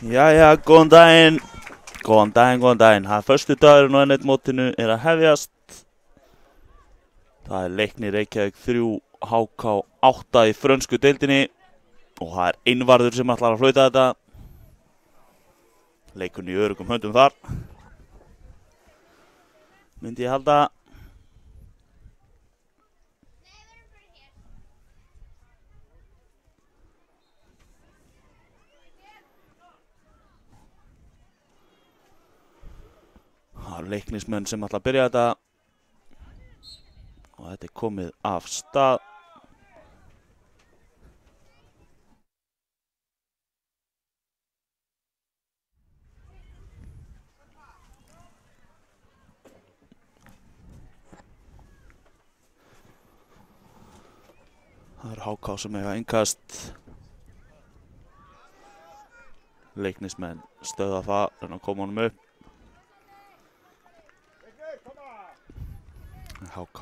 Jæja, góðan daginn. Góðan daginn. Það er föstudagurinn og N1-mótinu er að hefjast. Það er Leiknir Reykjavík 3, HK 8 í frönsku deildinni. Og það er Einvarður sem ætlar að flauta þetta. Leikurinn í öruggum höndum þar. Myndi ég halda. Það eru Leiknismenn sem ætla að byrja þetta. Og þetta er komið af stað. Það eru HK sem eiga innkast. Leiknismenn stöða það, reyna að koma honum upp. HK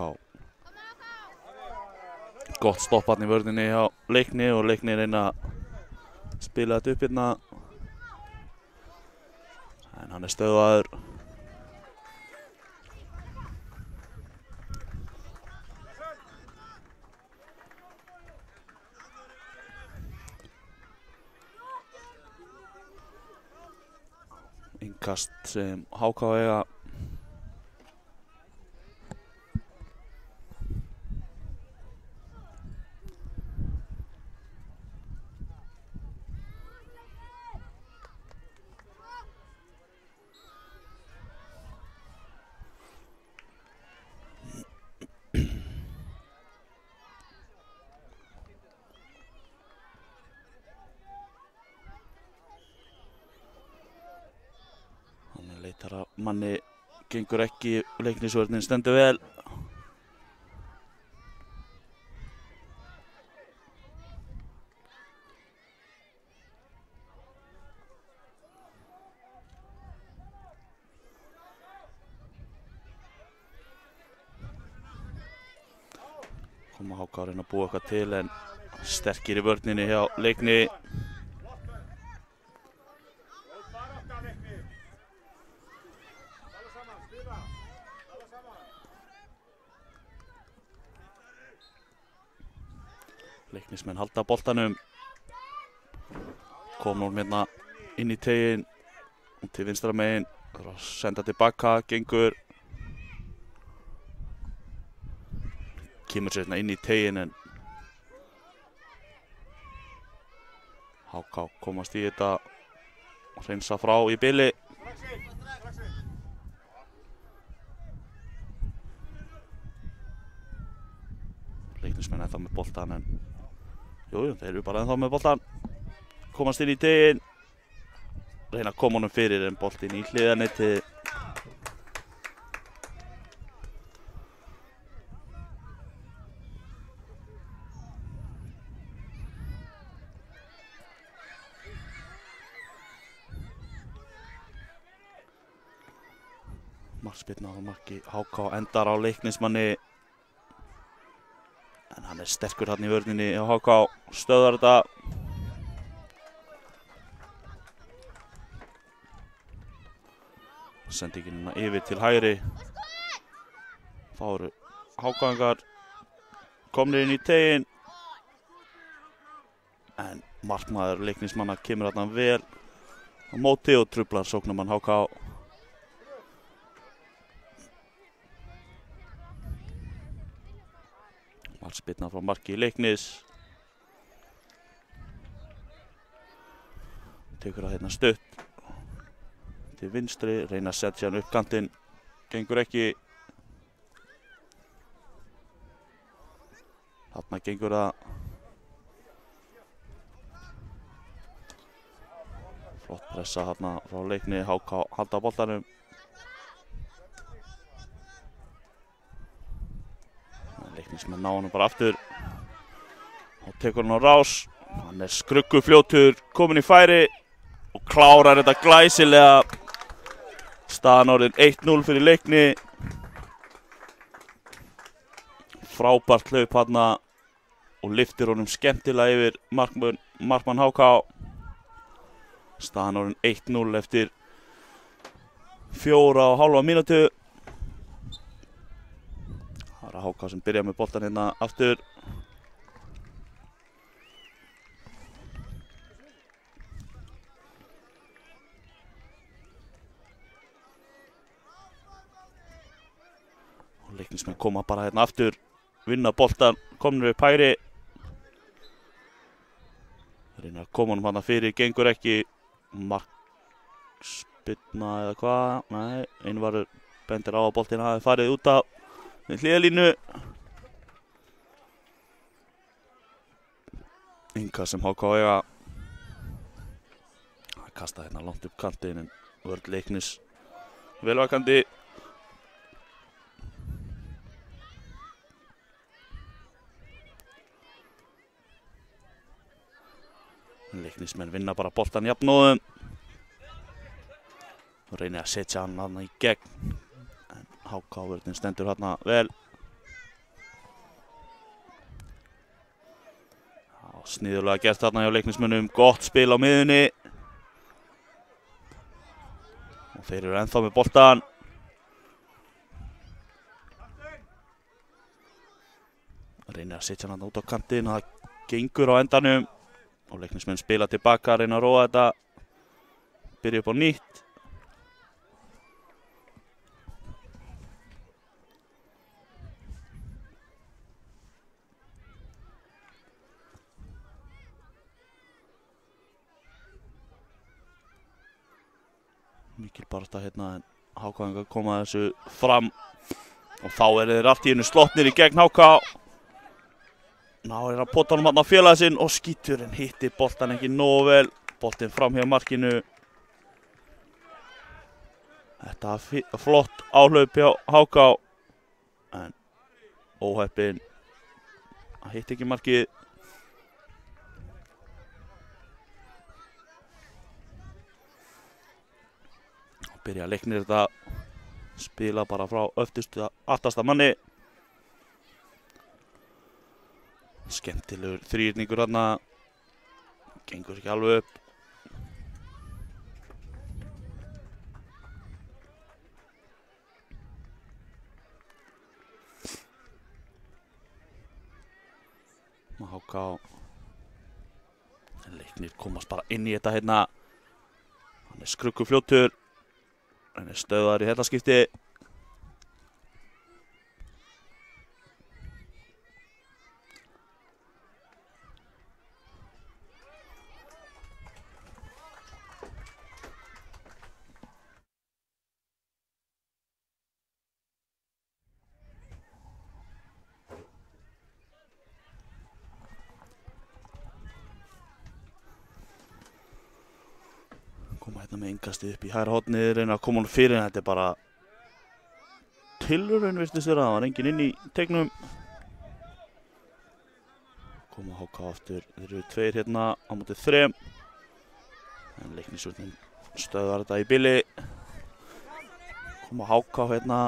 gott stopparn í vörðinni hjá Leikni og Leikni reyna að spila þetta upp hérna. En hann er stöðvaður. Innkast sem HK eiga. Leitar að manni, gengur ekki, Leiknisvörnin stendur vel. Koma HK að reyna að búa eitthvað til en sterkir í vörninni hjá Leikni. Leiknismenn halda boltanum. Kom nú hérna inn í tegin og til vinstra megin. Það er að senda tilbaka, gengur. Kemur sér hérna inn í tegin en HK komast í þetta og hreinsa frá í bili. Leiknismenn ennþá með boltan en jújú, þeir eru bara ennþá með boltan. Komast inn í tegin. Reyna að koma honum fyrir en boltinn í hliðarnetið. Markspyrna á marki HK endar á Leiknismanni. En hann er sterkur hann í vörninni á HK, stöðar þetta. Sendingin yfir til hægri. Þá eru HK-ingar komnir inn í tegin. En markmaður Leiknismanna kemur þarna vel á móti og truflar sóknarmann HK. Spilna frá marki Leiknis. Tekur það hérna stutt til vinstri, reyna að setja hann upp kantinn. Gengur ekki. Þarna gengur það. Flott pressa þarna frá Leikni, HK halda boltanum. Leiknismenn ná hann bara aftur og tekur hann á rás. Hann er skruggufljótur, kominn í færi og klárar þetta glæsilega. Staðan orðin 1-0 fyrir Leikni. Frábært hlaup hann og lyftir honum skemmtilega yfir markmann HK. Staðan orðin 1-0 eftir 4,5 mínútu. Það er HK sem byrja með boltan hérna aftur. Og Leiknismenn koma bara hérna aftur, vinna boltan, komnir upp hægri. Reyna að koma honum hana fyrir, gengur ekki. Markspyrna eða hvað? Nei, Einvarður bendir á að boltinn hafi farið út af hliðarlínu. Inga sem HK eiga. Það kasta hérna langt upp kantinn en vörn Leiknis velvakandi. Leiknismenn vinna bara boltan jafnóðum. Og reynir að setja hann þarna í gegn. En HK-vörðin stendur þarna vel. Sniðulega gert þarna hjá Leiknismönnum. Gott spil á miðunni. Og þeir eru ennþá með boltan. Reynir að setja hann út á kantinn. Það gengur á endanum. Og Leiknismenn spila tilbaka, reyna að róa þetta. Byrja upp á nýtt. Mikil barátta hérna en HK koma þessu fram. Og þá eru þeir allt í einu sloppnir í gegn HK. Ná er að pota honum hann á félaga sinn og skítur en hitti boltan ekki nógu vel. Boltinn fram hjá markinu. Þetta er flott áhlaup hjá HK. En óheppinn. Það hitti ekki markið. Byrja að Leiknir þetta. Spila bara frá öftustu aftasta manni. Skemmtilegur þrýrningur þarna. Gengur ekki alveg upp. HK. Leiknir komast bara inn í þetta hérna. Hann er skruggufljótur. Hann er stöðvar í þetta skipti. Koma hérna með ingastið upp í hægra hornið, reyna að koma hún fyrir en þetta er bara tilraun virtist vera, það var enginn inn í teiknum. Koma HK aftur, þeir eru tveir hérna á móti 3. En Leiknisvörnin stöðvar þetta í bili. Koma HK hérna,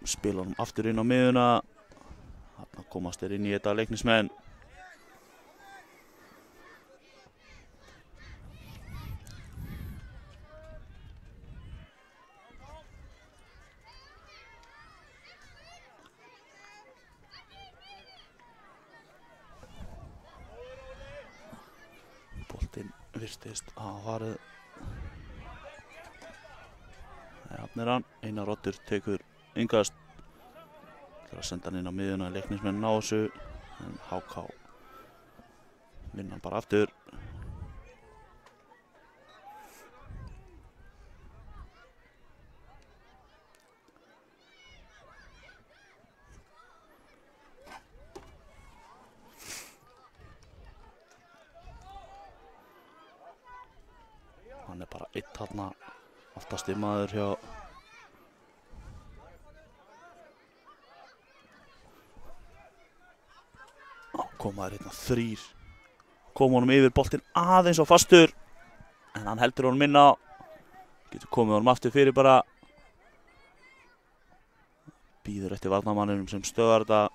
spila honum aftur inn á miðuna. Þarna komast þeir inn í þetta Leiknismenn. Boltinn virtist að hafa farið. Jafnir hann, Einar Oddur tekur ingast. Það að senda hann inn á miðuna, Leiknismenn ná þessu. En HK vinna hann bara aftur. Hann er bara einn þarna, aftasti maður hjá koma þær hérna 3. Koma honum yfir boltinn aðeins og fastur. En hann heldur honum inn á. Getur komið honum aftur fyrir bara. Bíður eftir varnarmanninum sem stöðvar þetta.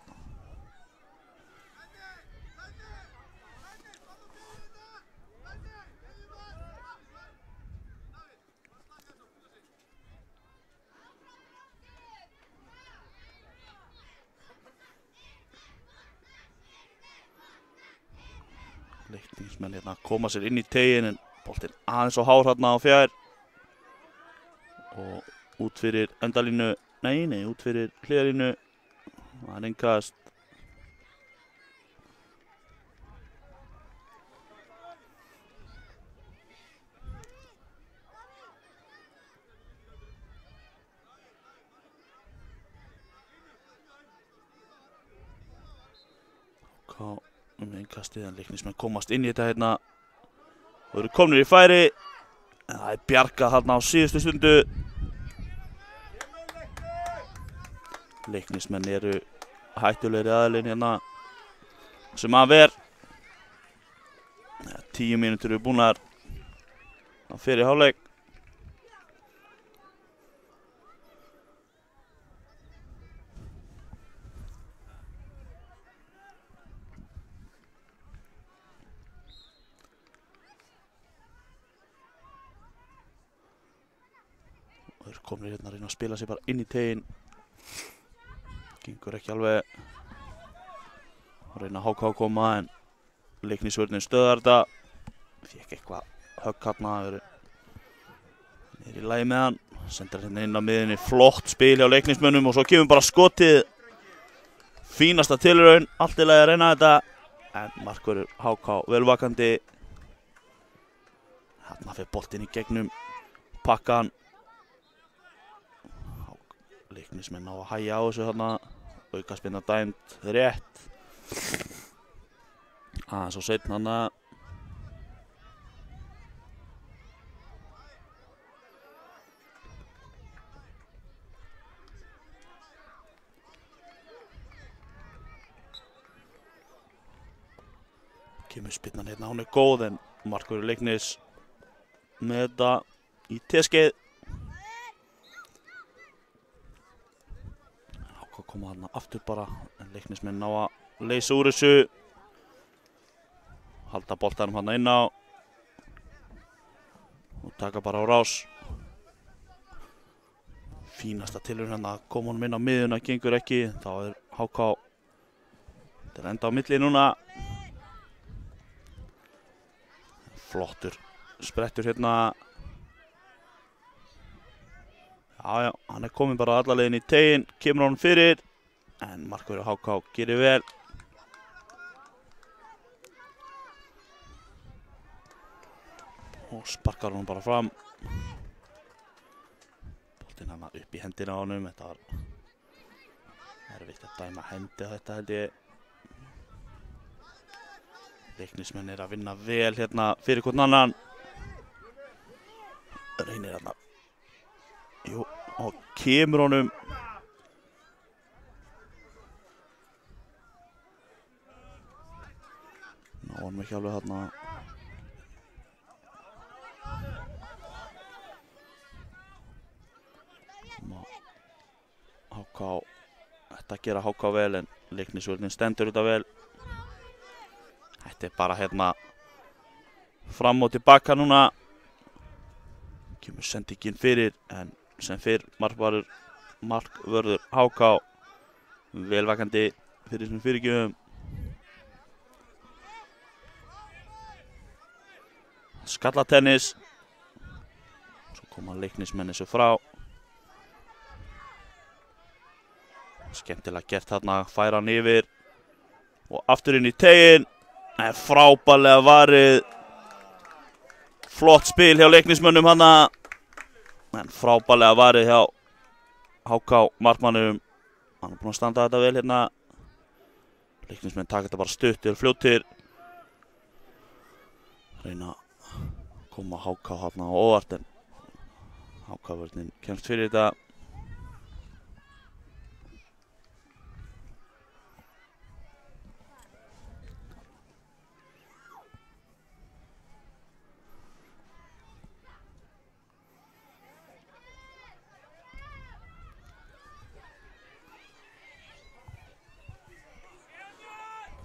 Leiknismenn hérna koma sér inn í tegin en boltinn aðeins á hár hérna á fjær. Og út fyrir endalínu, nei, út fyrir hliðarlínu. Það er innkast. Innkastið en Leiknismenn komast inn í þetta hérna og eru komnir í færi en það er bjargað þarna á síðustu stundu. Leiknismenn eru hættulegri aðilinn hérna sem að ver 10 mínútur eru búnar á fyrri hálfleik. Komnir hérna að reyna að spila sig bara inn í tegin. Gengur ekki alveg að reyna að HK koma en Leiknisvörnin stöðar þetta. Fékk eitthvað högg hérna, er í lagi með hann. Sendir hérna inn á miðinni, flott spil hjá Leiknismönnum og svo kemur bara skotið. Fínasta tilraun, allt í lagi að reyna þetta. En markvörður HK velvakandi. Hérna fer boltinn í gegnum pakkan. Leiknismenn á að hægja á þessu þarna, aukaspyrna dæmd rétt. Aðeins og seinna þarna. Kemur spyrnan hérna, hún er góð en markvörður Leiknis með þetta í teskeið. Koma þarna aftur bara, en Leiknismenn ná að leysa úr þessu. Halda boltanum þarna inn á. Og taka bara á rás. Fínasta tilraun hérna, kom honum inn á miðjuna, gengur ekki. Þá er HK. Þetta er enda á milli núna. Flottur sprettur hérna. Já, hann er komin bara alla leiðin í tegin, kemur honum fyrir, en markvörður HK gerir vel. Og sparkar honum bara fram. Boltinn hann upp í hendina á honum, þetta var erfitt að dæma hendi á þetta held ég. Leiknismenn er að vinna vel hérna fyrir hvern annan. Reynir hérna. Jú, og kemur honum. Ná honum ekki alveg þarna. HK, þetta gera HK vel en Leiknisvörnin stendur þetta vel. Þetta er bara hérna fram og tilbaka núna. Kemur sendingin fyrir en sem fyrr markvörður HK velvakandi fyrir þessum fyrirgjöfum. Skallatennis. Svo koma Leiknismenn þessu frá. Skemmtilega gert þarna, færa hann yfir og aftur inn í tegin. Frábærlega varið. Flott spil hjá Leiknismönnum hana. En frábærlega varið hjá HK markmannum. Hann er búinn að standa þetta vel hérna. Leiknismenn taka þetta bara stuttir, fljóttir. Reyna að koma HK hérna á óvart en HK-vörnin kemst fyrir þetta.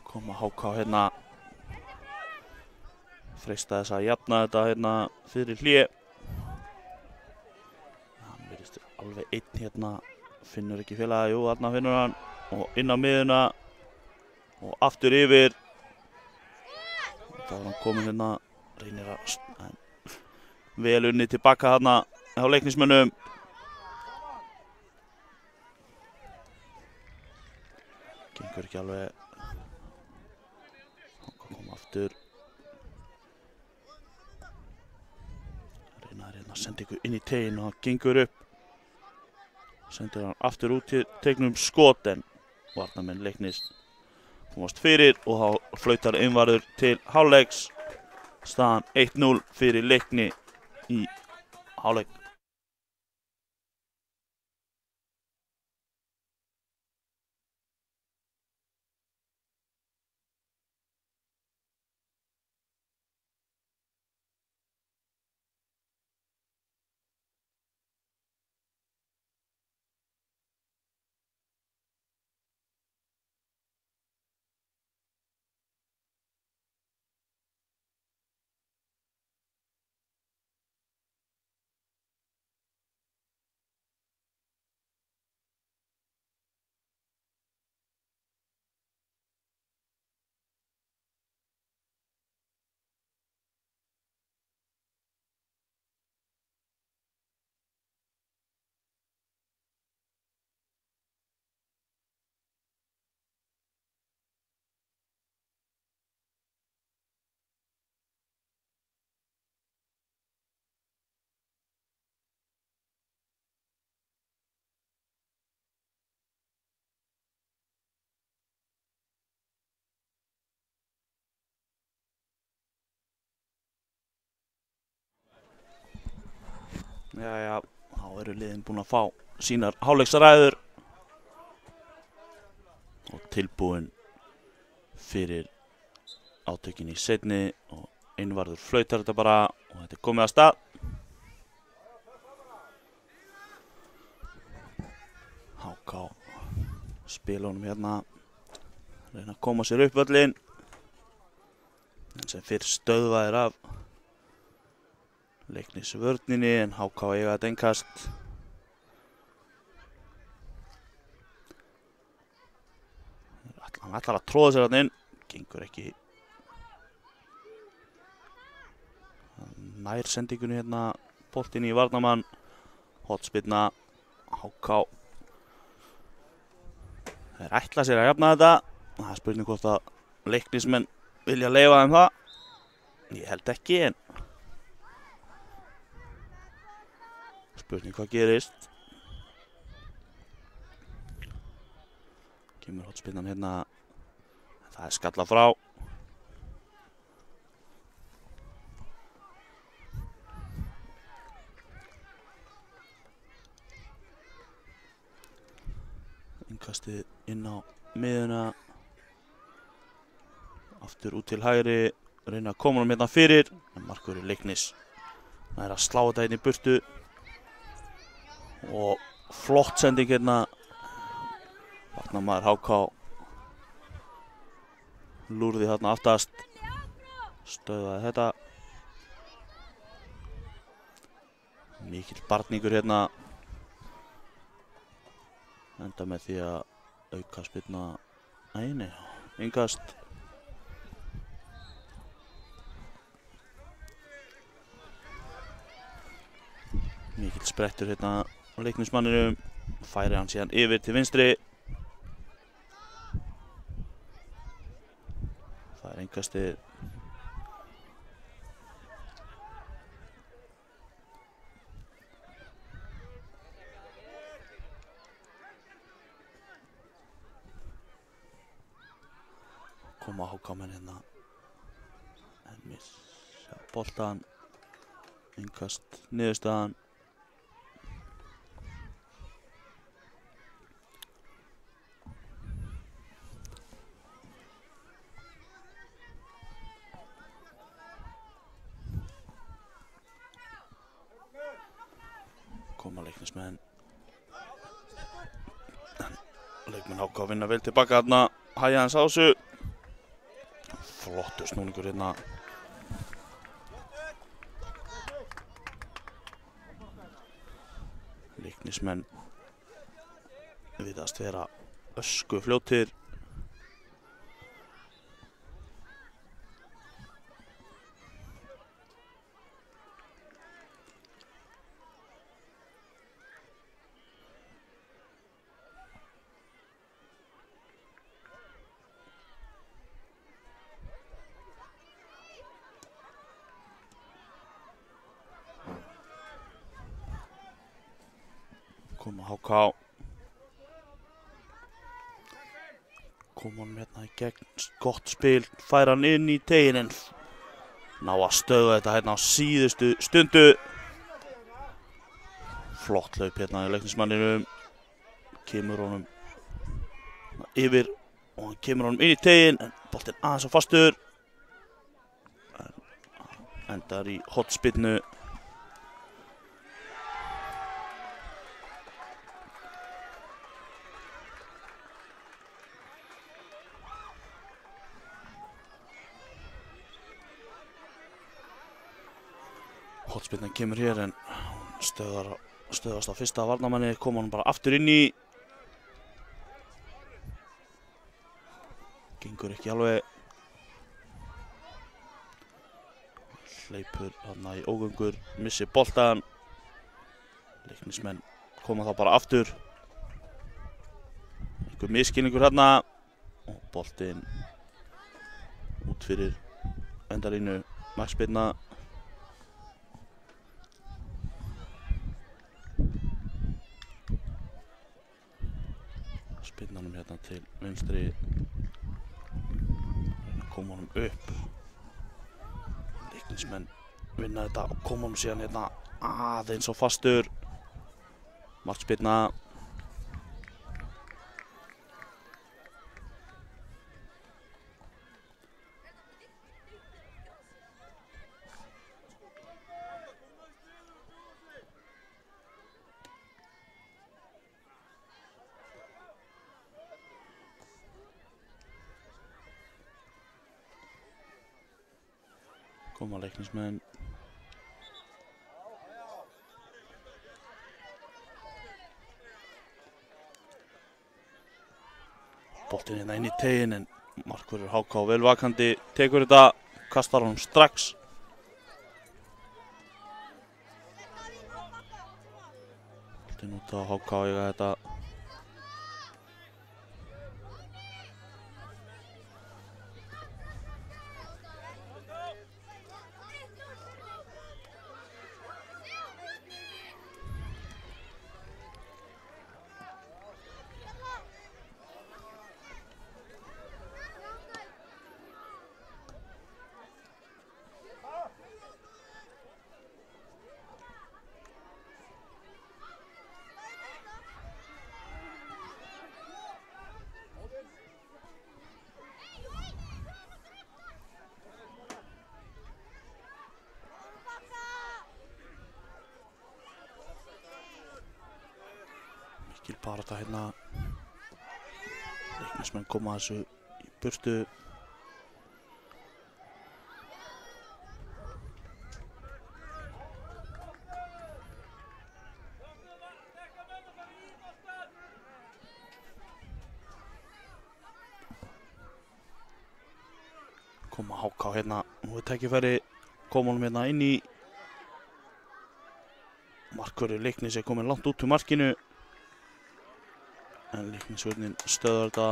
Koma HK hérna, freista þess að jafna þetta hérna fyrir hlé. Hann virðist alveg einn hérna, finnur ekki félaga, jú þarna finnur hann og inn á miðuna og aftur yfir. þá var hann komin hérna, reynir að vel unnið tilbaka hérna hjá Leiknismönnum. Gengur ekki alveg. Hann kom aftur. Reynar hérna að senda ykkur inn í teginn og hann gengur upp. Sendir hann aftur út til teiknum skot en varnarmenn Leiknis komast fyrir og þá flautar einvarður til hálfleiks. Staðan 1-0 fyrir Leikni í hálfleik. Jæja, þá eru liðin búin að fá sínar hálfleiksræður og tilbúin fyrir átökin í seinni og einvarður flautar þetta bara og þetta er komið af stað. HK spila honum hérna, reyna að koma sér upp völlinn en sem fyrr stöðvaðir af Leiknis vörninni en HK eiga þetta innkast. Hann ætlar að tróða sér þarna inn, gengur ekki. Nær sendingunni hérna, boltinn í varnarmann, hornspyrna, HK. Þeir ætla sér að jafna þetta, það er spurning hvort að Leiknismenn vilja leyfa þeim það. Ég held ekki en spurning hvað gerist. Kemur hornspyrnan hérna. Það er skalla frá. Innkastið inn á miðuna. Aftur út til hægri. Reyna að koma honum hérna fyrir. Markvörður Leiknis. Það er að slá þetta inn í burtu. Og flott sending hérna. Varnarmaður HK lúrði þarna aftast. Stöðvaði þetta. Mikill barningur hérna. Enda með því að auka spyrna. Nei, innkast. Mikill sprettur hérna á Leiknismanninum, færi hann síðan yfir til vinstri. Það er innkastið. Koma HK-menn hérna. En missa boltan. Innkast niðurstaðan. Koma Leiknismenn. Leikmenn HK vinna vel tilbaka þarna. Hæja hans á þessu. Flottur snúningur hérna. Leiknismenn virðast vera öskufljótir. Koma HK. Koma hann hérna í gegn, gott spil, færa hann inn í teginn en ná að stöða þetta hérna á síðustu stundu. Flott hlaup hérna í leiknismanninum, kemur honum yfir og hann kemur honum inn í teginn en boltinn aðeins á fastur. Endar í hornspyrnu. Hornspyrnan kemur hér en stöðast á fyrsta varnarmanni, koma hann bara aftur inn í. Gengur ekki alveg. Hleypur þarna í ógöngur, missir boltan. Leiknismenn koma þá bara aftur. Einhver misskilningur þarna og boltinn út fyrir endarínu, markspyrna. Spyrnanum hérna til vinstri, reyna að koma honum upp. Leiknismenn vinna þetta og koma honum síðan hérna aðeins á fastur. Markspyrna. Koma leiknismenn. Boltinn hérna inn í teginn en markvörður HK vel vakandi, tekur þetta, kastar honum strax. Boltinn út á HK eiga þetta. Mikil barátta hérna. Leiknismenn koma þessu í burtu. Koma HK hérna, nú er tækifæri, koma honum hérna inn í. Markvörður Leiknis er komin langt út úr markinu. En Leiknisvörnin stöðar þetta.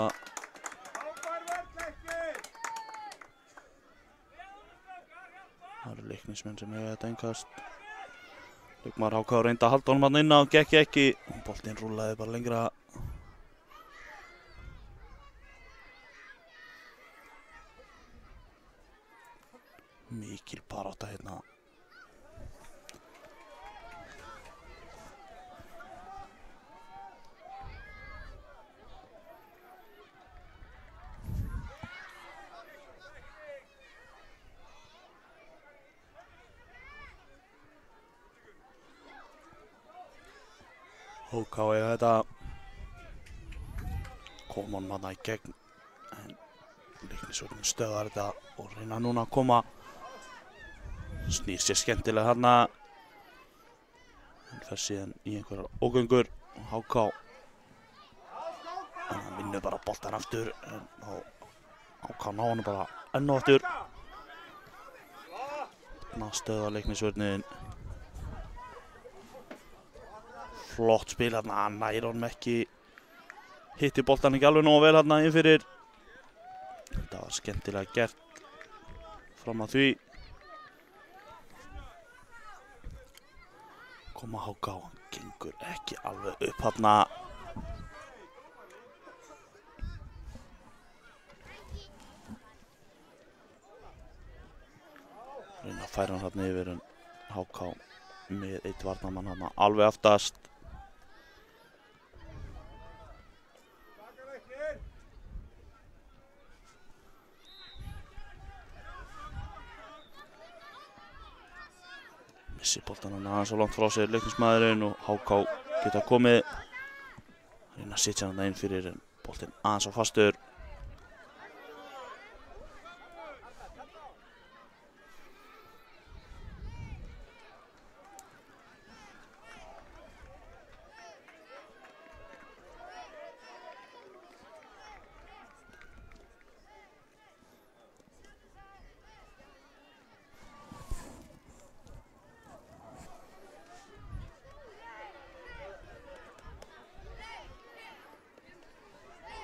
Það eru Leiknismenn sem eiga þetta innkast. Leikmaður HK reyndi að halda honum hann inn á, gekk ekki. Boltinn rúllaði bara lengra. Mikil barátta hérna. HK eiga þetta. Koma honum þarna í gegn. En Leiknisvörnin stöðar þetta og reyna núna að koma. Snýr sér skemmtilega þarna. Hann fer síðan í einhverjar ógöngur. HK. En hann vinnur bara boltan aftur. En HK ná hann bara enn og aftur. Ná stöða Leiknisvörnin. Flott spil hérna, hann nær honum ekki. Hitti boltan ekki alveg nógu vel hérna inn fyrir. Þetta var skemmtilega gert fram að því. Koma HK, hann gengur ekki alveg upp þarna. Reyna að færa hann þarna yfir en HK með eitt varnarmann þarna alveg aftast. Missi boltan hann aðeins á langt frá sér leiknismæðurinn og HK geta komið. Reyna að sitja hann inn fyrir en boltinn aðeins á fastur.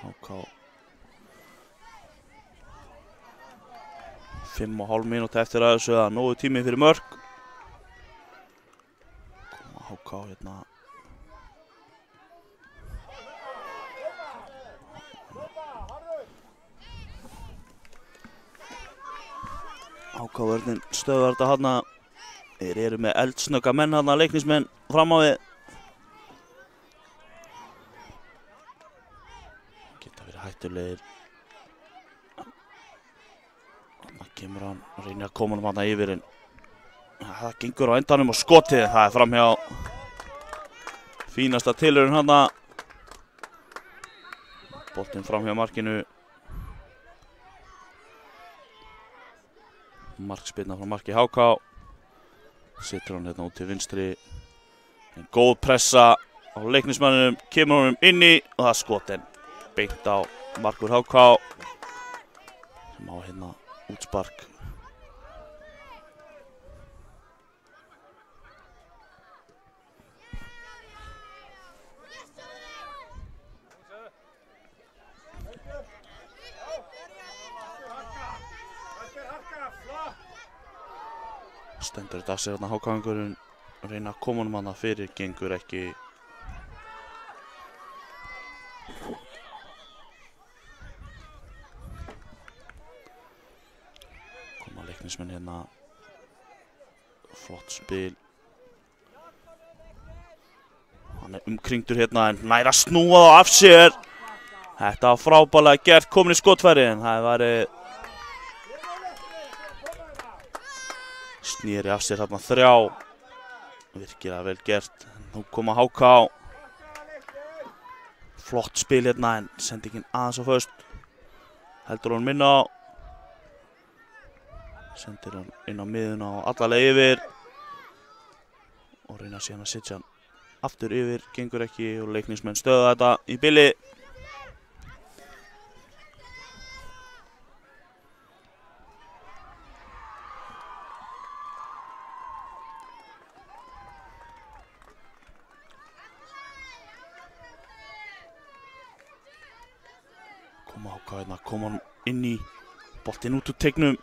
HK 5,5 mínúti eftir að þessu, það er nógu tími fyrir mörk. Koma HK hérna. HK vörnin stöðvar þetta hérna. Þeir eru með eldsnögga menn hérna, leiknismenn fram á við. Hættulegir. Þannig kemur hann, reynir að koma hann yfir en það gengur á endanum og skotið, það er framhjá. Fínasta tilraun hann. Boltinn framhjá markinu. Markspyrna frá marki HK. Situr hann hérna út til vinstri. En góð pressa á leiknismannum, kemur honum inni og það er skotinn. Beint á markur HK sem á hérna útspark. Stendur þetta af sér hérna HK-ingurinn, reyna að koma honum hana fyrir, gengur ekki. Leiknismenn hérna, flott spil. Hann er umkringdur hérna en nær að snúa það af sér. Þetta var frábærlega gert, komin í skotfæri en það var snýri af sér hérna 3. Virkilega vel gert. Nú koma HK. Flott spil hérna en sendingin aðeins á föst. Heldur hún minna á. Sendir hann inn á miðuna og allalega yfir. Og reyna síðan að sitja hann aftur yfir, gengur ekki og leiknismenn stöða þetta í bili. Koma HK hérna, koma hann inn í, boltinn út úr teignum.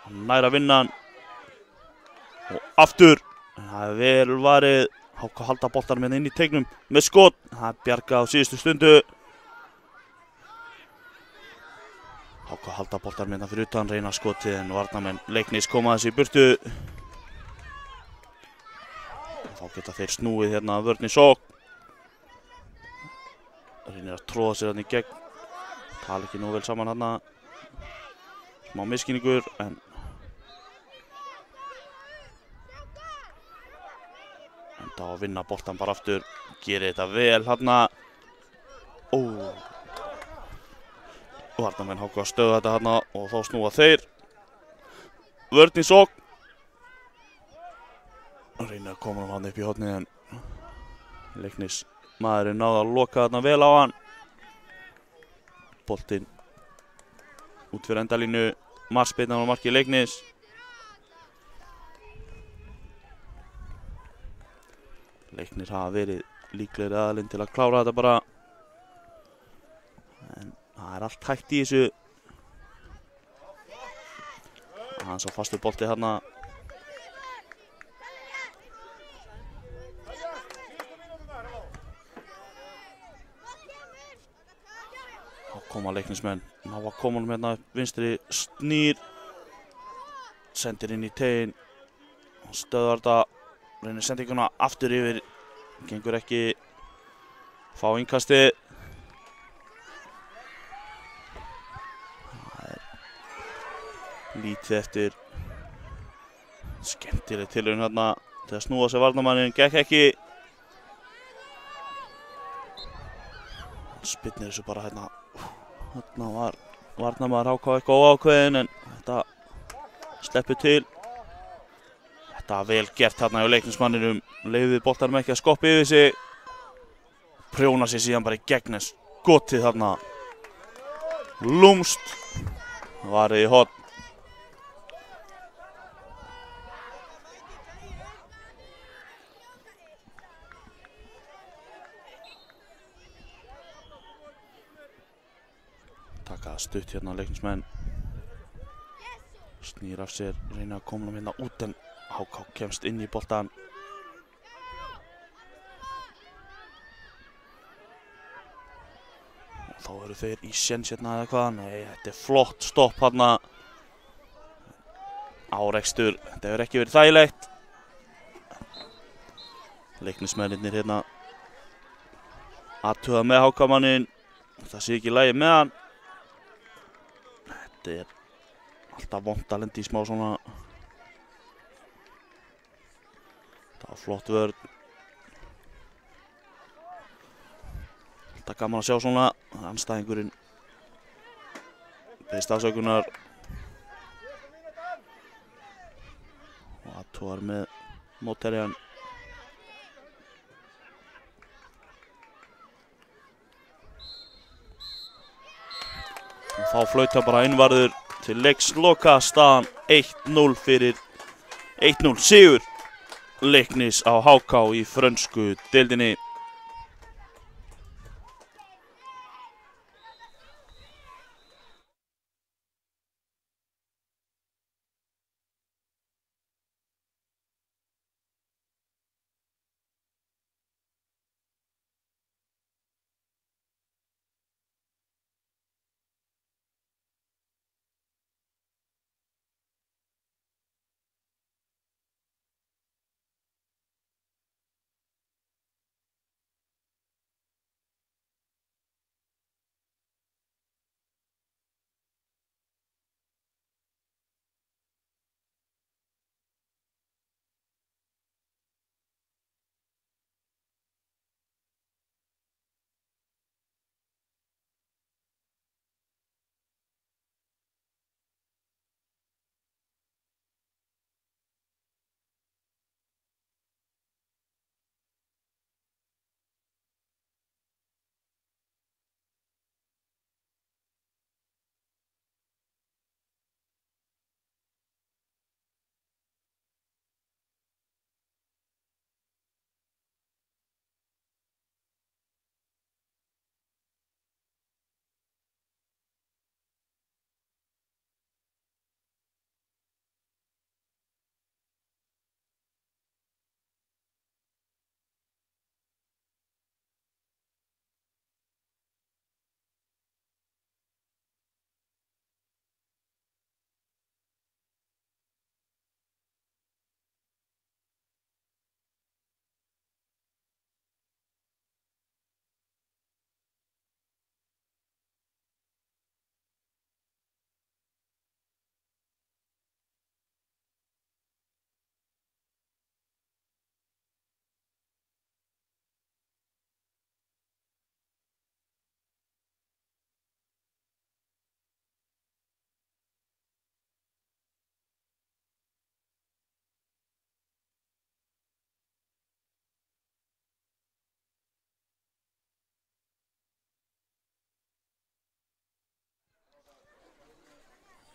Hann nær að vinna hann. Og aftur. Það er vel varið. HK halda boltanum hérna inn í teignum með skot. Það er bjargað á síðustu stundu. HK halda boltanum hérna fyrir utan, reyna skotið en varnarmenn Leiknis koma þessi í burtu. Þá geta þeir snúið hérna vörn í sókn. Reynir að tróða sér hérna í gegn. Tala ekki nógu vel saman hérna. Smá misskilningur en enda á að vinna boltan bara aftur. Gerir þetta vel hérna. Varnarmenn HK að stöða þetta hérna og þá snúa þeir. Vörn í sókn. Reynir að koma hann upp í hornið en Leiknis maðurinn náði að loka þarna vel á hann. Boltinn út fyrir endalínu. Markspyrna á marki Leiknis. Leiknir hafa verið líklegri aðilinn til að klára þetta bara. En það er allt hægt í þessu. Hann svo fastur bolti hérna. koma leiknismenn. Ná að koma honum hérna upp vinstri, snýr, sendir inn í tegin, stöðvar þetta, reynir sendinguna aftur yfir, gengur ekki, fá innkastið. Það er lítið eftir, skemmtileg tilraun hérna til að snúa sig varnarmanninn, gekk ekki. Spyrnir þessu bara hérna, hérna var varnarmaður HK eitthvað óákveðinn en þetta sleppur til. Þetta var vel gert hérna hjá leiknismanninum, leyfði boltanum ekki að skoppa yfir sig. Prjóna sig síðan bara í gegn en skotið þarna lúmst, varið í horn. Taka stutt hérna leiknismenn, snýr af sér, reyna að koma hérna út en HK kemst inn í boltan. Og þá eru þeir í séns hérna eða hvað, nei þetta er flott stopp hérna. Árekstur, þetta hefur ekki verið þægilegt. Leiknismennirnir hérna athuga með HK-manninn, það sé ekki í lagi með hann. Þetta er alltaf vont að lenda í smá svona. Það var flott vörn. Alltaf gaman að sjá svona. Andstæðingurinn beðist afsökunar. Og athugar með mótherjan. Og þá flauta bara innvarður til leiksloka, staðan 1-0 fyrir 1-0 sigur Leiknis á HK í frönsku deildinni.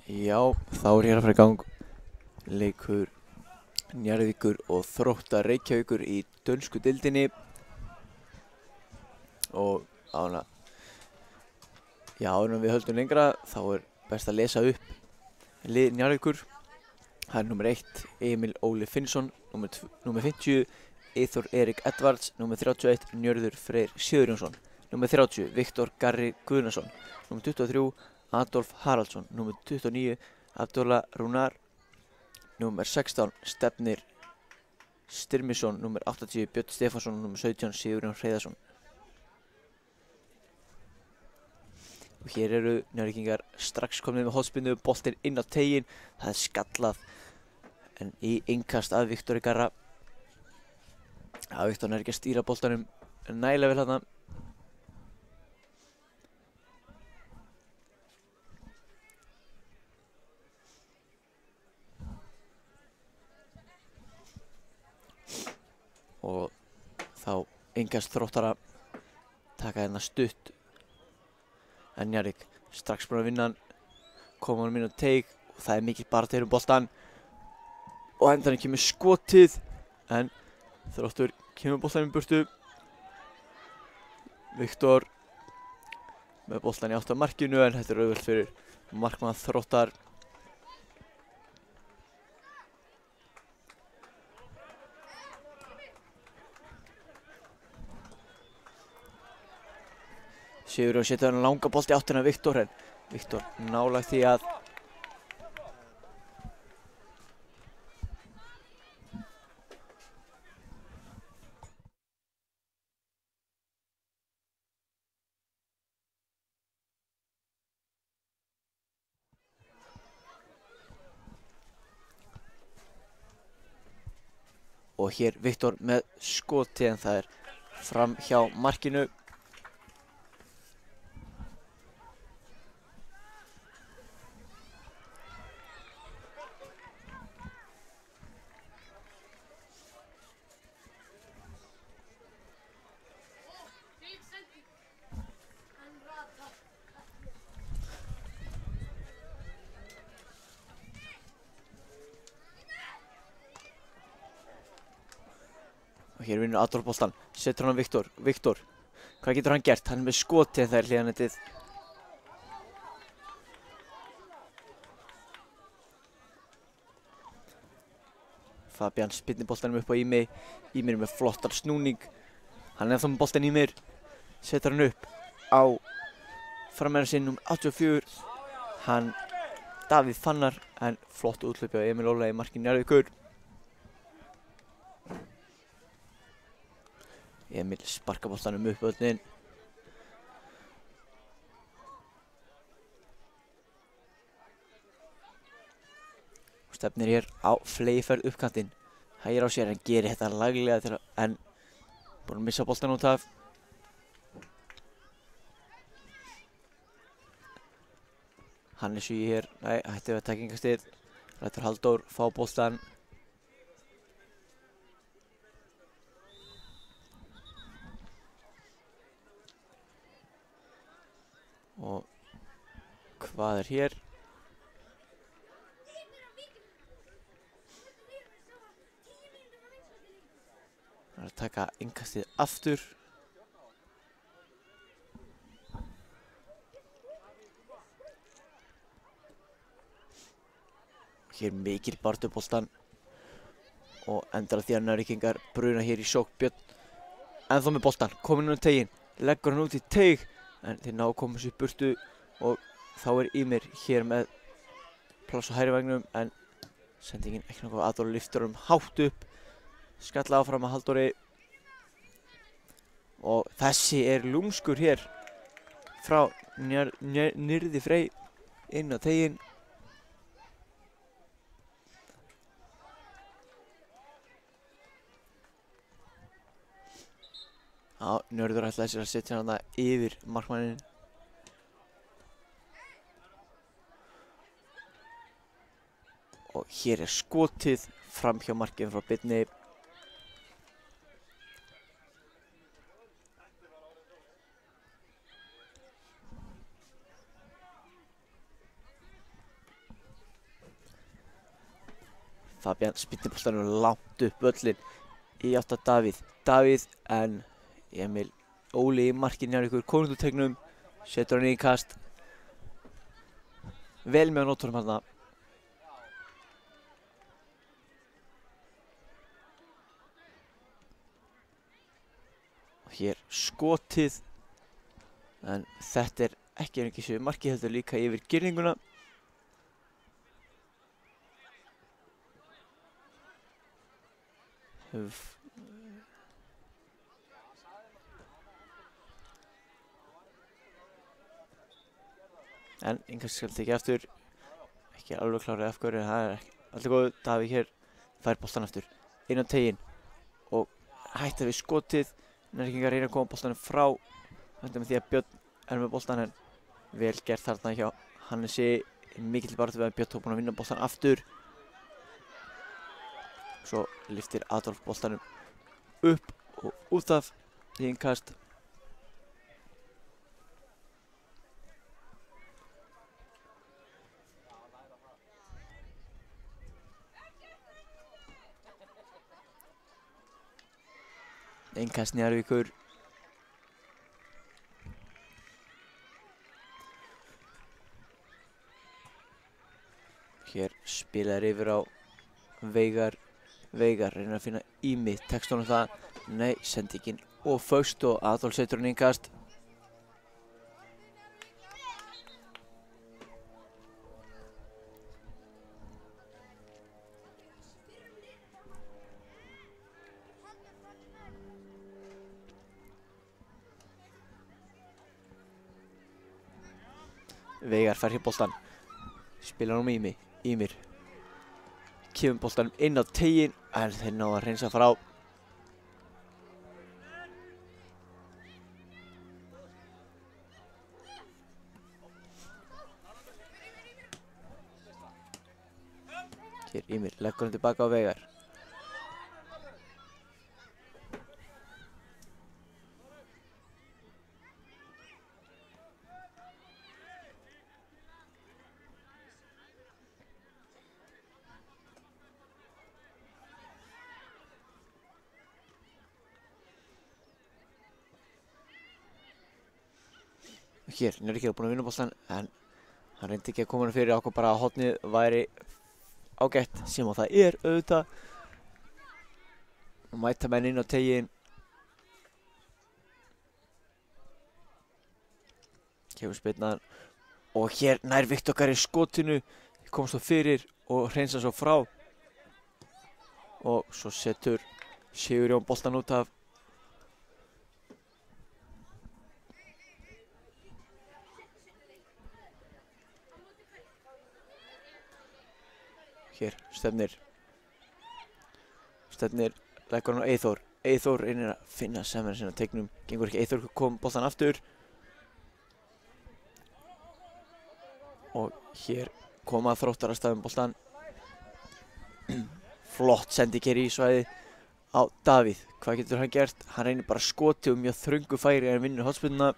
Já, þá er hér að fara í gang leikur Njarðvíkur og Þróttar Reykjavíkur í dönsku deildinni. Og ána, já, áður en við höldum lengra þá er best að lesa upp lið Njarðvíkur. Það er nummer 1 Emil Óli Finnsson, nummer 50 Eyþór Erik Edvards, nummer 31 Njörður Freyr Sigurjónsson. Númer 30, Viktor Garri Guðnason. Númer 23, Adolf Haraldsson. Númer 29, Abdullah Rúnar. Númer 16, Stefnir Styrmisson. Númer 80, Björn Stefánsson. Númer 17, Sigurjón Hreiðarsson. Og hér eru Njarðvíkingar strax komnir með hornspyrnu, boltinn inn á teiginn. Það skallað en í innkast af Viktori Garra. Já, Viktor ekki að stýra boltanum nægilega vel þarna. Og þá innkast Þróttara taka hérna stutt. En Njarðvík strax búin að vinna hann, koma hann inn á teig og það mikil baráttu boltan. Og endanum kemur skotið en Þróttur kemur boltan í burtu. Viktor með boltan í átt að markinu en þetta auðvelt fyrir markmann Þróttar. Sigurjón setur hann langa bolt í áttina Viktor en Viktor nálægt því að og hér Viktor með skoti en það fram hjá markinu. Og hér vinnur Adolf boltan, setur hann á Viktor. Viktor, hvað getur hann gert? Hann með skoti en það hliðanettið. Fabian spyrnir boltanum upp á Ími. Ími með flottar snúning. Hann ennþá með boltan Ímir. Setur hann upp á framherra sinn númer 84. Hann Davíð Fannar en flott úthlaupi á Emil Óla í markinu Njarðvíkur. Emil sparkar boltanum upp völlinn. Og stefnir hér á fleygiferð uppkantinn. Hægir á sér en gerir þetta laglega en búinn að missa boltan út af. Hannes Hugi hér, nei, hætti við að taka yngastið. Lætur Halldór fá boltan. Og hvað hér? Það að taka innkastið aftur. Hér mikil baráttu boltan og endar því að Njarðvíkingar bruna hér í sókn. Björn ennþá með boltan, kominn inn á teiginn, leggur hann út í teig. En þeir ná að koma sér í burtu og þá Ímir hér með pláss á hægri vægnum en sendingin ekki nokkuð. Adolf lyftur hátt upp, skalla áfram að Halldóri og þessi lúmskur hér frá Nyrði Frey inn á teiginn. Já, Njörður ætlaði sér að setja hana yfir markmanninn. Og hér skotið fram hjá markinu frá Birni. Fabian spyrnir boltanum langt upp völlinn í átt að Davíð. Davíð en Emil Óli í markinu Njarðvíkur kominn úr teignum, setur hann í kast. Vel með á nótunum hérna. Og hér skotið En þetta ekki einungis yfir markið, þetta líka yfir girðinguna. En Inga skal tekið aftur. Ekki alveg klárið afhverju, það ekki alltaf góð. Davíð hér fær boltan aftur inn á teiginn og hættar við skotið. Njarðvíkingar reyna að koma boltanum frá. Þetta með því að Björn með boltan, en vel gert þarna hjá Hannesi. Mikill baráttu við að Björn búinn að vinna boltan aftur. Svo lyftir Adolf boltanum upp og út af í innkast. Innkast Njarðvíkur. Hér spilar yfir á Veigar. Veigar reynir að finna Ími. Tekst honum það? Nei, sendingin og föst og Adolf setur hann innkast. Veigar fær hér boltan. Spilar hann Ími. Ímir kemur boltanum inn á teiginn, en þeir ná að hreinsa frá. Hér Ímir leggur hann tilbaka á Veigar. Hér, Njarðvíkingar búinn að vinna boltan, en hann reyndi ekki að koma hann fyrir, ákvað bara að hornið væri ágætt, sem á það auðvitað. Og mæta menn inn á teiginn. Kemur spyrnan og hér nær Viktor í skotinu, kom svo fyrir og hreinsa svo frá. Og svo setur Sigurjón boltan út af. Hér stefnir leggur hann á Eyþór. Eyþór reynir að finna semur sinna teignum. Gengur ekki, Eyþór kom boltan aftur. Og hér koma Þróttar að staðum boltan. Flott sending hér í svæði á Davíð. Hvað getur hann gert? Hann reynir bara skoti og mjög þröngu færi en vinnur hornspyrnuna.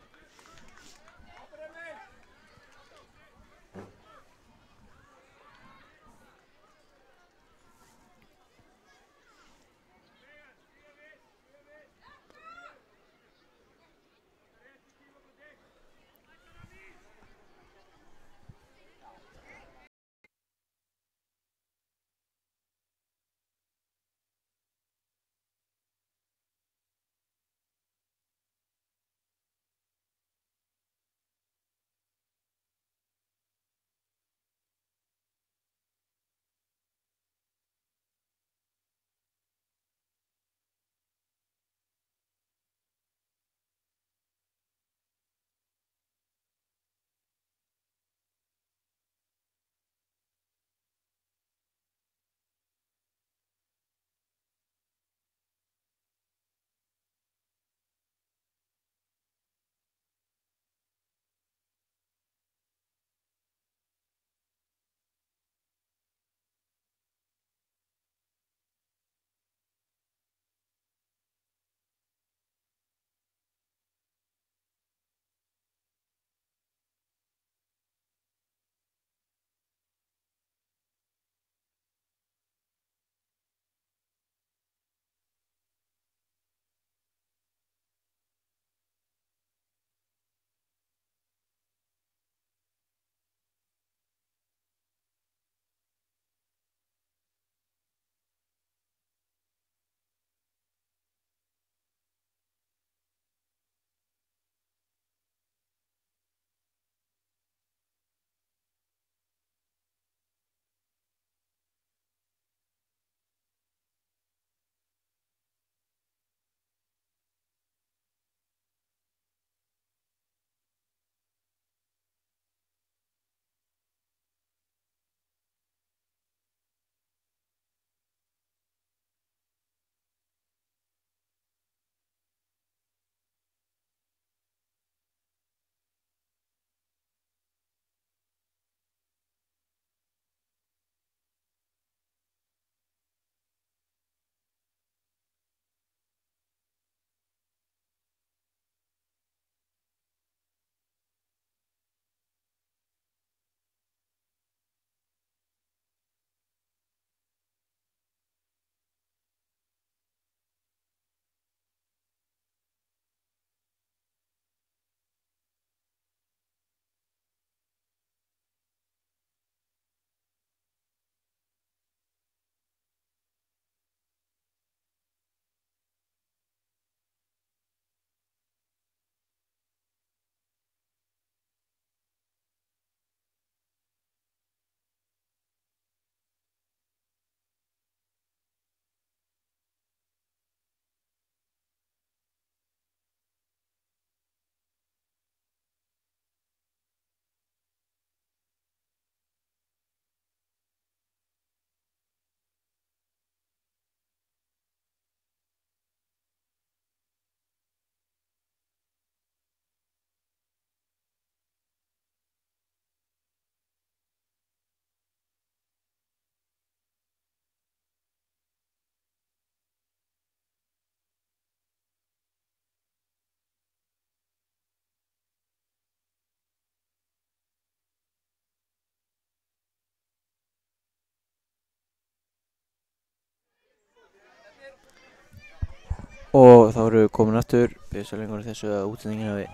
Og þá erum við komin aftur, við svo lengur þessu að útsendingin hafi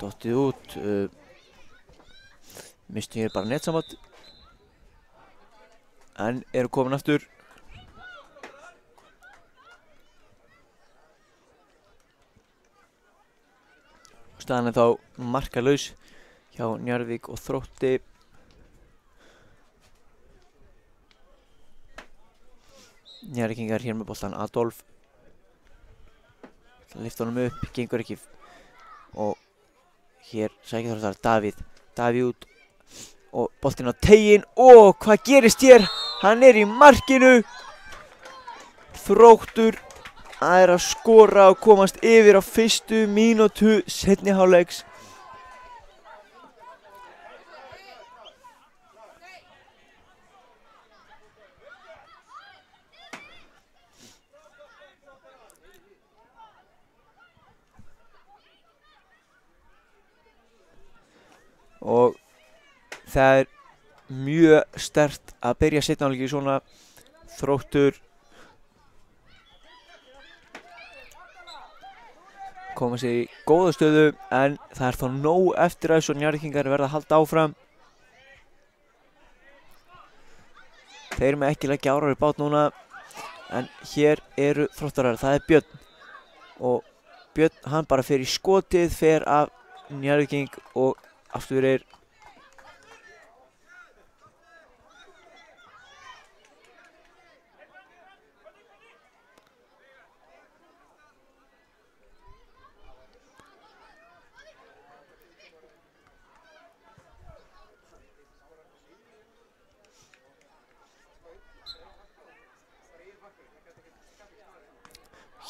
dottið út. Mistum hér bara netsamband. En erum komin aftur. Staðan er þá markalaus hjá Njarðvík og Þrótti. Njarðvíkingar hér með boltann Adolf. Lyfti honum upp, gengur ekki. Og hér sækir Þróttar Davíð út. Og boltinn á teiginn. Og hvað gerist hér? Hann er í markinu. Þróttur að skora og komast yfir á fyrstu mínútu seinni hálfleiks. Og það er mjög sterkt að byrja seinni hálfleik í svona. Þróttur koma sér í góða stöðu, en það er þá nóg eftir að þessu Njarðvíkingar verða að halda áfram. Þeir með ekki leggja árar í bát núna, en hér eru Þróttarar, það er Björn. Og Björn, hann bara fer í skotið, fer af Njarðvíking og aftur er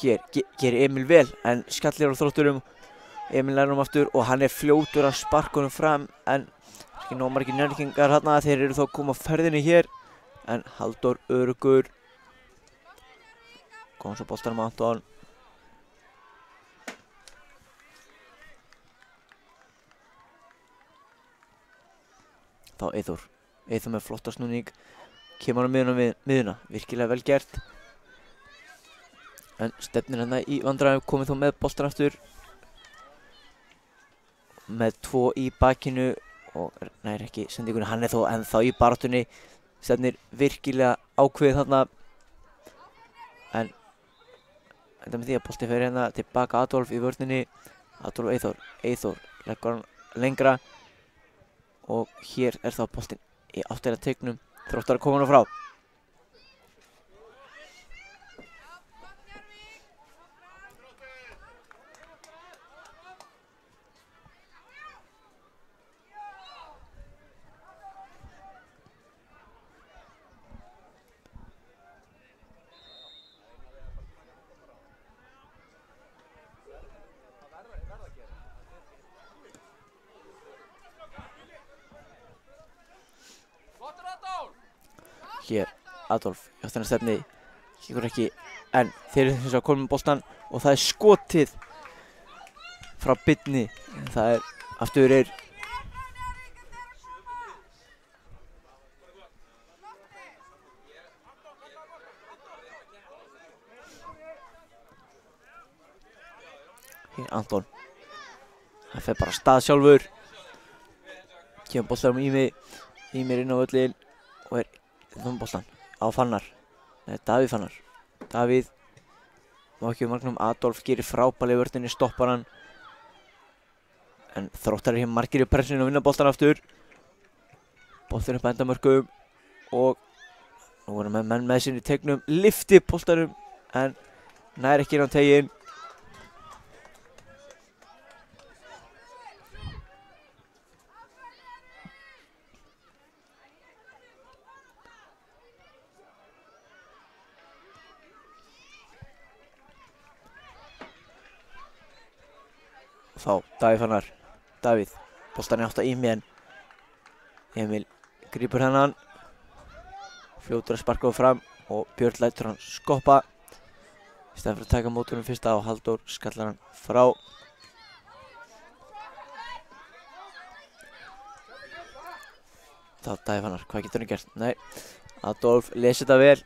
hér gerir Emil vel, en skallir á Þrótturum. Emil nær honum aftur og hann er fljótur að sparka honum fram, en ekki nóg margir Njarðvíkingar þarna. Þeir eru þó að koma á ferðinni hér, en Halldór öruggur. Kom svo boltanum Anton. Þá Eyþór með flotta snúning. Kemur hann miðuna, virkilega vel gert. En stefnir hérna í vandræðum, komið þó með boltan aftur. Með 2 í bakinu og nær ekki sendingunni. Hann er þó ennþá í baráttunni. Stefnir virkilega ákveðið þarna. En enda með því að bolti fer hérna tilbaka Adolf í vörninni. Adolf Eyþór leggur hann lengra. Og hér er þá boltinn í áttæra teignum. Þróttar að koma hann frá. Hér, Adolf, í áttina stefni, kíkur ekki, en þeir eru þess að koma með boltan og það er skotið frá Birni. Það er aftur er hér Anton, hann fer bara af stað sjálfur. Kemur boltanum Ímir inn á völlin og er boltan á Fannar. Nei, Davíð Fannar. Davíð má ekki um marknum. Adolf gerir frábærlega í vörninni, stoppar hann. En Þróttar er hér margir í pressinu og vinna boltan aftur. Boltin upp að endamörkum og nú erum menn með sinni í teignum. Lyfti boltanum en nær ekki inn á teiginn. Þá Davíð Fannar. Davíð, boltan er átt að Ími en Emil grípur hennan. Fljótur að sparka fram og Björn lætur hann skoppa. Í stæðan fyrir að taka mótunum fyrsta og Halldór skallar hann frá. Þá Davíð Fannar, hvað getur hann gert? Nei, Adolf lesi þetta vel.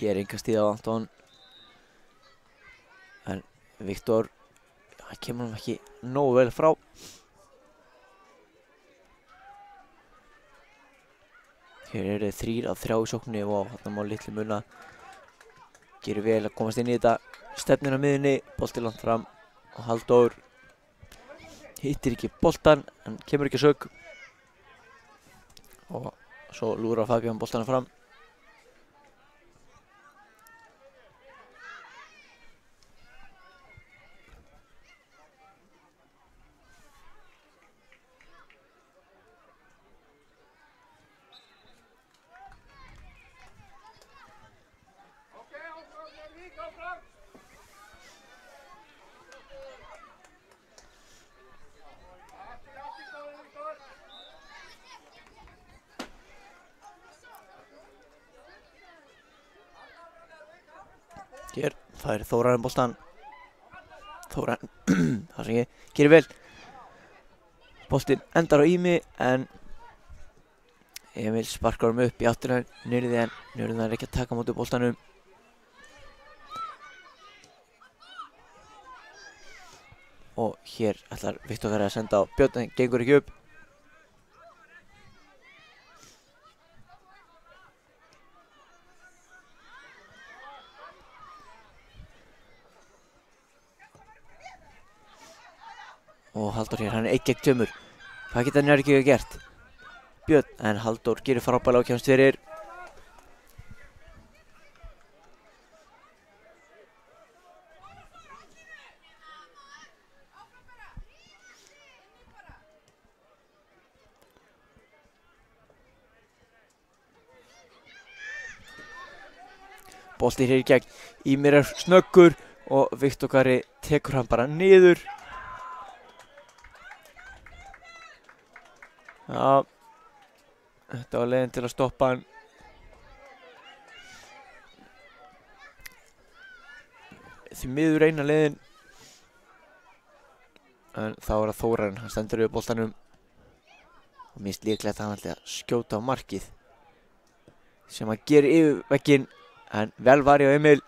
Hér enga stíð á Anton. En Viktor, það kemur hann ekki nógu vel frá. Hér eru 3 af 3 í sókninni og þarna má litlu muna. Gerir vel að komast inn í þetta. Stefnir á miðjunni, bolti langt fram og Halldór hittir ekki boltan en kemur ekki að sök. Og svo lúrar Fabian boltana fram. Hér fær Þórarinn boltan. Þórarinn, það sem ég gerir vel. Boltinn endar á Ími en Emil sparkar upp í áttina Njörði en Njörði er ekki að taka á móti boltanum. Og hér ætlar Viktor að senda á Björn en gengur ekki upp. Og Halldór hér, hann er 1 gegn 2. Hvað geta Njörgi gert? Björn, en Halldór gerir frábærlega og kemst fyrir. Boltinn hér í gegn. Ímir er snöggur og Viktor Garri tekur hann bara niður. Já, þetta var leiðin til að stoppa hann. Því miður eina leiðin. En þá er það Þórarinn, hann stendur við boltanum. Og minnst líklegt að hann ætli að skjóta á markið. Sem hann gerir yfir vegginn. En vel var hjá Emil.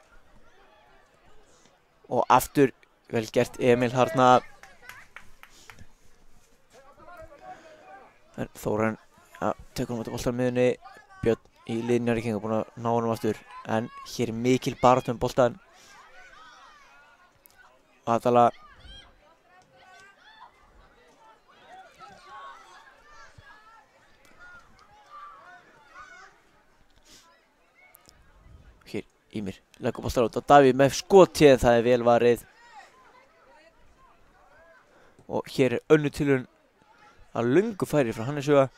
Og aftur vel gert Emil harna. En Þórarinn tekur hann á boltan miðunni. Björn í liði Njarðvíkinga búinn að ná honum aftur. En hér er mikil barátta um boltan. Atala. Hér Ímir leggur boltan út á Davíð með skotið, það er vel varið. Og hér er önnur tilraun að löngu færi frá Hannes Huga.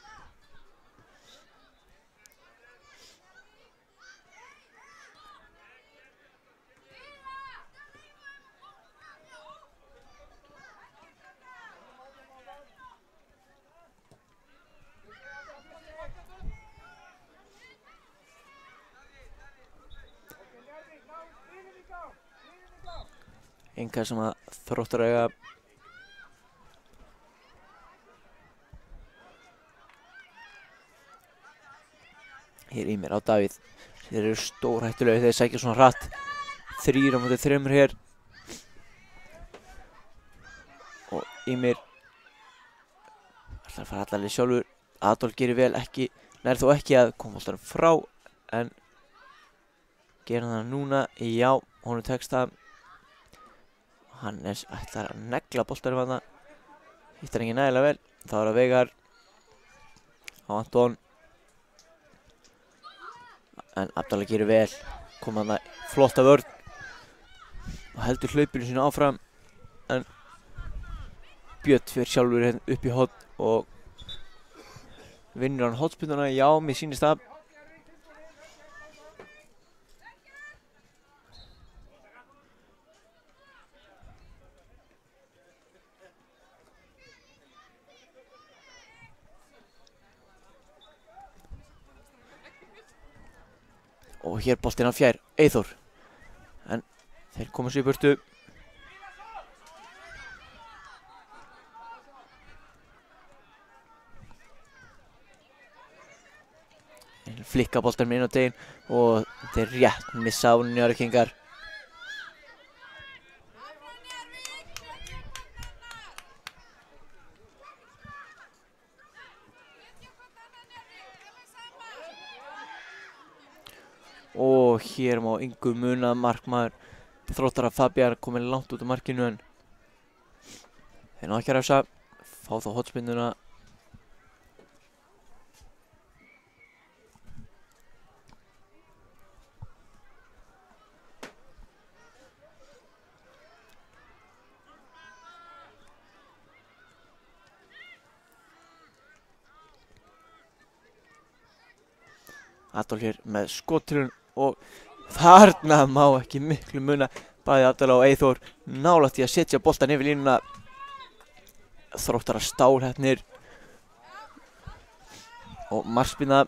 Engar sem að Þróttur eiga. Hér Ímir á Davíð. Þeir eru stórhættulegir þegar þeir sækja svona hratt. 3 á móti 3 hér. Og Ímir ætlar að fara allarleið sjálfur. Adolf gerir vel, ekki, nær þó ekki að koma boltanum frá. En gera það núna, já, honum tekst það. Hannes ætlar að negla boltanum þarna. Hittar ekki nægilega vel. Þá er það Veigar á Anton. En Abdallah gerir vel, kom hann að flotta vörn og heldur hlaupinu sínu áfram. En Björn fer sjálfur hérna upp í horn og vinnur hann hornspyrnuna, já, mér sýnist það. Og hér boltinn hann fjær, Eyþór. En þeir koma sér í burtu. Flikka boltanum inn á teginn og Þeir rétt missa á Njarðvíkingar. Og hér má engu muna markmaður Þróttara Fabian kominn langt út af markinu en þeir ná ekki að refsa, fá þá hornspyrnuna. Adolf hér með skottilun og þarna má ekki miklu muna. Bæði Adolf og Eyþór nálægt í að setja boltann yfir línuna. Þróttarar stálheppnir og markspyrna.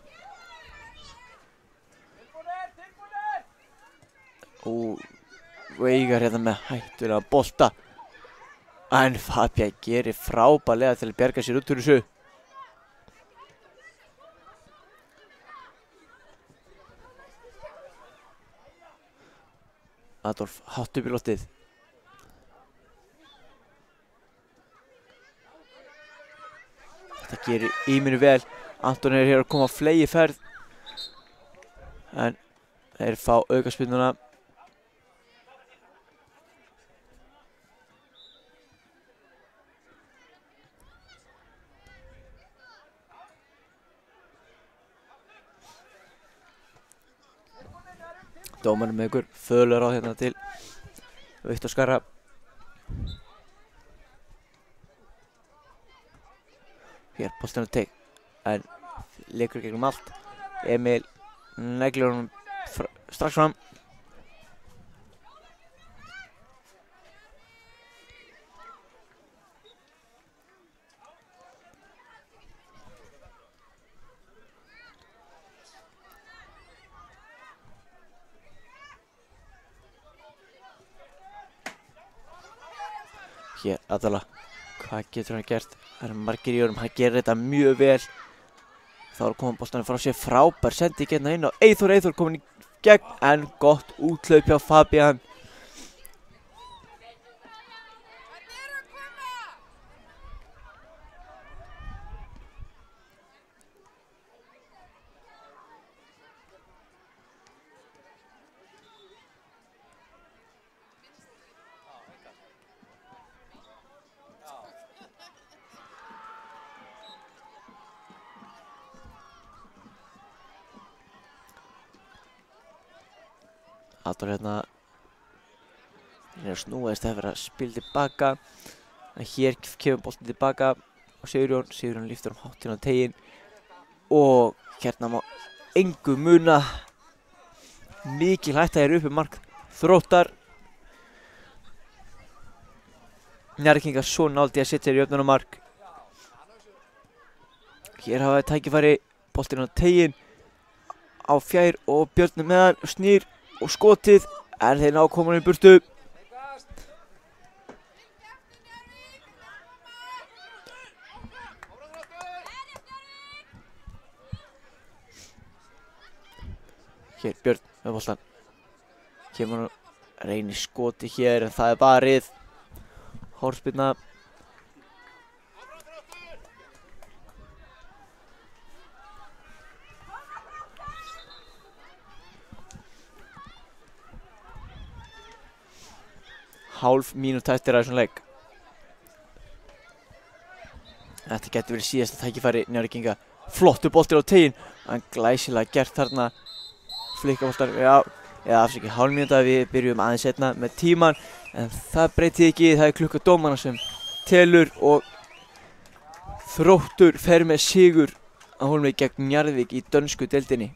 Og Veigar hérna með hættulega bolta. En Fabian gerir frábærlega til að bjarga sér út úr þessu. Adolf hátt upp í loftið. Þetta gerir Íminu vel. Anton er hér að koma á fleygiferð. En þeir fá aukaspyrnuna. Dómarinn með ykkur fölur á hérna til Viktor Skarra. Hér boltinn á teig en leikur gegnum allt. Emil neglir honum strax fram. Hér, Adala, hvað getur hann gert? Það eru margir í honum, hann gerir þetta mjög vel. Þá er komin boltanum frá sér, frábær sendi hérna inn á Eyþór komin í gegn en gott úthlaup hjá Fabian. Adolf hérna er að snúa í stað fyrir að spila tilbaka. En hér kemur boltinn tilbaka á Sigurjón lyftir hátt inn á teiginn. Og hérna má engu muna. Mikil hætta er uppi mark Þróttar. Njarðvíkingar svo nálægt í að setja sér í jöfnunarmark. Hér hafa þeir tækifæri, boltinn á teiginn á fjær og Björn með hann snýr og skotið en þeir ná komin í burtu. Hér Björn með boltan. Kemur hann, reynir skoti hér en það er varið. Hornspyrna. Hálf mínúta eftir að þessum leik. Þetta getur verið síðasta tækifæri Njarðvíkinga. Flottur boltur á teiginn. En glæsilega gert þarna. Flikkaboltar, já, eða afsakið hálf mínúta. Við byrjum aðeins seinna með tíman. En það breytir ekki, það er klukka dómarana sem telur og Þróttur fer með sigur á Hólmi gegn Njarðvík í dönsku deildinni.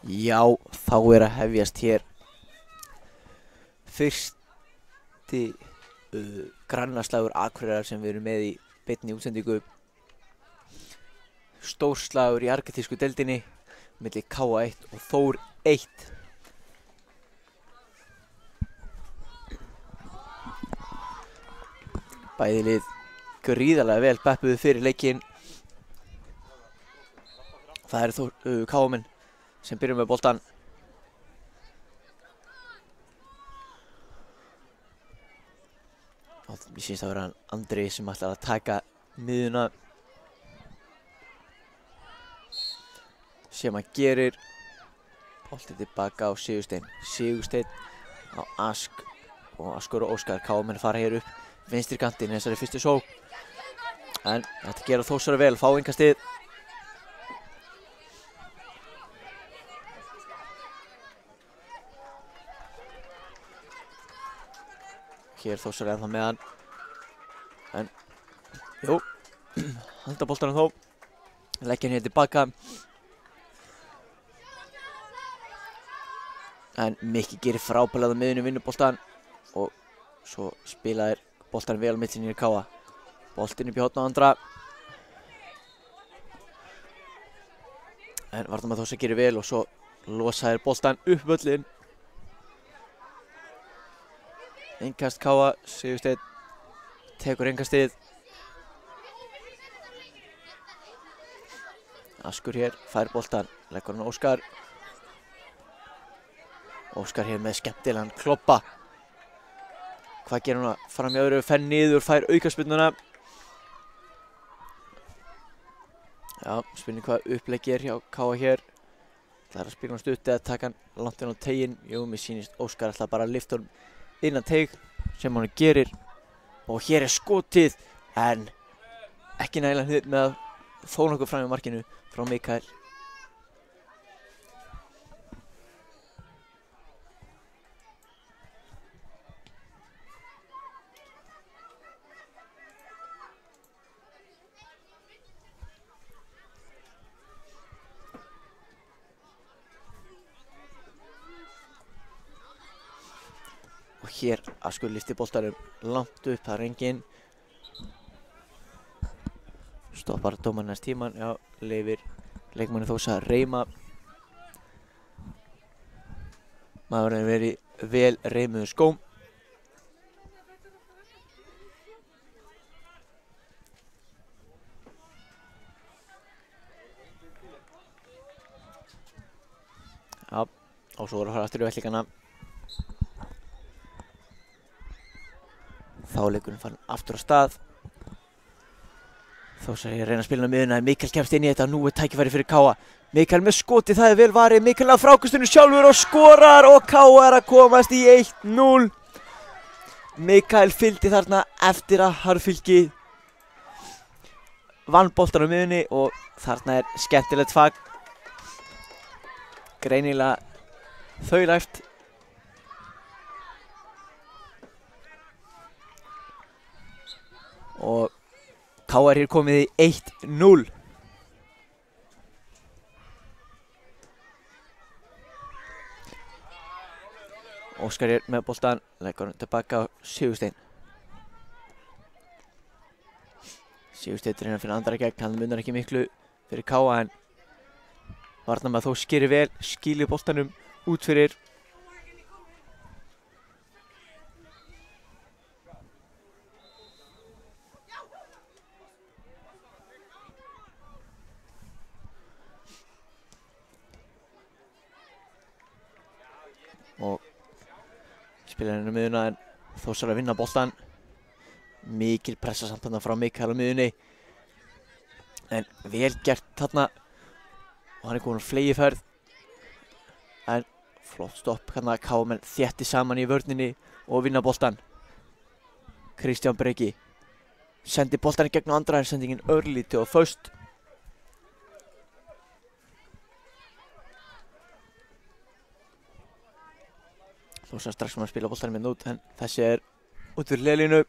Já, þá að hefjast hér fyrsti grannaslagur Akureyrar sem við erum með í beinni útsendingu. Stórslagur í argentísku deildinni milli KA1 og Þór 1. Bæði lið gríðarlega vel beppuðu fyrir leikinn. Það eru KA-menn sem byrjum með boltan. Mér syns það vera Andri sem ætlar að taka miðuna. Sem hann gerir. Boltið tilbaka á Sigursteinn. Sigursteinn á Ask. Og Askur og Óskar KA-menn fara hér upp vinstri kantinn í þessari fyrstu sókn. En þetta gera Þórsara vel, fá innkastið. Hér Þórsara ennþá með hann. En, jú, halda boltanum þó. Leggja hann hér tilbaka. En Mikki gerir frábærlega á miðjunni, vinnur boltan. Og svo spilaðir boltan vel á milli í Káa. Boltinn upp í horn á Andra. En varnarmaður Þórsara gerir vel og svo losaðir boltan upp völlinn. Innkast Káa, Sigursteinn tekur innkastið. Askur hér, fær boltan, leggur hann á Óskar. Óskar hér með skemmtilegan klobba. Hvað gerir hún að fara með öðru, fer niður, fær aukaspyrnuna. Já, spurning hvað uppleggi er hjá Káa hér. Það er að spila hann stutt eða taka hann langt inn á teiginn. Jú, mér sýnist Óskar ætla bara að lyfta honum innan teig sem hann gerir. Og hér er skotið, en ekki nægilega hnið með að þó nokkuð fram í markinu frá Mikael. Og hér Askur lyftir boltanum langt upp, það er enginn. Stoppar dómarinn hans tíman, já, leyfir leikmanni Þórs að reyma. Maður hefur verið vel reymuður skóm. Já, og svo voru að fara aftur í vellikana. Þá er leikurinn farin aftur á stað. Þórsar ég að reyna að spila á miðuna en Mikael kemst inn í þetta og nú er tækifæri fyrir Káa. Mikael með skoti, það er vel varið. Mikael að frákastinu sjálfur og skorar og Káa er að komast í 1-0. Mikael fylgdi þarna eftir að Harðfylki vann boltan á miðunni og þarna er skemmtilegt fag. Greinilega þaulæft. Og Káa er hér komið í 1-0. Óskar er með boltan, leggur hann tilbaka á Sigursteinn. Sigursteinn er hérna fyrir andra gegn, hann munar ekki miklu fyrir Káa en varnarmaður þó skeri vel, skýlir boltanum út fyrir. Og spilar henni á miðuna en Þórsar að vinna boltan. Mikil pressa samt þarna frá Mikael á miðunni. En vel gert þarna. Og hann er komin á flegiferð. En flott stopp hérna. Káamenn þétti saman í vörninni og vinna boltan. Kristján Breki sendi boltan í gegn á Andra en sendingin örlítið og föst. Þórsar strax að spila boltanum út en þessi er út fyrir hliðarlínu.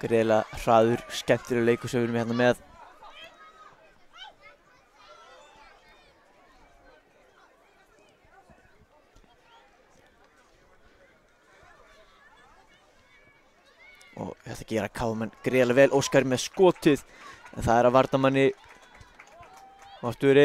Greiðilega hraður, skemmtilegur leikur sem við erum hérna með. Þetta gera KM greiðlega vel. Óskar með skotið. En það að varnarmanni. Og aftur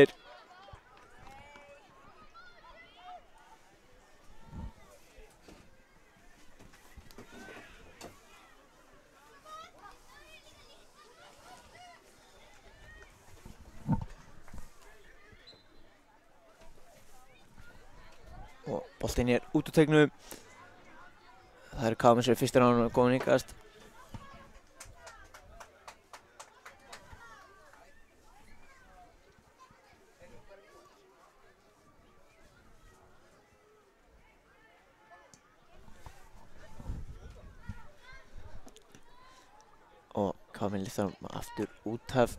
og boltinn út úr teignum. Það KM sem fyrstir á hann góðan yngast. Og KM lyftir hann aftur út af.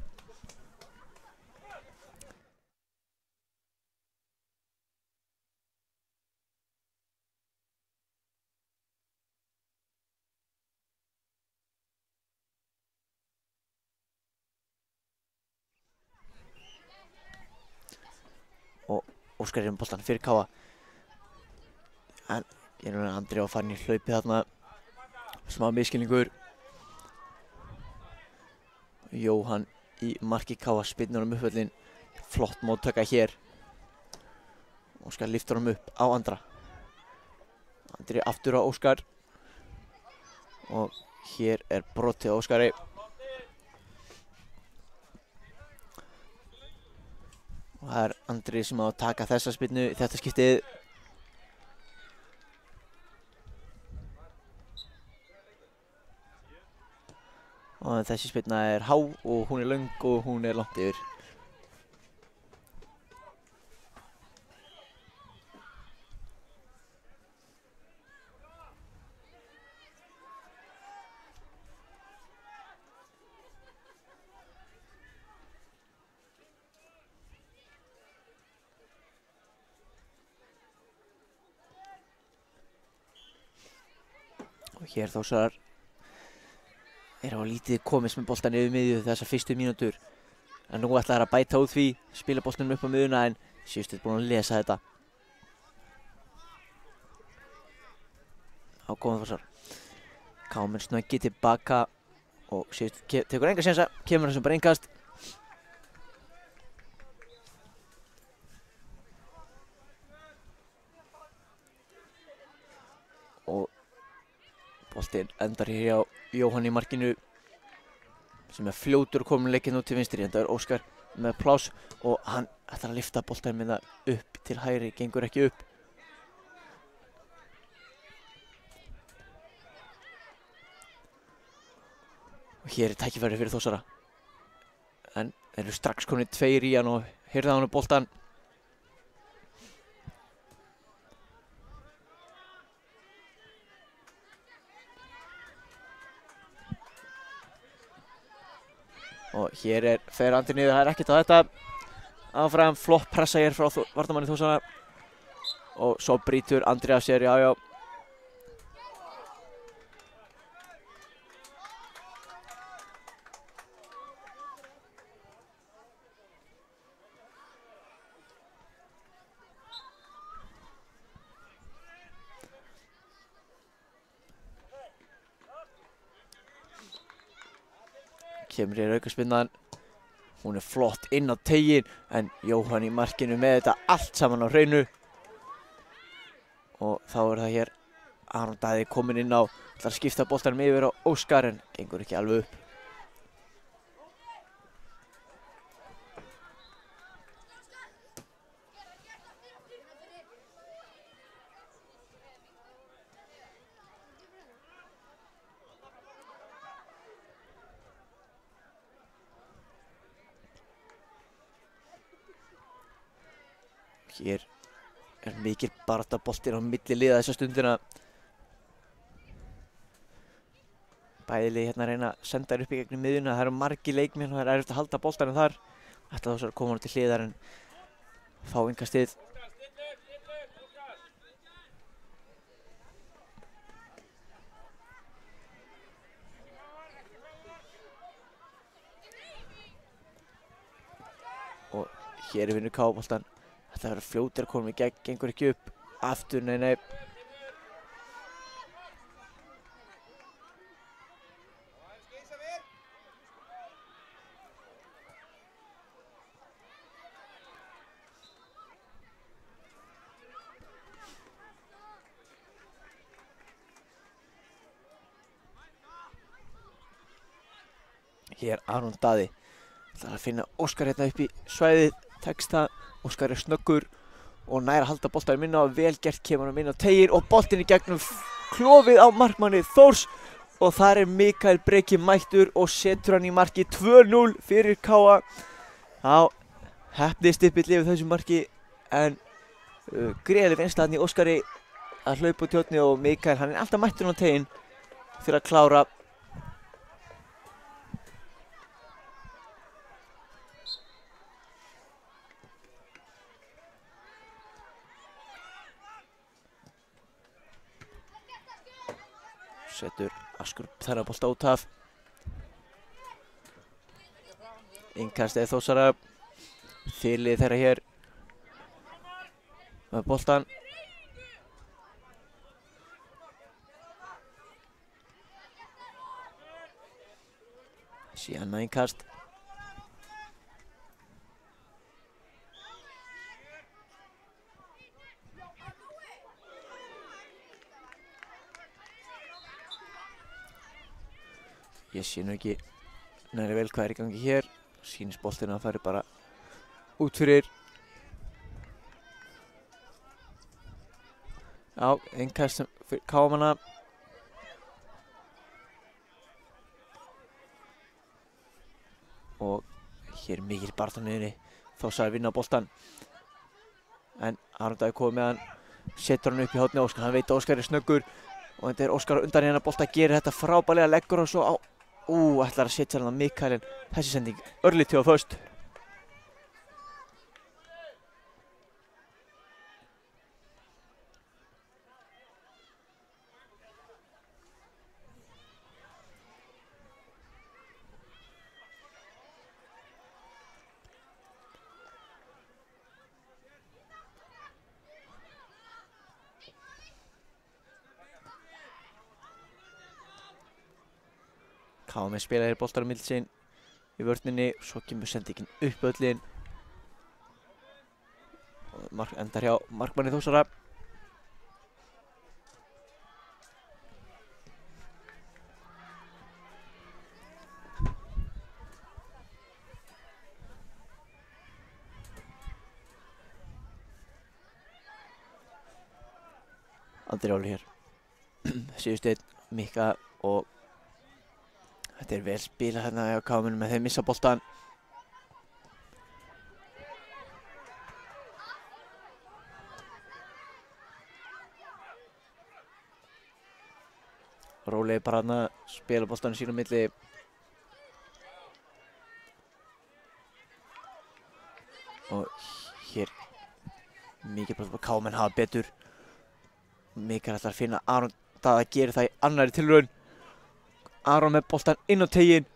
Og Óskar með boltan fyrir Káa. En Andri á farin í hlaupið þarna. Smá misskilningur. Jóhann í marki Káa, spyrnur upp völlinn. Flott móttaka hér. Óskar lyftir hann upp á Andra. Andri aftur á Óskar. Og hér brotið á Óskari. Og það Andri sem á að taka þessa spyrnu í þetta skiptið. Og þessi spyrna há og hún löng og hún langt yfir. Og hér Þórsarar á lítið komist með boltan yfir miðju þessar fyrstu mínútur. En nú ætla þær að bæta út því, spila boltanum upp á miðjuna en Sigursteinn búinn að lesa þetta. Á góðan Þórsarar. KM snöggið tilbaka og Sigursteinn tekur enga sénsa, kemur þessum bara innkast. Og boltinn endar hér hjá Jóhann í markinu sem fljótur komin leikinn út til vinstri. Enda Óskar með pláss og hann ætlar að lyfta boltanum með það upp til hægri, gengur ekki upp. Og hér tækifæri fyrir Þórsara. En eru strax komin tveir í hann og hirða hann boltan. Og hér fer Andri niður, það ekkert á þetta. Áfram flott pressa hér frá varnarmanni Þórsara. Og svo brýtur Andri af sér, já. Kemur hér aukaspyrnan. Hún flott inn á teiginn en Jóhann í markinu með þetta allt saman á hreinu. Og þá það hér Aron Daði kominn inn á, ætlar að skipta boltanum yfir á Óskar en gengur ekki alveg upp. Hér mikil barátta boltinn á milli liða þessa stundina. Bæði lið hérna reyna að senda þær upp í gegnum miðjuna. Það eru margir leikmenn og það erfitt að halda boltanum þar. Ætla Þórsar að koma hann til hliðar en fá innkastið. Og hér vinnur Káa boltan. Þetta verður fljótir að koma í gegn, gengur ekki upp. Aftur, nei. Hér Aron Daði. Það að finna Óskar hérna upp í svæðið. Tekst það. Óskar snöggur og nær að halda boltanum inn á. Vel gert, kemur hann inn á teygir og boltinn í gegnum klofið á markmanni Þórs. Og þar Mikael Breki mættur og setur hann í marki 2-0 fyrir KA. Já, heppnist upp yfir þessu marki en greiðlega vinstla hann í Óskari að hlaupa út í hornið og Mikael, hann alltaf mættur á teginn fyrir að klára. Setur Askur þennan bolta út af. Innkast eða Þórsara. Þilið þeirra hér með boltan. Síðan innkast. Ég sé nú ekki næri vel hvað í gangi hér. Sýnist boltinn að fara bara út fyrir. Já, innkast fyrir KA-manna. Og hér mikil baráttu á miðjunni. Þórsar vinna á boltan. En Aron Daði komið með hann. Setur hann upp í hornið Óskar. Hann veit að Óskar snöggur. Og þetta Óskar undan hérna bolta. Gerir þetta frábærlega. Leggur hann svo á. Ætlar að setja hann á Mikaelin. Þessi sending örlítið á föst. KA spilar hér boltar á milli sín í vörninni. Svo kemur sendingin upp öllin. Og endar hjá markmanni Þórsara. Andri Óli hér. Sigursteinn, Mikka og þetta vel spilað hérna hjá KA-mönnum með þeim missa boltan. Róli bara hérna spila boltanum sín á milli. Og hér mikið bara KA-menn hafa betur. Mikið ætlar að finna Aron Daði að gera það í annarri tilraun. Aron með boltan inn á teginn.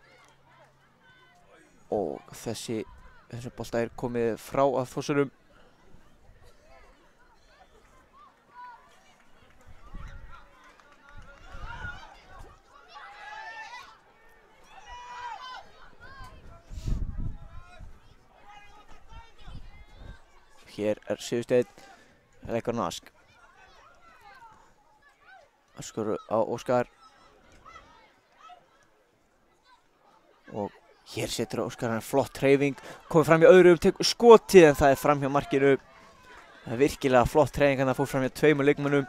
Og þessi bolta komið frá að Þórsurum. Hér Sigursteinn. Leggur hann á Ask. Askur á Óskar. Og hér setur Óskar hann flott hreyfing. Komið fram í öðru tekur skotið en það fram hjá markinu. Það virkilega flott hreyfing hann að fór fram hjá tveimur leikmönnum.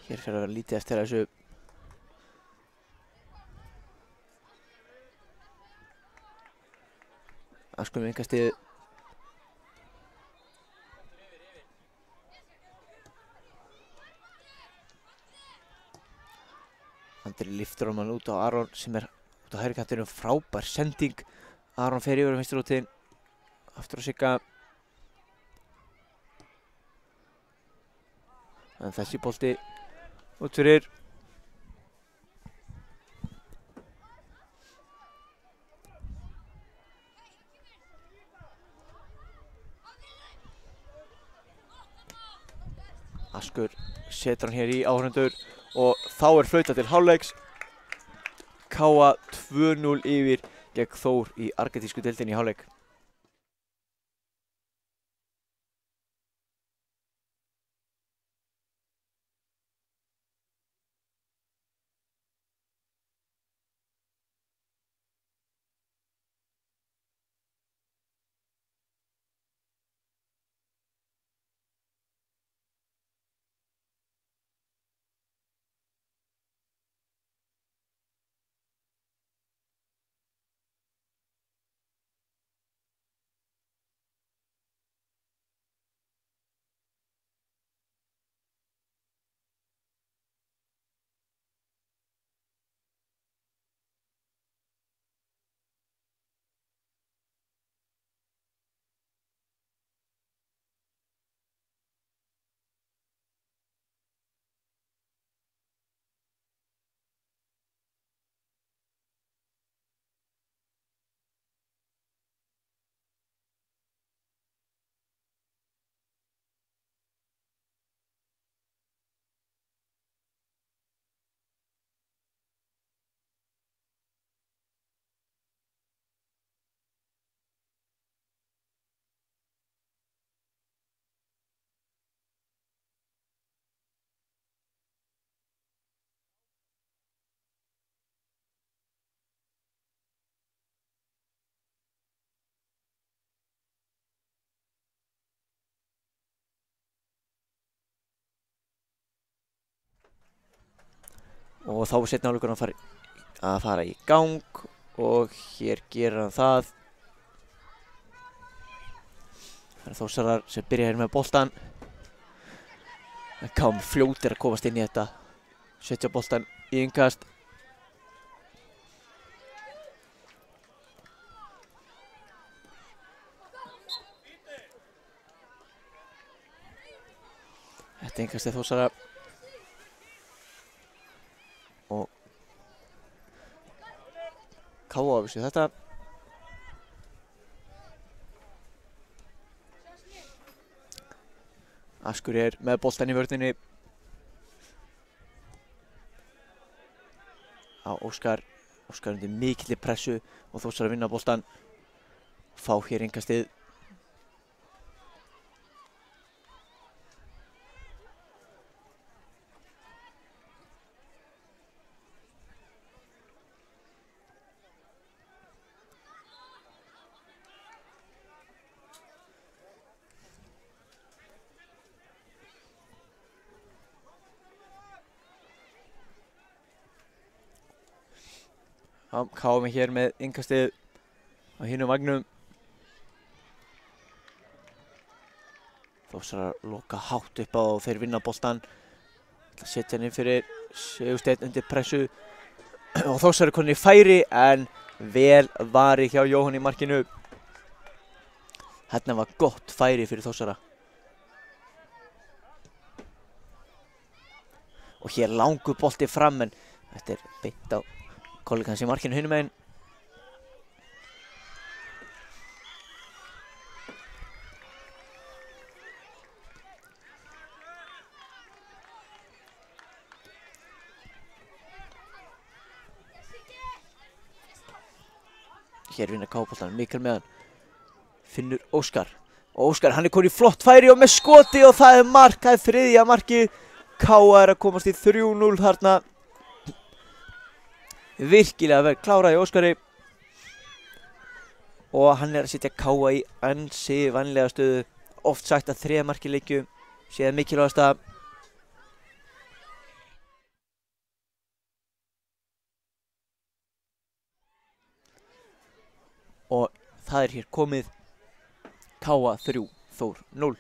Hér fyrir að vera lítið eftir þessu. Askur með innkastið. Andri lyftur hann út á Aron sem út á hægri kantinum. Frábær sending. Aron fer yfir á vinstri útin. Aftur á Sigga. En þessi bolti út fyrir. Askur setur hann hér í áhorfendur og þá flautað til hálfleiks. KA 2-0 yfir gegn Þór í argentísku deildinni í hálfleik. Og þá seinni hálfleikurinn að fara í gang og hér gerir hann það. Það eru Þórsarar sem byrja hér með boltan. KA fljótir að komast inn í þetta. Setja boltan í innkast. Þetta innkastið Þórsara. Og KA vissu þetta. Askur með boltan í vörninni. Óskar undir mikilli pressu og Þórsar að vinna boltan. Fá hér innkastið. KA hér með innkastið á hinum vagnum. Þórsarar loka hátt upp á og þeir vinna boltan. Það setja hann inn fyrir Sigursteinn undir pressu. Og Þórsarar konur í færi en vel varið hjá Jóhann í markinu. Hérna var gott færi fyrir Þórsara. Og hér langur bolti fram en þetta beint á kollega hans í markinu hinum megin. Hér vinna KA boltann, Mikael með hann. Finnur Óskar. Og Óskar, hann kominn í flott færi og með skoti og það mark, það þriðja markið. KA að komast í 3-0 þarna. Virkilega vel klárað í Óskari. Og hann að setja KA í ansi vænlega stöðu. Oft sagt að 3 mark í leikjum sé það mikilvægasta. Og það hér komið. KA 3, Þór 0.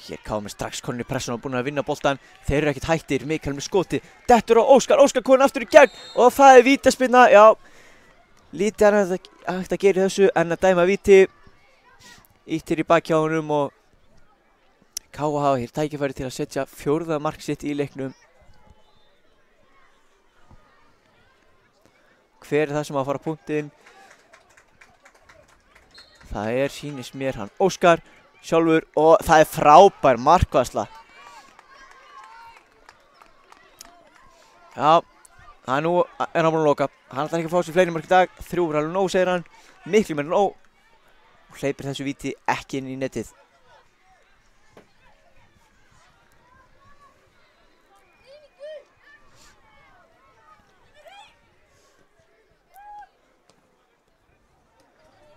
Hér KA með strax konur í pressun og búin að vinna boltan. Þeir eru ekkert hættir, Mikael með skoti. Dettur á Óskar, Óskar konur aftur í gegn. Og það vítaspyrna, já. Lítið hann hægt að gera þessu en að dæma víti. Íttir í baki á honum og KA hafa hér tækifæri til að setja 4. mark sitt í leiknum. Hver það sem að fara punktinn? Það sýnist mér hann Óskar sjálfur og það frábær markvarsla. Já, nú hann búinn að loka. Hann ætlar ekki að fá sér fleiri mörk í dag. 3 alveg nóg, segir hann. Miklu meira nóg. Og hleypir þessu víti ekki inn í netið.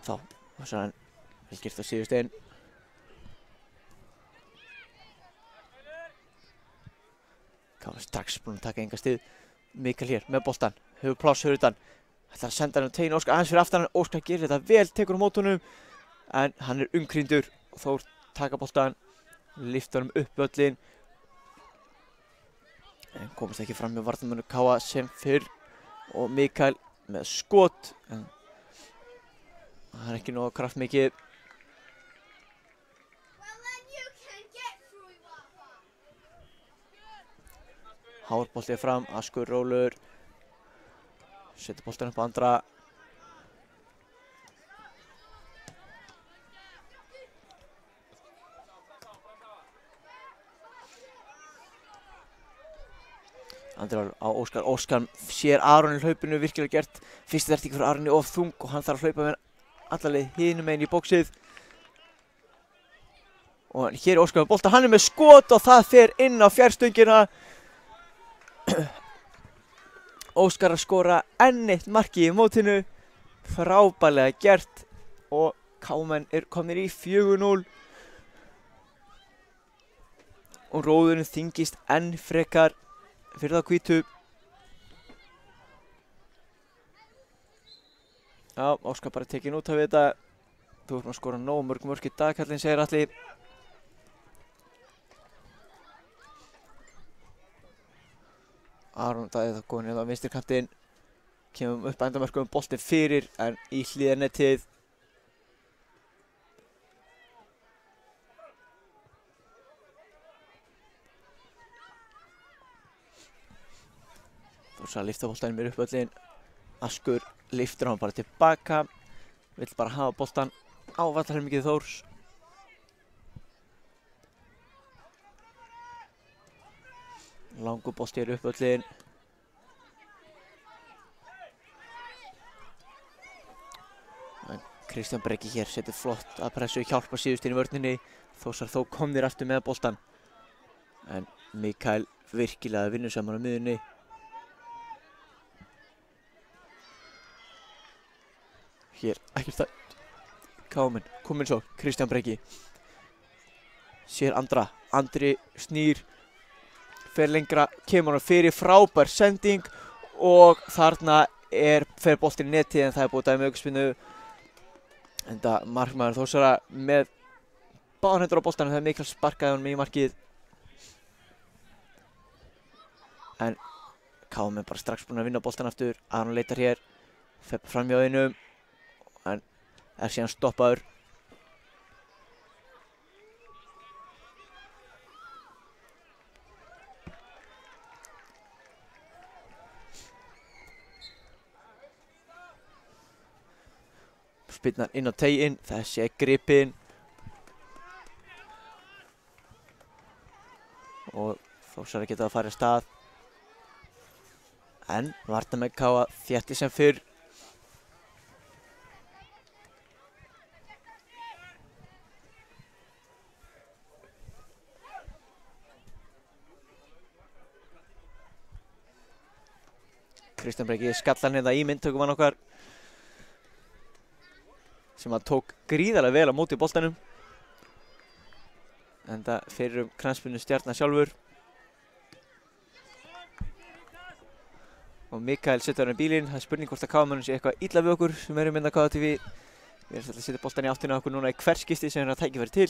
Þá var svo hann vel gert á síðustegin. Kára strax búinn að taka enga stið. Mikael hér með boltan, hefur pláss fyrir utan. Ætlar að senda hann tegin Óskar aðeins fyrir aftan hann. Óskar gerir þetta vel, tekur á móti honum. En hann umkringdur og Þór taka boltan, lyftir honum upp völlinn. En komast ekki fram með varnarmönnum KA sem fyrr. Og Mikael með skot. En hann ekki nógu kraftmikið. Hárbolti fram, Askur rólur. Setur boltan upp á andra. Andri á Óskar. Óskar sér Aron í hlaupinu, virkilega gert. Fyrst þetta ekki fyrir Aroni of þung og hann þarf að hlaupa með alla leið hinum megin í bóksið. Og hér Óskar með bolta, hann með skot og það fer inn á fjárstöngina. Óskar að skora enn eitt marki í mótinu. Frábærlega gert og Kámenn komnir í 4-0. Og róðurinn þyngist enn frekar fyrir það hvítu. Já, Óskar bara tekinn út af þetta. Þú ert að skora nóg mörg mörk í dag, kallinn, segir Atli. Aron Daði það góðin eða vinstri kantinn. Kemum upp endamörkum boltinn fyrir en í hliðarnetið. Þórs að lyfta boltanum mér upp völlinn. Askur lyftir hann bara tilbaka. Vill bara hafa boltan á vallarhelmingið Þórs. Langur bolti upp völlinn. Kristján Breki hér setur flott að pressu, hjálpa síðust inn í vörninni. Þórsar þó komnir aftur með boltan. En Mikael virkilega vinnur saman á miðjunni. Hér, ekkert það. Kámen, komin svo, Kristján Breki. Sér Andra, Andri snýr. Fer lengra, kemur hann fyrir, frábær sending og þarna fer boltinn í netið en það búið dæmi aukaspyrnu. Enda markmaður Þórsara með báðar hendur á boltanum þegar Mikael sparkaði honum í markið. En Kámen bara strax búinn að vinna boltan aftur. Aron leitar hér, fer framhjá einum en síðan stoppaður. Spyrnar inn á teiginn, þessi gripinn. Og Þórsari geta að fara í stað. En varnarmenn KA þétti sem fyrr. Kristján Breki skallar hérna í myndtökumann okkar. Sem að tók gríðarlega vel á móti boltanum. Enda fyrir knattspyrnu stjarna sjálfur. Og Mikael setur hann í bílinn. Það spurning hvort að KA-mönnum sé eitthvað illa við okkur sem erum inn á KA TV. Við erum að setja boltan í áttina okkur núna í hvert skipti sem er að tækifæri til.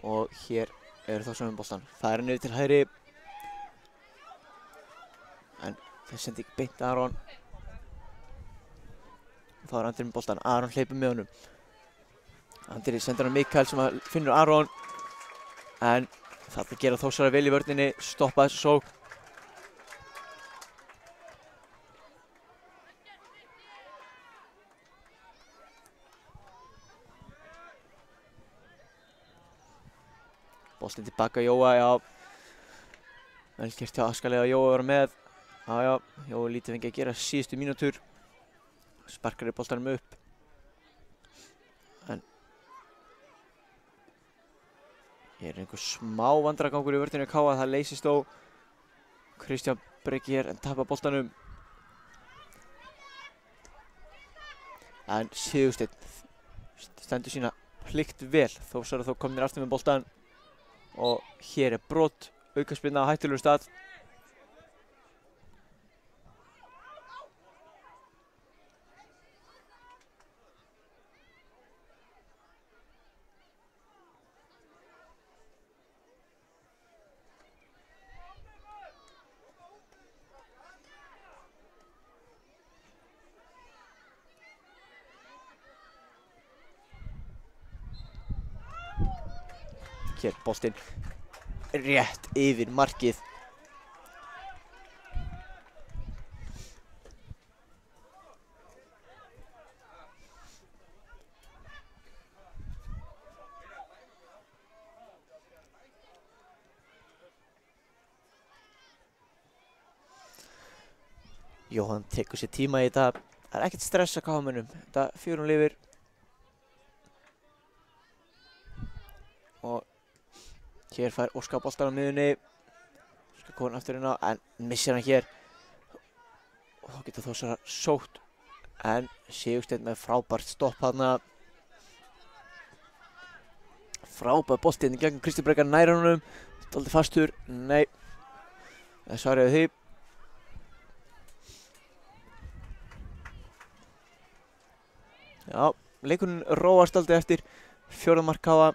Og hér Þórsar með boltan. Það niður til hægri. En það sendi ekki beint Aron. Þá Andri með boltan. Aron hleypur með honum. Andri sendur hann Mikael sem finnur Aron. En Þarna gera Þórsarar vel í vörninni, stoppa þessu sókn. Boltinn tilbaka Jóa, já. Vel gert hjá Askalega Jóa að vera með. Já, Jói lítið fengið að gera síðustu mínútur. Sparkar boltanum upp. En hér einhver smá vandragangur í vörninni KA, það leysist þó. Kristján Breki hér en tapar boltanum. En Sigursteinn stendur sína plikt vel. Þórsarar þó komnir aftur með boltan. Og hér brot, aukaspyrna á hættulegum stað. Hér boltinn rétt yfir markið. Jóhann tekur sér tíma í þetta. Það er ekkert stress að KA-mönnum. Þetta 4 lifir. Og hér fær Óskar boltan á miðjunni. Óskar komin aftur inn á, en missir hann hér. Og þá getur Þórsarar sótt. En Sigursteinn með frábært stopp þarna. Frábært boltinn í gegnum Kristján Breka nær honum. Dálítið fastur, nei. Það svaraði því. Já, leikurinn róast dálítið eftir 4. mark KA.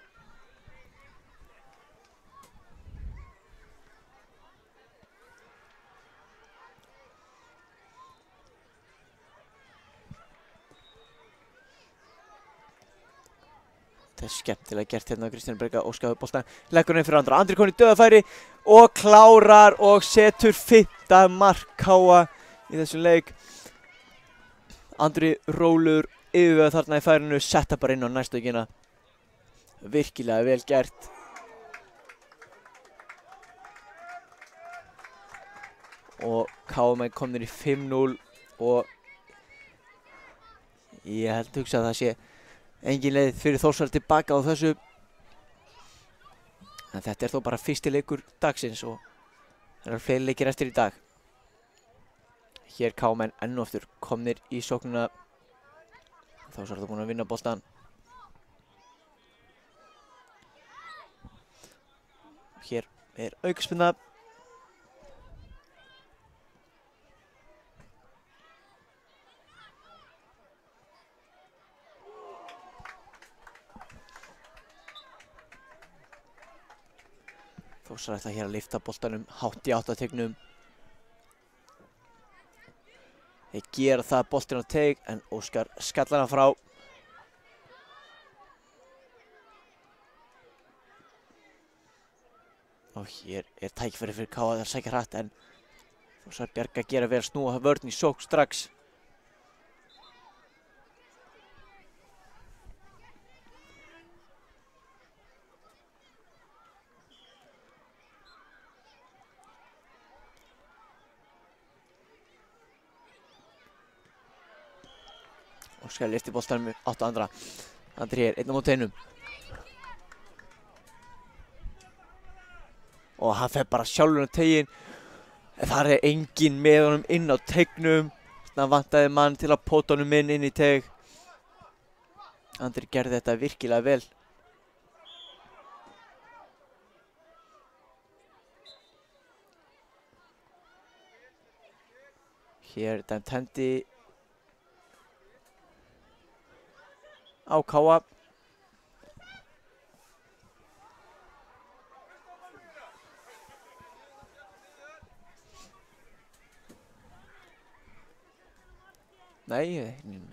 Það er skemmtilega gert hérna á Kristján Breka. Óskar boltan, leggur hann inn fyrir Andra. Andri kominn í döðafæri og klárar og setur 5. mark KA í þessum leik. Andri rólegur yfirvegað þarna í færinu, setta bara inn á nærstökina. Virkilega vel gert. Og KA-menn komnir í 5-0 og ég held að hugsa að það sé engin leið fyrir Þórsarar tilbaka á þessu. En þetta er þó bara fyrsti leikur dagsins og það eru fleiri leikir eftir í dag. Hér KA-menn enn og aftur komnir í sóknina. Þórsarar búin að vinna boltan. Hér er aukaspyrna. Þórsarar ætla hér að lyfta boltanum hátt í 8 tegnum. Þeir gera það, boltinn á teig, en Óskar skallar hann frá. Og hér er tækifæri fyrir KA að sækja hratt, en Þórsarar bjarga gera vel að snúa vörn í sókn strax. Óskar lyfti boltanum átt á Andra. Andri er einn á móti einum. Og hann fer bara sjálfur á teginn. Þar er enginn með honum inn á teignum. Það vantaði mann til að pota honum inn í teig. Andri gerði þetta virkilega vel. Hér er dæmt hendi á KA. Nei,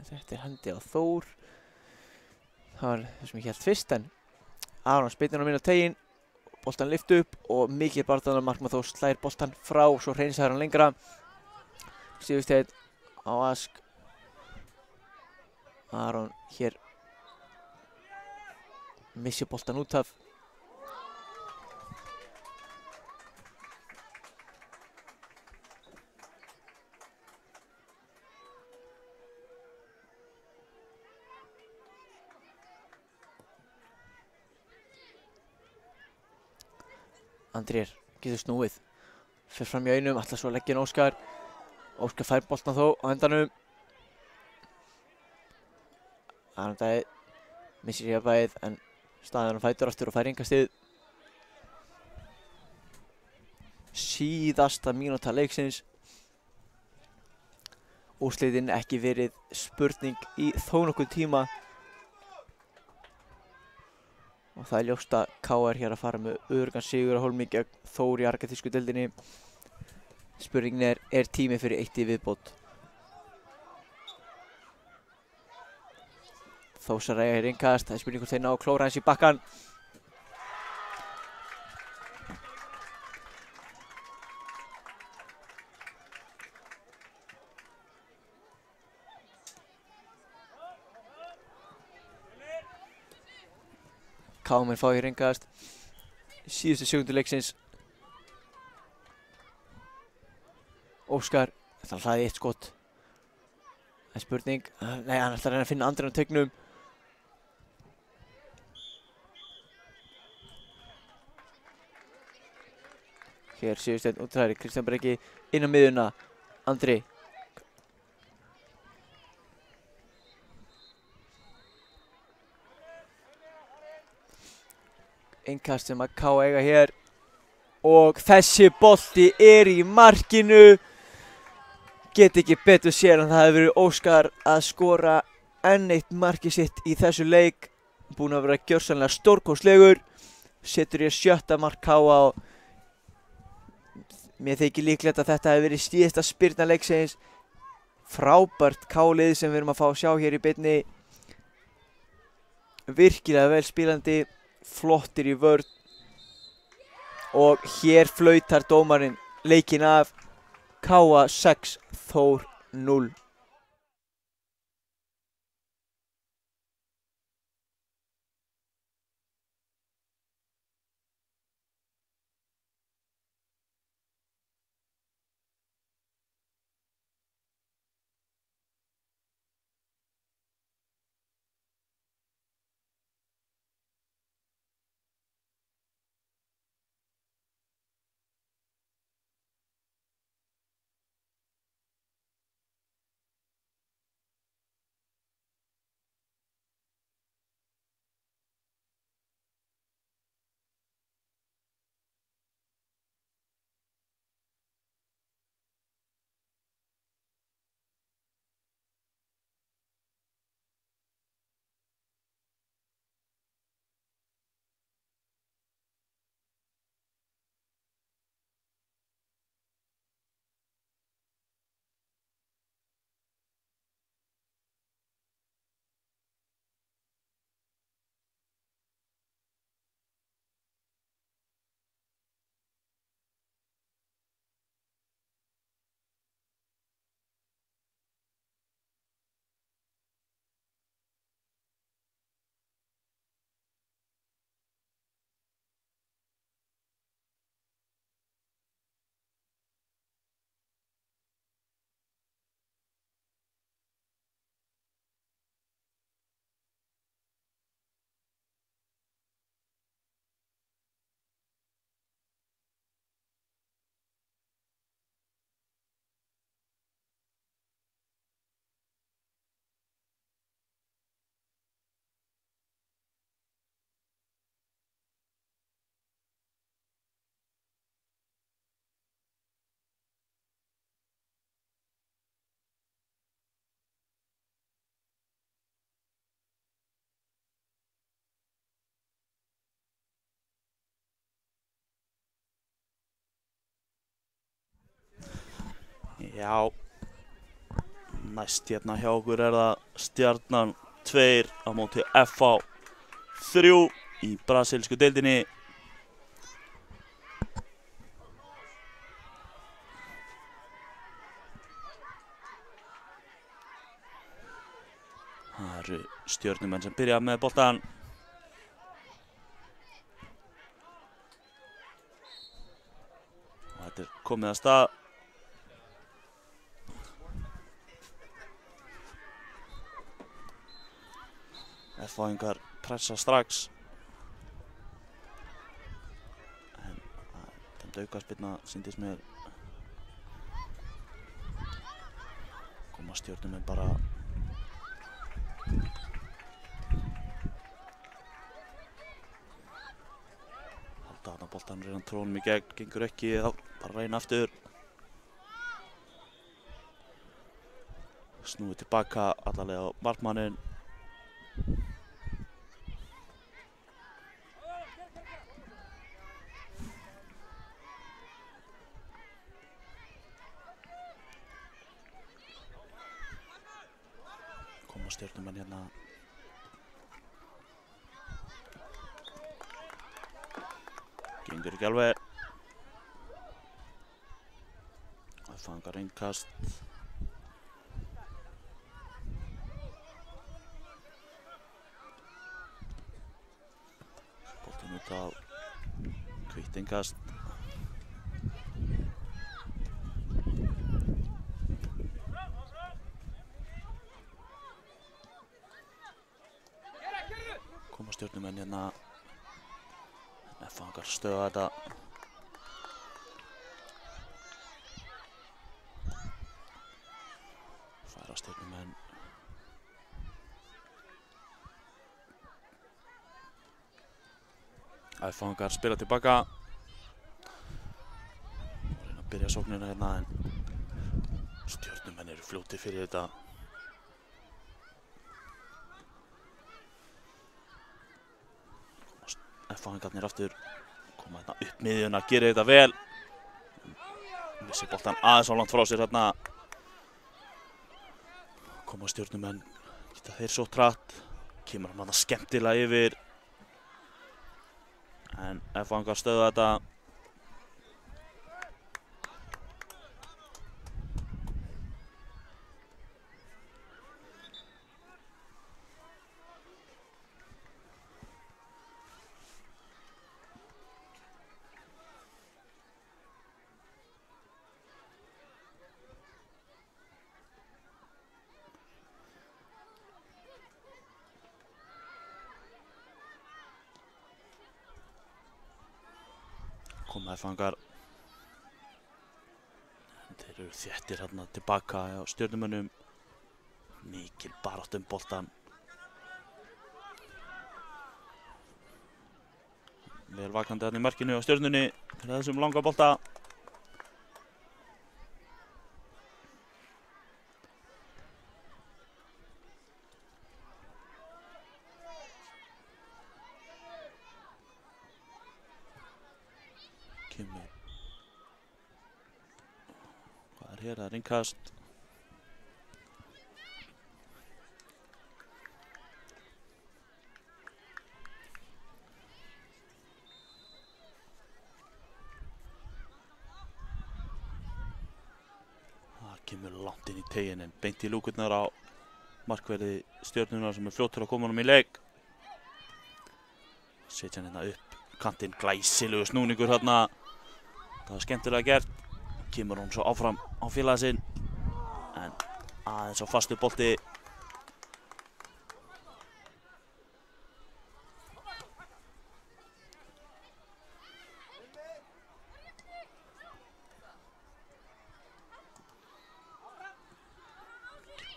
þetta er hendi á Þór. Það var það sem ég hélt fyrst, en Aron spyrnir á minn á teginn. boltan lyft upp og mikil barðan markmann Þórs slær boltan frá, svo hreinsaður hann lengra. Sigursteinn á Ask. Aron hér missi boltan út af. Andrés getur snúið, fer fram í einum, ætlar svo að leggja inn Óskar. Óskar fær boltan þó á endanum. Aron Daði missir jafnvægið en staðið hann fætur aftur og fær innkastið. Síðasta mínúta leiksins. Úrslitin ekki verið spurning í þó nokkuð tíma. Og það ljóst að KR hér að fara með öruggan sigur á Hólmi gegn Þór í argentísku deildinni. Spurningin er tími fyrir eitt í viðbót. Þórsar eiga hér innkast, það er spurning hvort þeir ná að klóra hans í bakkann. KR fá hér innkast. Síðustu sekundu leiksins. Óskar ætlar að hlaða í eitt skot. Það er spurning. Nei, hann ætlar að reyna að finna Andrén á teignum. Hér Sigursteinn útræðir, Kristján Breki inn á miðjuna. Andri. Innkast sem að K eiga hér. Og þessi bolti er í markinu. Get ekki betur sér en það hefur verið Óskar að skora enn eitt markið sitt í þessu leik. Búinn að vera gjörsamlega stórkostlegur. Setur hér 7. mark K á. Mér þykir líklegt að þetta hefur verið síðasta spyrna leiksins. Frábært K-lið sem við erum að fá að sjá hér í beinni. Virkilega vel spilandi. Flottir í vörn. Og hér flautar dómarinn leikinn af. K 6, Þór 0. Já, næst hérna hjá okkur er það Stjarnan 2 á móti FH 3 í brasilísku deildinni. Stjörnumenn sem byrja með boltan. Og þetta komið að stað. FH-ingar pressa strax. En dæmd aukaspyrna sýndist mér. Koma Stjörnumenn bara halda þarna boltan reyna trónum í gegn, gengur ekki, þá bara reyna aftur. Snúið tilbaka allalega á markmanninn. Koma Stjörnumenn hérna. Gengur ekki alveg. Það fangar innkast. Boltinn út á hvítt innkast. Koma Stjörnumenn hérna. FH-ingar stöða þetta. Færa Stjörnumenn. FH-ingar spila tilbaka. Og reyna að byrja sóknina hérna en Stjörnumenn eru fljótir fyrir þetta. FH-ingarnir aftur koma hérna upp miðjuna, gera þetta vel. Missir boltan aðeins á langt frá sér hérna. Koma Stjörnumenn, geta þeir svo hratt. Kemur hann þarna skemmtilega yfir. En FH-ingar stöða þetta. Koma FH-ingar. Þeir eru þéttir hérna tilbaka á Stjörnumönnum. Mikil barátta boltan. Vel vakandi hérna í markinu á Stjörnunni fyrir þessum langa bolta. Hvað er hér? Það er innkast. Það kemur langt inn í teiginn en beint í lúkurnar á markverði Stjörnunnar sem er fljótur að koma honum í leik. Setja hann hérna upp kantinn, glæsilegur snúningur hérna. Það var skemmtilega gert. Kemur hún svo áfram á félaga sinn. En aðeins á fastu bolti.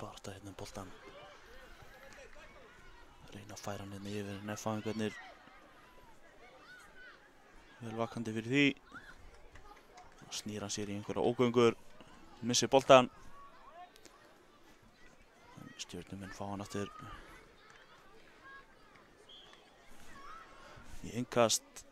Barta hérna boltan. Reyna að færa hann hérna yfir en FH-ingarnir vel vakandi fyrir því. Snýr hann sér í einhverja ógöngur, missir boltan. Stjörnumenn fá hann aftur í innkast.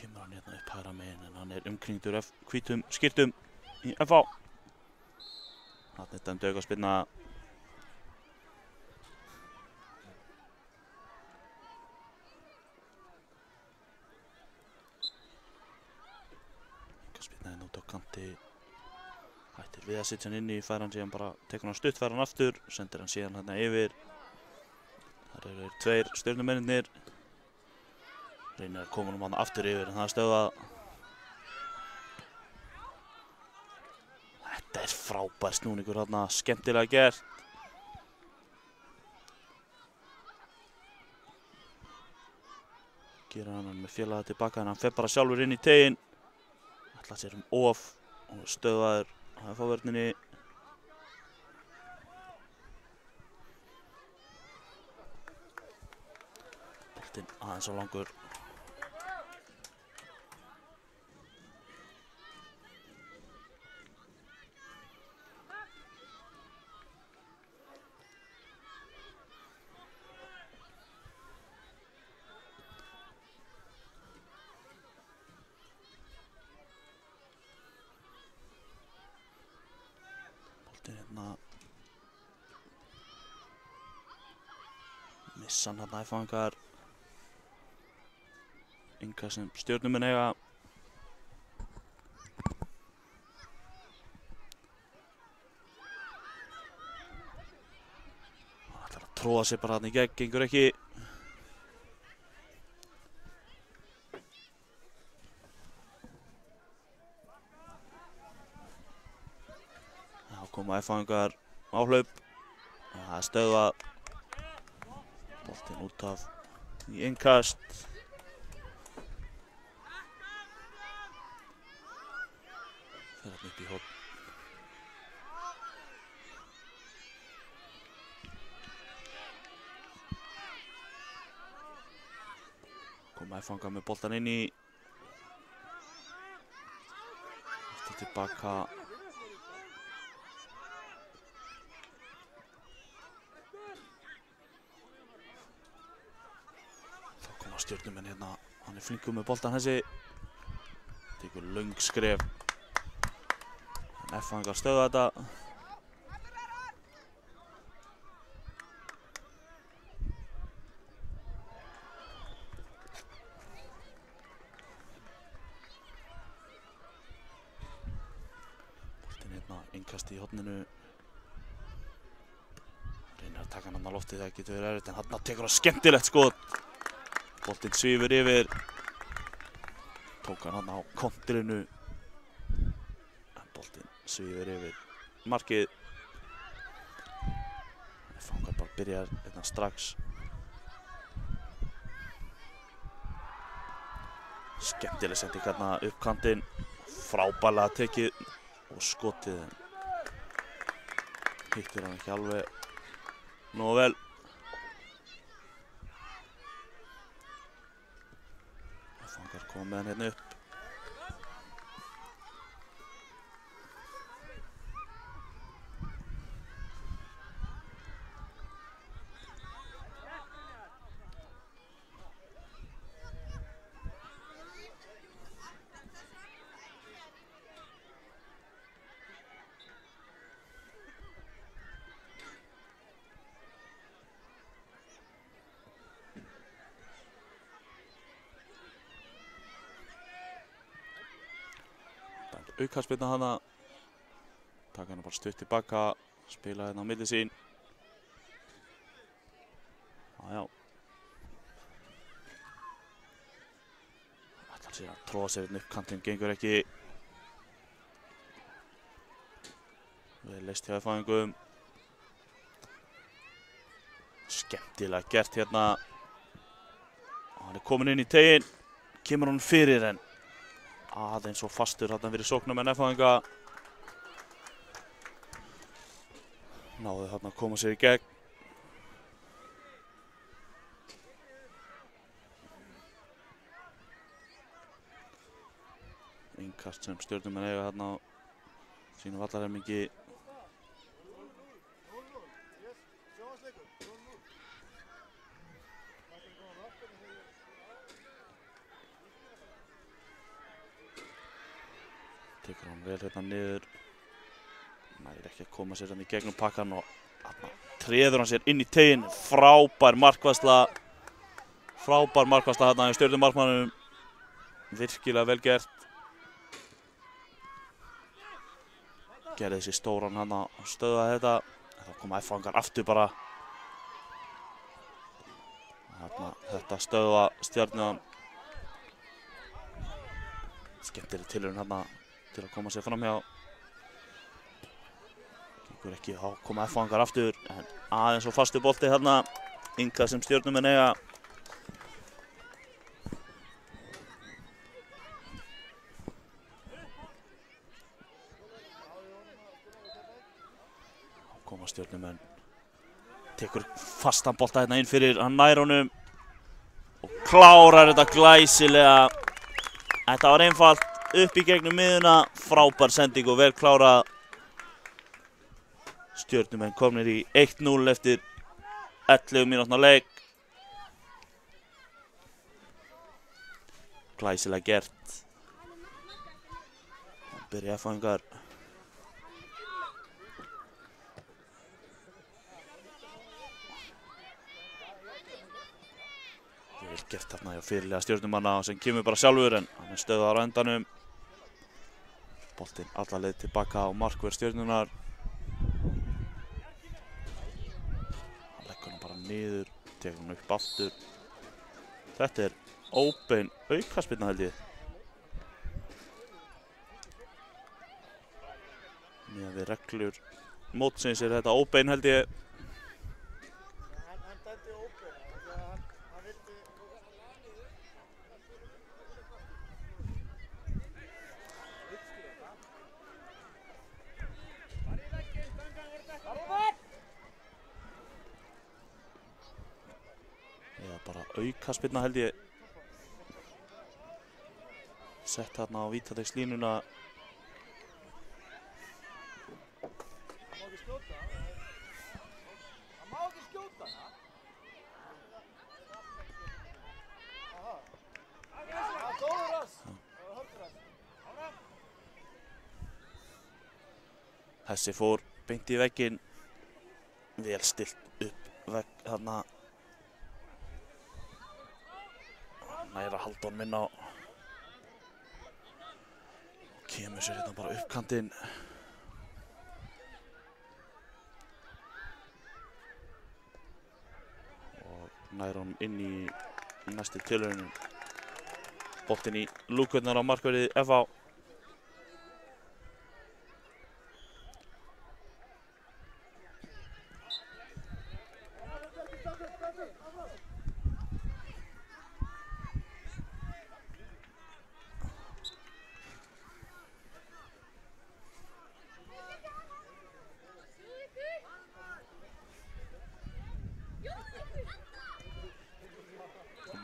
Kemur hann hérna upp hægra megin en hann er umkringdur hvítum skyrtum í FH. Þarna er dæmd aukaspyrna. Tóti hættir við að sitja hann inni, fær hann síðan bara, tekur hann stutt, fær hann aftur, sendir hann síðan hérna yfir. Þar eru tveir stjörnumennirnir. Reynir að koma hann aftur yfir, en það er stöðvað. Þetta er frábær snúningur hérna, skemmtilega gert. Gera hann með félaga tilbaka, en hann fer bara sjálfur inn í teginn. Ætlar sér of og stöðvaður að fá vörninni. Boltinn aðeins á langur. Hérna missa hann hérna æfangar Inga sem stjörnumenn eiga. Hann ætlar að tróða sig bara hérna í gegn, gengur ekki. Koma æfangar áhlaup. Það er stöðvað. Boltinn út af í innkast. Fer hann upp í horn. Koma æfangar með boltan inn í. Eftir tilbaka. Stjörnumenn hérna, hann er flinkur með boltan þessi. Tekur löng skref. En F-fangar stöða þetta. Boltinn hérna, innkast í horninu. Reynir að taka hann á loftið, það getur verið erfitt, en hann tekur það skemmtilegt skot. Boltinn svífur yfir. Tók hann á kontrinu. En boltinn svífur yfir markið. Fangar bara byrjar hérna strax. Skemmtileg sending hérna upp kantinn. Frábærlega tekið og skotið. Hittir hann ekki alveg nógu vel. Fangar koma með hann hérna upp. Aukaspyrna hana. Taka hana bara stutt tilbaka. Spila hérna á milli sín. Já. Ætlar sér að tróða sér hérna upp kantinn, gengur ekki. Vel leist hjá F-fæðingum. Skemmtilega gert hérna. Hann er kominn inn í teginn. Kemur hann fyrir en aðeins og fastur þarna fyrir sóknarmenn F-fæðinga. Náðu þarna að koma sér í gegn. Innkast sem stjörnumenn eiga þarna á sínu vallarhelmingi. Tekur hann vel hérna niður. Nær ekki að koma sér hérna í gegnum pakkan og þarna treður hann sér inn í teginn. Frábær markvarsla. Frábær markvarsla hérna hjá stjörnumarkmannum. Virkilega vel gert. gerði þessi stóran hann að stöða þetta. Þá koma F-fangar aftur bara. Þetta stöða Stjörnuðan. Skemmtileg tilraun hérna til að koma sér fram hjá. Gengur ekki, þá koma F-fangar aftur. En aðeins og fastu bolti hérna. Inga sem Stjörnumenn eiga. Þá koma Stjörnumenn. Tekur fastan bolta hérna inn fyrir, hann nær honum og klárar þetta glæsilega. Þetta var einfalt upp í gegnum miðuna, frábær sending og vel klárað. Stjörnumenn komnir í 1-0 eftir 11 mínútna leik. Glæsilega gert. Byrja F-fangar. Vel gert þarna hjá fyrirliða Stjörnumanna sem kemur bara sjálfur en hann er stöðaður á endanum. Boltinn alla leið tilbaka á markvörð Stjörnunar. Hann leggur hann bara niður, tekur hann upp aftur. Þetta er óbein aukaspyrna held ég. Miðað við reglur mótsins er þetta óbein held ég. Bara aukaspyrna held ég. Sett þarna á vítateigslínuna. Þessi fór beint í vegginn. Vel stillt upp vegg þarna. Næra Halldór minna og kemur sér hérna bara upp kantinn. Og næra hann inn í næstu tilraunin. Boltinn í lúkurnar á markverði FH.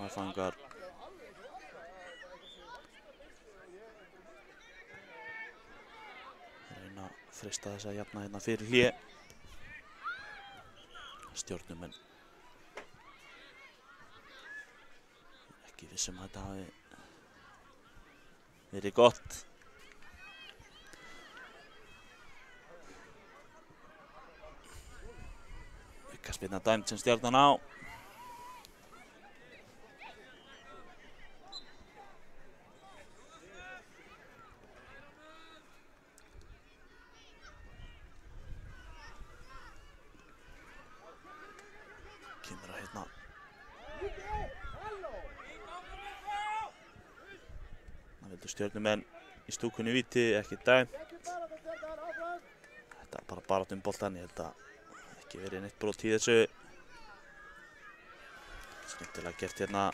F-fangar reyna að freista þess að jafna hérna fyrir hlé. Stjörnumenn ekki vissum að þetta hafi verið gott. Aukaspyrna dæmd sem Stjarnan á. Kemur að hérna. Það vildu Stjörnumenn í stúkunni víti, ekki dæmt. Þetta er bara baráttu boltann, ég held að ekki verið neitt brot í þessu. Skemmtilega gert hérna.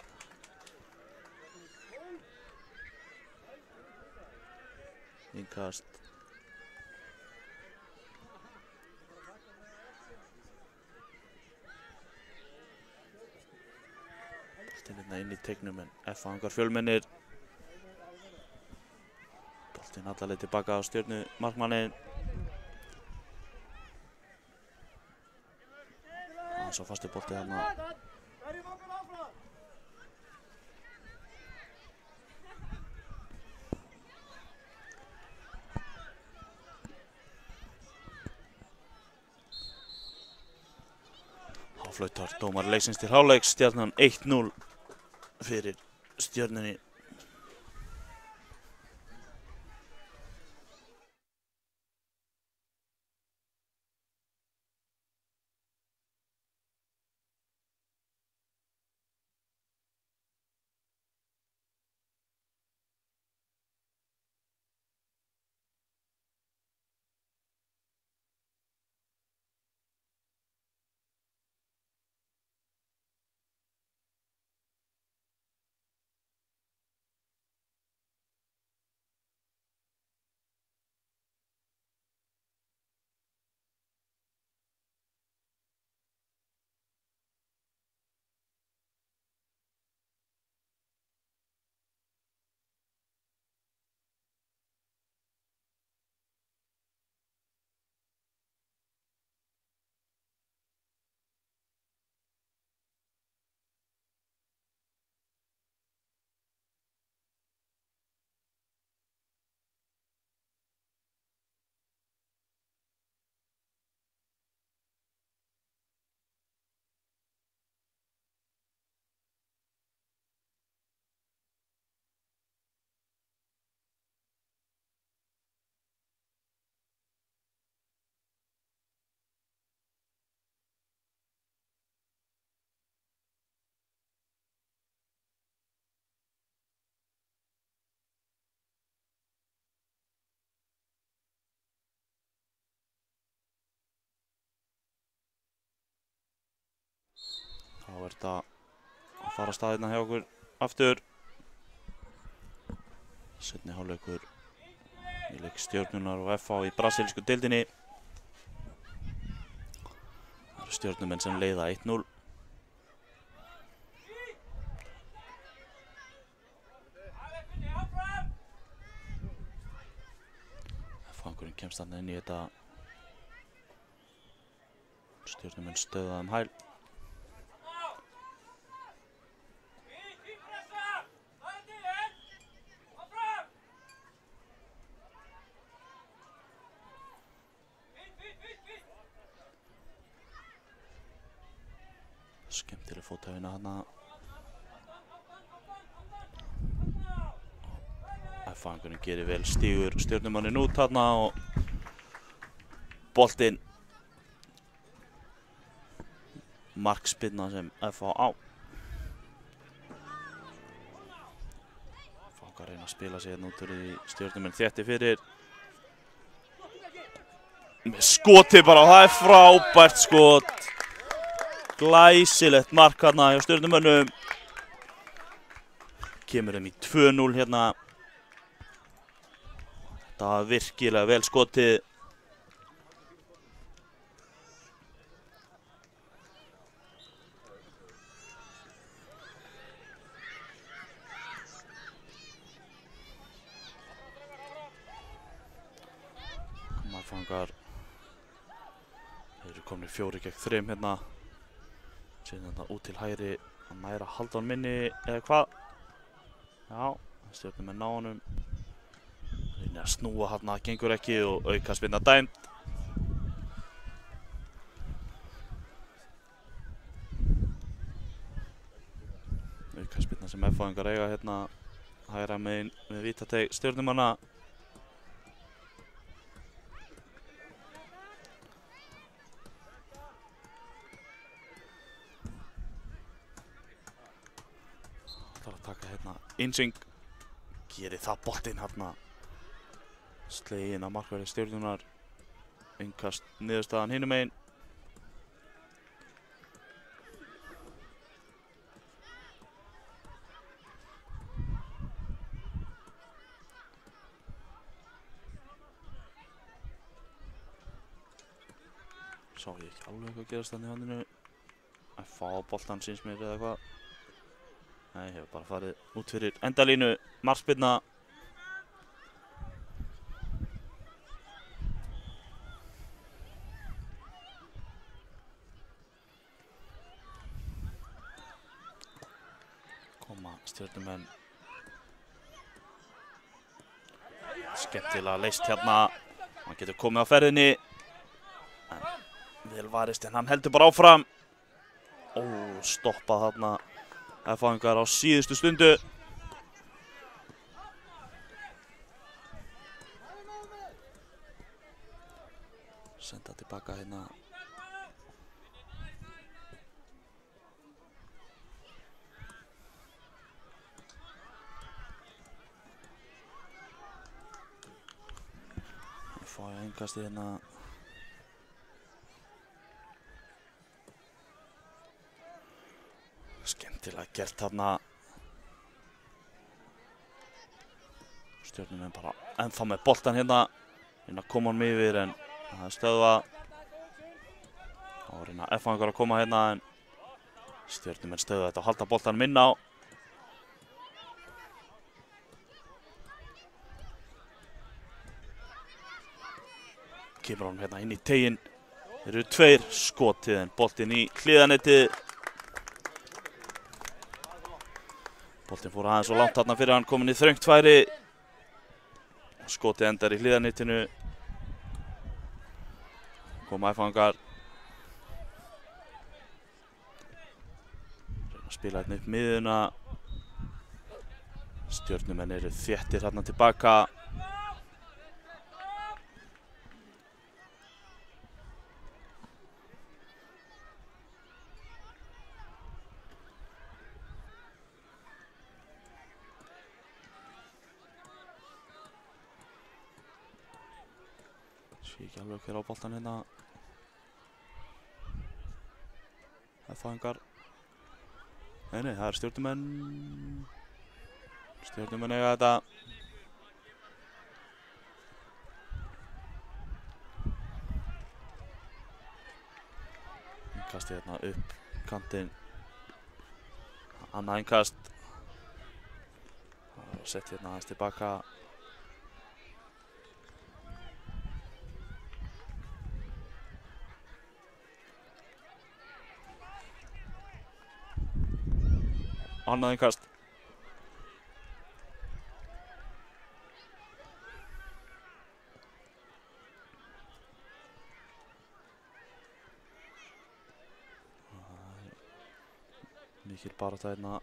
Innkast. Boltinn hérna inn í teignum en F-fangar fjölmennir. Boltinn alla leið tilbaka á Stjörnu markmanninn. Svo fastu bolti hérna. Þá flautar dómari leiksins til hálfleiks. Stjarnan 1-0 fyrir Stjörnunni. er þetta að fara að staðina hjá okkur aftur. Seinni hálfleikur í leik Stjörnunnar og FH í brasilísku deildinni. Það eru Stjörnumenn sem leiða 1-0. FH-angurinn kemst þarna inn í þetta. Stjörnumenn stöða hæl. Skemmtileg fóthæfina þarna. FH-angurinn gerir vel, stígur Stjörnumanninn út þarna og boltinn. Markspyrna sem FH á. FH að reyna að spila sig hérna út úr í Stjörnumenn þétti fyrir. Með skoti bara og það er frábært skot. Glæsilegt mark hérna hjá Stjörnumönnum. Kemur þeim í 2-0 hérna. Þetta var virkilega vel skotið. Marfangar. Þeir eru komnir 4 gegn 3 hérna. Síðan þetta út til hægri að næra Hálfdán minni eða hvað. Já, Stjörnumenn ná honum. Reynir að snúa hérna, gengur ekki og aukaspyrna dæmd. Aukaspyrna sem FH-ingar eiga hérna hægra megin við vítateig Stjörnumanna. Það er að taka hérna innsving. Gerir það boltinn hérna. Sleginn af markverði Stjörnunnar. Innkast niðurstaðan hinum megin. Sá ég ekki alveg hvað gerast þannig í handinu. Að fá boltan síns mér eða hvað. Nei, ég hef bara farið út fyrir endalínu. Markspyrna. Koma Stjörnumenn. Skemmtilega leist hérna. Hann getur komið á ferðinni. Vel varist en hann heldur bara áfram. Ó, stoppað þarna. FH-ingar á síðustu stundu. Senda tilbaka hérna. FH í innkasti hérna. Skemmtilega gert þarna. Stjörnumenn bara ennþá með boltan hérna. Reyna að koma honum yfir en það er stöðvað. Þá reyna FH-ingar að koma hérna en Stjörnumenn stöðva þetta og halda boltanum inn á. Kemur honum hérna inn í teiginn. Þeir eru 2 skotið en boltinn í hliðanettið. Boltinn fór aðeins og langt þarna fyrir hann, komin í þröngt færi. Skotið endar í hliðanettinu. Koma FH-ingar. Reyna að spila hérna upp miðuna. Stjörnumenn eru þéttir hérna tilbaka. Sé ekki alveg hver á boltan hérna. FH-ingar. Nei, það stjörnumenn. Stjörnumenn eiga þetta. Kastið hérna upp kantinn. Annað innkast. Sett hérna aðeins tilbaka. Annað innkast. Mikil barátta hérna.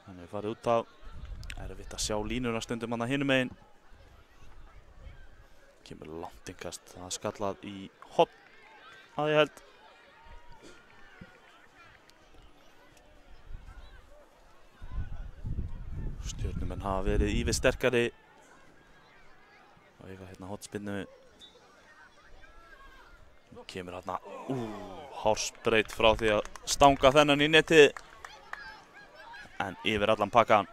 Hann er farið út af. Erfitt að sjá línuna stundum hann að hinum megin. Kemur langt innkast. Það er skallað í horn að ég held. Stjörnumenn hafa verið ívið sterkari. Og eiga hérna hornspinnu. Kemur hérna hársbreyt frá því að stanga þennan í netið. En yfir allan pakkan.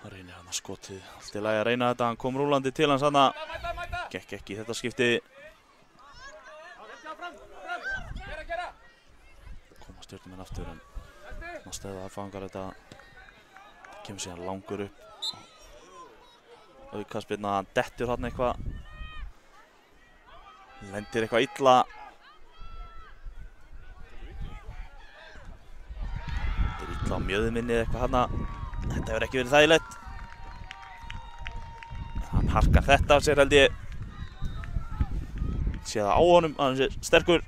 Það reynir hann að skotið. Allt í lagi að reyna þetta. Hann kom rúlandi til hans hann. Gekk ekki í þetta skipti. Koma stjörnumenn aftur en stöða að fangar þetta. Kemur síðan langur upp. Aukaspyrna, hann dettur hann eitthvað. Lendir eitthvað illa. Þetta er illa á mjöðminni eitthvað hann. Þetta hefur ekki verið þægilegt. Hann harkar þetta af sér held ég. Sé það á honum að hann sé sterkur.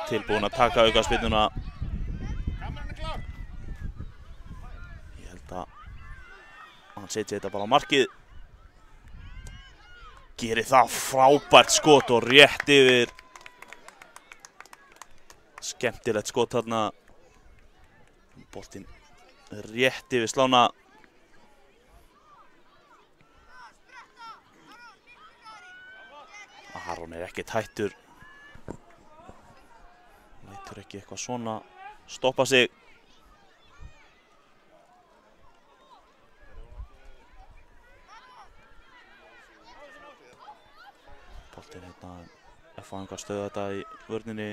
Tilbúin að taka aukaspyrnuna. Ég held að hann setji þetta bara á markið. Gerir það frábært skot og rétt yfir. Skemmtilegt skot þarna. Boltinn rétt yfir slána. Aron er ekkert hættur. Lætur ekki eitthvað svona stoppa sig. Boltinn hérna F-fangar stöða þetta í vörninni.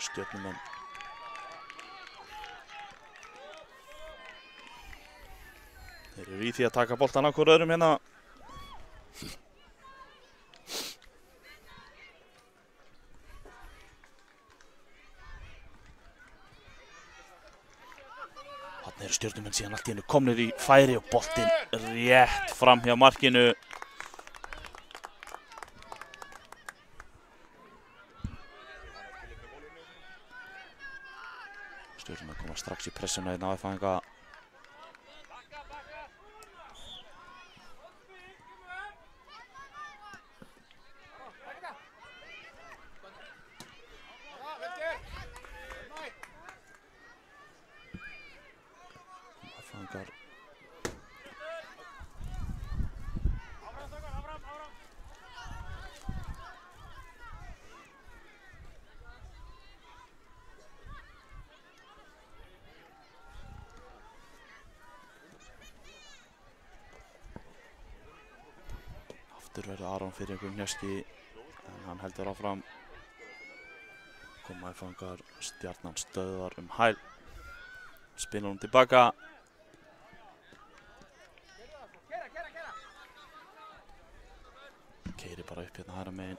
Stjörnumenn þeir eru í því að taka boltan á hvort öðrum hérna. Þarna eru stjörnumenn síðan allt í einu komnir í færi og boltinn rétt fram hjá markinu. Stjörnumenn koma strax í pressuna hérna á F-fanga. F-fangar aftur verður Aron fyrir einhverjum hnjaski en hann heldur áfram. Koma F-fangar, Stjarnan stöðvar hæl. Spinnar hún tilbaka. Keyrir bara upp hérna hægra megin.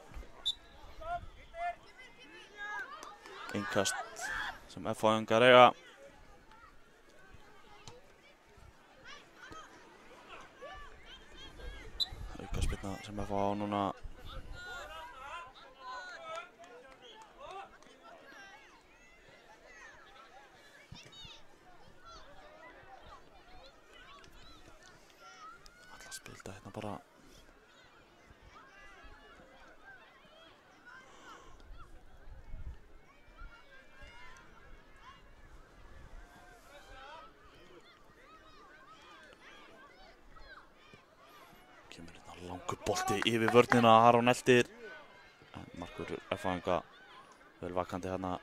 Innkast sem F-fangar eiga. Aukaspyrna sem F á núna. Alla spilta hérna bara. Langur bolti yfir vörnina, Aron eldir. Markur F-fæðinga vel vakandi hérna.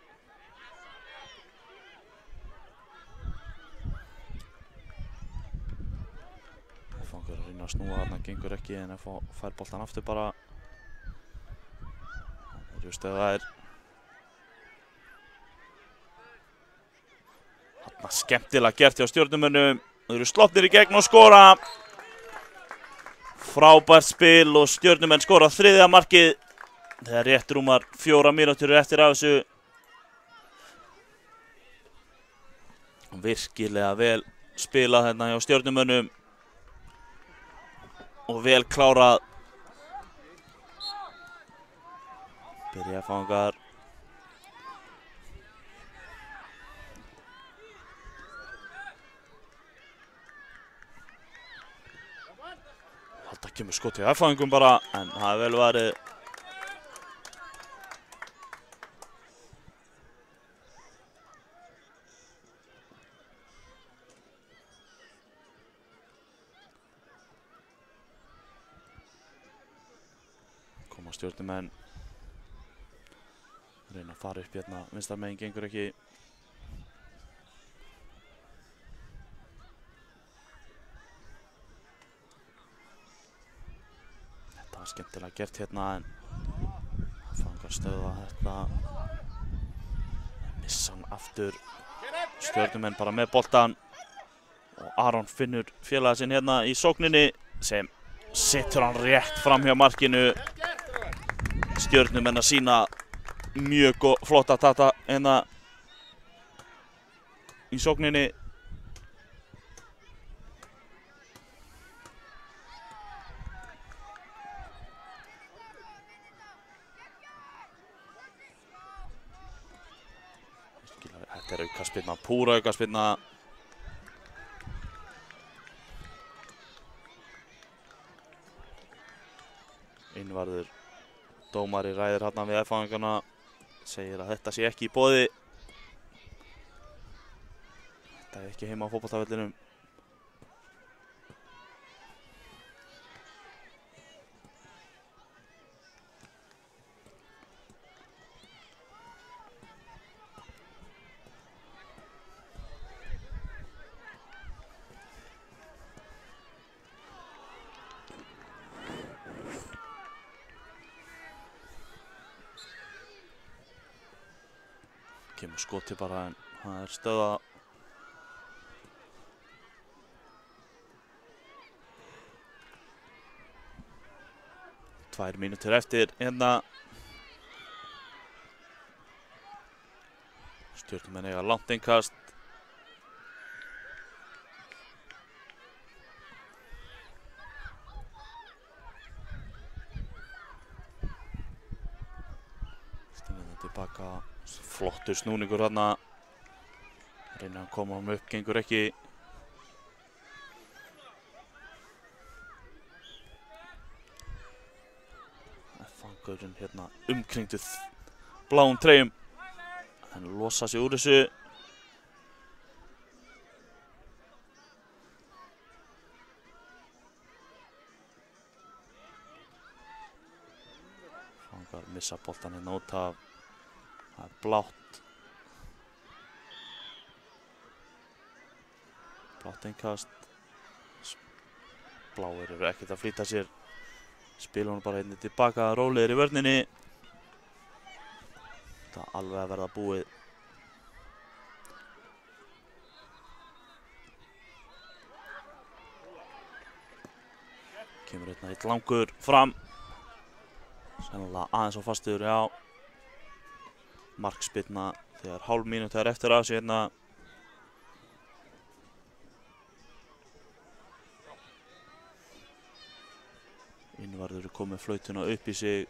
F-fæðingur að reyna að snúa hérna, gengur ekki en F fær boltan aftur bara. Það eru stöðaðir. Þarna skemmtilega gert hjá Stjörnumönnum. Þau eru sloppnir í gegn og skora. Frábært spil og Stjörnumenn skora þriðja markið. Það er rétt rúmar 4 mínútur eftir af þessu. Virkilega vel spilað hérna hjá Stjörnumönnum. Og vel klárað. Byrja fangar. Þetta kemur skot hjá F-fæðingum bara, en það er vel varið. Koma Stjörnumenn. Reyna að fara upp hérna, vinstra megin gengur ekki. Skemmtilega gert hérna en fangar stöða þetta. Missa hann aftur. Stjörnumenn bara með boltan og Aron finnur félaga sinn hérna í sókninni sem setur hann rétt fram hjá markinu. Stjörnumenn að sína mjög flotta tata hérna í sókninni. Þetta er aukaspyrna, púra aukaspyrna. Innvarður dómari ræðir hérna við F-fæðingana. Segir að þetta sé ekki í boði. Þetta er ekki heima á fótboltavellinum. Kemur skoti bara en það er stöða. Tvær mínútur eftir hérna. Stjörnumenn eiga langt innkast. Stingið tilbaka. Flottur snúningur hérna. Reynir að koma hann upp, gengur ekki. Fangurinn hérna umkringduð bláum treyjum. En losa sig úr þessu. Fangar missa boltan hérna út af. Það er blátt. Blátt innkast. Bláir eru ekkert að flýta sér. Spila hún bara hérna tilbaka, rólegir í vörninni. Það er alveg að verða búið. Kemur hérna eitt langur fram. Sennilega aðeins á fastur, já. Markspyrna þegar hálf mínúta er eftir af sig hérna. Innvarður er komið flautuna upp í sig.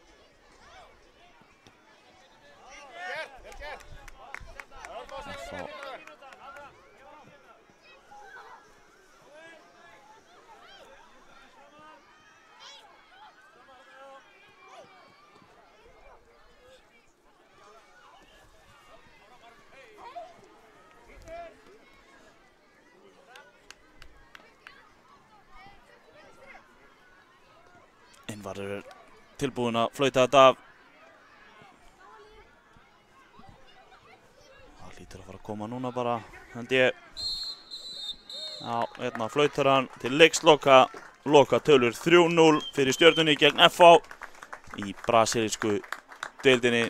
Elvar er tilbúin að flauta þetta af. Það lítur að fara að koma núna bara, held ég. Já, hérna flautar hann til leiksloka. Loka tölur 3-0 fyrir Stjörnunni gegn FH í brasilísku deildinni.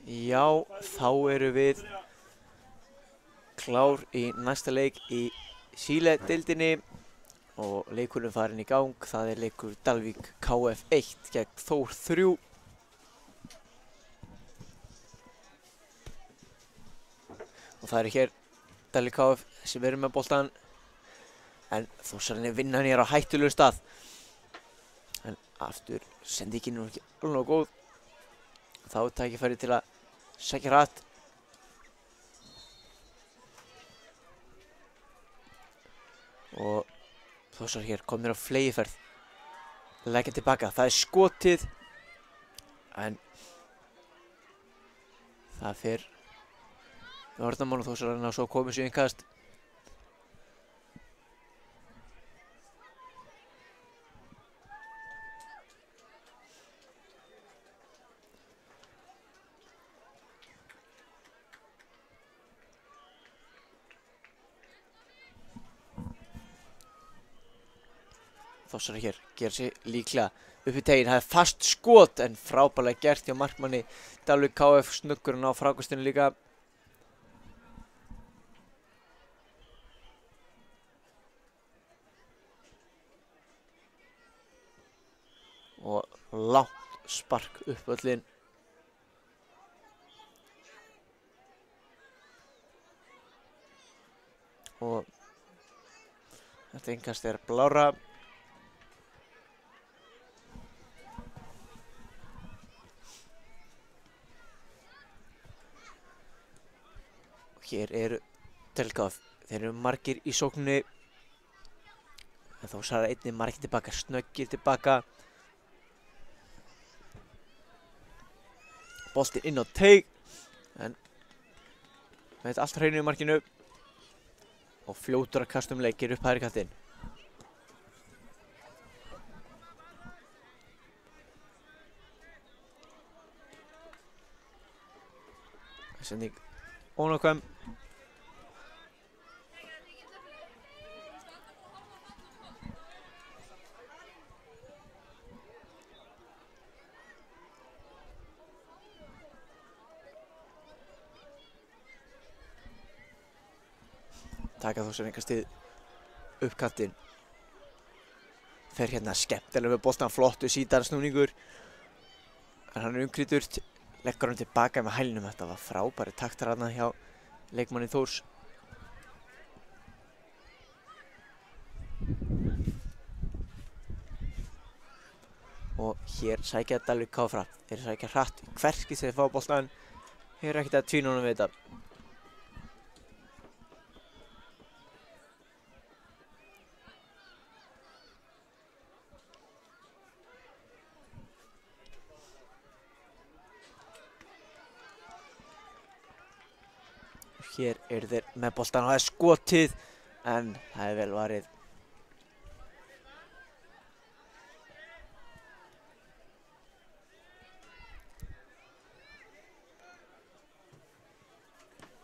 Já, þá erum við klár í næsta leik í Síle-deildinni og leikurinn farinn í gang. Það er leikur Dalvík KF 1 gegn Þór 3. Og það eru hér Dalvík KF sem eru með boltan, en Þórsararnir vinna hann hér á hættulegu stað. En aftur sendingin er ekki alveg nógu góð. Þá er tækifæri til að sækja hratt. Og Þórsar hér komnir á fleygiferð. Leggja tilbaka, það er skotið. En það fer varnarmann og Þórsararnir og svo komið sér innkast. Þórsara hér gera sig líklega upp í tegin. Það er fast skot en frábærlega gert hjá markmanni Dalvík KF. Snöggur að ná frákastinu líka. Og langt spark upp völlinn. Og þetta innkast er blára. Og hér eru Dalvík. Þeir eru margir í sókninni. En Þórsara einnig margir tilbaka, snöggir tilbaka. Boltinn inn á teig. En með þetta allt hreinu í markinu. Og fljótur að kasta leikir upp hægri kantinn. Sending ónákvæm. Taka Þórsara innkastið upp kantinn. Fer hérna skemmtilega með boltan, flottu síðansnúningur. En hann er umkrytur, leggur hann tilbaka með hælnum. Þetta var frábæri taktar þarna hjá leikmanni Þórs. Og hér sækja Dalvík KF. Þeir sækja hratt hvert skipti þeir fá boltan. Hér er ekkert að tvína honum við þetta. Hér eru þeir með boltan og það er skotið, en það er vel varið.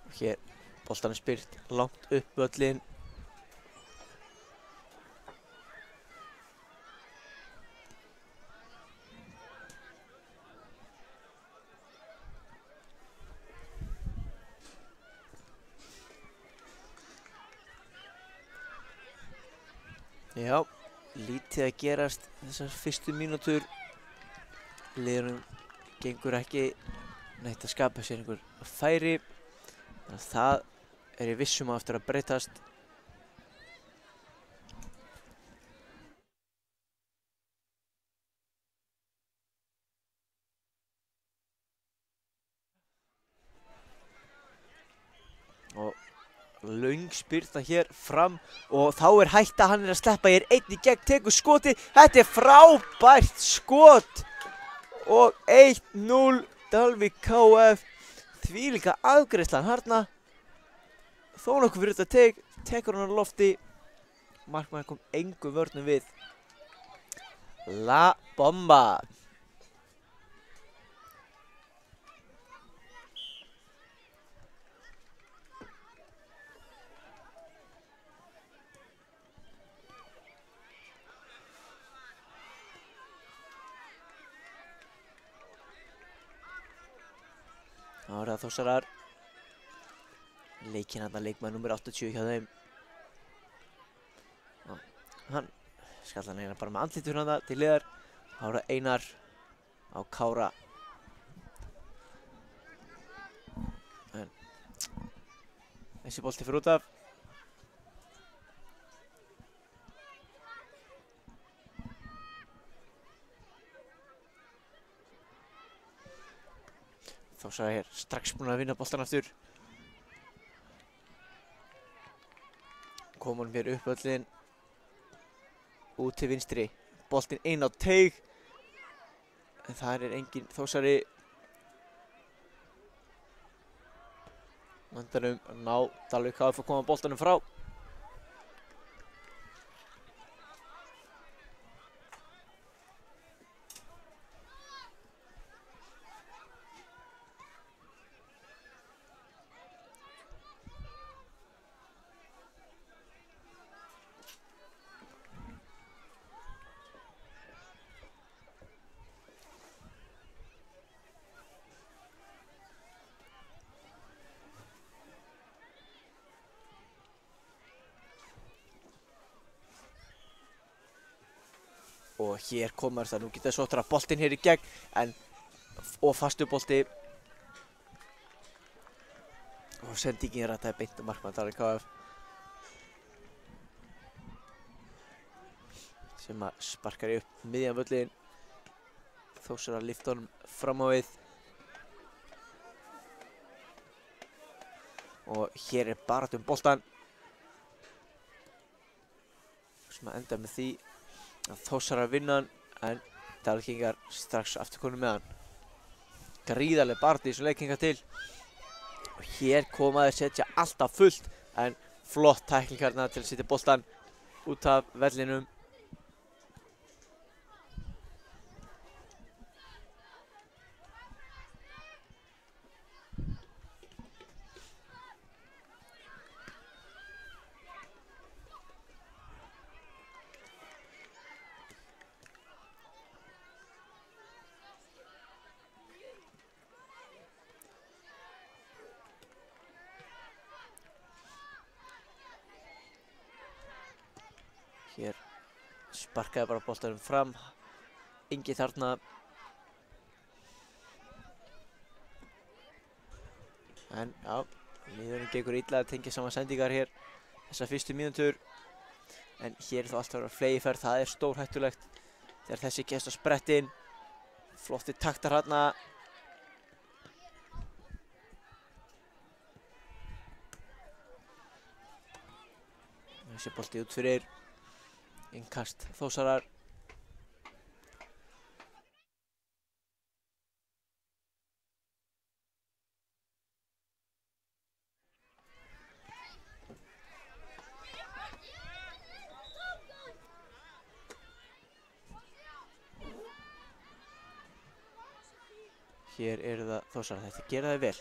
Og hér boltan er spyrt langt upp völlinn. Já, lítið að gerast þessar fyrstu mínútur. Liðunum gengur ekki neitt að skapa sér einhver færi. Þannig að það er ég vissum á eftir að breytast. Og löng spyrna hér fram og þá er hætta, hann er að sleppa. Ég er einn í gegn, tekur skoti. Þetta er frábært skot og 1-0 Dalvík KF. Þvílíka afgreiðslan þarna. Þó nokkuð fyrir þetta teik, tekur hann á lofti. Markmaður kom engu vörnum við. La Bomba. Það var það Þórsarar. Leikinn hann að leikmaður númer 80 hjá þeim. Hann skallar hann eiginlega bara með andlitur hann til liðar. Það var það Einar á Kára. En þessi bolti fyrir út af. Þórsarar hér strax búin að vinna boltan aftur. Kom hann mér upp völlinn. Út til vinstri. Boltinn inn á teig. En þar er engin Þórsari. Vandarum að ná Dalvík KF að koma boltanum frá. og hér komar það. Nú geta Þórsara boltinn hér í gegn og fastu bolti og sendingin rættaði beint markmann Darri KF sem að sparkar upp miðjan völlin. Þórsara lyfti honum fram á við og hér baráttu boltan sem að enda með því að Þórsara vinna hann en Dalvíkingar strax aftur konum með hann. Gríðarleg baráttu í þessum leik hingað til og hér koma þeir setja alltaf fullt en flott tækling hérna til að setja boltan út af vellinum. Hér sparkaði bara boltanum fram, Ingi þarna. En já, liðunum gengur illa að tengja saman sendingar hér þessar fyrstu mínútur. En hér þó alltaf að vera fleygiferð, það stórhættulegt þegar þessi gest á sprettinn. Flotti taktar þarna. Þessi bolti út fyrir. Innkast Þórsarar. Hér eru það Þórsarar, þetta gera það vel.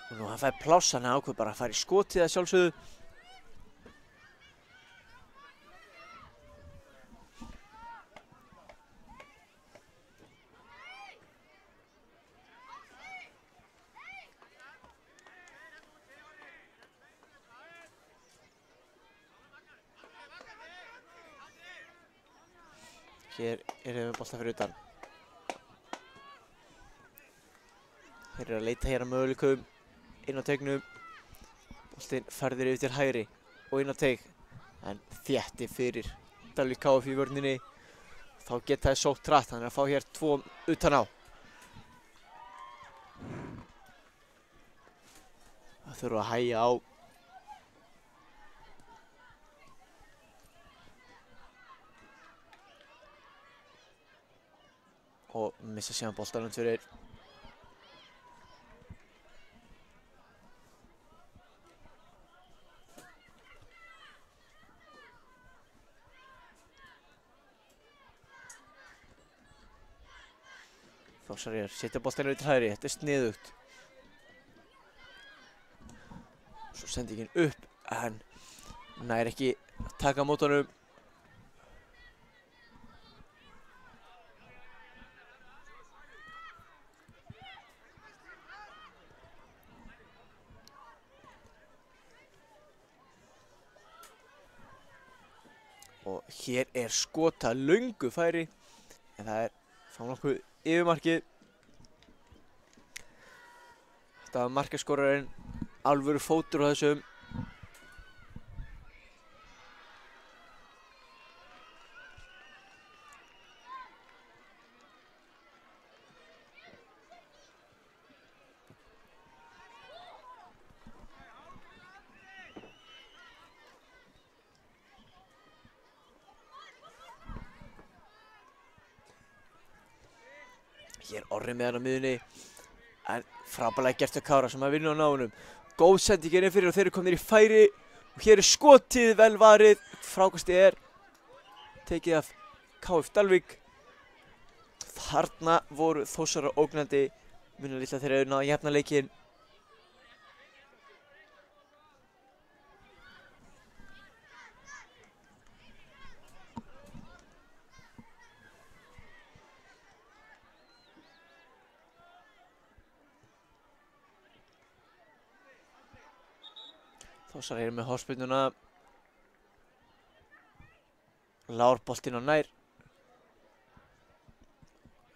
Og nú hann fær pláss, hann ákveð bara að fara í skotið að sjálfsögðu. Hér erum við bolta fyrir utan. Þeir eru að leita hér að möguleikum inn á teignum. Boltinn færður yfir til hægri og inn á teig. En þétti fyrir Dalvík KF í vörninni. Þá geta þeir sótt hratt, hann er að fá hér 2 utan á. Það þurfa að hægja á. Og missa síðan boltanum fyrir. Þórsarar setja boltanum til hægri, þetta sniðugt. Svo sendingin upp, en nær ekki að taka á móti honum. Og hér skota löngu færi, en það fá nokkuð yfirmarkið. Þetta var markaskorarinn, alvöru fótur á þessum. Hér Orri með hann á miðunni, en frábærlega gert af Kára sem að vinna á náunum. Góð sendingin fyrir og þeir eru komnir í færi og hér skotið vel varið. Frákastið tekið af KF Dalvík. Þarna voru Þórsarar ógnandi, munið litla þeir eru náðu að jafna leikinn. Þórsarar eru með hornspyrnuna. Lár boltinn á nær.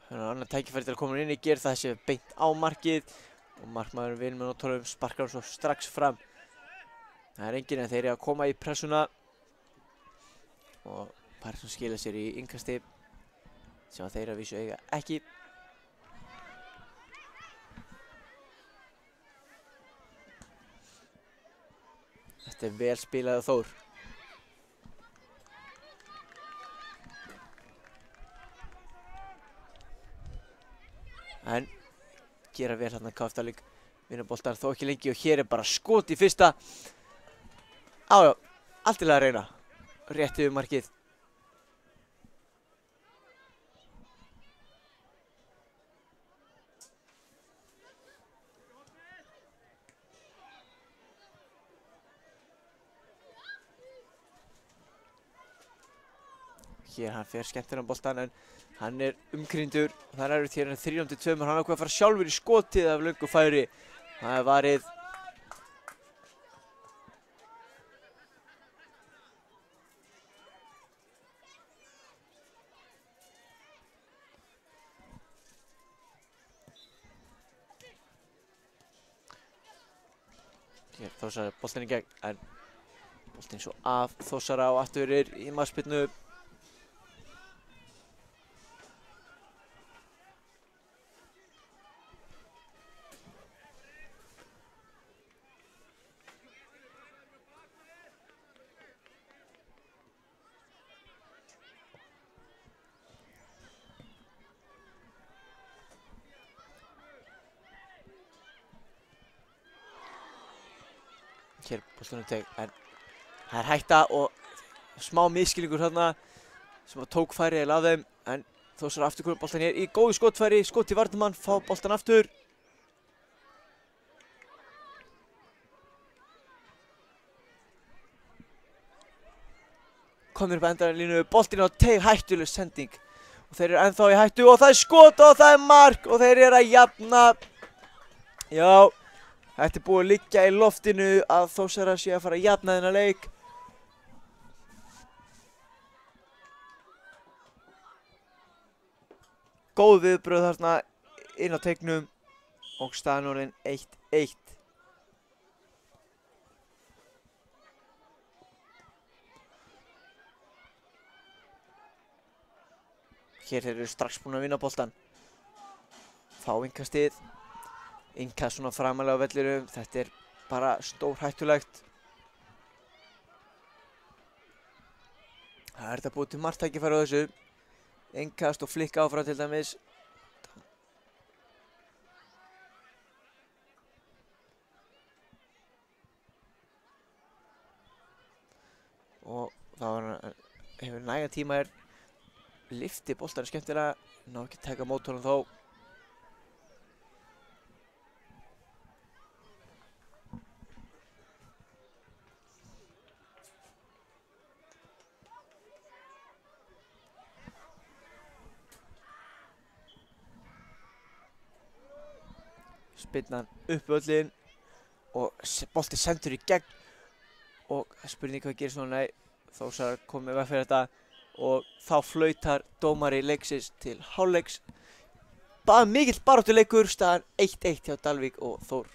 Þannig að annar tækifæri til að koma inn í ger það sé beint á markið og markmaðurinn Vilhelm Nóttorfum sparkar svo strax fram. Það er enginn en þeir eru að koma í pressuna og Persson skila sér í innkasti sem þeir að vísu eiga ekki. Þetta er vel spilað af Þór. En gera vel hérna Kaftavík vinna boltan þó ekki lengi og hér er bara skot í fyrsta. Jájá, allt til að reyna. Rétt yfir markið. Hér hann fer skemmtilega boltan en hann er umkrindur og þar eru þér 3-2 hann ákveður að fara sjálfur í skotið af löngu færi. Það er varið. Hér Þórsara boltinn í gegn en boltinn svo af Þórsara og afturir í markspyrnu. Hér boltanum teg en það er hætta og smá miskilningur þarna sem tók færið af þeim en Þórsara aftur komið boltan hér í góðu skotfæri, skot í varnarmann, fá boltan aftur. Komir upp endarlínu, boltinn á teg, hættuleg sending og þeir eru ennþá í hættu og það er skot og það er mark og þeir eru að jafna. Já. Þetta er búið að liggja í loftinu að Þórsara sé að fara að jafna þennan leik. Góð viðbrögð þarna inn á teignum og staðan orðin 1-1. Hér eru strax búin að vinna boltan. Fá innkastið. Innkast svona framalega á vellinum, þetta er bara stórhættulegt. Það er þetta búið til margt tækifæri á þessu. Innkast og flikka áfram til dæmis. Og þá hefur næga tíma hér. Lyfti boltanum skemmtilega, ná ekki að taka mót honum þó. Spinnan upp völlin og bolti sendur í gegn og spurning hvað gerist núna. Þórsara komið veg fyrir þetta og þá flautar dómari leiksins til hálfleiks. Bara mikill baráttuleikur, staðan 1-1 hjá Dalvík og Þór.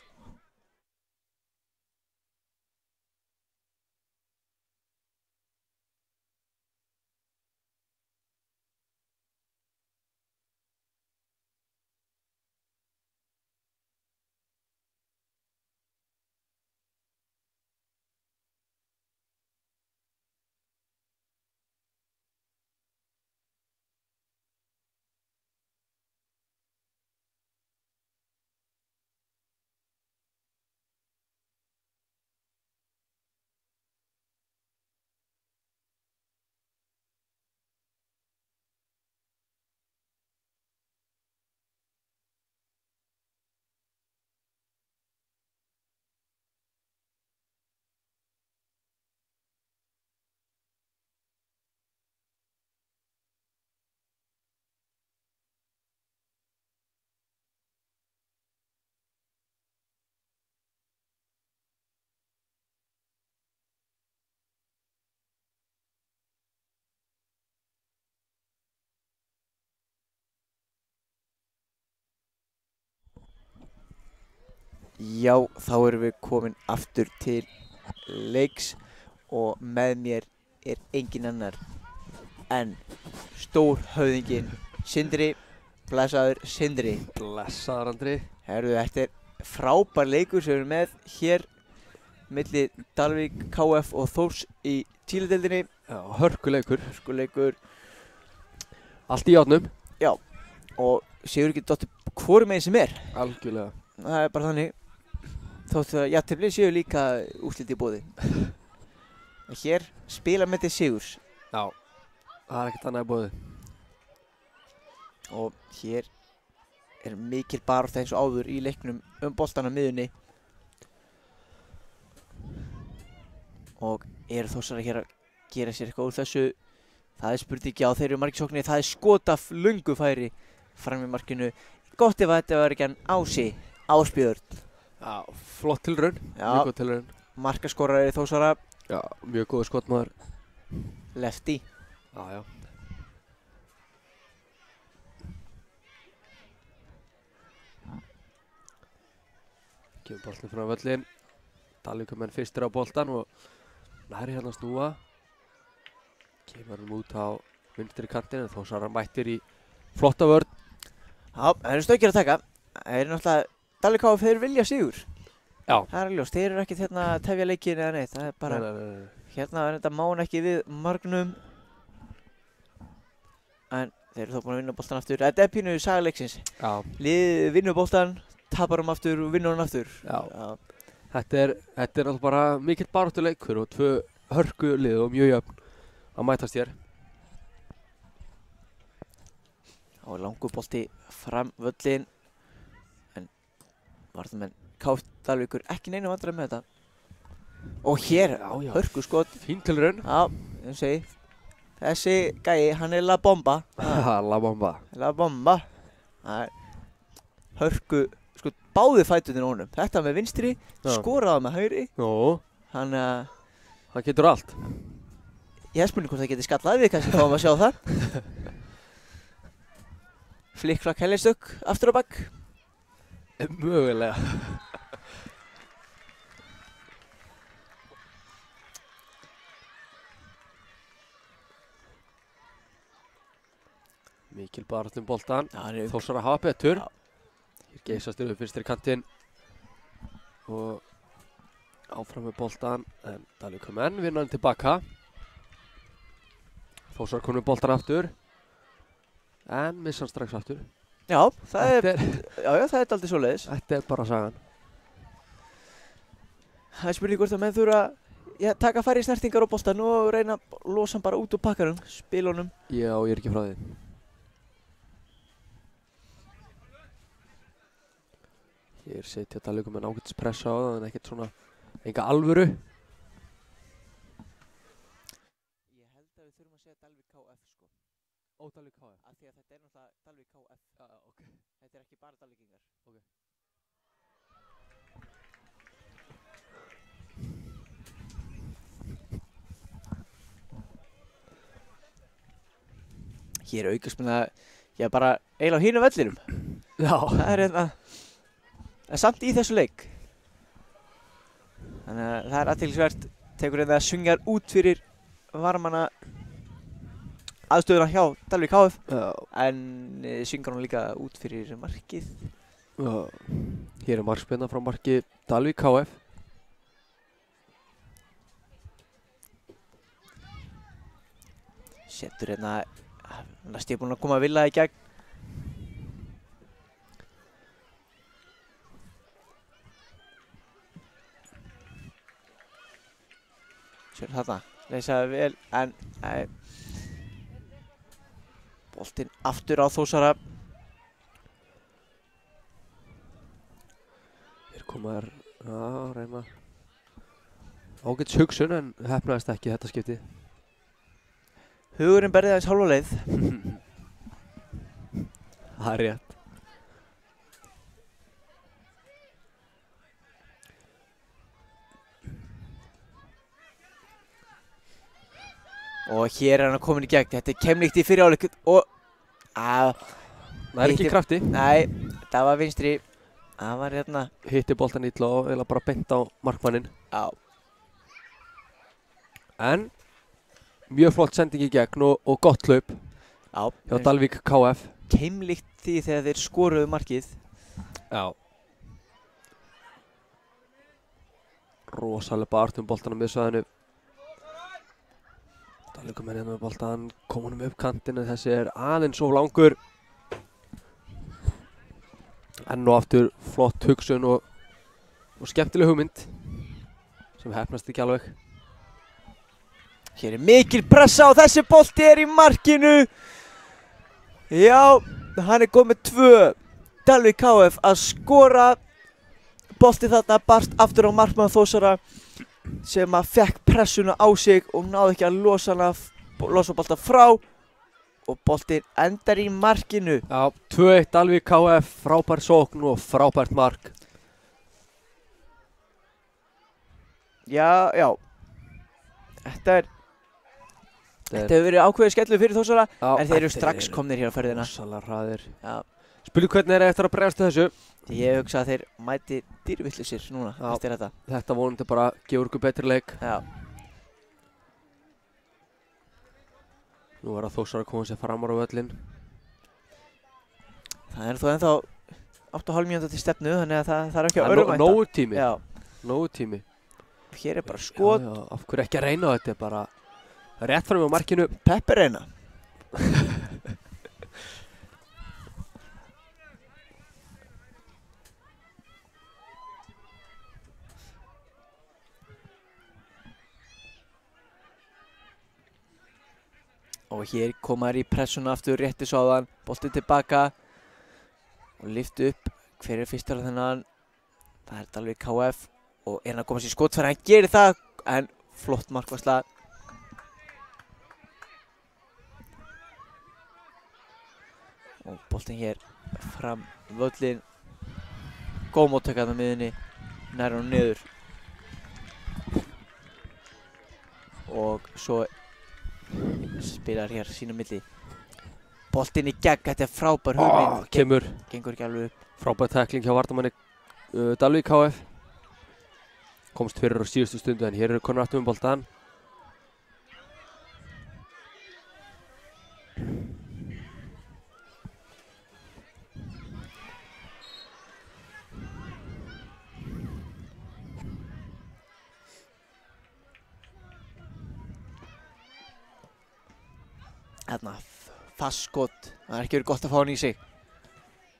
Já, þá erum við komin aftur til leiks og með mér er engin annar en stórhöfðinginn Sindri. Blessaður Sindri. Blessaður Andri. Herðu, þetta er frábær leikur sem við erum með hér milli Dalvík KF og Þórs í Tíladeildinni. Já, hörkuleikur. Hörkuleikur. Allt í járnum. Já, og séur ekki dottir hvorum meginn sem er. Algjörlega. Það er bara þannig. Þóttu að jafntefli séu líka úrslit í boði. Hér spila með til sigurs. Já, það er ekkert annað í boði. Og hér er mikil barátta eins og áður í leiknum boltan á miðjunni. Og eru Þórsarar hér að gera sér eitthvað úr þessu? Það er spurningi á, þeir eru margir sóknir. Það er skot af löngu færi fram í markinu. Gott ef þetta var ekki hann Ási Ásbjörn. Já, flott tilraun. Já. Mjög góð tilraun. Markaskorari Þórsara. Já, mjög góð skotmaður. Lefty. Já, já. Kemur boltinn frá völlinn. Dalvíkumenn fyrstir á boltan og næri hérna að snúa. Kemur hann út á vinstri kantinn en Þórsarar mættir í flotta vörn. Já, það eru stökkir að taka. Það eru náttúrulega Dalvík KF, þeir vilja sigur. Já. Það er ljóst, þeir eru ekkert hérna að tefja leikinn eða neitt. Það er bara, Nei. hérna er þetta mán ekki við margnum. En þeir eru þó búin að vinna boltan aftur. Þetta er pínu saga leiksins. Já. Liðið vinnur boltan, tapar hann aftur og vinnur hann aftur. Já. Þetta er náttúrulega bara mikill baráttuleikur og tvö hörku lið og mjög jöfn að mætast hér. Og langur bolti fram völlin. En varðamenn KF Dalvíkur ekki neinu vandræði með þetta. Og hér, Já. hörku skot. Fín tilraun. Já, ég segi. Þessi gæi, hann er La Bomba. La Bomba. La Bomba. Það er hörku, sko, báði fæturnir á honum. Þetta með vinstri, Já. skoraði með hægri. Jó, Hann, það getur allt. ég hef spurning hvort það geti skallað við, kannski fáum að sjá það. Flikkflakk hellistökk, aftur á bakk. Mögulega. Mikil baráttu boltan. Já, hann er Þórsarar hafa betur. Já. Hér geysast við fyrstir kantinn. Og áfram með boltan. En Dalvíkumenn vinna hann tilbaka. Þórsarar konum með boltan aftur. En missa hann strax aftur. Já, það er, Þetta það er daldið svoleiðis. Þetta er bara sagan. Það er spurning hvort að menn þurfa að taka færri snertingar á boltan og reyna að losa hann bara út úr pakkanum, spilunum. Já, ég er ekki frá því. Hér setja Dalvíkumenn ágætis pressa á það en ekkert svona enga alvöru. Ég held að við þurfum að segja Dalvík KF, sko. Ó, Dalvík KF. Af því að þetta er náttúrulega Dalvík KF. Já, ok. Þetta er ekki bara Dalvíkingar. Ok. Hér er aukaspilna, já, bara eiginlega á hinu vellinum. Já. Það er hérna, en samt í þessu leik. Þannig að það er athyglisvert. Tekur hérna Sungar út fyrir varmana aðstöðuna hjá Dalvík KF. Já. En syngar hún líka út fyrir markið. Já. Hér er markspyrna frá marki Dalvík KF. Setur hérna, næst ég er búinn að koma að vilja í gegn. Sér þarna, leysaði vel, en boltinn aftur á Þórsara. Hér koma þær, já, reyna. Ágætis hugsun en heppnaðist ekki þetta skipti. Hugurinn berði aðeins hálfa leið. Það er rétt. Og hér er hann komin í gegn. Þetta er keimlíkt í fyrri hálfleik og Það er ekki Hitti- krafti. nei, það var vinstri Það var hérna. Hitti boltan illa og eiginlega bara beint á markmanninn. Já. En mjög flott sending í gegn og gott hlaup Já. hjá Dalvík KF. Keimlíkt því þegar þeir skoruðu markið. Já. Rosalega bart boltan á miðsvæðinu. Dalvíkumenn hérna með boltan, kom honum upp kantinn en þessi er aðeins of langur. Enn og aftur flott hugsun og skemmtileg hugmynd sem heppnast ekki alveg. Hér er mikil pressa og þessi bolti er í markinu. Já, hann er komið 2. Dalvík KF að skora. Bolti þarna barst aftur á markmann Þórsara sem að fekk pressuna á sig og náði ekki að losa bolta frá og boltin endar í markinu. Já, 2-1 Dalvík KF, frábær sókn og frábært mark. Já. Þetta hefur verið ákveðið skellur fyrir Þórsara, en þeir eru strax komnir hér á ferðina. Rosalega hraðir. Já. Spilum hvernig er eftir að bregðast þessu? Ég hugsa að þeir mæti dýrvillisir núna eftir þetta. Þetta vonandi bara gefur ykkur betri leik. Já. Nú er að Þórsara að koma sér fram á völlinn. Það er þó ennþá 8,5 mínútur til stefnu, þannig að það er ekki að örvænta. Nógu tími. Já. Nógu tími. Hér er bara skot. Já, af hverju ekki að reyna þetta, er bara rétt fram á markinu. Peppi reyna. Og hér koma þær í pressuna aftur rétti sáðan, boltið tilbaka og lyfti upp. Hver er fyrstur á þennan? Það er Dalvík KF og er hann að koma sér í skotfæri, hann gerir það, en flott markvarsla. Og boltinn hér fram völlin, góð móttaka þarna á miðjunni, nær og niður. Og svo spilar hér sína milli. Boltinn í gegn, þetta er frábær hugmynd. Gengur ekki alveg upp. Frábær tækling hjá varnarmanni Dalvík KF. Komst fyrir á síðustu stundu en hér eru konar aftur með boltan. Þarna, fast skot, það er ekki verið gott að fá hann í sig.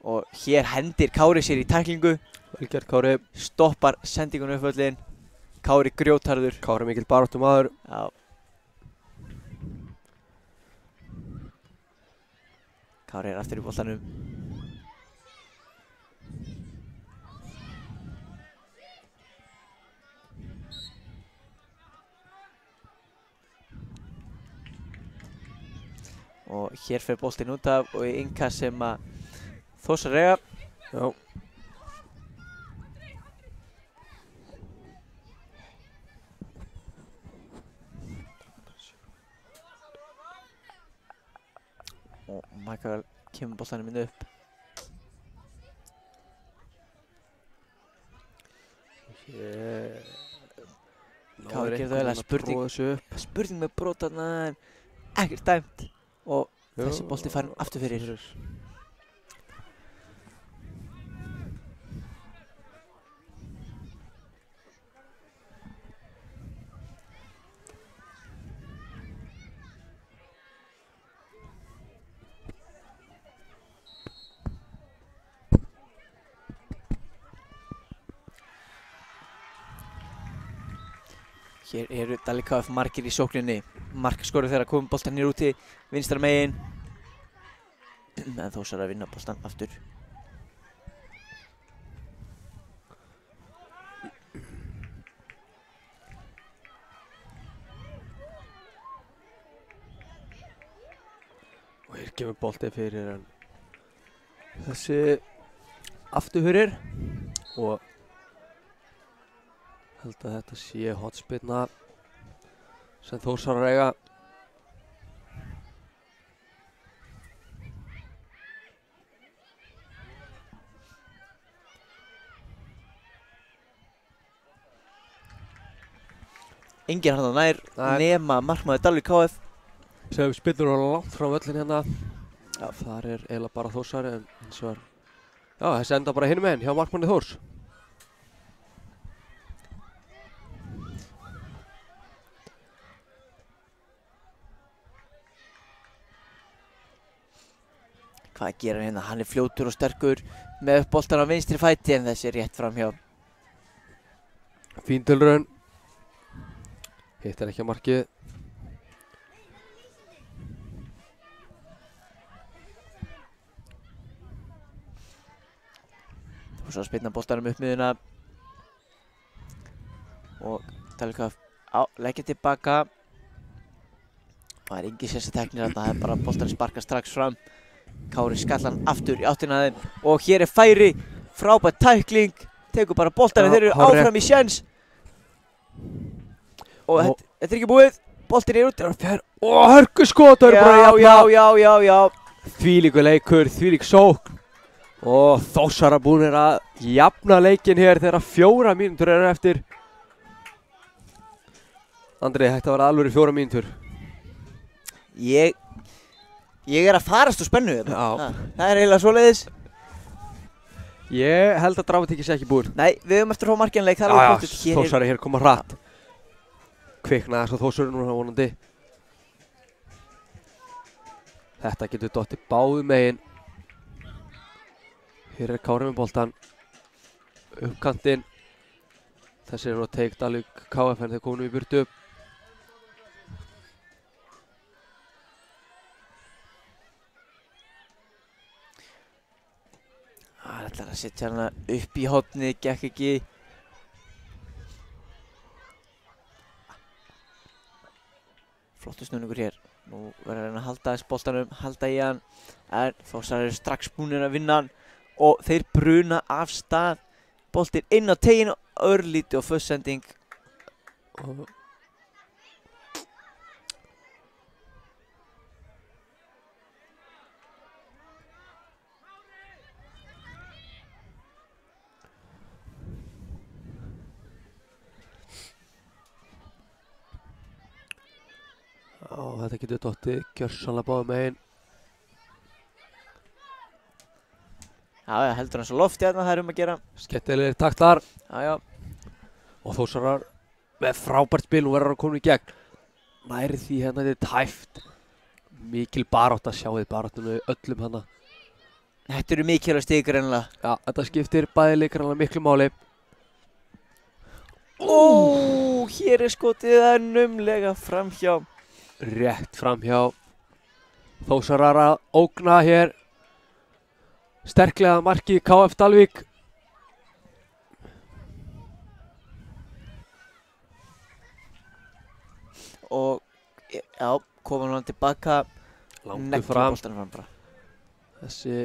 Og hér hendir Kári sér í tæklingu. Vel gert Kári. Stoppar sendingunum upp völlin. Kári grjótharður. Kári mikill baráttumaður. Já. Kári er aftur í boltanum. Og hér fer boltinn út af og í innkast sem að Þórsar eiga. Já. Og Mikael kemur boltanum inn upp. Kári gerir það vel, spurning með brot þarna en ekkert dæmt. Og þessi bolti farin aftur fyrir. Hér eru Dalvík KF margir í sókninni. Markaskorur þegar komum boltan hér úti vinstra megin. En Þórsar að vinna boltan aftur. Og hér kemur boltið fyrir en þessi afturhurir og held að þetta sé hotspinna sem Þórsar eiga. enginn hann nær Nei. nema markmaður Dalvík KF. Sem spilur hann langt frá völlin hérna. Já. Þar eiginlega bara Þórsari en hins vegar. Já, þessi enda bara hinum meginn hjá markmanni Þórs. Hvað gerir hann hérna? Hann fljótur og sterkur með upp boltan á vinstri fæti en þessi rétt framhjá. Fín tilraun. Hittir ekki að markið. Og svo spilna boltanum upp miðuna. Og Dalvík KF leggja tilbaka. Það engin sérsta teknir þarna, það bara boltanum sparkar strax fram. Kári skallan aftur í áttina að þeim og hér færi, frábært tækling, tekur bara boltanum, þeir eru áfram í sjens. Og þetta ekki búið, boltin út. Og hörkuskot, það eru bara að jafna. Já. Þvílíkur leikur, þvílík sókn. Og Þórsara búnir að jafna leikinn hér þegar 4 mínútur eru eftir. Andri, þetta var alveg 4 mínútur. Ég að farast úr spennu hérna. Já. Það eiginlega svoleiðis. Ég held að dramatíkin sé ekki búin. Nei, við höfum eftir að fá markjanleik, það er alveg pottet. Þórsari hér koma hratt. Kviknaði svo Þórsari núna vonandi. Þetta getur dottið báðu megin. Hér Kári með boltan. Uppkantinn. Þessi eru að teik Dalvík KF en þeir komum í burtu. Það ætlar að setja hana upp í hornið, gekk ekki. Flottur snúningur hér. Nú verður hann að halda þess boltanum, halda í hann. En Þórsar eru strax búnir að vinna hann. Og þeir bruna af stað. Boltinn inn á teginu, örlítið og fössending. Og þetta getur dottið gjörsamlega báðu megin. Já, heldur hann svo lofti hérna, það er að gera. Skemmtilegir taktar. Já. Og Þórsarar með frábært spil og verður að koma í gegn. Næri því hérna þetta er tæft. Mikil barátta, sjáuð baráttunum öllum hana. Þetta eru mikilvæg stig greinilega. Já, þetta skiptir bæði leikaralega miklu máli. Hér skotið það naumlega framhjá. Rétt framhjá. Þórsarar að ógna hér. Sterklega markið KF Dalvík. Og já, komum hann tilbaka. Langt fram. Boltanum fram bara. Þessi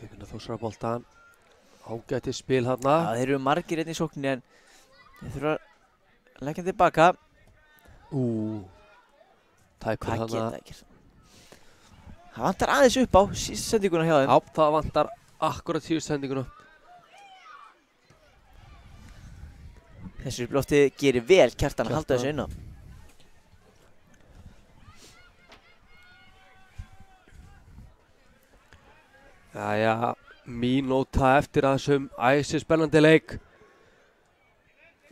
Ég finna Þórsarar boltan. Ágætið spil þarna. Já, þeir eru margir hérna í sókninni en þeir þurfa að leggja hann tilbaka. Tæpur Hvað þarna. geta það ekki? Það vantar aðeins upp á síðustu sendinguna hjá þeim. Já, það vantar akkurat síðustu sendinguna. Þessu blótti gerir vel Kjartan að halda þessu inn á. Jæja, mínúta eftir að þessum æsispennandi leik.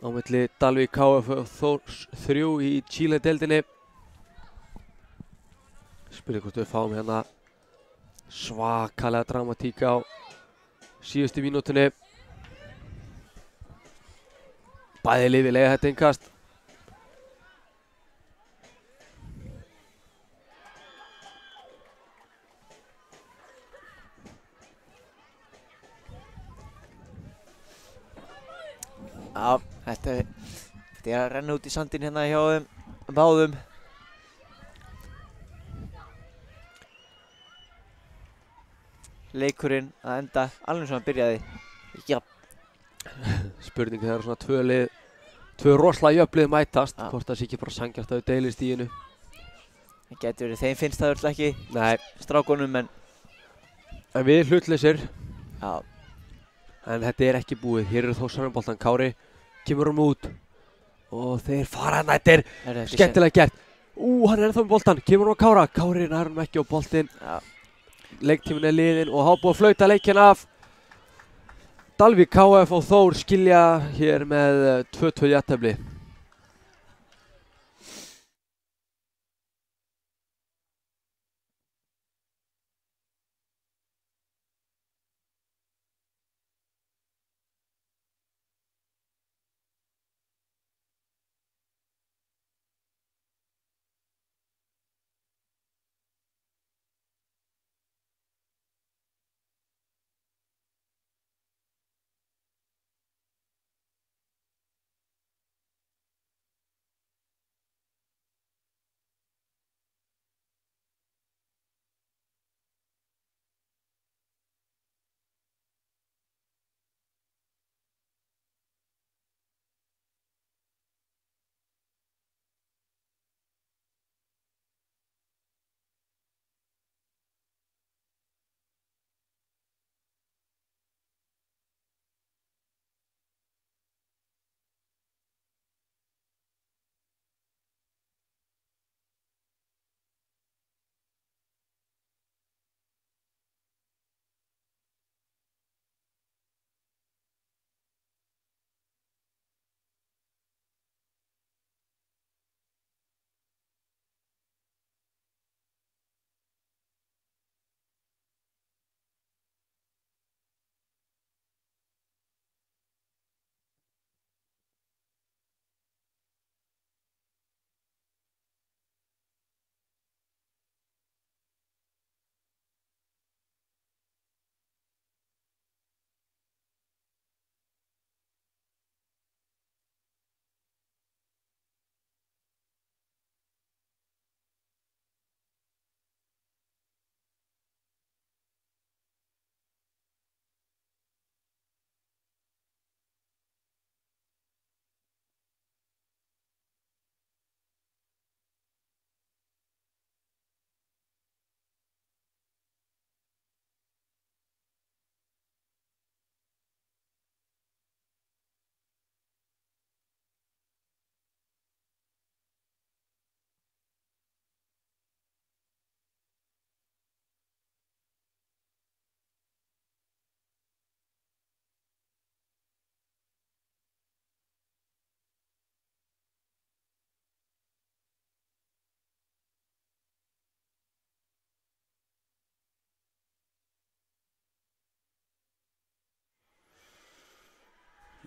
Á milli Dalvík KF og Þórs 3 í Chile-deildinni. Spurning hvort við fáum hérna svakalega dramatík á síðustu mínútunni. Bæði liði leiða þetta innkast. Já, þetta er að renna út í sandinn hérna hjá þeim báðum. Leikurinn að enda alveg sem hann byrjaði. Já. Spurning þegar svona tvö rosalega jöfnlið mætast. Já. Hvort það sé ekki bara sanngjarnt að þau deilist í hennu. Það getur verið, þeim finnst það öll ekki Nei. strákunum en En við hlutleysir Já, En þetta er ekki búið. Hér eru Þórsara með boltan. Kári kemur út. Og þeir fara hérna. Þetta er skemmtilega gert. Hann er ennþá með boltan. Kemur á Kára. Kári nær hann ekki á boltinn. Já. Leiktíminn er liðinn og búið að flauta leikinn af. Dalvík, KF og Þór skilja hér með 2-2 jafntefli.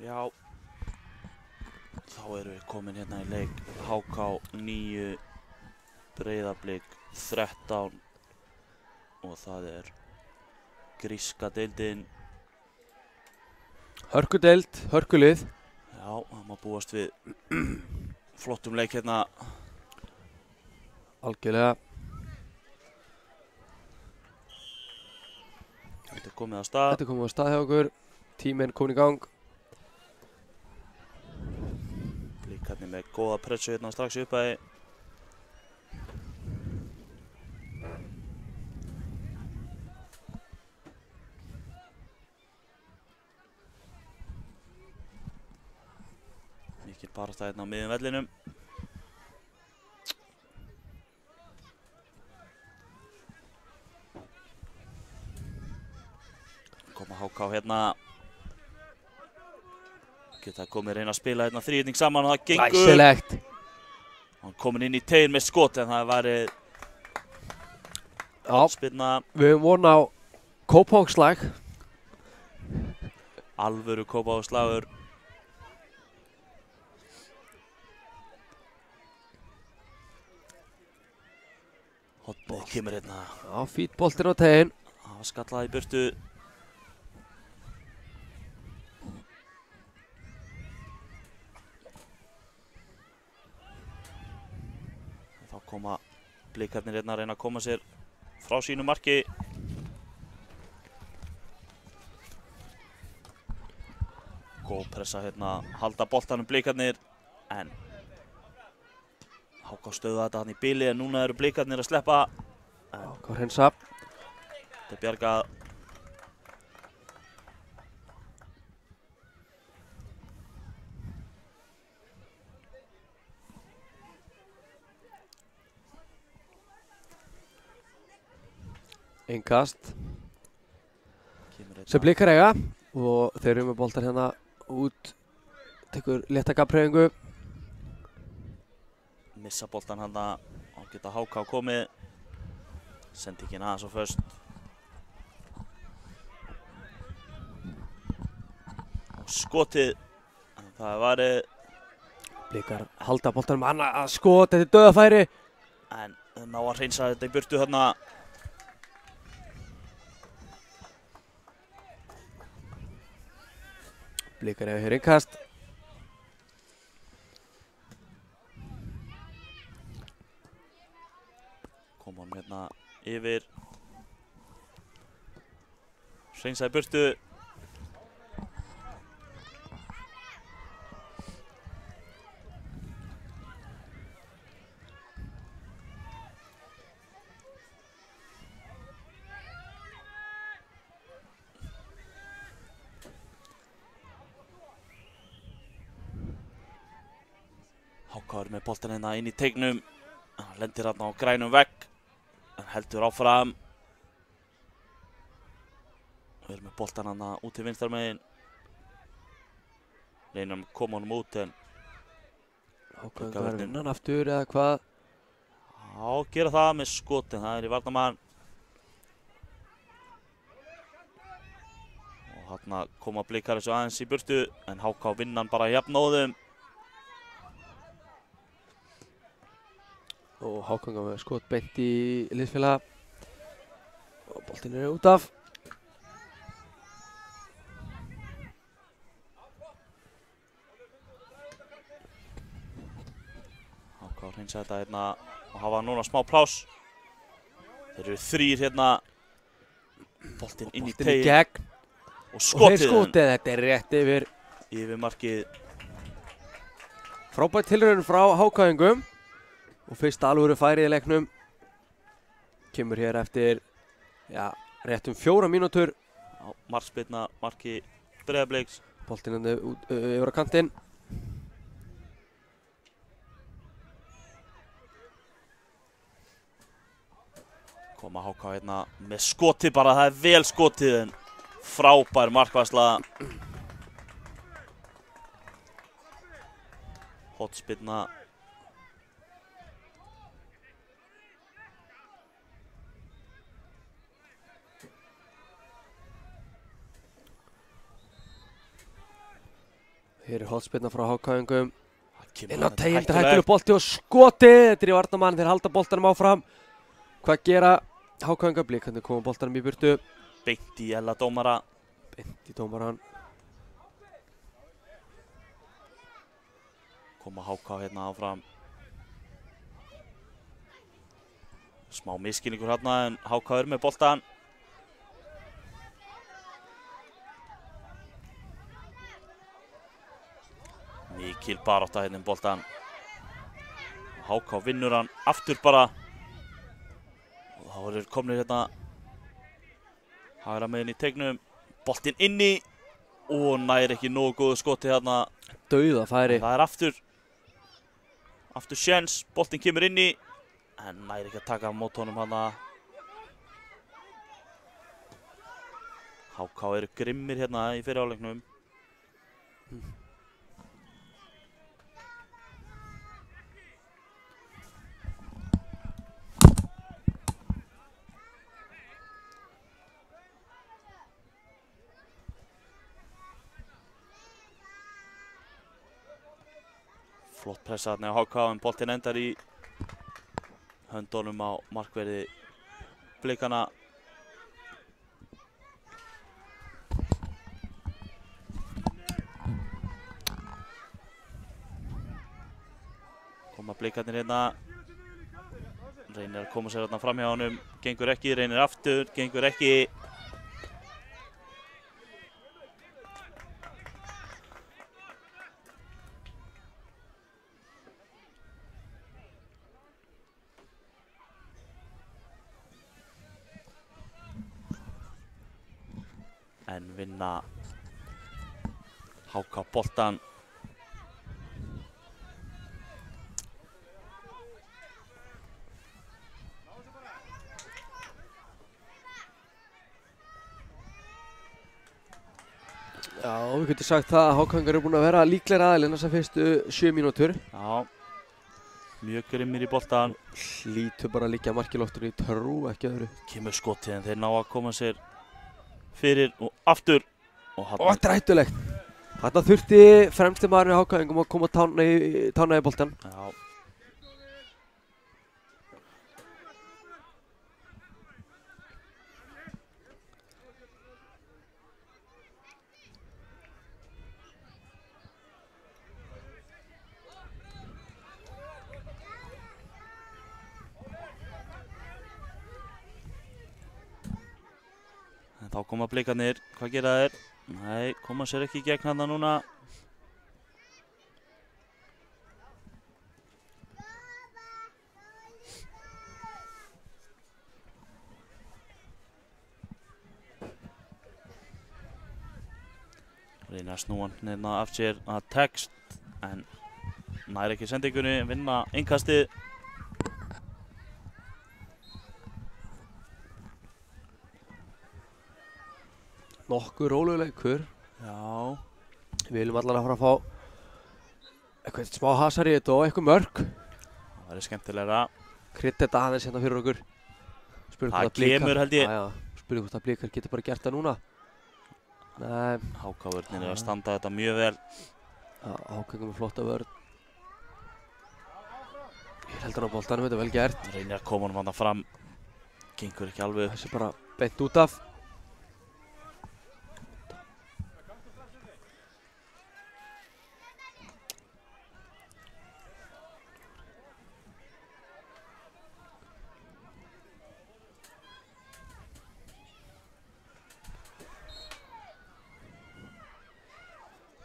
Já, þá erum við komin hérna í leik HK 9, Breiðablik 13 og það er gríska deildin. Hörkudeild, hörkulið. Já, það má búast við flottum leik hérna. Algjörlega. Þetta er komið á stað. Þetta er komið á stað hjá okkur. Tíminn komin í gang. Blikarnir með góða pressu hérna strax upp að mikil barasta hérna á miðjum vellinum. Koma HK hérna. Geta komið reyna að spila hérna þríhyrning saman og það gengur. Glæsilegt. Hann komin inn í tegin með skot en það væri spilna. Við höfum von á Kópavogslag. Alvöru Kópavogsslagur. Hotnið kemur hérna. Já, fýtt boltinn á tegin. Það skallaði í burtu. Þá koma blikarnir hérna að reyna að koma sér frá sínu marki. Góð pressa hérna, halda boltanum blikarnir en HK stöða þetta hann í bili en núna eru blikarnir að sleppa. HK hreinsa. Þetta er bjargað. innkast Kemur sem Blikar eiga og þeir eru með boltan hérna út, tekur létta gafnhreyfingu. Missa boltan hann og geta HK komið. Sendingin aðeins og föst. Og skotið, það er varið. Blikar halda boltanum annað að skot, þetta er döðafæri. En ná að hreinsa þetta í burtu þarna. Blikar eiga hér innkast. Kom hann hérna yfir. Hreinsa í burtu. HK er með boltan hérna inn í teignum. Hann lendir hérna á grænum vegg. Hann heldur áfram. Við erum með boltan hérna út til vinstarmegin. Reynum að koma honum út en HK er vinnan aftur eða hvað? Já, gera það með skotin, það er í varnarmann. Og hérna koma Blikar þessu aðeins í burtu en HK vinnan bara jafnóðum. Og HK með skot beint í liðsfélaga og boltinn er út af. HK hreinsa þetta hérna og hafa núna smá pláss. Þeir eru þrír hérna. Boltinn inn í Boltinn í teig gegn og og þeir skotið skotið, þetta er rétt yfir markið. Frábært tilraun frá HK-ingum og fyrsta alvöru færið í leiknum kemur hér eftir rétt 4 mínútur. Markspyrna, marki Breiðabliks. Boltinn hann yfir á kantinn. Koma HK hérna með skotið bara, það er vel skotið en frábær markvarsla. Hotspyrna. Hér er hotspyrna frá HK-ingum. Inn á Þetta er teiginn, hættulegt. hættuleg bolti og skotið. Þetta er í varnarmann, þeir halda boltanum áfram. Hvað gera HK-ingar? Blikarnir koma boltanum í burtu. Beint í Ella dómara. Beint í dómarann. Koma HK hérna áfram. Smá misskilningur hérna en HK er með boltan. Mikil barátta hérna boltan. HK vinnur hann aftur bara. Og þá eru komnir hérna hægra megin í teignum. Boltinn inni og nær ekki nógu góðu skoti hérna. Dauðafæri. Það er aftur sjens, boltinn kemur inni en nær ekki að taka á mót honum hérna. HK eru grimmir hérna í fyrri hálfleiknum. Flott pressa þarna á HK en boltinn endar í höndunum á markverði Blikana. Koma Blikarnir hérna. Reynir að koma sér hérna fram hjá honum. Gengur ekki, reynir aftur, gengur ekki. En vinna HK boltan. við getum sagt það að Hákangar eru búin að vera líklegri aðilinn þessar fyrstu 7 mínútur. Já, mjög grimmir í boltan. Lítur bara að liggja mark í loftinu í trú, ekki öðru. Kemur skotið en þeir ná að koma sér fyrir og aftur. Og þetta er hættulegt. Þarna þurfti fremsti maðurinn í Hákangum að koma tána í boltan. Já. En þá koma blikarnir, hvað gera þeir? Nei, koma sér ekki í gegn hana núna. Reyna að snúa hann hérna af sér að text, en nær ekki sendingunni, vinna innkastið. Nokkuð rólegur leikur. Já. Við viljum allan að fara að fá eitthvað smá hasar í þetta og eitthvað mörk. Það væri skemmtilegra. Krydd þetta aðeins hérna fyrir okkur. Það kemur held ég. Spurning hvort að Blikar getur bara gert það núna. Nei. HK-vörnir að standa þetta mjög vel. Já, HK með flotta vörn. Ég held hann á boltanum, þetta er vel gert. Reynir að koma hann fram. Gengur ekki alveg. Þessi bara beint út af.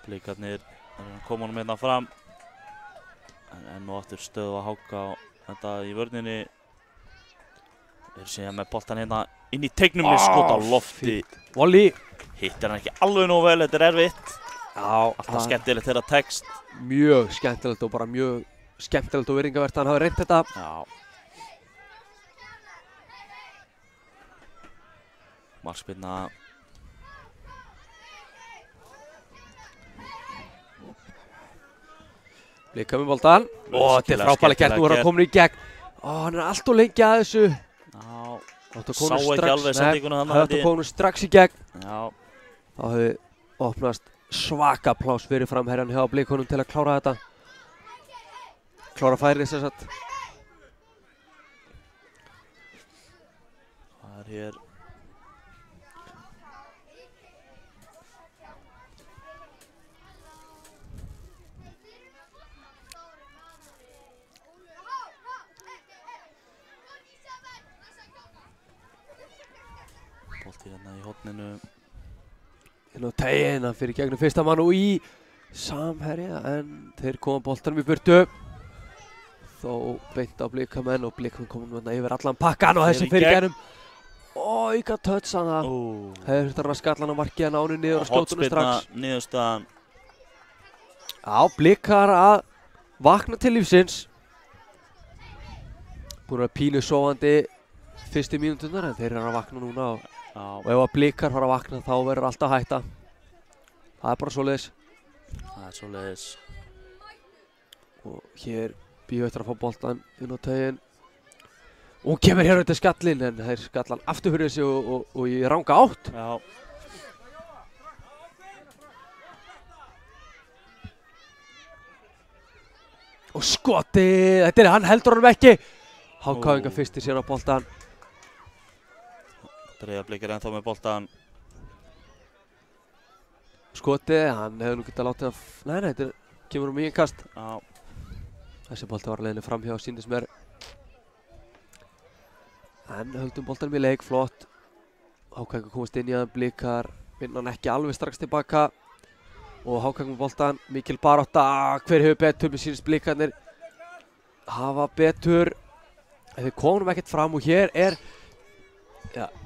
Blikarnir koma honum hérna fram. En nú aftur stöðu að HK þetta í vörninni. Þeir séu með boltan hérna inn í teignum með skot á lofti. Volley. Hittir hann ekki alveg nógu vel, þetta er erfitt. Já. Alltaf skemmtilegt þeirra text. Mjög skemmtilegt og bara mjög skemmtilegt og virðingavert að hann hafi reynt þetta. Já. Markspyrna. Blikar með boltan. Þetta er frábærlega gert, nú er hann komin í gegn. Hann er alltof lengi að þessu. Já, sá ekki alveg sendinguna þannig. Þetta kom nú strax í gegn. Já. Þá hefði opnast svaka pláss fyrir framherjan hjá Blikunum til að klára þetta. Klára færið sem sagt. Það er hér. Bolti hérna í horninu. Inn á teiginn, hann fyrir gegnum fyrsta mann og í samherja, en þeir koma boltanum í burtu. Þó beint á Blikamenn og Blikamenn komum yfir allan pakkan og þessi fyrir gegnum. Auka touch hann það. Hefur þurft að skalla hann á markið, hann áni niður og skjótunum strax. Hotspyrna niðurstaðan. Já, Blikar að vakna til lífsins. Búin að pínu sofandi fyrstu mínúturnar, en þeir eru að vakna núna og ef að Blikar fara að vakna þá verður alltaf hætta. Það er bara svoleiðis. Það er svoleiðis. Og hér bíu eftir að fá boltan inn á teiginn. Og hún kemur hér auðvitað skallinn, en þeir skallan aftur fyrir þessi og í ranga átt. Já. Og skotið, þetta er hann, heldur honum ekki. HK fyrstir sér á boltan. Breiðablik er ennþá með boltan. Skotið, hann hefur nú getað látið að... Nei, þetta kemur um í innkast. Já. Þessi bolti var að leiðinni framhjá, sýndist mér. En höldum boltanum í leik, flott. HK komast inn í hann, Blikar vinna hann ekki alveg strax tilbaka. Og HK með boltan, mikil barátta. Hver hefur betur, mér sýnist Blikarnir hafa betur. Þeir komum ekkert fram og hér er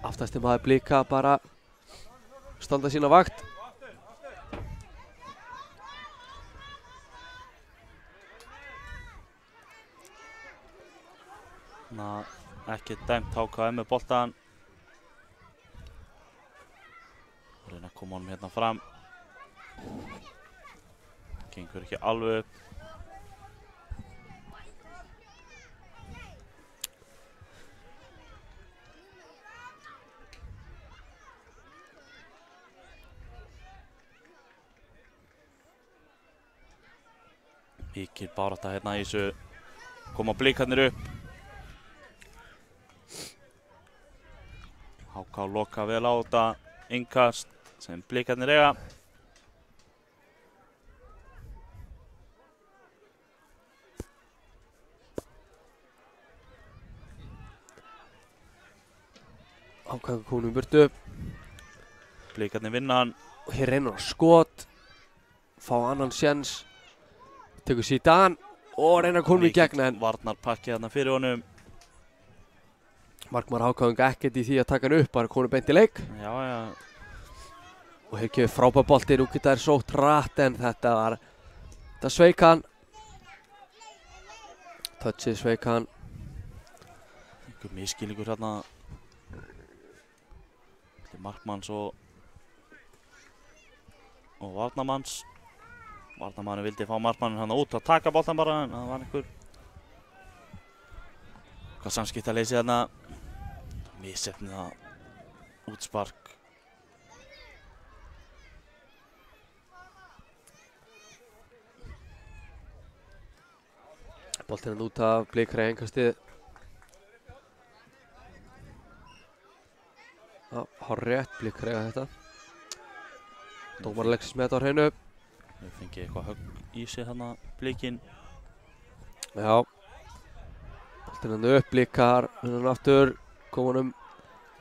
aftasti maður Blika bara standa sína vakt. Ekki dæmt HK með boltan. Reyna að koma honum hérna fram. Gengur ekki alveg upp. Mikil barátta hérna í þessu. Koma blikarnir upp. HK loka vel á þetta innkast sem blikarnir eiga. Ákvæðan komin í burtu. Blikarnir vinna hann. Og hér reynir hann skot. Fá annan séns. Tekur Zidane og reynir að koma í gegn en varnarpakki þarna fyrir honum. Markmaður Hákáðinga ekkert í því að taka hann upp, bara komið beint í leik. Já, já. Og hér kemur frábær bolti, nú geta þær sótt hratt en þetta sveik hann. Touchið sveik hann. Einhver misskilningur hérna. Til markmanns og varnarmanns. Varnarmann vildi fá markmannin hann út að taka boltan bara en það var einhver hvað samskiptaleysi þarna. Misheppnið það útspark. Boltinn hann út af Blikar í innkastið. Já, hárrétt, Blikar eiga þetta. Dómar Alexis með þetta á hreinu. Við fengið eitthvað högg í sig þarna Blikinn. Já. Boltinn hann upp, Blikar, hann aftur, kom honum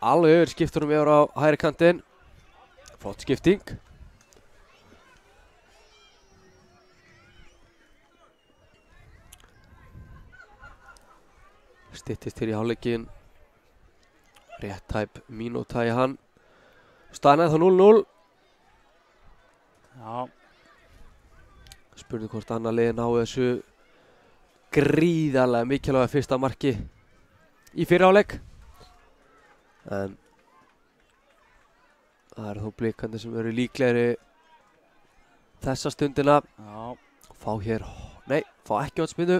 alveg yfir, skiptur honum yfir á hægri kantinn. Flott skipting. Styttist hér í hálfleikinn. Rétt tæp mínúta í hann. Staðan þá 0-0. Já. Spurning hvort annað liðið nái þessu gríðarlega mikilvæga fyrsta marki í fyrri hálfleik. En það eru þó Blikarnir sem eru líklegri þessa stundina. Já. Fá hér, nei, fá ekki hornspyrnu.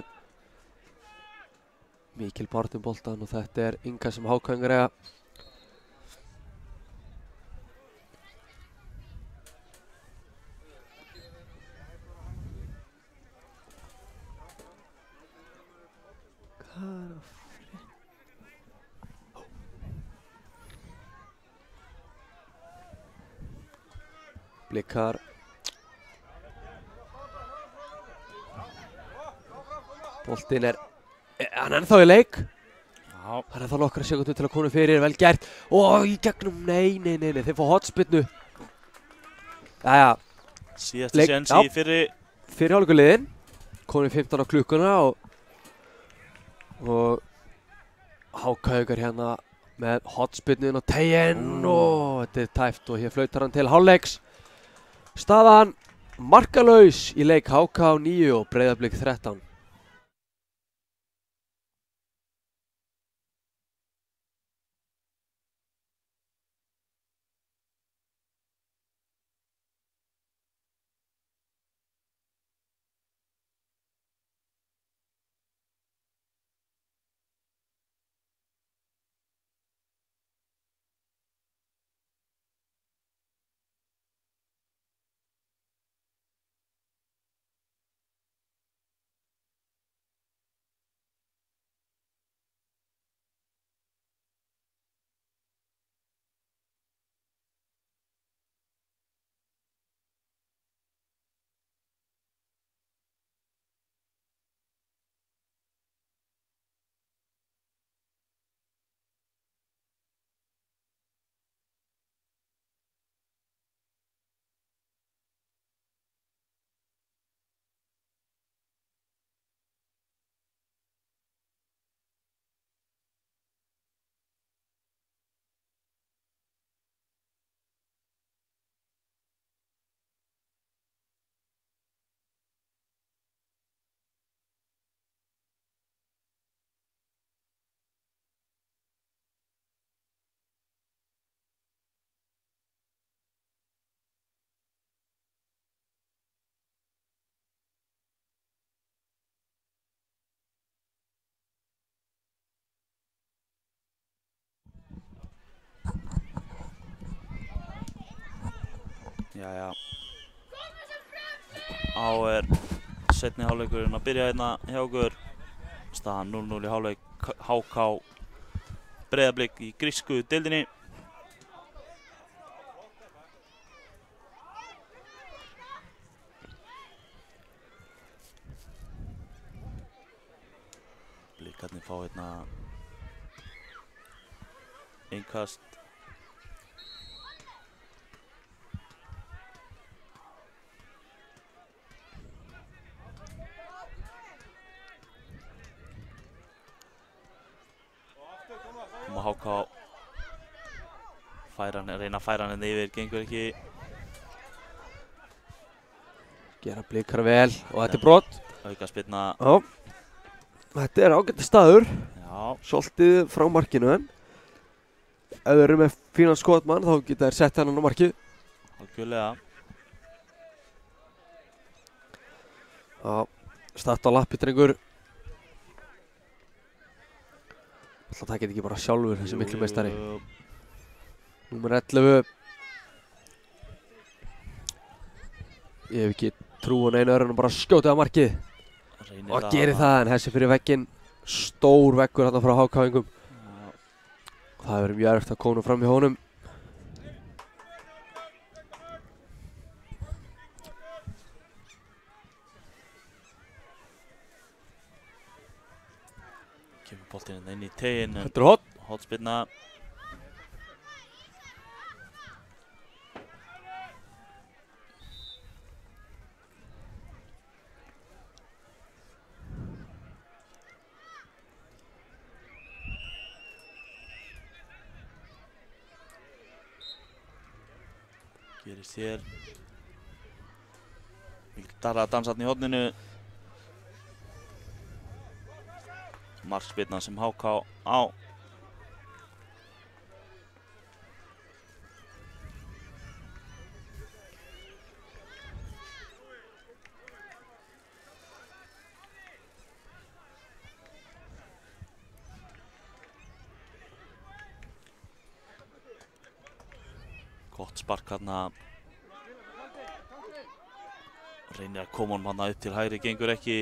Mikil barátta um boltann og þetta er Inga sem Hákáðingar eiga. Blikar. Boltinn hann ennþá í leik. Já. Það er ennþá nokkra sekúndur til að koma fyrir, vel gert. Og í gegnum, nei, þeir fá hornspyrnu. Jæja. Síðasti séns í fyrri hálfleikur liðinn. Komin 15 á klukkuna og Hákáðingar hérna með hornspyrnu inn á teiginn og þetta er tæft og hér flautar hann til hálfleiks. Staðan markalaus í leik HK 9 og Breiðablik 13. Jæja. Á seinni hálfleikurinn að byrja hérna hjá okkur. Staðan 0-0 í hálfleik HK Breiðablik í grísku deildinni. Blikarnir fá hérna innkast. HK reyna að færa hann yfir, gengur ekki. Gera Blikar vel og þetta brot. Aukaspyrna. Já. Þetta ágætis staður. Já. Svolítið frá markinu en ef þeir eru með fínan skotmann þá geta þeir sett hann á markið. Algjörlega. Já. Statt á lappi drengur. Það takir ekki bara sjálfur þessi miklu meistari. Númer 11. Ég hef ekki trú á neinu öðru en bara skjótið á markið. Og gerir það en þessi fyrir vegginn. Stór veggur þarna frá HK-ingum. Það verður mjög erfitt að koma fram hjá honum. Kemur boltinn inn í teginn. Þetta hot. Hotspyrna. Gerist hér. Mikil Darra að dansa þarna í horninu. Markspyrna sem HK á. Gott spark þarna. Reynir að koma honum þarna upp til hægri, gengur ekki.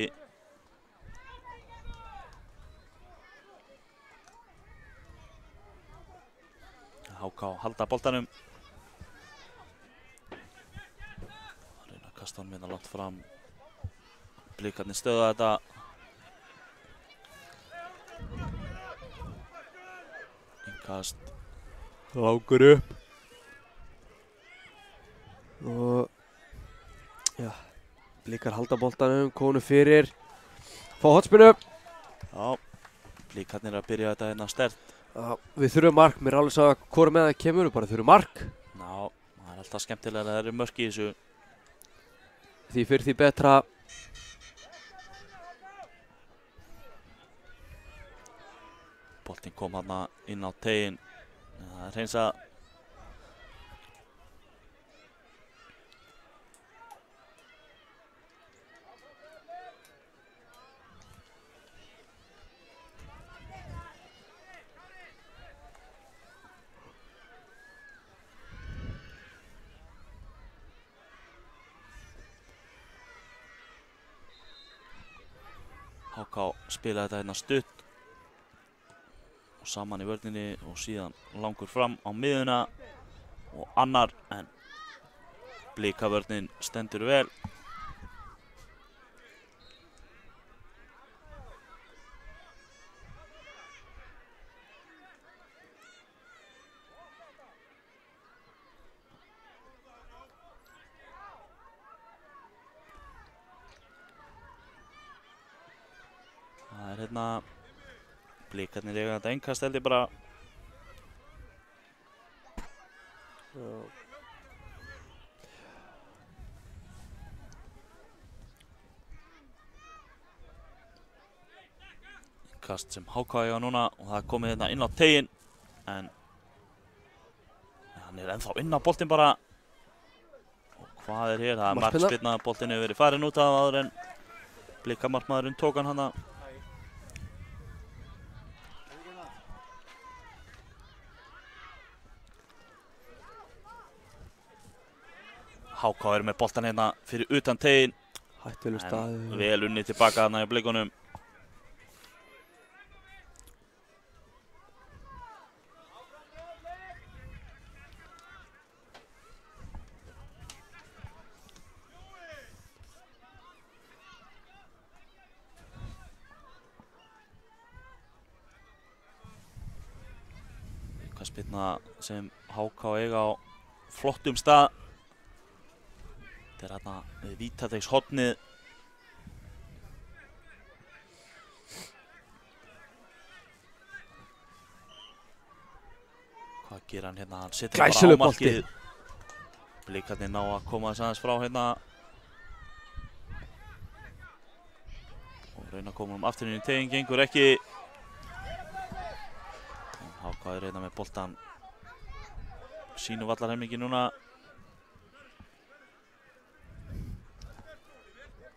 HK halda boltanum. Reyna að kasta hann minna langt fram. Blikarnir stöða þetta. Innkast. Langur upp. Og já, Blikar halda boltanum, konu fyrir. Fá hotspinnu. Já, Blikarnir að byrja þetta hérna sterkt. Já, við þurfum mark, mér er alveg að hvora með það kemur, við bara þurfum mark. Já, það er alltaf skemmtilega að það eru mörk í þessu. Því fyrir því betra. Boltinn kom hérna inn á teginn. Það er hreins að HK spilaði þetta hérna stutt og saman í vörninni og síðan langur fram á miðuna og annar en Blikavörnin stendur vel. Það er hérna Blikarnir eiga þetta innkast held ég bara. Innkast sem HK eiga núna og það er komið hérna inn á teginn en hann er ennþá inn á boltinn bara. Og hvað er hér? Það er markspyrna, boltinn hefur verið farin út af áður en Blikamarkmaðurinn tók hann hana. HK með boltan hérna fyrir utan tegin. Hættulegur staður. Vel unnið tilbaka þarna í Blikunum. Spilna sem HK eiga á flottum stað. Þetta er hérna við vítateigshornið. Hvað gerir hann hérna? Hann setur bara á Glæsilegur markið. bolti. Blikarnir ná að koma þess aðeins frá hérna. Og reyna að koma aftur inn í tegin, gengur ekki. HK er hérna með boltan sínu vallarhelmingi núna.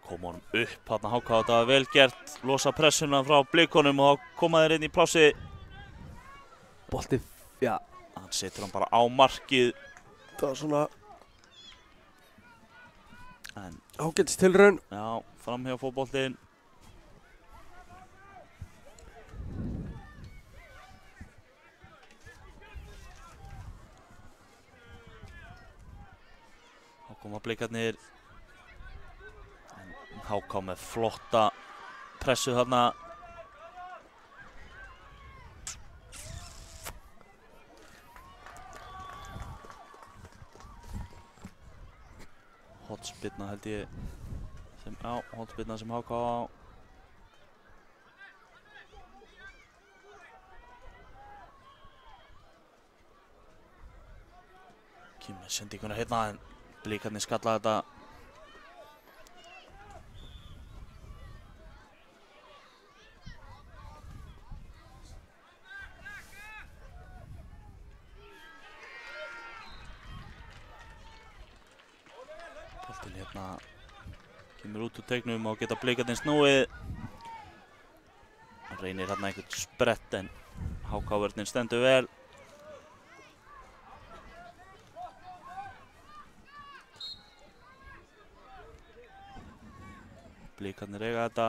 Koma honum upp þarna HK, þetta var vel gert. Losa pressuna frá Blikunum og þá koma þeir inn í plássi. Bolti, já, Hann setur hann bara á markið. það var svona En ágætis tilraun. já, framhjá fótboltinn. Þá koma Blikarnir. HK með flotta pressu þarna. Hornspyrna held ég sem, já, hornspyrna sem HK á. Kimi sendinguna hérna en Blikarnir skalla þetta. Boltinn hérna kemur út úr teignum og geta Blikarnir snúið. Hann reynir hérna einhvern sprett en HK-vörnin stendur vel. Blikarnir eiga þetta.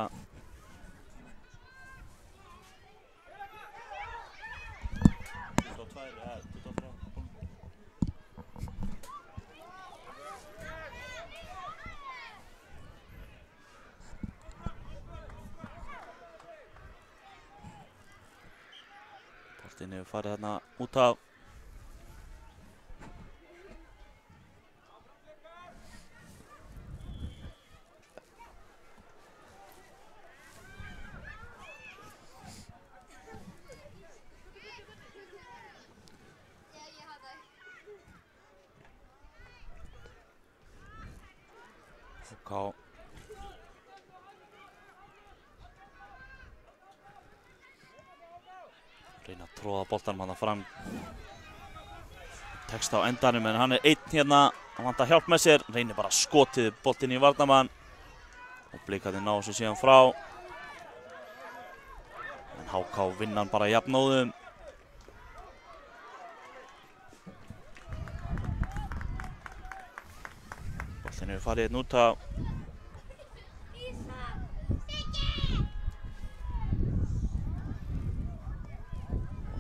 Boltinn hefur farið þarna út af. HK reyna að tróða boltanum hann fram. Tekst á endanum en hann er einn hérna. Hann vantar hjálp með sér. Reynir bara skotið boltinn í varnarmann. Og Blikarnir ná þessu síðan frá. En HK vinna hann bara jafnóðum. Boltinn hefur farið hérna út af.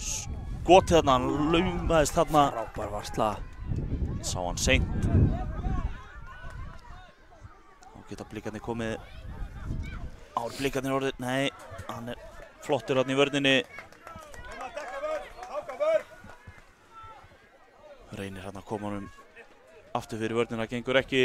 Skotið þarna, hann laumaðist þarna. Frábær varsla. Sá hann seint. Þá geta Blikarnir komið. Ár Blikarnir orðið, nei, hann er flottur þarna í vörninni. Reynir hann að koma honum aftur fyrir vörnina, gengur ekki.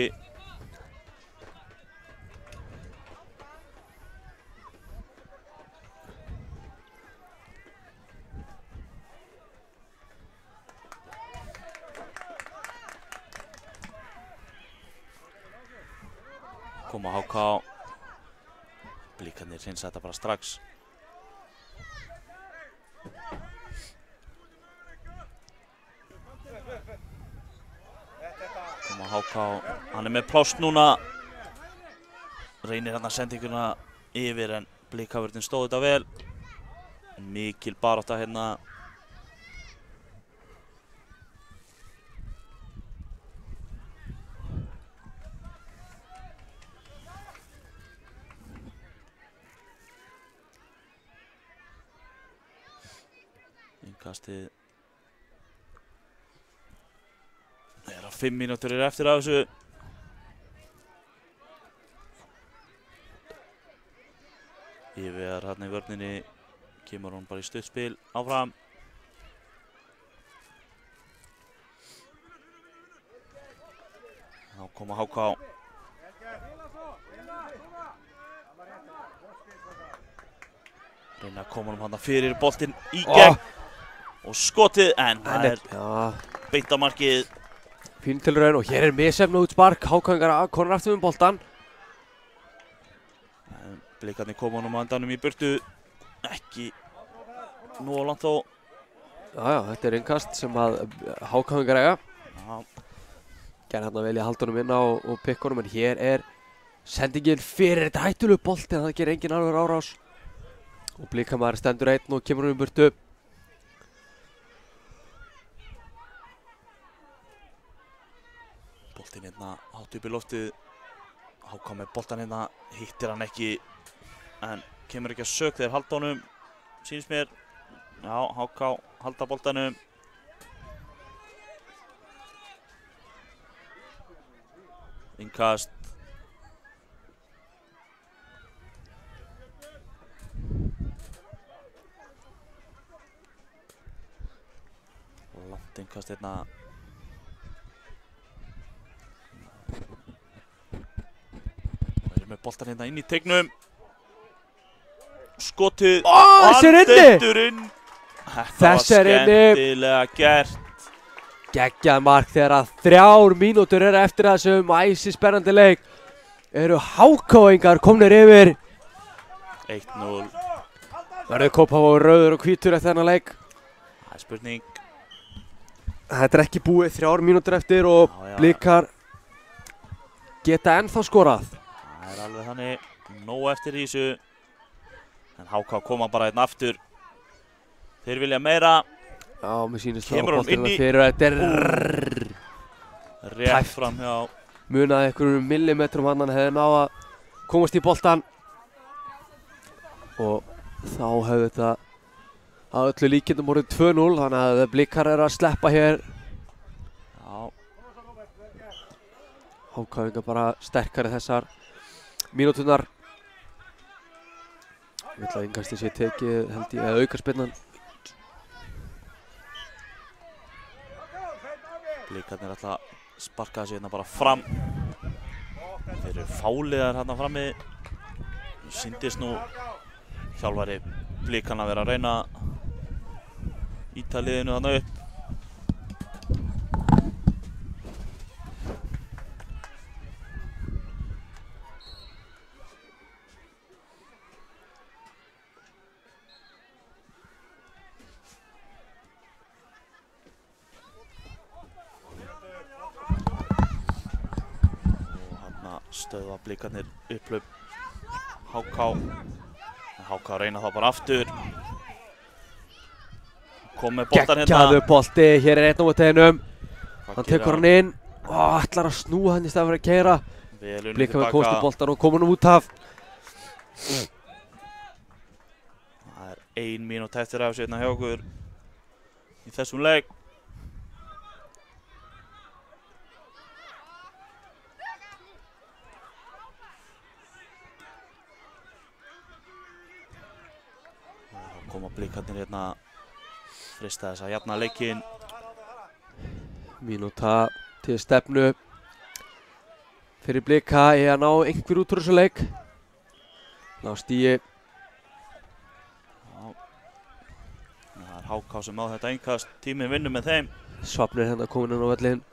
Koma HK. Blikarnir hreinsa þetta bara strax. Koma HK. Hann er með pláss núna. Reynir hann að sendinguna yfir en Blikavörðin stóð þetta vel. Mikil barátta hérna. Innkastið er að 5 mínútur eftir af þessu. Yfir hérna í vörninni, kemur hún bara í stuttspil áfram. Þá koma HK. Reyna að koma hann fyrir boltinn í gegn og skotið, en það er beint á markið. Fín tilraun og hér er misefna út spark. HK konar aftur með boltan. Blikarnir koma honum á endanum í burtu, ekki nú á langt þó. Já, þetta er innkast sem að HK eiga. Já. Gerði hann vel í að halda honum inn á og pikka honum, en hér er sendingin fyrir þetta hættulegu bolti en það gerir engin alveg árás. Og Blikamaður stendur einn og kemur honum í burtu. Boltinn hérna hátt upp í loftið. HK með boltan hérna, hittir hann ekki, en kemur ekki að sök þegar halda honum, sýnist mér. Já, HK halda boltanum. Innkast. Langt innkast hérna. Með boltan hérna inn í teignum. Skotið. Þessi er inni! Þetta var skemmtilega gert. Geggjað mark þegar að 3 mínútur eru eftir þessum æsispennandi leik. Eru HK-ingar komnir yfir. 1-0. Verður Kópavogur rauður og hvítur eftir þennan leik. Það er spurning. Þetta er ekki búið, 3 mínútur eftir og Blikar geta ennþá skorað. Það er alveg þannig, nóg eftir í þessu. En HK koma bara einn aftur. Þeir vilja meira. Já, mér sýnist það Kemur að honum inn í. boltinn fyrir þetta er Rétt tæpt. fram hjá. munaði einhverjum millimetrum hann hefði náð að komast í boltan og þá hefði þetta að öllu líkindum orðið 2-0, þannig að Blikar er að sleppa hér. Já. HK bara sterkari þessar mínúturnar. Ég vil að innkastið sé tekið, held ég, eða aukaspyrnan. Blikarnir ætla að sparka þessi hérna bara fram. Þeir eru fáliðar hérna frammi. Sýndist nú þjálfari Blikarna vera að reyna að ýta liðinu þarna upp. Stöðva Blikarnir upplöp HK. HK reyna það bara aftur. Kom með boltan hérna. Geggjaður bolti, hér er 1 á móti einum. Hann tekur hann inn og ætlar að snúa hann í stað fyrir að keyra. Blikar með komst í boltan og komur hann út af. Það er 1 mínúta eftir af sérna hjá okkur í þessum leik. Koma Blikarnir hérna, freista þess að jafna leikinn. Mínúta til stefnu fyrir Blika í að ná einhver út úr þessu leik. Ná stíi. Það er HK sem á þetta innkast, tíminn vinnur með þeim. Svapnir hérna komin inn á völlinn.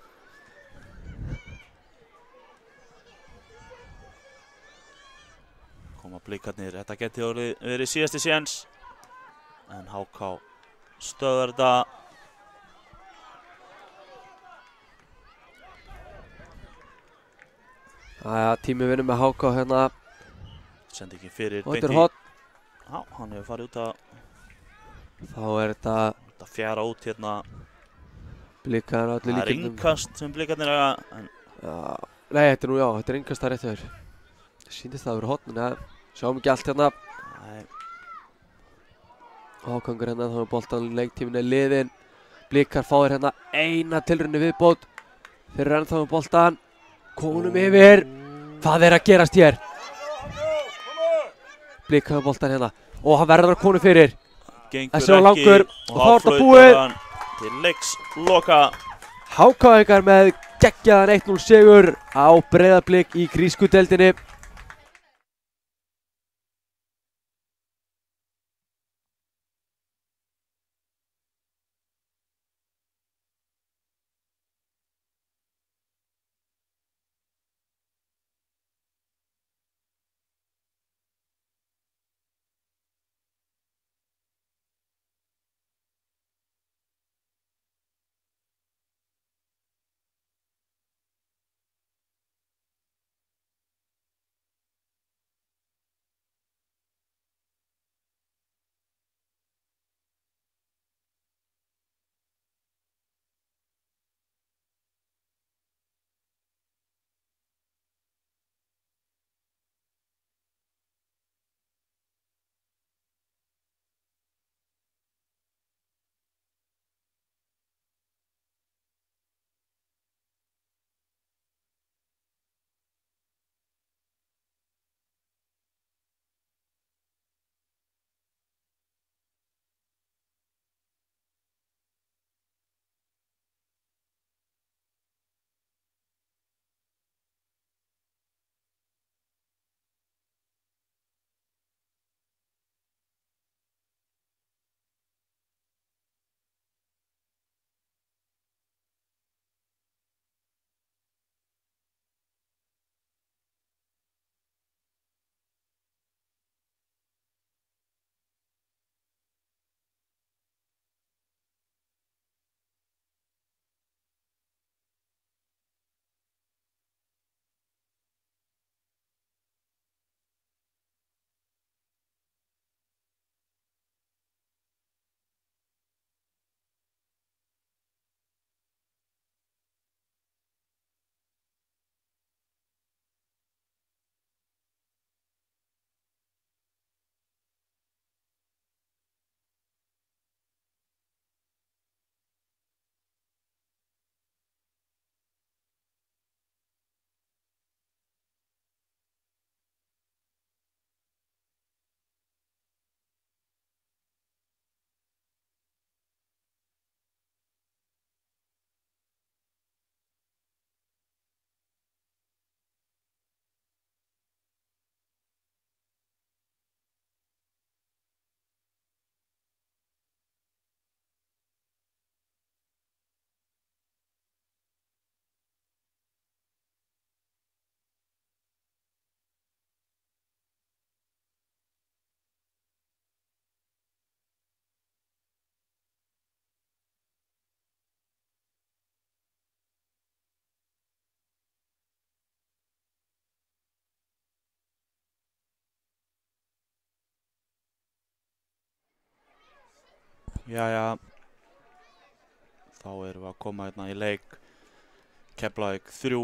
Koma Blikarnir, þetta geti verið síðasti séns. En HK stöðar þetta. Jæja, tími vinnur með HK hérna. Sendi ekki fyrir Og þetta er hot. Já, hann hefur farið út að Þá er þetta fjara út hérna. Blikar allir Það er líkindum. innkast sem Blikarnir eiga. Já, nei, þetta er nú, já, þetta er innkast það rétt hjá þér. Sýndist það að vera hot, en sjáum ekki allt hérna. Nei. Hákongur hérna þá er boltan, leiktíminn er liðinn. Blikar fáir hérna eina tilraun í viðbót. Þeir eru ennþá með boltan. Konum yfir. Hvað er að gerast hér? Blikar með boltan hérna. Og hann verður að konu fyrir. Þessi var langur og þá er þetta búið. Til leiks loka. HK með geggjaðan 1-0 sigur á Breiðablik í grísku deildinni. Jæja, þá erum við að koma hérna í leik. Keflavík 3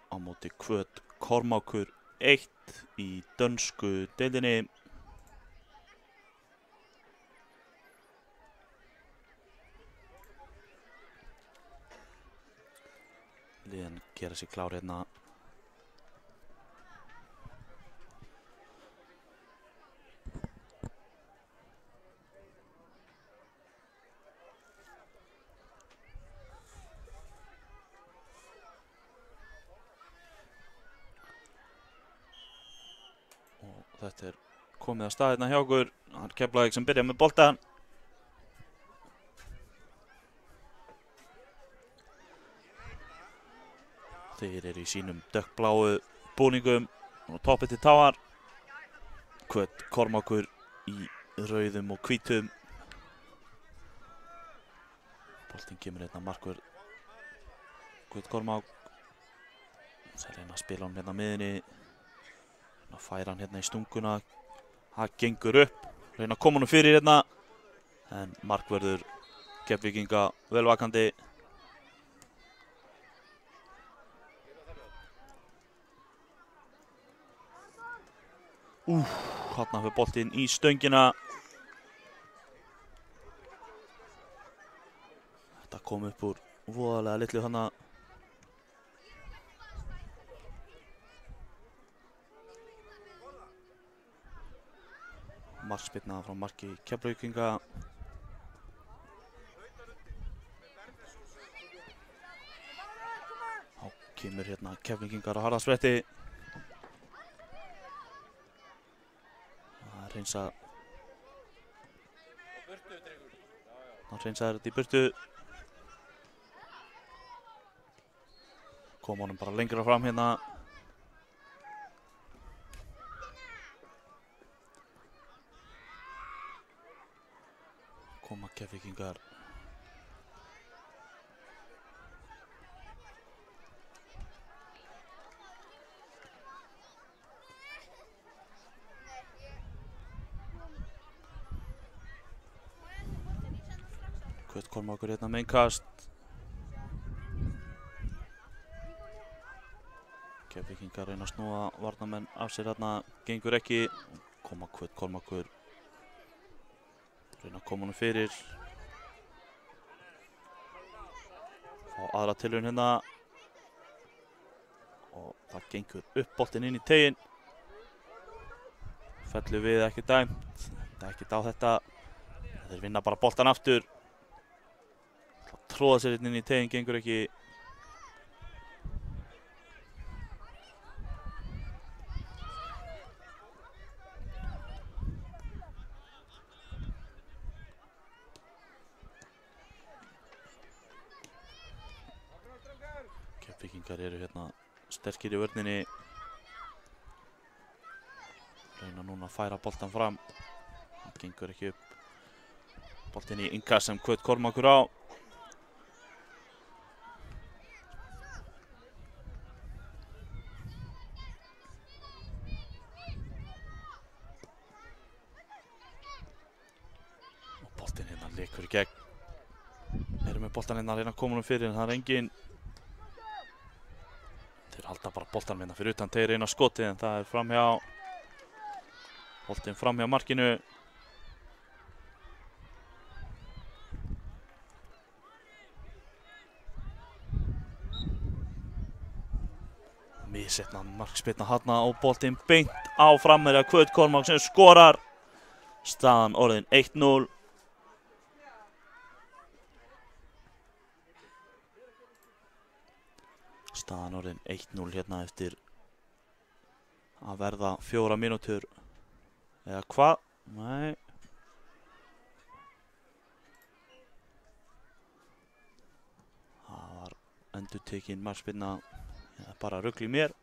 á móti Hvöt Kormákur 1 í dönsku deildinni. Liðin gera sig klár hérna. Þetta er komið að stað hérna hjá okkur. Það er Keflavík sem byrja með boltan. Þeir eru í sínum dökkbláu búningum og toppið til táar. Hvöt Kormákur í rauðum og hvítum. Boltinn kemur hérna markvörð Hvöt Kormák. Það reyna að spila hann hérna miðinni. Það færa hann hérna í stunguna. Það gengur upp. Reyna að koma hann fyrir hérna. En markvörður Keflvíkinga velvakandi. Þarna fyrir boltinn í stöngina. Þetta kom upp úr voðalega litlu hana. Markspyrna frá marki Keflavíkinga. Þá kemur hérna Keflvíkingar á harðaspretti. Það hreinsaði þetta í burtu. Kom honum bara lengra fram hérna. Koma Keflvíkingar. Kvöt Kormákur hérna með innkast. Keflvíkingar reyna að snúa varnarmenn af sér hérna, gengur ekki. Koma Kvöt Kormákur. Reyna að koma honum fyrir. Fá aðra tilraun hérna. Og það gengur upp boltinn inn í teiginn. Fellur við ekki dæmt. Það er ekkert á þetta. Þeir vinna bara boltan aftur. Tróða sér inn í teiginn, gengur ekki. Keflvíkingar eru hérna sterkir í vörninni. Reyna núna að færa boltan fram. Það gengur ekki upp. Boltinn í innkast sem Kvöt Kormákur á. Og boltinn hérna leikur í gegn. Erum með boltan hérna að reyna að koma honum fyrir en það er engin. Þeir halda bara boltan hérna fyrir utan teir eina skotið en það er framhjá. Boltinn framhjá markinu. Missetna markspyrna þarna og boltinn beint á framherja Kvöt Kormák sem skorar. Staðan orðin 1-0. Staðan orðin 1-0 hérna eftir að verða 4 mínútur. Eða hvað? Nei. Það var endurtekin markspyrna. Það er bara rugl í mér.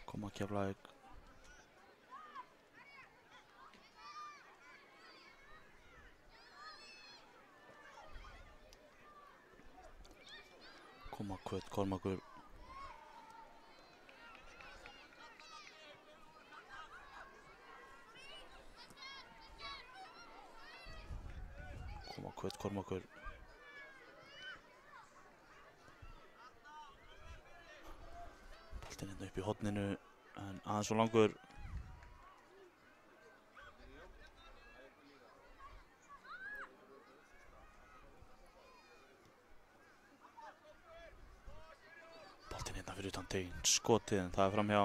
Koma Keflavík. Koma Kvöt Kormákur. Koma Kvöt Kormákur. Boltinn hérna upp í horninu en aðeins og langur. Boltinn hérna fyrir utan teiginn, skotið en það er framhjá.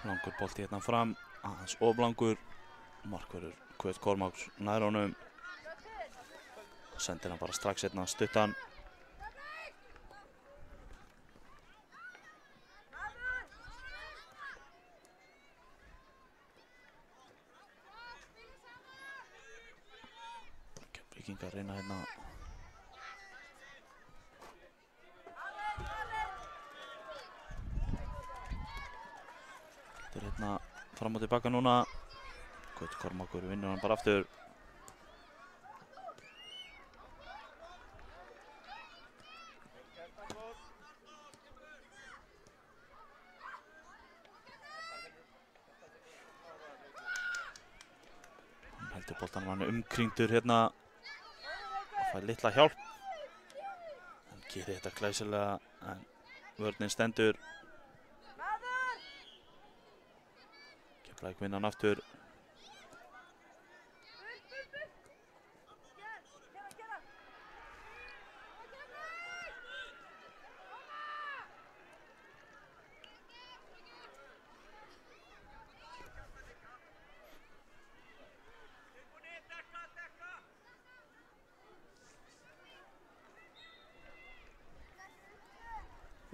Langur bolti hérna fram, aðeins of langur. Markvörður Kvöt Kormáks nær honum. Sendir hann bara strax hérna stuttan. Keflvíkingar reyna hérna. Þetta er hérna fram og tilbaka núna. Kvöt Kormákur vinnur hann bara aftur. heldur boltanum, hann umkringdur hérna og fær litla hjálp. Hann gerir þetta glæsilega en vörnin stendur. Keflavík vinna hann aftur.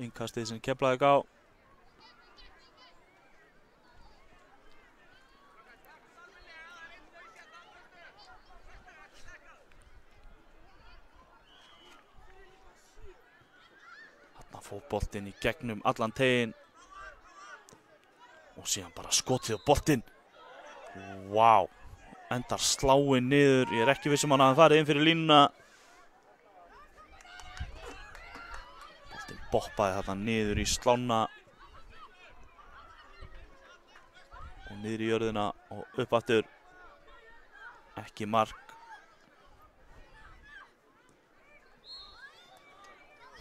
Innkastið sem Keflavík á. Þarna fór boltinn í gegnum allan teginn. Og síðan bara skotið á boltinn. Vá. Endar sláinn niður. Ég er ekki viss um hann að hann farið inn fyrir línuna. Boppaði þarna niður í slána og niður í jörðina og upp aftur. Ekki mark.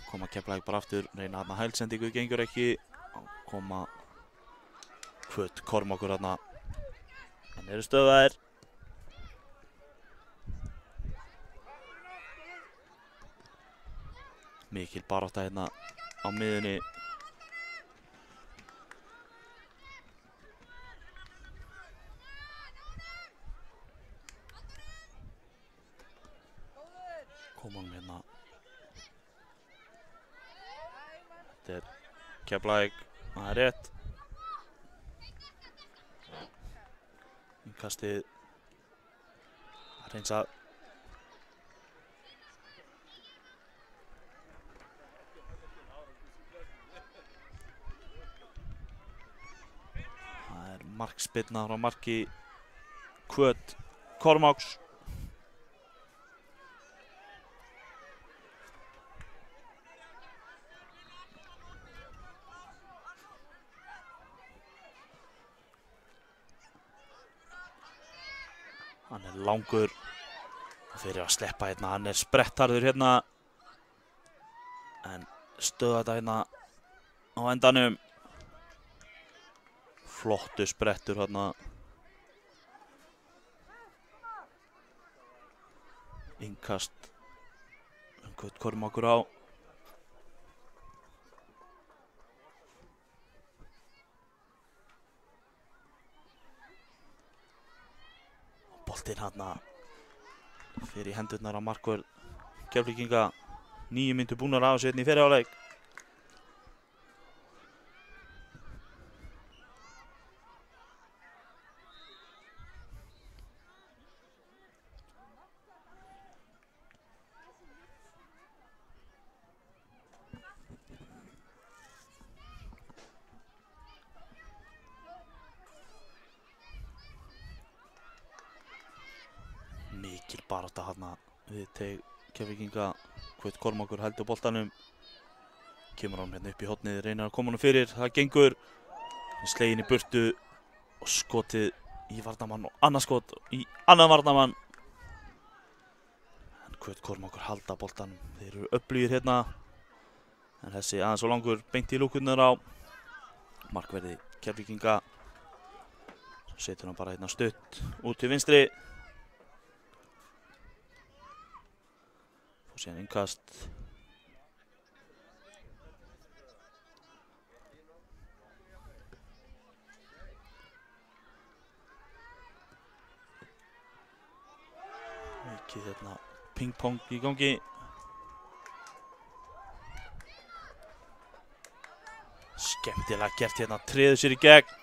Koma Keflavík bara aftur, reyna þarna hælsendingu, gengur ekki. Koma Hvöt Kormákur þarna. Hann eru stöðaðir. Mikil barátta hérna á miðunni. Koma hann hérna. Þetta er Keflavík, það er rétt. Innkastið að reynsa. Markspyrna frá marki Hvöt Kormáks. Hann er langur fyrir að sleppa hérna, hann er sprettharður hérna en stöða þetta hérna á endanum. Flottu sprettur hérna. Innkast Hvöt Kormákur á. Boltinn hérna fyrir hendurnar á markvörð Keflvíkinga. 9 mínútur búnar á þessu hérna í fyrri hálfleik. Mikil barátta hérna við teg Keflvíkinga. Hvöt Kormákur heldur boltanum. Kemur hann hérna upp í hornið, reynir að koma hann fyrir. Það gengur. Slegin í burtu og skotið í varnarmann og annað skot í annan varnarmann. En Hvöt Kormákur halda boltanum. Þeir eru öflugir hérna. En þessi aðeins og langur beint í lúkurnar á. Markverði Keflvíkinga. Setur hann bara hérna stutt út til vinstri. Og síðan innkast. Mikið hérna ping-pong í gangi. Skemmtilega gert hérna, treður sér í gegn.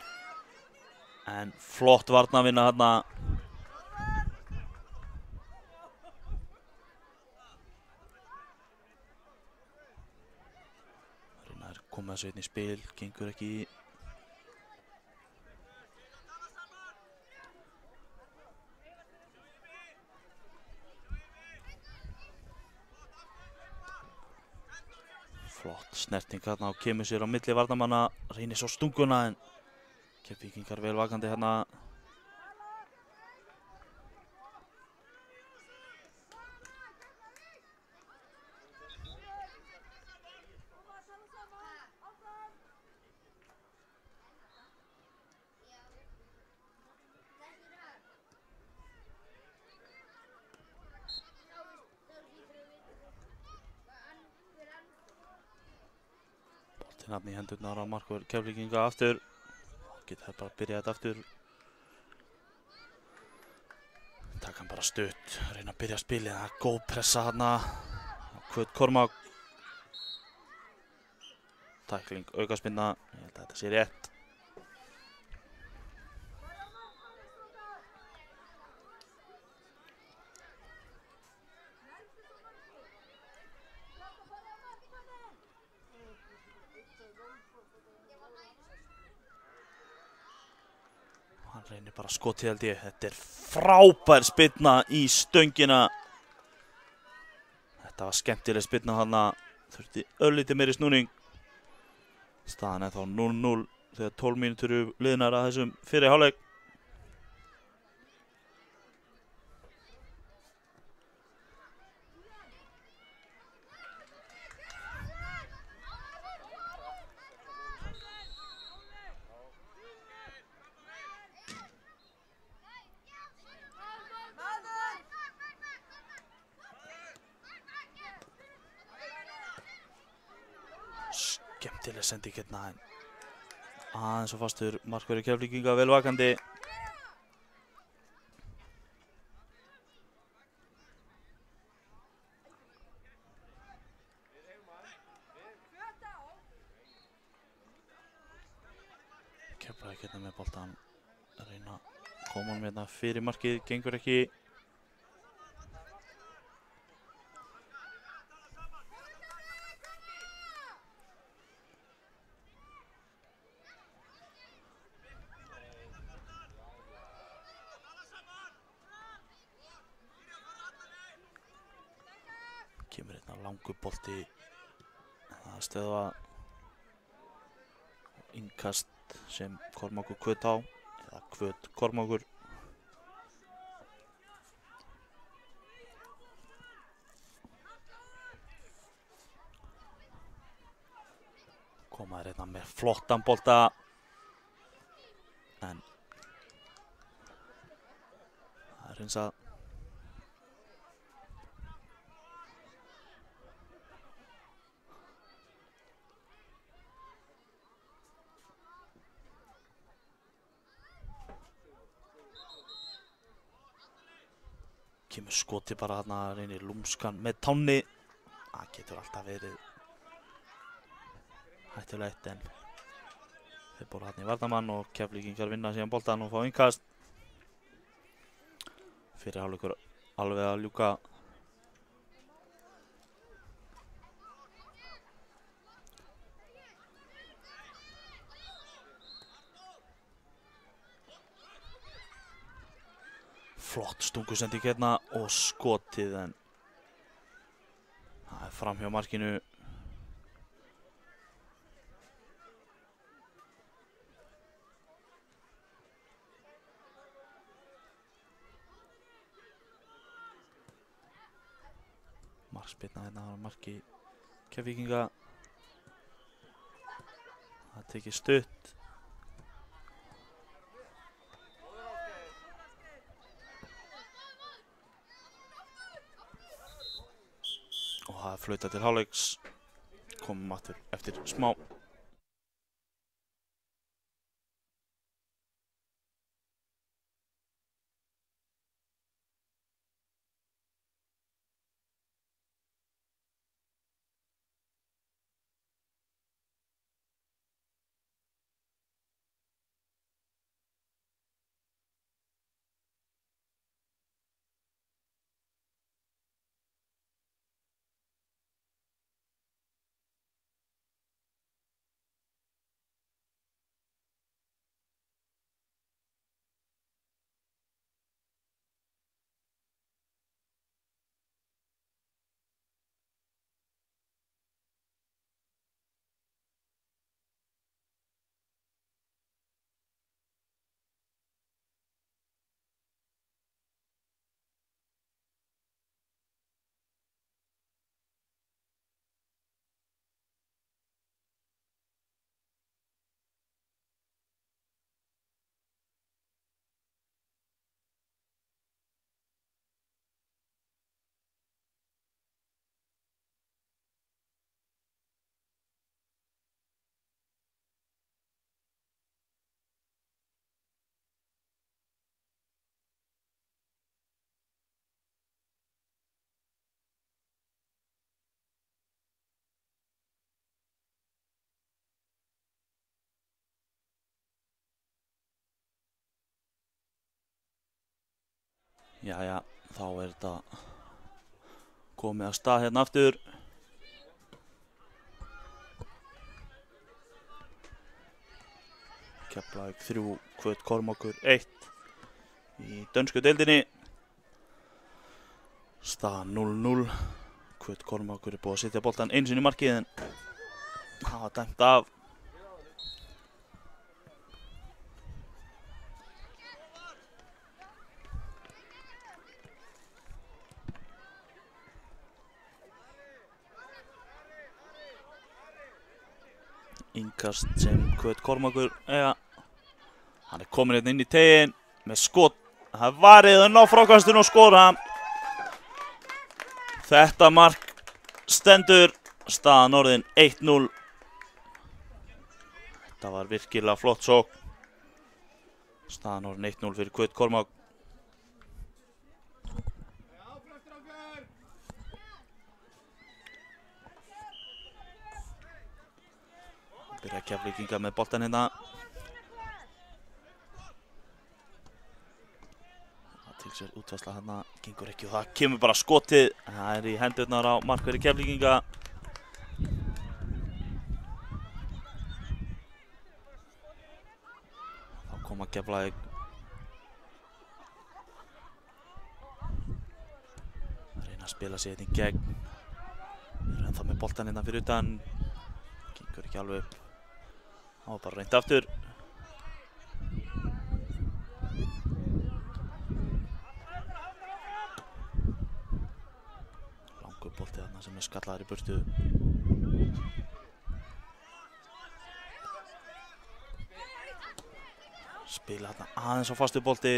En flott varnarvinna hérna. Komið þessu einn í spil, gengur ekki í. Flott snerting hérna og kemur sér á milli varnarmanna, reynir svo stunguna en Keflvíkingar vel vakandi hérna. Boltinn hann í hendurnar á markvörð Keflvíkinga aftur. Geta bara að byrja þetta aftur. Taka hann bara stutt, reyna að byrja spilið. Það er góð pressa hana á Kvöt Kormák. Tækling, aukaspinna. Ég held að þetta sé rétt. Hann reynir bara skotið held ég. Þetta er frábær spinna í stöngina. Þetta var skemmtileg spinna hana. Þurfti örlítið meiri snúning. Staðan er þá 0-0 þegar 12 mínútur eru liðnar að þessum fyrri hálfleik. Skemmtileg sending hérna en aðeins og fastur markverður Keflvíkinga vel vakandi. Keflavík hérna með boltan að reyna að koma hann hérna fyrir markið, gengur ekki. Kemur hérna langur bolti að stöðva innkast sem Kormákur Kvöt á, eða Kvöt Kormákur. Komaður hérna með flottan bolta en það er eins að kemur skoti bara þarna, reynir lúmskan með tánni. Það getur alltaf verið hættulegt en þeir bóla þarna í varnarmann og Keflvíkingar vinna síðan boltan og fá innkast. Fyrri hálfleikur alveg að ljúka. Flott stungusending hérna og skotið en það er fram hjá markinu. Markspyrna hérna á marki Keflvíkinga. Það tekið stutt. Og það er flautað til hálfleiks, komum aftur eftir smá. Jæja, þá þetta komið að stað hérna aftur. Keflavík 3, Hvöt Kormákur 1 í dönsku deildinni. Staðan 0-0. Hvöt Kormákur búið að setja boltan einu sinni í markið en það var dæmt af. Innkast sem Hvöt Kormákur hann komin hérna inn í teginn með skot. Það er varið að ná frákastinu og skora. Þetta mark stendur. Staðan orðin 1-0. Þetta var virkilega flott sókn. Staðan orðin 1-0 fyrir Hvöt Kormák. Byrja Keflvíkingar með boltan hérna. Til sér útvæsla hérna, gengur ekki og það kemur bara skotið. Það er í hendurnar á markverði Keflvíkinga. Þá koma Keflavík. Reyna að spila sig hérna í gegn. Við erum ennþá með boltan hérna fyrir utan. Gengur ekki alveg upp. Það var bara reynt aftur. Langur bolti þarna sem er skallaður í burtu. Spila þarna aðeins á fastu bolti.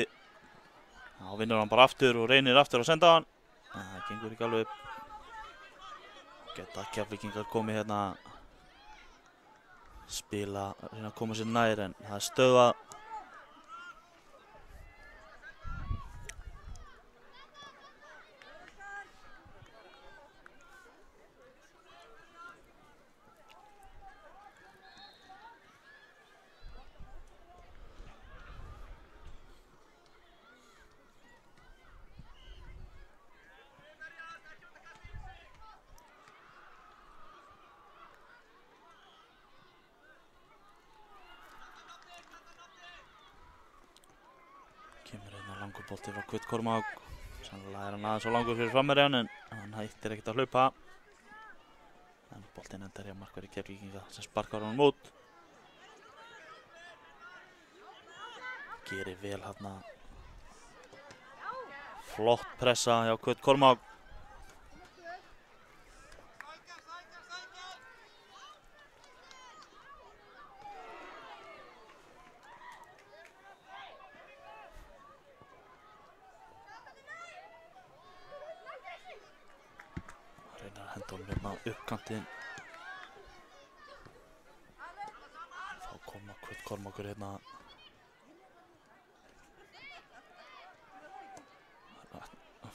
Þá vinnur hann bara aftur og reynir aftur að senda hann. En það gengur ekki alveg upp. Geta Keflvíkingar komið hérna. Spila, reyna að koma sér nær en það er stöðvað. Kemur hérna langur bolti frá Hvöt Kormák. Sannlega er hann aðeins svo langur fyrir framherjan en hann hættir ekkert að hlaupa. En boltinn endar hjá markverði Keflvíkinga sem sparkar honum út. Gerir vel hérna. Flott pressa hjá Hvöt Kormák. Hérna uppkantinn. Þá koma Hvöt Kormákur hérna.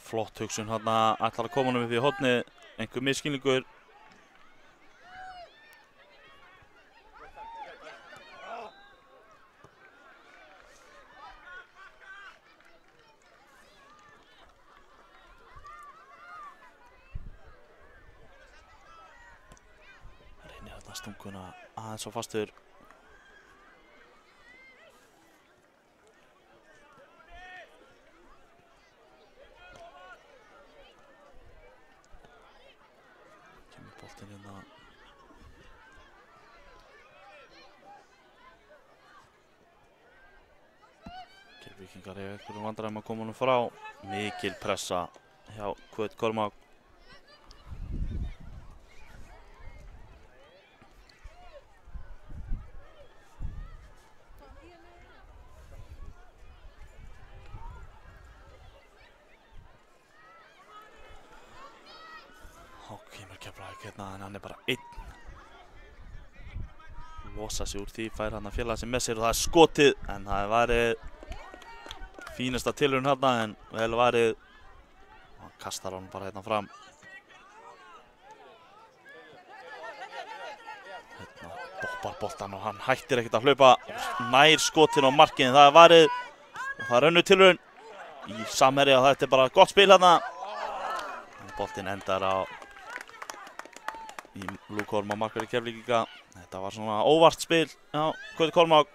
Flott hugsun hérna, ætlar að koma honum upp í hornið, einhver misskilningur. Stunguna aðeins á fastur. Kemur boltinn hérna. Keflvíkingar eiga einhverjum vandræðum að koma honum frá. Mikil pressa hjá Hvöt Kormák. Kemur Keflavík hérna en hann er bara einn. Losa sig úr því, fær hann að félaga sig með sér og það er skotið en það er varið fínasta tilraun hérna en vel varið. Hann kastar hann bara hérna fram. Hérna doppar boltan og hann hættir ekkert að hlaupa. Nær skotin á markið en það er varið og það er önnur tilraun. í samherja og þetta bara gott spil hérna. Boltinn endar í Luke Kormák markverði Keflvíkinga. Þetta var svona óvart spil á Gauti Kormák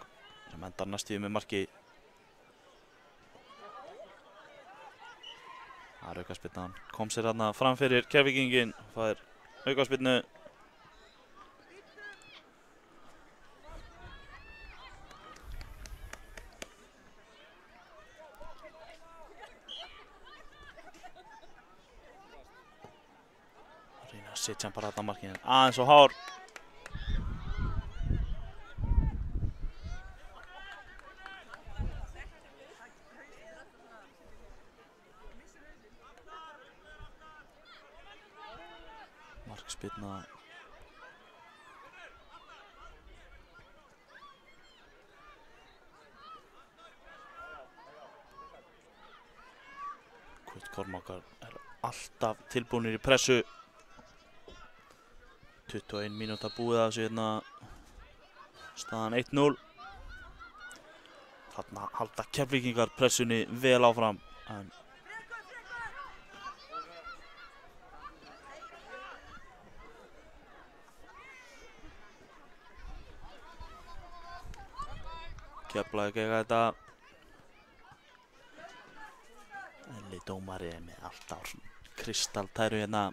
sem endar næstíð með marki. Það er aukaspyrnan, kom sér hérna fram fyrir Keflvíkingin. Það er aukaspyrnu. Reyna að setja hann bara þarna markinu. Aðeins og hár. Markspyrna. Gauti Kormákar er alltaf tilbúinir í pressu. 21 mínúta búið af þessu hérna. Staðan 1-0. Þarna halda Keflvíkingar pressunni vel áfram. En Keflavík eiga þetta. Elli dómari er með alltaf kristaltæru hérna.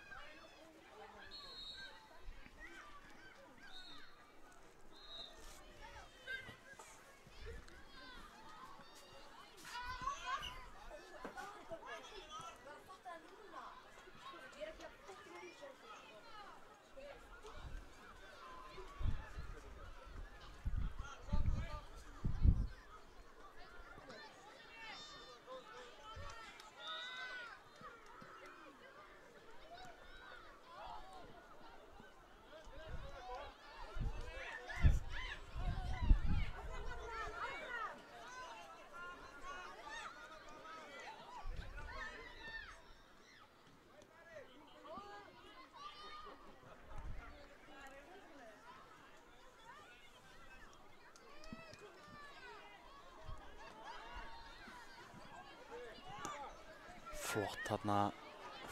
Flott þarna,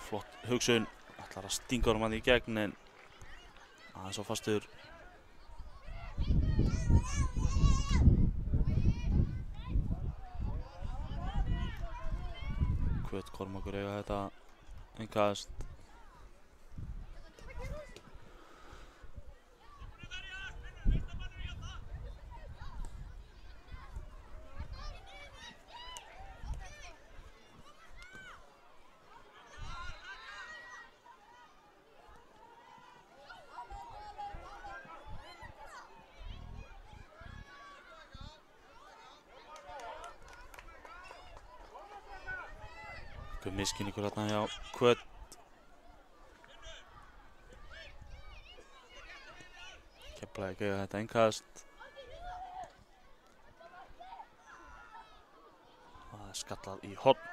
flott hugsun. Ætlar að stinga honum hann í gegn en aðeins og fastur. Gauti Kormákur eiga þetta innkast. Misskilningur þarna hjá Gauti. Keflavík eiga þetta innkast. Það er skallað í horn.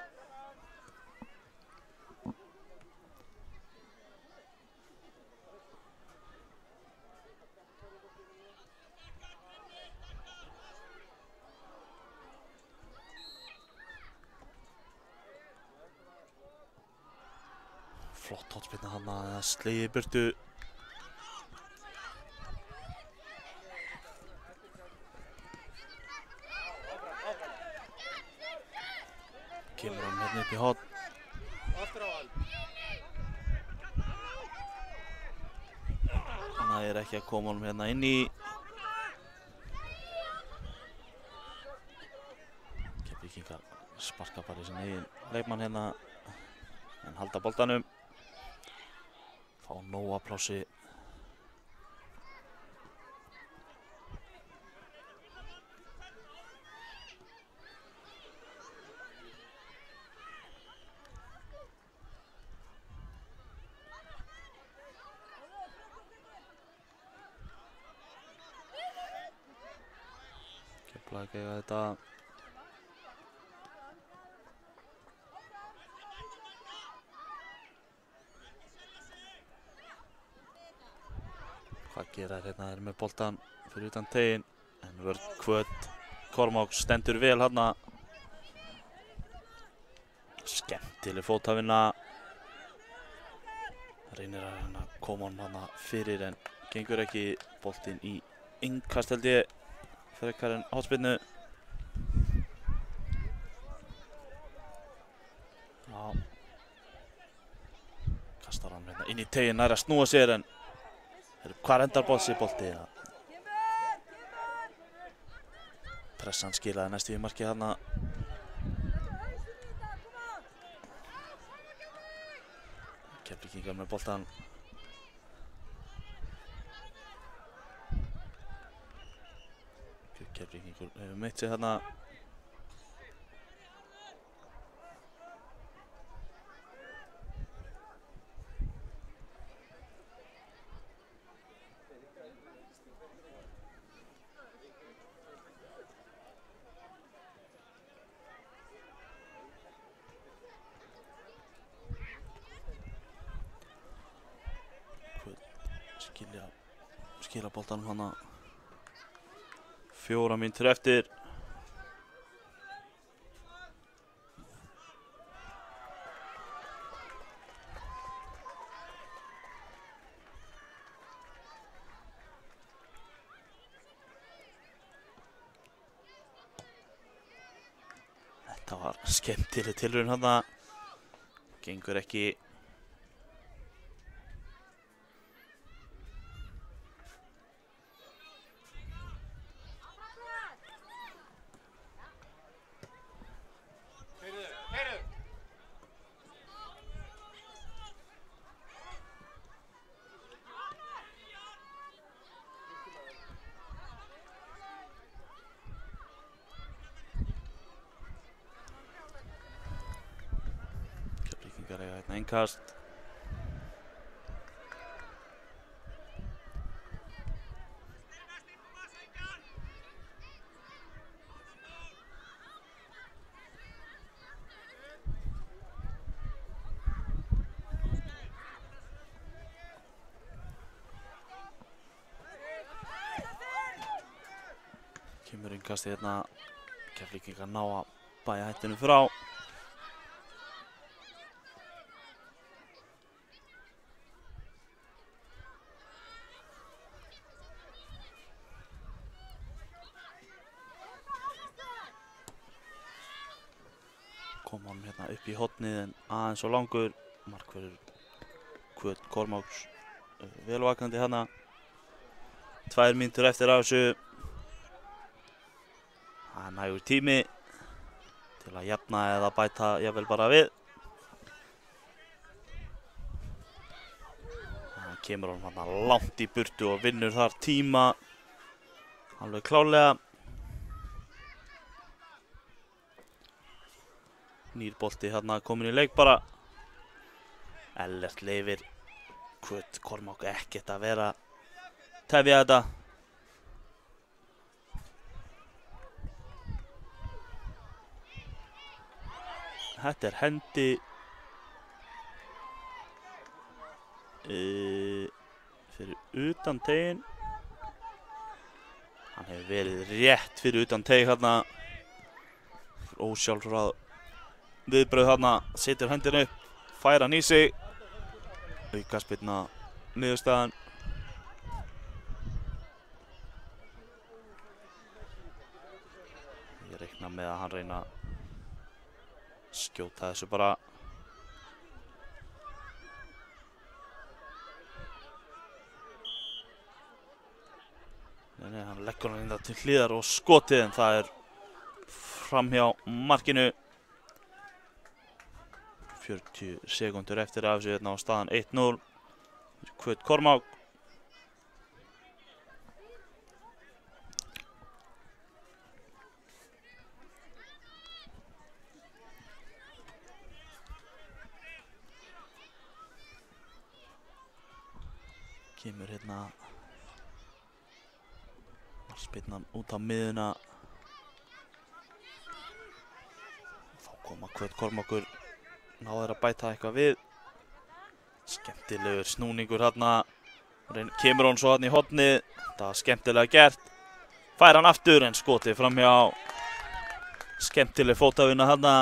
Flott hotspyrna hann að slegið í burtu. Kemur hann hérna upp í horn. Hann er ekki að koma honum hérna inn í. Keflvíkingar sparka bara í sin eigin leikmann hérna en halda boltanum. Fá nóg af plássi. Keflavík eiga þetta. Hvað gera hérna er með boltan fyrir utan tegin en vörn Gauti Kormáks stendur vel hérna. Skemmtileg fótavinna. Reynir að koma hann hana fyrir en gengur ekki. Boltinn í innkast held ég. Frekar en hornspyrnu. Já. Kastar hann hérna inn í teiginn, nær að snúa sér en hvar endar bolti? Pressan skilaði næstu í markið þarna. Keflvíkingar með boltan. Keflvíkingur hefur meitt sig þarna. Skila boltanum hana 4 mínútur eftir. Þetta var skemmtileg tilraun hana. Gengur ekki. Keflvíkingar eiga hérna innkast. Kemur innkastið hérna. Keflvíkingar ná að bæja hættinu frá. Kom hann hérna upp í hornið en aðeins og langur. Markvörður Hvöt Kormáks velvakandi hérna. 2 mínútur eftir af þessu. Það er nægur tími til að jafna eða bæta jafnvel bara við. Það kemur hann hérna langt í burtu og vinnur þar tíma alveg klárlega. Nýr bolti hérna komin í leik bara. Ellert leyfir Hvöt Kormák ekkert að vera tefja þetta. Þetta er hendi fyrir utan teiginn. Hann hefur verið rétt fyrir utan teig hérna. Ósjálfráð viðbrögð þarna, setur hendina upp, fær hann í sig. Aukaspyrna niðurstaðan. Ég reikna með að hann reyna að skjóta þessu bara. Nei, hann leggur hann inn það til hliðar og skotið en það er framhjá markinu. 40 sekúndur eftir af þessu hérna á staðan 1-0. Hvöt Kormák. Kemur hérna spyrnan út á miðuna. Þá koma Hvöt Kormákur. Náður að bæta eitthvað við. Skemmtilegur snúningur hérna. Kemur hann svo hérna í hornið. Það var skemmtilega gert. Fær hann aftur en skotið framhjá. Skemmtileg fótavinna hérna.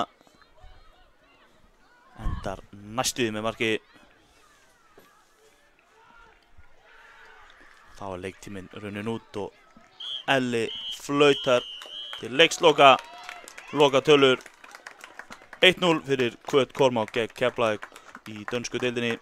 endar næstuði með marki. Þá er leiktíminn runnin út og Elli flautar til leiksloka. Lokatölur 1-0 fyrir Hvöt Kormák gegn Keflavík í dönsku deildinni.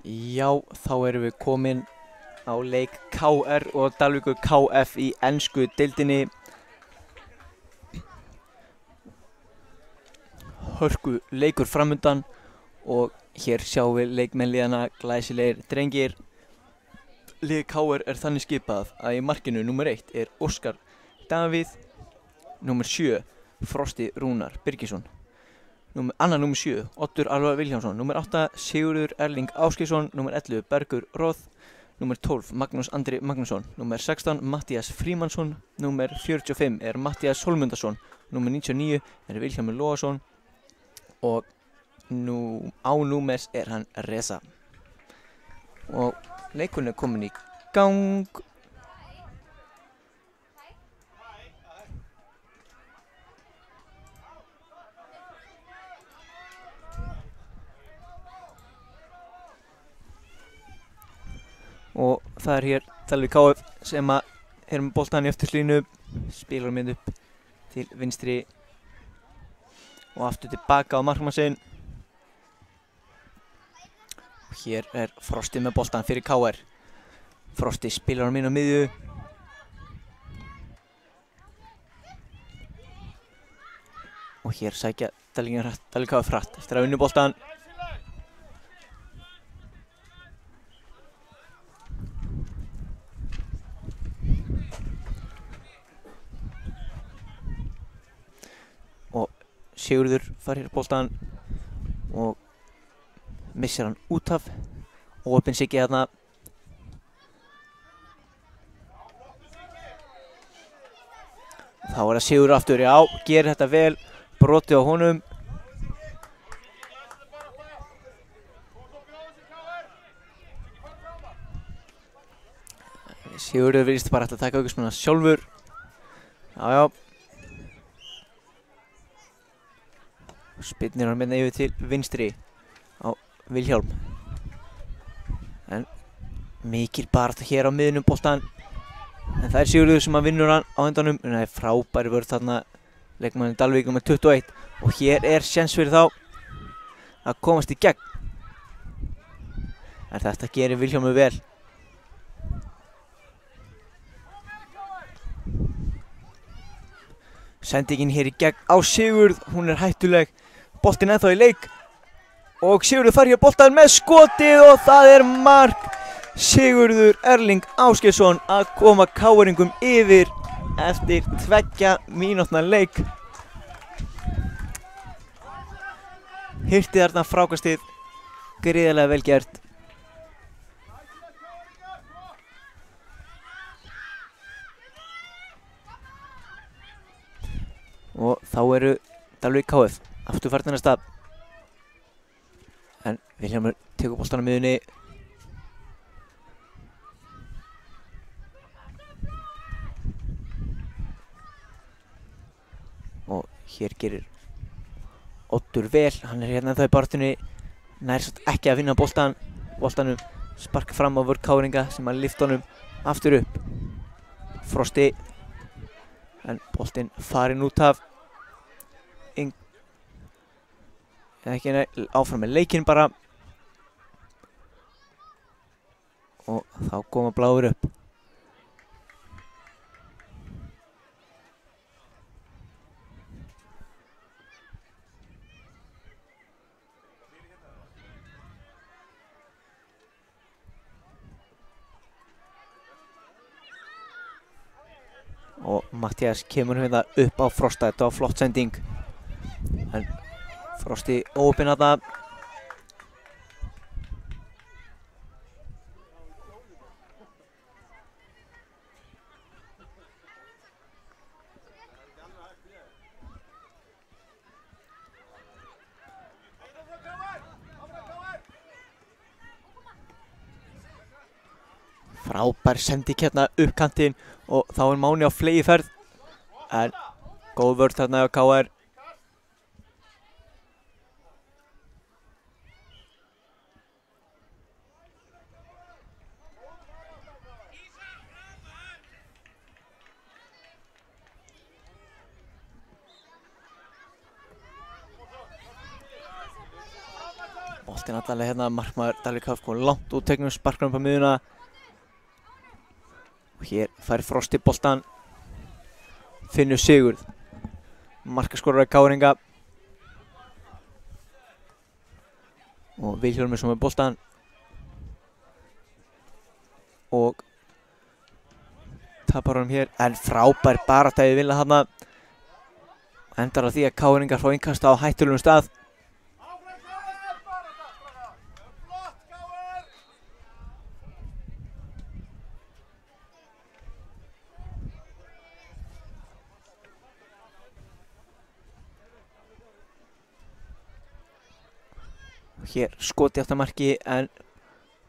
Já, þá erum við komin á leik KR og Dalvíkur KF í ensku deildinni. Hörku leikur framundan og hér sjáum við leikmenn liðanna glæsilegir drengir. Lið KR er þannig skipað að í markinu númer 1 er Óskar Davíð, númer 7 Frosti Rúnar Birgisson, annar númer 7 Oddur Alvar Vilhjálmsson, númer 8 Sigurður Erling Ásgeirsson, númer 11 Bergur Roð, númer 12 Magnús Andri Magnússon, númer 16 Mattías Frímannsson, númer 45 er Mattías Hólmundarsson, númer 99 er Vilhjálmur Lóðarsson og án númers er hann Reza. Og leikurinn er komin í gang. Og það er hér Dalvík KF sem er með boltann í eftirslínu, spilar mynd upp til vinstri og aftur tilbaka á markmann sinn. Og hér er Frosti með boltann fyrir KR. Frosti spilar hann inn á miðju. Og hér sækja Dalvík KF hratt eftir að vinna boltann. Sigurður fær hér boltan og missir hann út af og opinn Siggi þarna. Þá er það Sigurður aftur, já, gerir þetta vel, brotið á honum. Sigurður virðist bara að taka aukaspyrnuna sjálfur. Já. Spyrnir hann með yfir til vinstri á Vilhjálm. En mikil barátta hér á miðjunum boltan. En það er Sigurður sem vinnur hann á endanum. En það er frábæri vörð þarna leikmanninn Dalvík með 21. Og hér er séns fyrir þá að komast í gegn. En þetta gerir Vilhjálmur vel. Sendingin hér í gegn á Sigurð, hún er hættuleg. Boltinn ennþá í leik og Sigurður fær hér boltan með skotið og það er mark. Sigurður Erling Ásgeirsson að koma KR-ingum yfir eftir 2 mínútna leik. Hirti þarna frákastið, gríðarlega vel gert. eru Dalvík KF aftur farnir að stað. En Vilhjálmur tekur boltann á miðjunni. Og hér gerir Oddur vel, hann hérna ennþá í baráttunni, nær samt ekki að vinna boltanum, sparka fram á vörn Káringa sem að lyfta honum aftur upp. Frosti, en boltinn farinn út af, ekki áfram með leikinn bara, og þá koma bláir upp. Og Matthías kemur hérna upp á Frosta, þetta var flott sending. En Frosti óopinn þarna. Frábær sending hérna upp kantinn og þá er Máni á fleygiferð. En góð vörn þarna hjá KR. Boltinn allavega hérna, markmaður Dalvík KF kom langt út tegnum, sparkar upp á miðjuna. Og hér fær Frosti boltann, Finnur Sigurð, markaskorari Káringa. Og Vilhjálmur sem er boltann. Og tapar honum hér, en frábær barátta við Villa þarna. Endar á því að Káringar fá innkast á hættulegum stað. Hér skoti aftan marki, en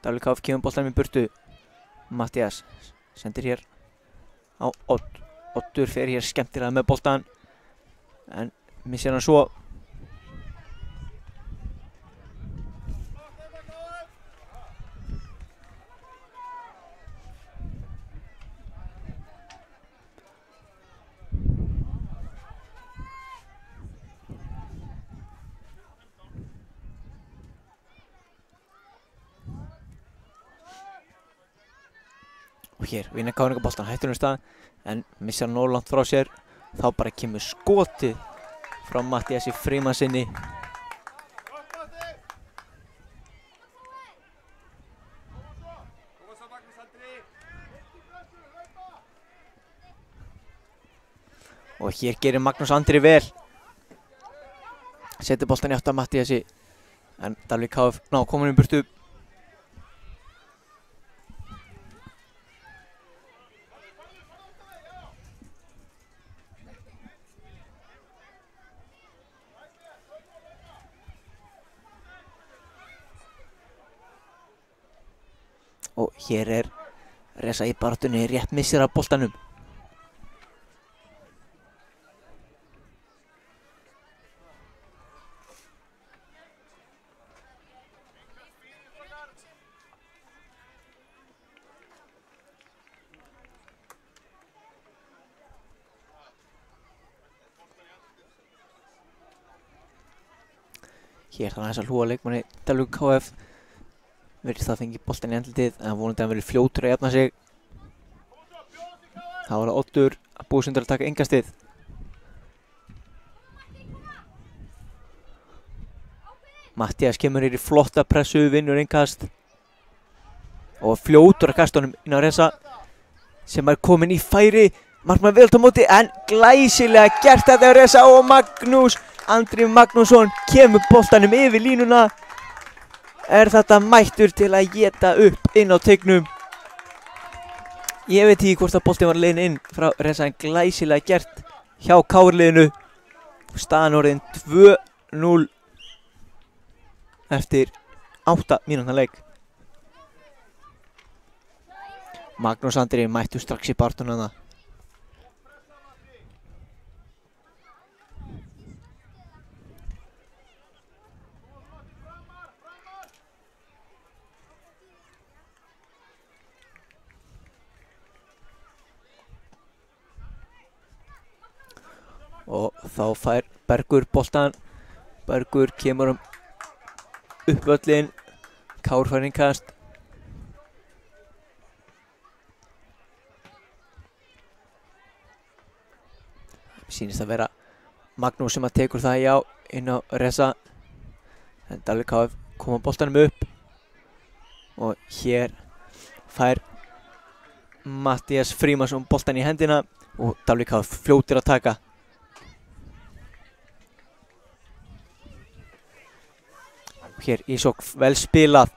Dalvík KF kemur boltanum í burtu. Matthías sendir hér á Odd. Oddur fer hér skemmtilega með boltan, en missir hann svo. Og hér vinna Káringa boltan hættulegum stað, en missar hann langt frá sér. Þá bara kemur skotið frá Matthíasi Frímannssyni. Og hér gerir Magnús Andri vel. Setur boltan í átt að Matthíasi, en Dalvík KF ná komin í burtu. Og hér er Reza í baráttunni, rétt missir af boltanum. Hér þannig að hlúa leikmanni Dalvík KF. Virðist það fengi boltan í andlitið, en vonandi að hann verið fljótur að jafna sig. Þá er það Oddur að búið sundur að taka innkastið. Matthías kemur hér í flotta pressu, vinnur innkast. Og fljótur að kasta honum inn á Reza, sem er komin í færi. Markmaður vel á móti, en glæsilega gert þetta á Reza, og Magnús Andri Magnússon kemur boltanum yfir línuna. Er þetta mættur til að éta upp inn á teignum. Ég veit ekki hvort að boltinn var leiðin inn frá Reza, en glæsilega gert hjá KR-liðinu. staðan orðin 2-0 eftir 8 mínútna leik. Magnús Andri mættu strax í barátuna þarna. Og þá fær Bergur boltan. Bergur kemur upp völlinn. Kár fær innkast. Sýnist að vera Magnús sem að tekur það já inn á Reza. En Dalvík KF koma boltanum upp. Og hér fær Matthías Frímannsson boltan í hendina. Og Dalvík KF fljótir að taka. Hér í sókn vel spilað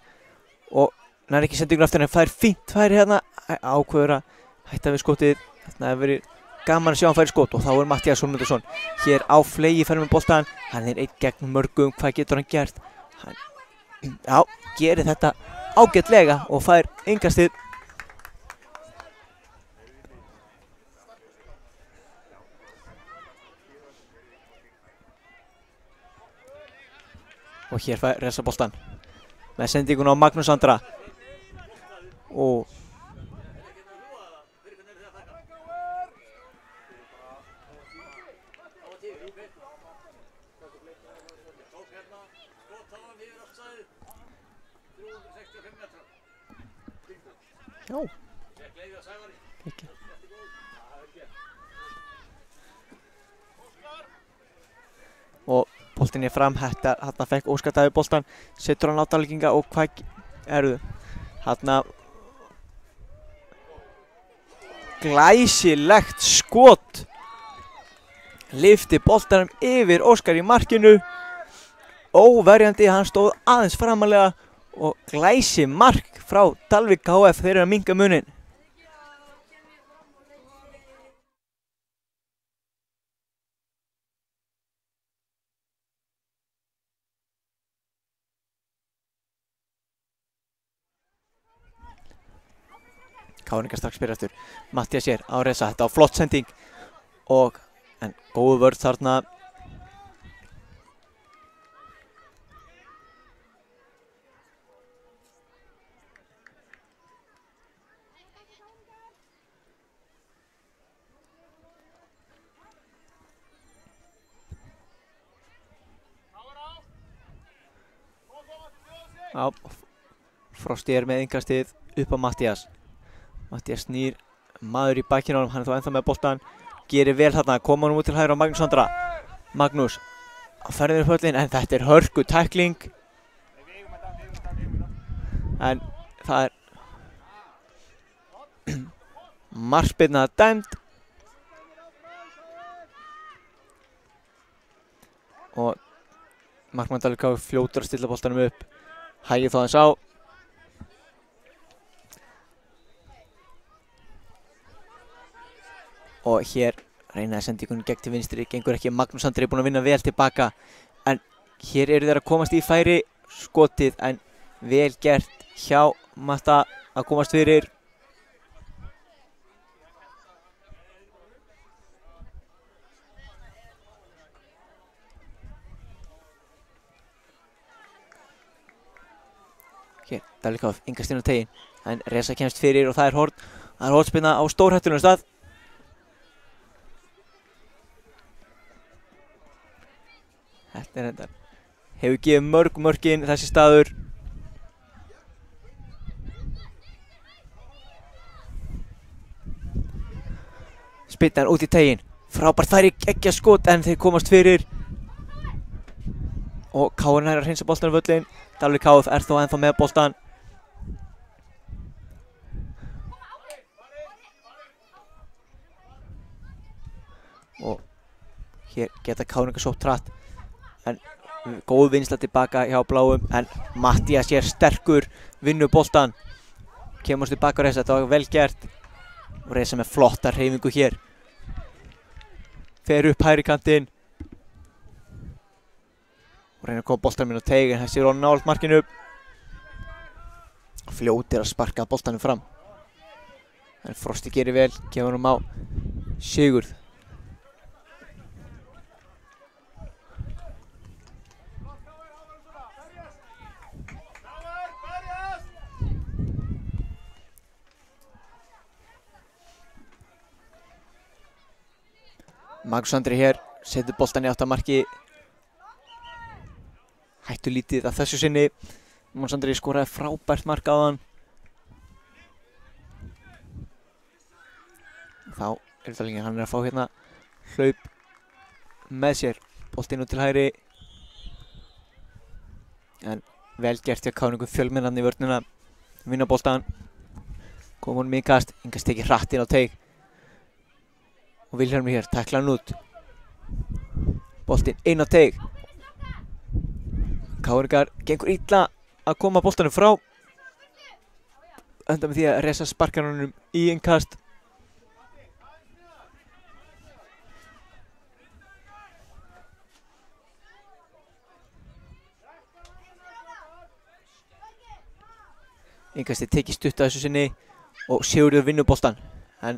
og nær ekki sendingur aftur en fær fínt færi hérna, ákveður að hætta við skotið. Þarna hefur verið gaman að sjá hann færi skot og þá er Matthías Sólmundarson hér á flegi færi með boltan. Hann er einn gegn mörgum, hvað getur hann gert? Hann gerir þetta ágætlega og fær innkastið. Og hér fær Reza boltan með sendingun á Magnús Andra. Og já. Ekki. Og boltinn er fram, hérna fekk Óskar Davíð boltan, setur hann á Dalvíkinga og hvað eru hérna glæsilegt skot. Lyfti boltanum yfir Óskar í markinu. Óverjandi, hann stóð aðeins framalega og glæsi mark frá Dalvík KF, þeir eru að minnka munin. Káringar strax byrja aftur. Matthías hér á Reza, þetta var flott sending og en góð vörð þarna. Já, Frosti er með innkastið upp á Matthías. Matthías snýr maður í bakinu á honum, hann er þá ennþá með boltan, gerir vel þarna, koma hann út til hægri á Magnús Andra. Magnús ferðir upp höllin en þetta er hörku tækling. En það er markspyrna dæmd. Og markmann Dalvík KF fljótur að stilla boltanum upp, hægir þá hans á. Og hér reynaði sendingunni gegn til vinstri, gengur ekki. Magnús Andri er búinn að vinna vel tilbaka. En hér eru þeir að komast í færi skotið en vel gert hjá Matta að komast fyrir. Hér, Dalvík KF, yngast inn á tegin. En Reza kemst fyrir og það er horn. Það er hornspyrna á stórhættulegum stað. Þetta er þetta. Hefur gefið mörkin þessi staður. Spyrnan út í tegin. Frábært færi, geggja skot en þeir komast fyrir. Og KR nær að hreinsa boltan á völlin. Dalvík KF er þó ennþá með boltan. Og hér geta KR sótt hratt. En góð vinnsla tilbaka hjá bláum en Matthías hér sterkur, vinnur boltan, kemur tilbaka á Reza, þetta var vel gert og Reza með flotta hreyfingu hér, fer upp hægri kantinn og reynir að koma boltanum inn á teig en þessi er á nálægt markinu. Fljótir að sparka boltanum fram. En Frosti gerir vel, gefur honum á Sigurð. Magnús Andri hér, setur boltan í átt að marki. Hættu lítið að þessu sinni. Magnús Andri skoraði frábært mark áðan. Þá er þetta lengi, hann er að fá hérna hlaup með sér. Boltinn út til hægri. En vel gert hjá KFUK fjölmennarnir í vörnina. Vinna boltan. Kom honum í kast, Ingast tekið hratt inn á teig. Og Vilhjálmur hér, tæklar hann út. Boltinn inn á teig. KFUK gengur illa að koma boltanum frá. Enda með því að Reza sparkar honum í innkast. Innkastið tekið stutt að þessu sinni og Sigurður vinnur boltan. En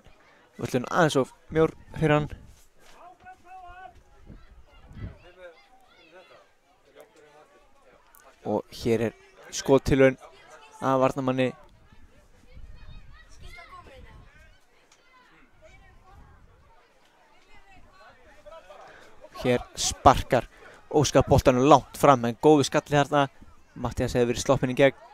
völlurinn aðeins of mjór fyrir hann. Og hér er skottilraun af varnarmanni. Hér sparkar Óskar boltanum langt fram en góðu skalli þarna. Matthías hefði verið sloppinn í gegn.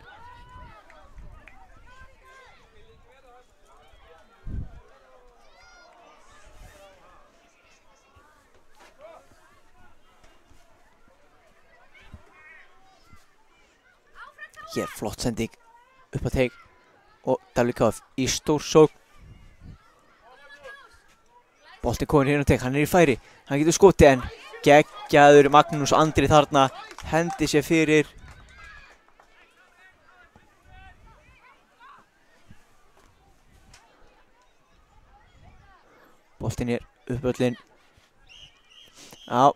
Hér flott sending upp að teig og Dalvík KF í stór sókn. Boltinn kominn hérna á teig, hann er í færi, hann getur skotið en geggjaður Magnús Andri þarna, hendi sér fyrir. Boltinn er uppvöllin. Já,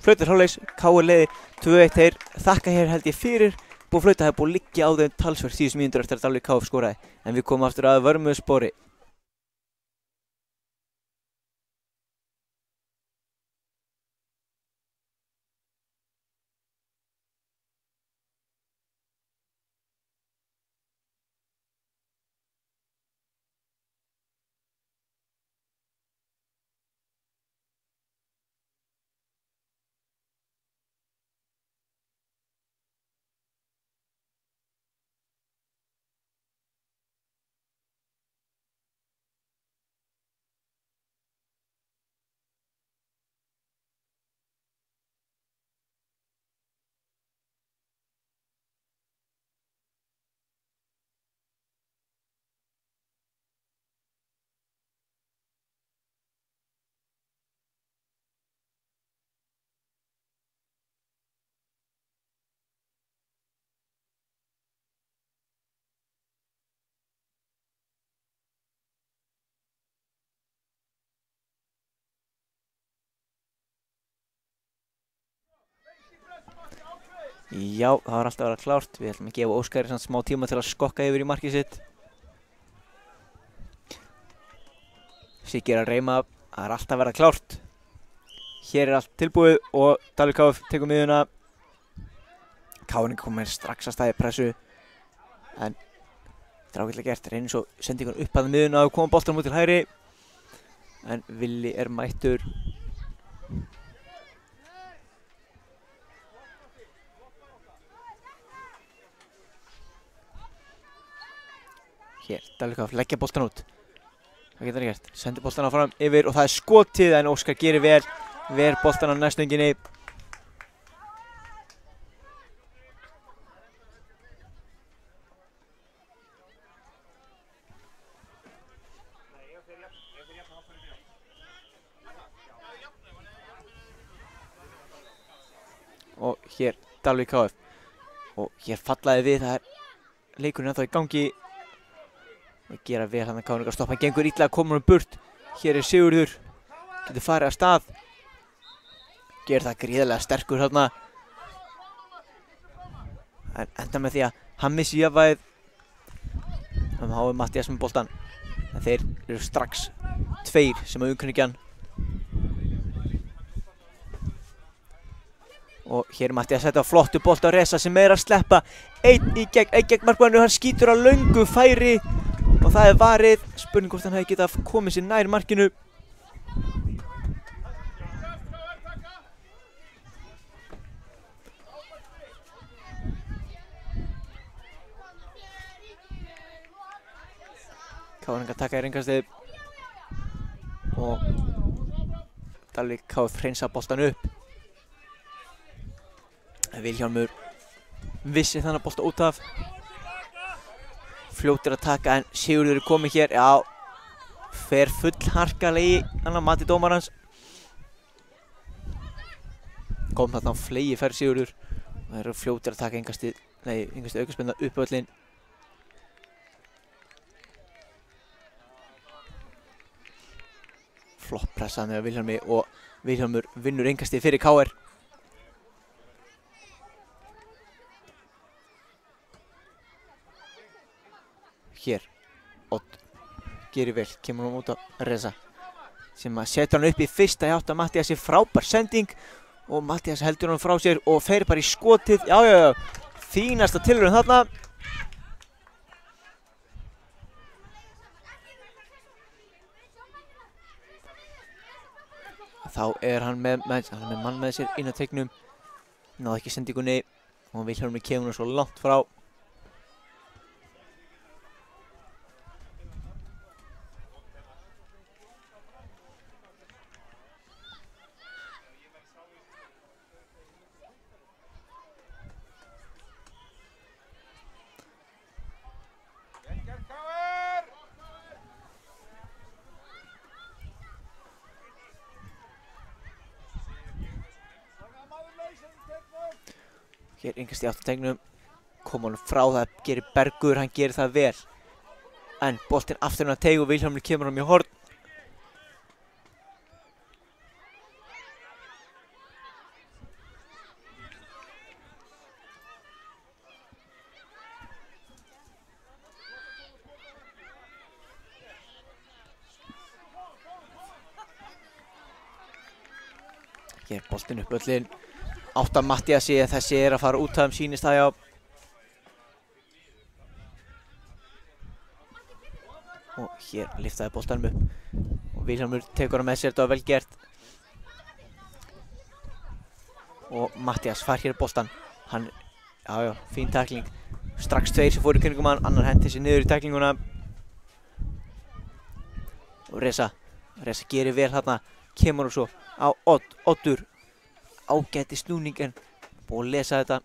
flautur hálfleiks, KR leiðir 2-1 þeir þakka hér held ég fyrir. Búið flauta hefði búið liggja á þeim talsverð 10 mínútur eftir að Dalvík KF skoraði. En við komum aftur að Vörmuspori. Já, það var alltaf að vera klárt. Við ætlum að gefa Óskari samt smá tíma til að skokka yfir í markið sitt. Siggi er að reyma, það er alltaf að vera klárt. Hér er allt tilbúið og Dalvík KF tekur miðjuna. KFUK komir strax að staði pressu. En þetta er ágætlega gert, reynir svo sendingun upp að miðjuna og koma boltanum út til hægri. En Villi er mættur. Hér, Dalvík KF leggja boltan út. Það getur það gert. Sendir boltan áfram yfir og það er skotið en Óskar gerir vel. Ver boltan á næstunginni. Og hér Dalvík KF. Og hér fallaði við, það er leikurinn ennþá í gangi. Og gera vel hann að KFUK stoppa, hann gengur illa að koma honum burt. Hér er Sigurður, getur farið af stað. ger það gríðarlega sterkur þarna. En enda með því að hann missi jafnvægið. Þá er Matthías með boltan. En þeir eru strax tveir sem að umkringja hann. Og hér er Matthías að setja flottu bolta á Reza sem er að sleppa. Einn gegn markmannu, hann skýtur á löngu færi. Og það er varið. Spurning hvort hann hefði getað komið sér nær markinu. Káringar taka í ringastið. Og Dalvík KF hreinsa boltan upp. Vilhjálmur vissi þannig að bolta út af. Fljótir að taka en Sigurður er komið hér. Já, fer full harkalegi hann að mati dómarans. Kom þarna á flegi fær Sigurður. Og þeir eru fljótir að taka engastið aukaspyrna upp völlinn. Flott pressað með Vilhjálmi og Vilhjálmur vinnur engastið fyrir KR. Hér, Odd gerir vel, kemur hann út á Reza sem að setja hann upp í fyrsta í átt að Matthíasi, frábær sending og Matthías heldur hann frá sér og fer bara í skotið. Já, fínasta tilraun þarna. Þá er hann með mann með sér inn á teignum, náði ekki sendingunni og Vilhjálmur kemur svo langt frá. Hér yngast í áttateignum, kom hann frá, það gerir Bergur, hann gerir það vel. En boltinn aftur hann að teig og Vilhjálmur kemur hann í horn. Hér boltinn upp völlinn. Átt að Matthíasi, þessi er að fara út af sýnist það, já. Og hér liftaði boltanum upp. Og Vilhjálmur tekur hann með sér, þetta var vel gert. Og Matthías fær hér boltan. Hann, já, fín tækling. Strax tveir sem fóru í kringum hann, annar henti sér niður í tæklinguna. Og Reza gerir vel þarna, kemur hann svo á Oddur. Ágæti snúning en búið að lesa þetta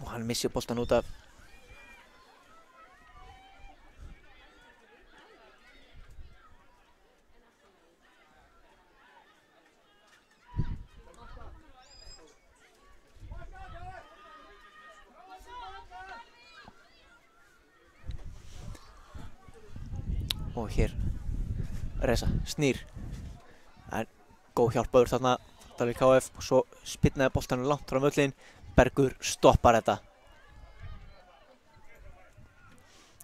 og hann missir boltan út af. Og hér Reza snýr. Það er góð hjálpaður þarna Dalvík KF og svo spinnaði boltanum langt frá völlinn. Bergur stoppar þetta.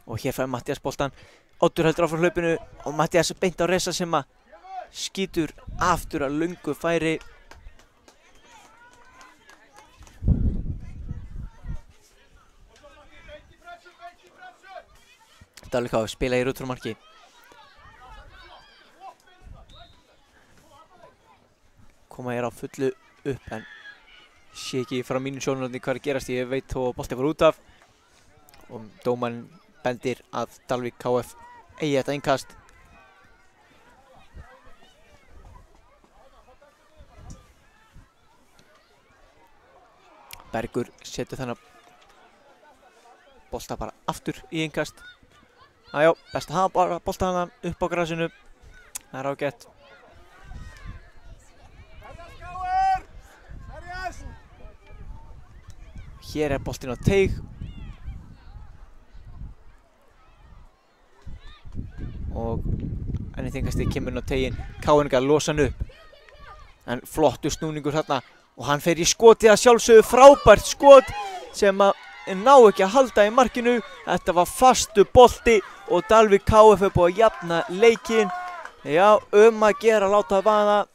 Og hér fær Matthías boltan. Oddur heldur áfram hlaupinu og Matthías beint á Reza sem að skýtur aftur að löngu færi. Dalvík KF spila í rútrumarki. Koma hér á fullu upp en sé ekki frá mínu sjónarhorni hvað er að gerast. Ég veit þó að boltinn fór út af og dómarinn bendir að Dalvík KF eigi þetta innkast. Bergur setur þennan bolta bara aftur í innkast. Jájá, best að hafa bara bolta hana upp á grasinu. Það er ágætt. Hér er boltinn á teig. Og enni þingasti kemur inn á teiginn. Káingar losa hann upp. En flottur snúningur þarna og hann fer í skotið að sjálfsögðu, frábært skot sem að ná ekki að halda í markinu. Þetta var fastu bolti og Dalvík KF er búið að jafna leikinn. Já, að gera, láta vaða,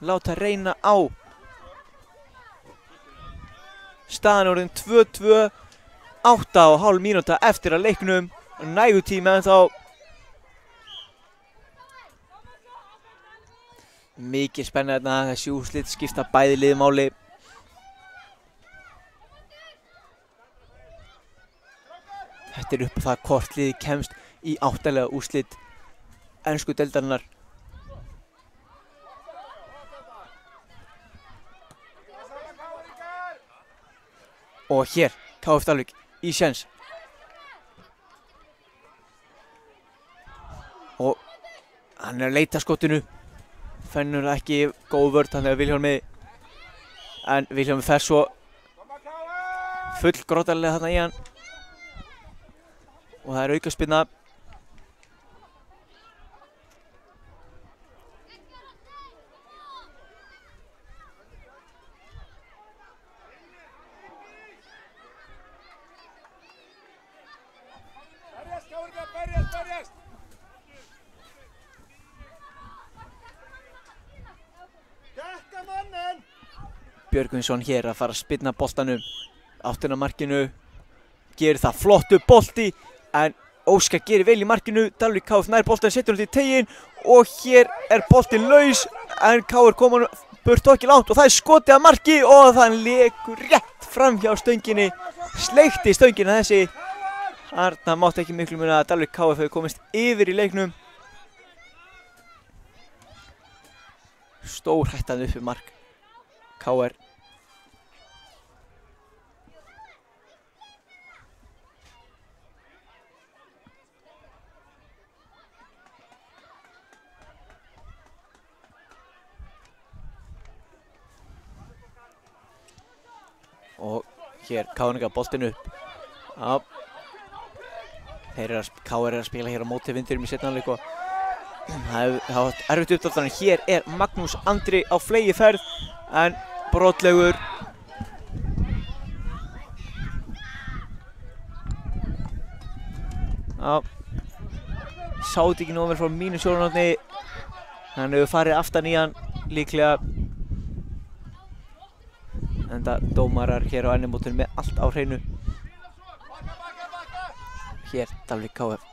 láta reyna á. Staðan orðin 2-2, 8,5 mínúta eftir að leiknum, nægutími en þá. Mikið spenna þarna, þessi úrslit skipta bæði lið máli. Þetta er upp á það hvort liðið kemst í áttalega úrslit ensku deildarinnar. Og hér, KF Dalvík í séns. Og hann er að leita skotinu. Fennur ekki góð vörð, hann er Vilhjálmi. En Vilhjálmi fer svo full grótarlega þarna í hann. Og það er aukaspyrna. Björgvinsson hér að fara að spyrna boltanum áttina markinu, gerir það, flottu bolti en Óskar gerir vel í markinu. Dalvík KF nær boltan, setur hann til tegin og hér er boltin laus en KF koma burt ekki langt og það er skotið að marki og það lekur rétt fram hjá stönginni, sleikti stöngina þessi. Þarna mátti ekki miklu muna að Dalvík KF hefur komist yfir í leiknum. Stór hættan uppi mark KR. Og hér KR boltinn upp. Já. KR er að spila hér á móti Vindurum í seinni hálfleik og það er erfitt uppdráttan. Hér er Magnús Andri á fleygiferð en brotlegur. Já. Sátt ekki nóg vel frá mínu sjónarhorni. Hann hefur farið aftan í hann líklega. Enda dómarar hér á ennumótinu með allt á hreinu. Hér Dalvík KF.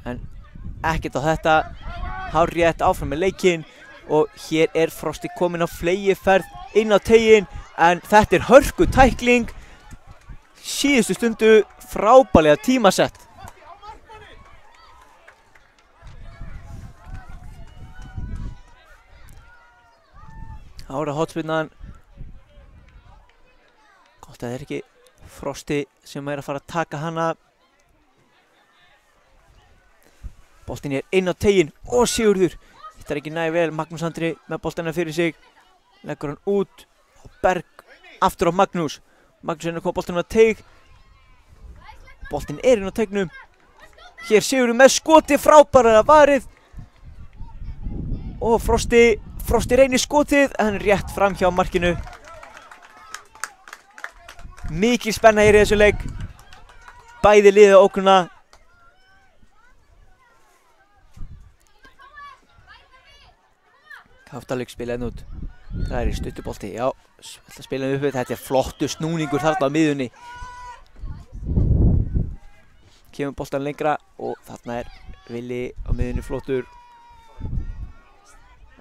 En ekkert á þetta. Hárrétt áfram með leikinn. Og hér er Frosti kominn á fleygiferð inn á teginn. En þetta er hörku tækling. Síðustu stundu frábærlega tímasett. Ára hotspinnan. Gott að það er ekki Frosti sem er að fara að taka hana. Boltinn er inn á teginn og Sigurður. Þetta er ekki næg vel, Magnús Andri með boltana fyrir sig. Leggur hann út og Berg aftur á Magnús. Magnús er að koma boltanum á teig. Boltinn er inn á teignum. Hér Sigurður með skoti, frábæra varið. Og Frosti reynir skotið en rétt fram hjá markinu. Mikil spenna hér í þessu leik. Bæði liðið ókunna. KF Dalvík spila enn út. Það er í stuttubolti. Já, spila upp við. Þetta er flottu snúningur þarna á miðjunni. Kemur boltan lengra og þarna er Vili á miðjunni flottur.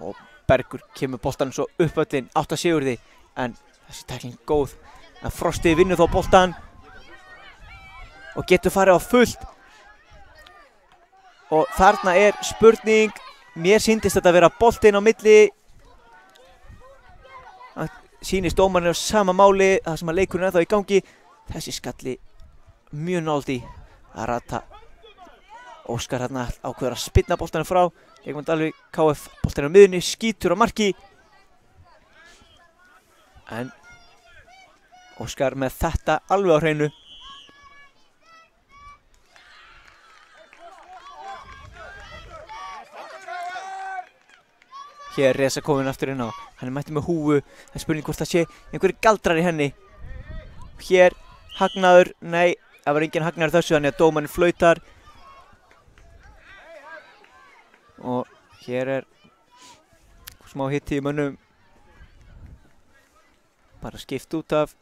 Og Bergur kemur boltan svo upp öllin átt að Sigurði. En þessi tækling góð. En Frosti vinnur þá boltan og getur farið á fullt. Og þarna er spurning. Mér sýndist þetta að vera boltinn á milli. Það sýnist dómarinn á sama máli, það sem að leikurinn er ennþá í gangi. Þessi skalli mjög nálægt í að rata. Óskar hérna ákveður að spyrna boltanum frá. Leikmann Dalvík KF, boltinn á miðjunni, skítur á marki. En Óskar með þetta alveg á hreinu. Hér Reza komin aftur inn á. Hann er mættur með húfu. Það er spurning hvort það sé einhverjir galdrar í henni. Hér hagnaður. Nei, það var engin hagnaður þessu, þannig að dómarinn flautar. Og hér er smá hitti í mönnum. Bara skipt út af.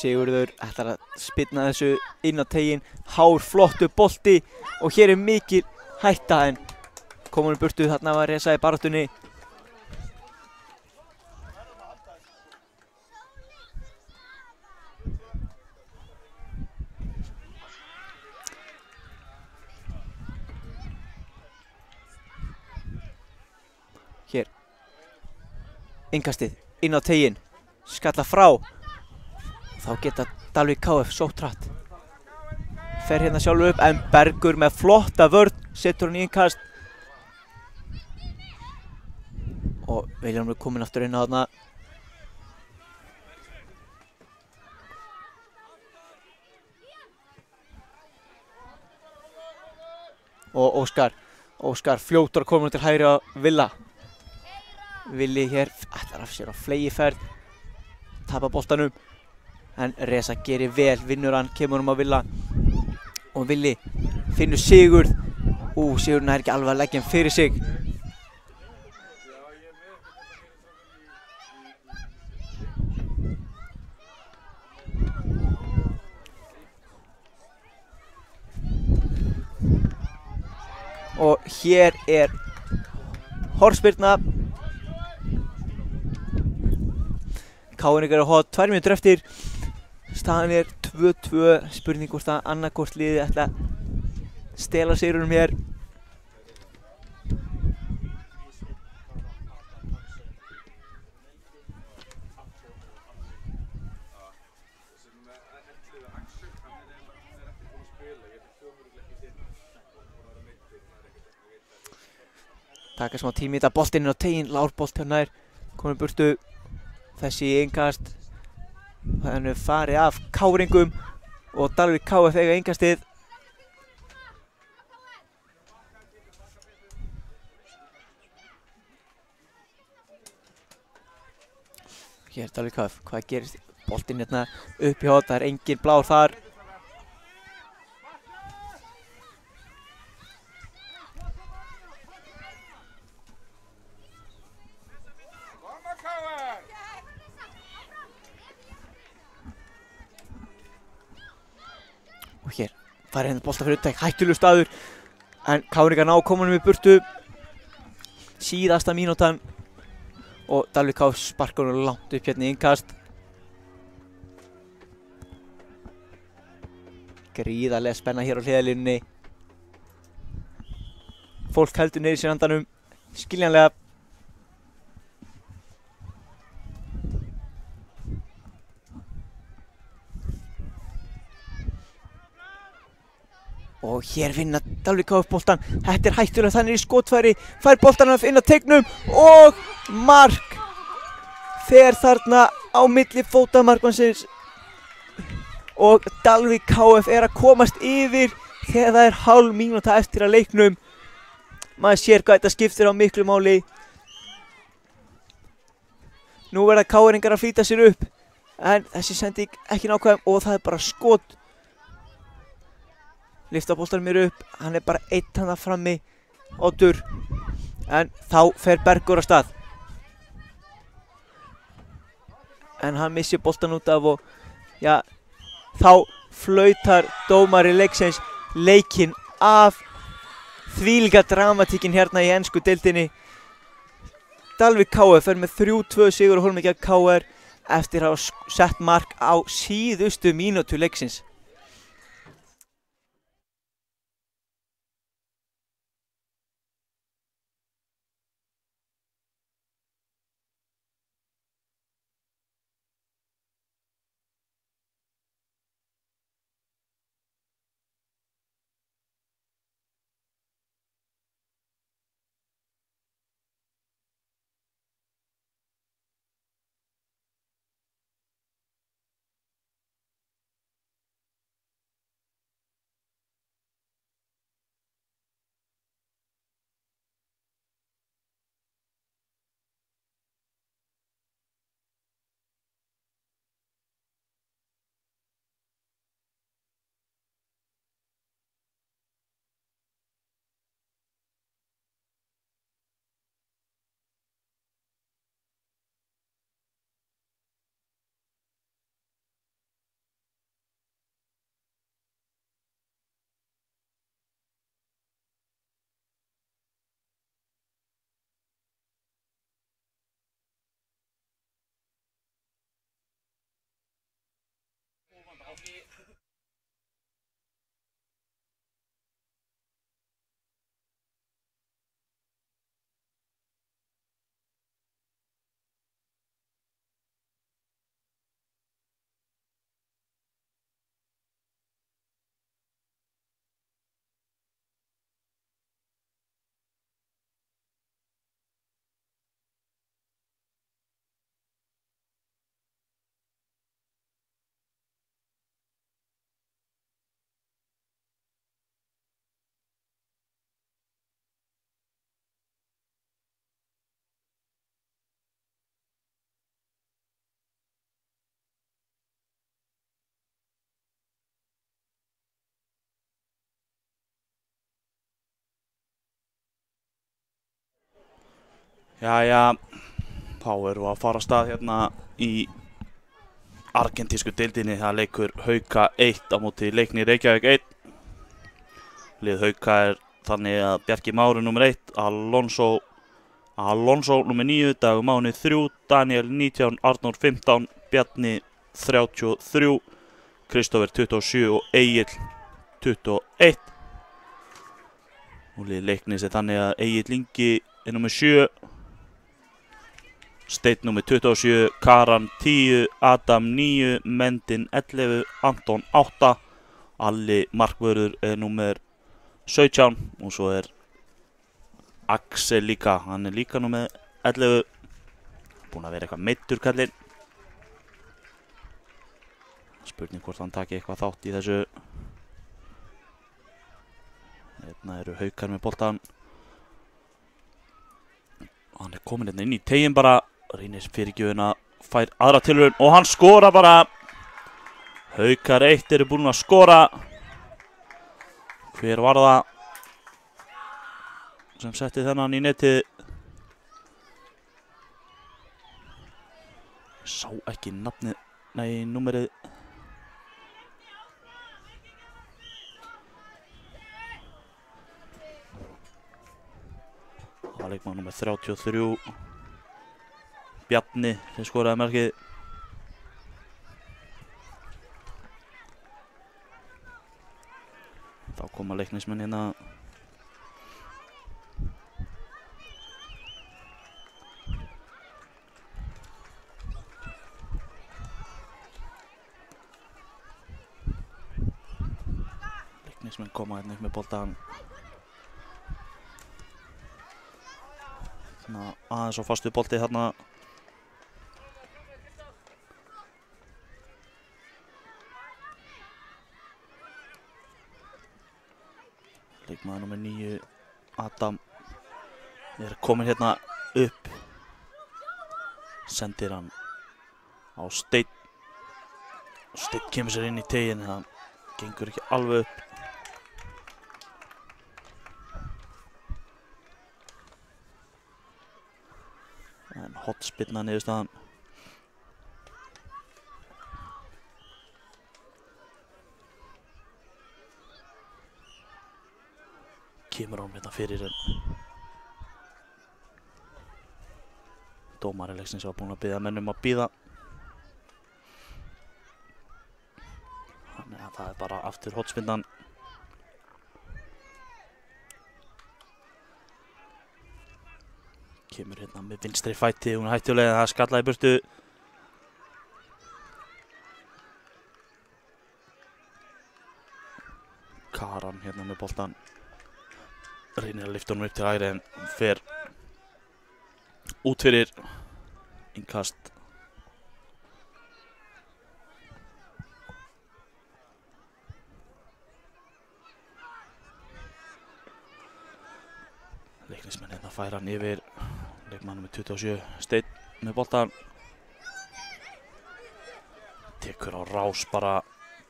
Sigurður ætlar að spyrna þessu inn á teiginn. Hár flottu bolti og hér er mikil hætta en komin burtu. Þarna var Reza í baráttunni. Hér innkastið inn á teiginn. Skalla frá. Þá geta Dalvík KF sótt hratt. Fer hérna sjálfur upp en Bergur með flotta vörn setur hann í innkast. Og Vilhjálmur kominn aftur inn á þarna. Og Óskar fljótur komin til hægri á Villa. Villi hér ætlar af sér á flegiferð. Tapar boltanum. En Reza gerir vel, vinnur hann, kemur á Villa. Og Villi finnur Sigurð. Sigurð nær ekki alveg að leggja hann fyrir sig. Og hér er hornspyrna. Káinningar að hafa 2 mínútur eftir. Staðan er 2-2. Spurning hvort að annarkvort liðið ætla að stela sigrinum hér. Taka smá tími í þetta, boltinn inn á teiginn, Lárbolt hérna komin burtu. Þessi innkast. Þannig er farið af Káringum og Dalvík KF eiga innkastið. Hér er Dalvík KF, hvað gerist? Boltinn hérna upp í hótt, það er engin blár þar. Og hér farið hérna bolta fyrir upptæk, hættulegur staður. En Káringar ná komunum í burtu. Síðasta mínútan. Og Dalvík KF sparkar hún langt upp hérna í innkast. Gríðarlega spenna hér á hliðarlínunni. Fólk heldur niður í sér andanum. Skiljanlega. Og hér vinna Dalvík KF boltan. Þetta er hættulegt, þannig í skotfæri. Fær boltan inn á teignum og mark. Fer þarna á milli fóta markmannsins. Og Dalvík KF er að komast yfir þegar það er hálf mínúta eftir að leiknum. Maður sér hvað þetta skiptir á miklu máli. Nú verða KR-ingar að flýta sér upp. En þessi sending ekki nákvæm og það er bara skot. Lyfta boltanum mér upp, hann er bara einn hana frammi, Oddur. En þá fer Bergur af stað. En hann missir boltan út af og já, þá flautar dómari leiksins leikinn af. Þvílíka dramatíkin hérna í ensku deildinni. Dalvík KF fer með 3-2 sigur á Hólmi gegn KR eftir að hafa sett mark á síðustu mínútu leiksins. Jæja, þá erum við að fara af stað hérna í argentísku deildinni. Það leikur Hauka 1 á móti Leikni Reykjavík 1. Lið Hauka er þannig að Bjarki Mári nr. 1, Alonso nr. 9, Dagur Máni 3, Daniel 19, Arnór 15, Bjarni 33, Kristófer 27 og Egill 21. Og lið Leiknis er þannig að Egill Ingi er nr. 7, Steinn nr. 27, Karan 10, Adam 9, Mendin 11, Anton 8, Alli markvörður er nr. 17 og svo er Axel líka, hann er líka nr. 11, búinn að vera eitthvað meiddur kallinn. Spurning hvort hann taki eitthvað þátt í þessu. Hérna eru Haukar með boltan. Hann er komin hérna inn í teginn bara. Reynir fyrirgjöfuna, fær aðra tilraun og hann skora bara. Haukar 1 eru búin að skora. Hver var það sem setti þennan í netið? Sá ekki nafnið, nei, númerið. Það var leikmaður númer 33, Bjarni, sem skoraði markið. Þá koma Leiknismenn hérna. Leiknismenn koma hérna upp með boltan. Þannig aðeins á fastu bolti þarna. Leikmaður nr. 9, Adam, er komin hérna upp. Sendir hann á Steinn. Steinn kemur sér inn í teginn en það gengur ekki alveg upp. En hotspinna niðurstaðan. Kemur hann hérna fyrir en dómari leiksins var búinn að biðja menn að bíða. Þannig að það er bara aftur hotspinnan. Kemur hérna með vinstri fæti, hún er hættulega, það skallaði í burtu. Karan hérna með boltan. Reynir að lyfta honum upp til hægri en fer út fyrir innkast. Leiknismenn hérna færa hann yfir leikmannum með 27, Steinn með boltan. Tekur á rás bara,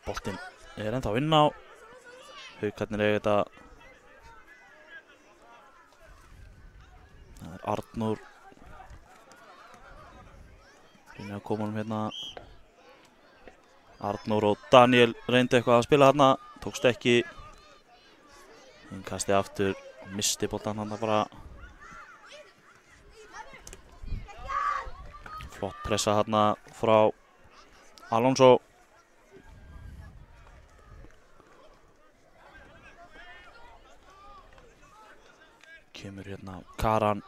boltinn er ennþá inn á. Haukarnir eiga þetta. Það er Arnór. Reynir að koma honum hérna. Arnór og Daniel reyndi eitthvað að spila þarna, tókst ekki. Innkasti aftur, misti boltan hann bara. Flott pressa þarna frá Alonso. Kemur hérna Karan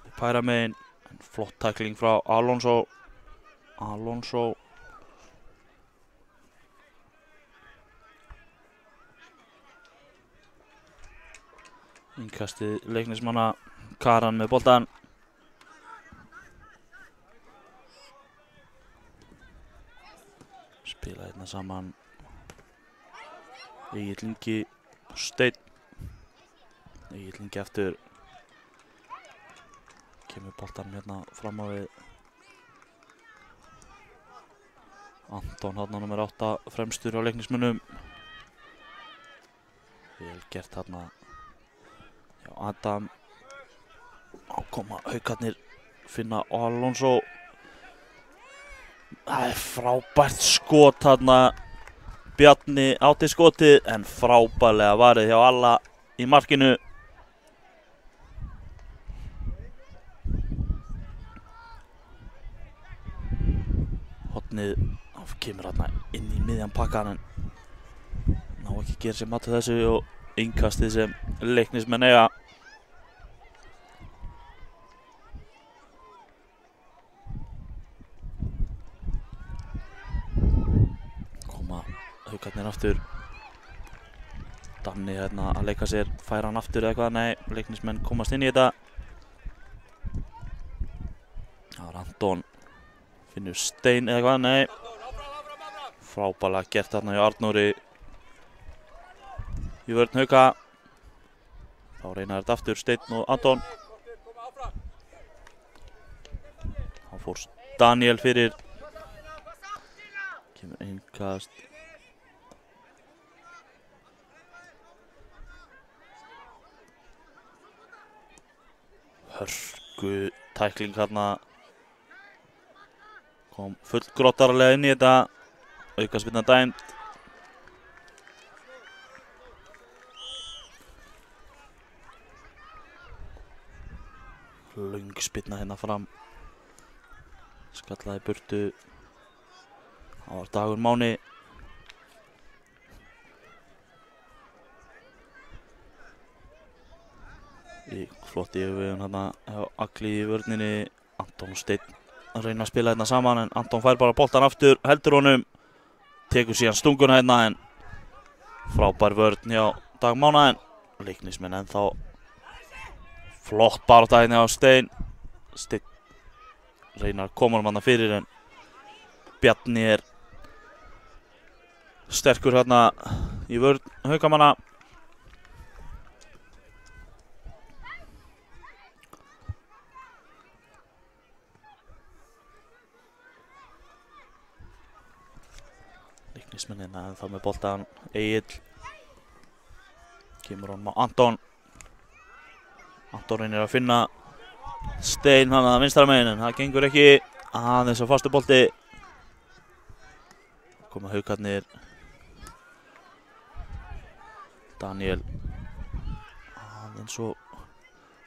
upp hægra megin, en flott tækling frá Alonso. Innkastið Leiknismanna, Karan með boltan. Spila hérna saman Egill Ingi og Steinn. Egill Ingi aftur. Kemur boltan hérna fram á við. Anton hérna nr. 8 fremstur á Leiknismönnum. Vel gert hérna. Já, Adam. Þá koma haukarnir, finna Alonso. Það er frábært skot þarna. Bjarni átti skotið en frábærlega varið hjá Alla í markinu. Hornið kemur þarna inn í miðjan pakkan en ná ekki gera sér mat af þessu og innkastið sem Leiknismenn eiga. Koma haukarnir aftur. Danni hérna að leika sér, færa hann aftur eða hvað, nei, Leiknismenn komast inn í þetta. Það var Anton, finnur Stein eða hvað, nei. Frábærlega gert þarna hjá Arnóri í vörn hauka. Þá reyna þetta aftur Steinn og Anton. Þá fór Daniel fyrir. Kemur innkast. Hörku tækling þarna. Kom fullgrottarlega inn í þetta. Aukaspyrna dæmd. Löng spyrna hérna fram. Skallaði burtu. Það var Dagur Máni. Flott yfirvegun hérna hjá Agli í vörninni. Anton og Steinn að reyna að spila hérna saman en Anton fær bara boltan aftur, heldur honum. Tekur síðan stunguna hérna en frábær vörn hjá Dag Mána en Leiknismenn ennþá flott barátta hérna á Steinn. Steinn reynar að koma hann fyrir en Bjarni er sterkur hérna í vörn haukamanna. Leiknismennina en þá með boltan Egill. Kemur honum á Anton. Anton reynir að finna Stein hann að vinstra megin en það gengur ekki. Aðeins á fastu bolti. Koma haukarnir. Daniel aðeins og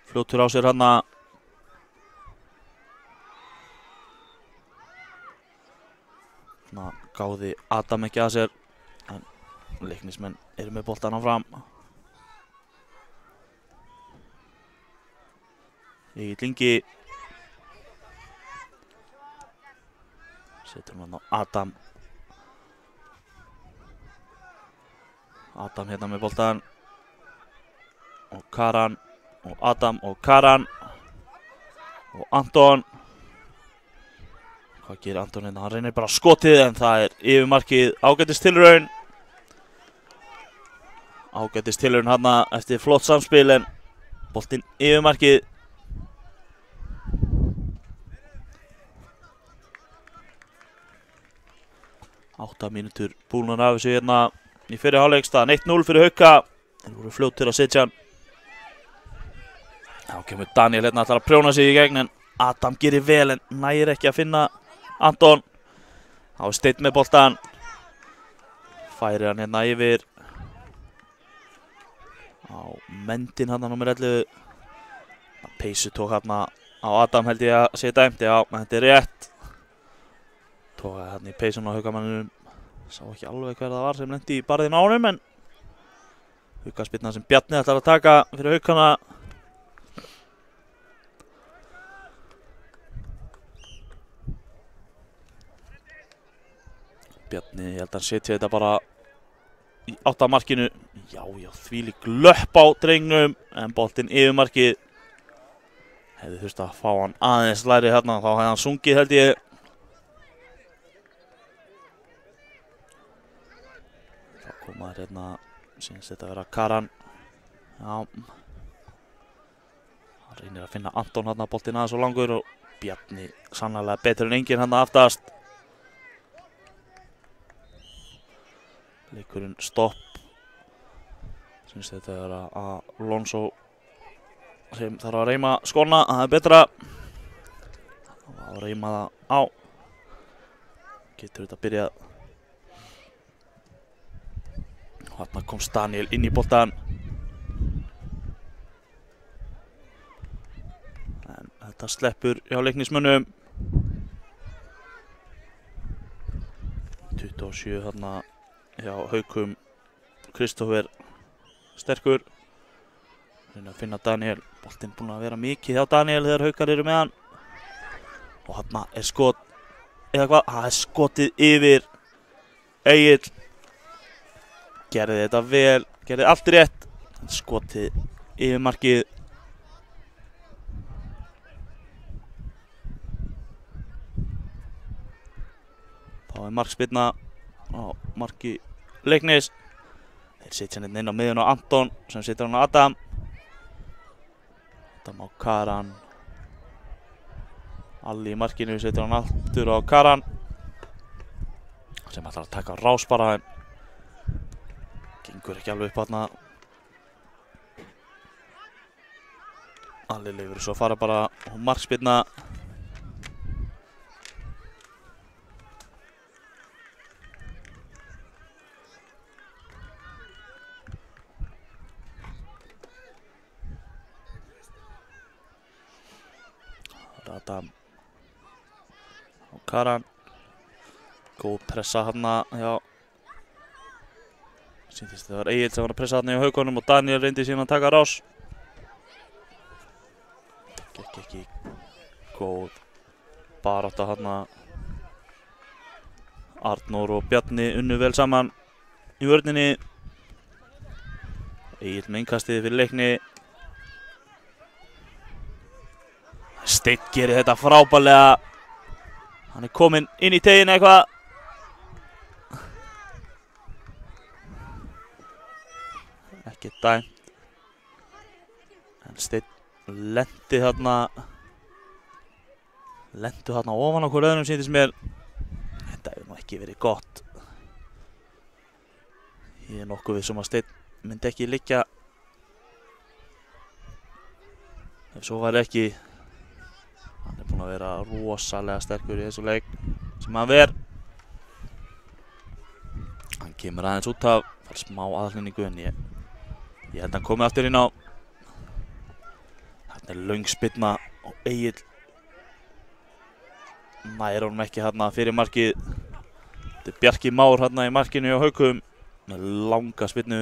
fljótur á sér hann að gáði Adam ekki að sér en Leiknismenn eru með boltan áfram. Egill Ingi setur hann á Adam. Adam hérna með boltan og Karan og Adam og Karan og Anton. Hvað gerir Anton hérna? Hann reynir bara skotið en það er yfirmarkið. Ágætis tilraun. Ágætis tilraun hérna eftir flott samspil en boltinn yfirmarkið. Átta mínútur búnar af þessu hérna í fyrri hálfleik. Staðan 1-0 fyrir Hauka. Þeir voru fljótir að setja hann. Þá kemur Daniel hérna ætlar að prjóna sig í gegn en Adam gerir vel en nægir ekki að finna Anton. Þá er Steinn með boltan. Færir hann hérna yfir á Mendin hérna númer 11. Peysu tók hérna á Adam held ég að sé dæmt. Já, þetta er rétt. Tókaði hérna í peysun á haukamannunum. Sá ekki alveg hver það var sem lendi í barðinu á honum en haukaspyrna sem Bjarni ætlar að taka fyrir haukana. Bjarni, ég held að hann setja þetta bara í áttamarkinu. Já, þvílík löpp á drengnum en boltinn yfirmarkið. Hefði þurft að fá hann aðeins læri hérna, þá hefði hann sungið held ég. Þá koma þér hérna, sínst þetta að vera Karan. Já. Hann reynir að finna Anton hérna, boltinn aðeins og langur og Bjarni sannarlega betur en enginn hérna aftast. Leikurinn stopp. Sýnst þetta að vera Alonso sem þarf að reyma skóna, það er betra að reyma það á. Getur þetta byrjað. Þarna komst Daniel inn í boltan. En þetta sleppur hjá Leiknismönnum. 27 þarna hjá Haukum. Kristófer sterkur. Reyna að finna Daniel. Boltinn búinn að vera mikið hjá Daniel þegar Haukar eru með hann. Og þarna er skot. Eða hvað? Það er skotið yfir. Egill gerði þetta vel. Gerði allt rétt. Skotið yfir markið. Þá er markspyrna á marki Leiknis. Þeir setja hann inn á miðjun á Anton sem setur hann á Adam. Adam á Karan. Alli í markinu setur hann aftur á Karan sem ætlar að taka rás bara en gengur ekki alveg upp þarna. Alli leifur svo að fara bara og markspyrna. Adam og Karan. Góð pressa þarna hjá. Sýndist það var Egill sem var að pressa þarna hjá Haukunum og Daniel reyndi síðan að taka rás. Gekk ekki góð barátta þarna. Arnór og Bjarni unnu vel saman í vörninni. Egill með innkastið fyrir Leikni. Steinn gerir þetta frábærlega. Hann er kominn inn í teginn eitthvað. Ekki dæmt. En Steinn lendi þarna. Lendu þarna ofan á hvort öðrum sýndist mér. Þetta hefur nú ekki verið gott. Ég er nokkuð viss að Steinn myndi ekki liggja. Ef svo var ekki. Hann er búinn að vera rosalega sterkur í þessu leik sem hann ver. Hann kemur aðeins út af, fær smá aðhlynningu en ég held að hann komi aftur inn á. Þarna er löng spyrna og Egill nær honum ekki þarna fyrir markið. Þetta er Bjarki Már þarna í markinu hjá Haukum með langa spyrnu.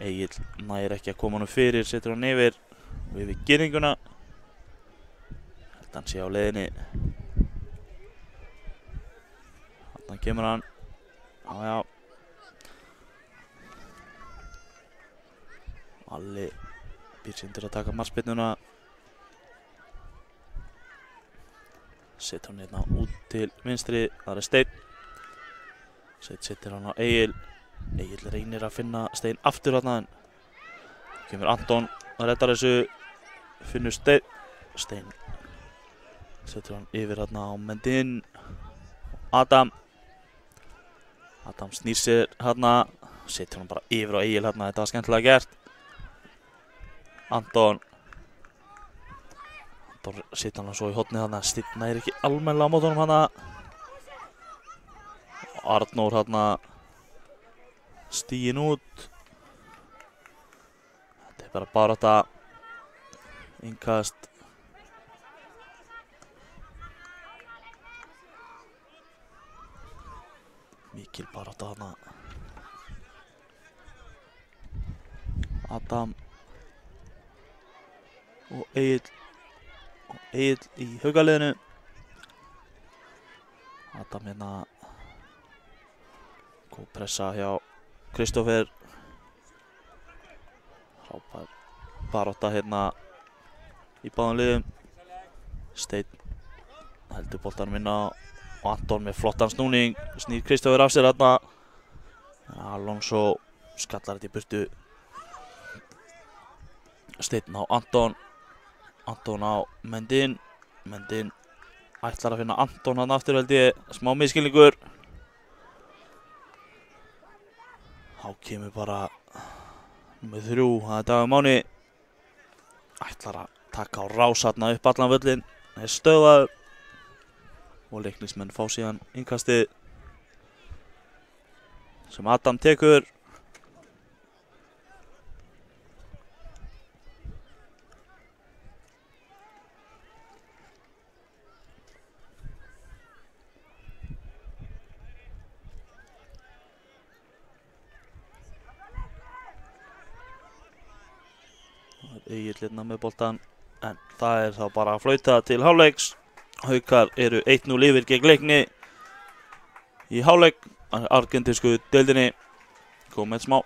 Egill nær ekki að koma honum fyrir, setur hann yfir og yfir girðinguna. Hann sé á leiðinni. Þarna kemur hann. Já. Alli býr sig undir að taka markspyrnuna. Setur hann hérna út til vinstri. Það er Steinn. Steinn setur hann á Egill. Egill reynir að finna Steinn aftur þarna en kemur Anton að redda þessu. Finnur Steinn. Steinn setur hann yfir hérna á Mendin. Adam snýr sér hérna. Setur hann bara yfir á Egill hérna. Þetta var skemmtilega gert. Anton setur hann svo í hornið hérna. Steinn nær ekki almennilega á móti honum hérna. Arnór hérna stíginn út. Þetta er bara barátta. Innkast. Mikil barátta þarna. Adam og Egill í Haukaliðinu. Adam hérna. Góð pressa hjá Kristófer. Frábær barátta hérna í báðum liðum. Steinn heldur boltanum inn á og Anton með flottan snúning. Snýr Kristófer af sér hérna. Alonso skallar þetta í burtu. Steinn á Anton. Anton á Mendin. Mendin ætlar að finna Anton hann aftur held ég. Smá misskilningur. Þá kemur bara nummer 3. Það er Dagur Máni. ætlar að taka á rás þarna upp allan völlin, er stöðvaður og Leiknismenn fá síðan innkastið sem Adam tekur. Egill hérna með boltan, en það er þá bara að flauta til hálfleiks. Haukar eru 1-0 yfir gegn Leikni í hálfleik, argentísku deildinni, komið smá.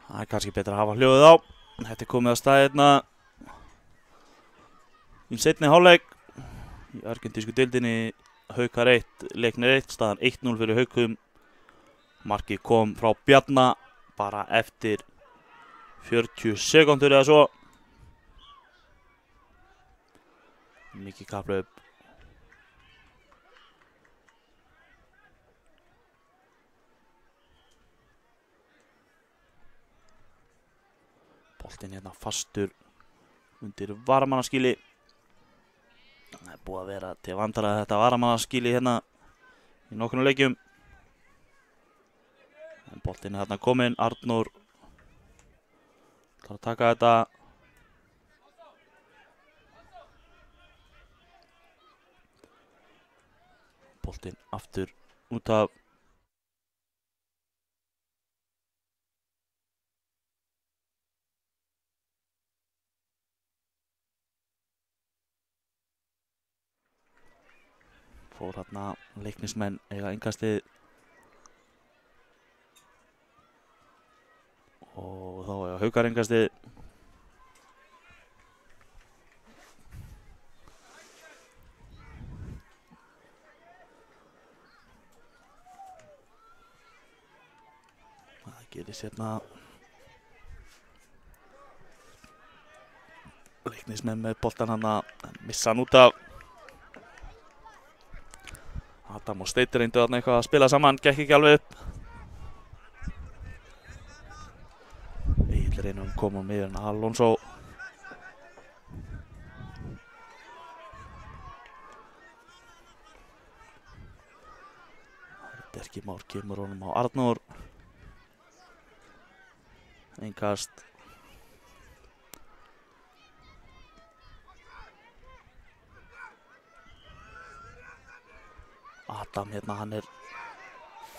Það er kannski betra að hafa hljóðið á. Þetta er komið að staði hérna í seinni hálfleik í argentísku deildinni. Haukar 1, Leiknir 1, staðan 1-0 fyrir Haukum. Markið kom frá Bjarna bara eftir 40 sekúndur eða svo. Mikið kapphlaup. Boltinn hérna fastur undir varamannaskýli. Það er búið að vera til vandræða þetta varamannaskýli hérna í nokkrum leikjum. En boltinn er hérna kominn, Arnór ætlar að taka þetta. Boltinn aftur út af. Fór hérna Leiknismenn eiga innkastið. Og þá eiga Haukar innkastið. Það gerist hérna. Leiknismenn með boltan hann að missa hann út af. Adam og Steinn reyndu þarna eitthvað að spila saman, gekk ekki alveg upp. Egill reynir að koma með hérna Alonso. Bjarki Már kemur honum á Arnór. Innkast. Adam hérna, hann er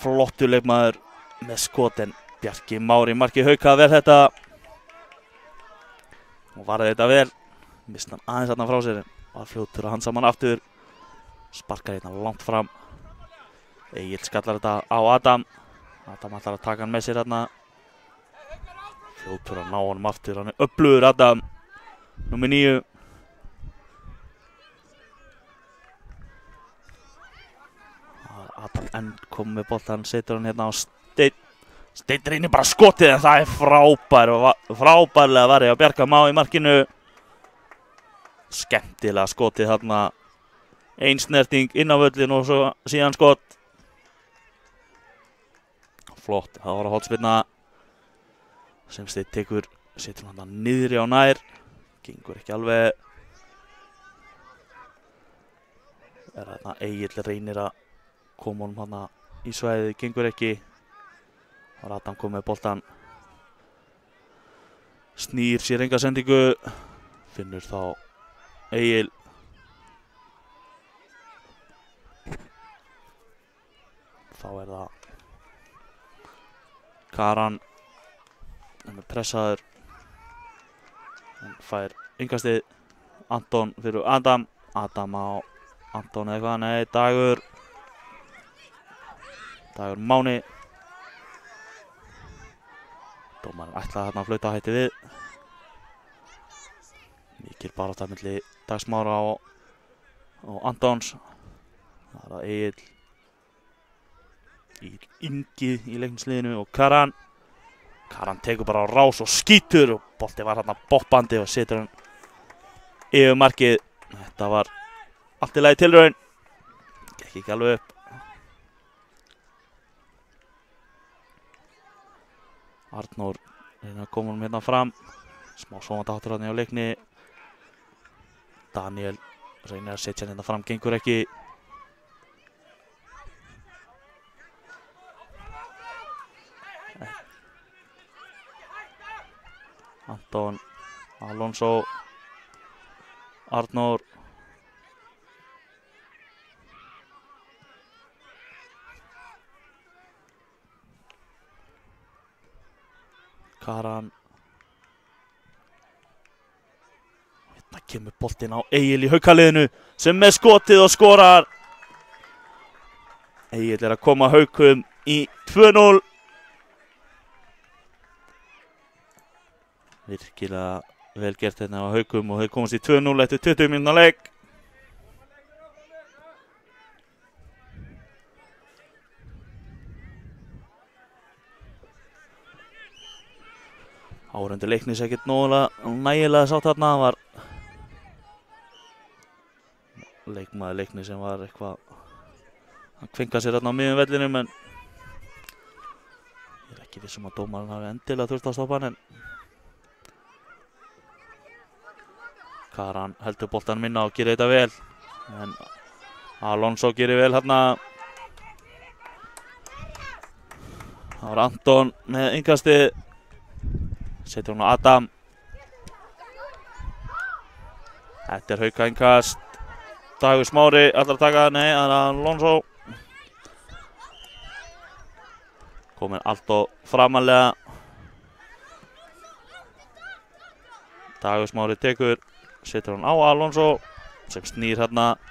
flottur leikmaður með skoten. Bjarki Már í marki Hauka vel þetta. Og varði þetta vel. Mista hann aðeins hérna frá sér. Var fljótur að hansa hann aftur. Sparkar hérna langt fram. Egill skallar þetta á Adam. Adam ætlar að taka hann með sér hérna. Fljótur að ná honum aftur, hann öflugur Adam, númer 9. Adam enn kom með boltan, setur hann hérna á Steinn. Steinn reynir bara skotið en það frábærlega varði að Bjarka Má í markinu. Skemmtilega skotið þarna. Ein snerting inn á völlin og svo síðan skot. Flott, það var að hornspyrna sem Steinn tekur, setur hann niðri á nær. Gengur ekki alveg. Þarna Egill reynir að koma honum hann í svæðið, gengur ekki. Það var Adam kom með boltan. Snýr sér enga sendingu. Finnur þá Egill. Þá það Karan. Hann pressaður. Hann fær yngastið. Anton fyrir Adam. Adam á Anton eða eitthvað. Nei, Dagur. Dagur Máni. Dómarinn ætlaði þarna að flauta hætti við. Mikil barátta milli Dags Smára og Antons. Það það Egill. Ingi í leiknisliðinu og Karan. Karan tekur bara á rás og skýtur og bolti var þarna boppandi og setur hann yfir markið. Þetta var allt í lagi tilraun. Gekk ekki alveg upp. Arnór reynir að koma honum hérna fram. Smá sofandaháttur hann á leikni. Daniel reynir að setja hann hérna fram, gengur ekki. Anton, Alonso, Arnór. Karan. Hérna kemur boltinn á Egill í Haukaliðinu sem með skotið og skorar. Egill að koma Haukum í 2-0. Virkilega vel gert hérna á Haukum og þau komast í 2-0 eftir 20 mínútna leik. Áhorfendur leiknis ekkert nægilega sátt þarna. Það var leikmaður leiknis sem var eitthvað að kvinka sér þarna á miðjum vellinum, en ég ekki viss að dómarinn hafi endilega þurft að stoppa hann, en Karan heldur boltanum minna og gerir þetta vel, en Alonso gerir vel þarna. Það var Anton með innkastið. Setur hún á Adam. Þetta Hauka innkast. Dagur Smári ætlar að taka, nei, það Alonso. Komin allt og framanlega. Dagur Smári tekur. Setur hún á Alonso sem snýr hérna.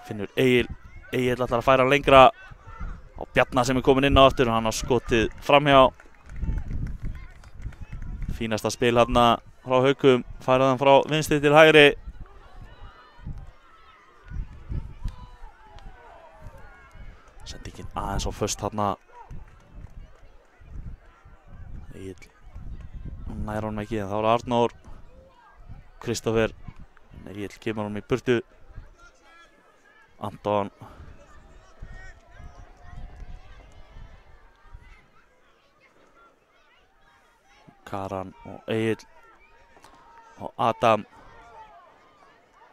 Finnur Egill. Egill ætlar að færa hann lengra. Á Bjarna sem komin inn á aftur og hann har skotið framhjá. Fínasta spil hérna frá Haukum, færið hann frá vinstri til hægri. Sendingin aðeins á föst hérna. Egill nær honum ekki, en þá er Arnór. Kristoffer. Egill kemur honum í burtu. Anton. Karan og Egill og Adam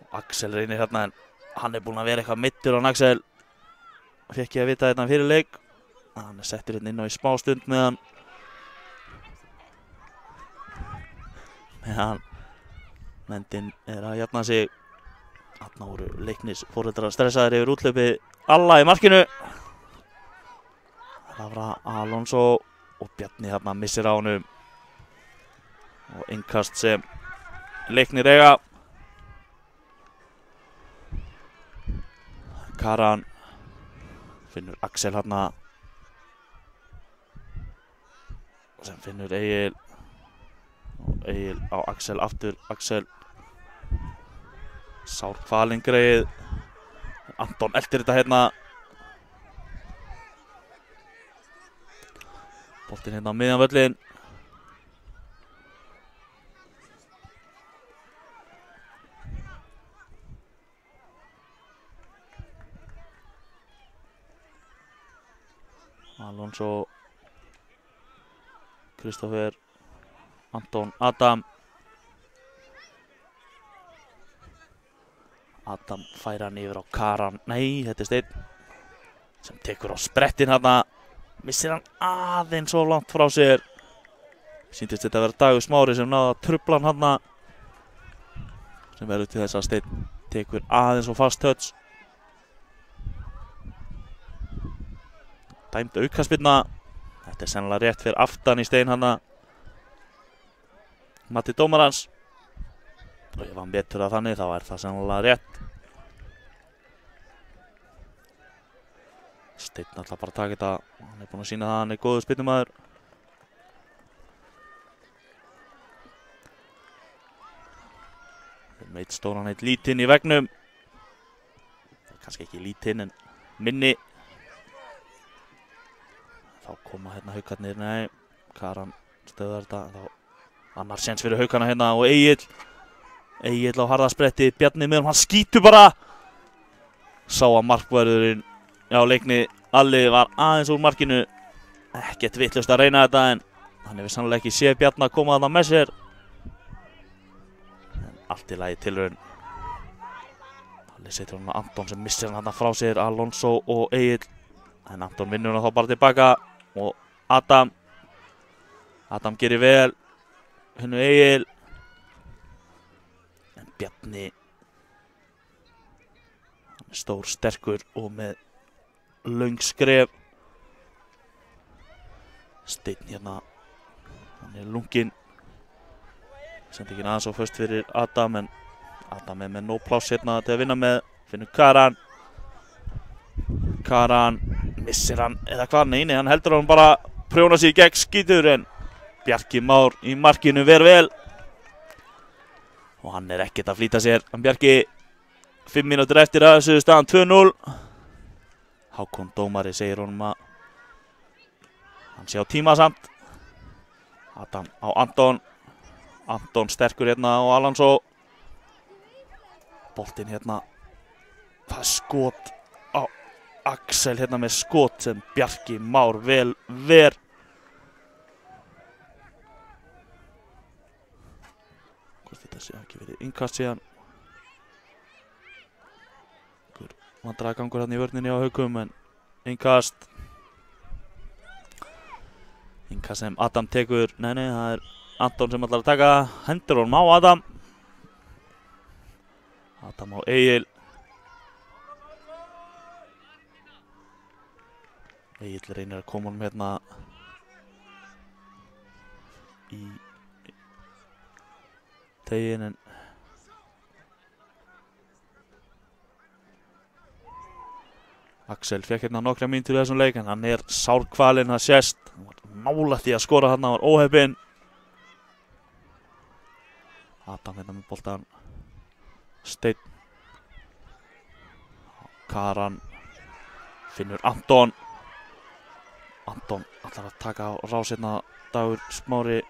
og Axel reynir hérna, en hann er búinn að vera eitthvað meiddur á Axel. Fekk ég að vita hérna fyrir leik. Hann er settur hérna inn á í smá stund meðan nefndin er að jafna sig. Þarna voru Leiknis foreldrar stressaðir yfir útlaupi alla í markinu. Það var Alonso og Bjarni hérna missir á honum. Og innkast sem Leiknir eiga. Karan. Finnur Axel hérna. sem finnur Egil og Egil á Axel aftur. Axel sár kvalinn greið. Anton eldir þetta hérna. Boltinn hérna á miðjan völlinn. Alonso, Kristoffer, Anton, Adam. Adam fær hann yfir á Karan. Nei, þetta er Steinn sem tekur á sprettin hérna. Missir hann aðeins svo langt frá sér. Sýndist þetta að vera Dagur Smári sem náði að trufla hann hérna. Sem verður til þess að Steinn tekur aðeins og fast touch. Dæmd aukaspyrna. Þetta er sennilega rétt fyrir aftan í Steinn hana. Matti dómarans. Og ef hann betur það þannig þá er það sennilega rétt. Steinn ætlar bara að taka þetta. Hann er búinn að sýna það að hann er góður spyrnumaður. Með eitt stóran, eitt lítinn í veggnum. Kannski ekki lítinn en minni. Þá koma hérna haukarnir, nei, Karan stöðar þetta, þá annar séns fyrir haukana hérna og Egil á harðaspretti, Bjarni meðan hann skýtur bara. Sá að markvörðurinn, já leikni, Alli var aðeins úr markinu, ekkert vitlaust að reyna þetta en hann hefur sannlega ekki séð Bjarni að koma þarna með sér. En allt í lagi tilraun. Alli setur hann að Anton sem missir hann þarna frá sér, Alonso og Egil. En Anton vinnur hann þá bara tilbaka. Og Adam gerir vel. Hennu Egil. En Bjarni. Hann er stór, sterkur og með löng skref. Steinn hérna. Hann er lunginn. Sendi ekki aðeins á föst fyrir Adam. En Adam er með nóg pláss hérna til að vinna með. Finnur Karan. Karan. Missir hann eða hvað? Nei, hann heldur hann bara prjóna sig í gegn skítur en Bjarki Már í markinu ver vel. Og hann er ekkert að flýta sér. Hann Bjarki 5 mínútur eftir að þessu staðan 2-0. Hákon dómari segir honum að hann sé á tíma samt. Adam á Anton. Anton sterkur hérna og Alonso. Boltinn hérna. Það er skot á Axel hérna með skot sem Bjarki Már vel ver. Hvort þetta sé ekki verið innkast síðan. Vandræðagangur hérna í vörninni á Haukum en innkast. Innkast sem Adam tekur. Nei, það er Anton sem ætlar að taka. Hendur honum á Adam. Adam á Egil. Egil reynir að koma honum hérna í tegin en Axel fekk hérna nokkra mínútur í þessum leik en hann er sárkvalinn, það sést. Hann var nálægt því að skora þarna, hann var óheppinn. Adam hérna með boltan. Steinn. Karan. Finnur Anton. Anton ætlar að taka á rás hérna Dagur Smári.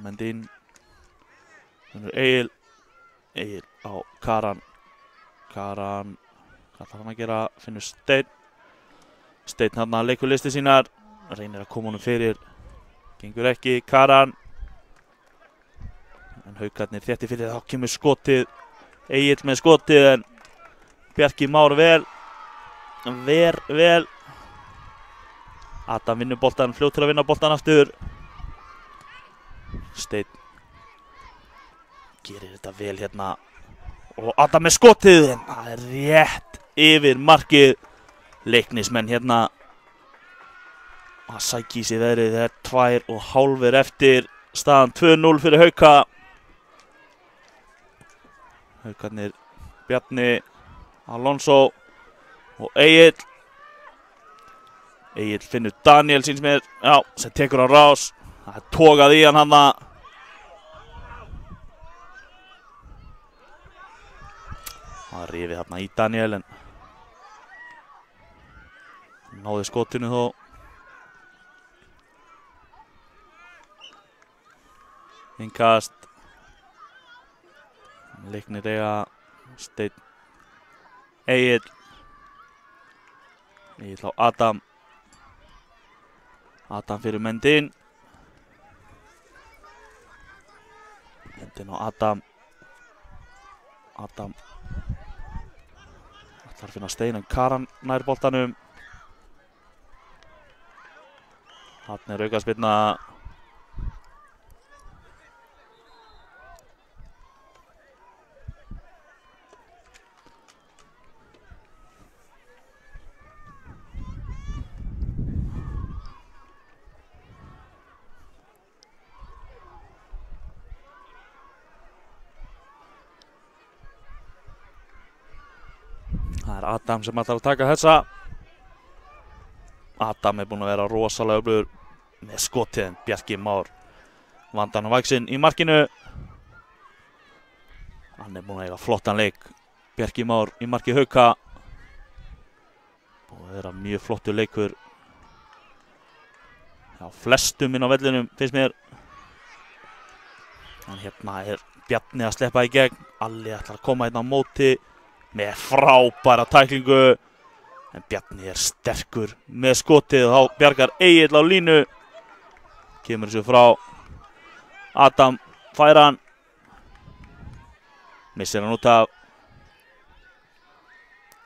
Mendín. Finnur Egil. Egil á Karan. Karan. Hvað ætlar hann að gera? Finnur Steinn. Steinn hann að leikur listi sínar. Reynir að koma honum fyrir. Gengur ekki. Karan. En Haukarnir þétti fyrir þá kemur skotið. Egil með skotið en Bjarki Már vel. Vel. Adam vinnur boltan, fljótur að vinna boltan aftur. Steinn gerir þetta vel hérna. Og Adam með skotið en það er rétt yfir markið. Leiknismenn hérna að sækja í sig veðrið. Það er 2,5 eftir. Staðan 2-0 fyrir Hauka. Haukarnir Bjarni, Alonso og Egil. Egill finnur Daniel síns mér, já, sem tekur á rás. Það er togað í hann hana. Það rifið þarna í Daniel en náði skotinu þó. Innkast. Leiknir eiga Steinn Egill. Egill á Adam. Adam fyrir Mendin. Mendin á Adam. Adam ætlar að finna Stein en Karan nær boltanum. Þarna er aukaspyrna. Það er Adam sem ætlar að taka þessa. Adam er búinn að vera rosalega öflugur með skotið en Bjarki Már vandan á vaxinn í markinu. Hann er búinn að eiga flottan leik. Bjarki Már í marki Hauka. Búinn að vera mjög flottur leikur. Já, flestum inn á vellinum finnst mér. En hérna er Bjarni að sleppa í gegn. Alli ætlar að koma hérna á móti með frábæra tæklingu. En Bjarni er sterkur með skotið og þá bjargar Egill á línu. Kemur þessu frá. Adam fær hann. Missir hann út af.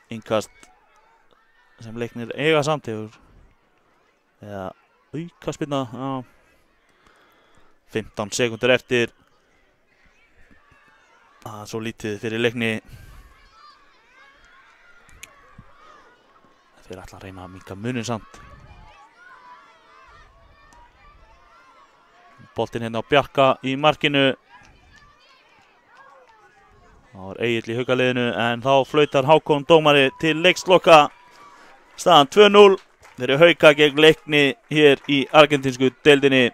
Innkast sem Leiknir eiga samt hefur. Eða aukaspyrna. 15 sekúndur eftir. Það er svo lítið fyrir Leikni. Þeir ætla að reyna að minnka muninn samt. Boltinn hérna á Bjarka í markinu. Það var Egill í Haukaliðinu en þá flautar Hákon dómari til leiksloka. Staðan 2-0 fyrir Hauka gegn Leikni hér í argentinsku deildinni.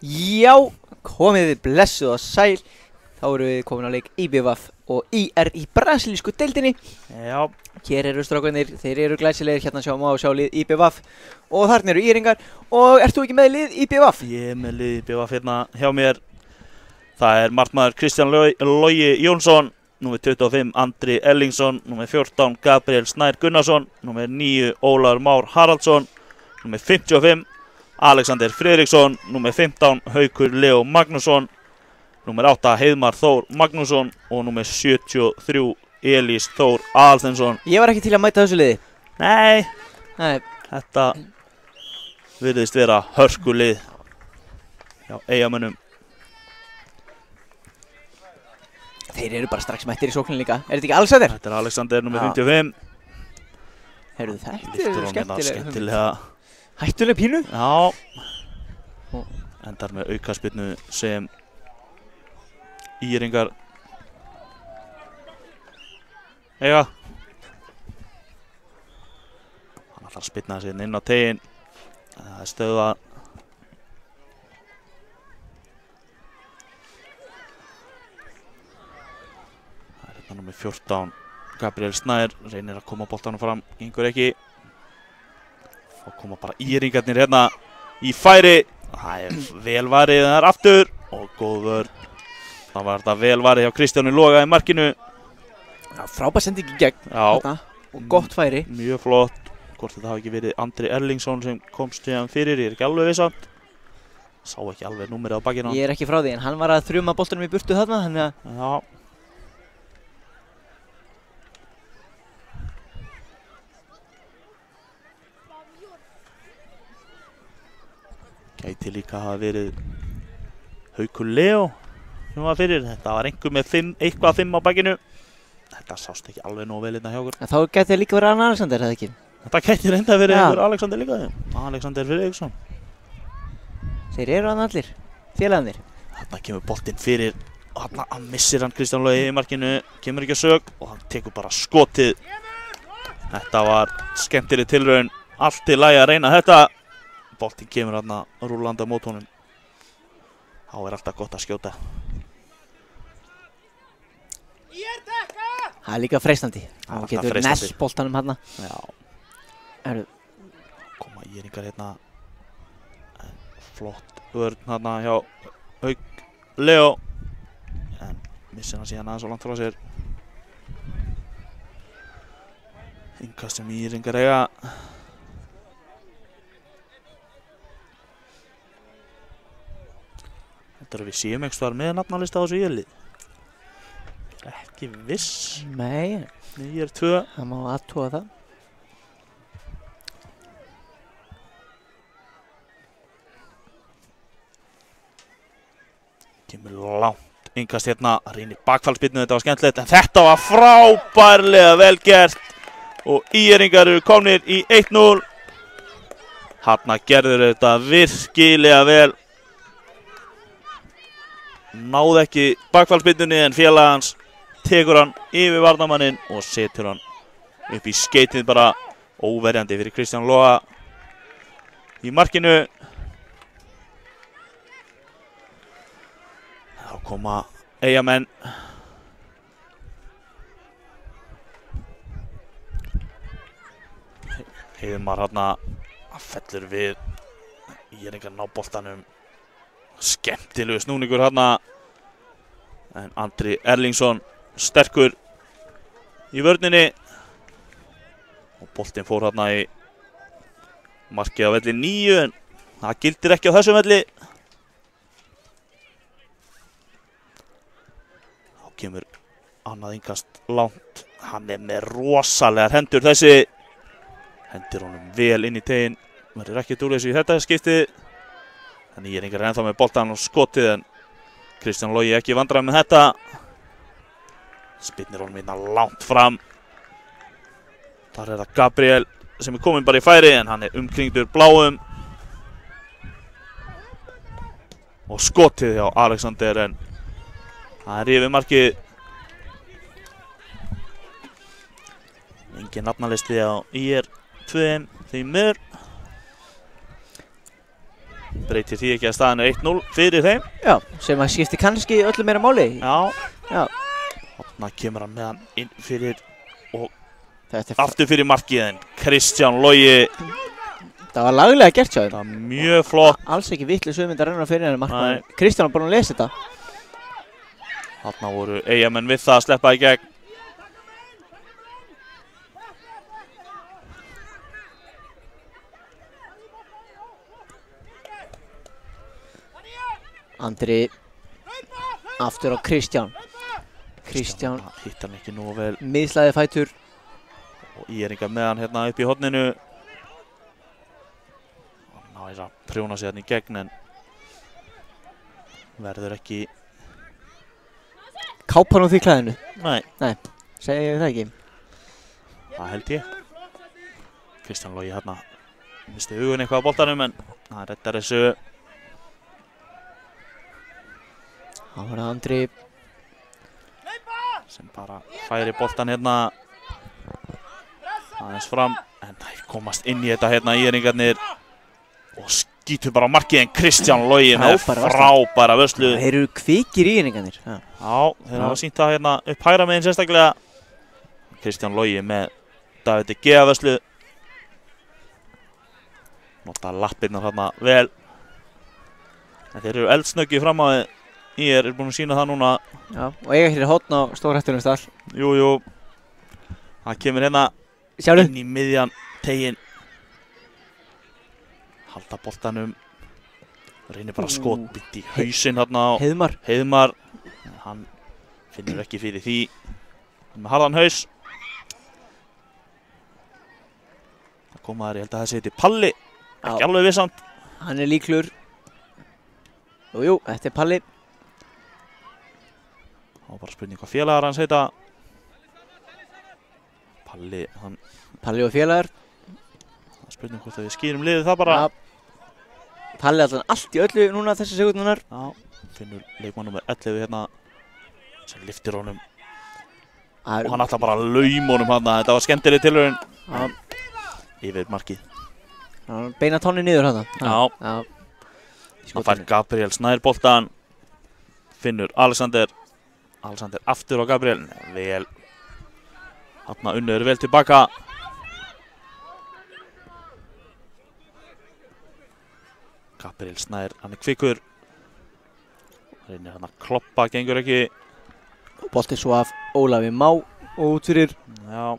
Já, komið þið blessuð og sæl. Þá erum við komin á leik IBVF og IR í brasilísku deildinni. Já, Hér eru strákarnir, þeir eru glæsilegir, hérna sjáum við á sjá lið IBVF og þarna eru íringar. Og ert þú ekki með lið IBVF? ég er með lið IBVF hérna hjá mér. Það er markmaður Kristján Logi Jónsson, númer 25 Andri Erlingsson, númer 14 Gabriel Snær Gunnarsson, númer 9 Ólafur Már Haraldsson, númer 55 Alexander Friðriksson, númer 15 Haukur Leo Magnússon, númer 8 Heiðmar Þór Magnússon og númer 73 Elís Þór Aðalsteinsson. Ég var ekki til að mæta þessu liði. Nei, Nei, þetta virðist vera hörkulið hjá Eyjamönnum. þeir eru bara strax mættir í sóknin líka. Er þetta ekki Alexander? Þetta er Alexander, númer Já. 55. Heyrðu, þetta Lyftur er honum hérna skemmtileg. skemmtilega. Hættuleg pínu? Já. Og- Endar með aukaspyrnu sem íringar eiga. Hann ætlar að spyrna sér inn á tegin. Það er stöðvað. Það er hérna númer 14 Gabriel Snær, reynir að koma boltanum fram, gengur ekki. Þá koma bara íringarnir hérna í færi. Það er vel varið þar aftur og góð vörn. Það var þetta vel varið hjá Kristjáni Loga í markinu. Já, frábær sending í gegn. Já, Þarna, og gott færi. mjög flott. Hvort þetta hafi ekki verið Andri Erlingsson sem komst síðan fyrir, ég er ekki alveg viss. Sá ekki alveg númerið á bakinu. Ég er ekki frá því, en hann var að þrjuma boltanum í burtu þarna, þannig að Já. Gæti líka hafa verið Haukur Leo sem var fyrir. Þetta var einhver með 5 á bakinu. Þetta sást ekki alveg nóg vel hérna hjá okkur. en þá gæti það líka verið Arne Alexander, eða ekki? Þetta gæti reynda að verið Já. einhver Alexander líka. Alexander Friðriksson. Þeir eru hann allir, félagarnir. Þarna kemur boltinn fyrir. Þarna hann missir hann Kristján Logi í markinu. Kemur ekki að sök og hann tekur bara skotið. Þetta var skemmtileg tilraun. Allt í lagi að reyna þetta. Boltinn kemur þarna rúllandi á mót honum. Þá er alltaf gott að skjóta. Það er líka freistandi. Það er Þá getur alltaf freistandi. nell boltanum hann. Já. Eru, Koma íringar hérna. En flott vörn hérna hjá Hauk Leo. En missir hann síðan aðeins svo langt frá sér. Innkast sem íringar eiga. Þetta er við séum einhvers staðar með nafnalista á þessu íðlið. Ekki viss. nei, Ég er 2. það má aðtúa það. Kemur langt innkast hérna, reynir bakfallspyrnu, þetta var skemmtilegt, en þetta var frábærlega vel gert og íringar eru komnir í 1-0. Hanna gerður þetta virkilega vel. Náði ekki bakfallspyrnunni en félag hans tekur hann yfir varnarmanninn og setur hann upp í skeitið bara óverjandi fyrir Kristján Loga í markinu. Þá koma Eyjamenn. Heiðmar hérna fellur við. Íringar ná boltanum. Skemmtilegu snúningur hérna. En Andri Erlingsson sterkur í vörninni. Og boltinn fór hérna í markið á velli 9 en það gildir ekki á þessum velli. Kemur annað innkast langt. Hann er með rosalegar hendur þessi. Hendir honum vel inn í tegin. Verður ekki úr þessu í þetta skiptið. Þannig ég er engar ennþá með boltan og skotið en Kristján Logi ekki vandræði með þetta. Spyrnir honum hérna langt fram. Þar er það Gabriel sem er komin bara í færi en hann er umkringdur bláum. Og skotið hjá Alexander en það er yfir markið. Engin nafnalisti á IR 2 því miður. breytir því ekki að staðan 1-0 fyrir þeim. Já, sem að skipti kannski öllu meira máli. Já. Þarna kemur hann með hann inn fyrir og Þetta er aftur fyrir markið en Kristján Logi. Það var laglega gert hjá þeim. Það var mjög flott. Alls ekki vitlaus hugmynd að renna fyrir henni markmann. Kristján var bara að lesa þetta. Þarna voru Eyjamenn við það að sleppa í gegn. Andri aftur á Kristján. Kristján hitt hann ekki nú vel miðslæði fætur. og Íringar með hann hérna upp í horninu. Hann náði að prjóna sig hérna í gegn en verður ekki. Kápar hún því klæðinu? Nei, Segi ég það ekki? það held ég. Kristján Logi hérna misti hugun eitthvað á boltanum en hann reddar þessu. Það var Andri sem bara færi boltan hérna aðeins fram en þeir komast inn í þetta hérna Íringarnir og skýtur bara á markið en Kristján Logi með frábæra vörslu. Þeir eru kvikir Íringarnir. Já, þeir hafa sýnt það hérna upp hægra megin sérstaklega. Kristján Logi með David De Gea vörslu. Nota lappirnar hérna vel. En þeir eru eldsnöggir fram á þið. Ég er búinn að sína það núna. Já, og eiga hér hótn á stórhættunum stall. Jú. Það kemur hérna inn í miðjan teginn. Halda boltanum. Reynir bara skotbitt í hausinn hérna á Heiðmar. Hann finnur ekki fyrir því. Með harðan haus. Það koma þær, ég held að það heiti Palli. Ekki alveg vissamt. Hann er líklur. Jú, þetta er Palli. Það var bara spurning hvað félagar hans heita. Palli, hann... Palli og félagar. Það er spurning hvort við skýrum liðið það bara. Ja. Palli allt í öllu núna þessi segundunar. Já, finnur leikmann nummer 11 hérna sem lyftir honum. Og hann ætlar bara að lauma honum hann. Þetta var skemmtileg tilraun. Já. Yfir markið. Beina tánni niður hann. Já. Það fær Gabriel Snær boltan. Finnur Alexander aftur á Gabriel. Vel. Þarna unnur vel tilbaka. Gabriel Snær, hann er kvikkur. Reynir hann að kloppa, gengur ekki. Bolti svo af Ólafi Má og út fyrir. Já.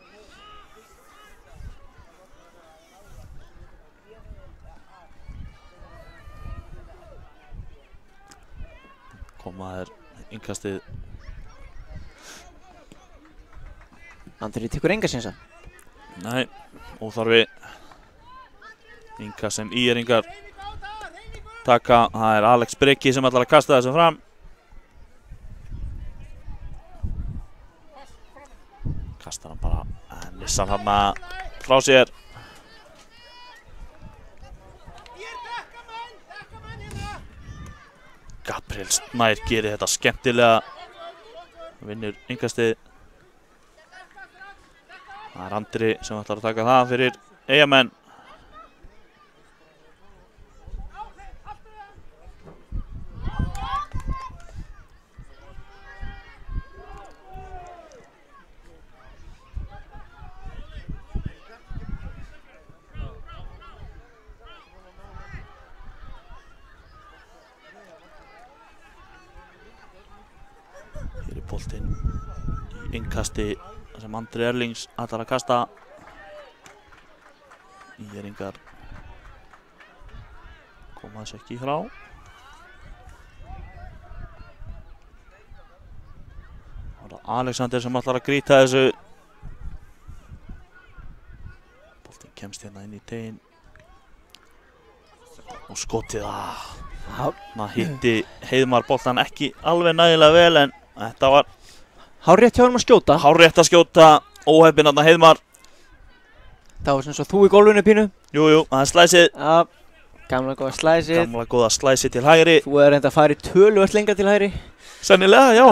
Komaður innkastið. Andri tekur enga sénsa. Nei, óþarfi. Innkast sem Íringar taka. Það er Alex Breki sem ætlar að kasta þessu fram. Kastar hann bara, en missar hann frá sér. Gabriel Snær gerir þetta skemmtilega. Vinnur innkastið. Það er Andri sem ætlar að taka það fyrir Eyjamenn. Hér er boltinn í innkasti sem Andri Erlings ætlar að kasta. Íringar koma þessu ekki frá. Það er Alexander sem ætlar að grýta þessu. Boltinn kemst hérna inn í teginn. Og skotið það hitti Heiðmar boltan ekki alveg nægilega vel en þetta var hárrétt hjá honum að skjóta. Hárrétt að skjóta, óheppinn þarna Heiðmar. Það var svona svo þú í gólfinu pínu. Jú, það er slæsið. Já, gamla góða slæsið. Gamla góða slæsið til hægri. Þú er reynda að fara í töluvert lengra til hægri. Sennilega, já.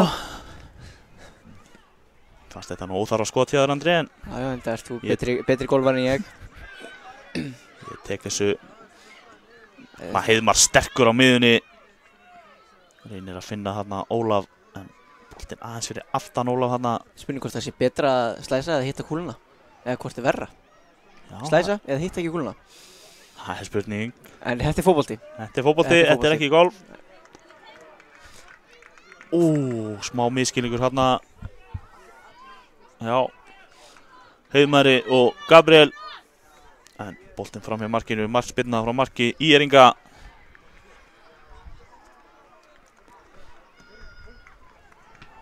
Fannst þetta nú óþarfa skot hjá þér, Andri, en... Já, enda ert þú betri golfari en ég. Ég tek þessu Heiðmar sterkur á miðunni. Reynir að finna þarna Ólaf, en boltinn aðeins fyrir aftan Ólaf þarna. Spurning hvort það sé betra að slæsa eða hitta kúluna. Eða hvort verra. Já, Slæsa eða hitta ekki kúluna. Það spurning. En þetta fótbolti. Þetta fótbolti, þetta ekki golf. Smá miskilningur þarna. Já. Heiðmari og Gabriel. En boltinn fram hjá markinu, markspyrna frá marki ÍR-inga.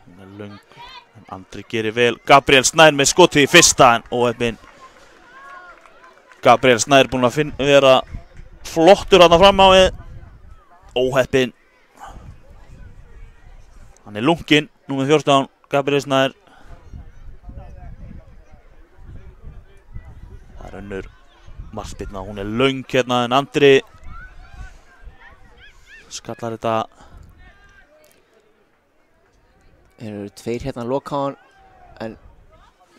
Hún er löng, en Andri gerir vel. Gabriel Snær með skotið í fyrsta, en óheppinn. Gabriel Snær búinn að vera flottur þarna fram á við. Óheppinn. Hann er lunginn, númer 14, Gabriel Snær. Það er önnur markspyrna, hún er löng hérna, en Andri skallar þetta. Þeir eru tveir hérna að loka á hann, en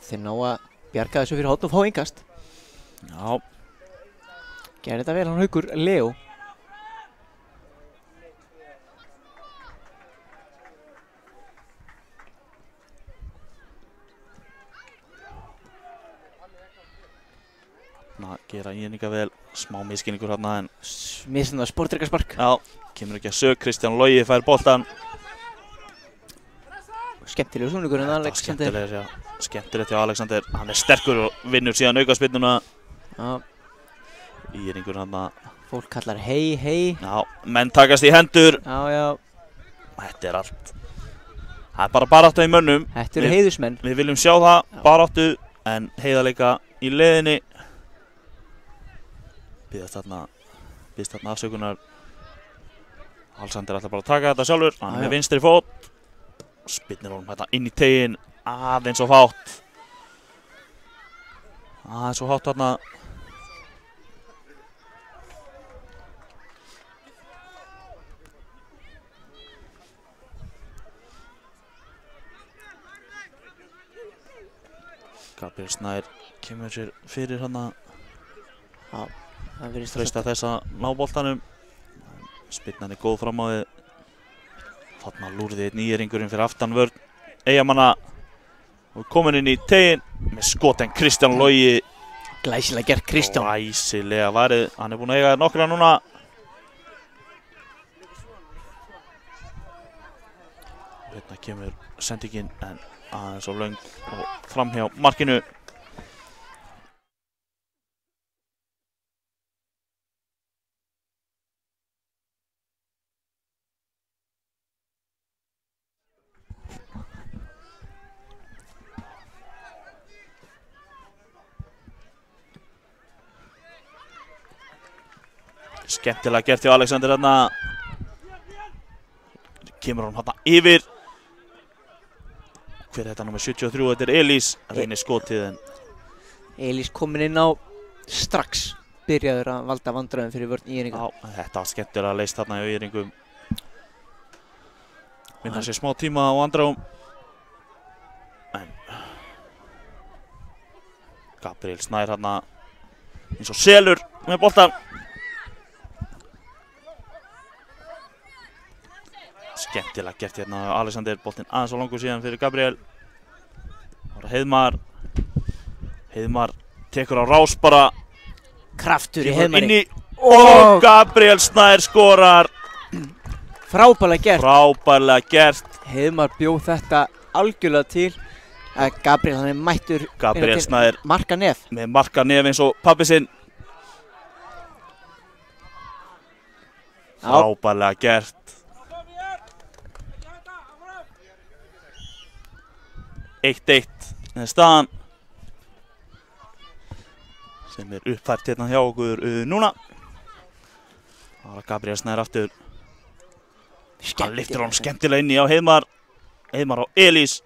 þeir ná að bjarga þessu fyrir horn og fá ingast. Já. Gerði þetta vel hann Haukur Leo. Gera ÍR-inga vel, smá misskilningur hérna, en Misnað sportreikarspark. já, kemur ekki að sög. Kristján Logi fær boltan. Skemmtilegur snúningur en Alexander. Skemmtilegt hjá Alexander. Hann er sterkur og vinnur síðan aukaspyrnuna. Já, ÍR-ingur hérna. fólk kallar hei, hei. Já, menn takast í hendur. Já, já, Þetta er allt. Það er bara baráttu í mönnum. þetta eru heiðusmenn. Við viljum sjá það, Já. baráttu, en heiðarleika í leiðinni. Býðst þarna afsökunar. Alexander ætlar bara að taka þetta sjálfur. Hann er með vinstri fót. Spyrnir honum þetta inn í teginn. Aðeins of hátt. Aðeins of hátt þarna. Gabriel Snær kemur sér fyrir hana. Já, það virðist að Freista þess að ná boltanum. Spyrnan er góð fram á við. Þarna lúrði einn ÍR-ingurinn fyrir aftan vörn Eyjamanna. Og komin inn í teginn með skoten Kristján Logi. glæsilega gert Kristján. Glæsilega varið. Hann er búinn að eiga nokkra núna. Hérna kemur sendingin, en aðeins of löng og fram hjá markinu. Skemmtilega gert hjá Alexander hérna. Kemur hann hérna yfir. Hver er þetta nummer 73? Þetta er Elís. Reynir skotið, en Elís komin inn á strax. Byrjaður að valda vandræðum fyrir vörn ÍR-inga. já, þetta var skemmtilega leist þarna hjá ÍR-ingum. Vinna sér smá tíma á andráum. En Gabriel Snær hérna eins og selur með boltan. Skemmtilega gert hérna Alexander. Boltinn aðeins á langur síðan fyrir Gabriel. Það var Heiðmar. Heiðmar tekur á rás bara. Kraftur í Kemur Heiðmari. inn í og Gabriel Snær skorar. Frábærlega gert. Frábærlega gert. Heiðmar bjóð þetta algjörlega til. Gabriel hann er mættur. Gabriel Snær Marka nef. með marka nef eins og pabbi sinn. Frábærlega gert. Eitt er staðan sem er uppfært hérna hjá okkur núna. Það var Gabriel Snær aftur. Hann lyftir honum skemmtilega inn í á Heiðmar. Heiðmar á Elís.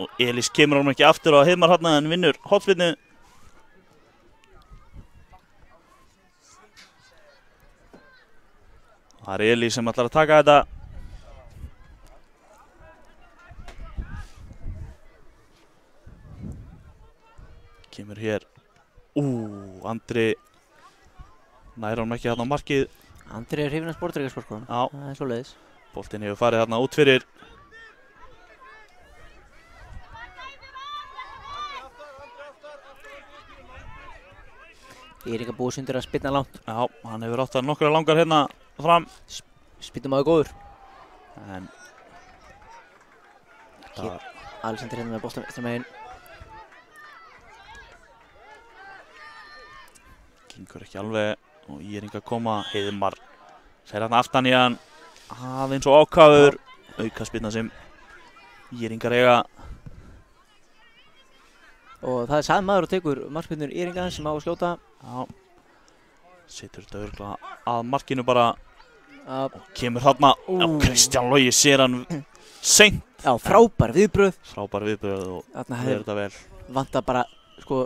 Og Elís kemur honum ekki aftur á Heiðmar hérna, en vinnur hornspyrnu. Það er Elís sem ætlar að taka þetta. Kemur hér. Andri nær honum ekki hérna á markið. Andri hrifinn af sportdrykkarsparkunum. Já. Það svoleiðis. Boltinn hefur farið þarna út fyrir. Írika búið sundur að spilna langt. Já, hann hefur átt að nokkra langar hérna fram. Spilnum aðeins góður. En Hér, Alexander hérna með boltan eftir megin. gengur ekki alveg og Írika koma. Heiðmar fer þarna aftan í hann. Aðeins og ákafur. Auka spilna sem Íringar eiga. Og það er sami maður og tekur markspinnur Íringa sem á að skjóta. Já. Setur þetta örugglega að markinu bara. Og Kemur þarna. Já, Kristján Logi sér hann seint. já, frábær viðbrögð. Frábær viðbrögð og Þarna hefur þetta vel. vantar bara, sko,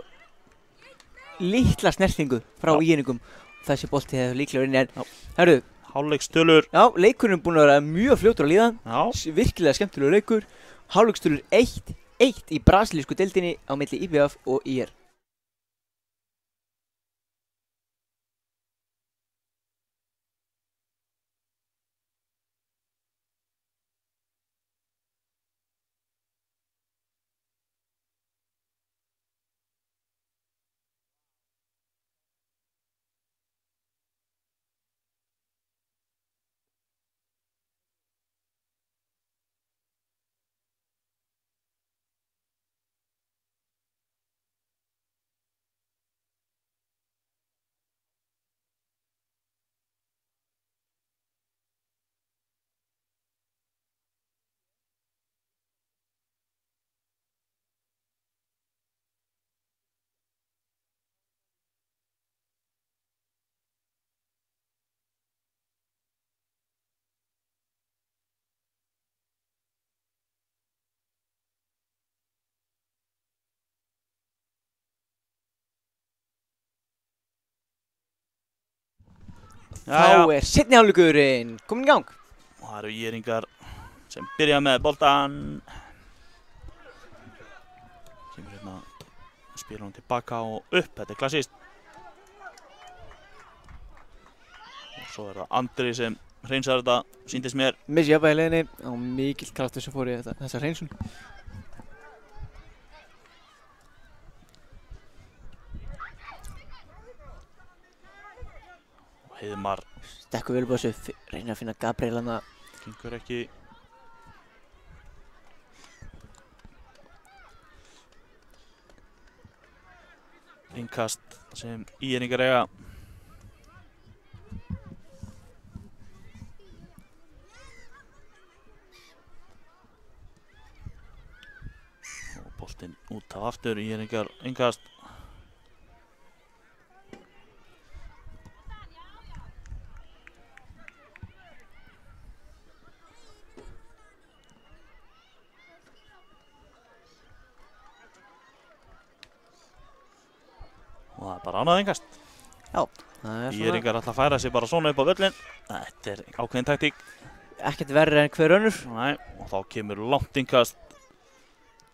litla snertingu frá Já. Íringum. Þessi bolti hefur líklega verið inn, en, herru, Hálfleikstölur. já, leikurinn er búinn að vera mjög fljótur að líða. Já. Virkilega skemmtilegur leikur. Hálfleikstölur 1-1 í brasilísku deildinni á milli IBF og IR. Þá er seinni hálfleikurinn kominn í gang. Og það eru Íringar sem byrja með boltan. Kemur hérna, spila hann tilbaka og upp, þetta er klassískt. Og svo er það Andri sem hreinsar þetta, sýndist mér. Missi jafnvægi í leiðinni og mikill kraftur sem fór í þessa hreinsun. Heiðmar Stekkur vel upp á þessu, reynir að finna Gabriel hana. gengur ekki. Innkast sem Íringar eiga. Og boltinn út af aftur, Íringar innkast. Og það er bara annað engast. Já, það er svona Íringar ætla að færa sig bara svona upp á völlin. Þetta er ákveðin taktík. ekkert verri en hver önnur. Nei, og þá kemur langt innkast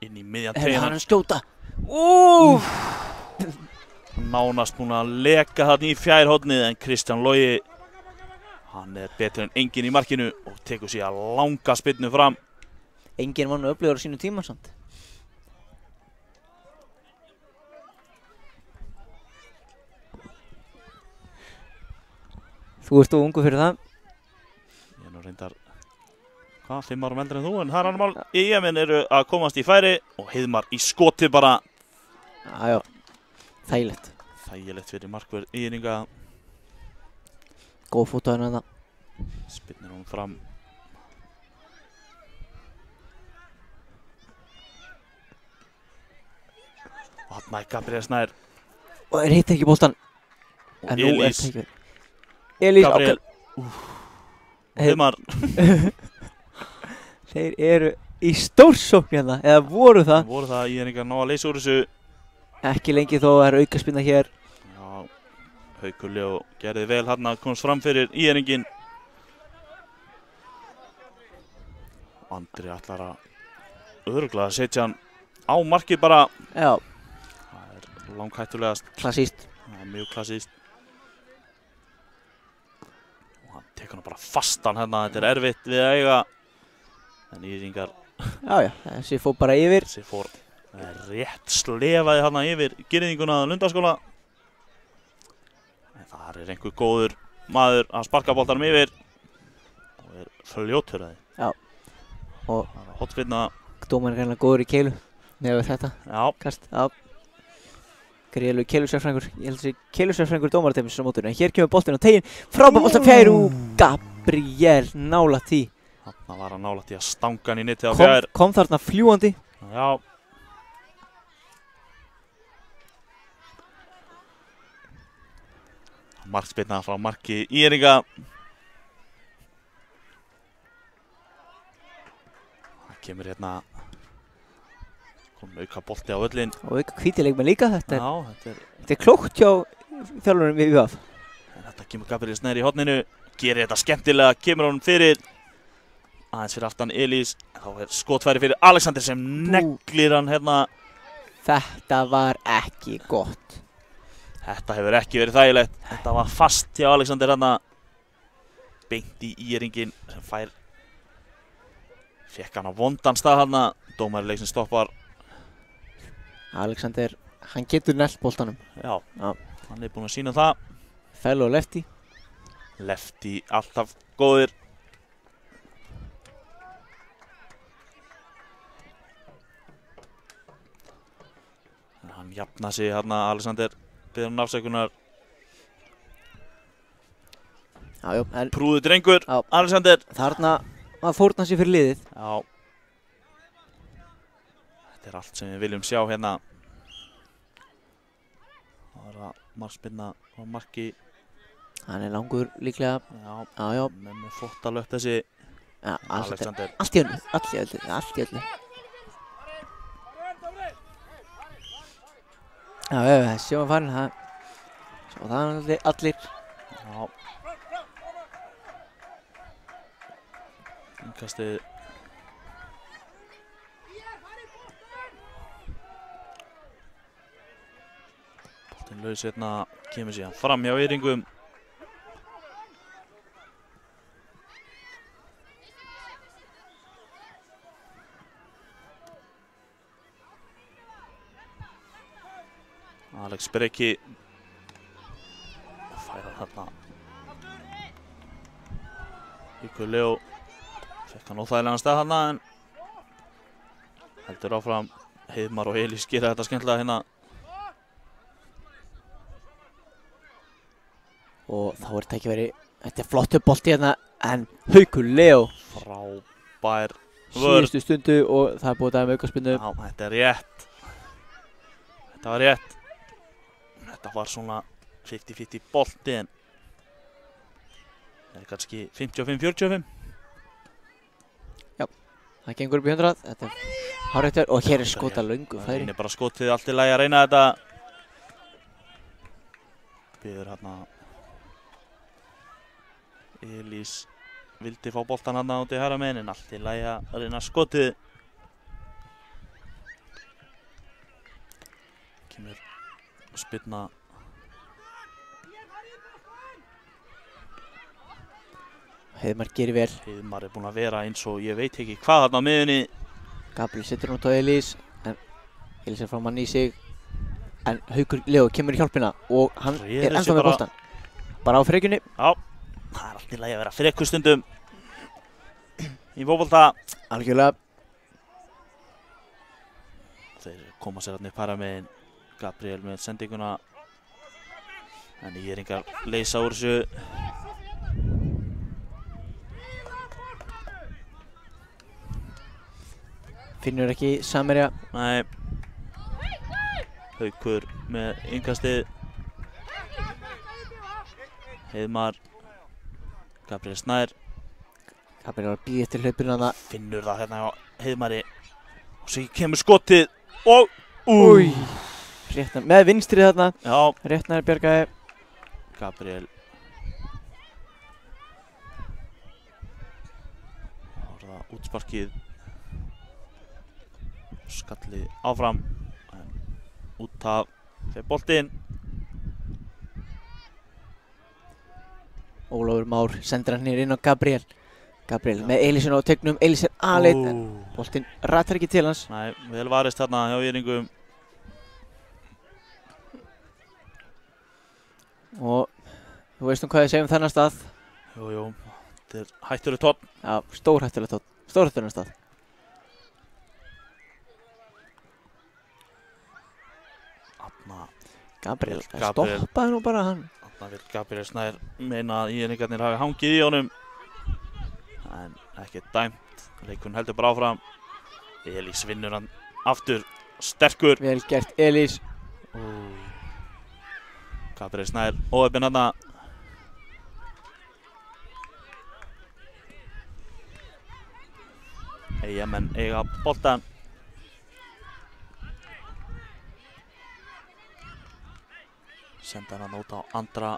inn í miðjan Hefði tegina. hann að skjóta. Úff! Nánast búinn að leka þarna í fjærhornið en Kristján Logi, hann er betur en enginn í markinu og tekur sig að langa spyrnu fram. Enginn var nú öflugur á sínum tíma samt. Þú ert of ungur fyrir það. Ég er nú reyndar, 5 árum eldri en þú, en það er annar mál. EM-in eru að komast í færi og Heiðmar í skoti bara. Jájá, þægilegt. Þægilegt fyrir markverð Íringa. Góð fót á henni þarna. Spyrnir hún fram. Og þarna er Gabriel Snær. Og þeir hitta ekki boltan. Og En nú er Elís. tekið. Elís Gabriel. ákveð. Og Heiðmar. Þeir eru í stórsókn hérna, eða voru það. Voru það Íringar ná að leysa úr þessu. Ekki lengi þó að það er aukaspinna hér. Já, Haukur Ljó gerði vel hann að komast fram fyrir Íringin. Andri ætlar að örugglega að setja hann á markið bara. Já, Það er langhættulegast. klassíst. Það er mjög klassískt. Fekk hann bara fastan hérna, þetta erfitt við að eiga. En Írringar Já, þessi fór bara yfir. þessi fór rétt slefaði hérna yfir girðinguna að Lundaskóla. En þar einhver góður maður að sparka boltanum yfir og fljótur að því. Já. Og hotspyrna. dómarinn er greinlega góður í keilu með þetta Já. kast. Já. Gríðalegu keilusérfræðingur. Ég held að þessi keilusérfræðingur dómarateimins á mótinu. En hér kemur boltinn á teginn. Frábær bolta fjær úr Gabriel nálægt því. Þarna var hann nálægt í að stanga hann í netið á fjær. Kom þarna fljúandi. Já. Markspyrna frá marki Írringa. Það kemur hérna auka bolti á völlinn. Og auka hvítileikmenn líka. Þetta Já, er klókt hjá þjálfurum við VF. Þetta kemur Gabriel Snær í horninu. Gerir þetta skemmtilega, kemur honum fyrir. Aðeins fyrir aftan Elís. Þá skotfæri fyrir Alexander sem neglir hann hérna. Þetta var ekki gott. Þetta hefur ekki verið þægilegt. Þetta var fast hjá Alexander hérna. Beint í Írringin sem fekk hann á vondan stað hérna. Dómari leiksins stoppar. Alexander, hann getur nælt boltanum. Já, hann er búinn að sýna það. Fellow lefty. Lefty alltaf góðir. Hann jafna sig hérna, Alexander biður hann afsökunar. Já, en Prúður drengur, Já. Alexander. þarna var fórna sér fyrir liðið. Já. Þetta er allt sem við viljum sjá hérna. Það var að markspyrna á marki. Hann er langur líklega. Já. Með flottalögt þessi Já, Alexander. Allt í öllu. Já, þessi var farin. Svo það allir. Já. Innkastið. Boltinn laus hérna, kemur síðan fram hjá Írringum. Alex Breki færa þarna Haukur Leó fekk hann óþægilegan stað þarna en heldur áfram. Heiðmar og Elís gera þetta skemmtilega hérna. Og þá er tækifæri. Þetta er flottur bolti hérna en Haukur Leó Frábær vörn. síðustu stundu og það er búið að með aukaspyrnu. Já, þetta er rétt. Þetta var rétt. Þetta var svona 50-50 bolti en það er kannski 55-45. Það gengur upp í 100. Þetta er hárréttur og hér er skota löngu Það færi. er bara skotið allt í lagi að reyna þetta. Biður hérna Elís vildi fá boltan hérna út í hægra megin en allt í lagi að reyna skotið. Kemur spyrna. Heiðmar gerir vel. Heiðmar er búinn að vera eins og ég veit ekki hvað þarna á miðunni. Gabriel setur hún á Elís en Elís er fram hann í sig en Haukur Leó kemur í hjálpina og hann Réður er ennþá sig með bara- boltan. Bara á frekjunni. Já, það er allt í lagi að vera frekku stundum í fótbolta. Algjörlega. Þeir koma sér þarna upp hægra megin. Gabriel með sendinguna en Írringar leysa úr þessu. Finnur ekki samherja. Nei. Haukur með innkastið. Heiðmar. Gabriel Snær. Gabriel var að bíða eftir hlaupinu þarna. Finnur það hérna hjá Heiðmari. Og svo kemur skotið. Og Új. Réttnar með vinstrið þarna. Já, Réttnar bjargaði. Gabriel. Það var það útsparkið. Skallið áfram. En út af fyrir boltinn. Ólafur Már sendir hann inn á Gabriel. Gabriel með Elísson á tegnum, Elís aleinn en boltinn ratar ekki til hans. Nei, vel varist þarna hjá Íringum. Og þú veist hvað ég segi þennan stað. Jú, þetta hættur tónn. Já, stórhættulegt tónn, stórhættulegt stað. Gabriel, stoppaði nú bara hann. Þarna vil Gabriel Snær meina að Írningarnir hafi hangið í honum. En ekki dæmt, leikurinn heldur bara áfram. Elís vinnur hann aftur, sterkur. Vel gert Elís. Gabriel Snær óheppinn þarna. Eyjamenn eiga boltann. Senda hann út á Andra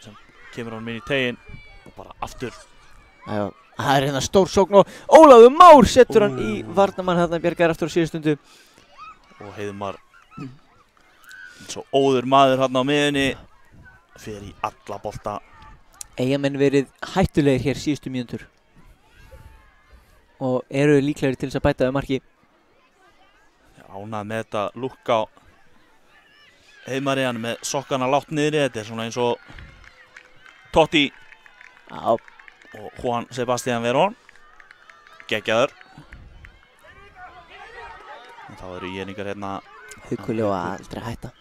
sem kemur hann inn í teginn og bara aftur. Já, það hérna stór sókn og Ólafur Már setur hann í varnarmann þarna bjargar aftur á síðustu stundu. Og Heiðmar eins og óður maður hann á miðunni fer í alla bolta. Eyjamenn verið hættulegir hér síðustu mínútur og eru líklegir til þess að bæta við marki. Ánægð með þetta lúk á Heiðmari, hann með sokkana lágt niðri. Þetta er svona eins og Totti og Juan Sebastián Verón. Geggjaður. En þá eru Írningar hérna. Haukulega og aldrei hætta.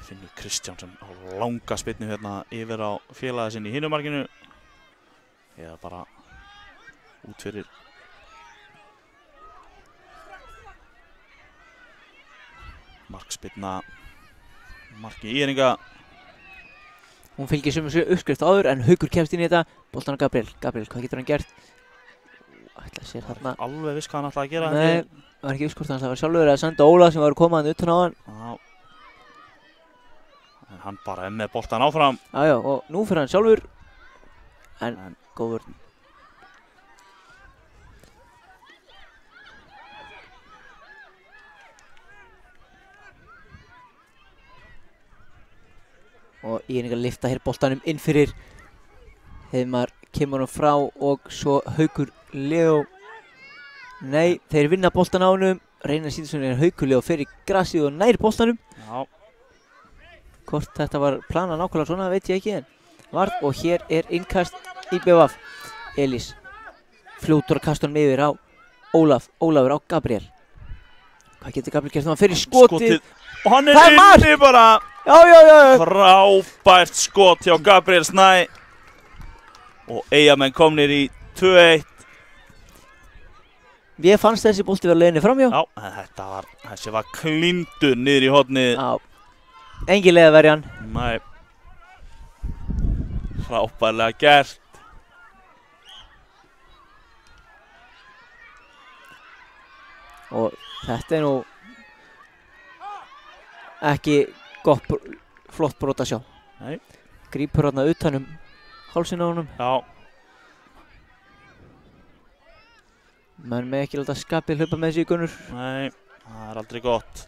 Finnur Kristján sem á langa spyrnu hérna yfir á félagið sinn í hinu markinu. Eða bara út fyrir. Markspyrna. Marki Írninga. Hún fylgir sömu uppskrift áður en Haukur kemst inn í þetta. Boltan á Gabriel. Gabriel, hvað getur hann gert? Ætla sér þarna. Alveg viss hvað hann ætlaði að gera. Nei, var ekki viss hvort hann. Það var sjálfur að senda Óla sem var að koma hann utan á hann. Já. En hann bara með boltan áfram. Já, og nú fyrir hann sjálfur. En góður. Og Írningar lifta hér boltanum inn fyrir. Heiðmar kemur hann frá og svo Haukur Leo. Nei, þeir vinna boltan á honum. Reyna síðan er Haukur Leo fer í grasið og nær boltanum. Já. Hvort þetta var planað nákvæmlega svona veit ég ekki en varð og hér er innkast í BVF. Elís fljótur að kasta honum yfir á Ólafur á Gabriel. Hvað getur Gabriel gert? Hann fer í skotið. Og hann er inni bara. Já. Frábært skot hjá Gabriel Snær. Og Eyjamenn komnir í 2-1. Ég fannst þessi bolti vera leiðinni framhjá. Já, en þessi var klíndur niður í hornið. Já, engin leið að verja hann. Nei. Frábærlega gert. Og þetta er nú ekki gott, flott brot að sjá. Nei. Grípur hann utan hálsinn á honum. Já. Menn með ekki láta skapið hlaupa með sig í Gunnur. Nei, það er aldrei gott.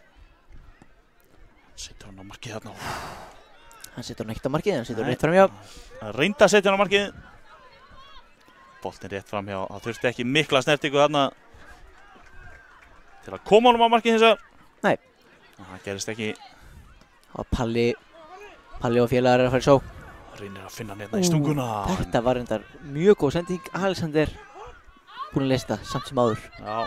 Setur hann á markið þarna. Hann setur hann ekkert á markið, hann setur rétt framhjá. Hann reyndi að setja hann á markið. Boltinn rétt framhjá. Það þurfti ekki mikla snertingu þarna til að koma honum á markið hins vegar. Nei. Það gerist ekki. Og Palli og félagar er að fara í sókn. Reynir að finna hann hérna í stunguna. Þetta var reyndar mjög góð sending. Alexander búinn að lesa þetta samt sem áður. Já.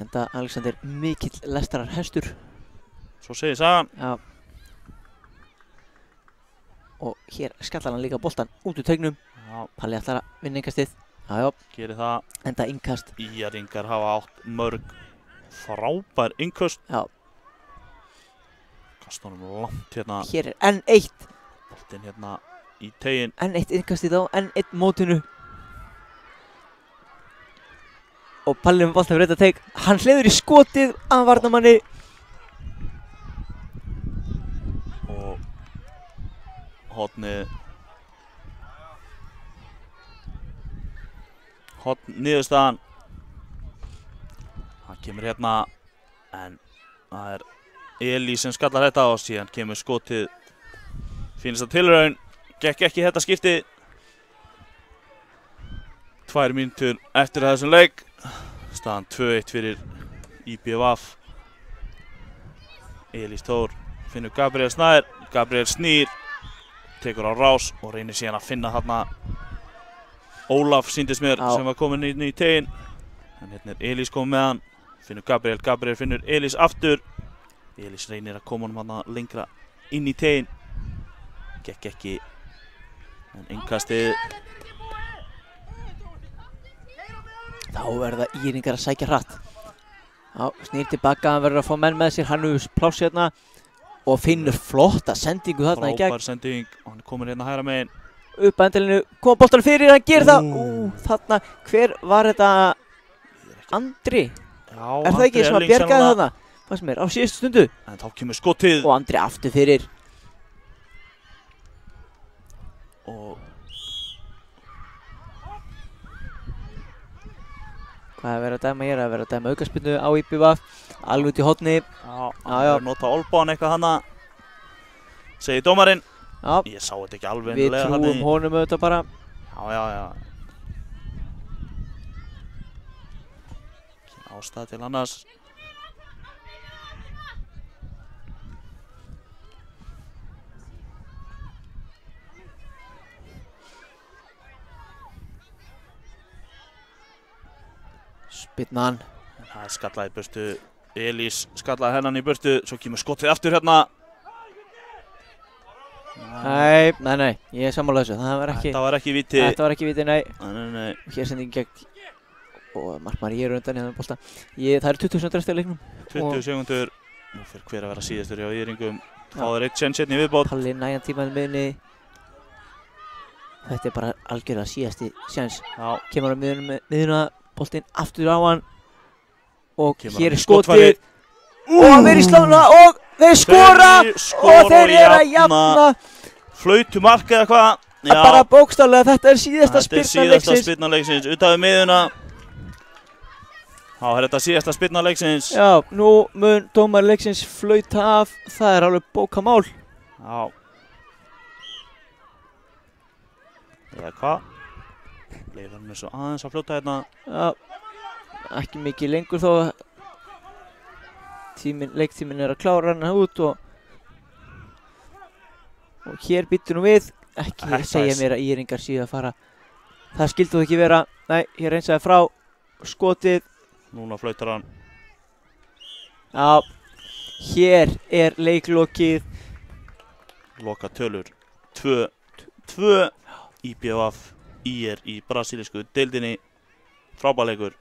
Enda Alexander mikill lestarar hestur. Svo segir sagan. Já. Og hér skallar hann líka boltan út úr taugnum. Já. Palli ætlar að vinna innkastið. Já. Gerir það. Enda innkast. Írningar hafa átt mörg frábær innköst. Já. Kasta honum langt hérna. Hér er enn eitt. Boltinn hérna í teginn. Enn eitt innkastið á enn eitt mótinu. Og Palli með boltan fyrir þetta teik. Hann hliður í skotið að varnarmanni. Og hornið. Horn niðurstaðan. Hann kemur hérna. En það er Elís sem skallar þetta og síðan kemur skotið. Fínasta tilraun. gekk ekki þetta skipti. 2 mínútur eftir þessum leik. Staðan 2-1 fyrir IBVF. Elís Þór finnur Gabriel Snær. Gabriel snýr, tekur á rás og reynir síðan að finna þarna Ólaf, sýndist mér, sem var komin inn í teginn. En hérna er Elís komið með hann. Finnur Gabriel, Gabriel finnur Elís aftur. Elís reynir að koma honum þarna lengra inn í teginn. Gekk ekki. En innkastið. Þá verða Íringar að sækja hratt. Já, snýr tilbaka, hann verður að fá menn með sér, hann hefur pláss hérna og finnur flotta sendingu þarna í gegn. Frábær sending og hann er komin hérna hægra megin. Upp að endalinu, koma boltanum fyrir, hann gerir það. Þarna, hver var þetta? Andri? Já, Er það ekki sem að bjargaði þarna? Hvað sem er, á síðustu stundu? En þá kemur skotið. Og Andri aftur fyrir. Og hvað er verið að dæma hér? Það er verið að dæma aukaspyrnu á IBVF, alveg út í horni. hann verður nota olbán eitthvað hana, segir dómarinn. Já, Ég sá þetta ekki alveg við innlega trúum honum auðvitað bara. Já. Ekki ástæða til annars. Spyrnan. Það er skallaði í burtu. Elís skallaði hennan í burtu. Svo kemur skotið aftur hérna. Nei, ég er sammála þessu. Það var ekki. Þetta var ekki víti. Þetta var ekki víti, nei. Nei. Hér sending gegn. Og markmaður ég er undan hérna bolta. Það eru 20 sekúndur eftir leiknum. 20 sekúndur. Nú fyrir hver að vera síðastur hjá Íringum. Fáður eitt sjens hérna í viðbót. Palli nægan tímaðin miðunni. Þetta er bara algjörlega síðasti sjens. Já. Kemur á miðuna, boltinn aftur á hann. Og Kemur hér hann er í skotfæri. skotið. Og hann verið í slána og þeir skora. Og þeir eru að jafna. Flautu mark eða hvað? Bara bókstaflega, þetta er síðasta spyrna Þetta er síðasta spyrna leiksins. Út af miðuna. Já, þetta er síðasta spyrna leiksins. Já, nú mun dómari leiksins flauta af. Það er alveg bókamál. Já. Eða hvað? Leifur hann svo aðeins að fljóta hérna. Já, ekki mikið lengur þó. Leiktíminn er að klára hann út og hér býttu nú við. Ekki segja mér að Íringar séu að fara. Það skildi þú ekki vera. Nei, hér reynsaði frá. Skotið. Núna flautar hann. Já, hér er leiklokið. Loka tölur. 2-2. IBVF IR í brasilísku deildinni. Frábær leikur.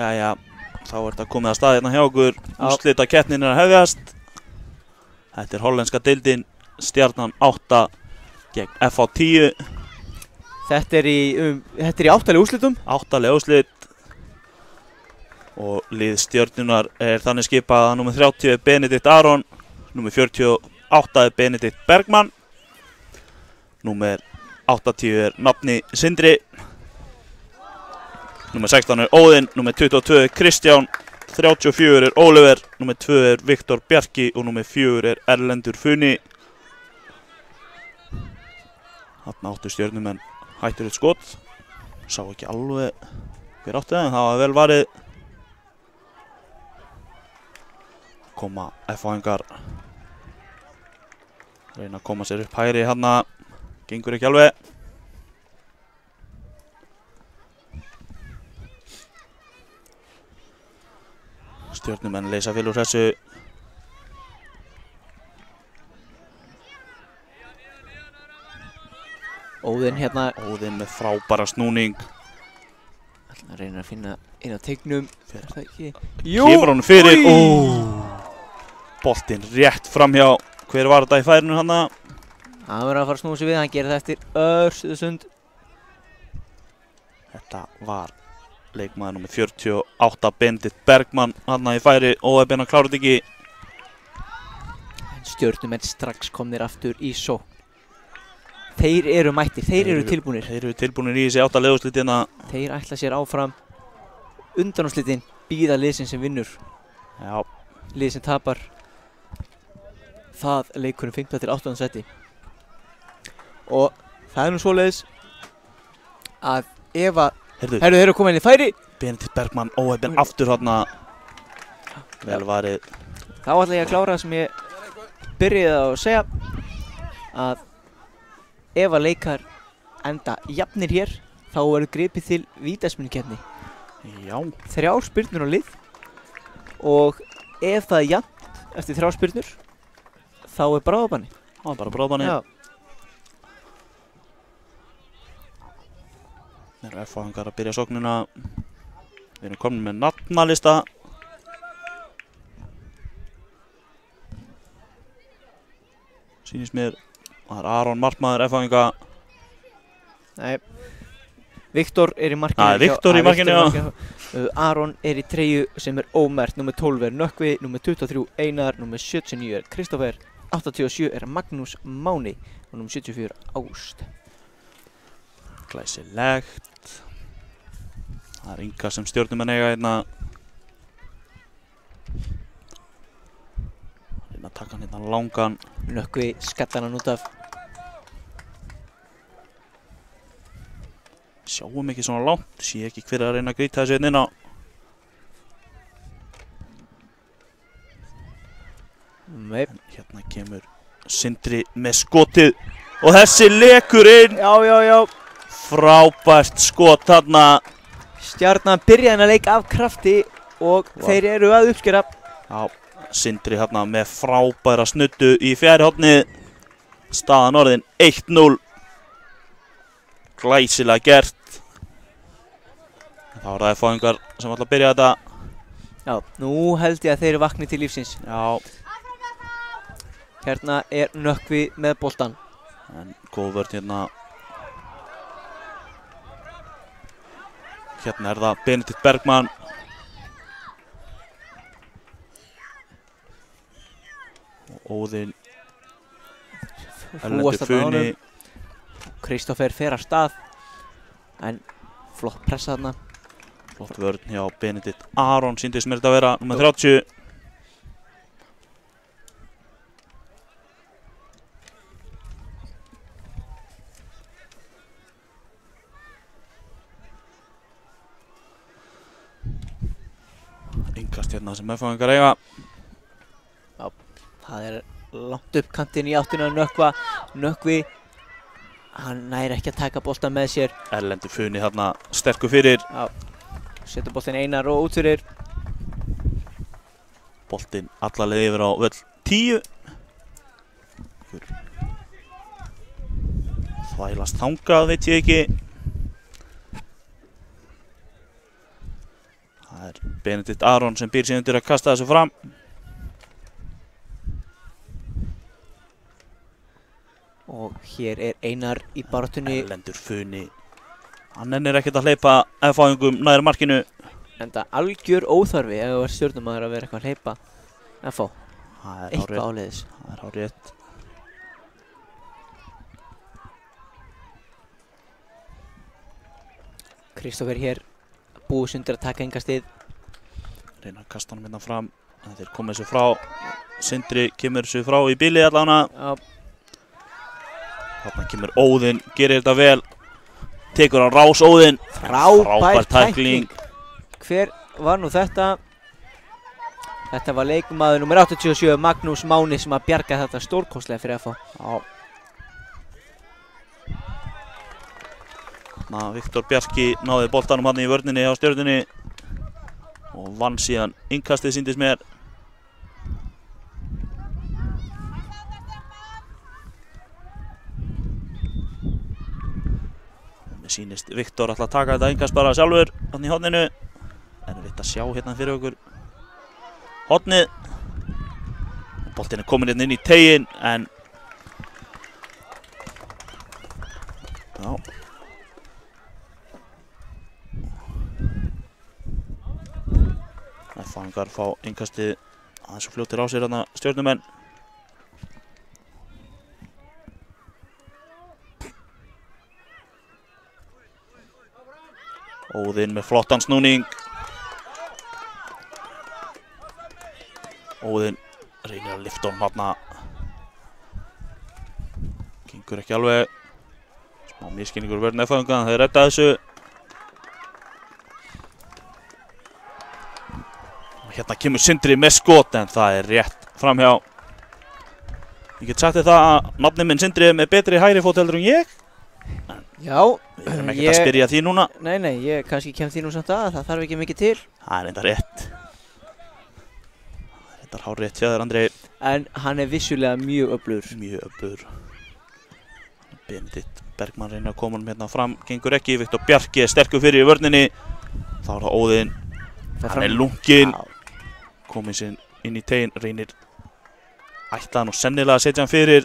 Jæja, þá er þetta komið að stað hérna hjá okkur. Úrslita keppnin að hefjast. Þetta hollenska deildin, Stjarnan 8 gegn FH 10. Þetta er í 8 úrslitum. 8 úrslit. Og lið Stjörnunar þannig skipað að númer 30 er Benedikt Aron, númer 48 er Benedikt Bergmann, númer 80 er nafni Sindri, númer 16 er Óðinn, númer 22 er Kristján, 34 er Oliver, númer 2 er Viktor Bjarki og númer 4 er Erlendur Funi. Þarna áttu Stjörnumenn hættur eitt skot, sá ekki alveg hver átti það en það var vel varið. Koma FH-ingar reyna að koma sér upp hægri hérna, gengur ekki alveg. Stjörnumenn leysa vel úr þessu. Óðinn hérna. Óðinn með frábæra snúning. Hann reynir að finna inn á teignum. Er það ekki? Kemur honum fyrir. Boltinn rétt framhjá. Hver var þetta í færinu hann? Hann verður að fara að snúa sig við, hann gerir það eftir örstöðusund. Þetta var leikmaður númer 48 Benedikt Bergmann hann í færi og að klára þetta ekki. Stjörnumenn strax komnir aftur í sókn. Þeir eru mættir, þeir eru tilbúnir. Þeir eru tilbúnir í þessi 8 úrslitina. Þeir ætla sér áfram undanúrslitin, bíða liðsinn sem vinnur. Já. Lið sem tapar. Það leikurinn 5. til 8. seti. Og það er nú svoleiðis að ef að þeir eru komin inn í færi. Benedikt Bergmann óheppinn aftur þarna. Vel varið. Þá ætla ég að klára það sem ég byrjaði að segja, að ef að leikar enda jafnir hér þá verður gripið til vítaspyrnukeppni. Já. 3 spyrnur á lið og ef það er jafnt eftir 3 spyrnur þá er bráðabanni. Það er bara bráðabanni. Já. Þeir eru FH-ingar að byrja sóknina. Við erum komin með nafnalista. Sýnist mér, það er Aron markmaður FH-inga. Nei, Viktor er í markinu. Það er Viktor í markinu, já. Aron er í treyju sem er ómerkt. Númer 12 er Nökkvi, númer 23 Einar, númer 79 er Kristoffer, 87 er Magnús Máni og númer 74 Ást. Glæsilegt. Það er Inga sem Stjörnumenn eiga hérna. Reyna að taka hann hérna langan. Nökkvi skallar hann út af. Sjáum ekki svona langt, sé ekki hver að reyna að grýta þessu hérna inn á. Nei. Hérna kemur Sindri með skotið og þessi lekur inn. Já. Frábært skot þarna. Stjarnan byrjaði að leika af krafti og þeir eru að uppskera. Já, Sindri hérna með frábæra snuddu í fjæri hornið. Staðan orðin 1-0. Glæsilega gert. Þá er það FH-ingar sem ætla að byrja þetta. Já, nú held ég að þeir eru vaknir til lífsins. Já. Hérna er Nökkvi með boltan. En góð vörn hérna. Hérna er það Benedikt Bergmann. Og Óðinn. Erlendur Funi. Kristoffer fer af stað. En flott pressa þarna. Flott vörn hjá Benedikt Aron, sýndist mér þetta að vera, númer 30. Ingast hérna sem FH-ingar eiga. Já, það er langt upp kantinn í áttina Nökkva. Nökkvi, hann næri ekki að taka boltan með sér. Erlendur Funi þarna sterkur fyrir. Já, setur boltin Einar og út fyrir. Boltinn alla leið yfir á völl 10. Þvælast þangað, veit ég ekki. Það er Benedikt Aron sem býr sig undir að kasta þessu fram. Og hér Einar í baráttunni. Erlendur Funi. Hann ennir ekkert að hleypa F-áingum nær markinu. Enda algjör óþarfi ef það var stjörnumaður að vera eitthvað að hleypa F.A. Eitthvað áleiðis. Það er hárrétt. Kristófer hér búið sundir að taka innkastið. Reyna að kasta honum hérna fram. En þeir koma þessu frá. Sindri kemur þessu frá í bili allavega. Já. Þarna kemur Óðinn, gerir þetta vel. Tekur á rás Óðinn. Frábær tækling. Hver var nú þetta? Þetta var leikmaður nr. 87, Magnús Máni, sem að bjarga þetta stórkostlega fyrir F.A. Já. Viktor Bjarki náði boltanum hann í vörninni á Stjörnunni og vann síðan innkastið, sýndist mér. Mér sýnist Viktor ætla að taka þetta innkast bara sjálfur hann í horninu. En við að sjá hérna fyrir okkur hornið. Boltinn er komin hérna inn í teiginn, en já. F-áingar fá innkastið aðeins og fljótir á sér hérna Stjörnumenn. Óðinn með flottan snúning. Óðinn reynir að lyfta honum hérna. Gengur ekki alveg. Smá misskilningur vörn F-áinga, þeir redda þessu. Hérna kemur Sindri með skot, en það er rétt framhjá. Ég get sagt þér það að nafni minn Sindri er með betri hægri fót heldur en ég. Já, við erum ekkert að spyrja því núna. Nei, ég kannski kem því nú samt að það þarf ekki mikið til. Það er reyndar rétt. Það er reyndar hárrétt hjá þér, Andri. En hann er vissulega mjög öflugur. Mjög öflugur. Benedikt Bergmann reynir að koma honum hérna fram, gengur ekki. Viktor Bjarki er sterkur fyrir í vörninni. Þá er það Óðinn. Hann er lunginn. Komið sinn inn í teiginn, reynir ætlaðan og sennilega að setja hann fyrir.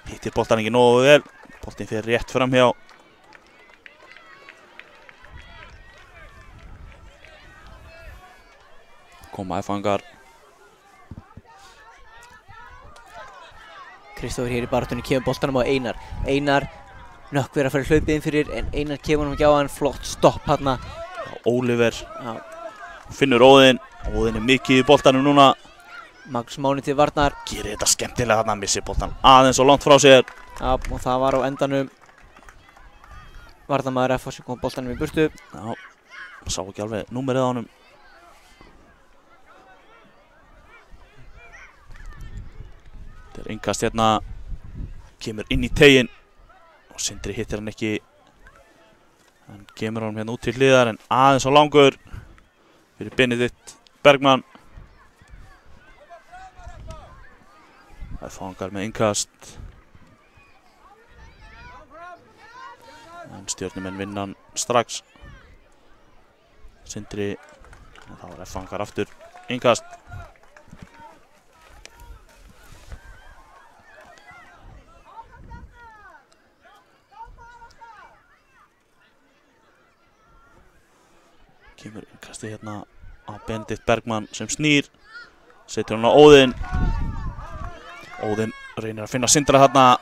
Hittir boltan ekki nógu vel. Boltin fyrir rétt framhjá. Koma F-áingar. Kristófer hér í baráttunni, kemur boltanum á Einar. Einar nökkver að fara hlaupið inn fyrir, en Einar kemur hann ekki á hann. Flott stopp hérna. Oliver. Já. Finnur Óðinn. Óðinn er mikið í boltanum núna. Magnús Máni til varnar. Gerir þetta skemmtilega þarna, missir boltan aðeins og langt frá sér. Já, og það var á endanum varnarmaður F.A. sem kom boltanum í burtu. Já, sá ekki alveg númerið á honum. Þetta er innkast hérna. Kemur inn í teiginn. Og Sindri hittir hann ekki. Hann kemur honum hérna út til hliðar, en aðeins á langur. Fyrir Benedikt Bergmann. F-áingar með innkast. En Stjörnumenn vinna hann strax. Sindri. Þá er F-áingar aftur innkast. Kemur innkastið hérna á Benedikt Bergmann sem snýr. Setur hann á Óðinn. Óðinn reynir að finna Sindra þarna.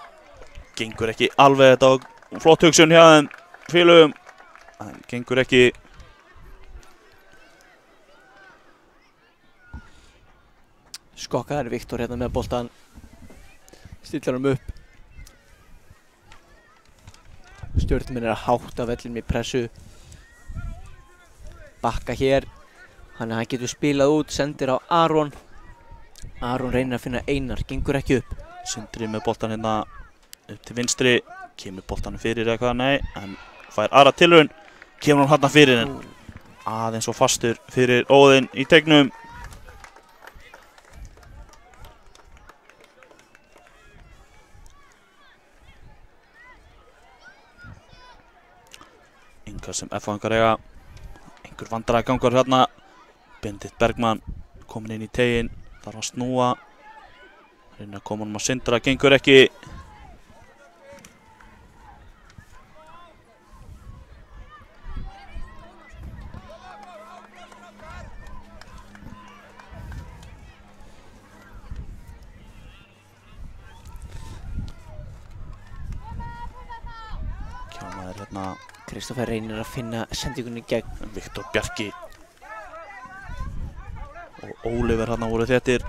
Gengur ekki alveg, þetta var flott hugsun hjá þeim félögum. En gengur ekki. Skokkaður Viktor hérna með boltan. Stillar hann upp. Stjörnumenn er að hátta vellinum í pressu. Bakka hér. Hann getur spilað út, sendir á Aron. Aron reynir að finna Einar, gengur ekki upp. Sindri með boltan hérna upp til vinstri. Kemur boltanum fyrir eða hvað, nei. En fær aðra tilraun. Kemur hann hérna fyrir, en aðeins og fastur fyrir Óðinn í teignum. Innkast sem F-áingar eiga. Einhver vandræðagangur hérna. Benedikt Bergmann komin inn í teginn, þarf að snúa, reyna að koma honum að Sindra, gengur ekki. Kjámaður hérna. Kristófer reynir að finna sendingunni gegn. Viktor Bjarki og Óliver hérna voru þettir.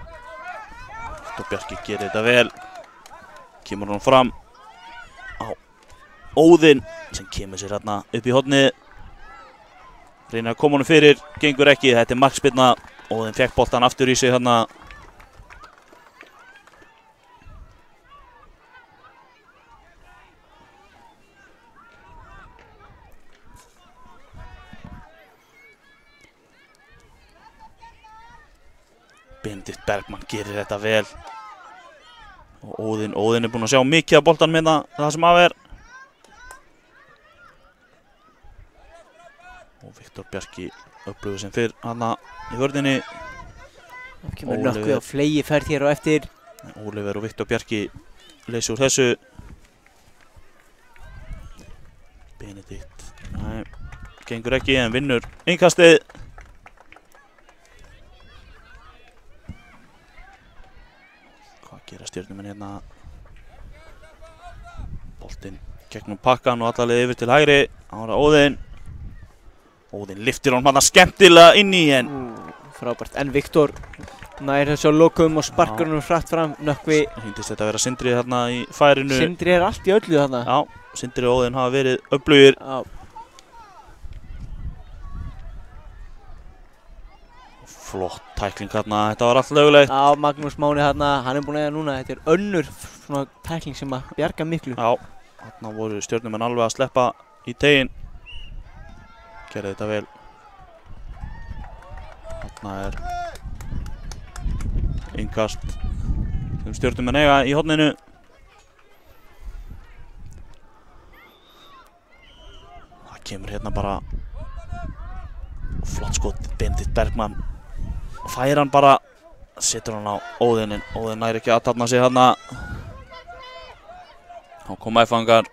Viktor Bjarki gerir þetta vel. Kemur hann fram á Óðinn sem kemur sér hérna upp í hornið. Reynir að koma honum fyrir, gengur ekki, þetta er markspyrna. Óðinn fékk boltan aftur í sig hérna. Benedikt Bergmann gerir þetta vel og Óðinn er búinn að sjá mikið af boltanum hérna það sem af er. Og Viktor Bjarki öflugur sem fyrr hana í vörðinni. Það kemur nokkuð á flegi ferð hér á eftir. Óliver og Viktor Bjarki leysa úr þessu. Benedikt, nei, gengur ekki en vinnur innkastið. Gera Stjörnumenn hérna boltinn gegnum pakkan og allalega yfir til hægri. Ára Óðinn lyftir honum hann skemmtilega inn í en frábært, en Viktor nær þessu á lokum og sparkar honum hratt fram. Nökkvi hýndist þetta að vera Sindri hérna í færinu. Sindri er allt í öllu þarna. Já, Sindri og Óðinn hafa verið öflugir. Já. Flott tækling hérna, þetta var allt lögulegt. Já, Magnús Máni hérna, hann er búinn að eiga núna. Þetta er önnur svona tækling sem að bjarga miklu. Já, hérna voru Stjörnumenn alveg að sleppa í teginn. Gerði þetta vel. Hérna er innkast sem Stjörnumenn eiga í horninu. Það kemur hérna bara flott skot, Benedikt Bergmann. Fær hann bara, setur hann á Óðinn, Óðinn nær ekki að athafna sig hérna. Þá koma F-fangar.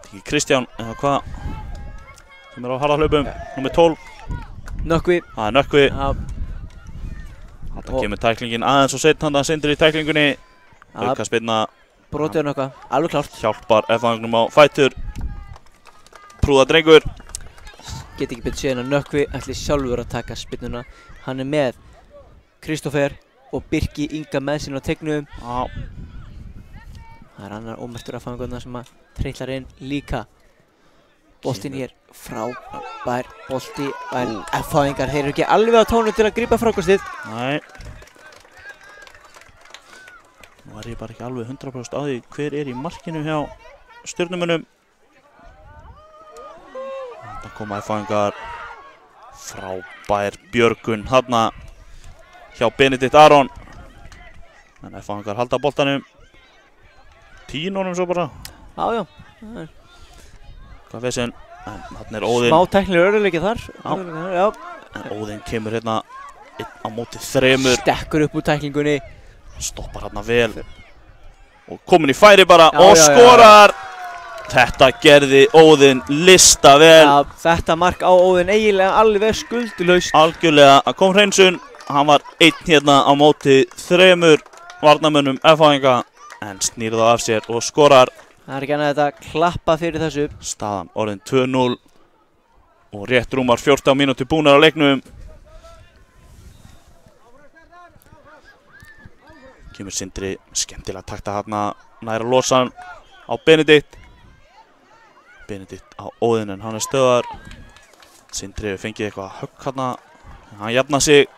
Ekki Kristján, eða hvað, sem er á harðahlaupum, númer 12. Nökkvi. Það er Nökkvi. Já. Þetta kemur tæklingin aðeins og sett hann að Sindri í tæklingunni. Aukaspyrna. Brotið er Nökkva, alveg klárt. Hjálpar F-fangnum á fætur. Prúða drengur. Get ekki betur séð en að Nökkvi ætli sjálfur að taka spyrnuna. Hann er með Kristófer og Birki Inga með sín á tegnum. Já. Það er annar ómertur F-fangurna sem að treytlar inn líka. Boltinn hér frábær bolti en F-fangar þeir eru ekki alveg á tónu til að grípa frákastið. Nei. Nú er ég bara ekki alveg 100% á því hver er í markinu hjá Stjörnumönnum. Þetta koma F-fangar. Frábær björgun hérna hjá Benedikt Aron. En F-fangar halda boltanum. Tínunum svo bara. Já. Hvað vesinn? En hérna er Óðinn. Smá tæknilegur örðuleiki þar. Já. En Óðinn kemur hérna á móti þremur. Stekkur upp úr tæklingunni. Stoppar hérna vel. Og komin í færi bara Já, og skorar. Þetta gerði Óðinn lista vel. Já, þetta mark á Óðinn eiginlega alveg skuldulaust. Algjörlega að kom hreinsun. Hann var einn hérna á móti þremur varnarmönnum F-fanga en snýr það af sér og skorar. Það er ekki annað þetta klappa fyrir þessu. Staðan orðin 2-0 og rétt rúmar 14 mínútur búnar á leiknum. Kemur Sindri, skemmtilega takta hérna nær að losa hann á Benedikt. Benedikt á Óðinn en hann er stöðar. Sindri hefur fengið eitthvað högg hérna. Hann jafna sig.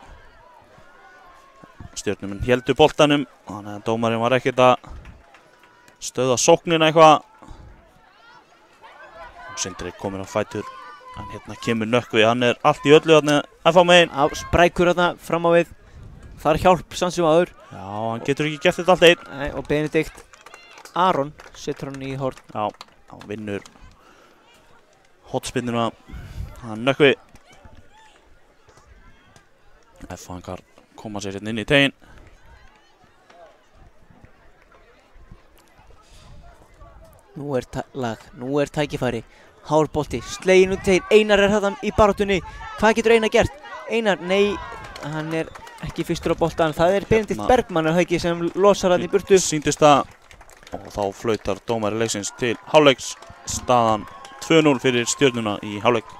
Stjörnumenn héldu boltanum. Þannig að dómarinn var ekkert að stöða sóknina eitthvað. Sindri kominn á fætur. En hérna kemur Nökkvi. Hann er allt í öllu hérna FH megin. Já, sprækur hérna fram á við. Það er hjálp samt sem áður. Já, hann getur ekki gert þetta allt einn. Nei, og Benedikt Aron setur hann í horn. Já, hann vinnur hotspinnuna. Það er Nökkvi. F-fangar koma sér hérna inn í tegin. Nú er nú er tækifæri. Hár bolti, sleginn út tegin. Einar er þarna í baráttunni. Hvað getur Einar gert? Einar, nei, hann er ekki fyrstur á boltan. Það er Benedikt Bergmann að hauki sem losar hann í burtu. Sýndist það og þá flautar dómari leiksins til hálfleiks. Staðan 2-0 fyrir Stjörnuna í hálfleik.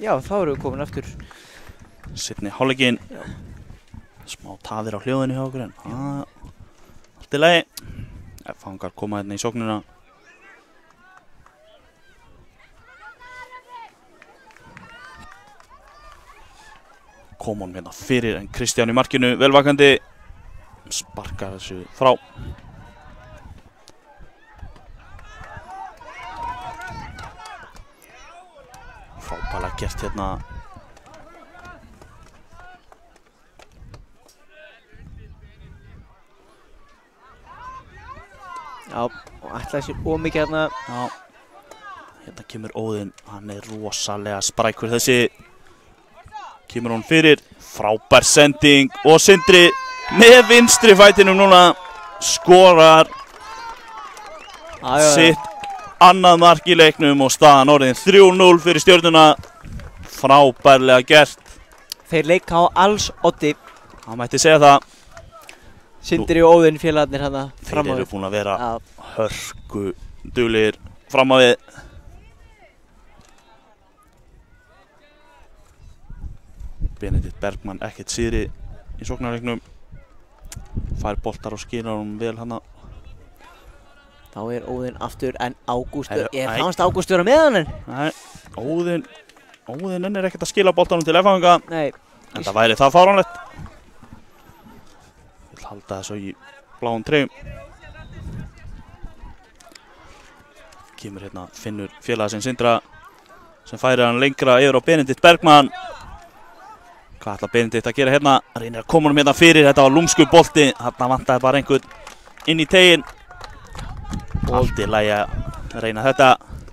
Já, þá erum við komin aftur. Seinni hálfleikinn. Smá tafir á hljóðinu hjá okkur en allt í lagi. F-fangar koma hérna í sóknina. Kom honum hérna fyrir en Kristján í markinu velvakandi. Sparkar þessu frá. Frábælega gert hérna. Já, og ætlaði sér ómikið hérna. Já. Hérna kemur Óðinn, hann er rosalega sprækur þessi. Kemur hún fyrir, frábær sending og Sindri með vinstri fætinum núna skorar sitt annað mark í leiknum og staðan orðin 3-0 fyrir Stjörnuna. Frábærlega gert. Þeir leika á alls oddi. Það mætti segja það. Sindri og Óðinn félagarnir hérna fram á Þeir eru búin að vera Já. hörku duglegir fram á við. Benedikt Bergmann ekkert síðri í sóknarleiknum. Fær boltar og skilar honum vel hana. Þá er Óðinn aftur en Ágústur, Nei. fannst Ágústur vera með hann en? Nei, Óðinn ennir ekkert að skila boltanum til F-fanga. Nei. En það væri það fáránlegt. Vill halda þessu í bláum treyjum. Kemur hérna, finnur félaga sinn Sindra sem færir hann lengra yfir á Benedikt Bergmann. Hvað ætlar Benedikt að gera hérna? Reynir að koma honum hérna fyrir, þetta var lúmsku bolti. Þarna vantaði bara einhvern inn í tegin. Allt í lagi að reyna þetta.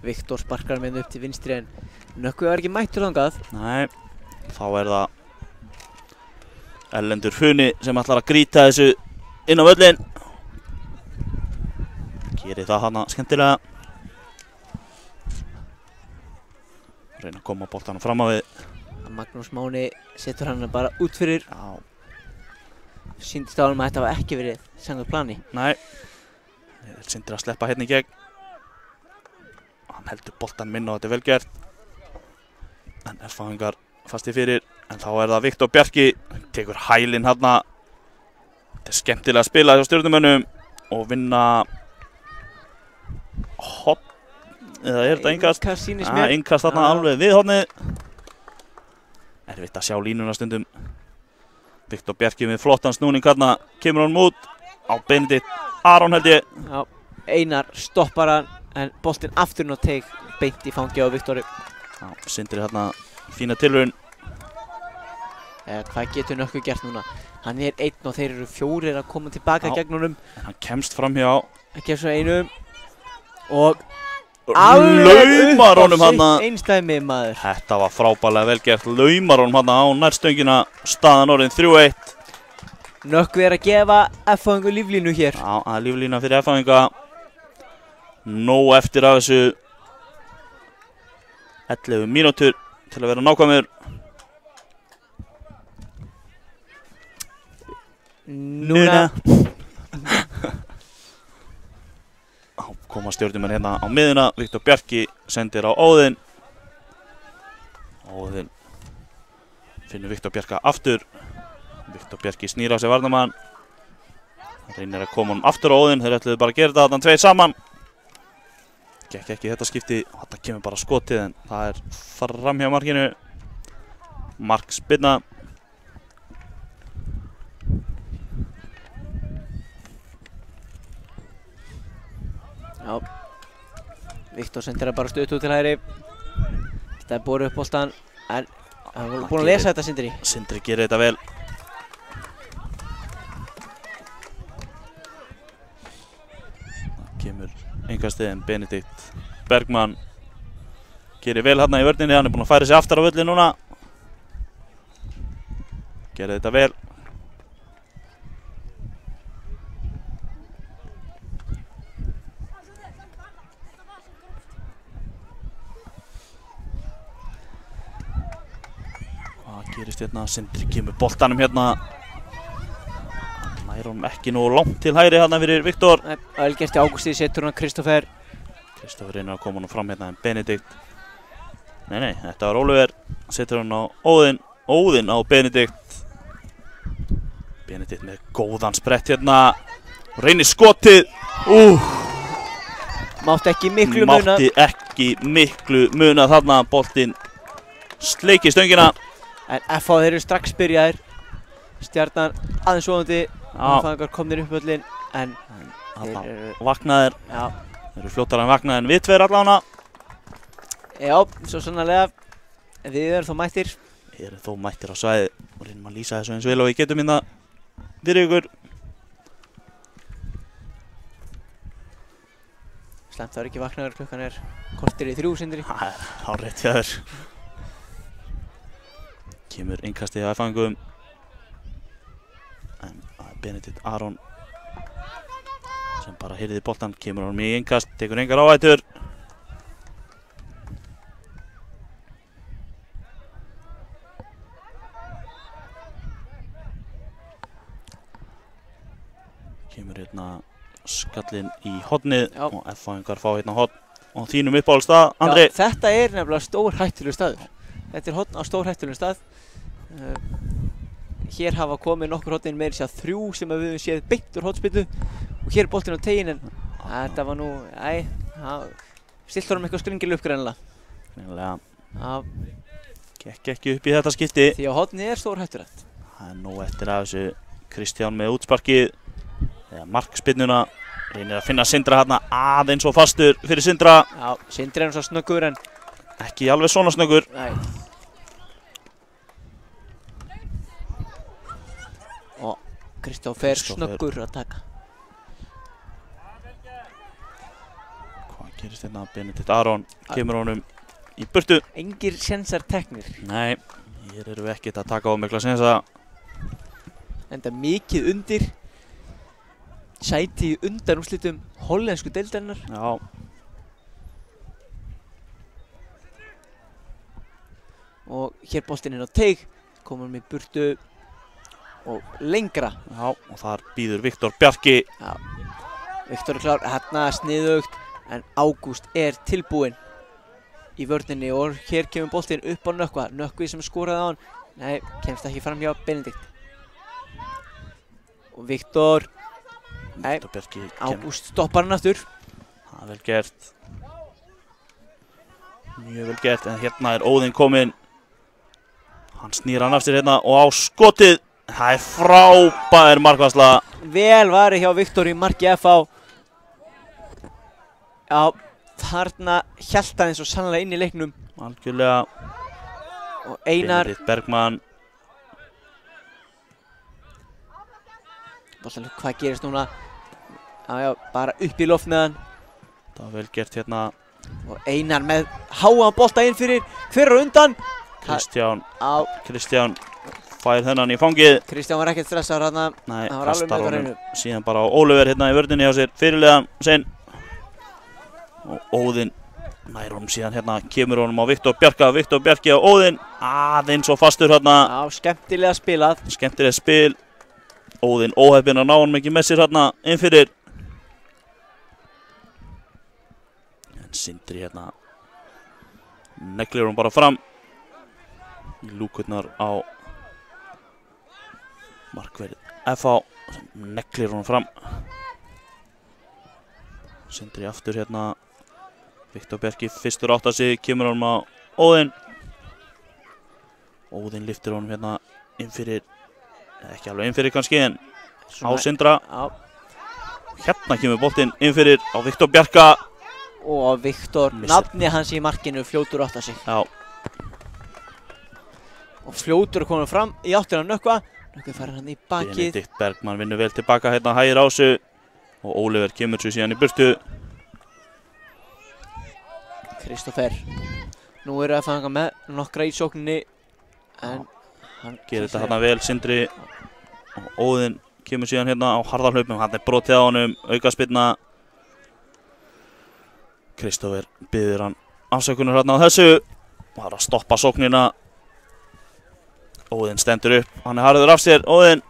Viktor sparkar með upp til vinstri en Nökkvi var ekki mættur þangað. Nei, þá er það Erlendur Funi sem ætlar að grýta þessu inn á völlinn. Gerir það hana skemmtilega. Reyna að koma boltanum fram á við. Magnús Máni setur hann bara út fyrir. Já. Sýndist á honum að þetta var ekki verið samkvæmt plani. Nei. Sindri að sleppa hérna í gegn. Hann heldur boltan minna og þetta er vel gert. En F-fangar fasti fyrir. En þá er það Viktor Bjarki. Tekur hælinn hérna. Þetta er skemmtilega að spila hjá Stjörnumönnum. Og vinna Eða er þetta innkast? Innkast sýnist mér. Innkast þarna alveg við hornið. Erfitt að sjá línuna stundum. Viktor Bjarki með flottan snúning þarna. Kemur honum út á Benedikt Aron held ég. Já, Einar stoppar hann en boltinn aftur inn á teig beint í fangi á Viktori. Já, Sindri þarna fína tilraun. Hvað getur Nökkvi gert núna? Hann er einn og þeir eru fjórir að koma tilbaka gegn honum. En hann kemst framhjá. Hann kemst svo einum og laumar honum hann. Einstæmi maður. Þetta var frábærlega vel gert. Laumar honum hann á nærstöngina. Staðan orðin 3-1. Nökkvi er að gefa F-fáingu líflínu hér. Já, það er líflína fyrir F-fáinga. Nóg eftir af þessu 11 mínútur til að vera nákvæmur. Núna Koma stjórnumenn hérna á miðuna. Viktor Bjarki sendir á Óðinn. Óðinn finnur Viktor Bjarka aftur. Viktor Bjarki snýr á sig varnarmann. Hann reynir að koma honum aftur á Óðinn. Þeir ætluðu bara að gera þetta þarna tveir saman. Gekk ekki þetta skipti. Þetta kemur bara skotið en það er framhjá markinu. Mark spinna. Já, Viktor sendir það bara stutt út til hægri. Þetta er borið upp boltan en hann er búinn að lesa þetta Sindri. Sindri gerir þetta vel. Það kemur innkastið en Benedikt Bergmann gerir vel hérna í vörninni. Hann er búinn að færa sig aftar á völlin núna. Gerir þetta vel. Gerist hérna, Sindri kemur boltanum hérna. Hann nær honum ekki nógu langt til hægri hérna fyrir Viktor. Nei, vel gert í Ágústi, setur hann Kristoffer. Kristoffer reynir að koma honum fram hérna en Benedikt. Nei, þetta var Oliver. Setur hann á Óðinn. Óðinn á Benedikt. Benedikt með góðan sprett hérna. Reynir skotið. Mátti ekki miklu muna. Mátti ekki miklu muna þarna. Boltinn sleiki stöngina. En FH þeir eru strax byrjaðir. Stjarnan aðeins sofandi. F-fáingar komnir upp völlin. En þeir eru vaknaðir. Já. Þeir eru fljótar en vaknaðir en við tveir allavega. Já, svo sannarlega. En við erum þó mættir. Við erum þó mættir á svæði og reynum að lýsa þessu eins vel og við getum hérna fyrir ykkur. Slemt það er ekki vaknaður, klukkan er kortir í 3 Sindri. Það er hárrétt hjá þér. Kemur innkastið á F-fáingum. En það er Benedikt Aron sem bara hirðir boltan. Kemur honum í innkast, tekur engar áhættur. Kemur hérna skallinn í hornið og F-fáingar fá hérna horn og þínum uppáhaldstað, Andri. Já, þetta er nefnilega stórhættulegur staður. Þetta er horn á stórhættulegum stað. Hér hafa komið nokkur hornin meira sér 3 sem við höfum séð beint úr hornspyrnu og hér er boltinn á teginn en þetta var nú, stilt honum eitthvað skringilega upp greinilega. Gekk ekki upp í þetta skipti. Því að hornið er stórhættulegt. Það er nóg eftir af þessu. Kristján með útsparkið eða markspyrnuna. Reynir að finna Sindra hérna aðeins og fastur fyrir Sindra. Já, Sindri er svo snöggur en ekki alveg svona snöggur. Nei. Og Kristoffer snöggur að taka. Hvað gerist hérna? Benedikt Aron kemur honum í burtu. Engir sénsar teknir. Nei, hér erum við ekkert að taka á mikla sénsa. Enda mikið undir. Sæti í undanúrslitum hollensku deildarinnar. Já. Og hér boltinn inn á teig, komum við í burtu og lengra. Já, og þar býður Viktor Bjarki. Já, Viktor er klár, hérna sniðugt, en Ágúst er tilbúinn í vörninni og hér kemur boltinn upp á Nökkva. Nökkvi sem skoraði á hann, nei, kemst ekki fram hjá Benedikt. Og Viktor, nei, Ágúst stoppar hann aftur. Það er vel gert. Mjög vel gert, en hérna Óðinn kominn. Hann snýr hann af sér hérna og á skotið. Það frábær markvarsla. Vel varið hjá Viktor í marki FH. Já, þarna hélt hann eins og sannlega inn í leiknum. Algjörlega. Og Einar. Benedikt Bergmann. Boltanum, hvað gerist núna? Já, bara upp í loft með hann. Það var vel gert hérna. Og Einar með háan bolta inn fyrir. Hver á undan? Kristján fær þennan í fangið. Kristján var ekkert stressaður hérna. Nei, hann var alveg kastar með honum það síðan bara á Oliver hérna í vörninni hjá sér fyrirliðan sinn. Og Óðinn nær honum síðan hérna, kemur honum á Viktor Bjarka. Viktor Bjarki á Óðinn. Aðeins og fastur hérna. Já, skemmtilega spilað. Skemmtilega spil. Óðinn óheppinn að ná honum ekki með sér hérna inn fyrir. En Sindri hérna neglir hún bara fram í lúkurnar á markverð FH. Neglir hún fram. Sindri aftur hérna. Viktor Bjarki fyrstur átt að sig, kemur honum á Óðinn. Óðinn lyftir honum hérna inn fyrir, ekki alveg inn fyrir kannski, en á Sindra. Já. Hérna kemur boltinn inn fyrir á Viktor Bjarka. Og Viktor, nafni hans í markinu, fljótur átt að sig. Já. Og fljótur komur fram í áttina Nökkva. Nökkvi fær hann í bakið. Benedikt Bergmann vinnur vel tilbaka hérna hægir á sig. Og Oliver kemur svo síðan í burtu. Kristoffer. Nú eru að fanga með nokkra í sókninni. En hann gerir þetta hérna vel, Sindri. Og Óðinn kemur síðan hérna á harðarhlaupum. Hann brotið á honum, aukaspyrna. Kristoffer biður hann afsökunar hérna á þessu. Og það er að stoppa sóknina. Óðinn stendur upp, hann harður af sér, Óðinn.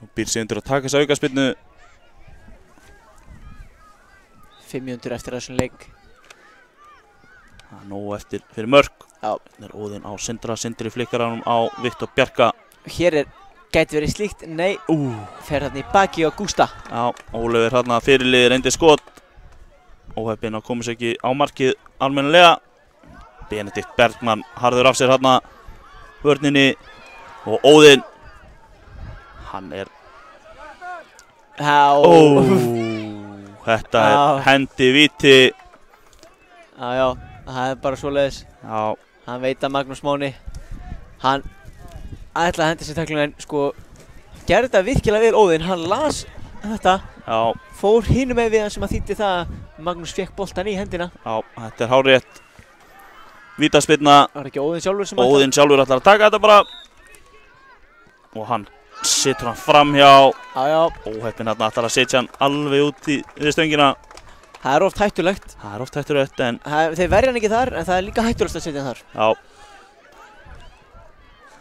Og býr sig undir að taka þessa aukaspyrnu. 5 mínútur eftir þessum leik. Það er nóg eftir fyrir mörk. Já. Það er Óðinn á Sindra, Sindri flikkar hann á Viktor Bjarka. Hér gæti verið slíkt, nei, fer hann í baki á Gústa. Já, Oliver hérna fyrirliði reyndi skot. Óheppinn að koma sér ekki á markið almennilega. Benedikt Bergmann harður af sér hérna vörninni. Og Óðinn, hann er... Þetta er hendi víti. Já, það er bara svoleiðis. Já. Hann veit að Magnús Máni, hann ætlaði að hendi sér tæklunum, en sko gerði þetta virkilega vel Óðinn. Hann las þetta, já, fór hinum með við hann sem að þýddi það að Magnús fekk boltan í hendina. Já, þetta er hárrétt. Vítaspyrna. Það var ekki Óðinn sjálfur sem Óðinn sjálfur ætlar að taka þetta bara. Og hann setur hann framhjá. Já. Óheppinn hérna ætlar að setja hann alveg út í stöngina. Það er oft hættulegt. Það er oft hættulegt, en... Þeir verja hann ekki þar, en það er líka hættulegt að setja hann þar. Já.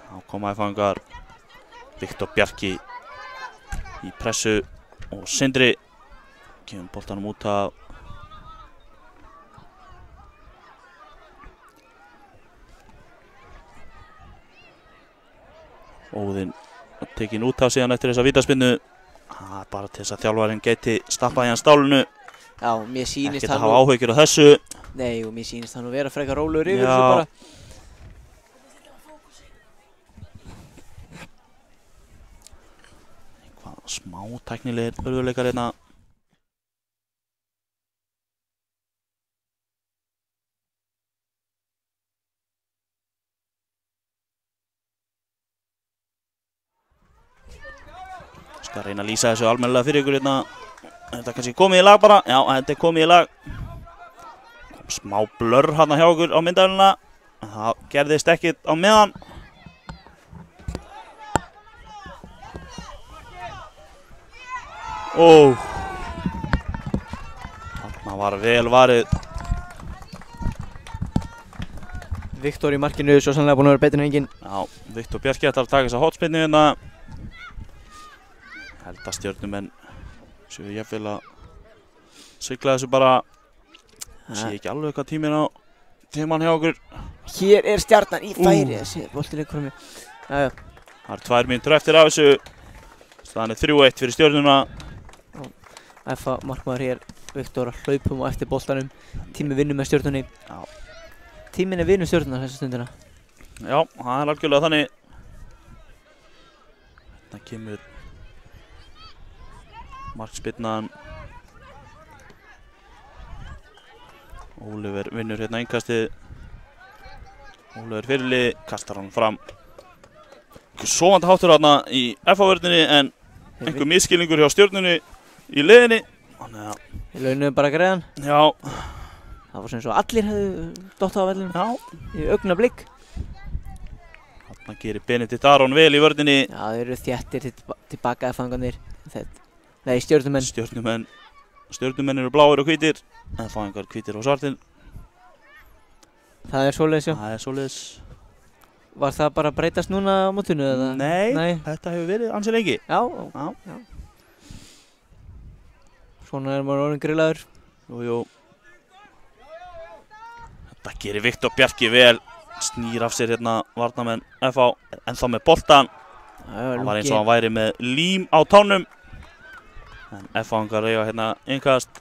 Þá komaði fangar Viktor Bjarki í pressu og Sindri kemur boltanum út af Óðinn tekinn út af síðan eftir þessa vítaspyrnu. Bara til þess að þjálfarinn geti stappað í hann stálinu. Já, mér sýnist hann að hafa áhyggjur á þessu. Nei, og mér sýnist hann að vera frekar rólegur yfir þessu bara. Eitthvað smá tæknilegir örðuleikar hérna. Skal reyna að lýsa þessu almennilega fyrir ykkur hérna. Er þetta kannski komið í lag bara? Já, þetta er komið í lag. Kom smá blurr hérna hjá okkur á myndavélina. En það gerðist ekkert á meðan. Þarna var vel varið. Viktor í markinu, svo sannlega búinn að vera betur en enginn. Já, Viktor Bjarki ætlar að taka þessa hotspinnu hérna. Held að stjörnumenn séu jafnvel að sigla þessu bara. Sé ekki alveg hvað tíman hjá okkur. Hér er stjarnan í færi, þessi boltinn er komið. Jæja. Það er 2 mínútur eftir af þessu. Staðan er 3-1 fyrir stjörnuna. FH markmaður hér Viktor að hlaupum á eftir boltanum. Tími vinnur með Stjörnunni. Já. Tíminn er vinnur Stjörnuna þessa stundina. Já, það er algjörlega þannig. Þetta kemur markspyrnan. Oliver vinnur hérna innkastið. Oliver fyrirlið, kastar hann fram. Sofandi háttur þarna í FH-vörninni en einhver misskilningur hjá Stjörnunni í liðinni. Þannig að Við launuðum bara greiðan. já, Það var sem svo allir hefðu dottað á vellinum já. í augnablik. Þarna gerir Benedikt Aron vel í vörninni. Já, þeir eru þéttir tilbaka fangarnir. Nei, Stjörnumenn. Stjörnumenn eru bláir og hvítir. En fangar hvítir og svartir. Það er svoleiðis, já. Það er svoleiðis. Var það bara að breytast núna á mótinu eða? Nei, þetta hefur verið ansi lengi. Já. Já. Svona er maður orðinn grillaður. Jú. Þetta gerir Viktor Bjarki vel. Snýr af sér hérna varnarmenn FH. Ennþá með boltan. Það var eins og hann væri með lím á tánum. En FH-ingar eiga hérna innkast.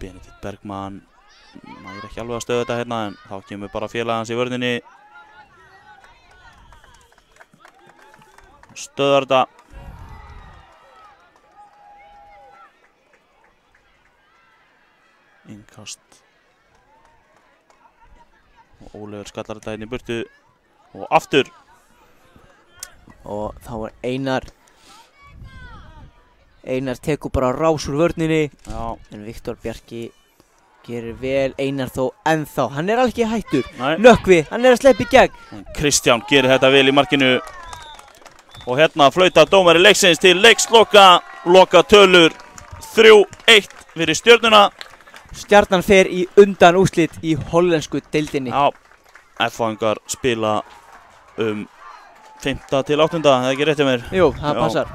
Benedikt Bergmann nægir ekki alveg að stöða þetta hérna en þá kemur bara félag hans í vörninni. Stöðar þetta. Innkast. Og Oliver skallar þetta hérna í burtu. Og aftur. Og þá er Einar tekur bara rás úr vörninni. Já. En Viktor Bjarki gerir vel. Einar þó ennþá. Hann er alveg ekki hættur. Nei. Nökkvi, hann er að sleppa í gegn. En Kristján gerir þetta vel í markinu. Og hérna flautar dómari leiksins til leiksloka. Loka tölur 3-1 fyrir Stjörnuna. Stjarnan fer í undan úrslit í hollensku deildinni. Já, FH-ingar spila 5. til 8. Það er ekki rétt hjá mér. Jú, það Já. passar.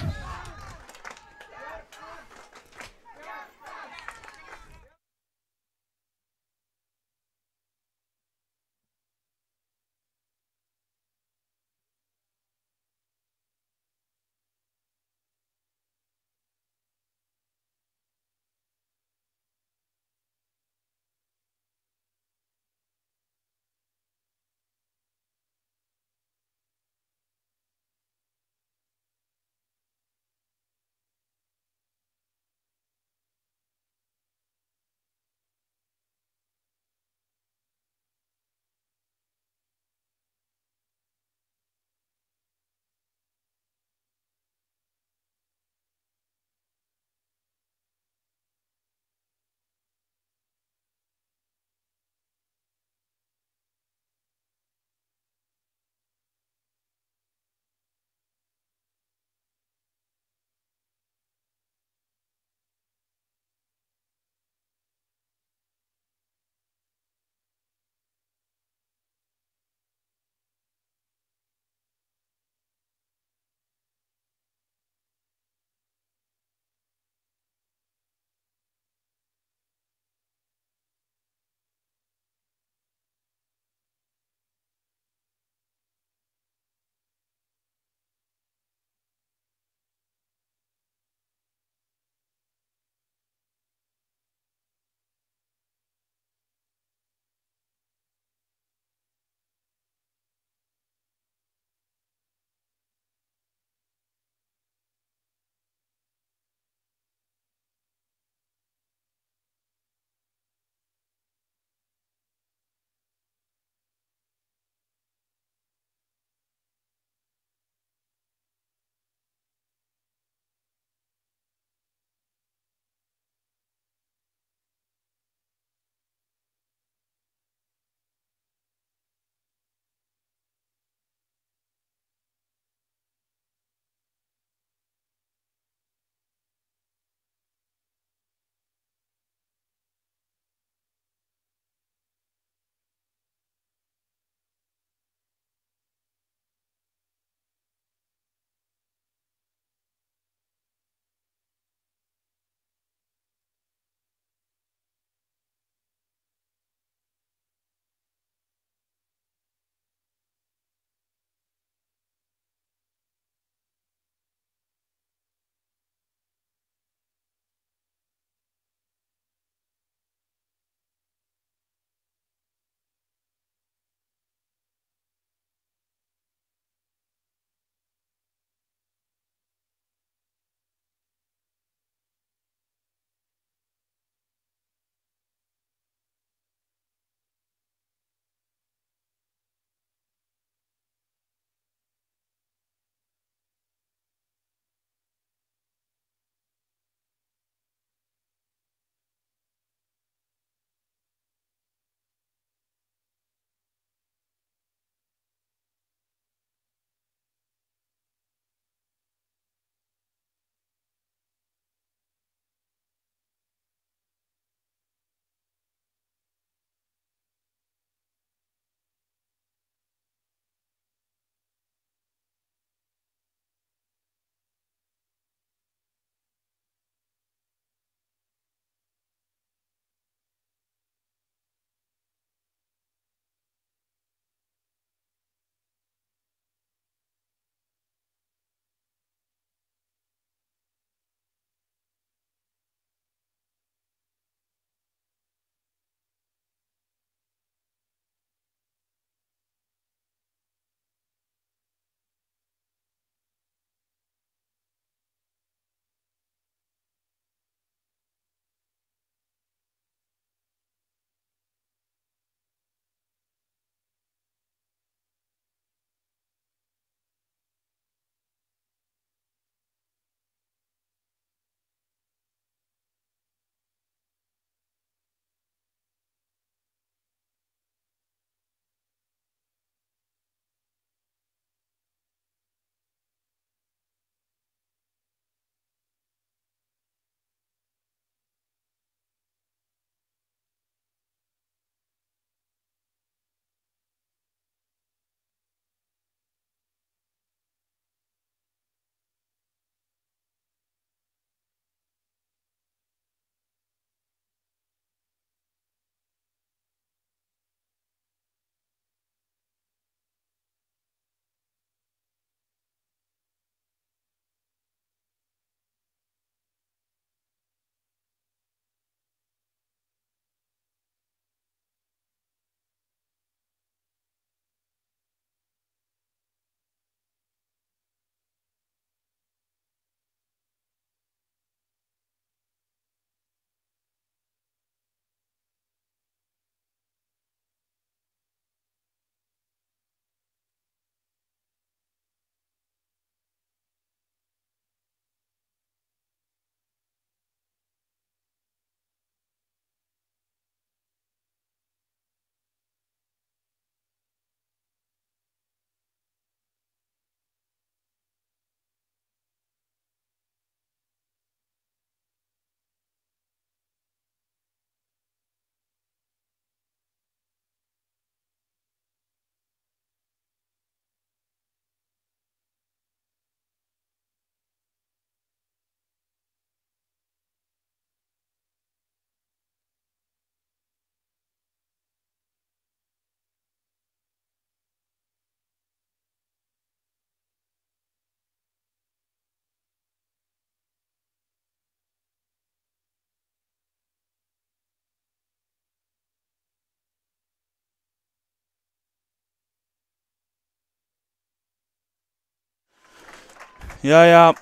Jæja,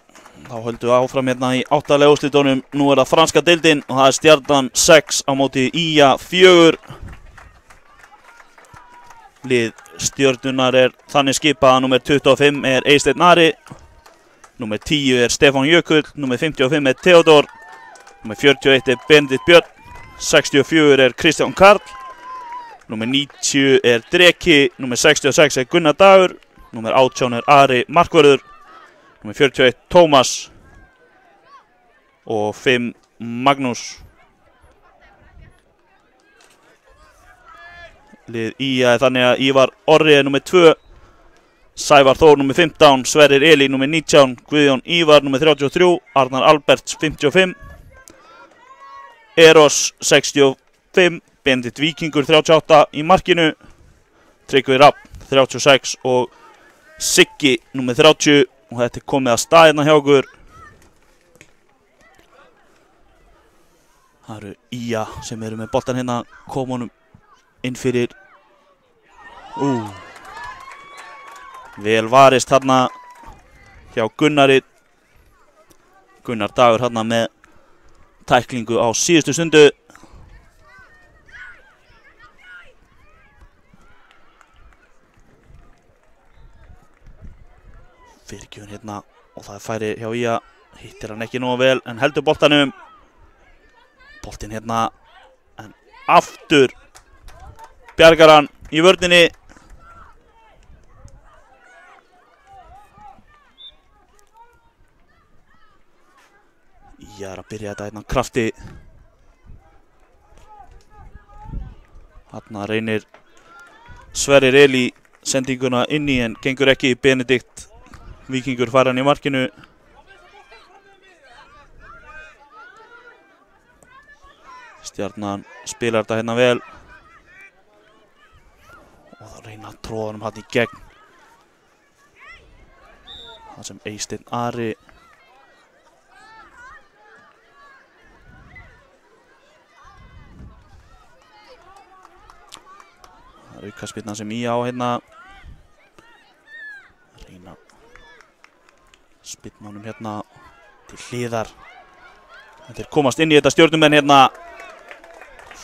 þá höldum við áfram hérna í 8. úrslitunum. Nú það franska deildin og það Stjarnan 6 á móti IA 4. Lið Stjörnunar þannig skipað að númer 25 Eysteinn Ari, númer 10 Stefán Jökull, númer 55 Theodor, númer 41 Benedikt Björn, 64 Kristján Karl, númer 90 Dreki, númer 66 Gunnar Dagur, númer 18 Ari Markvörður, númer 41 Tómas og 5 Magnús. Lið IA þannig að Ívar Orri númer 2, Sævar Þór númer 15, Sverrir Eli númer 19, Guðjón Ívar númer 33, Arnar Alberts 55, Eros 65, Benedikt Víkingur 38 í markinu, Tryggvi Rapp 36 og Siggi númer 30 og þetta komið að staðina hjá okkur. Það eru IA sem eru með boltan hérna, komunum inn fyrir. Vel varist hérna hjá Gunnari. Gunnar Dagur hérna með tæklingu á síðustu stundu. Fyrirgjöfun hérna og það færi hjá IA. Hittir hann ekki nógu vel en heldur boltanum. Boltinn hérna en aftur bjargar hann í vörninni. Ég að byrja þetta hérna krafti. Þarna reynir Sverrir Eli sendinguna inni en gengur ekki. Benedikt Víkingur fær hann í markinu. Stjarnan spilar þetta hérna vel. Og það reyna að tróða hann hann í gegn. Það sem Eysteinn Ari það er aukaspyrna sem IA á hérna. Reyna spyrna honum hérna til hliðar. Þetta komast inn í þetta Stjörnumenn hérna.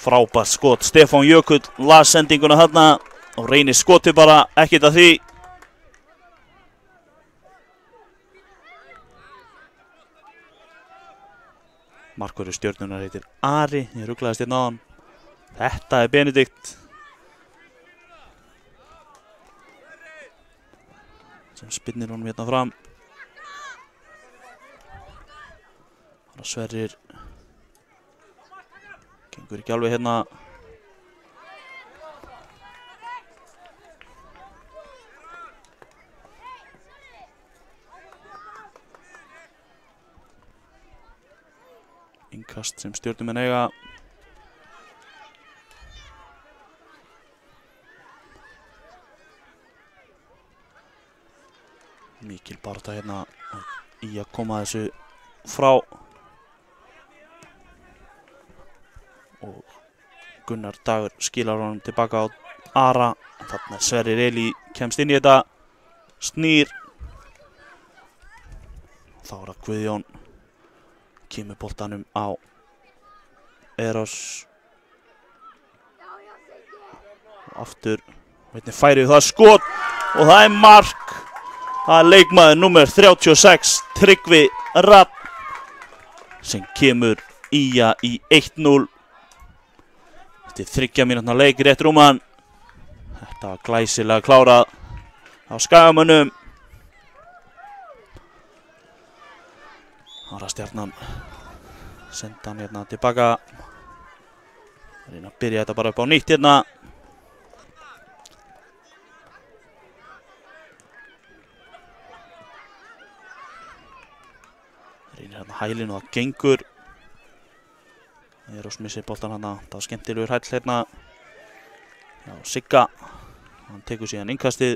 Frábært skot, Stefán Jökull las sendinguna þarna og reynir skoti bara ekkert að því. Markvörður Stjörnunar heitir Ari, ég ruglaðist hérna á hann. Þetta Benedikt sem spinnir honum hérna fram. Það Sverrir gengur ekki alveg hérna. Innkast sem Stjörnumenn eiga. Mikil barátta hérna í að koma þessu frá. Og Gunnar Dagur skilar honum tilbaka á Ara. Þarna Sverrir Eli kemst inn í þetta. Snýr. Þá það Guðjón. Kemur boltanum á Eros. Og aftur. Hvernig færið það skot. Og það mark. Það leikmaður númer 36. Tryggvi Rapp. Sem kemur IA í 1-0. Eftir 3 mínútna leik rétt rúman. Þetta var glæsilega klárað á Skagamönnum. Það var Stjarnan. Senda hann hérna tilbaka. Reyna að byrja þetta bara upp á nýtt hérna. Reynir hérna hælinn og það gengur. Eros missir boltan hérna, það var skemmtilegur hæll hérna. Já, Sigga, hann tekur síðan innkastið.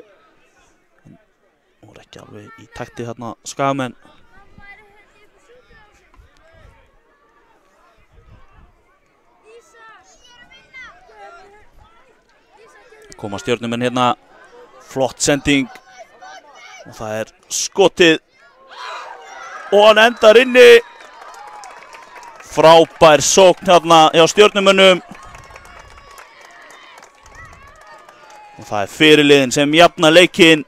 Og er ekki alveg í takti hérna Skagamenn. Koma Stjörnumenn hérna, flott sending. Og það skotið og hann endar inni. Frábær sókn hérna hjá Stjörnumönnum. Og það fyrirliðin sem jafna leikinn.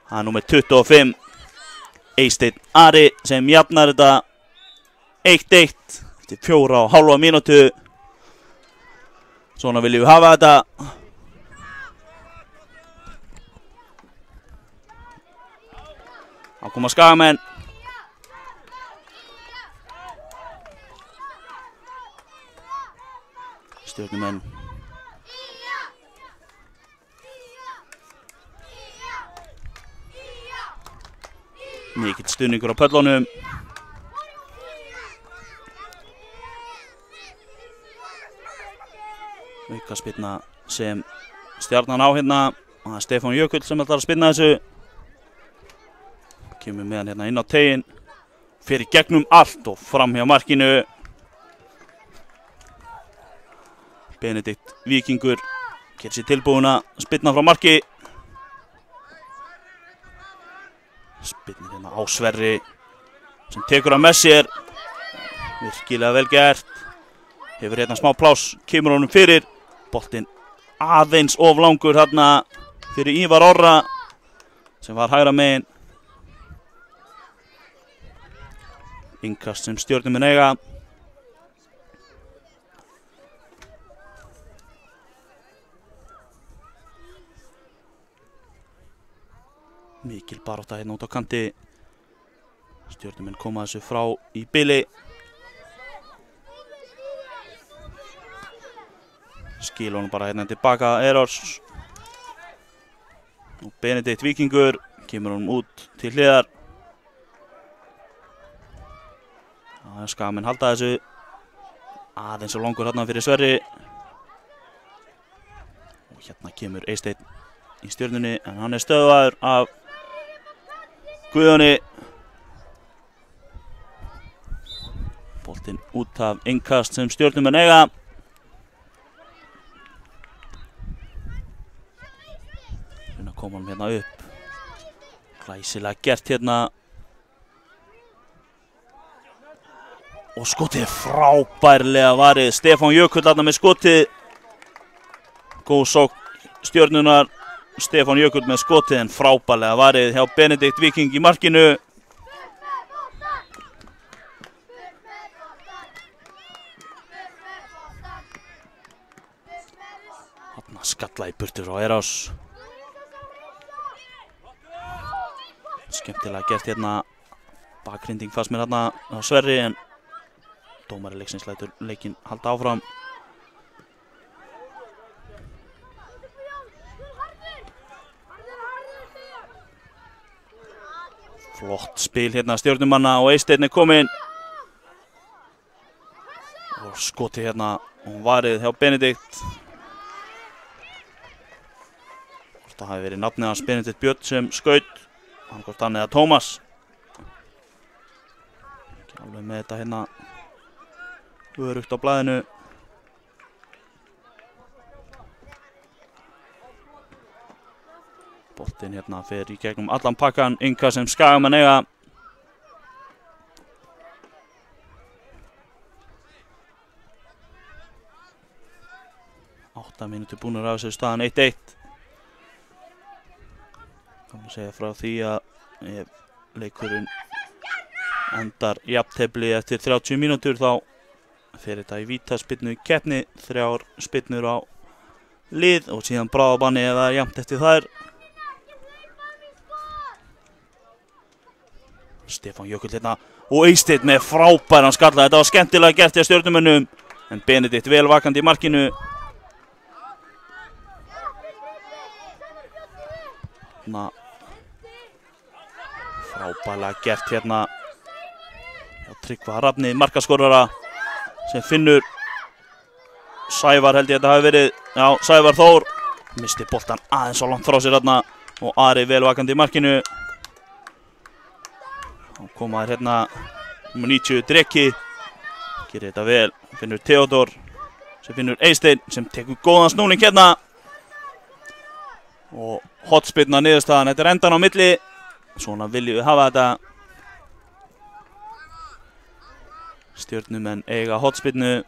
Það númer 25. Eysteinn Ari sem jafnar þetta 1-1 eftir 4,5 mínútu. Svona viljum við hafa þetta. Þá koma Skagamenn. Stjörnumenn. Mikill stuðningur á pöllunum. Aukaspyrna sem Stjarnan á hérna. Og það er Stefán Jökull sem ætlar að spyrna þessu. Kemur með hann hérna inn á teginn. Fer í gegnum allt og fram hjá markinu. Benedikt Víkingur gerir sér tilbúin að spyrna frá marki. Spyrnir hérna á Sverri sem tekur hann með sér. Virkilega vel gert. Hefur hérna smá pláss, kemur honum fyrir. Boltinn aðeins of langur hérna fyrir Ívar Orra sem var hægra megin. Innkast sem Stjörnumenn eiga. Mikil barátta hérna út á kanti. Stjörnumenn koma þessu frá í bili. Skil honum bara hérna tilbaka Erors. Og Benedikt Víkingur kemur honum út til hliðar. Skagamenn halda þessu. Aðeins og langur hérna fyrir Sverri. Og hérna kemur Eysteinn í Stjörnunni en hann er stöðvaður af Guðjóni. Boltinn út af innkast sem Stjörnumenn eiga. Hérna kom hann hérna upp. Glæsilega gert hérna. Og skotið frábærlega varið. Stefán Jökull þarna með skotið. Góð sókn Stjörnunar. Stefán Jökull með skotið en frábærlega varið hjá Benedikt Víking í markinu. Þarna skalla í burtu frá Erás. Skemmtilega gert hérna. Bakgrinding fannst mér hérna á Sverri en dómari leiksins lætur leikinn halda áfram. Flott spil hérna Stjörnumanna og Eysteinn er kominn. Og skotið hérna og varið hjá Benedikt. Hvort það hafi verið nafnið hans Benedikt Björn sem skaut. Hvort hann eða Tómas. Ekki alveg með þetta hérna örugt á blaðinu. Boltinn hérna fer í gegnum allan pakkan. Innkast sem Skagamenn eiga. Átta mínútur búnir af þessu staðan 1-1. Kannu segja frá því að ef leikurinn endar jafntefli eftir 30 mínútur þá fer þetta í vítaspyrnu keppni. 3 spyrnur á lið og síðan bráðabanni ef það er jafnt eftir þær. Stefán Jökull hérna og Eysteinn með frábæran skalla. Þetta var skemmtilega gert hjá Stjörnumönnum en Benedikt vel vakandi í markinu. Frábælega gert hérna hjá Tryggva Rafni markaskorara sem finnur Sævar held ég að þetta hafi verið. Já, Sævar Þór misti boltan aðeins á langt frá sér hérna og Ari vel vakandi í markinu. Þá koma þér hérna nummer 90 Dreki. Gerir þetta vel. Finnur Theodor sem finnur Eysteinn sem tekur góðan snúning hérna. Og hotspyrna niðurstaðan. Þetta er endan á milli. Svona viljum við hafa þetta. Stjörnumenn eiga hornspyrnu.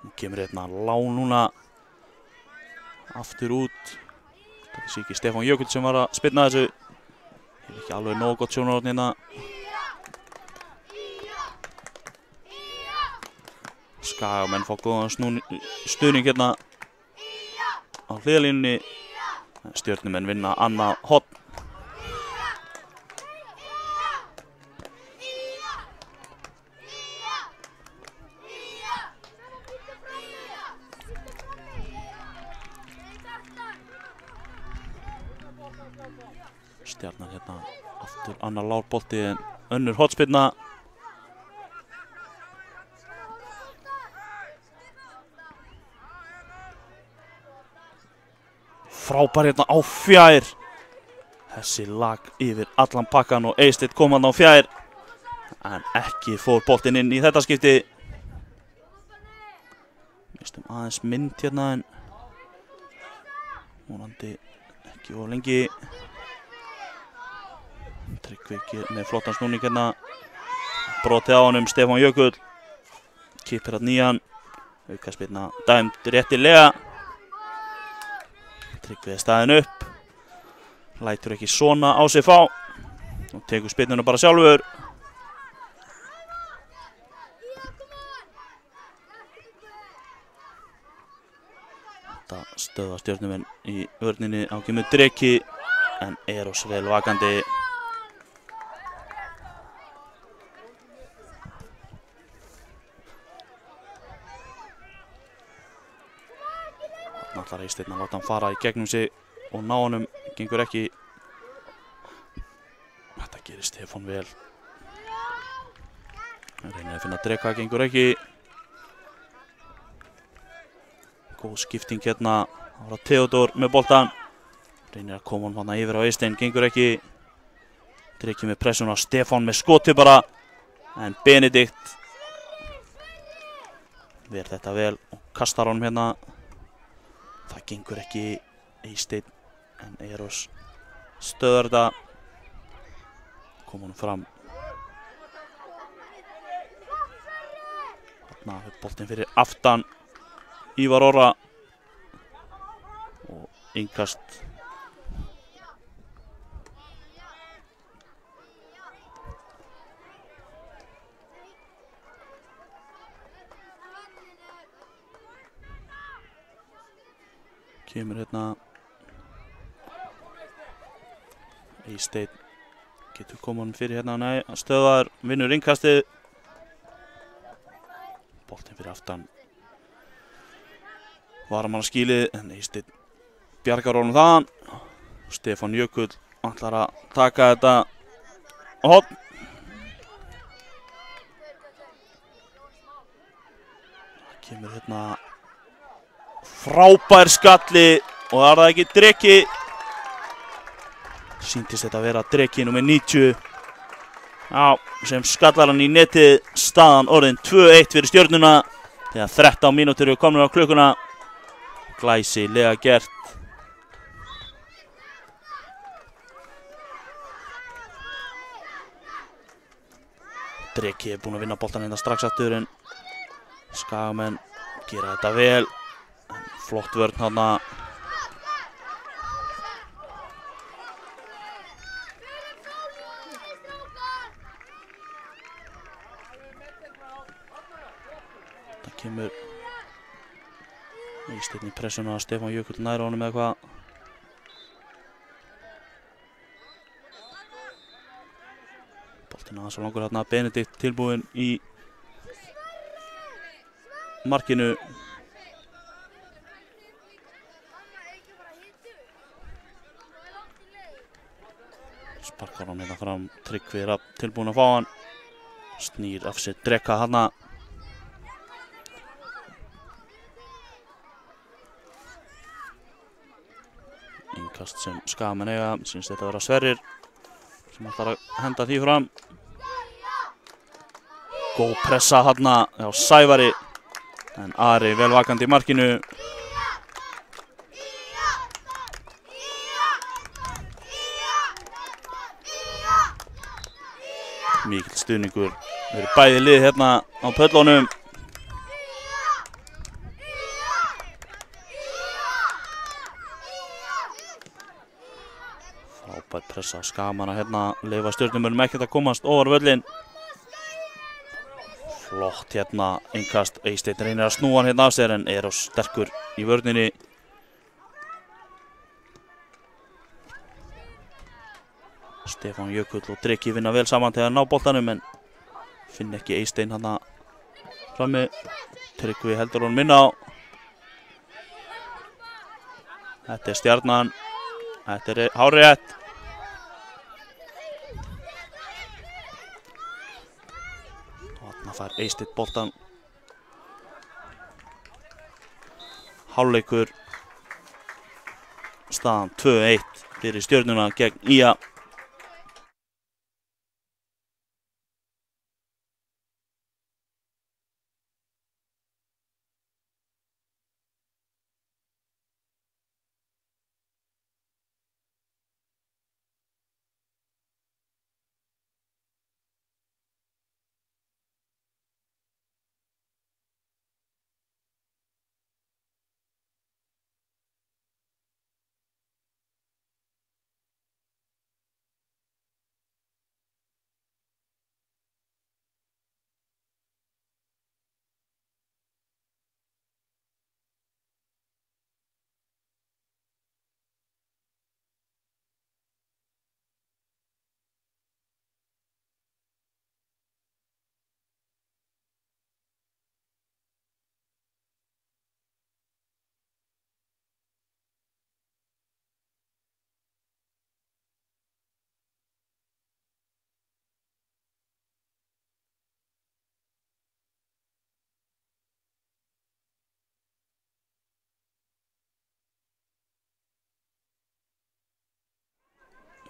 Nú kemur hérna Lán núna aftur út. Það sé ekki Stefán Jökull sem var að spyrna þessu. Hefur ekki alveg nógu gott sjónarhorn hérna. Skagamenn fá góðan stuðning hérna á hliðarlínunni. Stjörnumenn vinna annað horn. Stjarnan hérna aftur annar lárbolti en önnur hornspyrna. Frábær hérna á fjær. Þessi lag yfir allan pakkan og Eysteinn kom hann á fjær. En ekki fór boltinn inn í þetta skipti. Mistum aðeins mynd hérna en vonandi ekki of lengi. Tryggvi með flottan snúning hérna. Brotið á honum Stefán Jökull. Kippir að nýjan. Aukaspyrna dæmd réttilega. Tryggvi er staðinn upp. Lætur ekki svona á sig fá. Og tekur spyrnuna bara sjálfur. Þetta stöðvar Stjörnumenn í vörninni á kemur Dreki. En Eros vel vakandi. Ætlar Eysteinn að láta hann fara í gegnum sig og ná honum, gengur ekki. Þetta gerir Stefán vel. Reynir að finna Dreka, gengur ekki. Góð skipting hérna. Það var Theodor með boltan. Reynir að koma hann yfir á Eysteinn, gengur ekki. Dreki með pressuna, Stefán með skoti bara. En Benedikt ver þetta vel og kastar honum hérna. Það gengur ekki. Eysteinn en Eros stöðar þetta. Kom honum fram. Þarna er boltinn fyrir aftan Ívar Orra. Og innkast. Kemur hérna Eysteinn getur komið hann fyrir hérna, nei, stöðar, vinnur innkastið. Boltinn fyrir aftan varamannaskýlið en Eysteinn bjargar honum þaðan. Stefán Jökull ætlar að taka þetta horn. Það kemur hérna frábær skalli og það er það ekki Dreki. Sýntist þetta að vera Dreki númer 90. Já, sem skallar hann í netið. Staðan orðin 2-1 fyrir Stjörnuna þegar 13 mínútur eru komnir á klukkuna. Glæsilega gert. Dreki er búinn að vinna boltan hérna strax aftur en Skagamenn gera þetta vel. Flott vörn þarna. Það kemur Eysteinn í pressuna, Stefán Jökull nær honum eða hvað. Boltinn aðeins og langur þarna. Benedikt tilbúinn í markinu. Sparkar hann hérna fram, Tryggvi er tilbúinn að fá hann. Snýr af sér Dreka hana. Innkast sem Skagamenn eiga, syns þetta að vera Sverrir sem ætlar að henda því fram. Góð pressa hana á Sævari en Ari vel vakandi í markinu. mikill stuðningur. Við erum bæði lið hérna á pöllunum. Frábær pressa Skagamenn að hérna leyfa Stjörnumönnum ekkert að komast ofar völlinn. Flott hérna innkast. Eysteinn reynir að snúa hann hérna af sér en Eros sterkur í vörninni. Stefán Jökull og Dreki vinna vel saman til að ná boltanum en finn ekki Eysteinn hann frammi. Tryggvi heldur honum inn á. Þetta Stjarnan. Þetta hárrétt. Þarna fær Eysteinn boltan. Hálfleikur. Staðan 2-1 fyrir Stjörnuna gegn ÍA.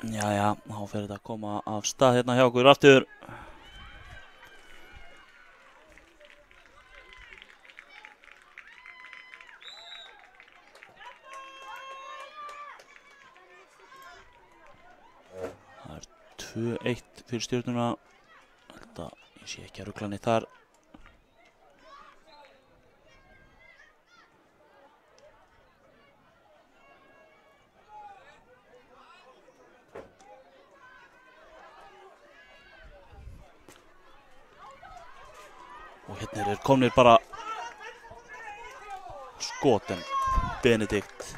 Jæja, þá fer þetta að koma af stað hérna hjá okkur aftur. Það 2-1 fyrir Stjörnuna. Þetta, ég sé ekki að rugla neitt þar. Og hérna komnir bara skoten Benedikt.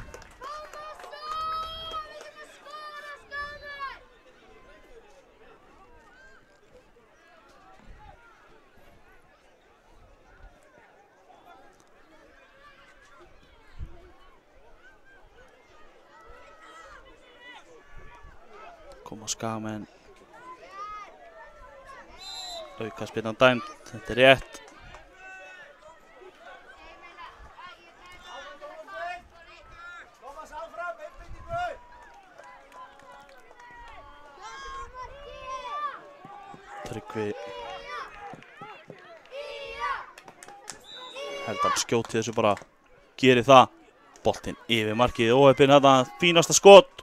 Koma Skagamenn. Aukaspyrnan dæmd, þetta rétt. Tryggvi held hann skjóti þessu bara, gerir það. Boltinn yfir markið, óheppinn þetta, fínasta skot.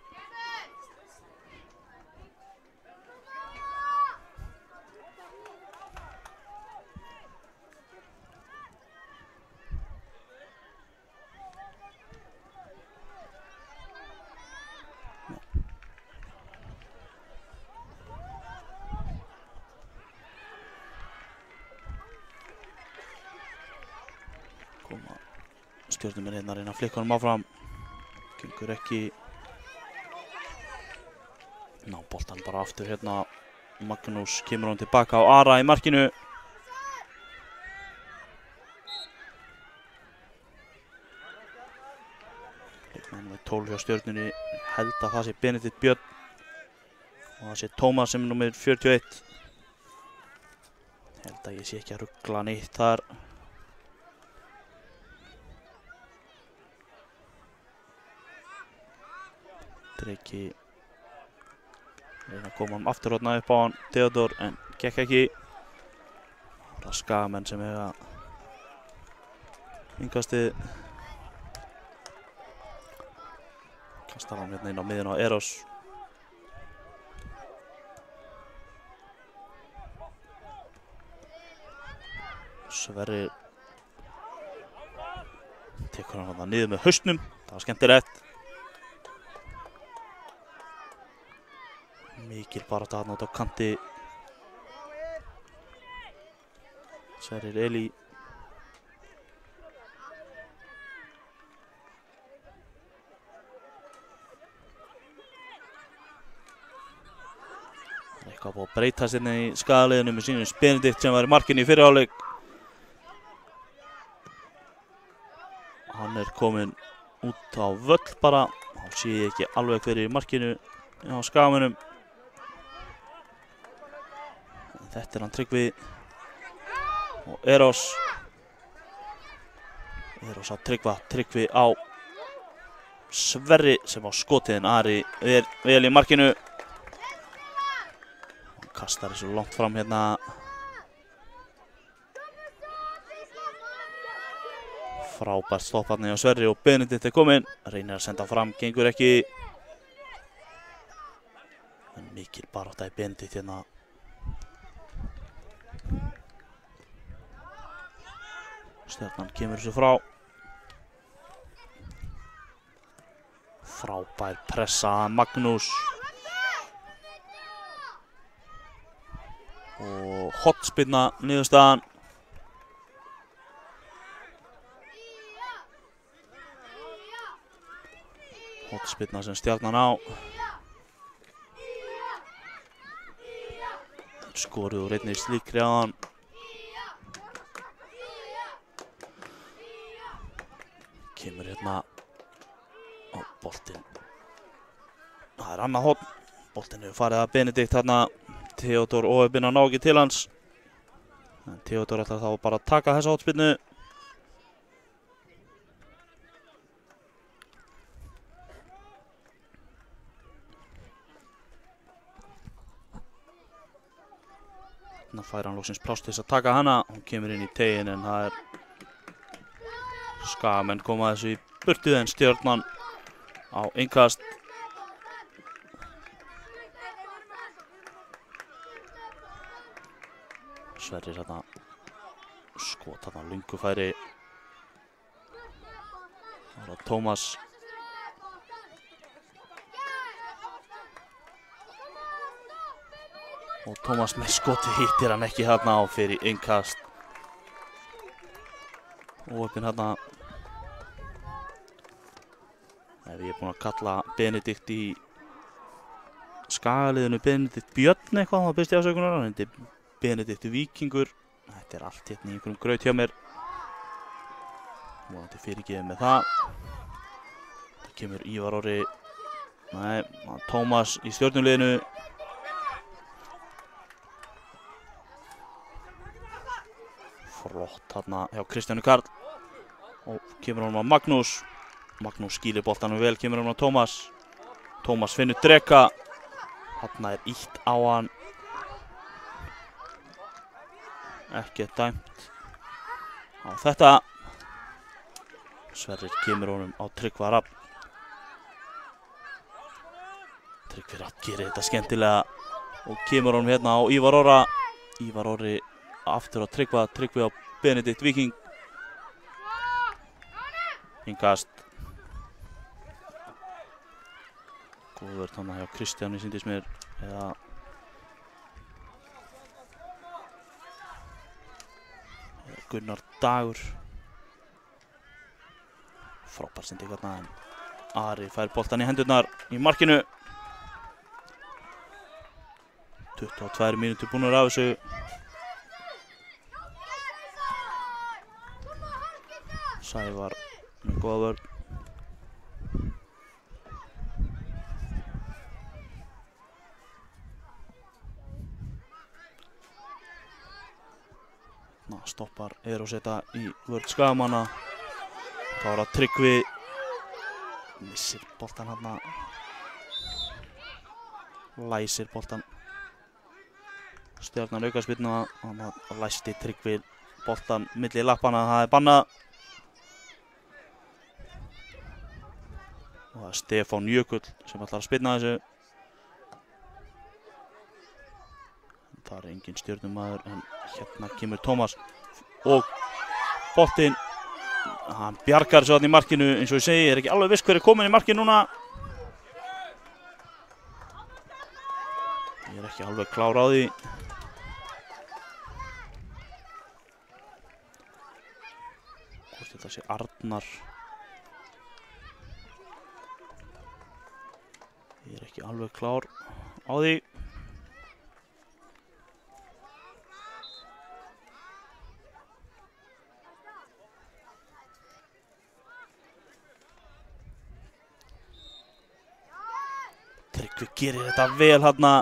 Stjörnumenn hérna reyna að flikka honum áfram. Gengur ekki. Ná boltan bara aftur hérna. Magnús kemur hann tilbaka á Ara í markinu. Leikmenn með 12 hjá Stjörnunni. Held að það sé Benedikt Björn. Og það sé Tómas sem er númer 41. Held að ég sé ekki að rugla neitt þar. Dreki reyna að koma hann aftur hérna upp á hann Theodor en gekk ekki. Það er Skagamenn sem eiga innkastið. Kastar hann hérna inn á miðjuna á Eros. Sverrir tekur hann þarna niður með hausnum. Það var skemmtilegt. Mikil barátta þarna út á kanti. Sverrir Elí. Eitthvað búið að breyta sérna í skagaliðinu með Sýnus Benedikt sem var í markinu í fyrri hálfleik. Hann er kominn út á völl bara. Þá sé ég ekki alveg hver í markinu á Skagamönnum. Þetta er hann Tryggvi og Eros. Eros á Tryggva. Tryggvi á Sverri sem á skotiðin. Ari er vel í markinu. Hann kastar þessu langt fram hérna. Frábært stopp þarna hjá Sverri og Benedikt er kominn. Reynir að senda fram, gengur ekki. En mikil barátta í Benedikt hérna. Stjarnan kemur þessu frá. Frábær pressa Magnús. Og hotspinna niðurstaðan. Hotspinna sem Stjarnan á. Skoruð úr einnig slíkri á hann. Kemur hérna á boltinn. Það er annað hotn. Boltinn hefur farið að Benedikt hérna. Theodor óheppinn að ná ekki til hans. En Theodor ætlar þá bara að taka þessa hotspinnu. Þannig fær hann loksins pláss til þess að taka hana. Hún kemur inn í tegin en það er Skagamenn koma þessu í burtu en Stjarnan á innkast. Sverrir hérna skot hérna lungu færi. Það var Tómas. Og Tómas með skoti hittir hann ekki hérna á fyrir innkast. Óheppinn hérna. Ef ég er búinn að kalla Benedikt í Skagaliðinu Benedikt Björn eitthvað, það byrst ég ásökunar. Hann heitir Benedikt Víkingur. Þetta er allt hérna í einhverjum graut hjá mér. Vonandi fyrirgefið með það. Það kemur Ívar Orri. Nei, Tómas í Stjörnuliðinu. Flott þarna hjá Kristjáni Karl. Og kemur hann á Magnús. Magnús skýlir boltanum vel, kemur hann á Tómas. Tómas finnur Dreka. Þarna er ítt á hann. Ekki dæmt á þetta. Sverrir kemur honum á Tryggva Rafn. Tryggvi Rafn gerir þetta skemmtilega og kemur honum hérna á Ívar Orra. Ívar Orri aftur á Tryggva. Tryggvi á Benedikt Víking. Innkast. Góður þarna hjá Kristjáni sýndist mér. Eða Gunnar Dagur. Frábær sending þarna en Ari fær boltan í hendurnar í markinu. 22 mínútur búnar af þessu. Sævar með góða vörn. Stoppar Eros þetta í vörn Skagamanna. Þá er það Tryggvi. Missir boltan hérna. Læsir boltan. Stjarnan aukaspyrnu og læsti Tryggvi boltan milli lappana. Það er bannað. Og það er Stefán Jökull sem ætlar að spyrna þessu. Það er engin Stjörnumaður en hérna kemur Tómas. og boltinn, hann bjargar svo þarna í markinu eins og ég segi, ekki alveg viss hver komin í markinu núna. Ég ekki alveg klár á því. Hvort þetta sé Arnar. Ég ekki alveg klár á því. Tryggvi gerir þetta vel hérna.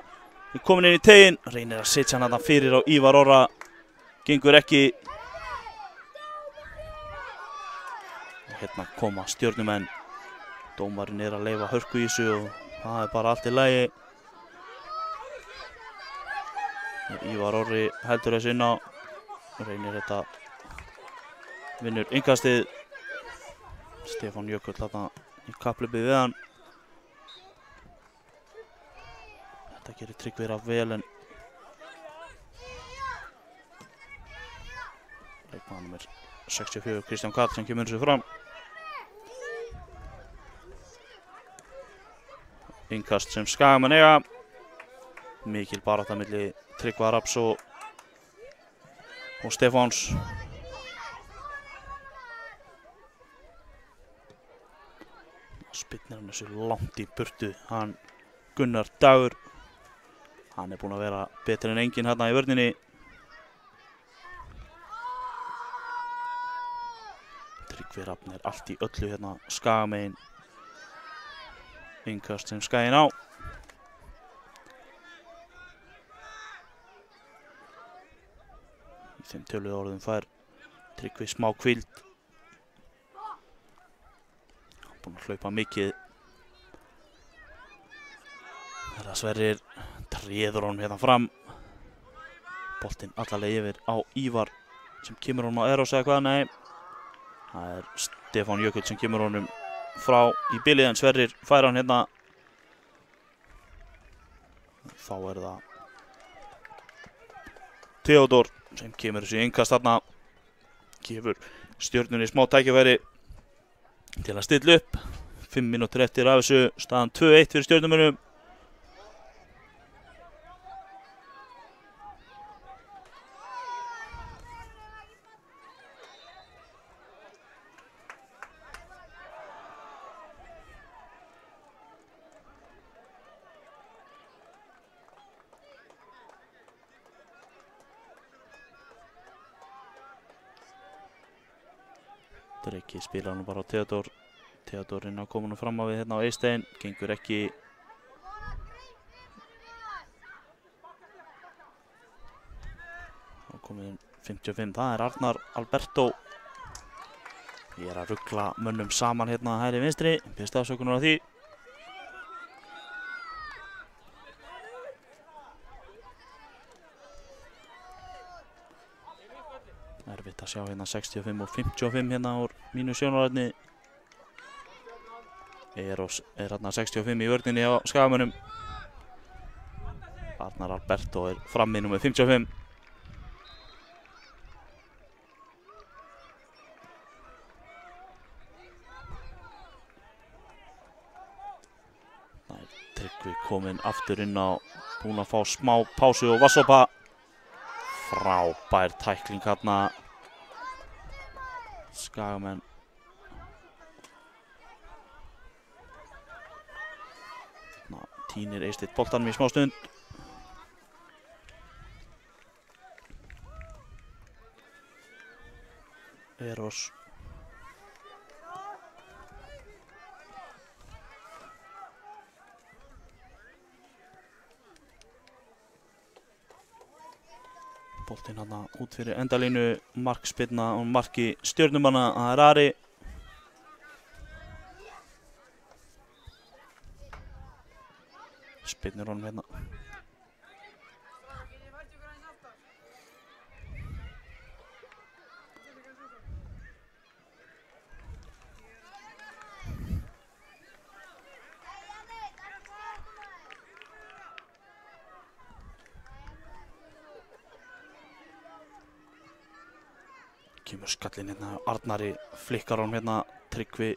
Komin inn í teginn, reynir að setja hann hérna fyrir á Ívar Orra. Gengur ekki. Og hérna koma Stjörnumenn. Dómarinn að leyfa hörku í þessu og það bara allt í lagi. Ívar Orri heldur þessu inn á. Reynir þetta. Vinnur innkastið. Stefán Jökull hérna í kapphlaupið við hann. Þetta gerir Tryggvi vel en leikmaður númer 64 Kristján Karl sem kemur þessu fram. Innkast sem Skagamenn eiga. Mikil barátta milli Tryggva Rafns og Stefáns. Spyrnir hann þessu langt í burtu. Hann Gunnar Dagur. Hann búinn að vera betri en enginn hérna í vörninni. Tryggvi Rafn allt í öllu hérna Skagamegin. Innkast sem Skaginn á. Í þeim töluðu orðum fær Tryggvi smá hvíld. Hann búinn að hlaupa mikið. Þetta Sverrir tréður honum hérna fram. Boltinn allarleið yfir á Ívar sem kemur honum á Eros eða hvað, nei. Það Stefán Jökull sem kemur honum frá í bilið en Sverrir fær hann hérna. Þá það Theodor sem kemur þessu innkast þarna. Gefur Stjörnunni smá tækifæri til að stilla upp. 5 mínútur eftir af þessu, staðan 2-1 fyrir Stjörnumönnum. Dreki spilar hann bara á Theodor. Theodor inn á kominu fram á við hérna á Eystein. Gengur ekki. Þá komið 55. Það Arnar Alberto. Ég að rugla mönnum saman hérna hægri vinstri. Byrst afsökunar á því. Erfitt að sjá hérna 65 og 55 hérna úr mínu sjónarhorni. Eros hérna 65 í vörninni á Skagamönnum. Arnar Alberto frammi númer 55. Það Tryggvi kominn aftur inn á, búinn að fá smá pásu og vassopa. Frábær tækling hérna. Skagamenn. Tínir Eysteinn boltanum í smá stund. Eros. Boltinn hérna út fyrir endalínu, markspyrna og marki Stjörnumanna, það Ari. Spyrnir honum hérna. Kemur skallinn hérna, Arnari flikkar honum hérna, Tryggvi.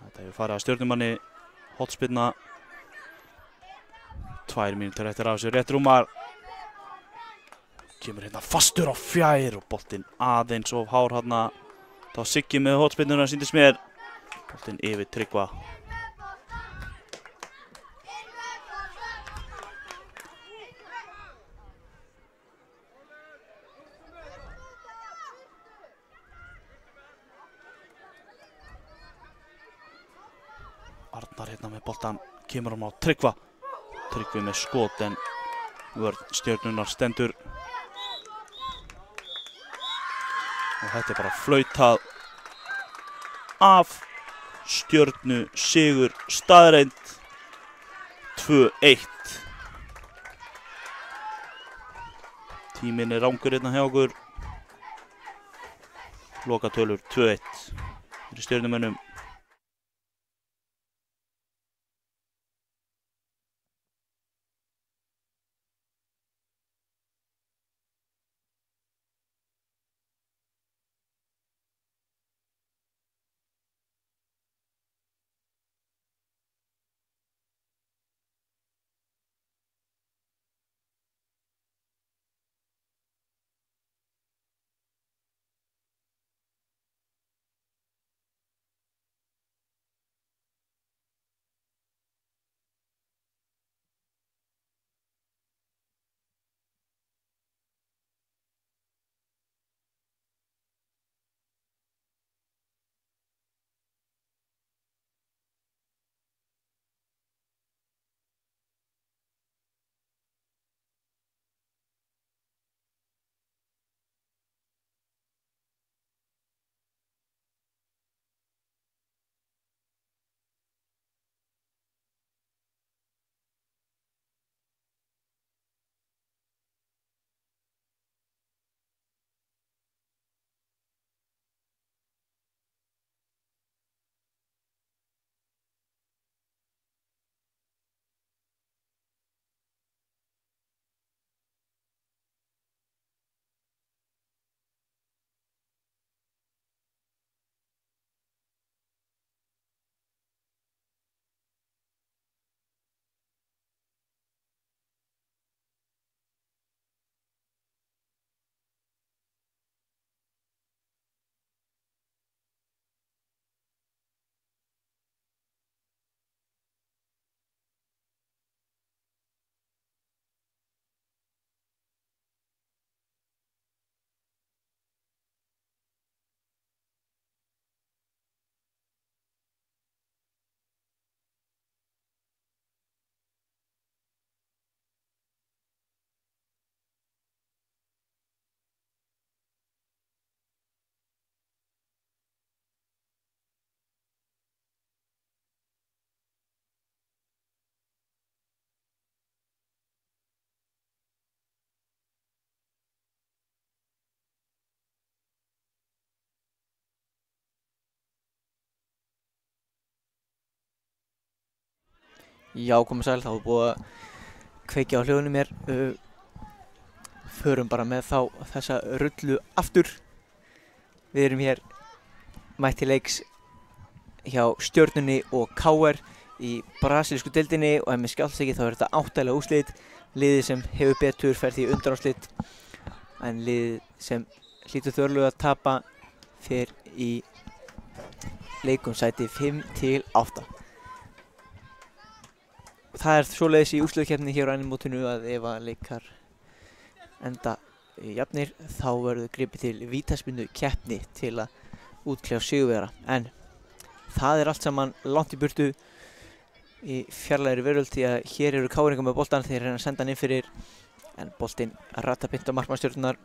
Þetta hefur farið að Stjörnumanni, hornspyrna. 2 mínútur eftir af þessu, rétt rúmar. Kemur hérna fastur á fjær og boltinn aðeins of hár hérna. Þá Siggi með hornspyrnuna, sýndist mér. Boltinn yfir Tryggva. Arnar hérna með boltan, kemur hann á Tryggva. Tryggvi með skot en vörn Stjörnunnar stendur. Og þetta er bara flautað af Stjörnu sigur staðreind 2-1. Tíminn er rangur hérna hjá okkur. Lokatölur 2-1 fyrir Stjörnumönnum. Já, komið sæl, þá er búið að kveikja á hljóðinu mér. Förum bara með þá þessa rullu aftur. Við erum hér mætt til leiks hjá Stjörnunni og KR í brasilísku deildinni og ef mér skjáls ekki þá er þetta 8-lega úrslit. Liðið sem hefur betur fer því undanúrslit en liðið sem hlýtur þörflega að tapa fer í leikum sæti 5-8. Það er svoleiðis í úrslitakeppninni hér á ennumótinu að ef að leikar enda jafnir þá verður gripið til vítaspyrnu keppni til að útkljá sigurvegara. En það er allt saman langt í burtu í fjarlægri veröld því að hér eru KR-ingar með boltan, þeir reyna að senda hann inn fyrir en boltinn ratar beint á markmann Stjörnunnar.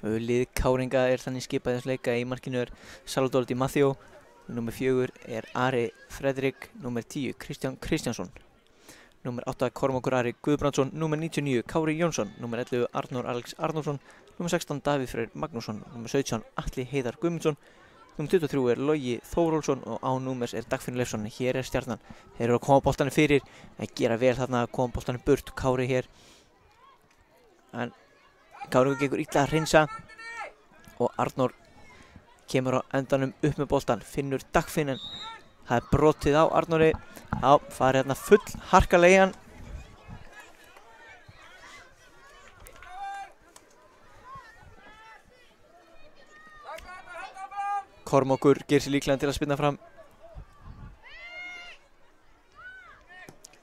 Lið KR-inga er þannig skipað þess leika, í markinu er Salvador Di Matteo. Númer 4 er Ari Fredrik, númer 10 Kristján Kristjánsson, númer 8 Kormákur Ari Guðbrandsson, númer 99 Kári Jónsson, númer 11 Arnór Alex Arnórsson, númer 16 Davíð Freyr Magnússon, númer 17 Atli Heiðar Guðmundsson, Númer 23 er Logi Þórólfsson og án númers er Dagfinnur Leifsson. Hér er Stjarnan. Þeir eru að koma boltanum fyrir. Þeir gera vel þarna að koma boltanum burt. Kári hér. En Kári gengur illa að hreinsa. Og Arnór kemur á endanum upp með boltan. Finnur Dagfinn en það er brotið á Arnóri. Já, farið hérna full harkalegjan. Kormákur gerir sér líklega til að spinna fram.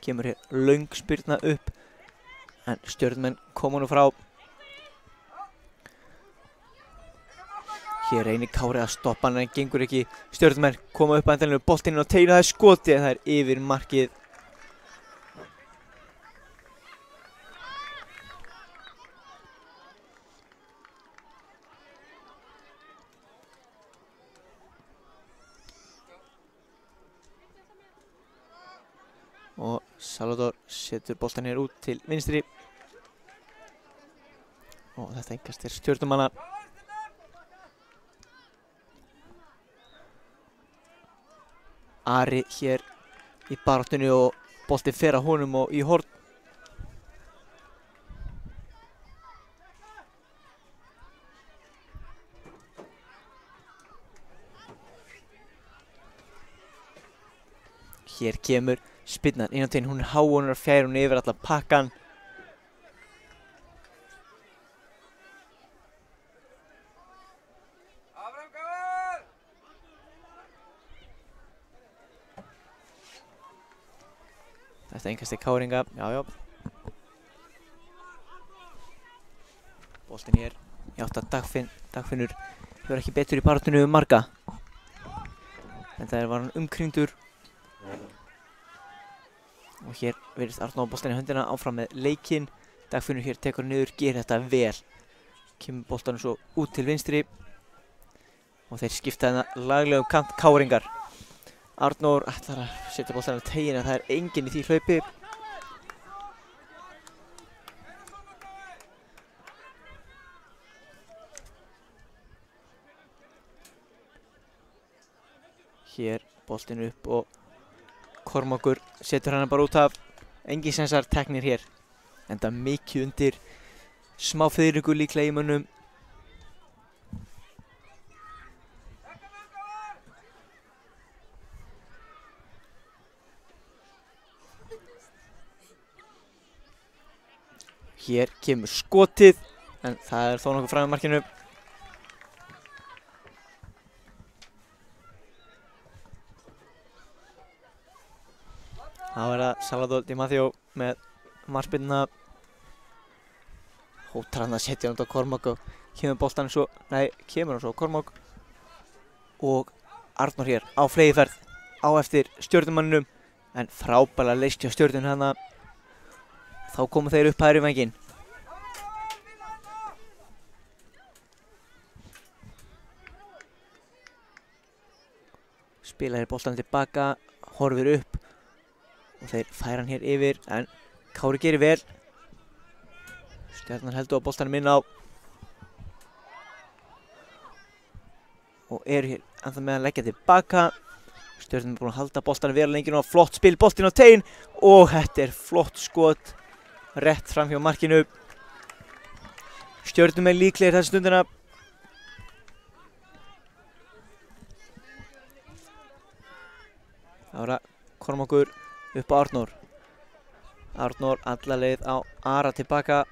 Kemur hér löng spyrna upp. En Stjörnumenn koma nú frá. Hér reynir Kári að stoppa hann en gengur ekki. Stjörnumenn koma upp að endanlega boltinn og tegna það er skoti en það er yfir markið. Og Salvador setur boltan hér út til vinstri. Og þetta engast er Stjörnumanna. Ari hér í baráttunni og boltinn fer að honum og í horn. Hér kemur spinnan inn á teginn, hún er há, hún er fjær, hún er yfir allan pakkan. Þetta engast er Káringa, já. Boltinn hér í átt að Dagfinnur hefur ekki betur í baráttunni marga. En það var hann umkringdur. Og hér virðist Arnór boltann í höndina áfram með leikinn. Dagfinnur hér tekur niður, gerir þetta vel. Kemur boltanum svo út til vinstri. Og þeir skipta hérna laglega kant Káringar. Arnór ætlar að setja boltann á teginn en það er enginn í því hlaupi. Hér boltinn upp og Kormákur setur hana bara út af. Engin sensar teknir hér. Enda mikið undir. Smá fiðringur líklega í mönnum. Hér kemur skotið. En það er þó nokkuð fram í markinu. Það var það Salvador Di Matteo með markspyrnuna. Hótar hann að setja hann út á Kormák og kemur boltanum svo, kemur hann svo á Kormák. Og Arnór hér á fleygiferð á eftir Stjörnumanninum. En frábærlega leyst hjá Stjörnunni hana. Þá komu þeir upp hægri vænginn. Spila hér boltanum tilbaka, horfir upp. Og þeir færa hann hér yfir, en Kári gerir vel. Stjarnan heldur á boltanum inn á. Og eru hér ennþá með að leggja tilbaka. Stjarnan er búin að halda boltanum vel lengi og flott spil, boltinn á teginn. Og þetta er flott skot. Rétt fram hjá markinu. Stjarnan er líklegir þessa stundina. Það var að Kormákur upp á Arnór. Arnór alla leið á Ara tilbaka.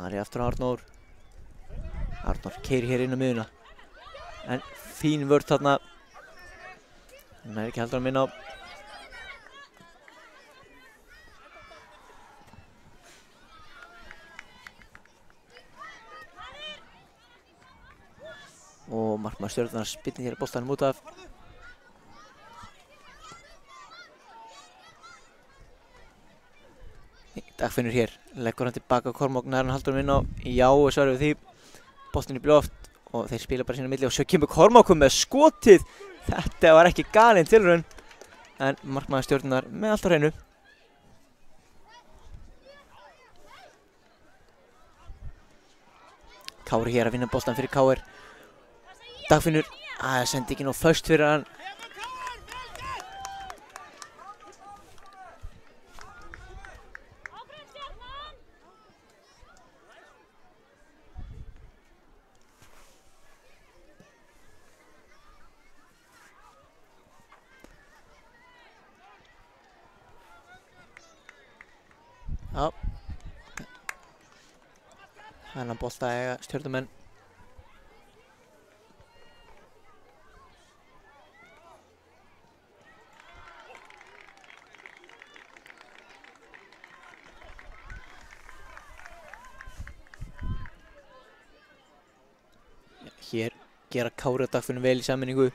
Ari aftur á Arnór. Arnór keyrir hér inn á miðjuna. En fín vörn þarna. Hann er ekki heldur að minna á. Og markmaður Stjörnunnar spillir hér boltanum út af. Dagfinnur hér, leggur hann tilbaka á Kormák, nær hann haldur hann inn á. Já, og svarar við því. Boltinn í loft og þeir spila bara sína milli og svo kemur Kormákur með skotið. Þetta var ekki galin tilraun. En markmaður Stjörnunnar með allt á hreinu. Kári hér að vinna boltan fyrir KR. Dagfinnur, sendi ekki ná föst fyrir hann. Já. Þennan bolta eiga Stjörnumenn. Hér gera Kári og Dagfinnur vel í sammenningu.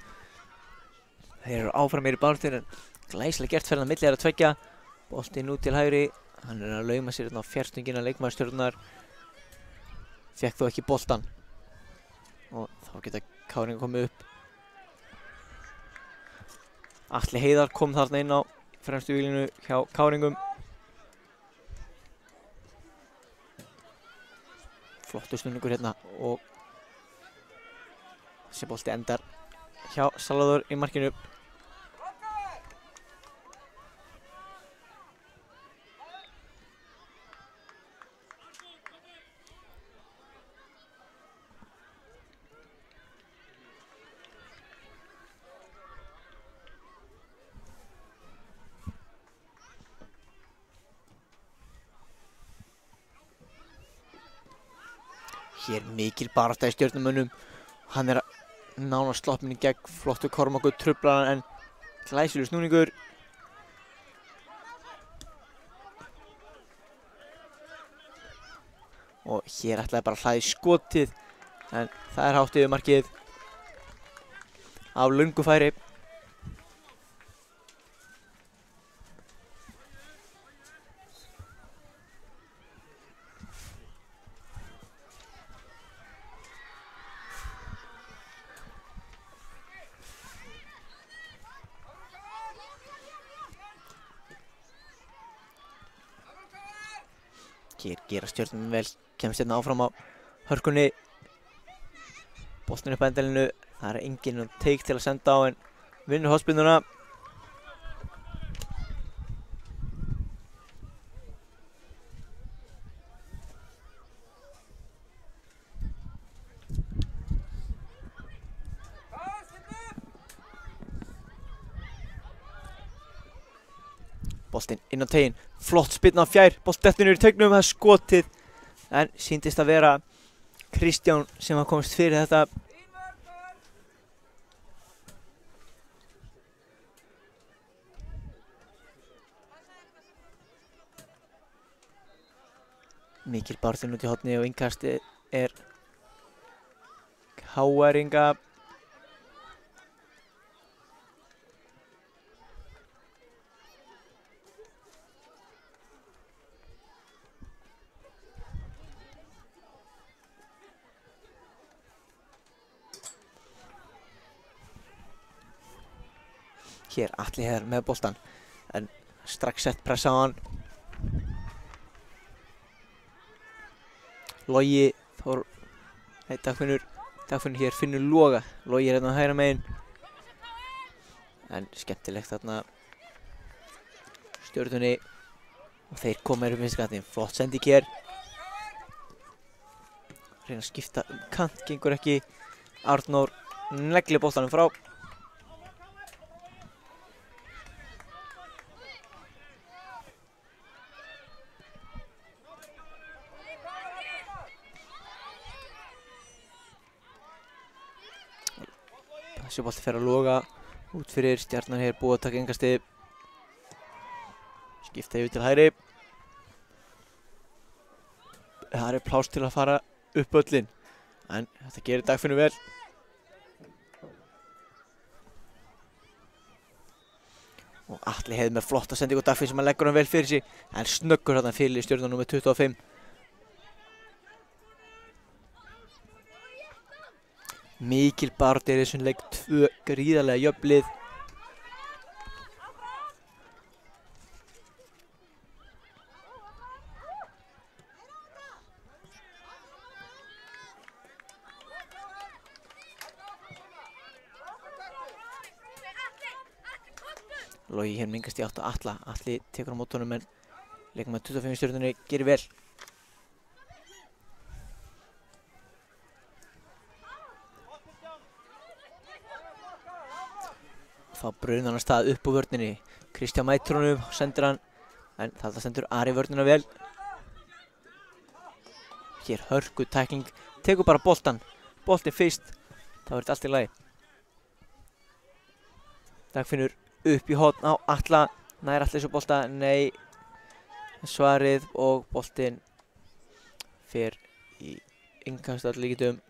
Þeir eru áfram meir í baráttunni en glæsilega gert ferðan milli þeirra tveggja. Boltinn út til hægri. Hann er að lauma sér á fjarstungina leikmaður Stjörnunnar. Fékk þó ekki boltan. Og þá geta Káringar komið upp. Atli Heiðar kom þarna inn á fremstu víglínu hjá Káringum. Flottur snúningur hérna og þessi bolti endar hjá Salvador í markinu. Hér mikil barátta í Stjörnumönnum. Hann er nánast sloppinn í gegn. Flottur Kormákur truflar hann en glæsilegur snúningur. Og hér ætlaði bara að hlaða í skotið en það er hátt yfir markið af löngu færi. Hér gera Stjörnumenn vel, kemst hérna áfram á hörkunni. Boltinn upp að endalinu, það er enginn teik til að senda á en vinnur hornspyrnuna. Boltinn inn á teginn, flott spyrna fjær, boltinn dettur niður í teignum, það er skotið. En sýndist að vera Kristján sem að komast fyrir þetta. Mikil barðinn út í horni og innkasti er KR-inga. Hér Atli Heiðar með boltan en strax sett pressa á hann. Logi Þór, nei Dagfinnur hér finnur Loga. Logi er hérna á hægra megin. En skemmtilegt þarna Stjörnunni og þeir koma upp vinstri kantinn. Flott sending hér. Reyna að skipta kant, gengur ekki. Arnór neglir boltanum frá. Þessi bolti fer að Loga út fyrir. Stjarnan hér búið að taka innkastið. Skipta yfir til hægri. Það er pláss til að fara upp völlinn en þetta gerir Dagfinnur vel. Og Atli Heiðar með flotta sendingu og Dagfinn sem að leggur hann vel fyrir sig en snöggur þarna fyrir Stjörnan númer 25. Mikil barátta í þessum leik, 2 gríðarlega jöfn lið. Logi hér mingast í átt á Atla. Atli tekur á móti honum en leikmaður 25 stjörnunni gerir vel. Þá braunar hann af stað upp úr vörninni. Kristján mætir honum, sendir hann, en þarna stendur Ari vörnina vel. Hér hörku tækling, tekur bara boltan fyrst, þá er þetta allt í lagi. Dagfinnur upp í horn á Atla, nær Atli svo bolta, nei, svarið og boltinn fer í innkast að líkitum.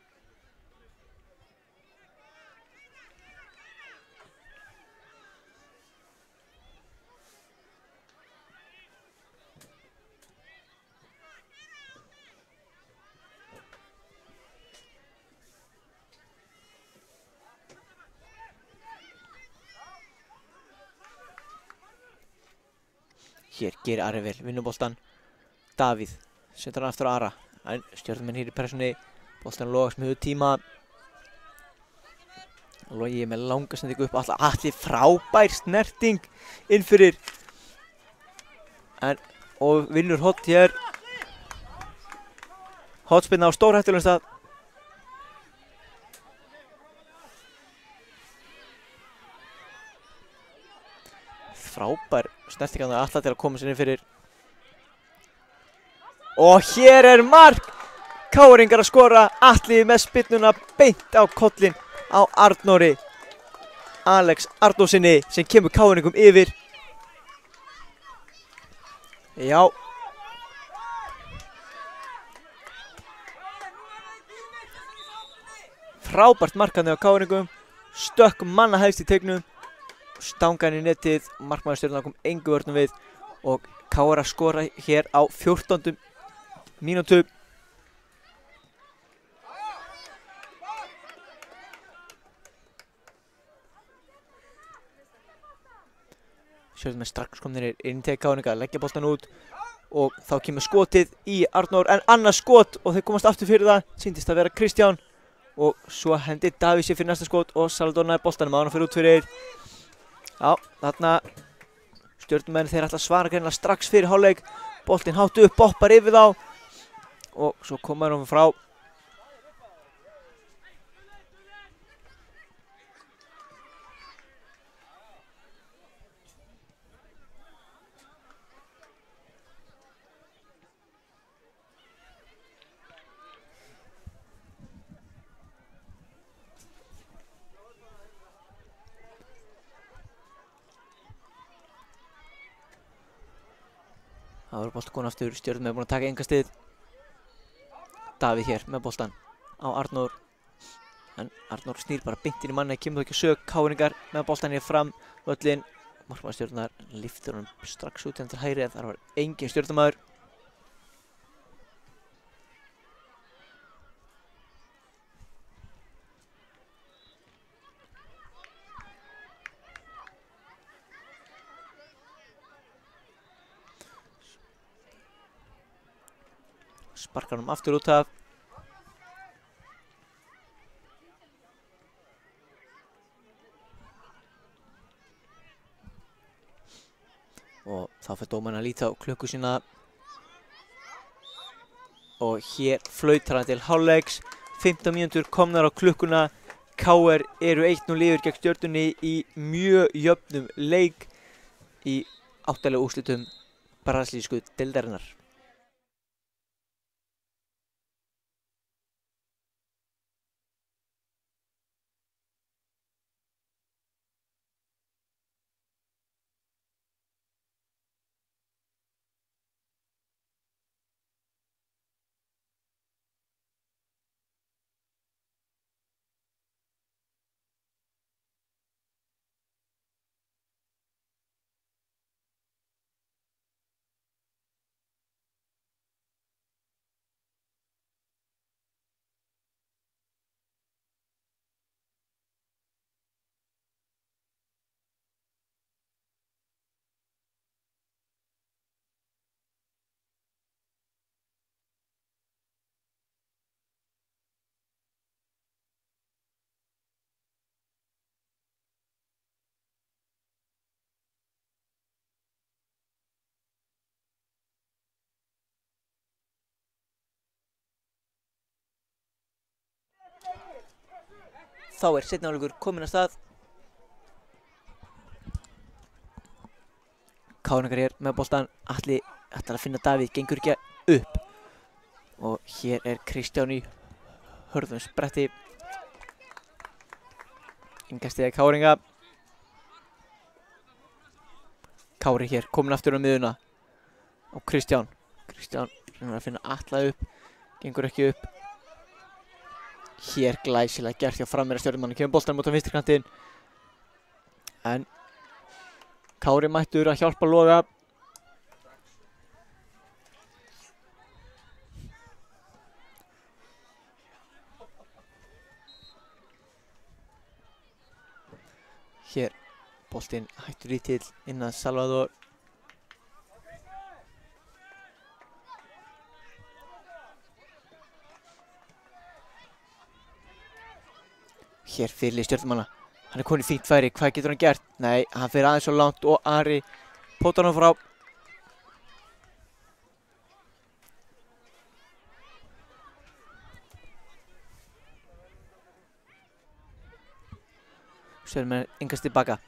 Hér gerir Ari vel, vinnur boltan. Davíð setur hann aftur á Ara, en stjörnumenn hér í pressunni. Boltan logast með tíma. Logi með langa sendingu upp Atla. Atli frábær snerting inn fyrir. Og vinnur hot hér. Hotspinna á stórhættulegum stað. Frábær snerting á Atla til að koma sér inn fyrir. Og hér er mark! KR-ingar að skora. Atli með spyrnuna beint á kollinn á Arnóri Alex Arnórssyni sem kemur KR-ingum yfir. Já. Frábært markandi á KR-ingum. Stökk manna hægst í teignum. Stangan í netið, markmaður stjörnunnar kom engu vörnum við og KR að skora hér á 14. mínútu. Stjörnumenn strax komnir inn til KR-inga, leggja boltan út og þá kemur skotið í Arnór en annað skot og þeir komast aftur fyrir það. Sýndist að vera Kristján og svo hendi Davíð sér fyrir næsta skot og Salvador nær boltanum á hann fyrir út fyrir. Já, þarna stjörnumenn þeir ætla að svara greinilega strax fyrir hálfleik. Boltinn hátt upp, boppar yfir þá og svo koma hann frá. Það voru boltan komin aftur, stjörnumenn er búin að taka innkastið. Davíð hér með boltan á Arnór. En Arnór snýr bara beint inn í manni, kemur þó ekki að sök. KR-ingar með boltan hér fram völlinn. Markmaður stjörnunnar lyftir honum strax út til hægri en þar var engin stjörnumaður. Sparkar hann aftur út af. Og þá fer dómarinn að líta á klukku sína. Og hér flautar hann til hálfleiks. 15 mínútur komnar á klukkuna. KR eru 1-0 yfir gegn Stjörnunni í mjög jöfnum leik í áttalega úrslitum brasilísku deildarinnar. þá er seinni hálfleikur kominn af stað. Káringar hér með boltan. Atli ætlar að finna Davíð, gengur ekki upp. Og hér er Kristján í hörðum spretti. Innkastið er Káringa. Kári hér, kominn aftur á miðuna. Og Kristján reynir að finna Atla upp. Gengur ekki upp. Hér glæsilega gert hjá frammeira stjörnumanni. Kemur boltan mót á vinstri kantinn. En Kári mættur að hjálpa Loga. Hér boltinn hættur lítill inn að Salvador. Hér fyrirliði stjörnumanna. Hann er konið fínt færi. Hvað getur hann gert? Nei, hann fer aðeins svo langt og Ari pótar hann frá. Stjörnumenn yngast tilbaka.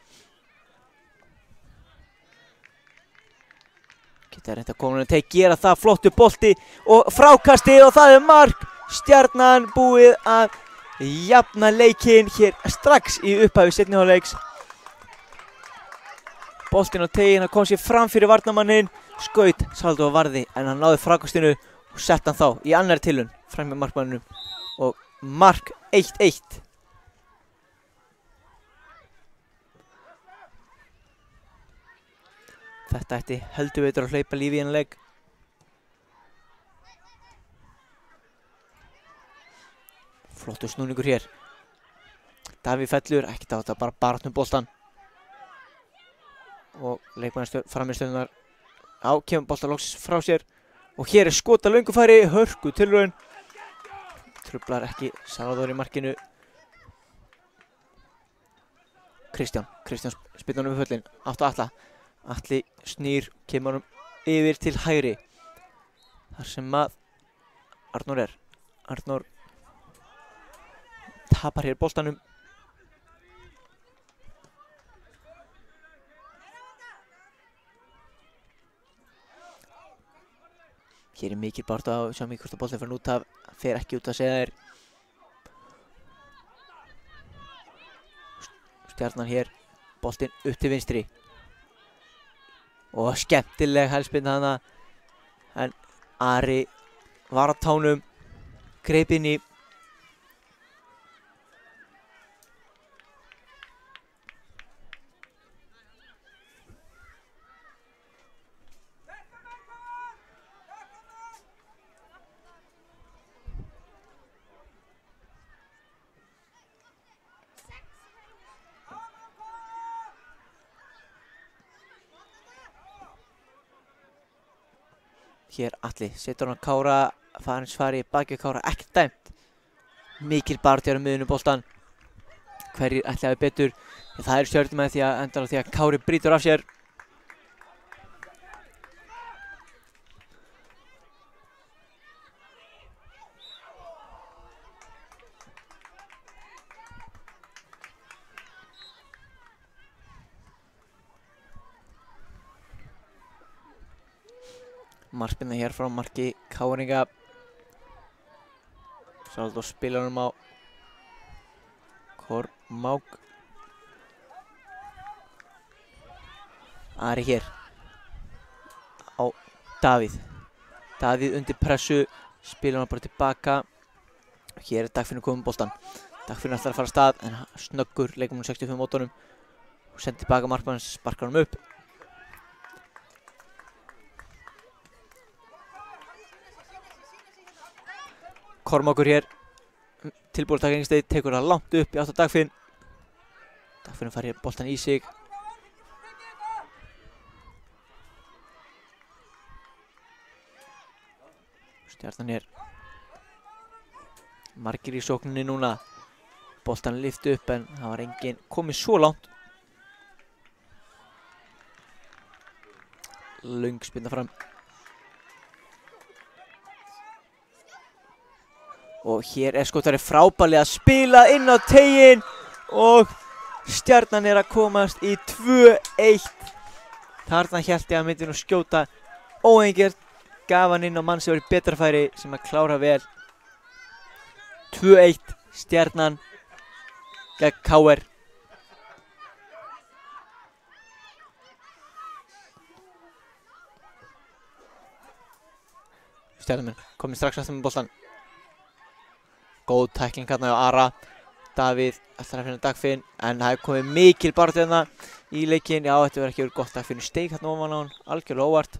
Geta reynt að koma hann teik, gera það, flottu bolti og frákasti og það er mark. Stjarnan búið að jafna leikinn hér strax í upphafi seinni hálfleiks. Boltinn á teiginn, hann kom sér fram fyrir varnarmanninn, skaut Salvador varði en hann náði frákastinu og sett hann þá í annarri tilraun fram með markmanninu og mark 1-1. Þetta ætti heldur betur að hlaupa lífi í þennan leik. Flottur snúningur hér. Davíð fellur, ekkert á þetta, bara baráttum boltan. Og leikmannastjórn, frammeirstjórnar. Já, kemur boltan loks frá sér. Og hér er skota löngufæri, hörku tilraun. Truflar ekki Salvador í markinu. Kristján spillir honum við höllin, átt á Atla. Atli snýr, kemur honum yfir til hægri. Þar sem að Arnór er. Arnór tapar hér boltanum. Hér er mikil baráttu á, sjá mig hvort að boltinn fer út af, fer ekki út að segja þér. Stjarnan hér, boltinn upp til vinstri. Og skemmtileg hælspyrna hana. En Ari var á tánum, greip inn í. Hér Atli, setur hann Kára, fari baki Kára, ekkert dæmt. Mikil baráttu hér á miðjunni boltan. Hverjir ætli hafi betur? Það er stjörnumenn því að endar á því að Kári brýtur af sér. Markspyrna hér frá marki Káringa. Salvador spilar honum á Kormák. Ari hér á Davíð. Davíð undir pressu, spilar hann bara tilbaka. Hér er Dagfinnur kominn með boltan. Dagfinnur ætlar að fara af stað en snöggur leikur með 65 mótunum og sendir tilbaka markmann, sparkar hann upp. Kormákur hér, tilbúið að taka einhversteg, tekur það langt upp í átt á Dagfinn. Dagfinnur fær hér boltan í sig. Stjarnan hér. Margir í sókninni núna. Boltan lyfti upp en það var enginn komið svo langt. Löng spyrna fram. Og hér skotari frábærlega spilað inn á teiginn og Stjarnan að komast í 2-1. Þarna hélt ég að myndi nú skjóta óeingert, gaf hann inn á mann sem var í betra færi sem að klára vel. 2-1 Stjarnan gegn KR. Stjarnamenn komið strax aftur með boltan. Góð tækling hérna á Ara. Davíð ætlar að finna Dagfinn en það komið mikil baráttu hérna í leikinn. Já, þetta verður ekki verið gott. Dagfinn steig hérna ofan á hann, algjörlega óvart.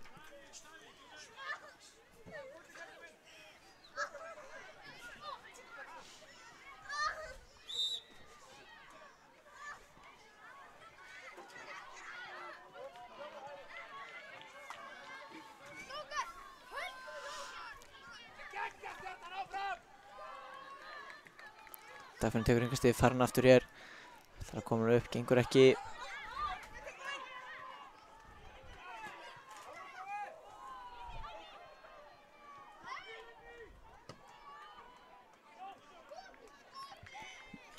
Dagfinn tekur einhver stig, farin aftur hér. Það komur upp, gengur ekki.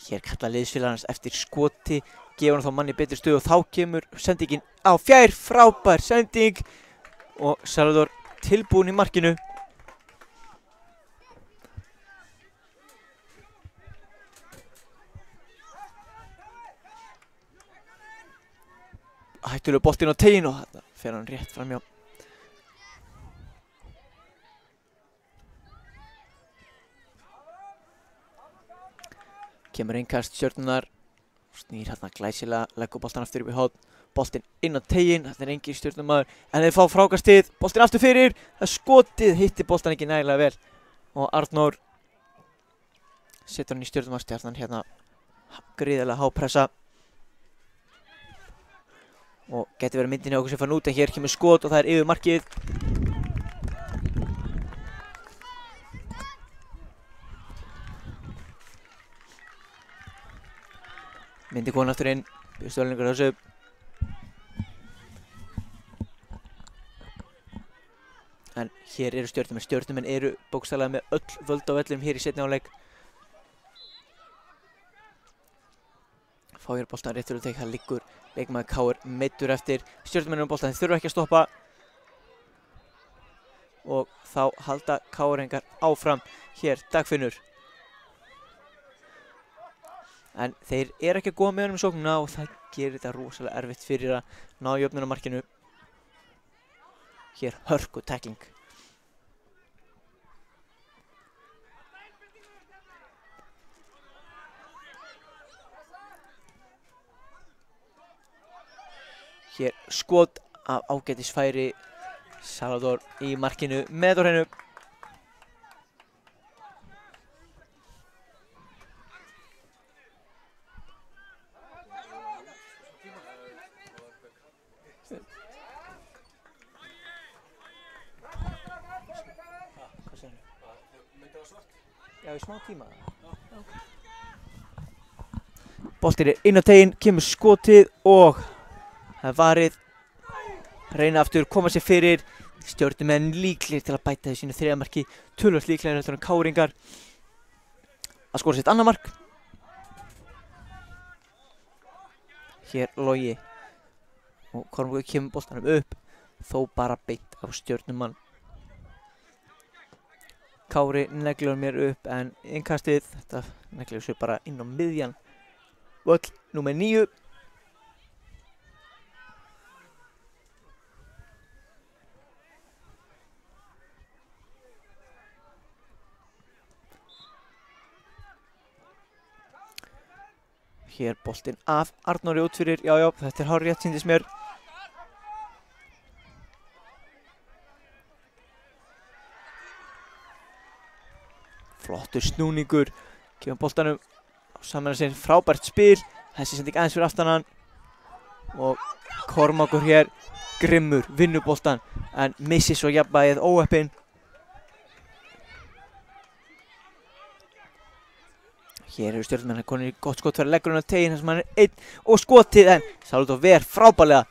Hér kallar liðsfélagar hans eftir skoti, gefur hann þá manni betri stöðu og þá kemur sendingin á fjær, frábær sending og Salvador tilbúinn í markinu. Hættulegur boltinn á teiginn og þarna fer hann rétt framhjá. Kemur innkast Stjörnunnar, snýr hérna glæsilega, leggur boltan aftur upp í horn, boltinn inn á teiginn, þetta engin Stjörnumaður, en þeir fá frákastið, boltinn aftur fyrir, það skotið hitti boltan ekki nægilega vel og Arnór setur hann í Stjörnumaður. Stjarnan hérna gríðarlega hápressa og geti verið myndin hjá okkur sem fann út en hér kemur skot og það yfir markið. Myndi komin aftur inn, byrjast Völningur þessu. En hér eru Stjörnumenn. Stjörnumenn eru bókstaflega með öll völd á vellum hér í seinni hálfleik. Fá hér boltan réttur og teik, það liggur leikmaður KR meiddur eftir. Stjörnumenn eru boltan, þeir þurfa ekki að stoppa. Og þá halda KR-ingar áfram hér, Dagfinnur. En þeir eru ekki að góða með honum í sóknuna og það gerir þetta rosalega erfitt fyrir að ná jöfnunarmarkinu. Hér hörku tækling. Hér skot af ágætisfæri, Salvador í markinu með á hreinu. Já, í smá tíma. Boltinn er inn á teiginn, kemur skotið og það er varið. Reyna aftur, koma sér fyrir. Stjörnumenn líklegir til að bæta því sínu þriðja marki. Töluvert líklegir heldur en KR-ingar að skora sitt annað mark. Hér Logi og Kormákur kemur boltanum upp, þó bara beint á Stjörnumann. Kári neglir mér upp en innkastið, þetta neglir svo bara inn á miðjan. Völl númer 9. Hér boltinn af Arnóri út fyrir, já, þetta er hárrétt sýndist mér. Flottur snúningur, kemur boltanum á saman sinn, frábært spil. Þessi sendi aðeins fyrir aftan hann og Kormákur hér grimmur, vinnur boltan en missir svo jafnvægið óheppinn. Hér eru Stjörnumenn konur í gott skot fyrir leggurinn á teiginn þar sem hann er einn og skotið en Salvador ver frábærlega.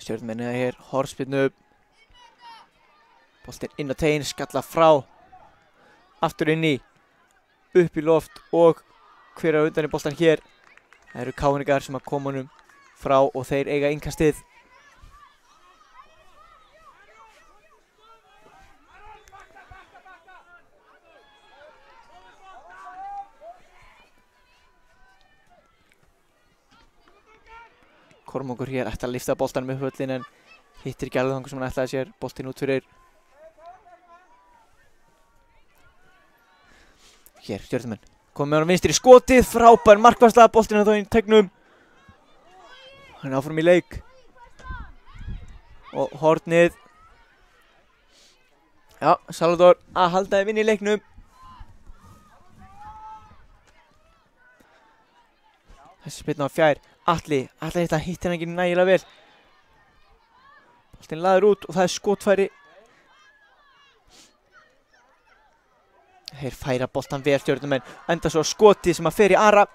Stjörnumenn er hér hornspyrnu. Boltinn inn á tegin, skalla frá. Aftur inn í. Upp í loft og hver á undan í boltan hér. Það eru káningar sem að koma honum frá og þeir eiga innkastið. Kormákur hér ætti að lyfta boltanum upp völlin en hittir ekki alveg þangur sem hann ætlaði sér. Boltinn út fyrir. Hér, Stjörnumenn. Komið með hann vinstri í skotið. Frábær markvarsla. Boltinn er þá inn í tegnum. Hann er áfram í leik. Og hornið. Já, Salvador að halda þeim inn í leiknum. Þessi spilna á fjær. Atli þetta hittir hann ekki nægilega vel. Boltinn laður út og það er skotfæri. Þeir færa boltan vel Stjörnumenn. Enda svo skotið sem að fer í Ara.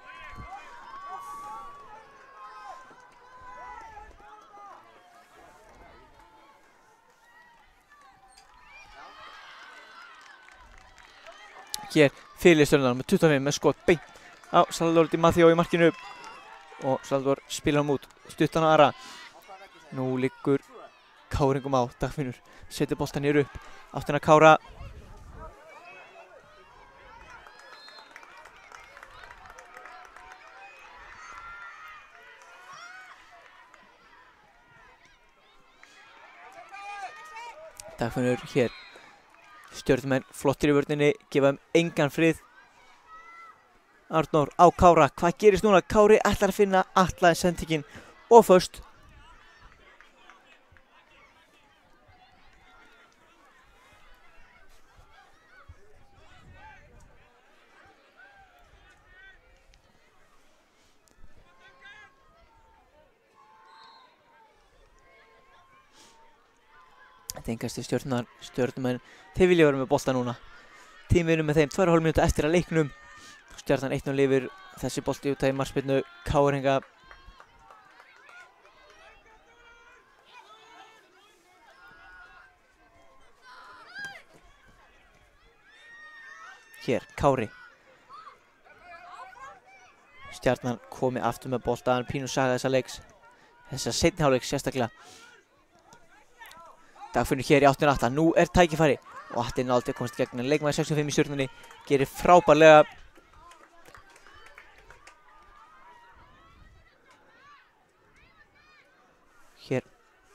Hér fyrir Stjörnumenn með 25 með skot beint á Salvador Di Matteo í markinu. Og Salvador spila hann út, stuttan á Ara. Nú liggur Káringum á, Dagfinnur setur boltan hér upp, áttin að Kára. Dagfinnur hér, Stjörnumenn flottir í vörninni, gefa þeim engan frið. Arnór á Kára, hvað gerist núna? Kári ætlar að finna Atla sendingin og föst. Þetta er engast Stjörnumenn, þeir vilja vera með bolta núna. Tíminu með þeim 2,5 mínútur eftir að leiknum. Stjarnan 1-0 lifir, þessi bolti út af markspyrnu Káringa. Hér, Kári. Stjarnan komi aftur með boltan, pínu saga þessa leiks. Þessa seinni hálfleiks sérstaklega. Dagfinnur hér í áttina Atla, nú er tækifæri. Og Atli náði að komast í gegn en leikmaður 65 í Stjörnunni gerir frábærlega. Hér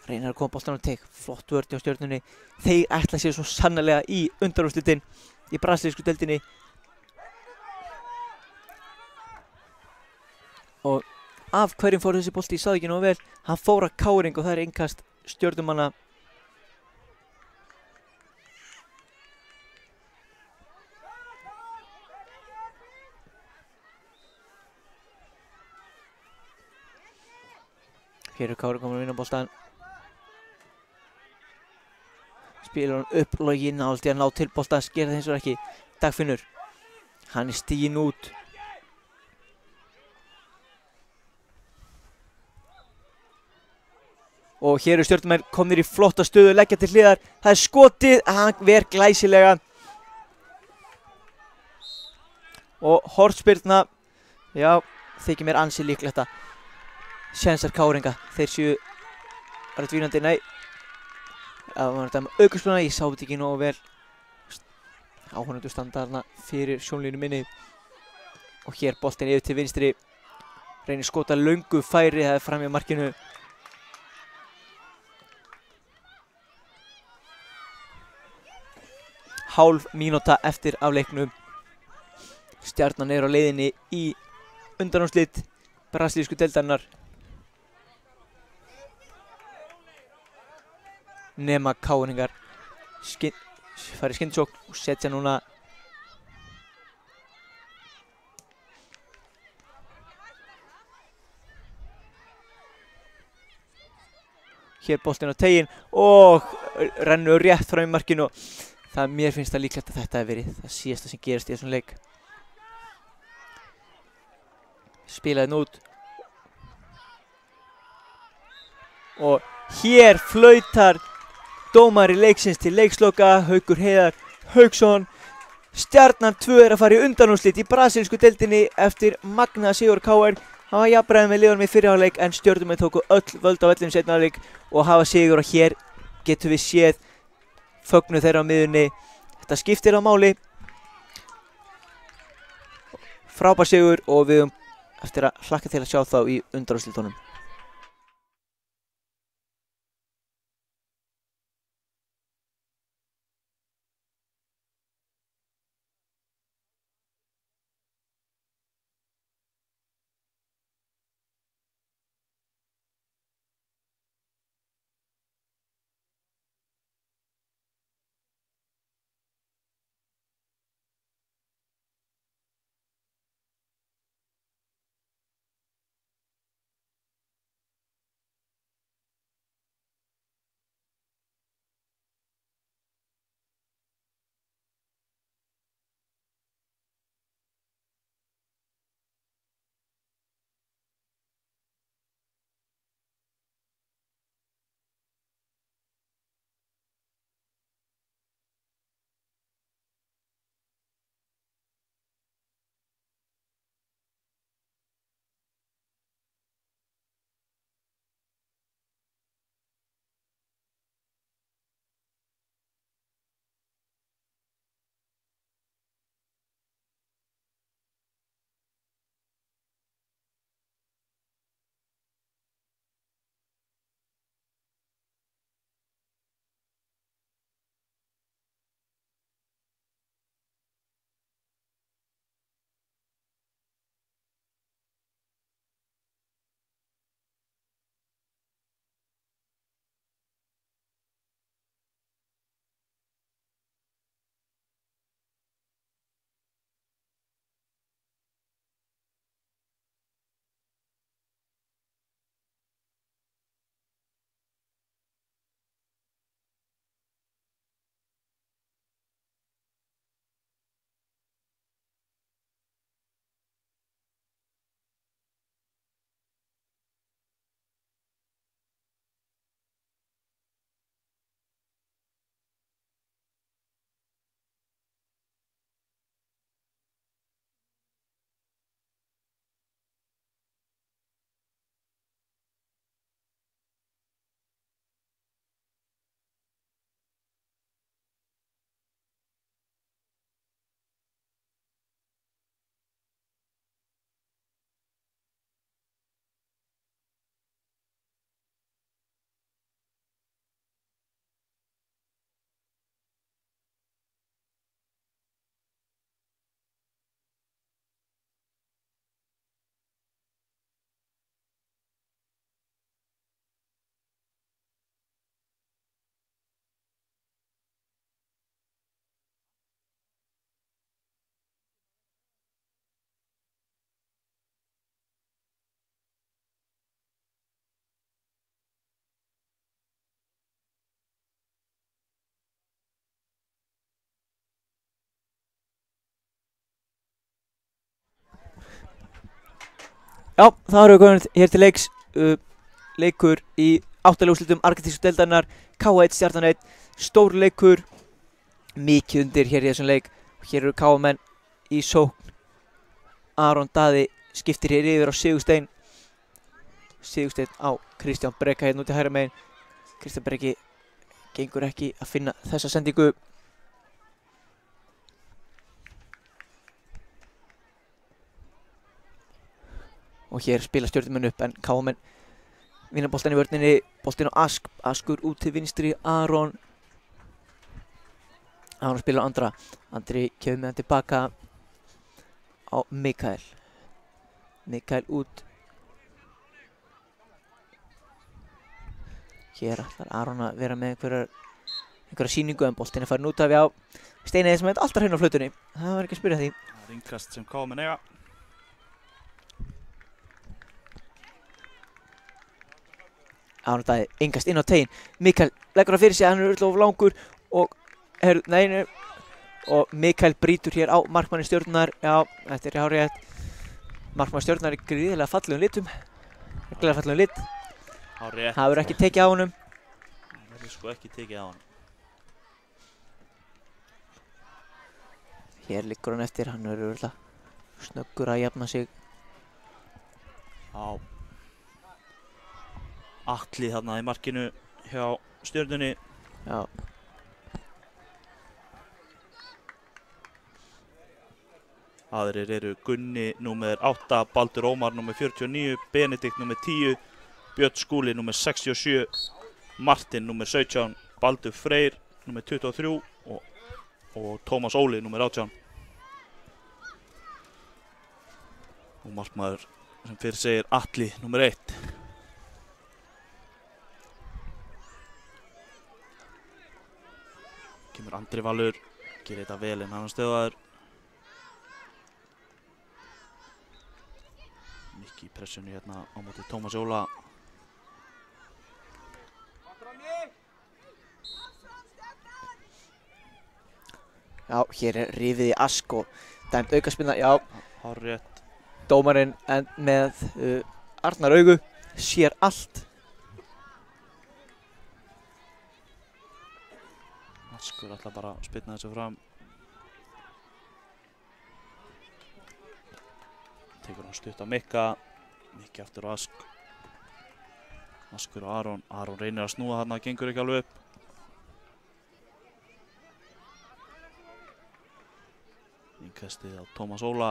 reynar að koma boltan á teik, flott vörn á Stjörnunni. Þeir ætla sér svo sannarlega í undanúrslitin í brasilísku deildinni. Og af hverjum fór þessi bolti, ég sá ekki nógu vel. Hann fór að Káring og það er innkast Stjörnumanna. Hér er Kári komin að vinna boltan. Spilar hann upp login, náði að ná til boltan, gera það eins og ekki. Dagfinnur, hann er stiginn út. Og hér eru Stjörnumenn komnir í flotta stöðu, leggja til hliðar. Það er skotið, hann ver glæsilega. Og hornspyrna, já, þykir mér ansi líklegt að sénsar Káringa, þeir séu rætt vínandi, nei. Það var þetta með aukaspilna, ég sá þetta ekki nógu vel. Áhorfendur standa þarna fyrir sjónlínu minni. Og hér boltinn yfir til vinstri. Reynir skota löngu færi, það er fram í markinu. Hálf mínúta eftir af leiknum. Stjarnan er á leiðinni í undanúrslit brasilísku deildarinnar. Nema Káringar fari skyndisókn og setja núna hér boltinn á tegin og rennur rétt frá í markinu. Mér finnst það líklegt að þetta hefur verið það síðasta sem gerist í þessum leik. Spilaði nút og Hér flautar dómari leiksins til leiksloka, Haukur Heiðar Hauksson. Stjarnan 2 er að fara í undanúrslit í brasilísku deildinni eftir magnaða sigur KR. Hafa jafnræði með liðunum í fyrri hálfleik en Stjörnumenn tóku öll völd á vellinum seinni hálfleik og hafa sigur, og hér getum við séð fögnuð þeirra á miðjunni. Þetta skiptir á máli. Frábær sigur og við höfum eftir að hlakka til að sjá þá í undanúrslitunum. Já, þá erum við komin hér til leiks, leikur í 8. úrslitum argentísku deildarinnar, K1 Stjarnan 1, stór leikur, mikið undir hér í þessum leik. Hér eru K-menn í sókn, Aron Daði skiptir hér yfir á Sigurstein, Sigurstein á Kristján Breka hérna út í hægra megin. Kristján Breki gengur ekki að finna þessa sendingu. Og hér spila Stjörnumenn upp en K-menn vinna boltann í vörninni, boltinn á Askur út til vinstri, Aron spilar á Andra, Andri kemur með hann tilbaka á Mikael út. Hér ætlar Aron að vera með einhverja sýningu en boltinn farin út af, já, Steini sem heit alltaf hrein á flautunni, það var ekki að spyrja því. Það er innkast sem K-menn eiga. Aron Daði engast inn á tegin, Mikael leggur hann fyrir sig, hann er öll of langur og Mikael brýtur hér á markmanni Stjörnunar. Já, þetta er hárrétt. Markmanni Stjörnunar í gríðilega fallegum litum, lit. Hárrétt. Það verður ekki tekið á honum. sko ekki tekið á hann. Hér liggur hann eftir, hann verður örugglega snöggur að jafna sig. Já. Atli þarna í markinu hjá Stjörnunni. Já. Aðrir eru Gunni númer 8, Baldur Ómar númer 49, Benedikt númer 10, Björn Skúli númer 67, Martin númer 17, Baldur Freyr númer 23 og Tómas Óli númer 18. Og markmaður sem fyrir segir Atli númer 1. Kemur Andri Valur, gerir þetta vel en hann stöðaður. Mikki í pressunni hérna á móti Tómas Óla. Já, hér er rifið í ask og dæmt aukaspyrna. Já, Hárrétt. dómarinn en með Arnar Augu sér allt. Askur ætla bara að spyrna þessu fram. Tekur hann stutt á Mikka. Mikki aftur á Ask. Askur og Aron. Aron reynir að snúa þarna, gengur ekki alveg upp. Innkastið á Tómas Óla.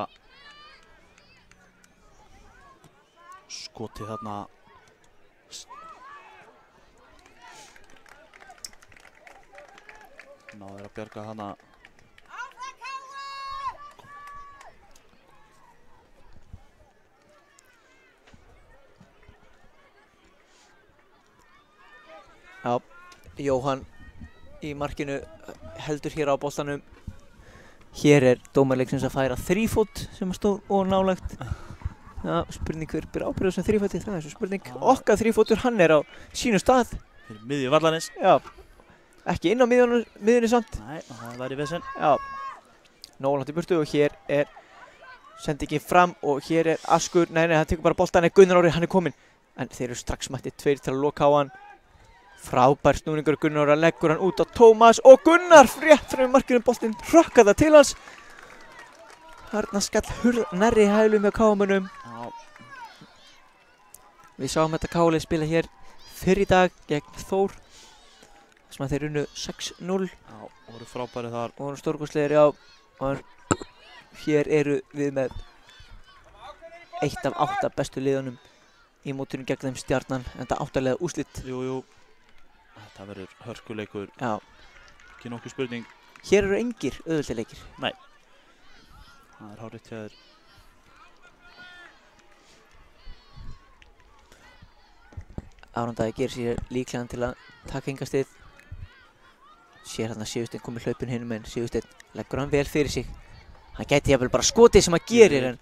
Skotið þarna. Náður að bjarga þarna. Já, Jóhann í markinu heldur hér á boltanum. Hér er dómarleiksins að færa þrífót sem stóð og nálægt. Já, spurning hver ber ábyrgð á þessum þrífóti, það er svo spurning. Okkar þrífótur, hann er á sínu stað. Fyrir miðju vallarins. Já, ekki inn á miðjunni samt. Nei, það væri vesen. Já, nóg langt í burtu og hér er sendingin fram og hér er Askur. Nei, hann tekur bara boltan, Gunnar Orri, hann er kominn. En þeir eru strax mættir tveir til að loka á hann. Frábær snúningur, Gunnar Orri leggur hann út á Tómas og Gunnar frétt frá markinu, boltinn hrökkar það til hans. Þarna skall hurð nærri hælum hjá KM-unum. Við sáum þetta KL spila hér fyrr í dag gegn Þór sem að þeir unnu 6-0. Já, voru frábæri þar. Og voru stórkostlegir, já. Og hér eru við með 1 af 8 bestu liðunum í mótinu gegn þeim Stjarnan, en það 8-liða úrslit. Jú. Þetta verður hörkuleikur. Já. Ekki nokkuð spurning. Hér eru engir auðveldir leikir. Nei. Það er hárrétt hjá þér. Aron Daði gerir sér líklegan til að taka hingastið. Sér hann að Sigursteinn komið hlaupin hinum en Sigursteinn leggur hann vel fyrir sig. Hann gæti jafnvel bara skotið sem hann gerir en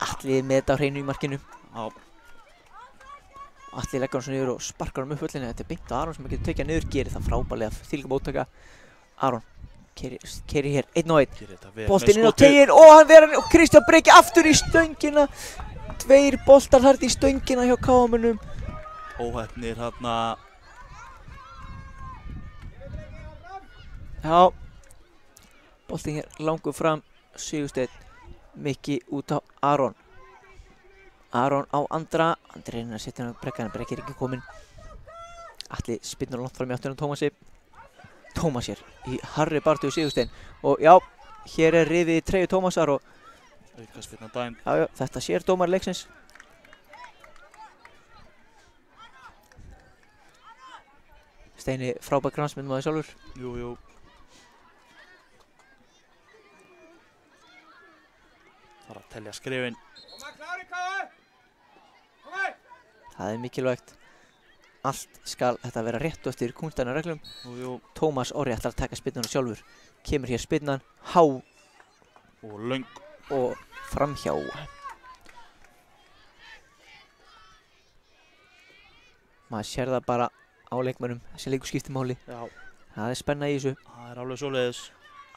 Atli með þetta á hreinu í markinu. Já. Atli leggur hann svo niður og sparkar hann upp völlinu. Þetta er beint á Aron sem hann getur tekið niður, gerir það frábærlega þvílíka móttaka. Aron keyrir hér 1-1. Boltinn inn á teiginn og hann verður og Kristján Breki aftur í stöngina. 2 boltar þarna í stöngina hjá KM-unum. Óheppnir þarna. Já. Boltinn hér langur fram. Sigursteinn. Mikki út á Aron. Aron á Andra. Andri reynir að setja hann á Breka en Breki er ekki kominn. Atli spyrnur langt fram í áttina á Tómasi. Tómas hér í harri baráttu við Sigursteinn. Og já, hér er rifið í treyju Tómasar og Aukaspyrna dæmd. já, þetta sér dómari leiksins. Steini frábær kransmynd maður sjálfur. Jú. Þarf að telja skrifin. Það er mikilvægt. Allt skal þetta vera rétt og eftir kúnstæðna reglum. Jú. Tómas Orri ætlar að taka spyrnuna sjálfur. Kemur hér spyrnan, há Og löng. og framhjá. Maður sér það bara á leikmönnum, þessi leikur skiptir máli. Já. Það er spenna í þessu. Það er alveg svoleiðis.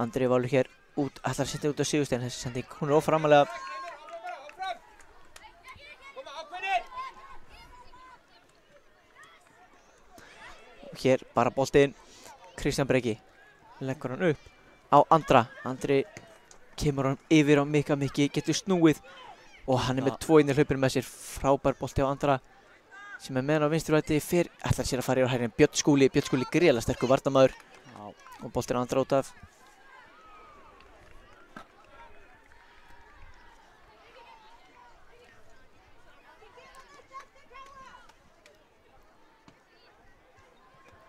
Andri Valur hér út, ætlar að setja út á Sigursteinn, þessi sending, hún er óframalega. hér bara boltinn. Kristján Breki leggur hann upp á Andra. Andri kemur hann yfir á Mikki, getur snúið og hann er með 2 inn í hlaupinu með sér. Frábær bolti á Andra sem er með hann á vinstri væti fyrr. Ætlar sér að fara yfir á hægri en Björn Skúli gríðarlega sterkur varnarmaður og boltinn á Andra út af.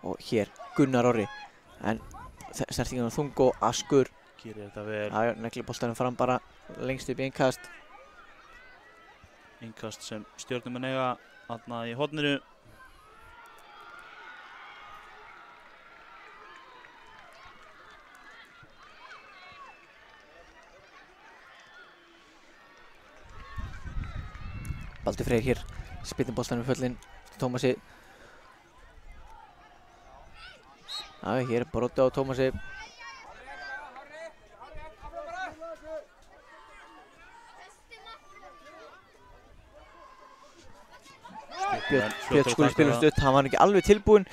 Og hér Gunnar Orri, en snertingin á þung og Askur Gerir þetta vel. neglir boltanum fram bara lengst upp í innkast. Innkast sem Stjörnumenn eiga þarna í horninu. Baldur Freyr hér, spillir boltanum föllin Tómasi. Hér er broti á Tómasi. Björn Skúli spilur stutt, hann var ekki alveg tilbúinn.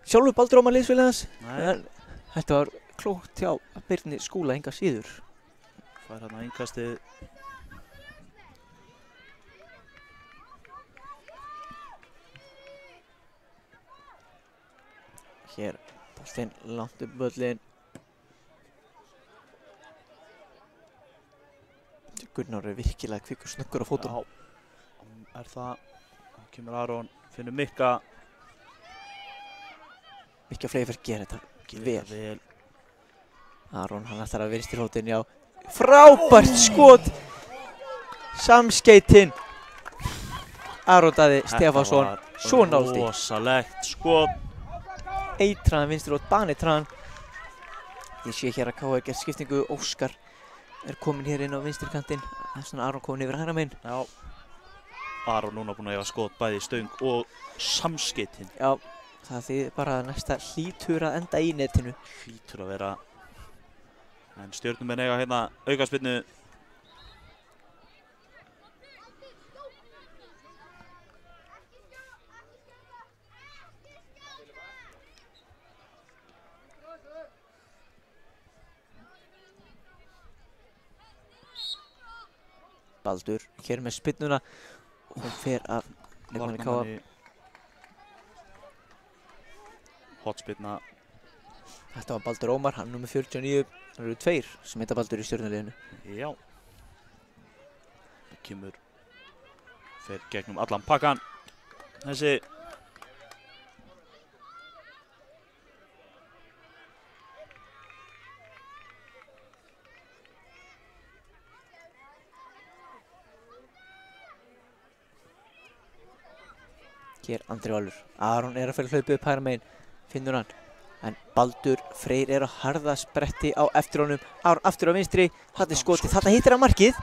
Sjálfur Baldur Ómar liðsfélagi hans. En þetta var klókt hjá Birni Skúla enga síður. Fær hérna innkastið. Hér boltinn langt upp völlinn. Gunnar er virkilega kvikkur snöggur á fótum. Já, það. Kemur Aron, finnur Mikka. Mikka Freyr gerir þetta vel. Aron, hann ætlar að vinstri fótinn, já. Frábært skot! Samskeytin. Aron Daði Stefánsson, svo náldi. Rosalegt skot. Eitraðan vinstri fót, baneitraðan. Ég sé hér að KR gert skiptingu. Óskar er komin hér inn á vinstri kantinn. Það er svona Aron komin yfir hægra megin. Já. Aron núna búinn að eiga skot bæði í stöng og samskeytin. Já, það þýðir bara að næsta hlýtur að enda í netinu. Hlýtur að vera. En Stjörnumenn eiga hérna aukaspyrnu. Baldur hér með spyrnuna og hún fer af leikmanni KR. Hotspyrna. Þetta var Baldur Ómar, hann er númer 49. Það eru 2 sem heita Baldur í Stjörnuliðinu. Já. Það kemur. Fer gegnum allan pakkan. Þessi. Hér Andri Valur. Aron er að fara hlaupið upp hægra megin. Finnur hann. En Baldur Freyr er á harða spretti á eftir honum. Aron aftur á vinstri. Þarna er skotið. Þarna hittir hann markið.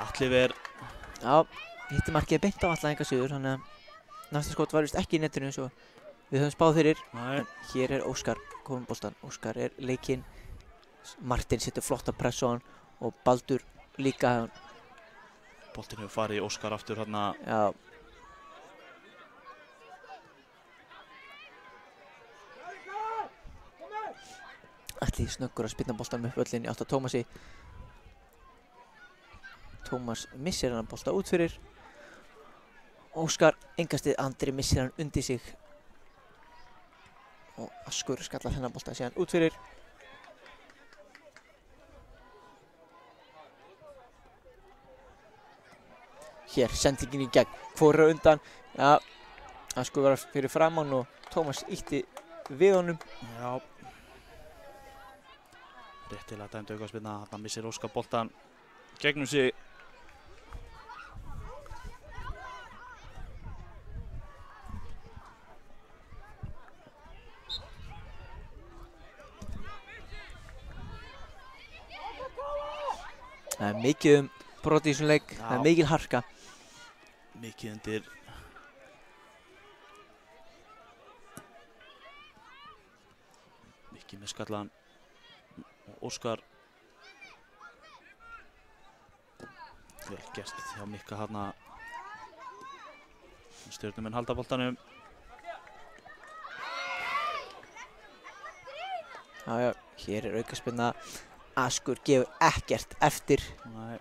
Atli Ver. Já, hittir markið beint á alla enga síður. Þannig að næsta skot var vist ekki í netinu eins og við höfum spáð fyrir. Nei. En hér er Óskar kominn boltan. Óskar er leikinn. Martin setur flotta press á hann og Baldur líka. Boltinn hefur farið í Óskar aftur hérna. Já. Atli snöggur að spilna boltanum upp völlinn í átt að Tómasi. Tómas missir hann bolta út fyrir. Óskar engastið, Andri missir hann undir sig. Og Askur skallar þennan bolta síðan út fyrir. Hér, sendingin í gegn. Hvoru undan. Já, Askur var fyrir framann og Tómas ýtti við honum. Já. Réttilega dæmd aukaspyrna, þarna missir Óskar boltan gegnum sig. Það er mikið brot í þessum leik, það er mikil harka. Mikið undir. Mikið með skallan. Óskar. Vel gert hjá Mikka hérna. Stjörnumenn halda boltanum. Já, hér aukaspyrna. Askur gefur ekkert eftir. Nei.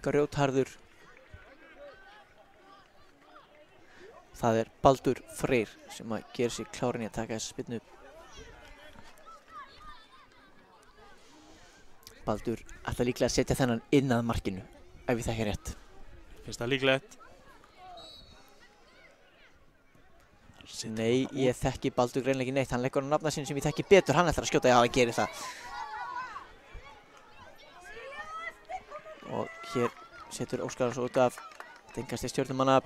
Grjótharður. Það Baldur Freyr sem að gera sig kláran í að taka þessa spyrnu. Baldur ætlar líklega að setja þennan inn að markinu, ef ég þekki rétt. Finnst það líklegt? Nei, ég þekki Baldur greinlega ekki neitt. Hann leggur á nafna sín sem ég þekki betur. Hann ætlar að skjóta, já, hann gerir það. Og hér setur Óskar svo út af Dengasti Stjörnumanna.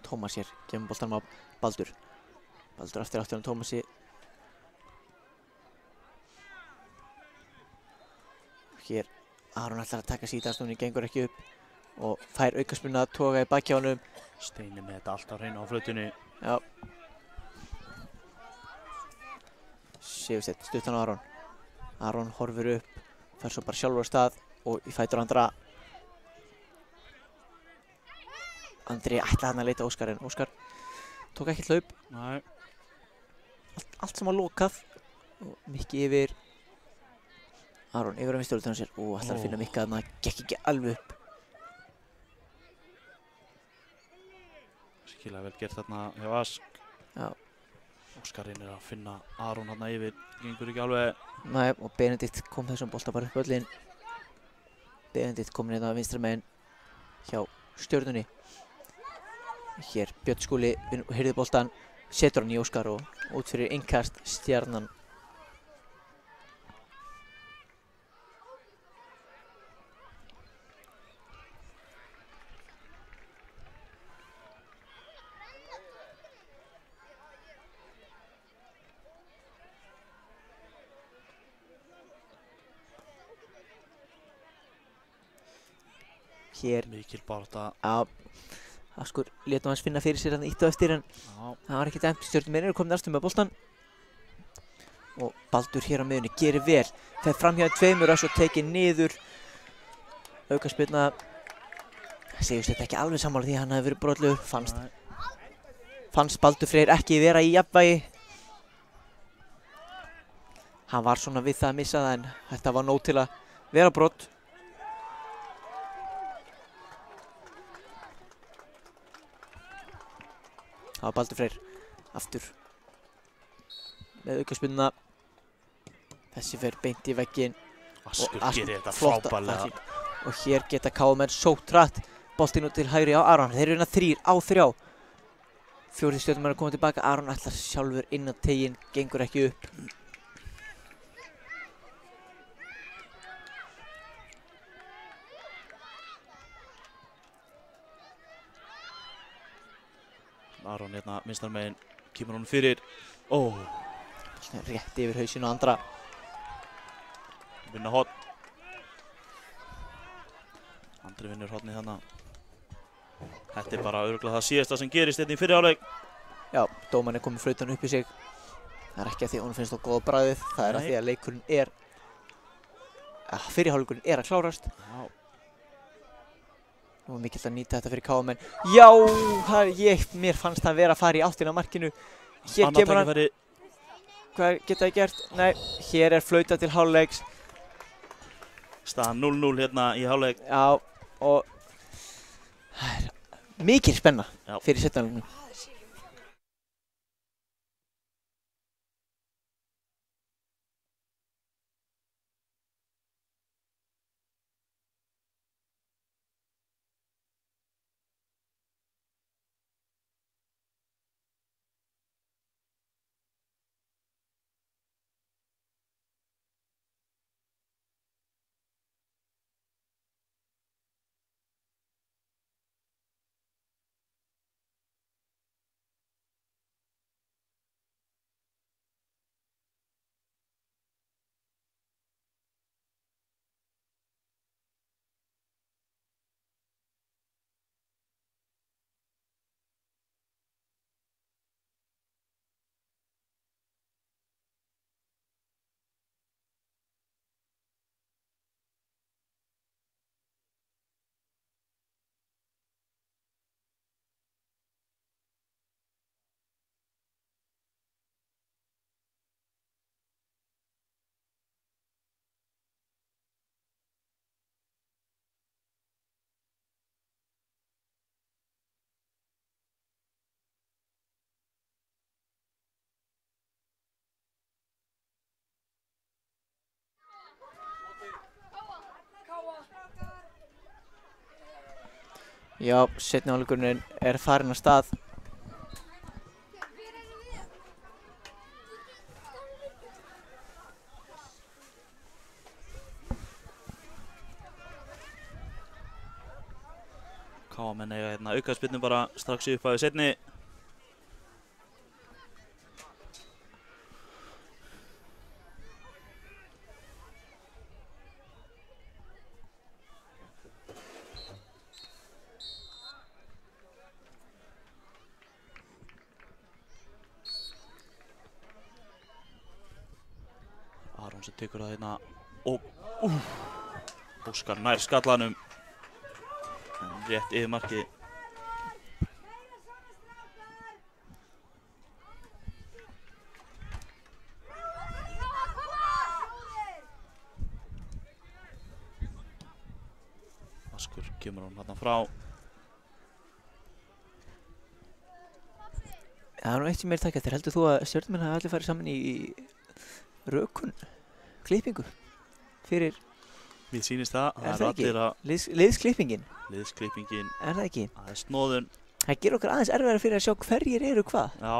Tómas hér, gefur boltanum á Baldur. Baldur aftur á Tómasi. Hér, Aron ætlar að taka síðastunni, gengur ekki upp og fær aukaspyrnu að toga í baki á honum. Steini með þetta allt á hreinu á flautunni. Já. Sigursteinn, stuttan á Aron. Aron horfir upp, fer svo bara sjálfur á stað og í fætur Andra. Andri ætlaði hann að leita Óskar en Óskar tók ekki hlaup. Nei. Allt sem var lokað og Mikki yfir. Aron yfir á vinstri sér og ætlar að finna Mikka þarna, gekk ekki alveg upp. Skilega vel gert þarna hjá Ask. Já. Óskar reynir að finna Aron þarna yfir, gengur ekki alveg. Nei, og Benedikt kom þessum bolta bara upp völlinn. Benedikt komin hérna vinstra megin hjá Stjörnunni. Hér Björn Skúli hirði boltan, setur hann í Óskar og út fyrir innkast Stjarnan. Hér, Mikil barátta. já, Askur lét nú hans finna fyrir sér hann ítt á eftir en Já. það var ekki dæmt. Stjörnumenn eru komin aftur með boltan og Baldur hér á miðjunni gerir vel, fer fram hjá tveimur og svo tekið niður. Aukaspyrna. Segist þetta ekki alveg sammála því að hann hafi verið brotlegur. Fannst Baldur Freyr ekki vera í jafnvægi. Hann var svona við það að missa það en þetta var nóg til að vera brot. Það var Baldur Freyr aftur með aukaspyrnuna. Þessi fer beint í vegginn. Askur Og gerir þetta flotta frábærlega. tækling. Og hér geta KM sótt hratt. Boltinn út til hægri á Aron. Þeir eru hérna 3 á 3. Fjórði Stjörnumenn að koma tilbaka. Aron ætlar sjálfur inn á teginn, gengur ekki upp. Aron hérna vinstra megin, kemur honum fyrir. Rétt yfir hausinn á Andra. Vinna horn. Andri vinnur hornið þarna. Þetta bara örugglega það síðasta sem gerist hérna í fyrri hálfleik. Já, dómarinn er komið flautan upp í sig. Það er ekki að því að honum finnst á góða bragðið. Það er að því að leikurinn fyrri hálfleikurinn er að klárast. Já. Nú er mikilvægt að nýta þetta fyrir KM. Já, mér fannst það vera að fara í áttina að markinu. Hér Annað kemur hann. tækifæri. Hvað geta það gert? Nei, hér er flautað til hálfleiks. Staðan 0-0 hérna í hálfleik. Já, og það er mikil spenna fyrir seinni hálfleiknum. Já, seinni hálfleikurinn er farinn af stað. KM eiga hérna aukaspyrnu bara strax í upphafi seinni. Aron sem tekur það hérna og Óskar nær skallanum en rétt yfir markið. Askur kemur hann hérna frá. Það er nú eitt sem ég er takk eftir. Heldur þú að Stjörnumenn hafi allir farið saman í rökun klippingu fyrir Mér sýnist það. Er það ekki? Allir að liðsklippingin? liðsklippingin. Er það ekki? Það er snóðun. Það gerir okkur aðeins erfiðara fyrir að sjá hverjir eru hvað. Já.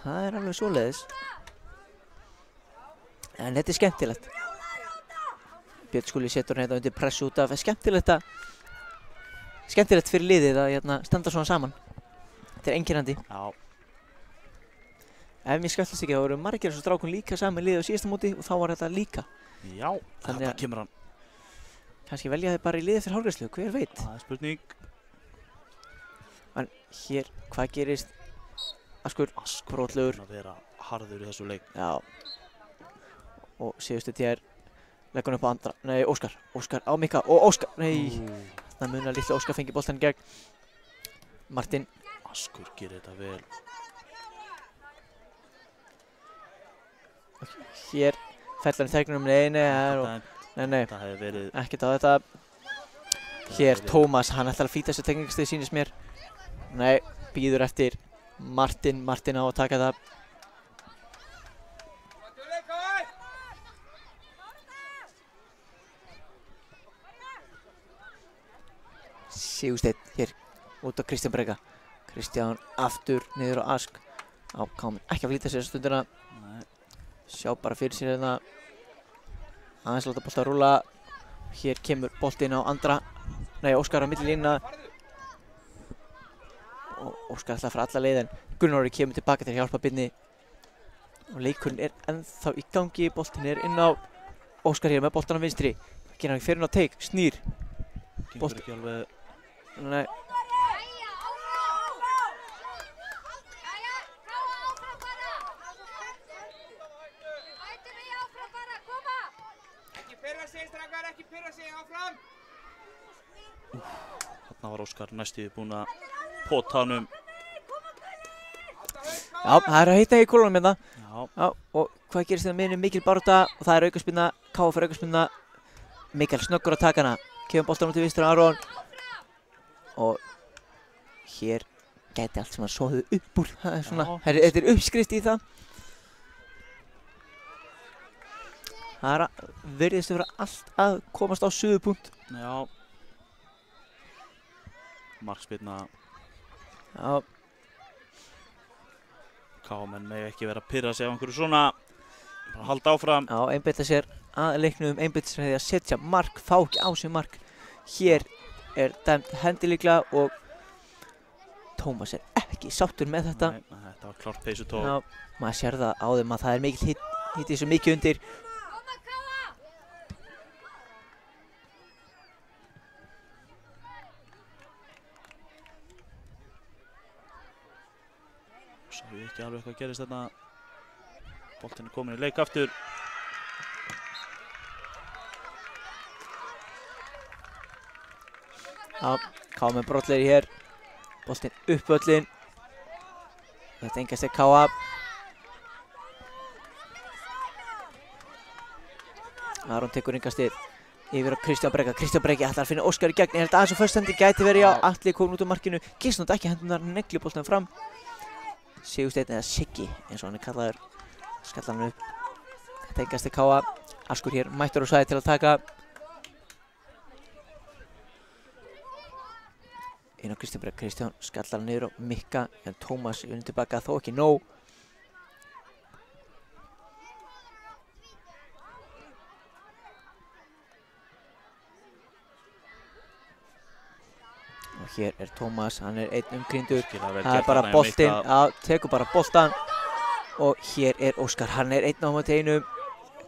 Það er alveg svoleiðis. En þetta er skemmtilegt. Björn Skúli setur hann hérna undir pressu út af skemmtilegt fyrir liðið að standa svona saman. Þetta er einkennandi. Já. Ef mér skallast ekki, þá voru margir þessu strákun líka saman liðið á síðasta móti og þá var þetta líka. Já, þarna kemur hann. Kannski velja þið bara í liðið fyrir hálfgreiðslu, hver veit? Það er spurning. En hér, hvað gerist? Askur brotlegur. Að vera harður í þessu leik. Já. Og síðustu tér leggur hann upp á andra. Nei, Óskar. Óskar á Mikka og Óskar. Nei. Það munar litlu Óskar fengi boltann gegn. Martin. Askur gerir þetta vel. Hér fellar hann tegnum. Nei. Það hefði verið. Ekkert á þetta. Hér, Tómas, hann ætlar að flýta þessu tekningstið, sýnist mér. Nei, býður eftir Martin á að taka það. Sigursteinn hér út á Kristján Breka. Kristján aftur niður á Ask. Á KM ekki að flýta sér stundina. Nei. Sjá bara fyrir sér hérna. Aðeins láta bolta að rúlla. Hér kemur boltinn á andra. Nei, Óskar á milli línuna. Og Óskar ætlar að fara alla leið en Gunnar Orri kemur tilbaka til að hjálpa Birni. Og leikurinn er ennþá í gangi. Boltinn er inn á Óskar hér með boltan á vinstri. Gerir hann fyrir hann á teik, snýr. Gengur ekki alveg. Nei. Þarna var Óskar næstíð búinn að pota honum. Já, það er að hitta í kólunum hérna. Já. Og hvað gerist þegar miðjunni mikil barátta og það er aukaspyrna, KF fyrir aukaspyrna. Mikael snöggur að taka hana. Kemur boltann út í vinstri Aron. Og hér gæti allt sem að soðið upp úr. Það er svona, þetta er uppskrift í það. Það virðist að vera allt að komast á suðupunkt. Já. Markspyrna. Já. KM mega ekki vera að pirra sig á einhverju svona. Bara halda áfram. Já, einbeita sér að leiknum, einbeita sér að setja mark, fá ekki á sig mark. Hér er dæmt hendi líklega og Tómas er ekki sáttur með þetta. Nei, þetta var klárt peysutól. Já, maður sér það á þeim að það er mikill hitt svo mikið undir. Sá ég ekki alveg hvað gerist þarna. Boltinn er komin í leik aftur. Já, KM brotlegir hér. Boltinn upp völlinn. Þetta engast er KA. Aron tekur engastið yfir á Kristján Breka. Kristján Breki ætlar að finna Óskar í gegn. Er þetta aðeins og föstsendi gæti verið á Atli komin út á markinu. Gisnótt ekki hendunar, negli boltann fram. Sigursteinn eða Siggi eins og hann er kallaður. Skallar hann upp. Þetta engast er KA. Askur hér mættur á svæði til að taka. inn á Kristján Brek. Kristján skallar niður á Mikka en Tómas er tilbaka, þó ekki nóg. Og hér er Tómas, hann er einn umkringdur. Það er bara boltinn, tekur bara boltan. Og hér er Óskar, hann er einn á móti einum.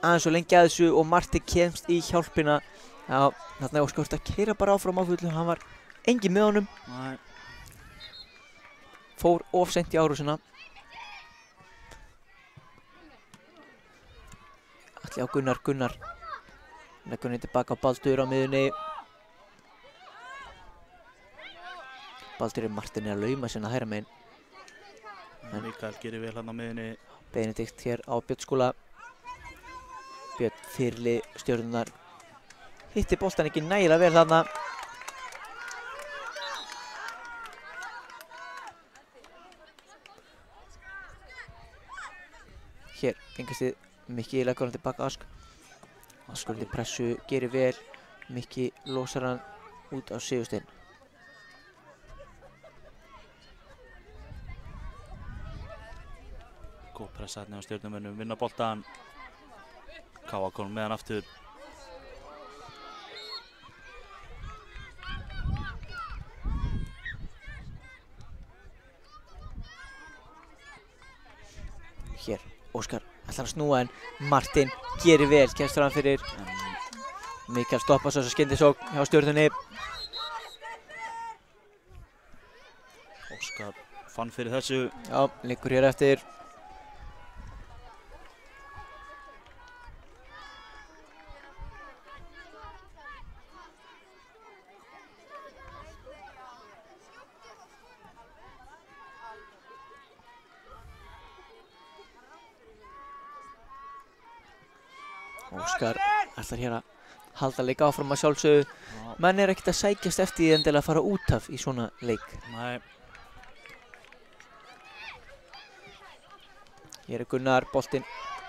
Aðeins og lengi að þessu og Martin kemst í hjálpina. Já, þarna er Óskar að keyra bara áfram á fullu, hann var engin með honum. Nei. Fór of seint í árásina. Atli á Gunnar. Leggur henni tilbaka á Baldur á miðunni. Baldur Martin er að lauma sinna hægra megin. Mikael gerir vel hann á miðunni. Benedikt hér á Björn Skúla. Björn fyrirli Stjörnunar. Hitti boltan ekki nægilega vel þarna. Hér fengast þið Mikki leggur hann tilbaka Ask. Askur til pressu, gerir vel. Mikki losar hann út á Sigursteinn. Góð pressa hérna á Stjörnumönnum, vinna boltan. Káa konum með hann aftur. Hér, Óskar ætlar að snúa en Martin gerir vel, kemst fram fyrir. Mikael stoppar svo skyndisókn hjá Stjörnunni. Óskar fann fyrir þessu. Já, liggur hér eftir. Óskar ætlar hér að halda leik áfram að sjálfsögðu. Menn er ekkert að sækjast eftir því endilega að fara út af í svona leik. Nei. Hér er Gunnar, boltinn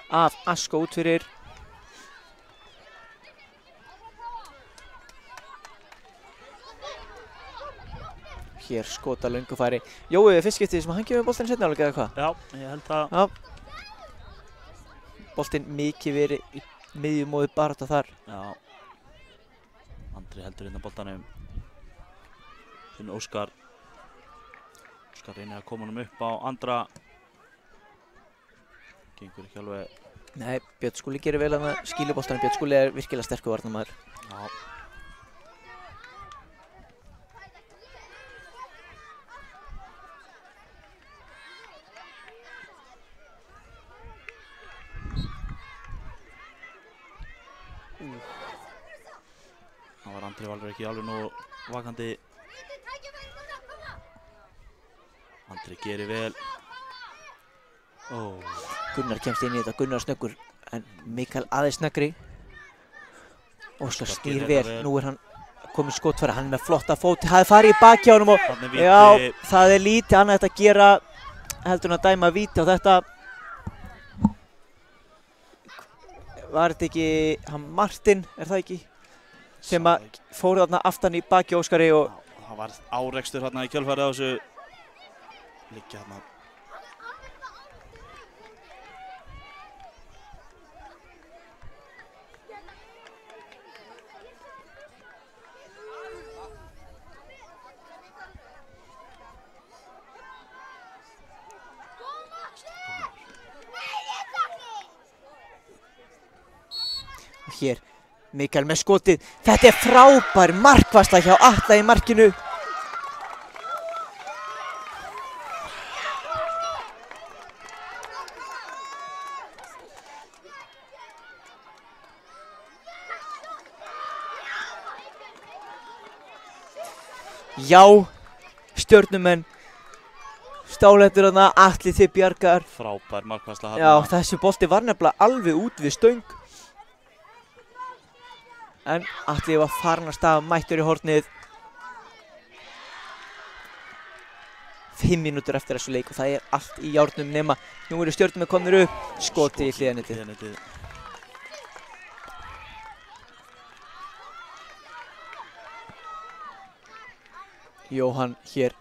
af Asko út fyrir. Hér skota löngufæri. Jói, fyrst skiptið sem hann kemur boltinn setna áleika eða hvað? Já, ég held að. Já. Boltinn mikið verið í miðjumóði barátta þar. Já. Andri heldur inn á boltanum. Þinn Óskar. Óskar reynir að koma honum upp á Andra. Gengur ekki alveg. Nei, Björn Skúli gerir vel að skilja boltanum. Björn Skúli er virkilega sterkur varnarmaður. Já. Það var Andri Valur ekki alveg nú vakandi. Andri gerir vel. Gunnar kemst inn í þetta, Gunnar snöggur en Mikael aðeins snöggri. Óskar snýr vel, nú er hann komið skotfæri, hann er með flotta fóti, það er farið í baki á honum og já, það er lítið annað að gera heldur hann að dæma víti á þetta. Var þetta ekki hann Martin, er það ekki? Sem að fór þarna aftan í baki Óskari og það var árekstur hérna í kjölfarið á þessu. Liggja hérna. Hér, Mikael með skotið. Þetta er frábær markvarsla hjá Atla í markinu. Já, Stjörnumenn stálættur þarna, Atli þið bjargar. Frábær markvarsla Já, þessi bolti var nefnilega alveg út við stöng. En Atli var farin að staða mættur í hornið. 5 mínútur eftir þessu leik og það er allt í járnum nema nú eru Stjörnumenn komnir upp. Skoti í hliðarnetið. Jóhann hér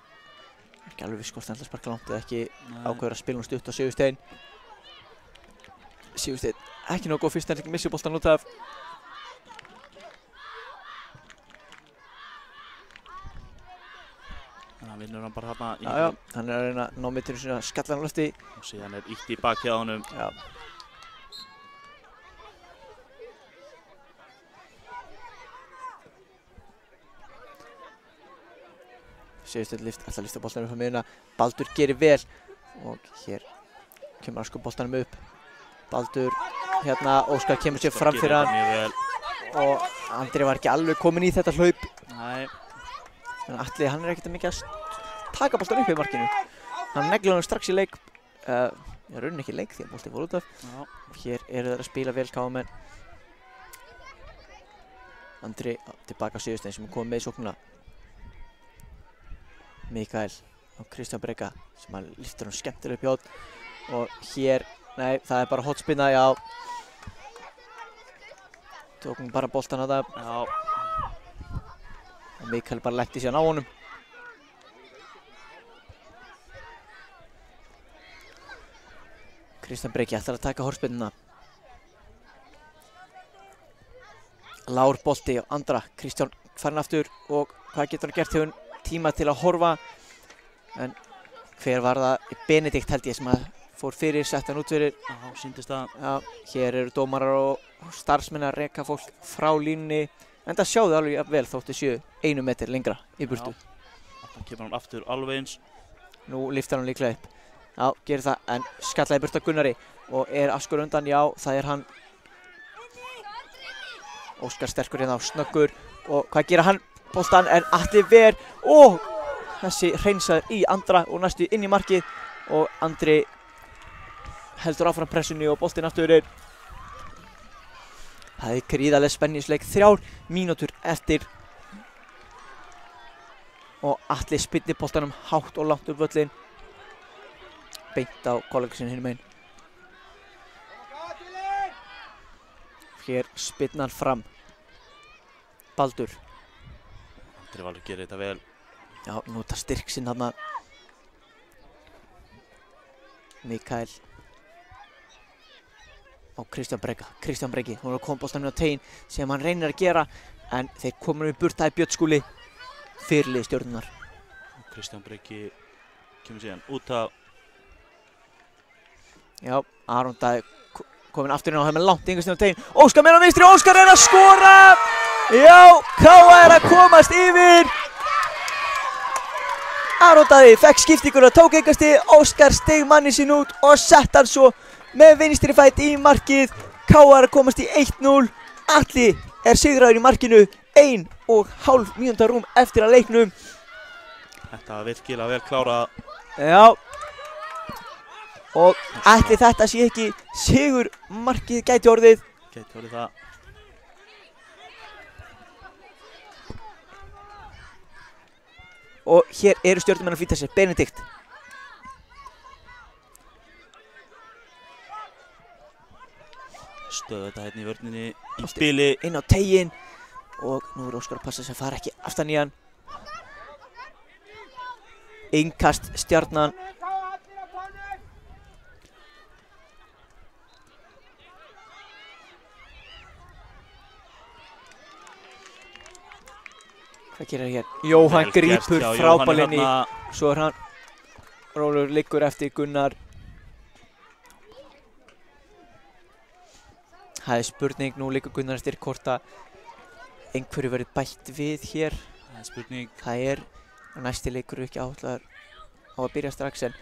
ekki alveg viss hvort hann ætlar að sparka langt eða ekki ákveður að spila hún stutt á Sigurstein. Sigurstein ekki nógu góð fyrst en ekki missir boltann út af. Þannig að vinnur hann bara hérna í Já, hann er að reyna að ná mittinu sinna að skalla hann á lofti. og síðan er ítt í baki á honum. Já. Sigursteinn ætlar að lyfta boltanum upp á miðjuna. Baldur gerir vel og hér kemur að sko boltanum upp. Baldur hérna, Óskar kemur sér fram fyrir hann Mjög vel. og Andri var ekki alveg kominn í þetta hlaup. Nei. En Atli, hann er ekkert mikið að taka boltan upp í markinu. Hann neglir hann strax í leik. Ég raunin ekki leik því að boltinn fór út af. Já. Hér eru þeir að spila vel KM. Andri tilbaka á Sigurstein sem er komið með í sóknuna. Mikael og Kristján Breka sem hann lyftir hann skemmtilega upp í hótt. Og hér, nei, það er bara hotspinna, já. Tókum bara boltan á það. Já. Og Mikael bara letti síðan á honum. Kristján Breki ætlar að taka hornspinnuna. Lár bolti á Andra. Kristján farin aftur og hvað getur hann gert? Hefur tíma til að horfa. En hver var það? Benedikt held ég sem að fór fyrir, sett hann út fyrir. Já, sýndist það. Já, hér eru dómarar og starfsmenn að reka fólk frá línunni. En það sjáðu alveg vel þóttu séu 1 metr lengra í burtu. Þannig kemur hann aftur alveg eins. Nú lyftir hann líklega upp. Já, gerir það, en skallaði burt á Gunnari og er Askur undan, já, það er hann. Óskar sterkur hérna á, snöggur og hvað gerir hann? Boltan en Atli ver og þessi hreinsaður í Andra og næstu inn í markið og Andri heldur áfram pressunni og boltinn aftur er. Það er gríðarlega spenningsleik, 3 mínútur eftir og Atli spillir boltanum hátt og langt úr völlinn. Beint á kollega sinni hinum megin. Hér spilnar fram. Baldur. Andri Valur gerir þetta vel. Já, nota styrk sinn þarna. Mikael. Og Kristján Breka. Kristján Breki, hún er að koma boltanum á tegin sem hann reynir að gera en þeir komur við burt. Það er Björn Skúli, fyrirlið stjórnunar. Kristján Breki kemur síðan út af. Já, Aron Daði kominn aftur inn á, það með langt yngast inn á tegin. Óskar meira á vinstri, Óskar er að skora! Já, K.A. er að komast yfir! Aron Daði fekk skiptinguna, tók yngasti, Óskar steig manni sín út og sett hann svo með vinstri fæti í markið. K.A. er að komast í 1-0. Atli er sigraður í markinu, 1,5 mínúta rúm eftir að leiknum. Þetta var virkilega vel klárað. Já. Og ætli þetta sé ekki sigur markið gæti orðið. Gæti orðið það. Og hér eru stjórnumenn að flýta sér. Benedikt. Stöðu þetta hérna í vörninni í spili. Inn á tegin. Og nú er Óskar að passa sig að fara ekki aftan í hann. Innkast Stjarnan. Hvað gerir hér? Jóhann grípur frábælinni. Svo er hann Rólur liggur eftir Gunnar. Það er spurning, nú liggur Gunnar eftir hvort að einhverju verið bætt við hér. Það er spurning. Það er næsti leikur ekki áhugaður á að byrja strax en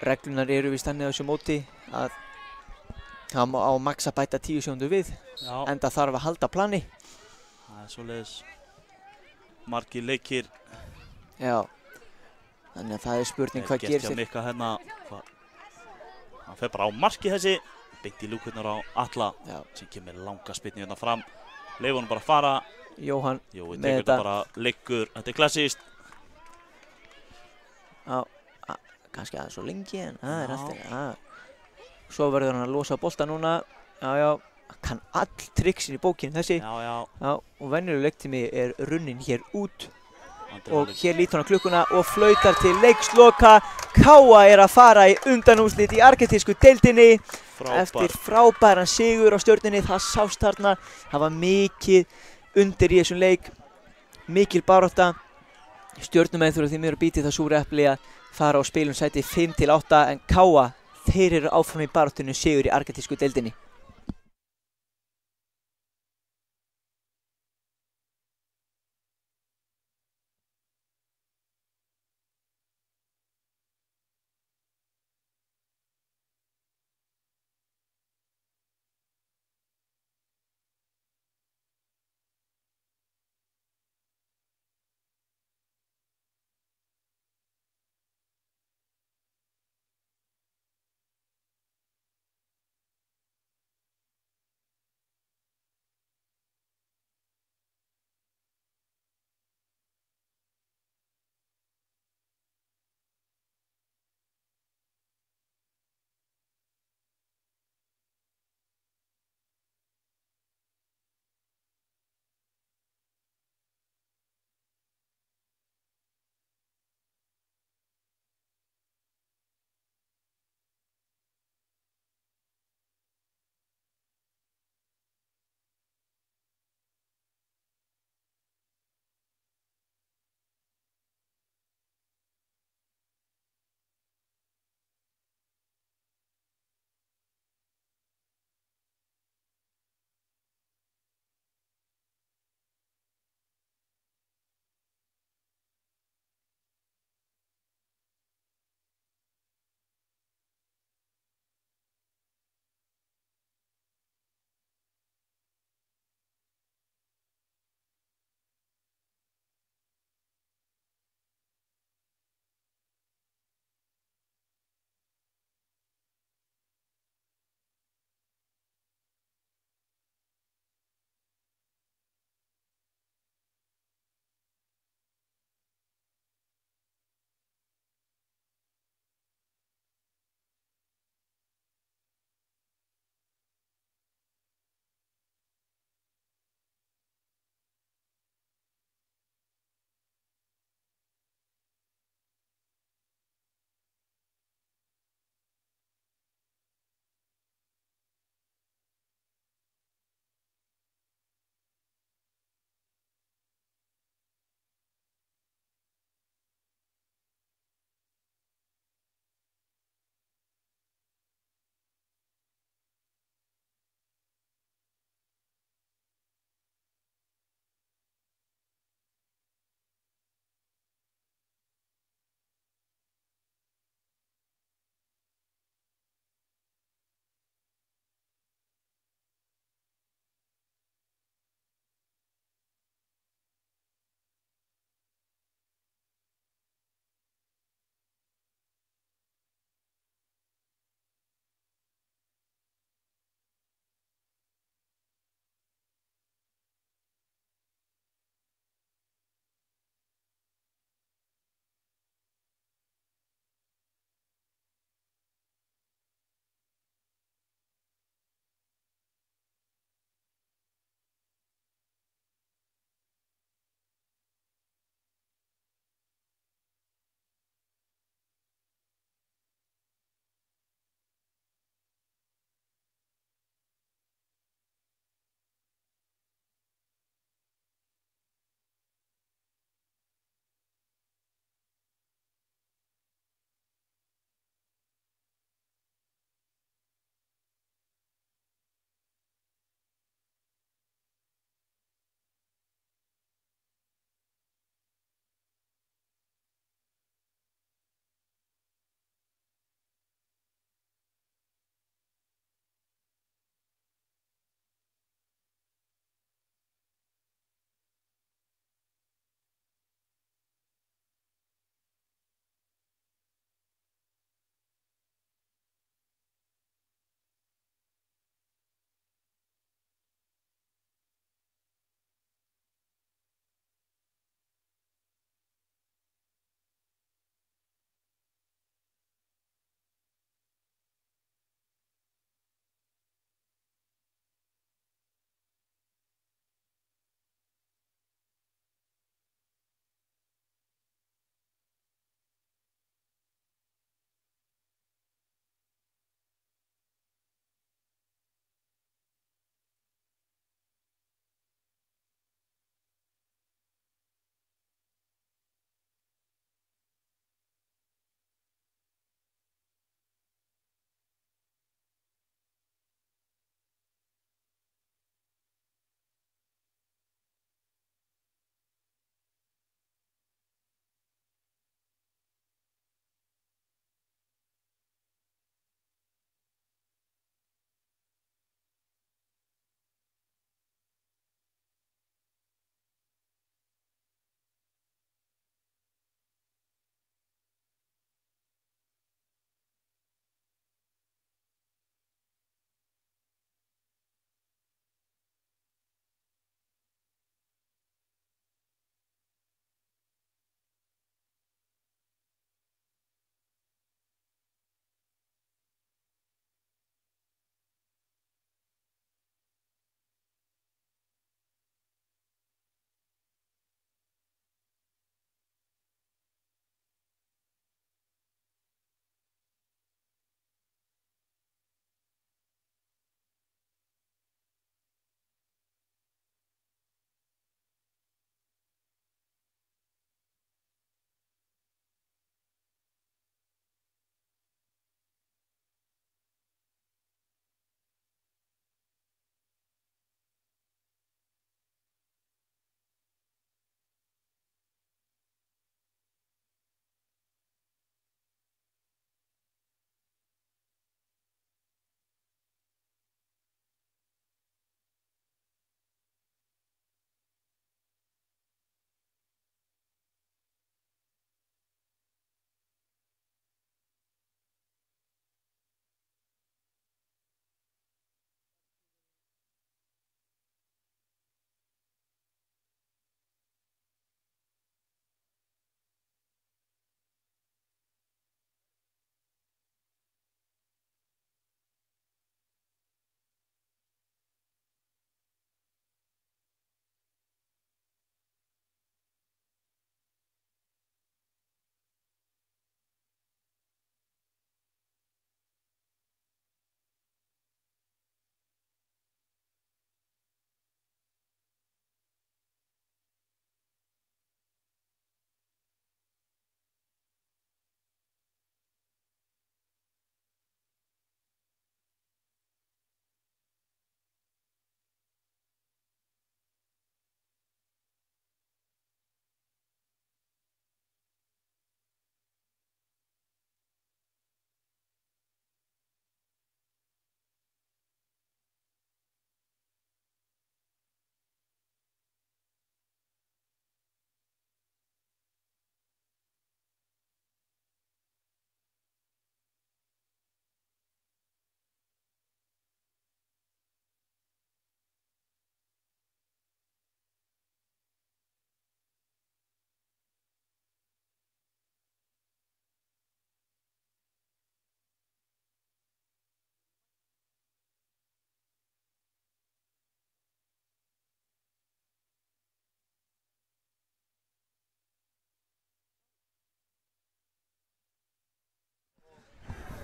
reglunar eru víst þannig á þessu móti að það má á max að bæta 10 sekúndur við. Já. Enda þarf að halda plani. Það er svoleiðis. Margir leikir. Já. Þannig að það er spurning hvað gerir sér. Mikka hérna. Hann fer bara á marki þessi. Beint í lúkurnar á Atla. Já. Sem kemur langa spyrnu hérna fram. Leif honum bara að fara. Jóhann Jói með tekur þetta bara leikur. Þetta er klassískt. Já. Kannski aðeins svo lengi en það er alltaf. Svo verður hann að losa bolta núna. Já, já. Kann all triksin í bókinu þessi. Já, já. Já, og venjuleg leiktími er runnin hér út. og hér lítur hann á klukkuna og flautar til leiksloka. Káa að fara í undanúrslit í argentísku deildinni eftir frábæran sigur á Stjörnunni. Það sást þarna, það var mikið undir í þessum leik, mikil barátta. Stjörnumenn þurfa því miður að bíta í það súra epli að fara á spilum sæti 5-8 en Káa, þeir eru áfram í baráttunni sigur í argentísku deildinni.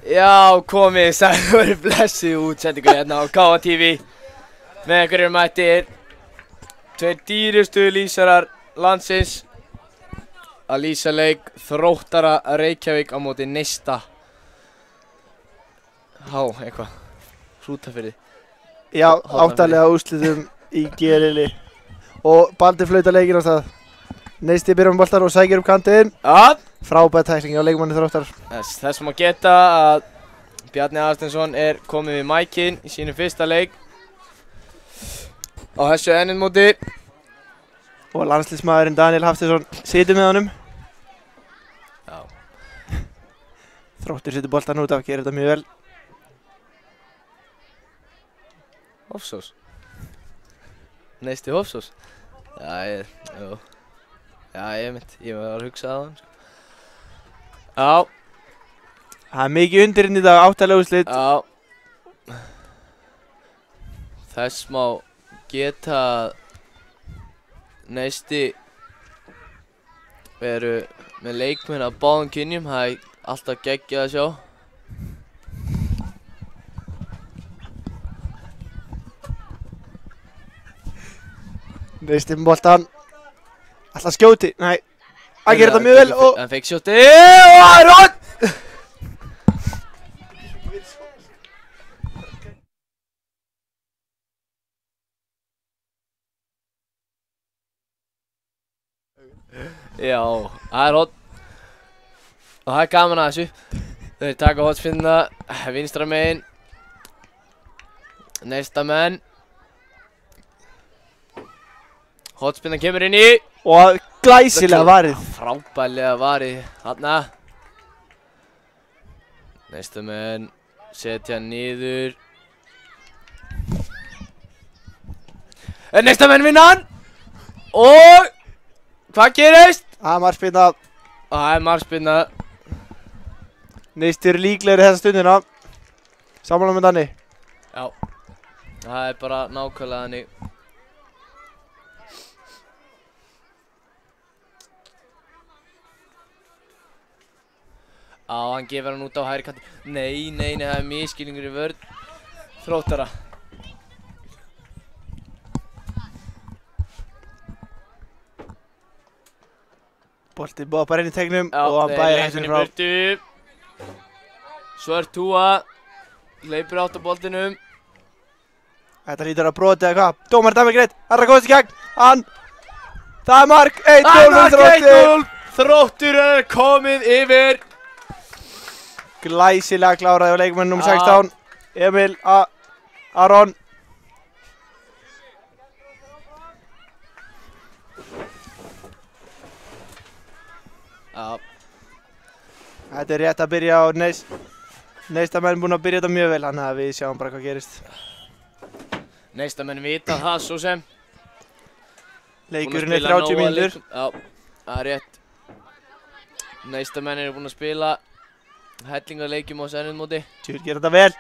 Já, komið, sæður blessu útsendingu hérna á KA TV. Með ykkur mættir tveir dýrustu lýsarar landsins að lýsa leik Þróttara Reykjavík á móti Neista. Eitthvað. Hrútafirði. Já, áttalega úrslitum í G-riðli. Og Baldur flautar leikinn á stað. Neisti byrjar með boltan og sækir upp kantinn. Já. Frábær tækling á leikmanni Þróttar. Þess má geta að Bjarni Aðarsteinsson er komið við mækinn í sínum fyrsta leik á þessu móti. Og landsliðsmaðurinn Daniel Hafsteinsson situr með honum. Já. Þróttur setur boltan út af, gerir þetta mjög vel. Hofsós. Neisti Hofsós. Já, ég var að hugsa á hann. Já. Það er mikið undir inn í dag, áttalega úrslit. Já. Þess má geta að Neisti eru með leikmenn af báðum kynjum, það er alltaf geggjað að sjá. Neisti með boltan. Alltaf skjóti, nei. Hann gerir þetta mjög vel og... Hann fekk sjóti og það er hot! Já, það er hot. Og það er gaman að þessu. Þeir taka hotspinnuna, vinstra megin. Neista menn. Hotspinnan kemur inn í. Og glæsilega varið. Frábærlega varið þarna. Neista menn setja niður. Neista menn vinna hann. Og hvað gerist? Það er markspyrna. Það er markspyrna. Neisti eru líklegri þessa stundina. Sammála með Danni. Já. Það er bara nákvæmlega þannig. Já, hann gefur hann út á hægri kanti. Nei, það er misskilningur í vörn Þróttara. Bolti búið bara inn í tegnum og hann bæði hættunni frá. Svört Túa hleypur átt á boltinum. Þetta lítur að broti eða hvað. Dómar dæmi greitt, hann er að komast í gegn. Það er mark, 1-0 Þróttur. Þróttur er komið yfir. Glæsilega kláraði á leikmenn nr. 16. Emil Aron. Já. Þetta er rétt að byrja á Neista menn búinn að byrja þetta mjög vel, þannig að við sjáum bara hvað gerist. Neista menn vita það svo sem. Leikurinn er 30 mínútur. Já, það er rétt. Neista menn eru búinn að spila hellinga leikjum á þessu móti. Tjúr gerir þetta vel.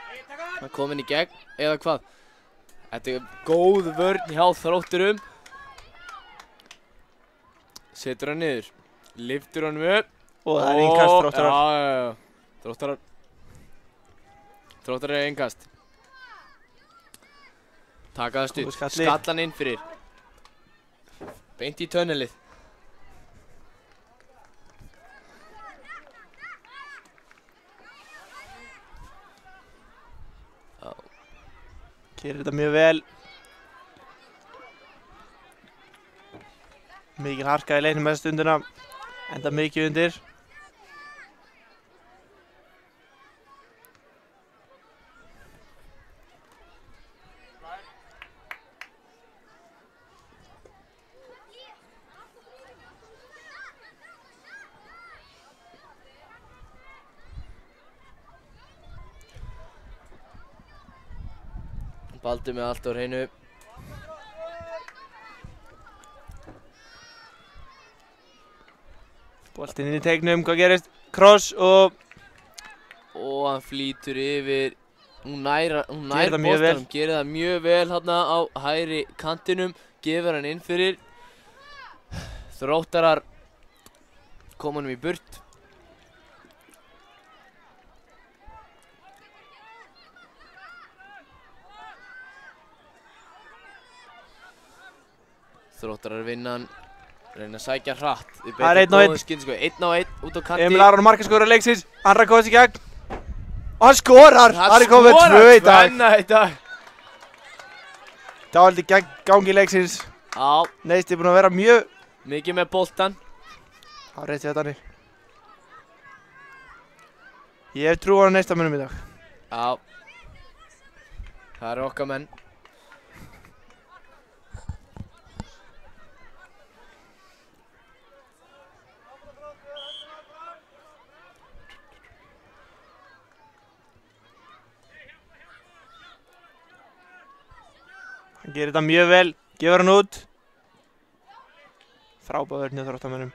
Það er komin í gegn, eða hvað? Þetta er góð vörn hjá Þrótturum. Setur hann niður. Lyftur hann upp. Og það er innkast Þróttarar. Já. Þróttarar er innkast. Taka það stutt. Skallan inn fyrir. Beint í tunnelið. Gerir þetta mjög vel. Mikil harka í leiknum þessa stundina. Enda mikið undir. Baldur með allt á hreinu. Boltinn inn í tegnum, hvað gerist? Kross og hann flýtur yfir. Hún nær Gerir það mjög boltanum, gerir það mjög vel hérna á hægri kantinum. Gefur hann inn fyrir. Þróttarar koma honum í burt. Þróttarar vinna hann. Reyna að sækja hratt. Það er 1 á 1. 1 á 1 út á kanti. Emil Aron markaskórar leiksins. Hann komast í gegn. Og hann skorar. Hann er komið 2 í dag. Tvenna í dag. Það var aldrei gangi leiksins. Já. Neisti búinn að vera mjög Mikið með boltan. Það rétt við þetta hann. Ég hef trú á neistamönnum í dag. Já. Það eru okkar menn. Hann gerir þetta mjög vel. Gefur hann út. Frábær hjá Þróttamönnum.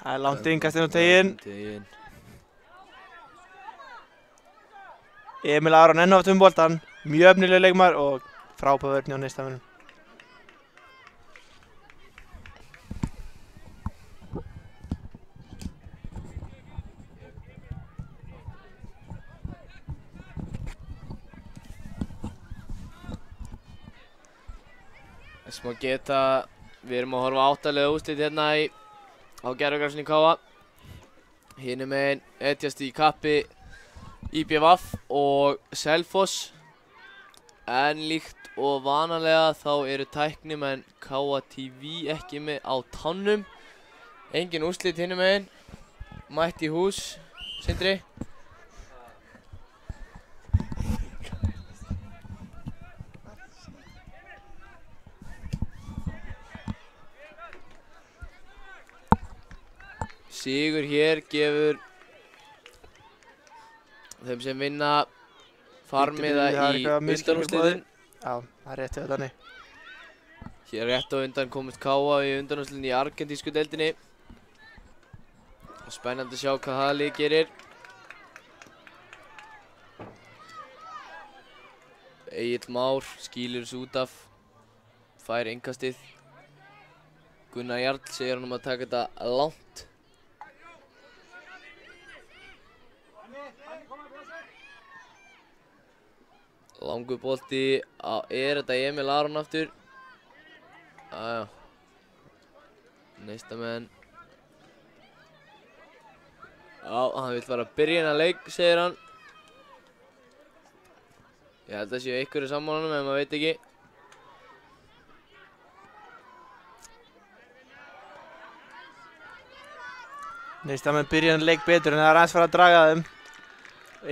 Það er langt innkast inn á teginn. Emil Aron enn oft boltan. Mjög efnilegur leikmaður og frábær vörn hjá neistamönnum. Þess má geta, við erum að horfa áttalega úrslit hérna á Gerðugransinu í Káa. Hinum megin etjast í kappi IBVF og Selfoss. En líkt og vanalega þá eru tæknimenn Káa TV ekki með á tánum. Engin úrslit hinum megin. Mætt í hús, Sindri. Sigur hér gefur þeim sem vinna farmiða í undanúrslitin. Já, það er rétt við þetta. Hér rétt á undan komist Káa í undanúrslitin í argentísku deildinni. Spennandi að sjá hvað það lið gerir. Egill Már skýlir þessu út af, fær innkastið. Gunnar Jarl segir hann að taka þetta langt. Langur bolti, er þetta Emil Aron aftur? Aja. Neistamenn. Já, hann vill fara að byrja hennar leik, segir hann. Ég held að séu einhverju sammálanum, en maður veit ekki. Neistamenn byrja hennar leik betur en það er aðeins fara að draga þeim.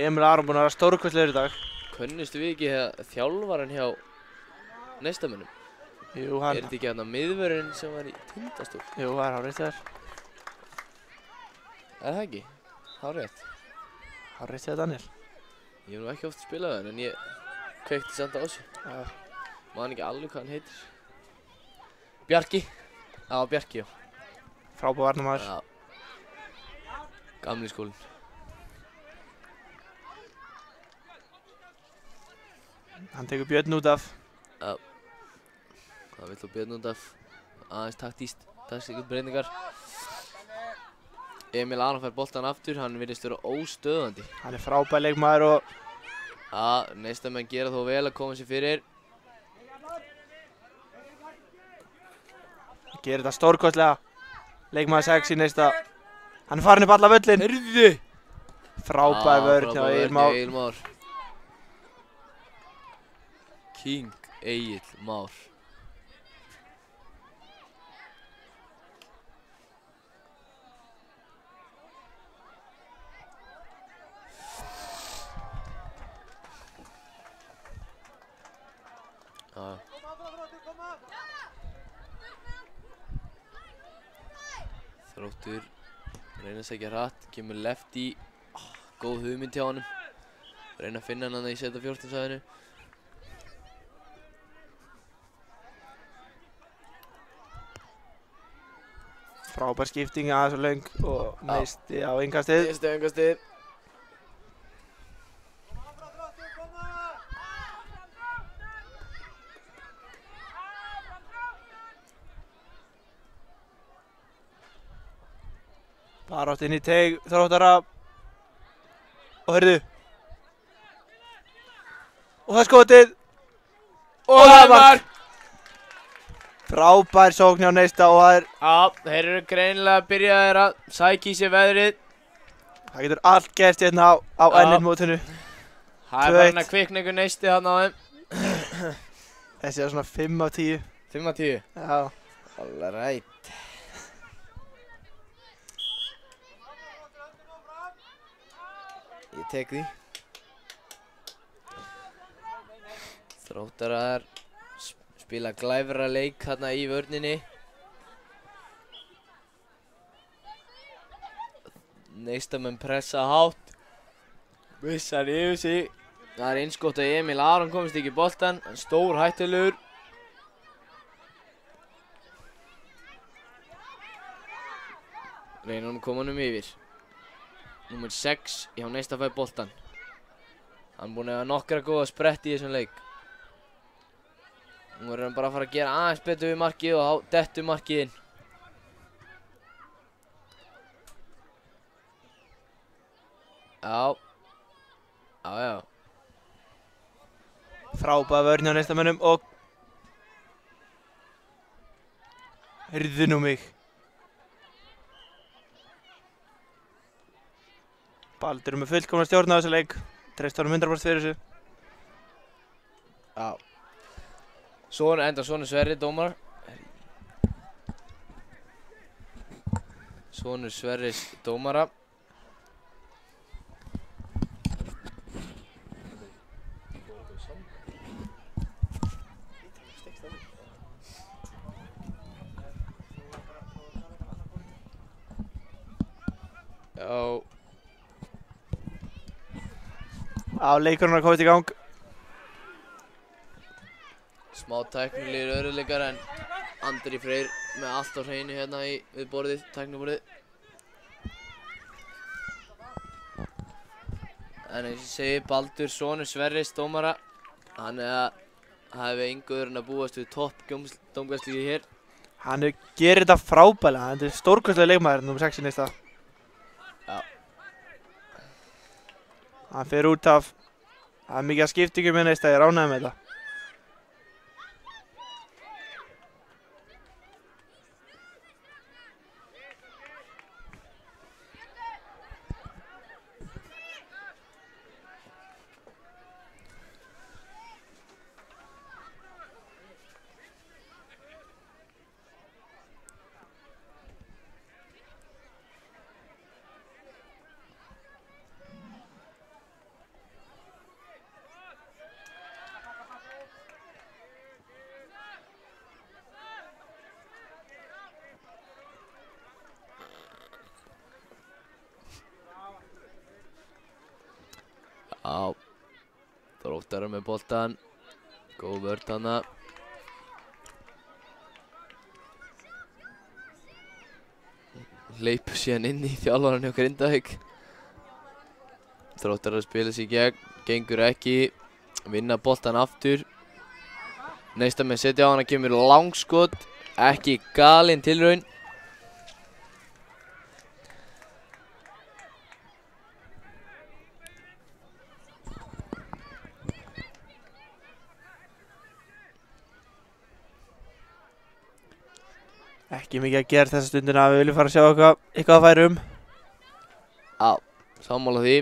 Emil Aron búinn að vera stórkostlegur í dag. Könnustu við ekki þjálfaran hjá neistamönnum? Jú, hann... Er þetta ekki þarna miðvörðurinn sem var í Tindastól? Jú, það er hárrétt þér. Er það ekki? Hárrétt. Hárrétt þér, Daniel. Ég hef nú ekki oft spilað hann, en ég kveikti samt á þessu. Já. Man ekki alveg hvað hann heitir. Bjarki. Já, Bjarki, já. Frábær varnarmaður. Já. Gamli skólinn. Hann tekur Björn út af. Já. Það vill á Björn út af. Aðeins taktískt breytingar. Emil Aron fær boltan aftur, hann virðist vera óstöðandi. Hann er frábær leikmaður og... Já, neistamenn gera þó vel að koma sér fyrir. Gerir þetta stórkostlega. Leikmaður 6 í neista. Hann er farin upp alla völlin. Herðu! Frábær vörn hjá Egil Már. King Egil Már. Þróttur reyna að segja hratt, kemur lefty. Góð hugmynd hjá honum. Reyna að finna hann í seta 14 sæðinu. Frábær skipting aðeins og löng og Neisti á innkastið. Neisti á innkastið. Bara átt inn í teig Þróttara. Og heyrðu. Og það er skotið. Og það er mark! Frábær sókn hjá Neista og það er... Já, þeir eru greinilega byrjaðir að sækja í sig veðrið. Það getur allt gerst hérna á ennilmótinu. Það er farin að kvikna einhver Neisti þarna á þeim. Þessi er svona 5 af 10. 5 af 10? Já. Alright. Ég tek því. Þróttarar spila glæfra leik hérna í vörninni. Neistamenn pressa hátt. Missar yfir sig. Það er innskott að Emil Aron komist ekki í boltan. Hann stór hættulegur. Reynir hann að koma honum yfir. Númer 6 hjá Neista fær boltan. Hann búinn að hafa nokkra góða spretti í þessum leik. Nú verður hann bara að fara að gera aðeins betur við markið og þá dettur markið inn. Já. Já. Frábær vörn hjá Neistamönnum og... Heyrðu nú mig. Baldur með fullkomna stjórn á þessu leik. Treyst honum 100% fyrir þessu. Já. Sonur Sverri dómar. Sonur Sverris dómara. Já. Já, leikurinn er komið í gang. Smá tæknilegir örðuleikar en Andri Freyr með allt á hreinu hérna við borðið, tækniborðið. En eins og ég segi, Baldur sonur Sverris dómara. Hann hefði engur en að búast við topp dómgæstlíki hér. Hann gerir þetta frábælega. Hann er stórkostlega leikmaður, nummer 6 í Neista. Já. Hann fer út af... Það er mikið að skiptingum með Neista, ég er ánægður með þetta. Já, Þróttarar með boltan. Góð vörn hana. Hleypur síðan inn í þjálfarann hjá Grindavík. Þróttarar spila sig í gegn, gengur ekki. Vinna boltan aftur. Neistamenn setja á hana, kemur langskot. Ekki galinn tilraun. Ekki mikið að gera þessa stundina, við viljum fara að sjá eitthvað að færa um. Já, sammála því.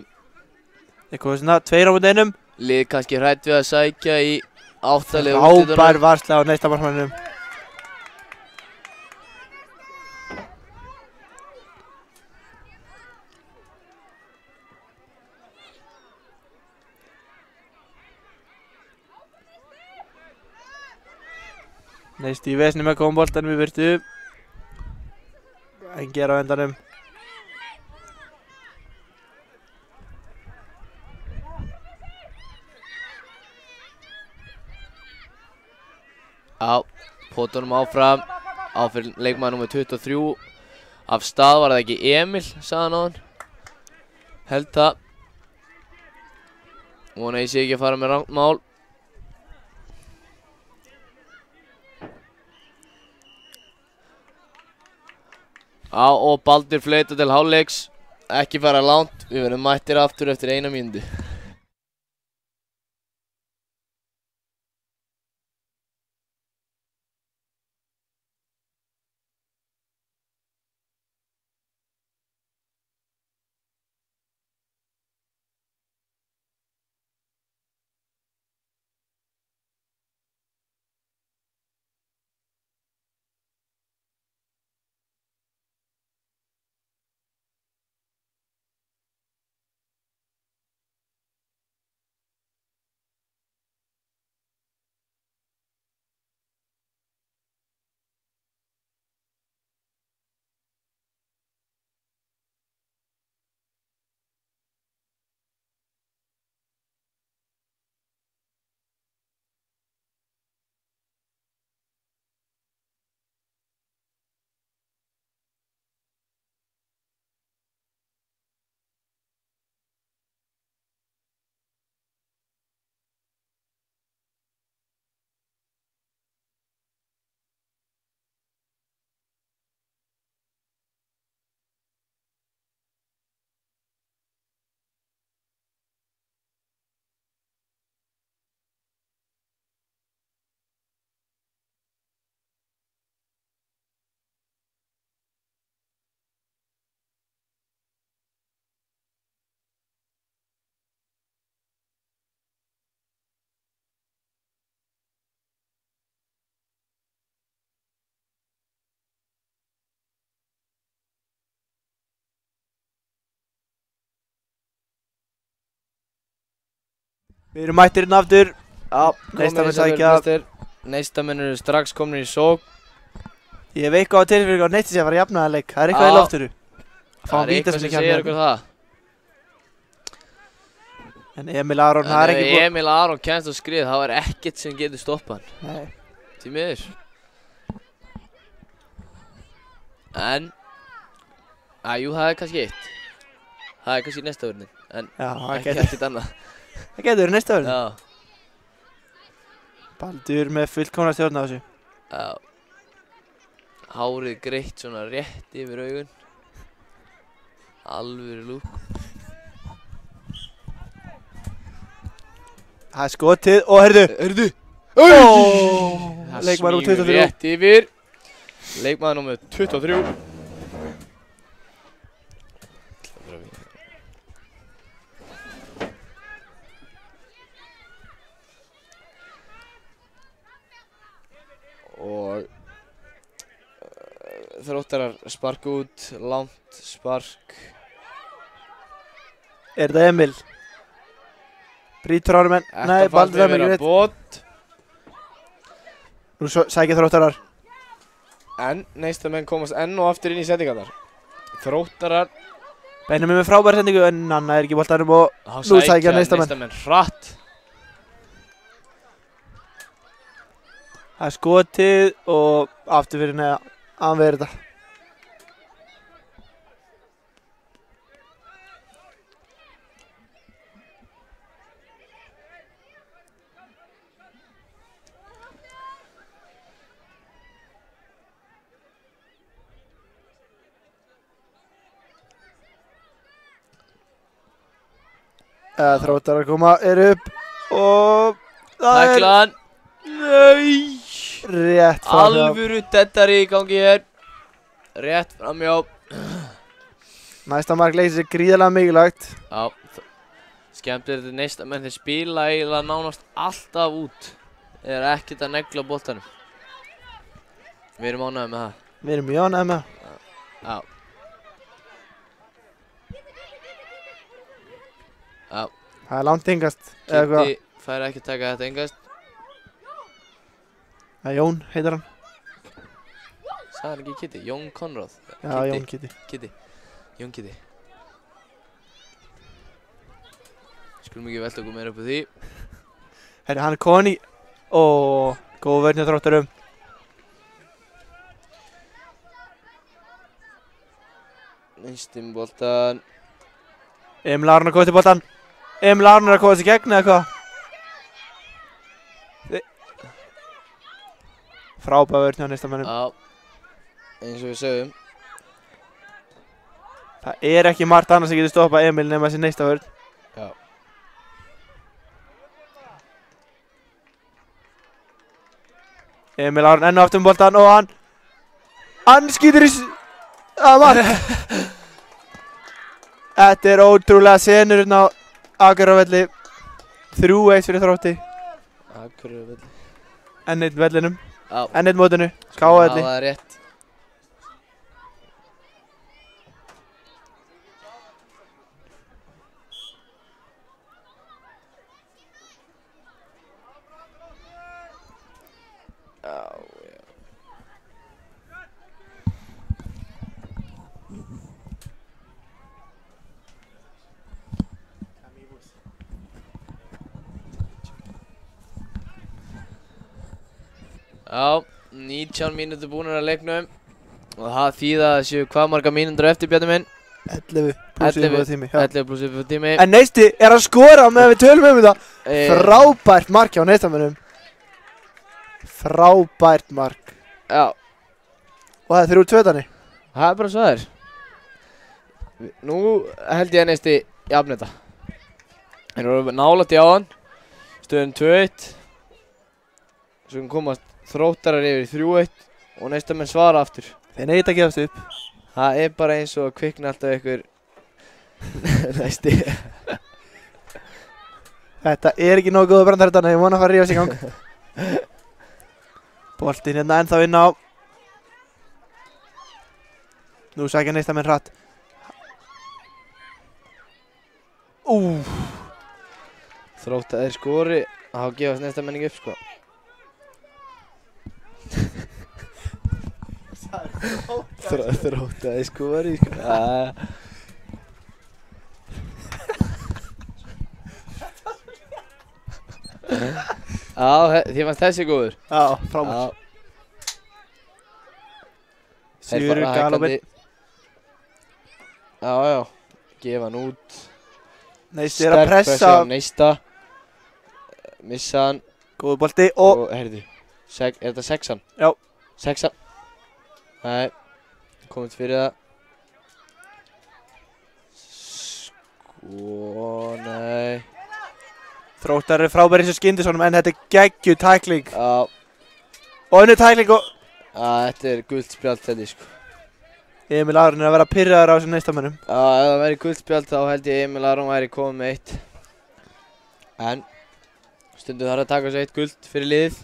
Eitthvað svona, 2 á móti 1. Lið kannski hrætt við að sækja í áttalegu úrslitunum. Frábær varsla á Neistamarkmannum. Neisti í vesni með koma boltanum í virtu. Engir á endanum. Já, potunum áfram. Áfyrir leikmaður nummer 23. af stað, var það ekki Emil, sagði hann áðan. Held það. Vona ég sé ekki að fara með rangt mál. Já, og Baldur flautar til hálfleiks. Ekki fara langt, við verðum mættir aftur eftir 1 mínútu. Við erum mættir hérna aftur. Já, neistamenn sækja. Neistamenn eru strax komin í sókn. Ég hef eitthvað á tilfinningu að neisti sé að fara að jafna það leik. Það er eitthvað í loftinu. Það er eitthvað sem segir okkur það. En Emil Aron, það er ekki búið. Emil Aron kemst á skrið, það var ekkert sem getur stoppað hann. Nei. Því miður. En jú, það er kannski eitt. Það er kannski næsta vörnin. En ekkert annað. Það getur verið næsta vörnin. Já. Baldur með fullkomna stjórn á þessu. Já. Hárið greitt svona rétt yfir augun. Alvöru lúk. Það er skotið og heyrðu. Leikmaður númer 23. Rétt yfir. Leikmaður númer 23. Og Þróttarar sparka út, langt spark. Er þetta Emil? Brýtur árum en, nei, Baldur það með ekki rétt. Nú sækja Þróttarar. En neistamenn komast enn og aftur inn í settingarnar. Þróttarar. Benjamin með frábæra sendingu en Anna er ekki boltanum og nú sækja neistamenn. Hratt. Það er skotið og aftur fyrir neða að vera þetta. Þróttarar koma, upp og það er... Tæklan. Nei. Rétt framjá. Alvöru dettari í gangi hér. Rétt framjá. Næsta mark leysir sig gríðarlega mikilvægt. Já. Skemmt er þetta neistamenn, þeir spila eiginlega nánast alltaf út. Þeir eru ekkert að negla boltanum. Við erum ánægðir með það. Við erum mjög ánægðir með það. Já. Já. Það er langt yngast. Kitty fær ekki að taka þetta yngast. Það er Jón, heitir hann. Sagði hann ekki Kitty? Jón Konráð? Já, Jón Kitty. Jón Kitty. Skulum ekki velta okkur meira upp á því. Herri, hann er koni. Góð vörn hjá Þróttarum. Neisti með boltan. Emil Aron að koma til boltan. Emil Aron að koma til gegn eða hvað? Frábær vörn hjá neistamönnum. Já, eins og við sögum. Það ekki margt annars sem getur stoppað Emil nema þessi neista vörn. Já. Emil Aron enn og aftur með boltan og hann skýtur í mark. Þetta ótrúlega senur hérna á Akureyravelli. 3-1 fyrir Þrótti. Akureyravelli. Enn einn vellinum. Já. Enn einn mótinu. Káavelli. Já, það rétt. Já, 19 mínútur búnar að leiknum og það þýða að séu hvað marga mínútur eftir, Bjarni minn? 11 pluss uppbótartími. 11 pluss uppbótartími. En neisti að skora með við tölum þetta. Frábært mark hjá neistamönnum. Frábært mark. Já. Og það 3-2 þannig. Það bara svo það Nú held ég að neisti jafn þetta. Þeir voru nálægt í áðan. Stöðum 2-1. Svo komast Þróttarar yfir í 3-1 og neistamenn svara aftur. Þeir neita að gefast upp. Það bara eins og að kvikna alltaf ykkur næsti. Þetta ekki nógu góða brandar þetta, ég vona að fara að rífa sig í gang. Boltinn hérna ennþá inn á. Nú sækja neistamenn hratt. Þróttarar skori, þá gefast neistamenn ekki upp sko. Þróttarar skori sko. Já, þið fannst þessi góður. Já, frábært. Sigurður Galopin. Já, gefa hann út. Neisti að pressa. Neista. Missa hann. Góður bolti og heyrðu, þetta 6-an? Já. 6-an. Nei, komið fyrir það. Nei. Þróttarar frábæri eins og Skyndisonum en þetta geggjuð tækling. Já. Og önnur tækling og þetta gult spjald þetta sko. Emil Aron að vera pirraður á þessum neistamönnum. Já, ef það væri gult spjald þá held ég Emil Aron væri komið með 1. En stundum þarf að taka svo 1 gult fyrir liðið.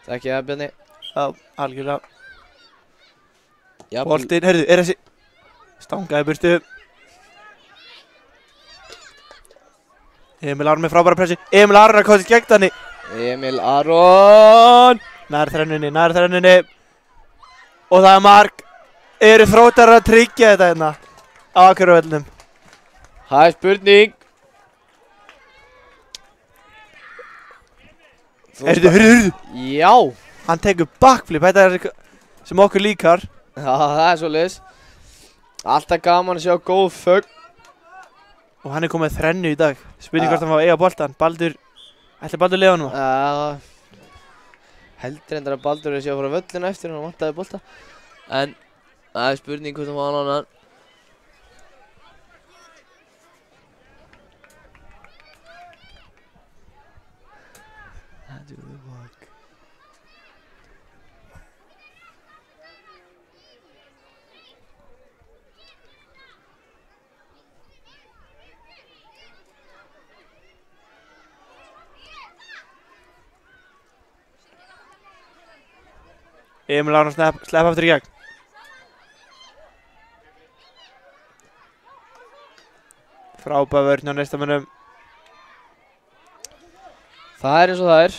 Takk ég að Bjarni. Já, algjörlega. Já, boltinn, heyrðu, þessi stangaði burtu. Emil Aron með frábæra pressi. Emil Aron að koma til gegn þannig. Emil Aron. Nær þrennunni. Og það mark. Eru Þróttarar að tryggja þetta hérna á Akureyravellinum? Það spurning. Heyrðu. Já. Hann tekur backflip, þetta sem okkur líkar. Já, það svoleiðis. Alltaf gaman að sjá góð fögn. Og hann komið þrennu í dag. Spurning hvort hann var að eiga boltan. Ætli Baldur lifa nú? Já. Heldur endar að Baldur sé að fara völlina eftir hann vantaði bolta. En það spurning hvort hann var annan. Emil Aron slepp aftur í gegn. Frábær vörn á neistamönnum. Það eins og það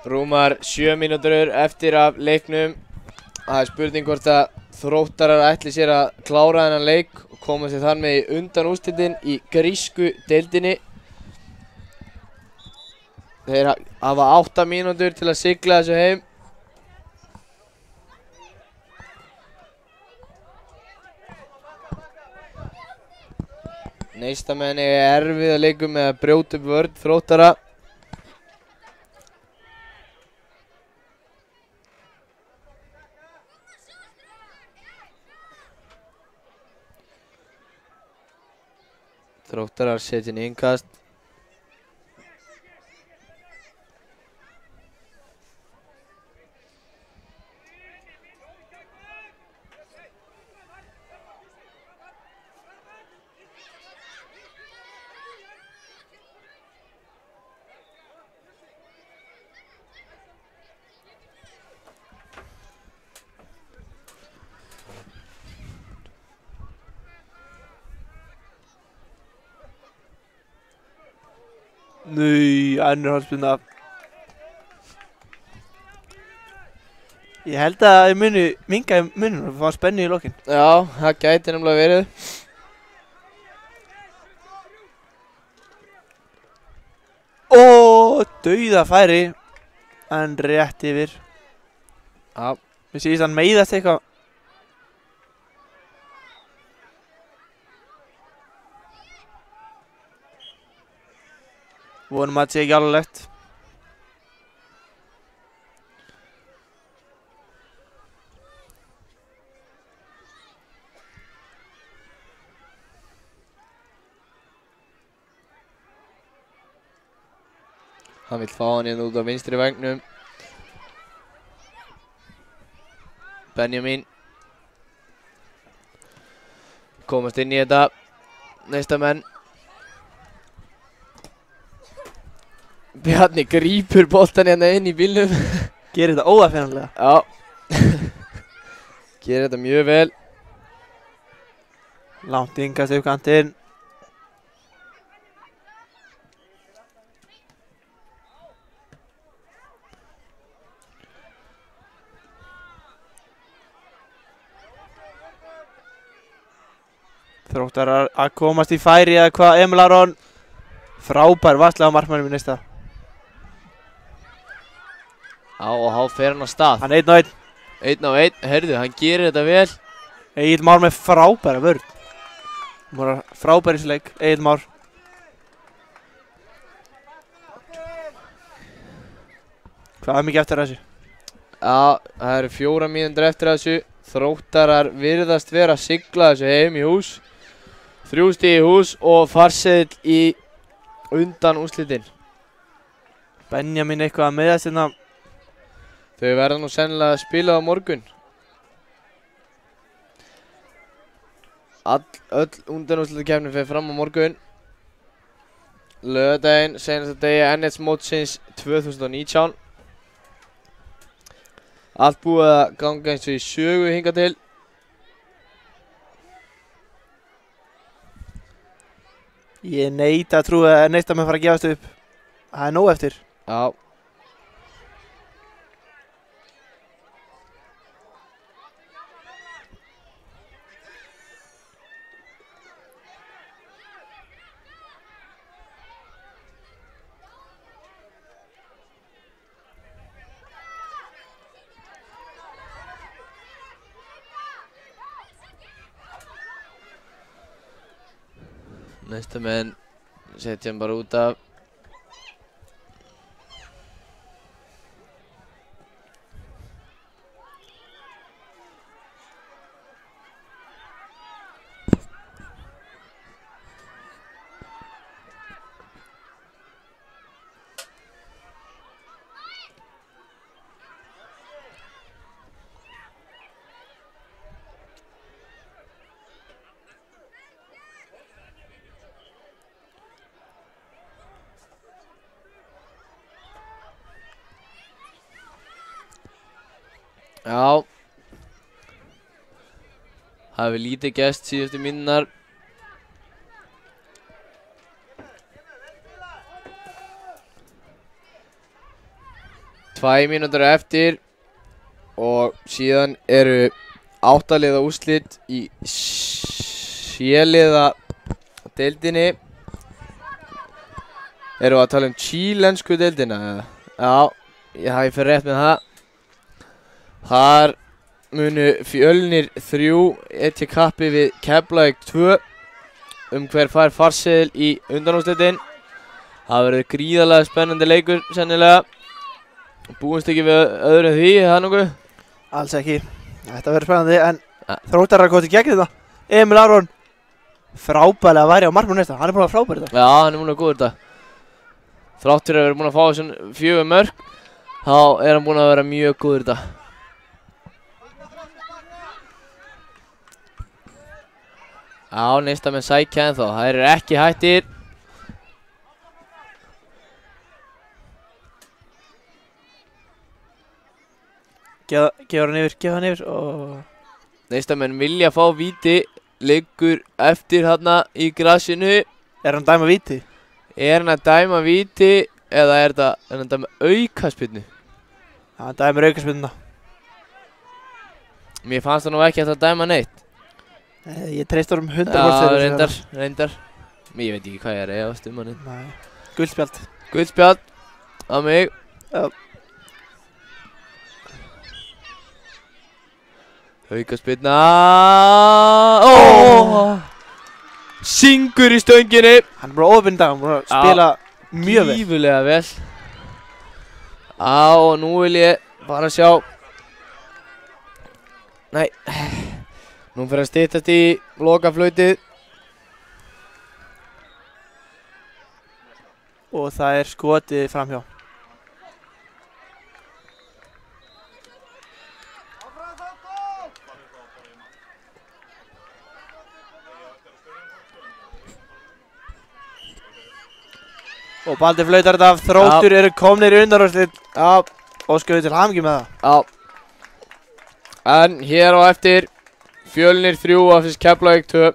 Rúmar 7 mínútur eftir af leiknum. Það spurning hvort að Þróttarar ætli sér að klára þennan leik og koma sér þar með í undanúrslitin í grísku deildinni. Þeir hafa 8 mínútur til að sigla þessu heim. Neistamenn eiga erfiða leikum með að brjóta upp vörn Þróttara. Þróttarar setja inn innkast. Nei, önnur hornspyrna. Ég held að ég muni minga í munum og fá spennu í lokin. Já, það gæti nefnilega verið. Dauða færi. En rétt yfir. Já. Mér síðist hann meiðast eitthvað. Vonum að það sé ekki alvarlegt. Hann vill fá hann hérna út á vinstri vægnum. Benjamin. Komast inn í þetta. Neistamenn. Bjarni grípur boltan hérna inn í bílnum. Gerir þetta óaðfinnanlega. Já. Gerir þetta mjög vel. Langt innkast upp kantinn. Þróttarar að komast í færi eða hvað. Emil Aron. Frábær varsla á markmannum í næsta. Já, og þá fer hann á stað. Hann 1-1. 1-1, heyrðu, hann gerir þetta vel. Egil Már með frábæra vörn. Frábær í þessu leik, Egil Már. Hvað er mikið eftir þessu? Já, það eru 4 mínútur eftir þessu. Þróttarar virðast vera að sigla þessu heim í hús. 3 stig í hús og farseðill í undan úrslitin. Benjamin eitthvað að meðast hérna. Þau verða nú sennilega að spila á morgun. Öll undanúrslitakeppnin fer fram á morgun. Laugardaginn, seinasta degi NS mótsins 2019. Allt búið að ganga eins og í sögu hingað til. Ég neita að trúa að neistamenn fara að gefast upp. Það er nóg eftir. Já. Neistamenn setja hann bara út af. Já. Hafi lítið gest síðustu mínúturnar. Tvær mínútur eftir og síðan eru 8 liða úrslit í C-liða deildinni. Erum við að tala chilensku deildina? Já, ég fer rétt með það. Þar munu Fjölnir 3 etja kappi við Keflavík 2 hver fær farseðil í undanúrslitin. Það verður gríðarlega spennandi leikur sennilega. Búumst ekki við öðru en því, það nokkuð? Alls ekki. Þetta verður spennandi en Þróttarar komið til gegn þetta. Emil Aron frábærlega væri á markmann næsta. Hann er búin að frábæri þetta. Já, hann er búin að góður þetta. Þrátt fyrir að vera búin að fá þessu 4 mörk, þá er hann búin að vera mjög góður þetta. Já, næsta menn sækja ennþá. Það eru ekki hættir. Gefur hann yfir og... Næsta menn vilja fá víti, liggur eftir þarna í grasinu. Er hann dæma víti? Er hann að dæma víti eða er hann að dæma aukaspyrnu? Já, hann dæmir aukaspyrnuna. Mér fannst það nú ekki að dæma neitt. Ég treyst honum 100%. Já, reyndar. Ég veit ekki hvað ég er að efast um hann. Nei. Guldspjald. Guldspjald á mig. Já. Aukaspyrna. Syngur í stönginni. Hann er bara ofinn dag, hann er búin að spila mjög vel. Gífurlega vel. Og nú vil ég bara sjá. Nei. Nú fyrir að styttast í lokaflautið. Og það er skotið framhjá. Og Baldur flautar þetta af. Þróttur eru komnir í undanúrslit. Já. Óskum við til hamingju með það. Já. En hér á eftir Fjölnir 3 af þess Keflavík 2.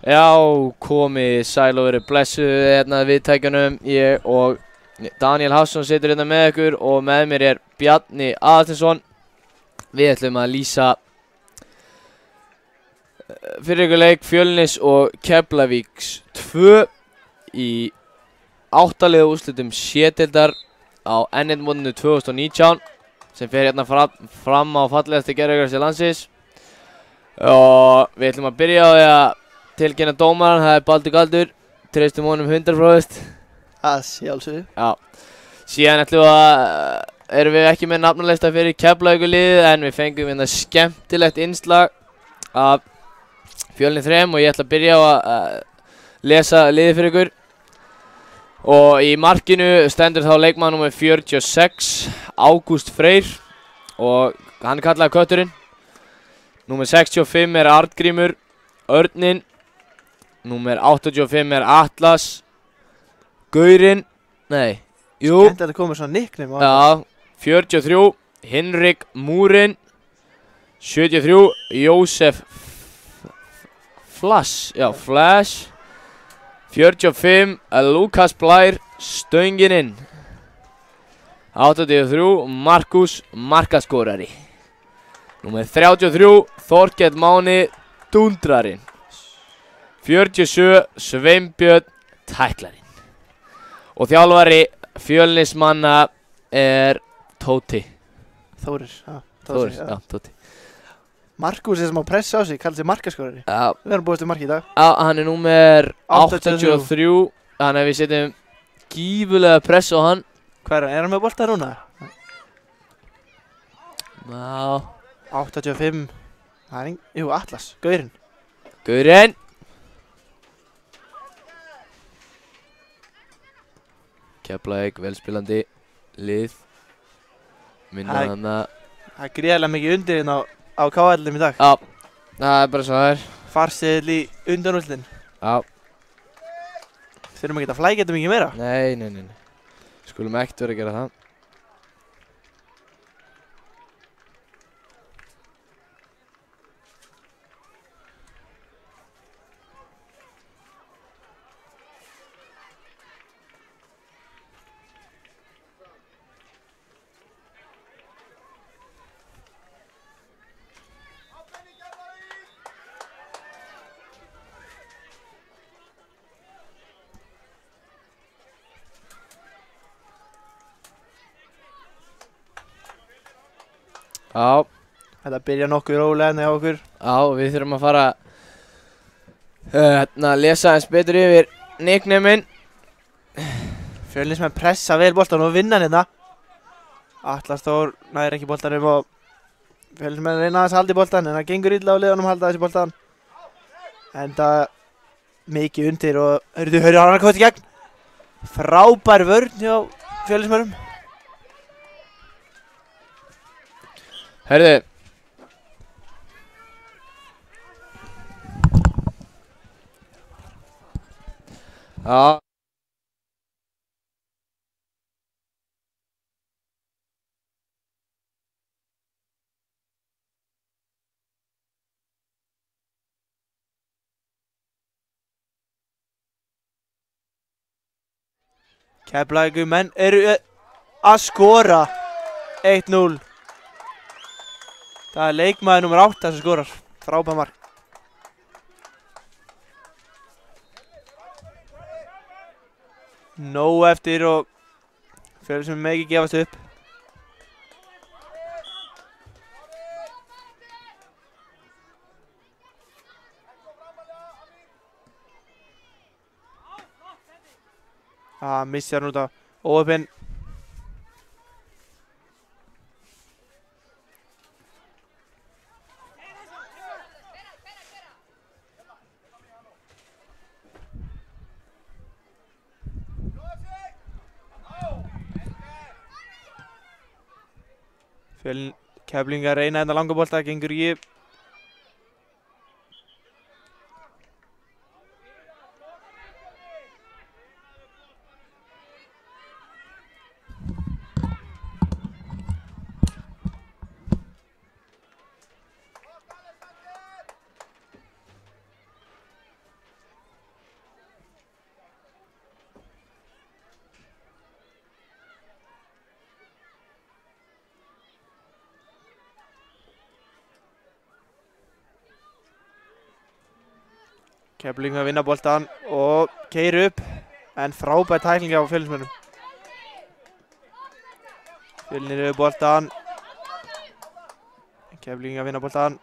Já, komið sæl og verið blessuð hérna viðtækjunum. Ég og Daniel Hafsson situr hérna með ykkur og með mér er Bjarni Aðalsteinsson. Við ætlum að lýsa fyrir ykkur leik Fjölnis og Keflavíks 2 í 8 liða úrslitum C-deildar á N1-mótinu 2019 sem fer hérna fram á fallegasti gerðargrasi landsins. Og við ætlum að byrja á því að tilkynna dómaran, það er Baldur Galdur, treystum honum 100%. Það sjálfsögðu. Já. Síðan erum við ekki með nafnalista fyrir Keflavíkurliðið en við fengum hérna skemmtilegt innslag af Fjölnir 3 og ég ætla að byrja á að lesa liðið fyrir ykkur. Og í markinu stendur þá leikmaður númer 46, Ágúst Freyr, og hann er kallaður Kötturinn. Númer 65 er Arngrímur Örninn. Númer 85 er Atlas Gaurinn. Nei, jú. Skemmtilegt að koma svona nickname á. Já, 43 Hinrik Múrin. 73 Jósef Flash. Já, Flash. 45 Lukas Blær Stöngininn. 83 Markus markaskorari. Númer 33 Þorkell Máni Dundrarinn. 47 Sveinbjörn Tæklarinn. Og þjálfari Fjölnismanna er Tóti. Þórir, Þórir, já, Tóti. Markus er sem á pressa á sig, kallar sig markaskorari. Já. Við erum búist við marki í dag. Já, hann er númer 83. 83. Þannig að við setjum gífulega press á hann. Hvað er hann með bolta núna? Já. 85. Það er jú, Atlas, Gaurinn. Gaurinn. Keflavík, velspilandi lið. Minna hann að... Það er gríðarlega mikið undir hérna á KL-um í dag. Já, það er bara svo það er. Farseðil í undanúrslitin. Já. Þurfum ekki að flækja þetta mikið meira. Nei. Skulum ekkert vera að gera það. Já. Þetta byrja nokkuð rólega hjá okkur. Já, við þurfum að fara að lesa eins betur yfir nicknameinn. Fjölnismenn pressa vel boltan og vinna hann hérna. Atlas Þór næri ekki boltanum og Fjölnismenn reyna aðeins að halda í boltan en það gengur illa á liðunum að halda þessi boltan. En það mikið undir og hörðu hann að koma í gegn. Frábær vörn hjá Fjölnismennum. Hörðu. Já. Keflavíkurmenn eru að skora 1-0. Það er leikmaður númer 8 sem skorar. Frábær mark. Nóg eftir og Fjölnismenn mega ekki gefast upp. Missar hann út á óöpinn. Keflingar reyna þetta langa bolta, gengur ekki. Keflingar vinna boltan og keyrir upp, en frábær tækling á Fjölnismönnum. Fjölnir yfir boltan. Keflingar vinna boltan.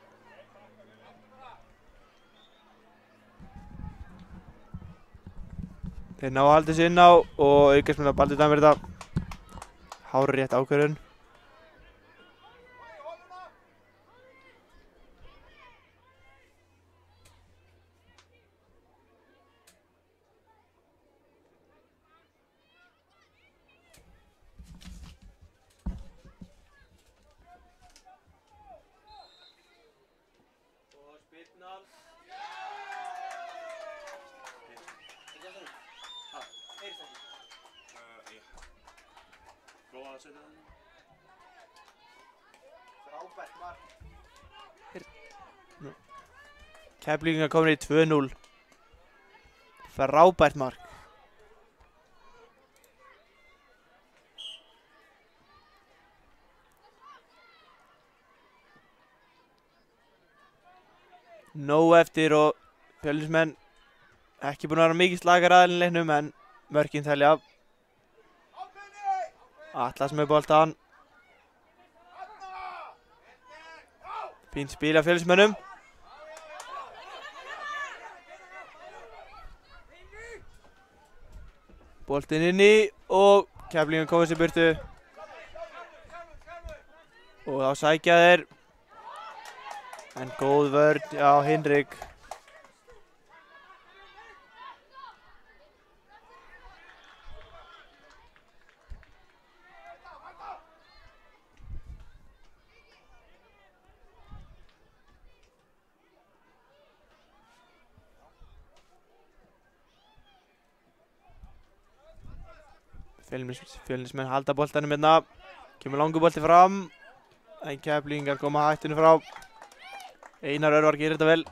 Þeir ná að halda sig inn á og aukarsmenn að Baldur dæmir þetta. Hárrétt ákvörðun. Keflvíkingar komin í 2-0. Frábært mark. Nóg eftir og Fjölnismenn ekki búin að vera mikið slakar aðeins í leiknum en mörkin telja. Atlas með boltan. Fínt spil af Fjölnismönnum. Boltinn inni og Keflvíkingar komið sér burtu. Og þá sækja þeir. En góð vörn á Hinrik. Fjölnismenn halda boltanum hérna. Kemur langur bolti fram. En Keflvíkingar koma hættinu frá. Einar Örvar gerir þetta vel.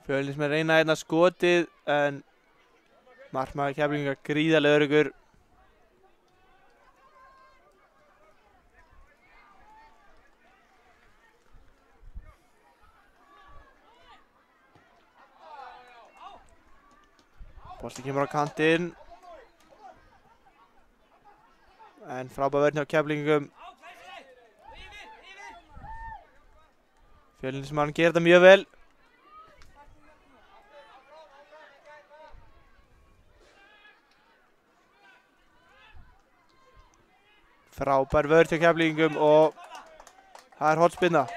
Fjölnismenn reyna hérna skotið en markmaður Keflvíkingar gríðarlega öruggur. Bolti kemur á kantinn. En frábær vörn hjá Keflvíkingum. Fjölnismenn gerir þetta mjög vel. Frábær vörn hjá Keflvíkingum og það er hornspyrna.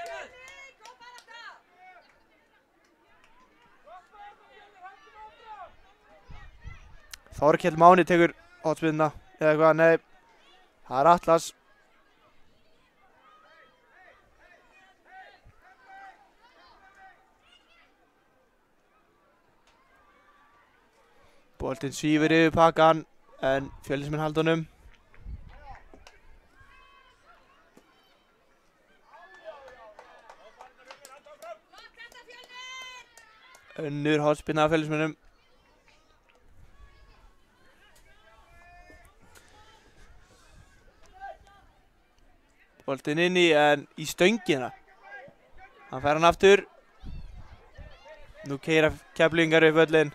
Þorkell Máni tekur hornspyrnuna eða eitthvað, nei, það er Atlas. Boltinn svífur yfir pakkan en Fjölnismenn halda honum. Önnur hornspyrna af Fjölnismönnum. Boltinn inni en í stöngina. Hann fær hann aftur. Nú keyra Keflvíkingar upp völlinn.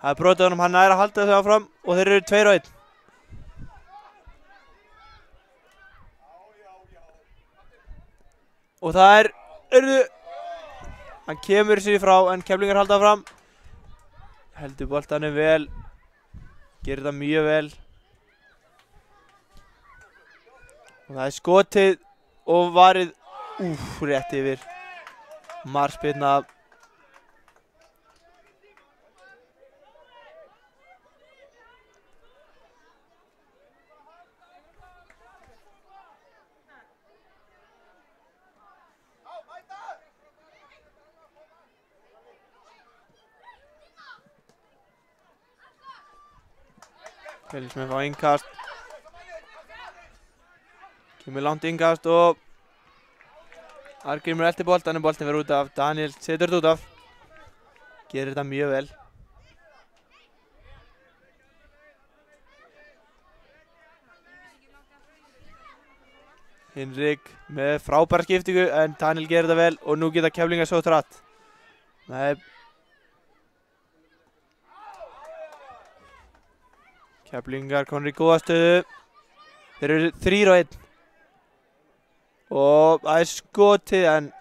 Það er brotið honum, hann er að halda þau áfram og þeir eru 2-1. Og það er hann kemur sér frá en Keflvíkingar halda áfram. Heldur boltanum vel. Gerir þetta mjög vel. Og það er skotið og varið rétt yfir. Markspyrna. Fjölnismenn fá innkast. Kemur langt innkast og Arngrímur eltir boltann en boltinn verður út af. Daniel setur þetta út af. Gerir þetta mjög vel. Hinrik með frábæra skiptingu en Daniel gerir þetta vel og nú geta Keflvíkingar sótt hratt. Nei. Keflvíkingar komnir í góða stöðu. Þeir eru 3-1. Og það er skotið en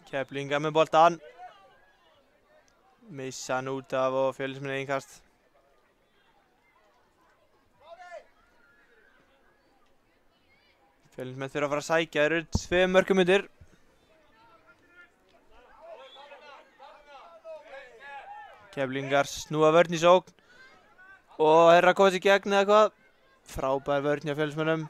Keflingar með boltan. Missa hann út af og Fjölnismenn innkast. Fjölnismenn þurfa að fara að sækja, þeir eru 2 mörkum undir. Keflingar snúa vörn í sókn. Og þeir eru að koma sér í gegn eða hvað. Frábær vörn hjá Fjölnismönnum.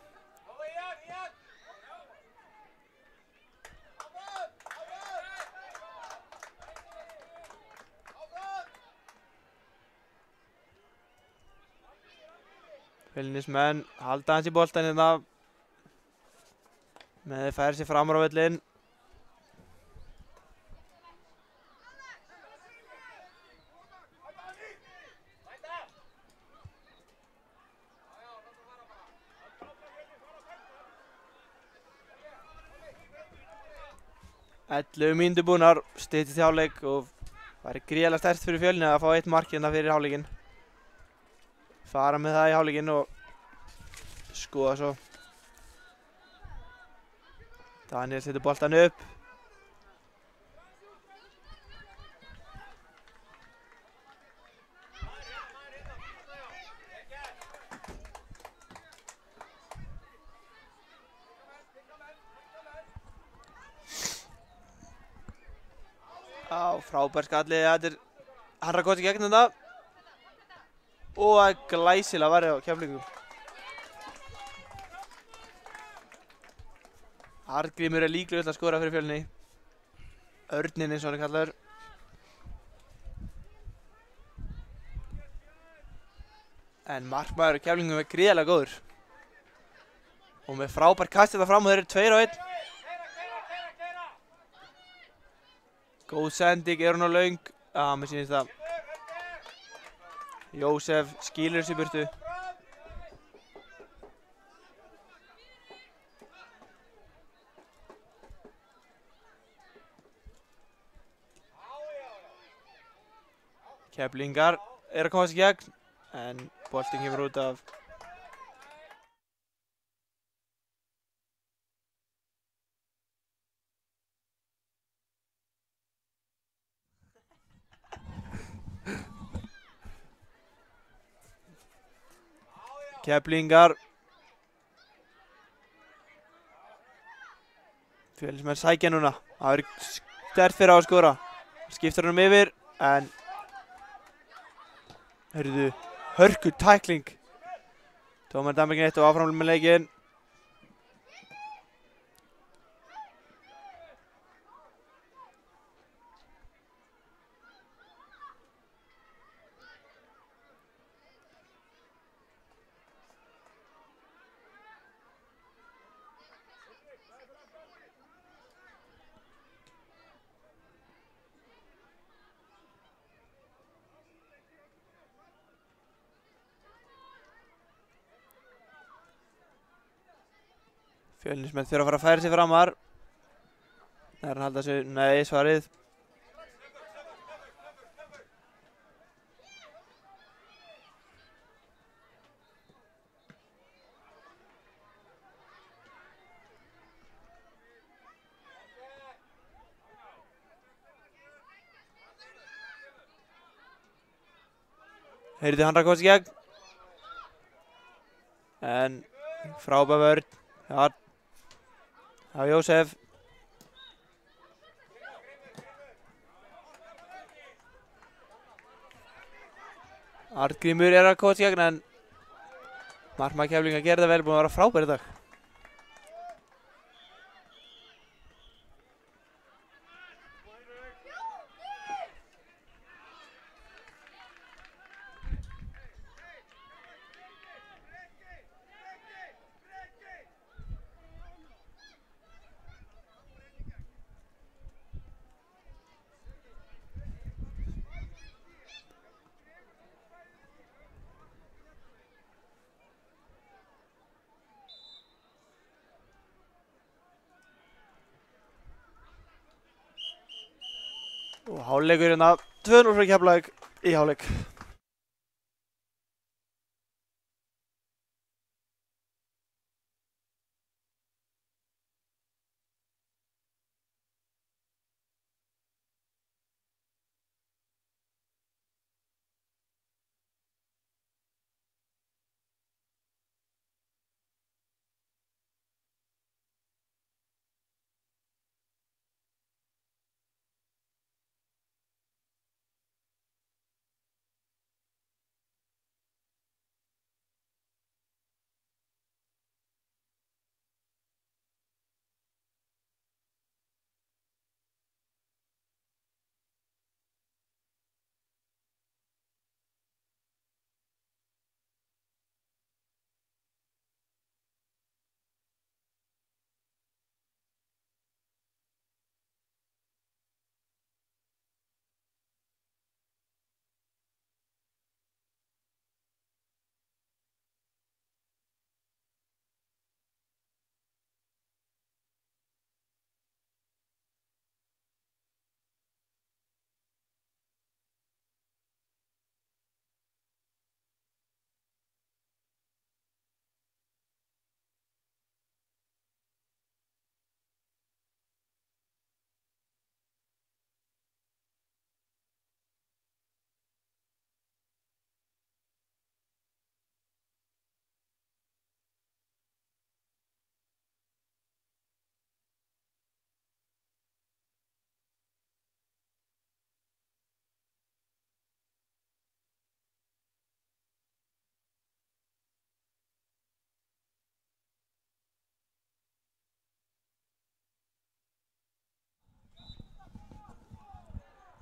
Fjölnismenn halda hans í boltan hérna. Með þeir færa sér framar á völlinn. Ellefu mínútur búnar, styttist í hálfleik og væri gríðarlega sterkt fyrir Fjölni að fá 1 mark hérna fyrir hálfleikinn. Fara með það í hálfleikinn og skoða svo. Daniel setur boltan upp. Já, frábær skallið, þetta er harra gott í gegn þetta. Og það er glæsilega varðið á Keflvíkum. Arngrímur er líklegur til að skora fyrir Fjölni. Örninn eins og hann er kallaður. En markmaður Keflvíkum er gríðarlega góður. Og með frábær kast þetta fram og þeir eru 2 á 1. Góð sending, er hún á löng? Mér sýnist það. Jósef skýlir þessu í burtu. Keflingar er að koma sér í gegn, en boltinn kemur út af. Keflingar. Fjölnismenn sækja núna. Það er sterkt fyrir á að skora. Skiptar honum yfir, en hörðu, hörku tækling. Tómar dæmir ekki neitt og áfram með leikinn. Fjölnismenn þurfa að fara að færa sig framar. Það er hann halda sig, nei, svarið. Heyrði hann rakast í gegn. En frábær vörn. Já. Já, Jósef. Arngrímur er að koma í gegn, en markmaður Keflvíkinga gerði það vel, búinn að vera frábær í dag. Og hálfleikur hérna, 2-0 fyrir Keflavík í hálfleik.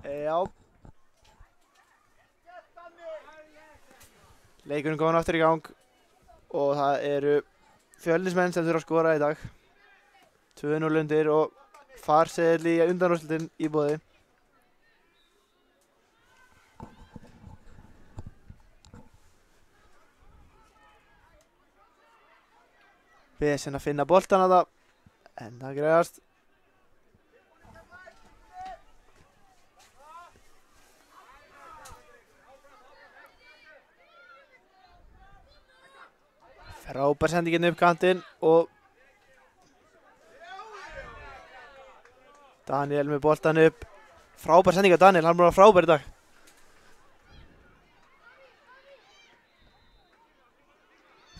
Já. Leikurinn komin aftur í gang og það eru Fjölnismenn sem þurfa að skora í dag. 2-0 undir og farseðil í undanúrslitin í boði. Vesen að finna boltan að það, en það greiðast. Frábær sendingin upp kantinn og Daniel með boltan upp. Frábær sending af Daniel, hann er bara frábær í dag.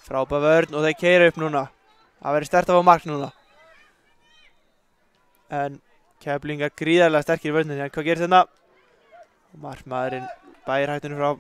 Frábær vörn og þeir keyra upp núna. Það verður sterkt að fá mark núna. En Keflingar gríðarlega sterkir í vörninni. En hvað gerist þetta? Markmaðurinn bæir hættinu frá.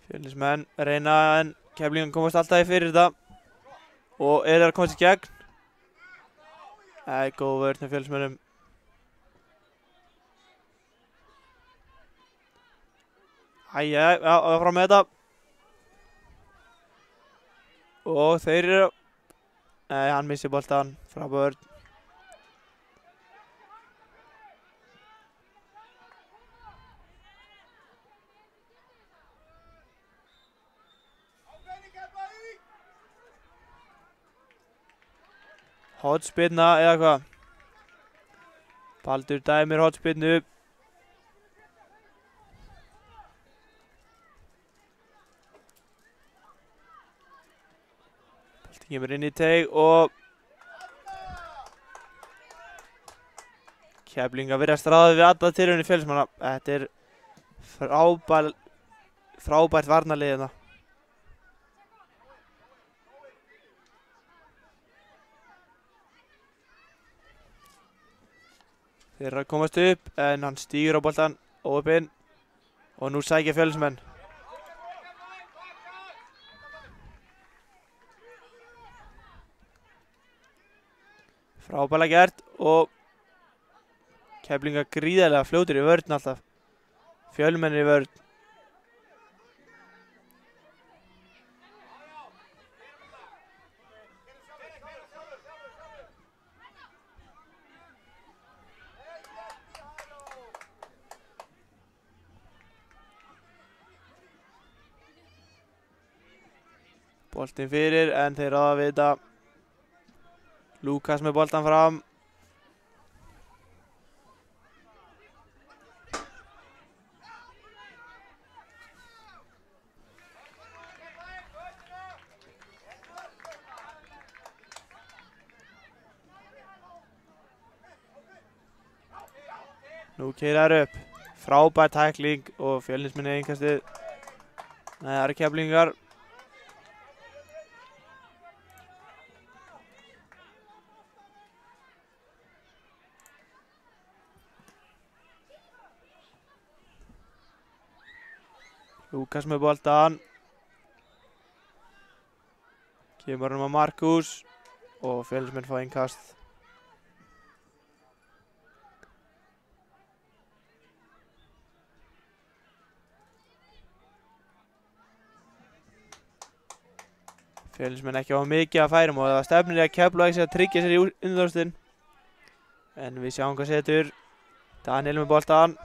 Fjölnismenn reyna en Keflingar komast alltaf í fyrir þetta og að komast í gegn. Góð vörn af Fjölnismönnum. Áfram með þetta. Og þeir eru... hann missir boltan frá vörn. Hotspinna eða hvað? Baldur dæmir hotspinnu. Baldur kemur inn í teig og Keflingar virðast ráðið við alla tilraunir Fjölnismanna. Þetta er frábært varnarlið hérna. Þeir eru að komast upp en hann stígur á boltan óöppinn og nú sækja Fjölnismenn. Frábærlega gert og Keflingar gríðarlega fljótir í vörn alltaf. Fjölnismenn í vörn. Boltinn fyrir en þeir ráða við þetta. Lukas með boltan fram. Nú keyrir upp. Frábær tækling og Fjölnismenn í innkastið. Nei, það eru Keflingar. Lukas með boltan. Kemur hann á Markus og Fjölnismenn fá innkast. Fjölnismenn ekki á mikið að færum og það stefnir að Keflavík að tryggja sér í undanúrslitin. En við sjáum hvað setur. Daniel með boltan.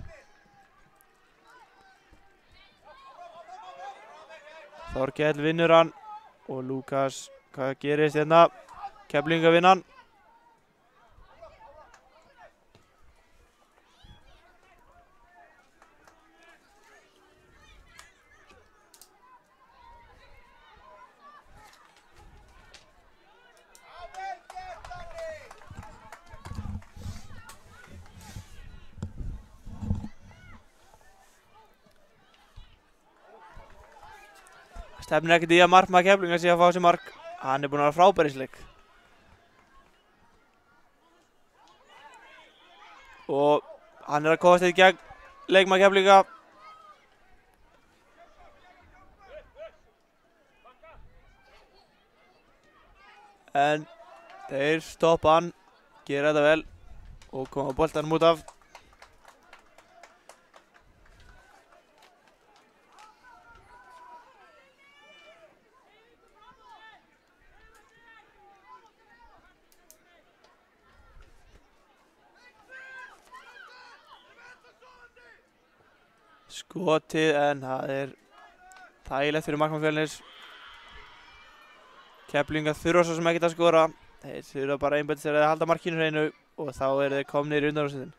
Þorkell vinnur hann og Lukas, hvað gerist hérna? Keflingar vinna hann. stefnir ekkert í að markmaður Keflvíkinga sé að fá sér mark. Hann er búinn að vera frábær í þessu leik. Og hann er að komast í gegn leikmaður Keflvíkinga. En þeir stoppa hann, gera þetta vel og koma boltanum út af. Skotið en það er þægilegt fyrir markmann Fjölnis. Keflvíkingar þurfa svo sem ekkert að skora. Þeir þurfa bara einbeita sér að halda markinu hreinu og þá eru þeir komnir í undanúrslitin.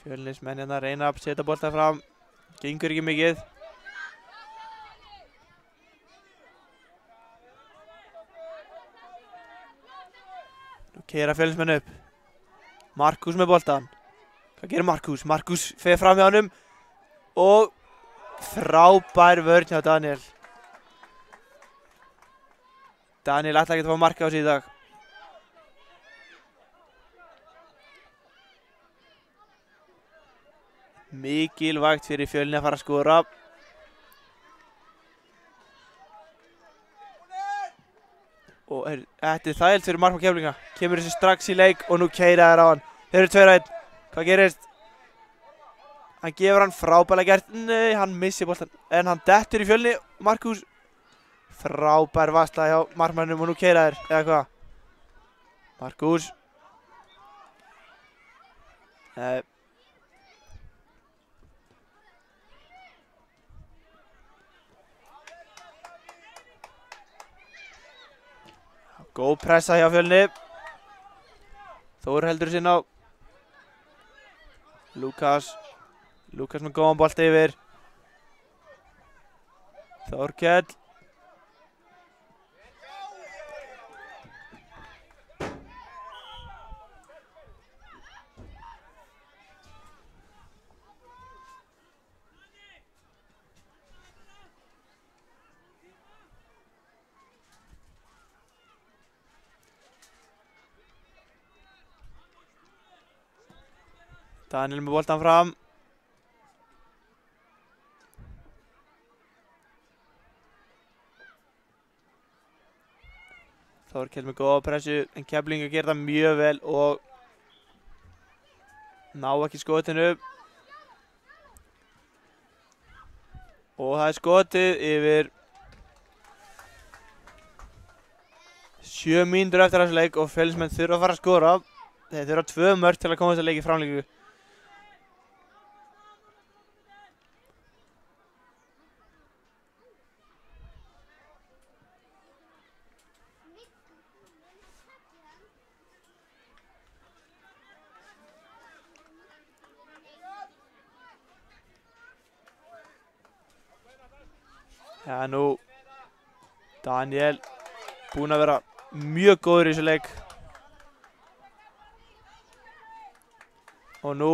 Fjölnis menn hérna reyna að setja bolta fram. Gengur ekki mikið. Nú keyra Fjölnis menn upp. Markus með boltan. Hvað gerir Markus? Markus fer fram hjá honum. Og frábær vörn hjá Daniel. Daniel ætla ekki að fá marka á sig í dag. Mikilvægt fyrir Fjölni að fara að skora. Og þetta er þægilegt fyrir markmann Keflvíkinga. Kemur þessi strax í leik og nú keyra þær á hann. Þeir eru 2-1. Hvað gerist? Hann gefur hann frábærlega gert. Nei, hann missi boltan. En hann dettur í Fjölni. Markus. Frábær varsla hjá markmannum og nú keyra þær. Eða hvað? Markus. Góð pressa hjá Fjölni. Þór heldur sinna á. Lukas með góðan bolt yfir. Þórkell. Daniel með boltan fram. Þórkell með góða pressu, en Keflvíkingar gerir það mjög vel og ná ekki skotinu. Og það er skotið yfir 7 mínútur eftir þessu leik og Fjölnismenn þurfa að fara að skora. Þeir þurfa 2 mörk til að komast að leik í framlengingu. Já, nú Daniel búinn að vera mjög góður í þessu leik. Og nú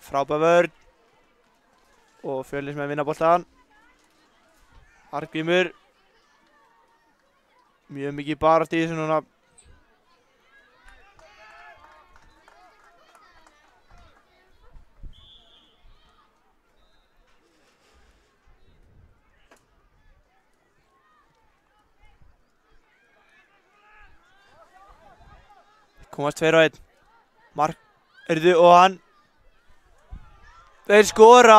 frábær vörn og Fjölnismenn vinna boltann. Arngrímur mjög mikið barátt í þessu núna. Komast 2-1. Mark, og hann. Þeir skora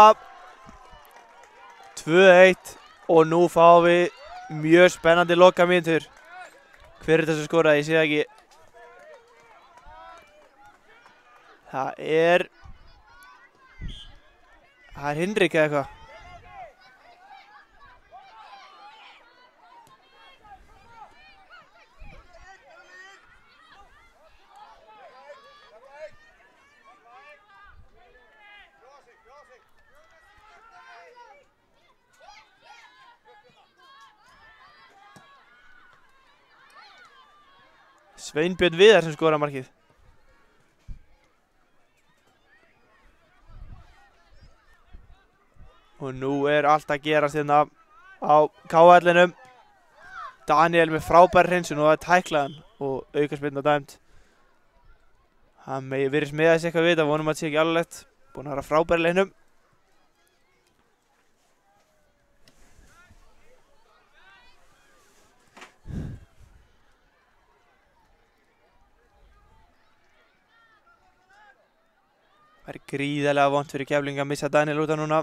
2-1 og nú fáum við mjög spennandi lokamínútur. Hver er þetta sem skoraði? Ég sé það ekki. Það er Hinrik eða eitthvað. Sveinbjörn Viðar sem skora markið. Og nú allt að gerast hérna á KL-inum. Daniel með frábær hreinsun og það tæklaðan og aukaspyrna dæmt. Hann virðist með þessi eitthvað við þetta, vonum að það sé ekki alvarlegt. Búinn að vera frábær í leiknum. Það gríðarlega vont fyrir Keflavík að missa Daniel út af núna.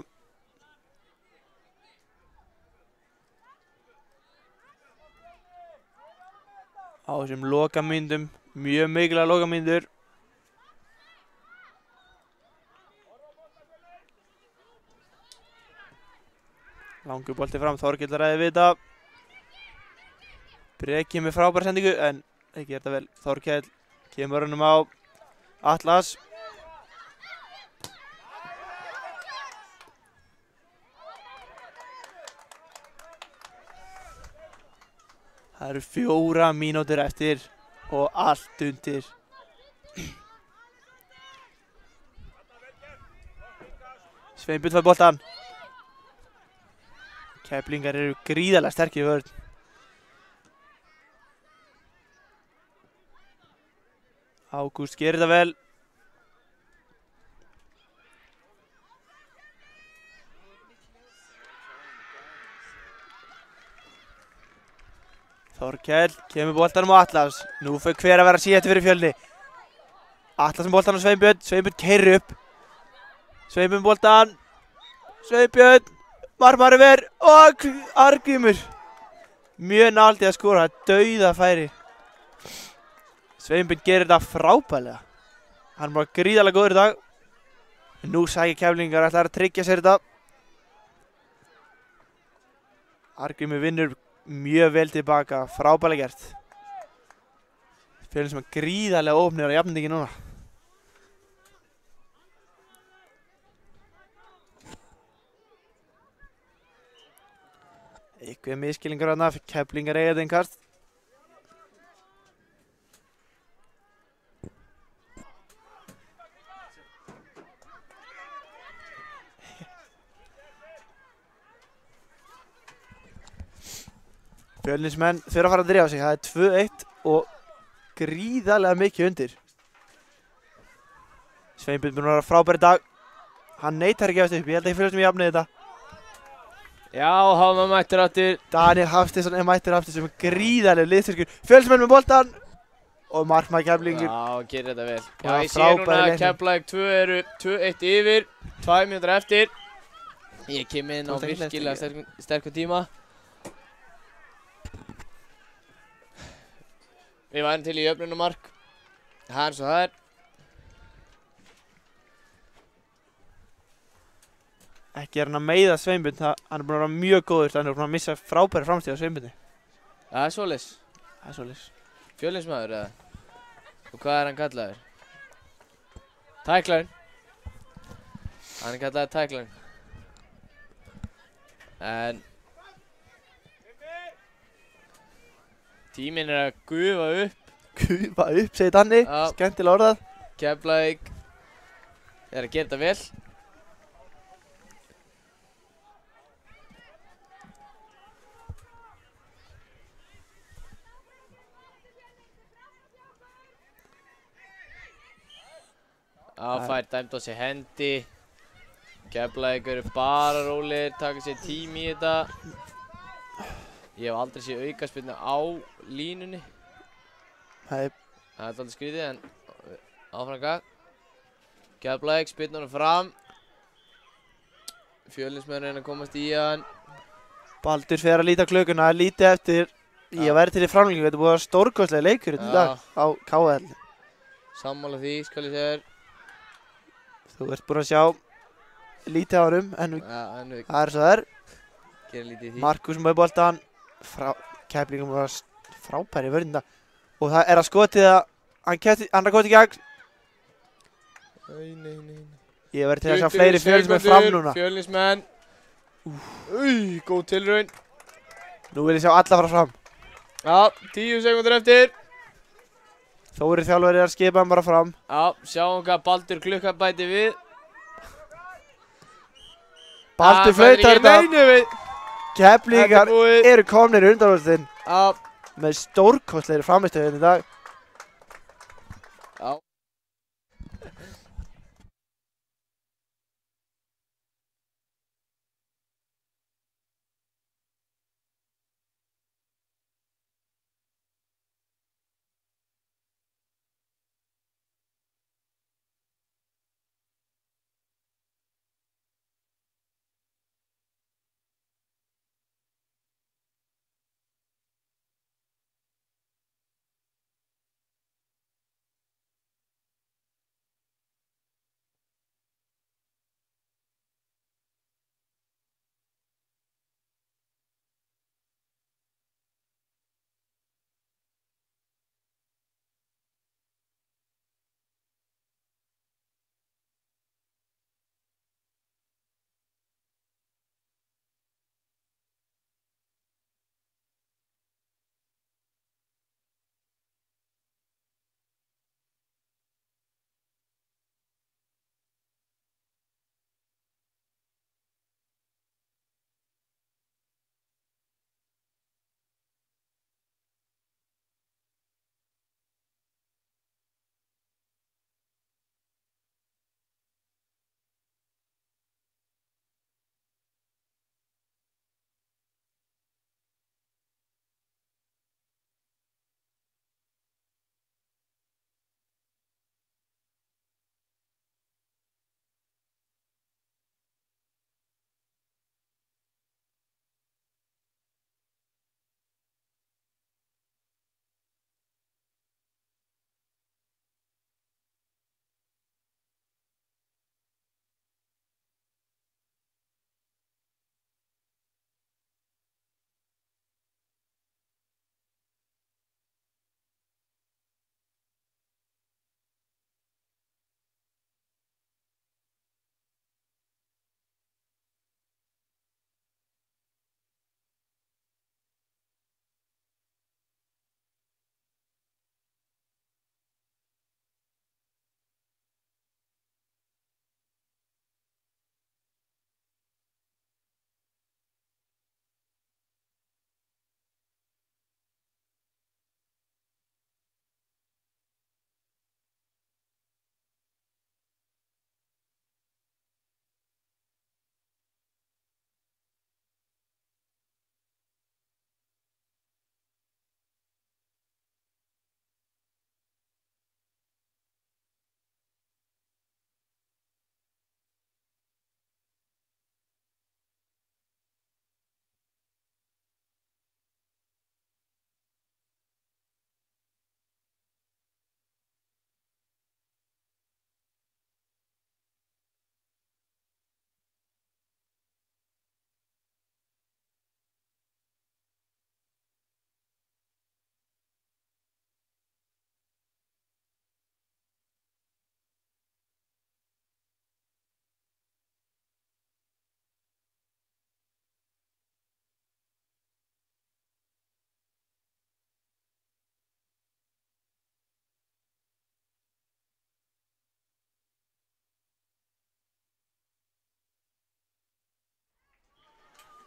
Á þessum lokamyndum, mjög mikilvæg lokamyndur. Langur bolti fram, Þorkell ræði við þetta. Breki með frábæra sendingu, en ekki þetta vel. Þorkell kemur honum á Atlas. Það eru 4 mínútur eftir og allt undir. Sveinbjörn fær boltann. Keflingar eru gríðarlega sterkir í vörn. Ágúst gerir þetta vel. Þorkell kemur boltanum á Atlas. Nú fyrir hver að vera síðan fyrir Fjölni. Atlas með boltan á Sveinbjörn. Sveinbjörn keyrir upp. Sveinbjörn boltan. Sveinbjörn. Marmar yfir og Arngrímur. Mjög náldi að skora. Dauða færi. Sveinbjörn gerir þetta frábælega. Hann var gríðarlega góður í dag. Nú sækir Keflingar ætlar að tryggja sér þetta. Arngrímur vinnur mjög vel tilbaka, frábælega gert. Fjölnir sem er gríðarlega ofnir á jafnindingi núna. Eitthvað miskilningur þarna, Keflingar eiga þetta innkast. Fjölnismenn þurfa að fara að drífa sig. Það er 2-1 og gríðarlega mikið undir. Sveinbjörn búinn að vera frábær í dag. Hann neitar ekki að gefast upp. Ég held að ég fylgst með jafnið þetta. Já, Háma mættur aftur. Daniel Hafsteinsson mættur aftur sem er gríðarlega liðstyrkur. Fjölnismenn með boltan og markmaður Keflingur. Já, gerir þetta vel. Já, Já, ég sé núna frábær í að leiknum. Keflavík 2 eru 2-1 yfir, 2 mínútur eftir. Ég kem inn á Þú ert ekki virkilega sterkum tíma. Við værum til í jöfnumark. Það er eins og það er. Ekki hann að meiða Sveinbjörn. Hann er búinn að vera mjög góður. Hann er búinn að missa frábæri framstíð á Sveinbjörni. Það er svoleiðis. Það er svoleiðis. Fjölnismaður eða? Og hvað er hann kallaður? Tæklarinn. Hann er kallaður tæklarinn. En tíminn er að gufa upp. Gufa upp, segir Danni. Já. Skemmtilega orðað. Keflavík er að gera þetta vel. Fær dæmt á sig hendi. Keflavík eru bara rólegir, taka sér tími í þetta. Ég hef aldrei séð aukaspyrnu á línunni. Það er Það er alltaf skrítið en áfram gag. Keflavík spyrnur hann fram. Fjölnismenn reyna að komast í hann. Baldur fer að líta klukkuna, það er lítið eftir. Ég væri til í framlengingu, þetta er búið að vera stórkostlega leikur hérna í dag á KL. Sammála því, skal ég segja þér. Þú ert búinn að sjá lítið á honum, en En við það er svo það er. gerum lítið í því. Markus með boltan, Keflingur var frábæri í vörðina. Og það er að skotið að hann er komið í gegn. Nei. Ég verði til að sjá fleiri Fjölnismenn fram núna. Fjölnismenn. Góð tilraun. Nú vil ég sjá alla fara fram. Já, 10 sekúndur eftir. Þóri þjálfari er að skipa hann bara fram. Já, sjáum hvað Baldur klukka bæti við. Baldur flautar þetta. Neinu við. Keflvíkingar búið. eru komnir í undanúrslitin Já. með stórkostlegri frammistöðu hérna í dag. Já.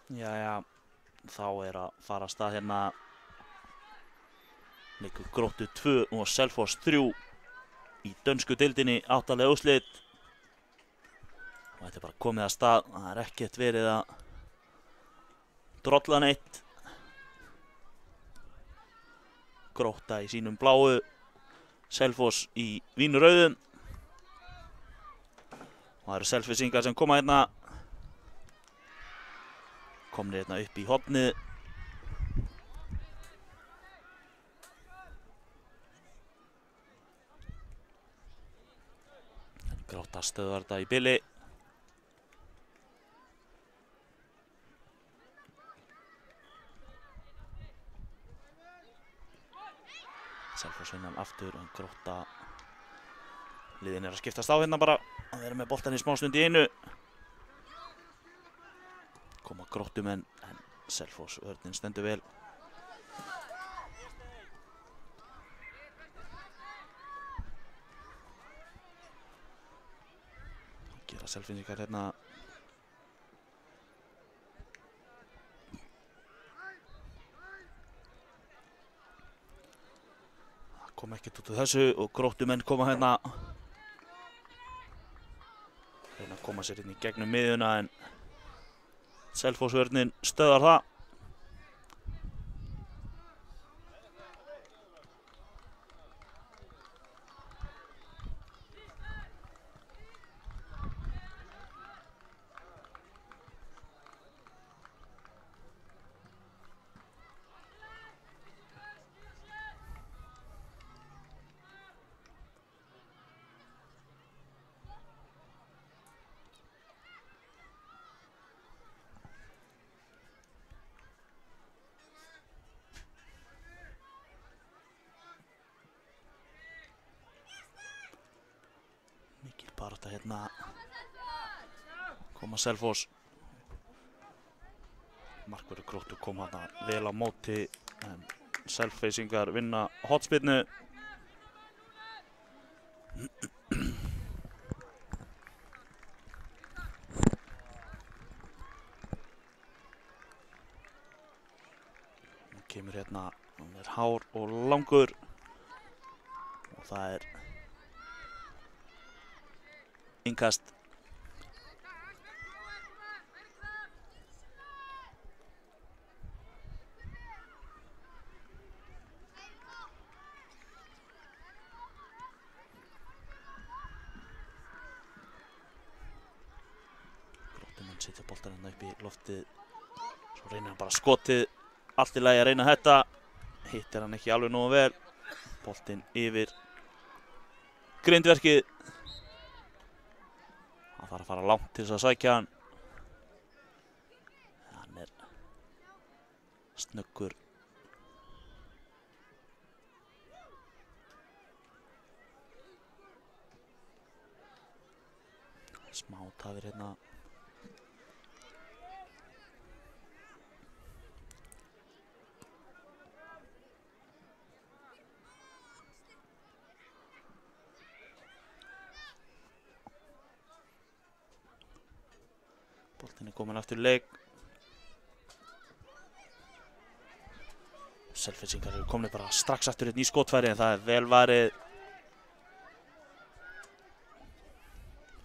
Jæja, þá er að fara af stað hérna leikur Gróttu 2 og Selfoss 3 í dönsku deildinni, 8 úrslit. Og þetta er bara komið af stað, það er ekkert verið að drolla neitt. Grótta í sínum bláu, Selfoss í vínrauðum. Og það eru Selfossingar sem koma hérna. Komnir hérna upp í hornið. Grótta stöðvar þetta í bili. Selfoss vinnan aftur en Grótta liðin er að skiptast á hérna bara. Það er með boltan í smástund í einu. Koma Gróttumenn en Selfoss vörnin stendur vel. Gera Selfyssingar hérna kom ekkert út úr þessu og Gróttumenn koma hérna reyna að koma sér inn í gegnum miðjuna en Selfossvörnin stöðvar það. Mikil barátta hérna koma Selfoss. Markverður Gróttu kom hérna vel á móti en Selfyssingar vinna hornspyrnu. Hann kemur hérna, hann er hár og langur og það er innkast. Gróttumenn setja boltan hérna upp í loftið. Svo reynir hann bara skotið. Allt í lagi að reyna þetta. Hittir hann ekki alveg nógu vel. Boltinn yfir grindverkið. Hann þarf að fara langt til þess að sækja hann. Hann er snöggur. Smá tafir hérna. Boltinn er komin aftur í leik. Selfyssingar eru komnir bara strax aftur hérna í skotfæri en það er vel varið.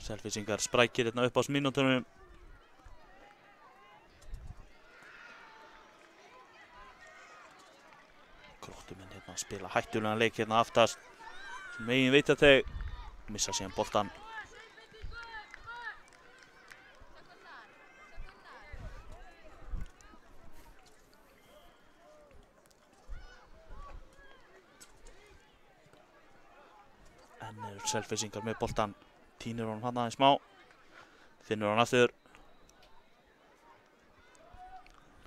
Selfyssingar sprækir hérna upp á mínútunum. Gróttumenn hérna spila hættulegan leik hérna aftast. Sem eigin Vitateg. Missa síðan boltan. Enn eru Selfyssingar með boltan. Tínur honum hann aðeins smá. Finnur hann aftur.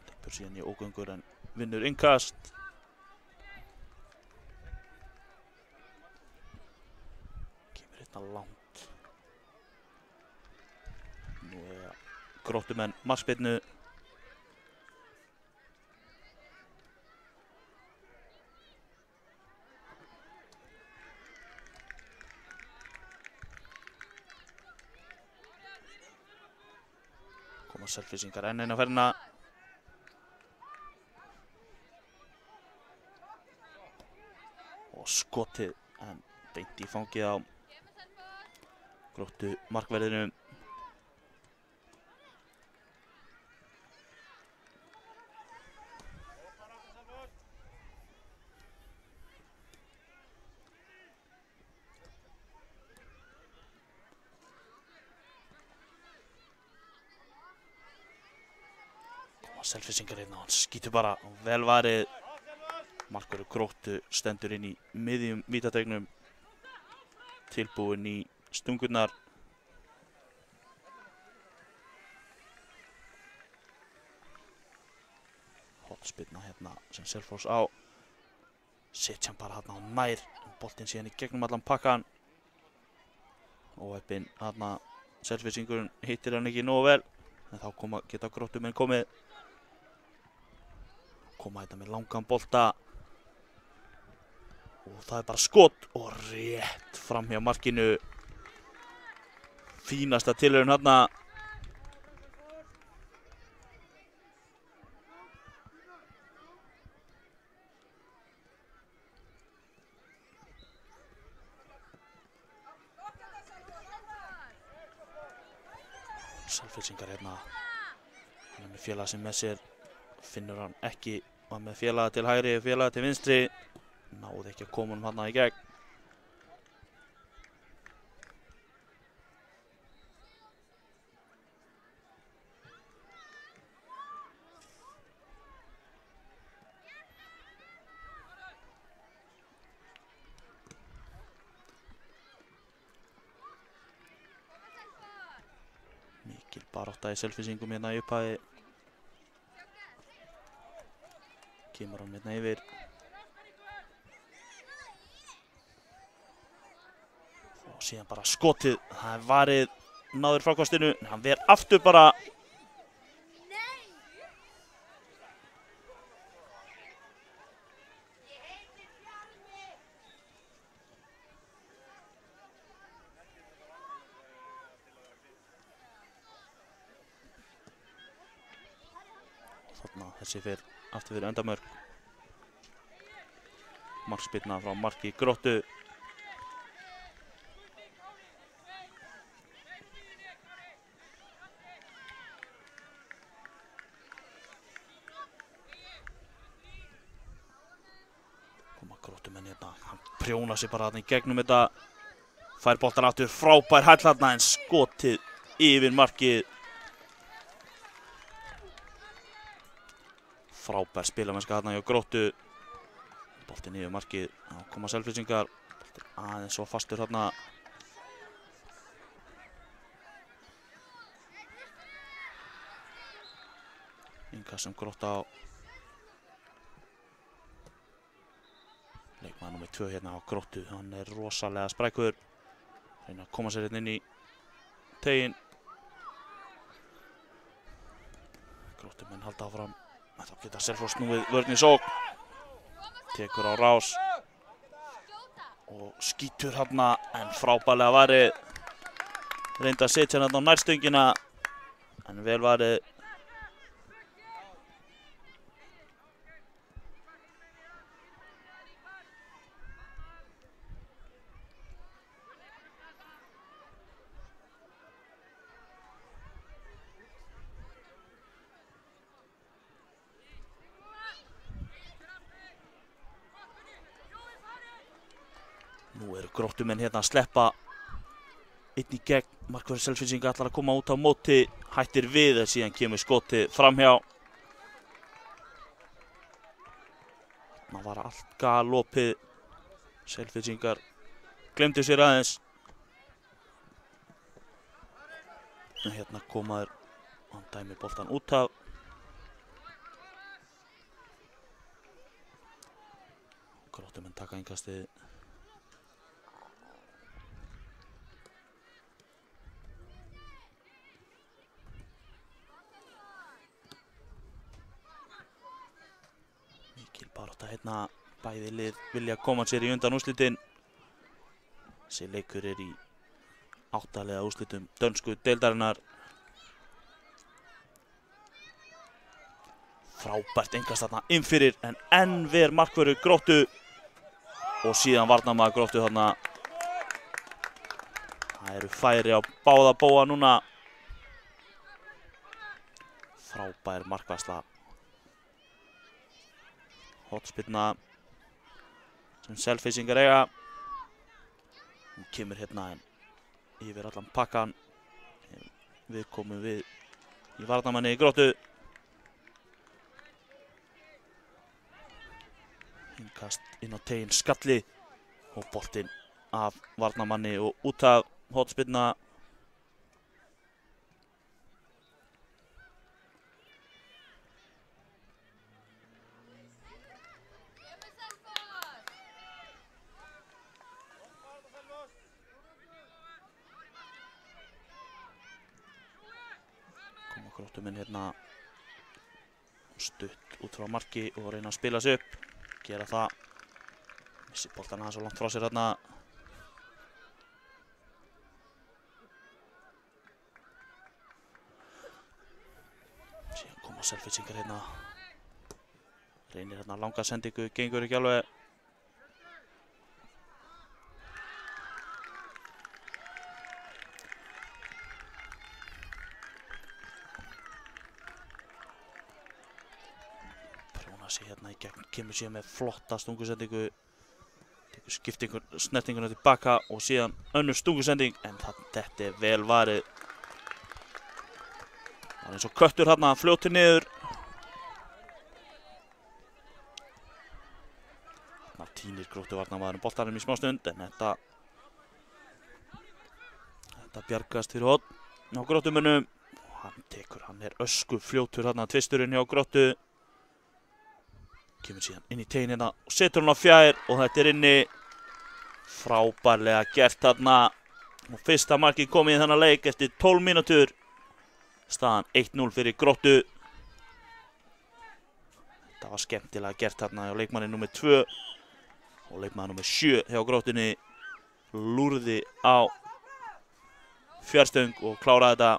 Leipur síðan í ógöngur en vinnur innkast. Kemur hérna langt. Nú er Gróttumenn markspyrnu. Koma Selfyssingar enn eina ferðina. Og skotið en beint í fangið á Gróttu markverðinum. Selfyssingar hérna, hann skýtur bara vel varið. Markverður Gróttu stendur inn í miðjum vítategnum. Tilbúinn í stungurnar. Hornspyrna hérna sem Selfoss á. Setja hann bara hérna á nær. Boltinn síðan í gegnum allan pakkan. Óheppinn hérna Selfyssingurinn hittir hann ekki nógu vel. En þá geta Gróttumenn komið. Koma þetta með langan bolta. Og það er bara skot og rétt fram hjá markinu. Fínasta tilraun hérna. Selfyssingar hérna. Hann með félaga sem með sér. Finnur hann ekki. Var með félaga til hægri, félaga til vinstri. Náði ekki að koma hann í gegn. Mikil barátta í Selfyssingum hérna í upphafi. Kemur hann hérna yfir. Og síðan bara skotið. Það er varið náður frákastinu. Hann ver aftur bara. Þarna þessi fer aftur fyrir endamörk. Markspyrna frá marki Gróttu. Koma Gróttumenn hérna. Hann prjónar sig bara þarna í gegnum þetta. Fær boltan aftur, frábær hæll þarna en skotið yfir markið. Frábær spilamennska þarna hjá Gróttu. Boltinn yfir markið. Þá koma Selfyssingar. Boltinn aðeins svo fastur þarna. Innkast sem Grótta á. Leikmaður númer 2 hérna á Gróttu. Hann er rosalega sprækur. Reyna að koma sér hérna inn í teginn. Gróttumenn halda áfram. Þá geta Selfoss snúið vörn í sókn. Tekur á rás. Og skýtur hérna en frábærlega varið. Reyndi að setja hérna á nærstöngina. En vel varið. Nú eru Gróttumenn hérna að sleppa einn í gegn. Markvörður Selfyssinga ætlar að koma út á móti. Hættir við en síðan kemur skotið framhjá. Það var allt galopið. Selfyssingar glemdu sér aðeins. En hérna komaður. Hann dæmir boltan út af. Gróttumenn taka innkastið. Barátta hérna, bæði lið vilja koma sér í undan úrslitin. Þessi leikur er í 8 liða úrslitum dönsku deildarinnar. Frábært innkast þarna inn fyrir en enn ver markvörður Gróttu. Og síðan varnarmaður Gróttu þarna. Það eru færi á báða bóga núna. Frábær markvarsla. Hotspyrna sem Selfyssingar eiga. Hún kemur hérna yfir allan pakkan. Við komum við í varnarmanni í Gróttu. Innkast inn á teginn skalli og boltinn af varnarmanni og út af hotspyrna. Gróttumenn hérna stutt út frá marki og reyna að spila sig upp. Gera það. Missi boltan aðeins svo langt frá sér hérna. Síðan koma Selfyssingar hérna. Reynir hérna langa sendingu, gengur ekki alveg. gegn kemur síðan með flotta stungusendingu. Tekur snertinguna tilbaka og síðan önnur stungusending en þetta er vel varið. Það var eins og köttur hérna, fljótur niður. Þarna tínir Gróttuvarnarmaðurinn boltanum í smástund en þetta bjargast fyrir horn á Gróttumönnum. Hann er ösku fljótur hérna, tvisturinn hjá Gróttu. Kemur síðan inn í tegin hérna og setur hann á fjær og þetta er inni. Frábærlega gert þarna. Og fyrsta markið komið í þennan leik eftir 12 mínútur. Staðan 1-0 fyrir Gróttu. Þetta var skemmtilega gert þarna hjá leikmanni nr. 2 og leikmanni nr. 7 hjá Gróttunni. Lúrði á fjárstöng og kláraði þetta.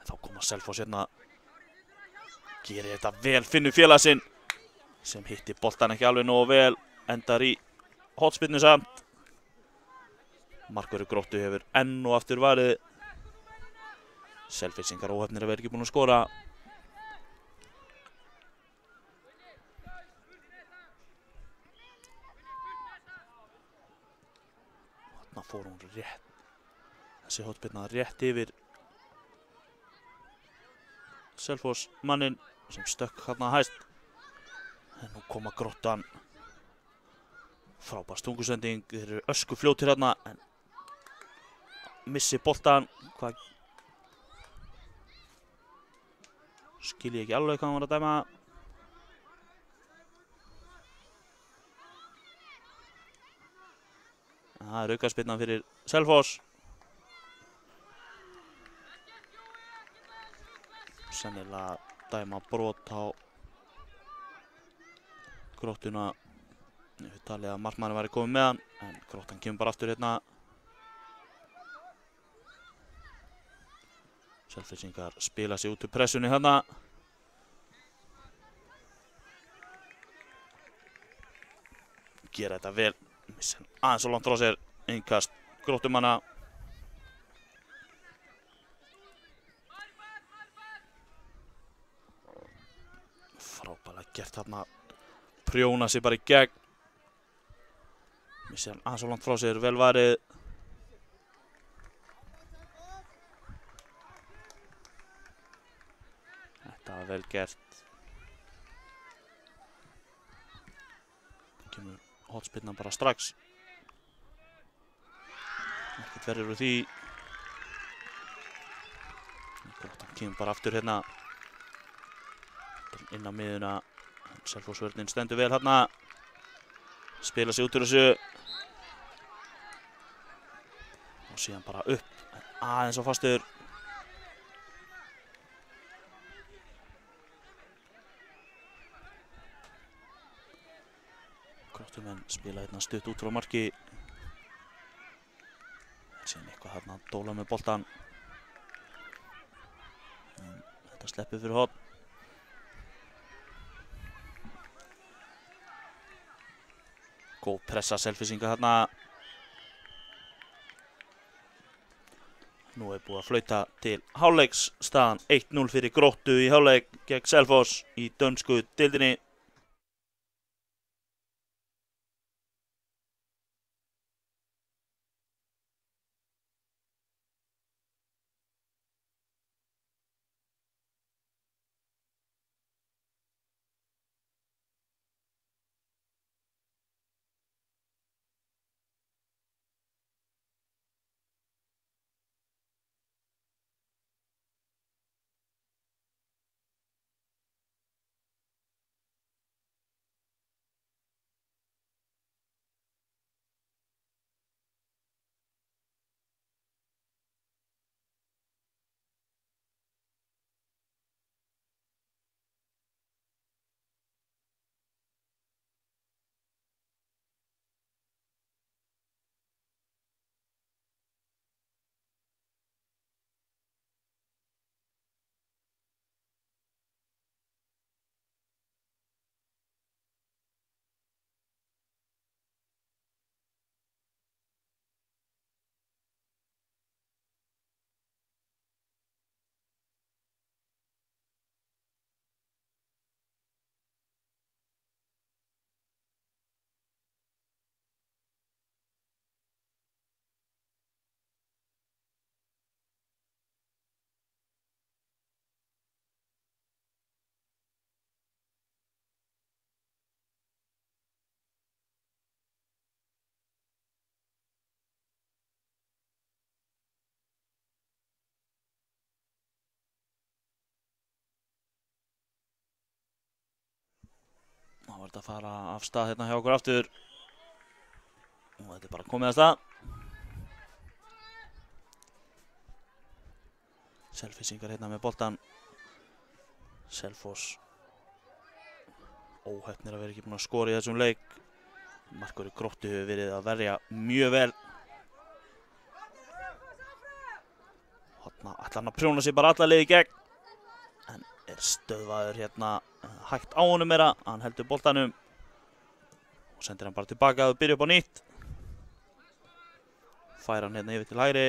Þá koma Selfoss hérna. Gerir þetta vel, finnur félag sinn sem hitti boltan ekki alveg nógu vel, endar í hornspyrnu samt. Markvörður Gróttu hefur enn og aftur varið. Selfyssingar óheppnir að vera ekki búin að skora. Þarna fór hún rétt. Þessi hornspyrna rétt yfir Selfoss mannin sem stökk hérna hæst. En nú koma Gróttan. Frábær stungusending. Þeir eru ösku fljótir hérna en missi boltan. Hvað? Skil ég ekki alveg hvað hann var að dæma. Það er aukaspyrna fyrir Selfoss. Sennilega dæma brot á Gróttuna. Ég hef talið að markmaðurinn væri komið með hann en Gróttan kemur bara aftur hérna. Selfyssingar spila sig út úr pressunni hérna. Gera þetta vel. Missa hann aðeins svo langt frá sér. Innkast Gróttumanna. Frábærlega gert þarna. Prjóna sig bara í gegn. Missir hann aðeins svo langt frá sér, vel varið. Þetta var vel gert. Kemur hornspyrnan bara strax. Ekkert verður úr því. Gróttan kemur bara aftur hérna. Inn á miðuna. Selfossvörnin stendur vel hérna. Spila sig út úr þessu. Og síðan bara upp. Aðeins á fastur. Gróttumenn spila hérna stutt út frá marki. Síðan eitthvað hérna dóla með boltan. Þetta sleppur fyrir horn. Góð pressa Selfyssinga hérna. Nú er búið að flauta til hálfleiks. Staðan 1-0 fyrir Gróttu í hálfleik gegn Selfoss í dönsku deildinni. var þetta að fara af stað hérna hjá okkur aftur. Og þetta bara komið af stað. Selfyssingar hérna með boltan. Selfoss óheppnir að vera ekki búin að skora í þessum leik. Markvörður Gróttu hefur verið að verja mjög vel. Þarna ætlar hann að prjóna sig bara alla leið í gegn. En stöðvaður hérna hægt á honum meira. Hann heldur boltanum og sendir hann bara tilbaka og byrja upp á nýtt. Fær hann hérna yfir til hægri.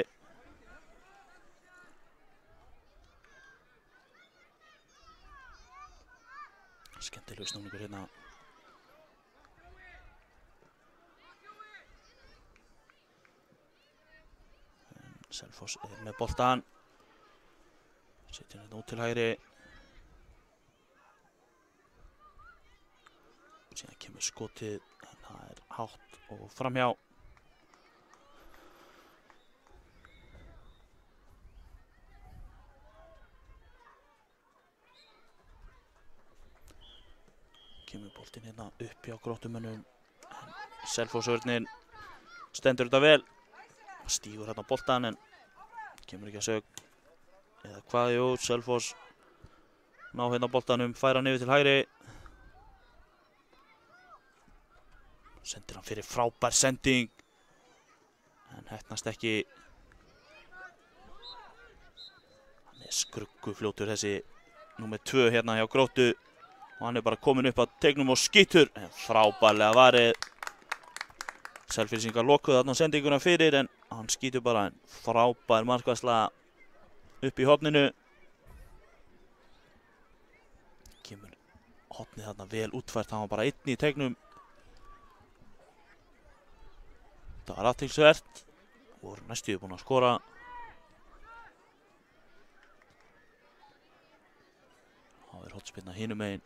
Skemmtilegur snúningur hérna. Selfoss með boltan. Setja hérna út til hægri. Síðan kemur skotið, en það er hátt og framhjá. Kemur boltinn hérna upp hjá Gróttumönnum. Selfossvörnin stendur þetta vel. Stígur hérna boltan en kemur ekki að sög. Eða hvað, jú, Selfoss ná hérna boltanum, færa hann yfir til hægri. Sendir hann fyrir frábær sending. En heppnast ekki. Hann er skruggufljótur þessi númer 2 hérna hjá Gróttu. Og hann er bara komin upp að tegnum og skýtur. En frábærlega varið. Selfyssingar lokuðu þarna sendinguna fyrir en hann skýtur bara en frábær markvarsla upp í horninu. Kemur hornið þarna vel útfært. Hann var bara einn í tegnum. Það var athyglisvert. Voru næstíðu búin að skora. Það er hornspyrna hinum megin.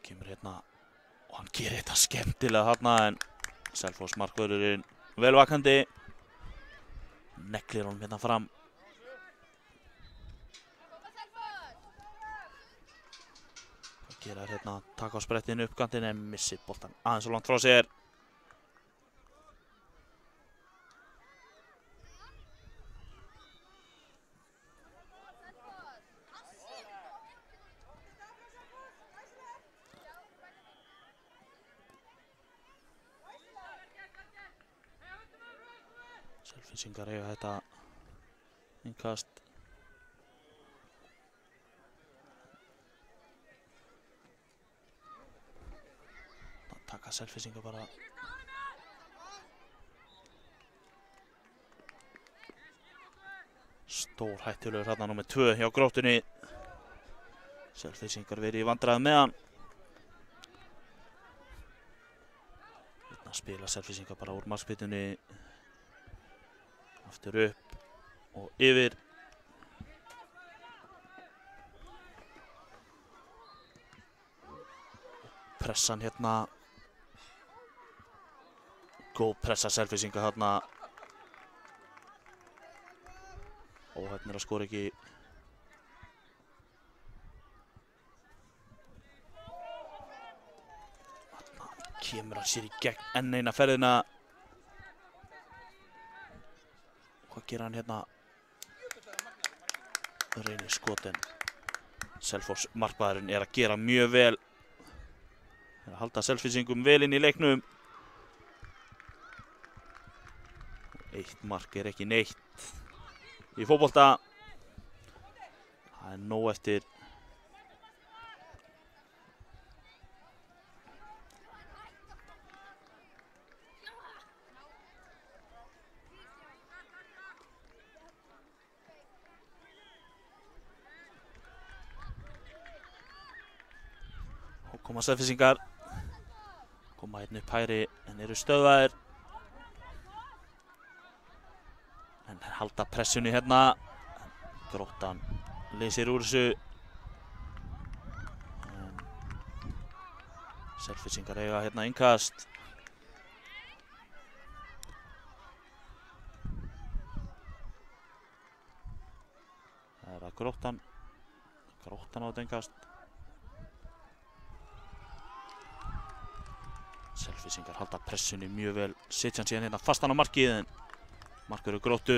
Kemur hérna og hann gerir þetta skemmtilega þarna en Selfoss markvörðurinn velvakandi. Neglir honum hérna fram. Það gerir hérna taka á sprettinu upp kantinn en missir boltan aðeins og langt frá sér. Selfyssingar eiga þetta innkast. Það taka Selfyssingar bara. Stór hættulegur þarna númer 2 hjá Gróttunni. Selfyssingar verið í vandræðum með hann. Hérna spila Selfyssingar bara úr markspyrnunni. Aftur upp og yfir. Pressan hérna. Góð pressa Selfyssinga hérna. Óheppnir að skora ekki. Hérna kemur hann sér í gegn enn eina ferðina. Hvað gerir hann hérna? Reynir skotin. Selfoss markmaðurinn er að gera mjög vel. Er að halda Selfyssingum vel inn í leiknum. Eitt mark er ekki neitt í fótbolta. Það er nóg eftir. Koma Selfyssingar. Koma hérna upp hægri en eru stöðvaðir. En halda pressunni hérna. Gróttan leysir úr þessu. Selfyssingar eiga hérna innkast. Það er að Gróttan á þetta innkast. Selfyssingar halda pressunni mjög vel, sitja hann síðan hérna fastan á markið en markverður Gróttu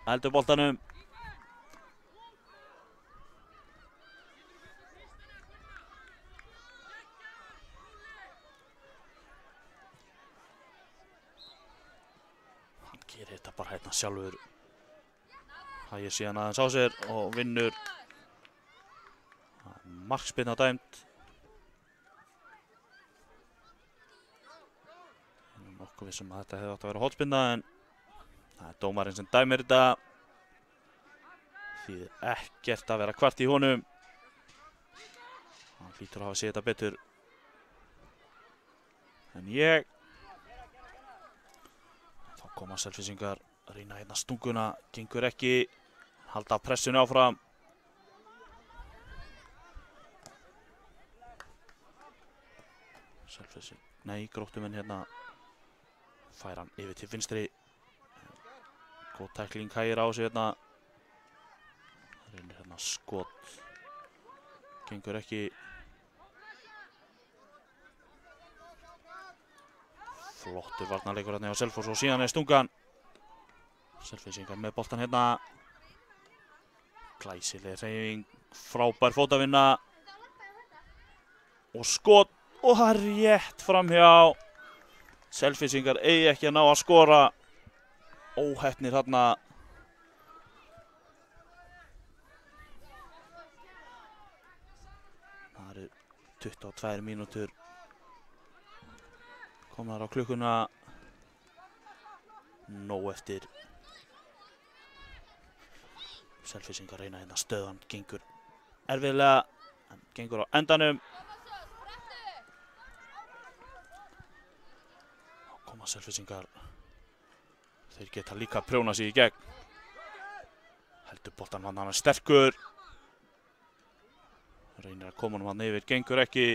eldur boltanum. Hann gerir þetta bara hérna sjálfur. Hægir síðan aðeins á sér og vinnur. Markspyrna dæmd. Nokkuð vissum að þetta hefði átt að vera hornspyrna en það er dómarinn sem dæmir þetta. Því ekkert að vera kvart í honum. Hann hlýtur að hafa séð þetta betur en ég. Þá koma Selfyssingar að reyna hérna stunguna, gengur ekki, halda pressunni áfram. Selfyssingar, nei, Gróttumenn hérna fær hann yfir til vinstri. Góð tækling hægir á sig hérna. Reynir hérna skot. Gengur ekki. Flottur varnarleikur hérna hjá Selfoss og síðan er stungan. Selfyssingar með boltan hérna. Glæsileg hreyfing. Frábær fótavinna. Og skot. Og það er rétt framhjá. Selfyssingar eigi ekki að ná að skora. Óheppnir þarna. Það eru 22 mínútur komnar á klukkuna. Nóg eftir. Selfyssingar reyna hérna stöðan. Gengur erfiðlega en gengur á endanum. Selfyssingar, þeir geta líka að prjóna sig í gegn. Heldur boltan hann er sterkur. Reynir að koma hann yfir, gengur ekki.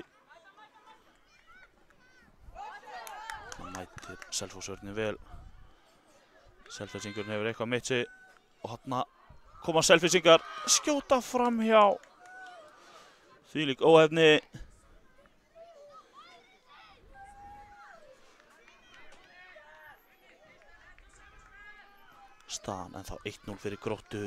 Hann mætir Selfossvörðinu vel. Selfyssingurinn hefur eitthvað mitt sig og hann koma Selfyssingar skjóta framhjá. Þvílík óheppni. Staðan en þá 1-0 fyrir Gróttu.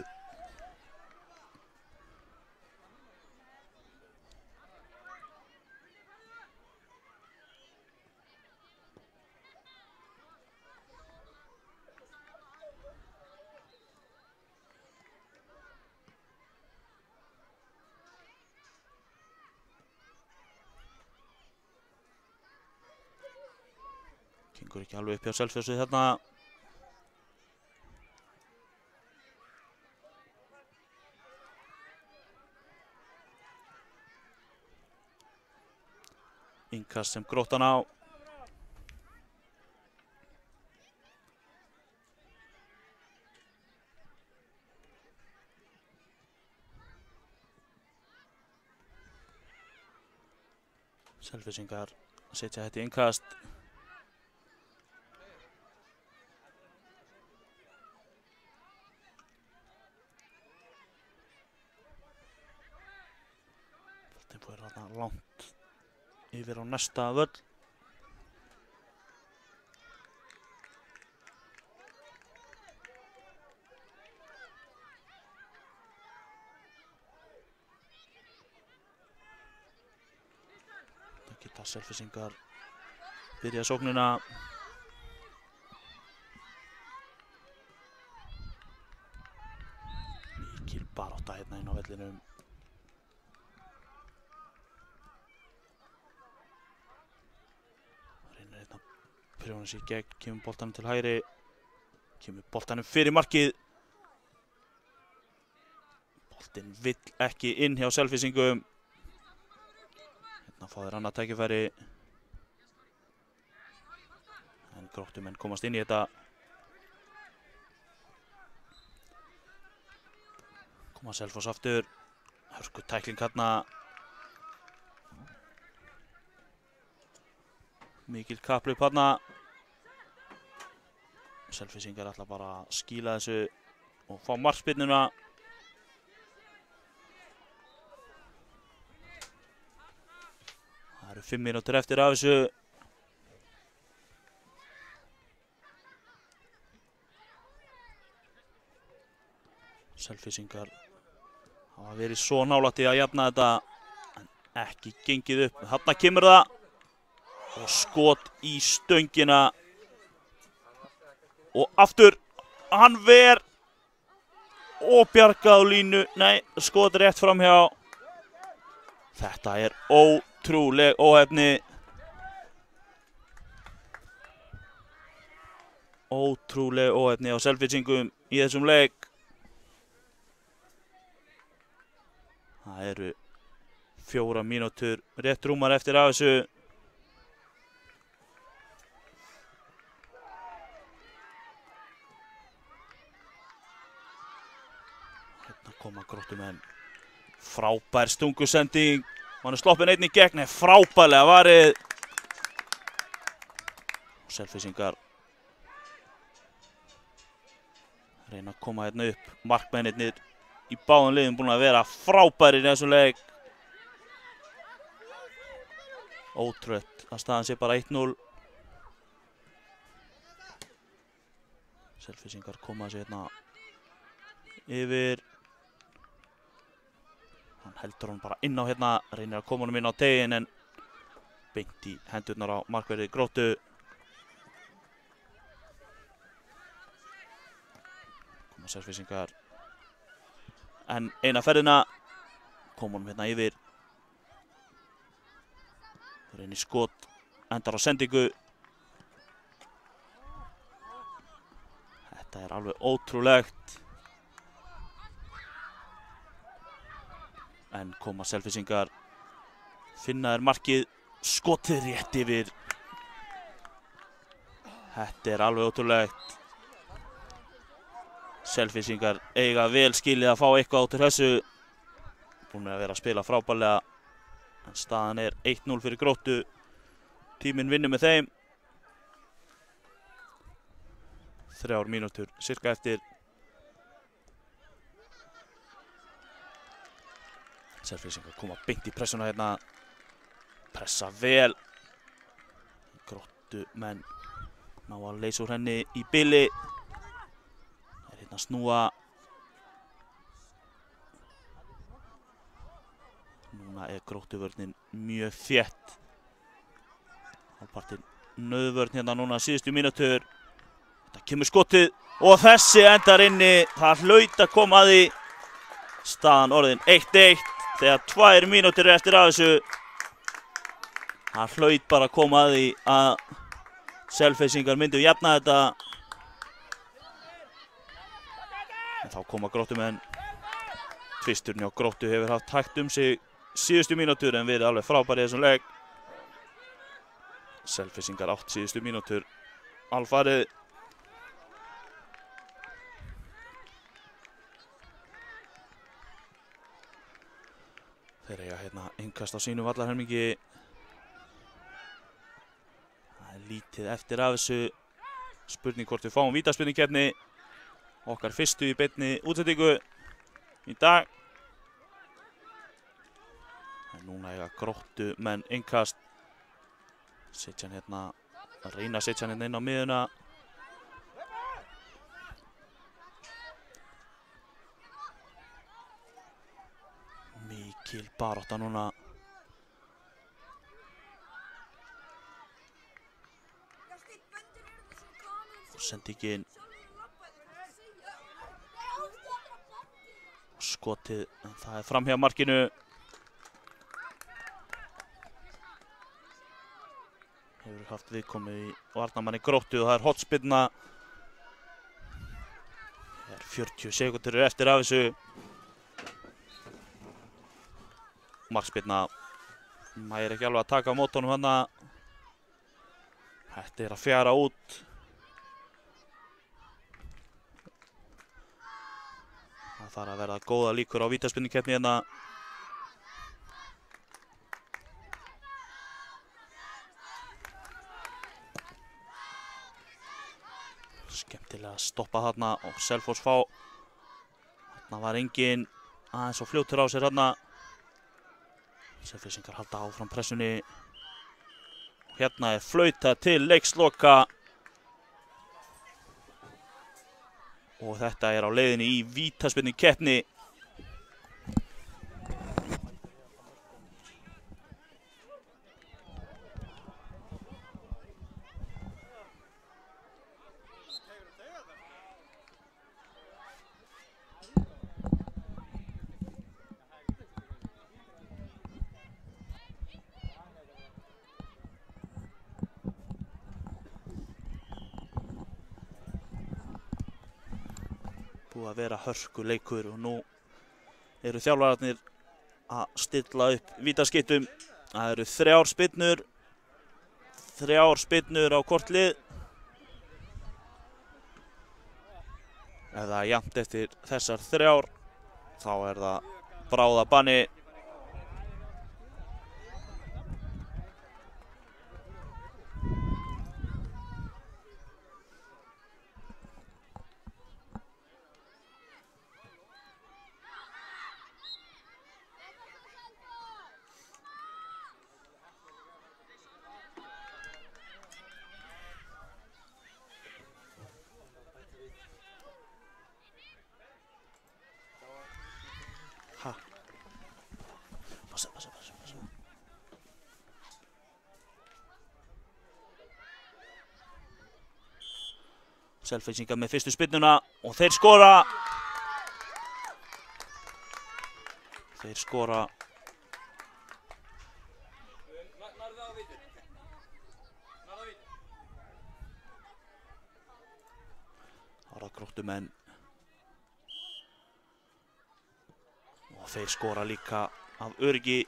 Gengur ekki alveg upp hjá Selfossi þarna. Innkast sem Gróttan á. Selfyssingar setja þetta í innkast. Boltinn fór þarna langt yfir á næsta völl. Það geta Selfyssingar byrjað sóknina. Mikil barátta hérna inn á vellinum. Prjóna sig í gegn, kemur boltanum til hægri, kemur boltanum fyrir markið. Boltinn vill ekki inn hjá Selfyssingum. Hérna fá þeir annað tækifæri. En Gróttumenn komast inn í þetta. Koma Selfoss aftur. Hörku tækling hérna. Mikil kapphlaup hérna. Selfyssingar ætla bara að skýla þessu og fá markspyrnuna. Það eru 5 mínútur eftir af þessu. Selfyssingar hafa verið svo nálægt í að jafna þetta en ekki gengið upp. Þarna kemur það og skot í stöngina og aftur hann ver og bjargað á línu. Nei, skot rétt framhjá. Þetta er ótrúleg óheppni. Ótrúleg óheppni á Selfyssingum í þessum leik. Það eru 4 mínútur rétt rúmar eftir af þessu. Hérna koma Gróttumenn. Frábær stungusending. Hann er sloppinn einn í gegn, frábærlega varið. Selfyssingar reyna að koma hérna upp. Markmennirnir í báðum liðum búin að vera frábærir í þessum leik. Ótrúlegt að staðan sé bara 1-0. Selfyssingar koma sér hérna yfir. Hann heldur hann bara inn á hérna, reynir að koma honum inn á tegin en beint í hendurnar á markverði Gróttu. Koma Selfyssingar en eina ferðina, koma honum hérna yfir. Reynir skot, endar á sendingu. Þetta er alveg ótrúlegt. En koma Selfyssingar, finna þér markið, skotið rétt yfir. Þetta er alveg ótrúlegt. Selfyssingar eiga vel skilið að fá eitthvað út úr þessu. Búin að vera að spila frábærlega. En staðan er 1-0 fyrir Gróttu. Tíminn vinnur með þeim. 3 mínútur cirka eftir. Selfyssingar koma beint í pressuna hérna. Pressa vel. Gróttumenn ná að leysa úr henni í bili. Það er hérna að snúa. Núna er Gróttuvörnin mjög þétt. Hálfpartinn nauðvörn hérna núna síðustu mínútur. Þetta kemur skotið og þessi endar inni. Það hlaut að koma að því. Staðan orðin 1-1. Þegar 2 mínútur eftir af þessu. Það hlaut bara að koma að því að Selfyssingar myndu jafna þetta. En þá koma Gróttumenn. Tvisturinn hjá Gróttu hefur haft hægt sig síðustu mínútur en verið alveg frábær í þessum leik. Selfyssingar 8 síðustu mínútur. Alfarið. Þeir eiga hérna innkast á sínu vallarhelmingi. Það er lítið eftir af þessu. Spurning hvort við fáum vítaspyrnukeppni. Okkar fyrstu í beinni útsendingu í dag. En núna eiga Gróttumenn innkast. Setja hann hérna, að reyna að setja hann hérna inn á miðuna. Mikil barátta núna. Sendingin. Skotið, en það er framhjá markinu. Hefur haft viðkomu í varnarmanni Gróttu og það er hornspyrna. Það er 40 sekúndur eftir af þessu. Markspyrna. Mægir ekki alveg að taka á mótunum hana. Þetta er að fjara út. Það þarf að verða góða líkur á vítaspyrnukeppni hérna. Skemmtilega að stoppa þarna og Selfoss fá. Þarna var enginn aðeins og fljótur á sér þarna. Selfyssingar halda áfram pressunni. Og hérna er flautað til leiksloka. Og þetta á leiðinni í vítaspyrnu keppni. Búið að vera hörkuleikur og nú eru þjálfararnir að stilla upp vítaskyttum. Það eru 3 spyrnur á hvort lið. Ef það er jafnt eftir þessar 3, þá er það bráðabanni. Passa. Selfyssingar með fyrstu spyrnuna og þeir skora. Ára Gróttumenn. Og þeir skora líka af öryggi.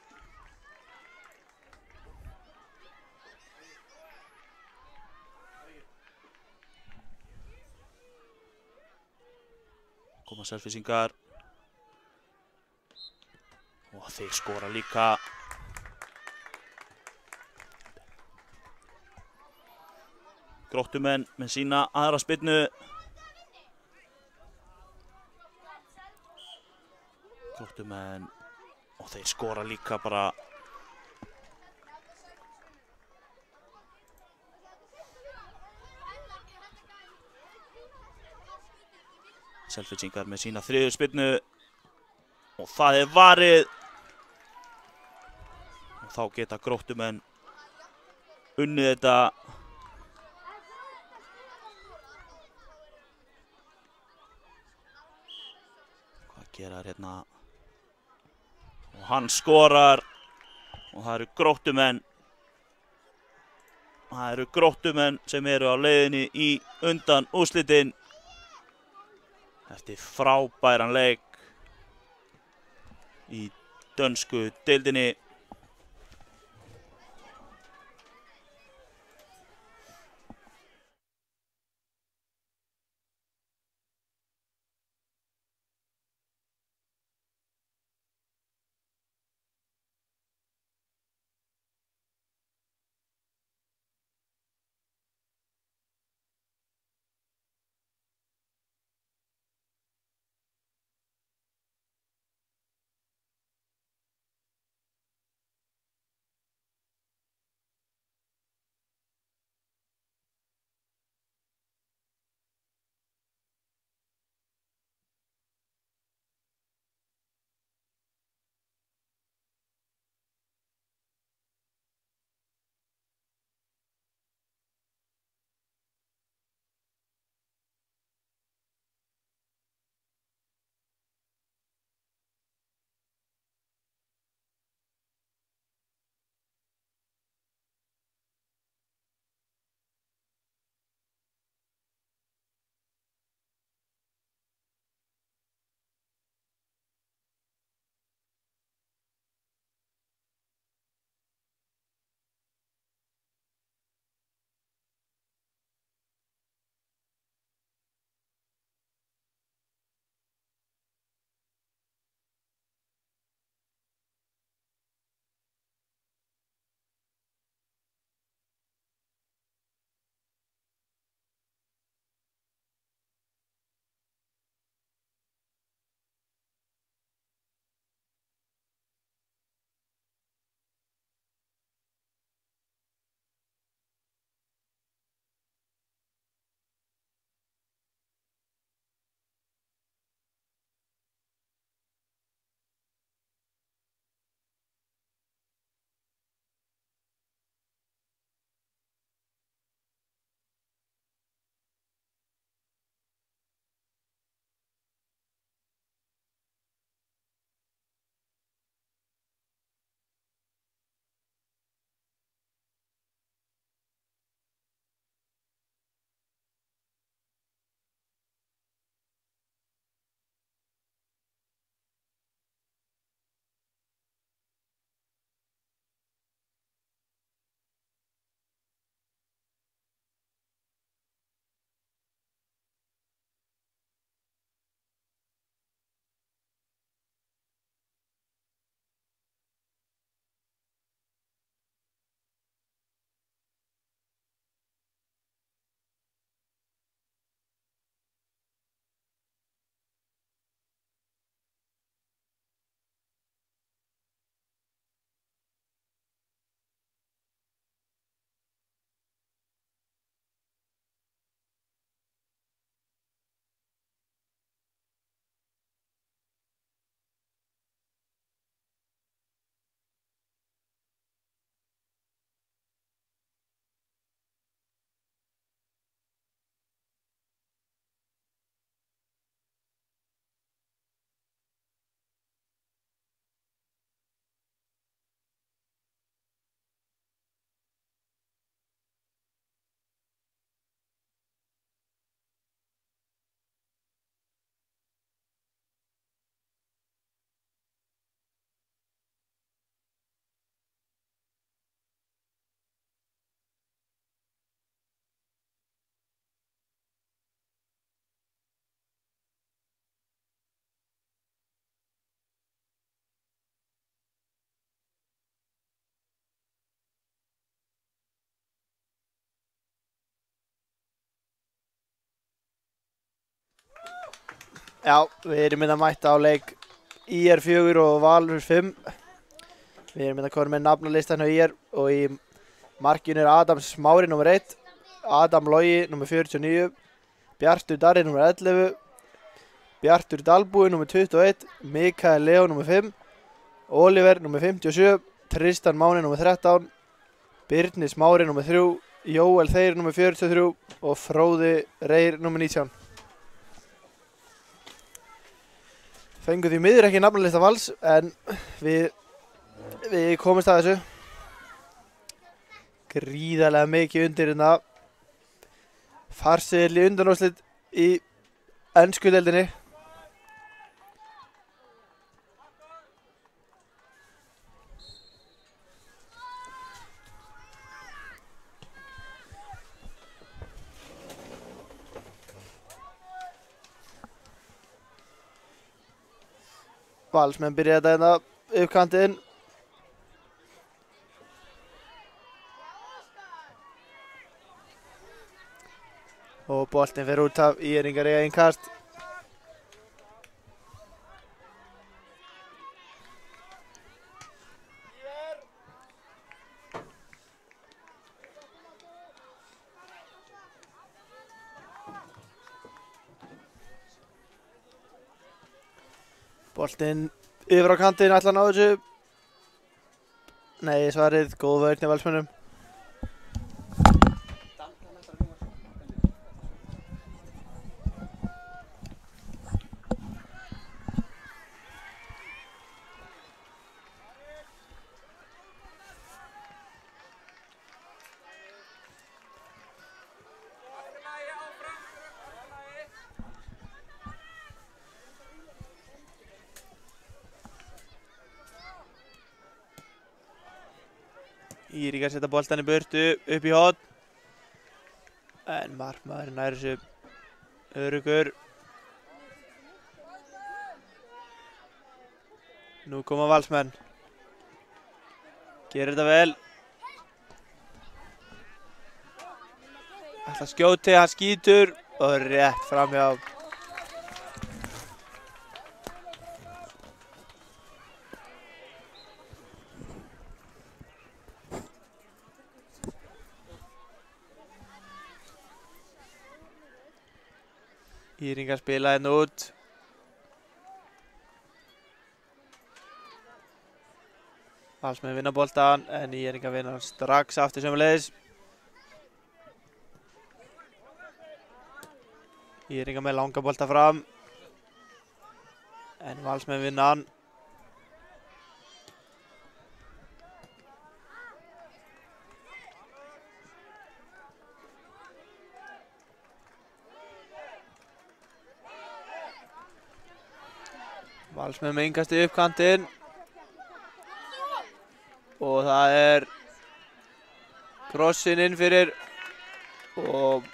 Koma Selfyssingar. Og þeir skora líka. Gróttumenn með sína aðra spyrnu. Gróttumenn. Og þeir skora líka bara. Selfyssingar með sína 3. spyrnu. Og það er varið. Og þá geta Gróttumenn unnið þetta. Hvað gera þær hérna? Og hann skorar. Og það eru Gróttumenn. Það eru Gróttumenn sem eru á leiðinni í undanúrslitin. Eftir frábæran leik í dönsku deildinni. Já, við erum að mæta á leik IR 4 og Valur 5. Við erum að koma með nafnalistan á IR og í markinu er Adam Smári nr. 1, Adam Logi nr. 49, Bjartur Darri nr. 11, Bjartur Dalbúi nr. 21, Mikael Leo nr. 5, Oliver nr. 57, Tristan Máni nr. 13, Birnir Smári nr. 3, Jóel Þeyr nr. 43 og Fróði Reyr nr. 19. Fengum því miður ekki nafnalista Vals en við komumst að þessu. Gríðarlega mikið undir hérna. Farseðil í undanúrslit í ensku deildinni. Valsmenn byrja þetta hérna uppkantinn. Og boltinn fer út af IR-ingar í innkast. Boltinn yfir á kantinn, ætla að ná þessu. Nei, svarið, góð vörn hjá Valsmönnum. Íringar setja boltan í burtu, upp í horn. En markmaðurinn nær þessu öruggur. Nú koma Valsmenn. Gerir þetta vel. Ætla að skjóti, hann skýtur og rétt framhjá. Íringar spila hérna út. Valsmenn vinna boltan en Íringar vinna strax aftur sömuleiðis. Íringar með langa bolta fram. En Valsmenn vinna hann. Valsmenn með innkasti upp kantinn. Og það er krossinn inn fyrir og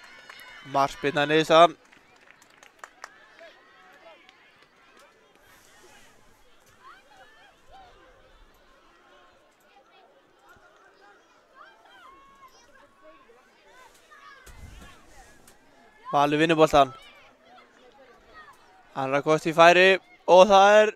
markspyrna niðurstaðan. Valur vinnur boltan. Annar kosti í færi og það er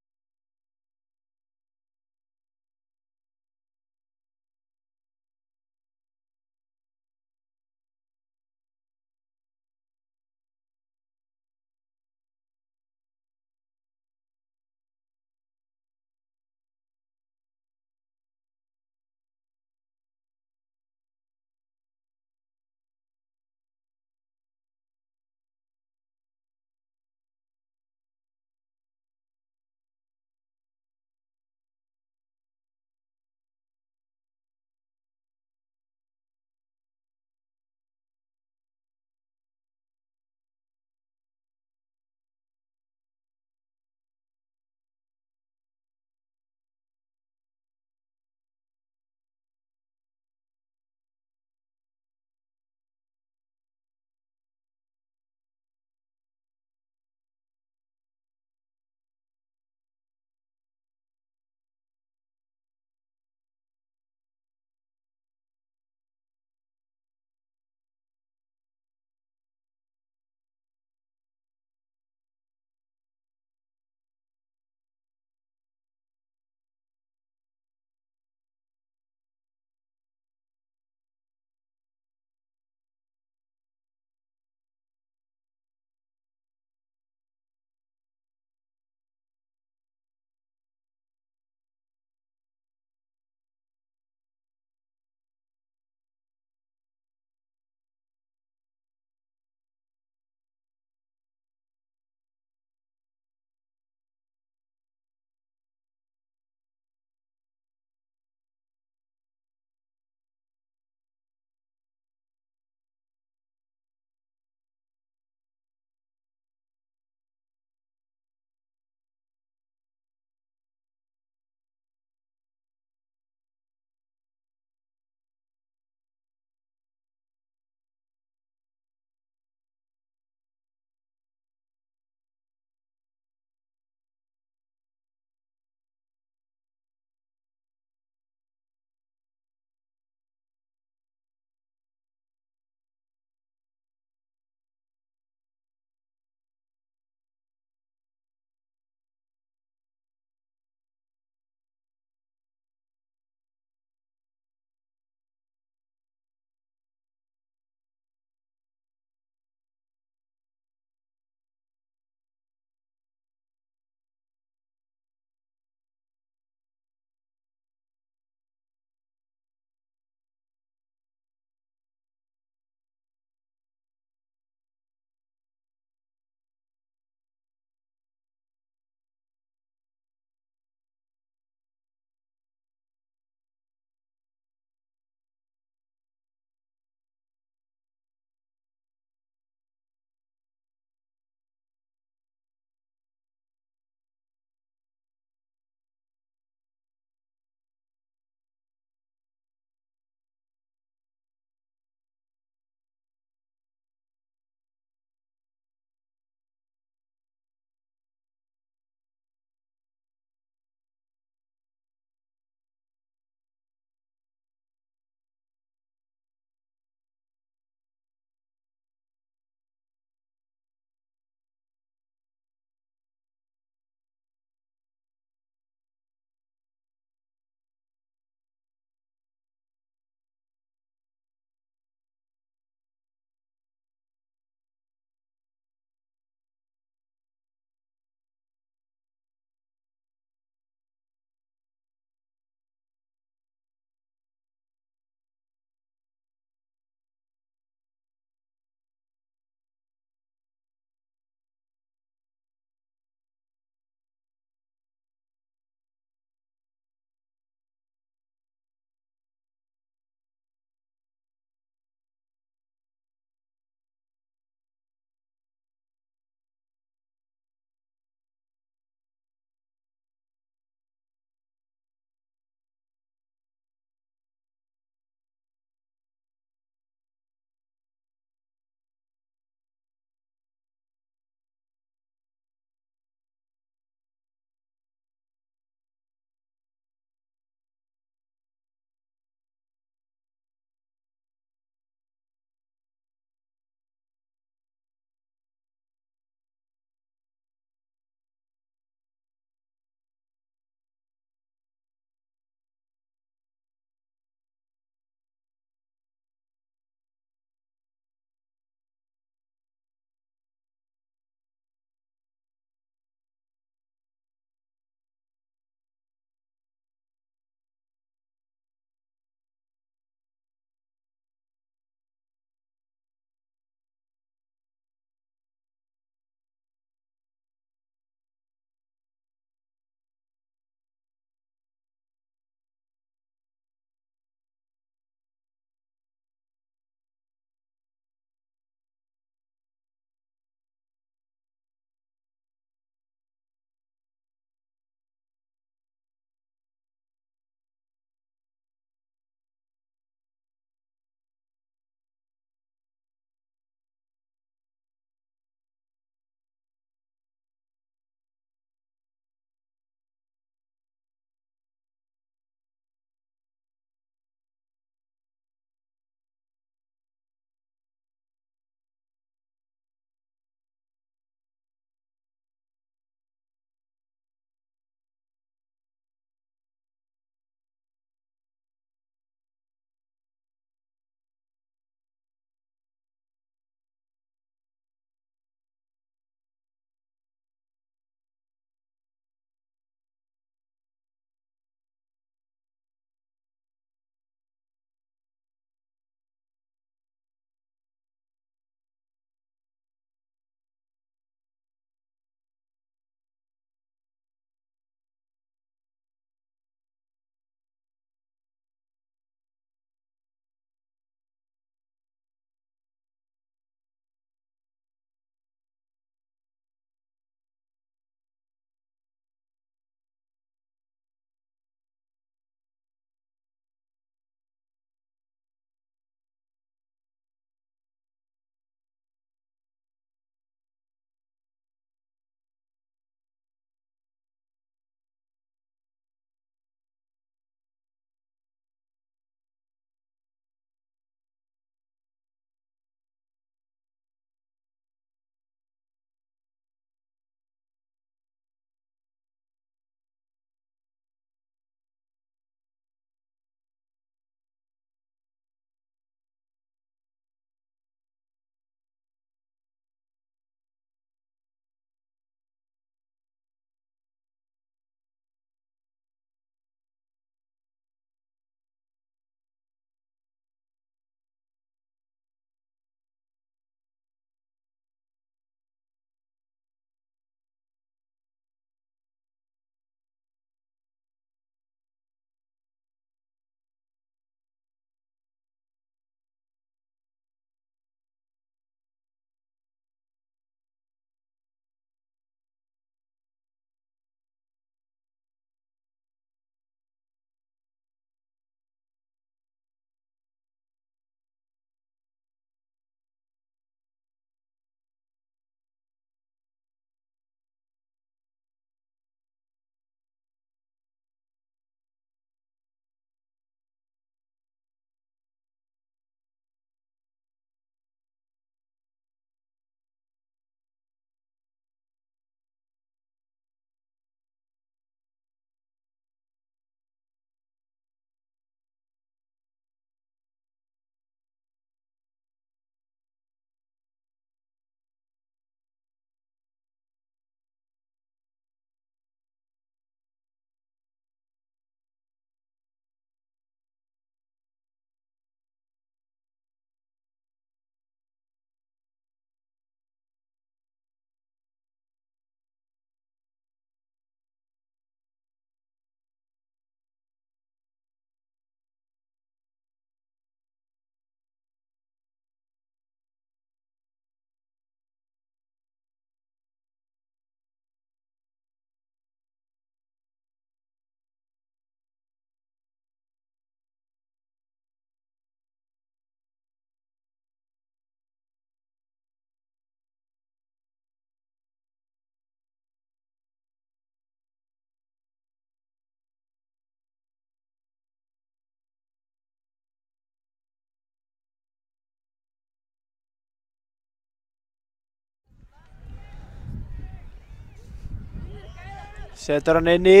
Setur hann inn í.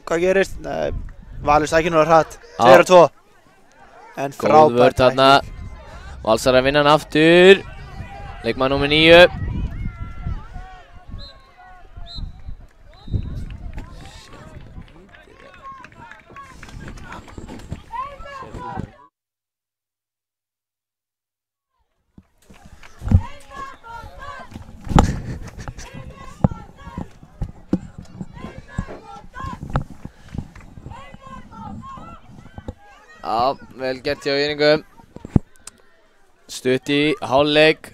Hvað gerist? Nei, Valur sækir núna hratt. 2-2. En Góð frábært vörn þarna. Valsar að vinna hann aftur. Leikmaður númer 9. Já, vel gert hjá Ýringum. Stutt í hálfleik.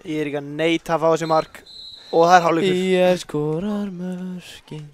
Ég er ekki að neita að fá þessi mark. Og það er hálfleikur. ÍR skorar mörkin.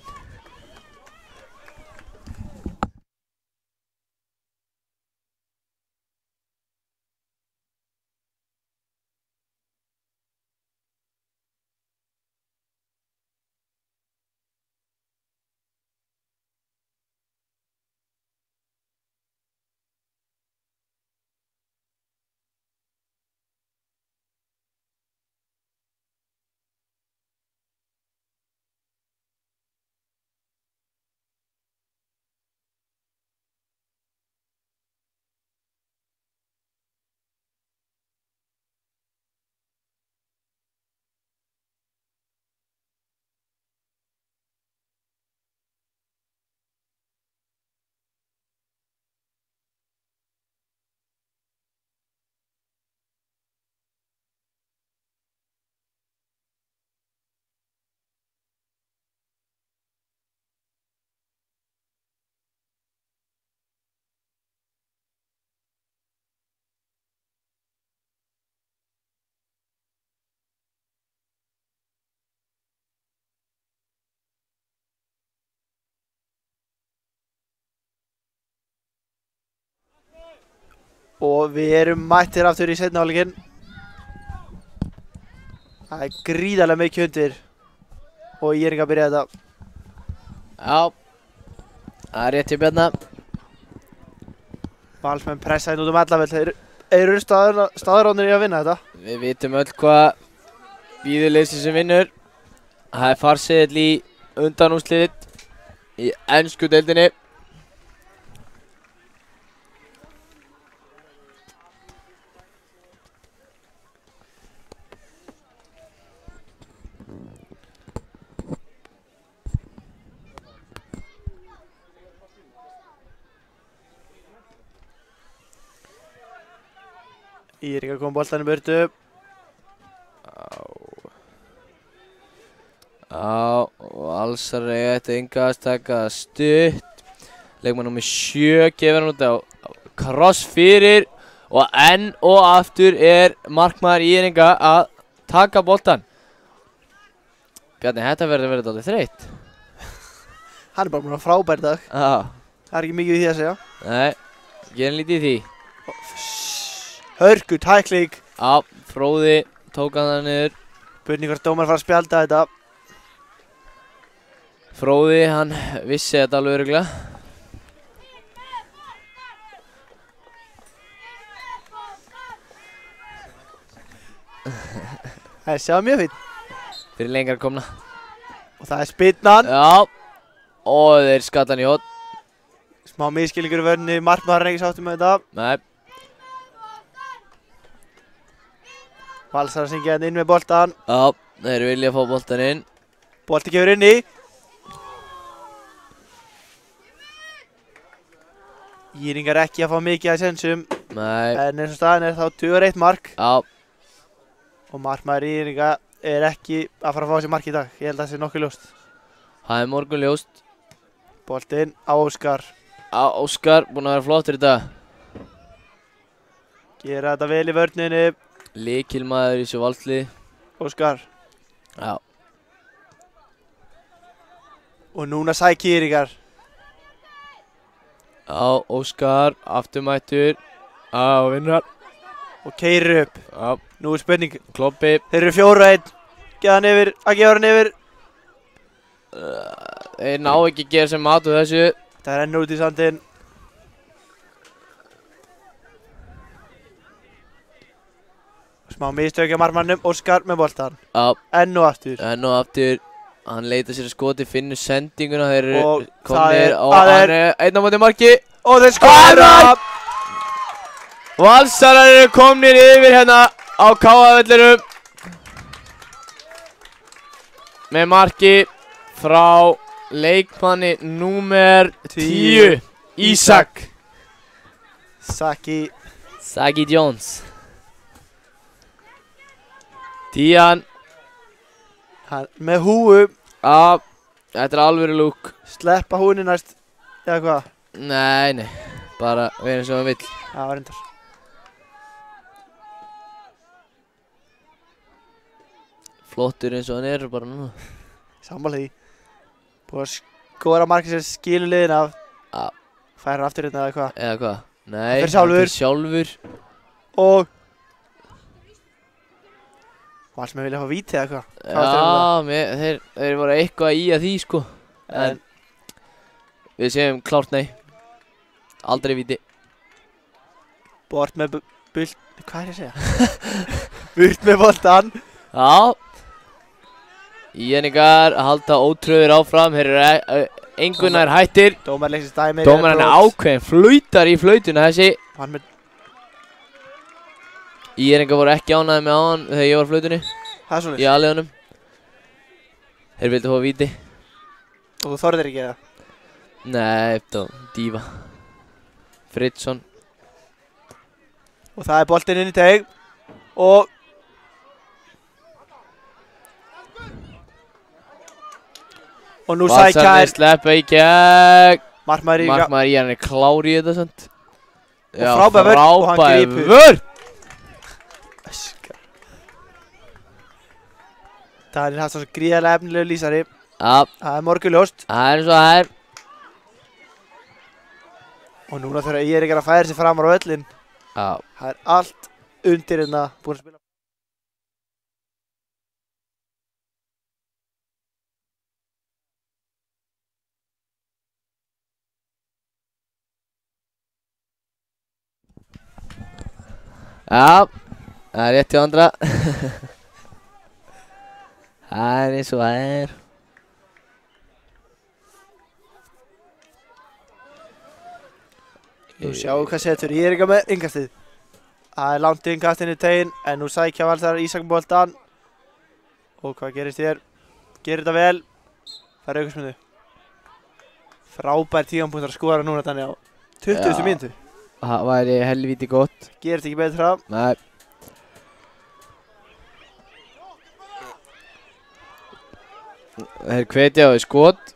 Og við erum mættir aftur í seinni hálfleikinn. Það er gríðarlega mikið undir. Og ég er ekki að byrja þetta. Já, það er rétt hjá Bjarna. Valsmenn pressa hérna út allaveg. Þeir eru staðarónir í að vinna þetta. Við vitum öll hvað bíður liðsins sem vinnur. Það er farseðill í undanúrsliðið í ensku deildinni. Ég er ekki að koma boltanum burtu. Já, og Valsar eiga þetta engast taka stutt. Leikmaður númer 7 gefur hann út á kross fyrir og enn og aftur er markmaður Ýringa að taka boltan. Bjarni, þetta verður dálítið þreytt. Hann er bara búinn að frábær dag. Já. Það er ekki mikið í því að segja. Nei, gerum lítið í því. Hörku tækling. Já, Fróði tók hann það niður. Spurning hvort dómar fara að spjalda þetta. Fróði, hann vissi þetta alveg örugglega. Það er sjáð mjög fín. Fyrir lengra komna. Og það er spinnan. Já. Og þeir skatta hann í hótt. Smá miskilningur í vörninni. Markmaður er ekki sáttur með þetta. Nei. Valsar að syngja hann inn með boltan. Já, þeir vilja fá boltan inn. Bolti kemur inn í. Ýringar ekki að fá mikið að sensum. Nei. En eins og staðan er þá 2-1 mark. Já. Og markmaður Ýringa er ekki að fara að fá sér mark í dag. Ég held að það sé nokkuð ljóst. Það er morgunljóst. Boltinn á Óskar. Já, Óskar, búinn að vera flottur í dag. Gera þetta vel í vörninni. Lykilmaður í þessu valsliði. Óskar. Já. Og núna sækir Ýringar. Já, Óskar, afturmættur. Já, vinnar. Og keyrir upp. Já. Nú er spurning. Kloppi. Þeir eru 4-1. Geða hann yfir. Að gefa hann yfir. Þeir ná ekki að gera sem mat úr þessu. Það er ennur út í sandinn. Smá Smá mistökja markmannum, Óskar með boltan. Já, Enn og aftur. enn og aftur. Hann leitar sér að skoti, finnur sendinguna. Þeir eru Og komnir og það hann er einn á móti marki. Og þeir skora! Valsarar eru komnir yfir hérna á KA-vellinum. Með marki frá leikmanni númer 10, Ísak. Saki Jones. Tían. Hann með húu. Já, þetta er alvöru lúk. Sleppa húinni næst. Eða hvað? Nei, bara verið eins og hann vill. Já, reyndar. Flottur eins og hann er bara núna. Sammála því. Búið að skora markið sem skilur liðin af. Já. Fær hann aftur hérna eða hvað? Eða hvað? Nei, Hann fer sjálfur. hann fer sjálfur. Og Valsmenn vilja fá víti eða hvað? Já, þeir voru eitthvað í að því sko. En við segjum klárt nei. Aldrei víti. Bort með bult. Hvað er ég að segja? Burt með boltan. Já. Íeningar halda ótröður áfram. Þeir eru engunar hættir. Dómarleiksins dæmi. Dómarinn er ákveðin. Flautar í flautuna þessi. Hann með. Íeningar voru ekki ánægði með hann þegar ég var á flautunni. Það er svona. Í aðlegunum. Þeir vildu fá víti. Og þú þorðir ekki eða? Nei, þetta var dífa. Friðsson. Og það er boltinn inn í teig. Og nú sækja Valsararnir sleppa í gegn. Markmaður í Markmaður í hann er klár í þetta sant. Já, frábær vörn og hann grípur. vörn. Öskar. Það er hægt svo gríðarlega efnilegu lýsari. Já, Það er morgunljóst. það er eins og það er. Og núna þurfa ég ekki að færa sig fram á völlinn. Já, Það er allt undir hérna búin að spila. já, það er rétt hjá andra. Það er eins og það er. Nú sjáum hvað setur ég ekki með innkastið. Það er langt innkastinn í teginn. En nú sækja Valsarar Ísak boltan. Og hvað gerist þér? Gerir þetta vel. Það er aukarsmyndu. Frábær tíðanpunktur að skora núna þannig á 20. Já. mínútu. Það væri helvíti gott. Gerist ekki betra. Nei. Þeir hvetja á því skot.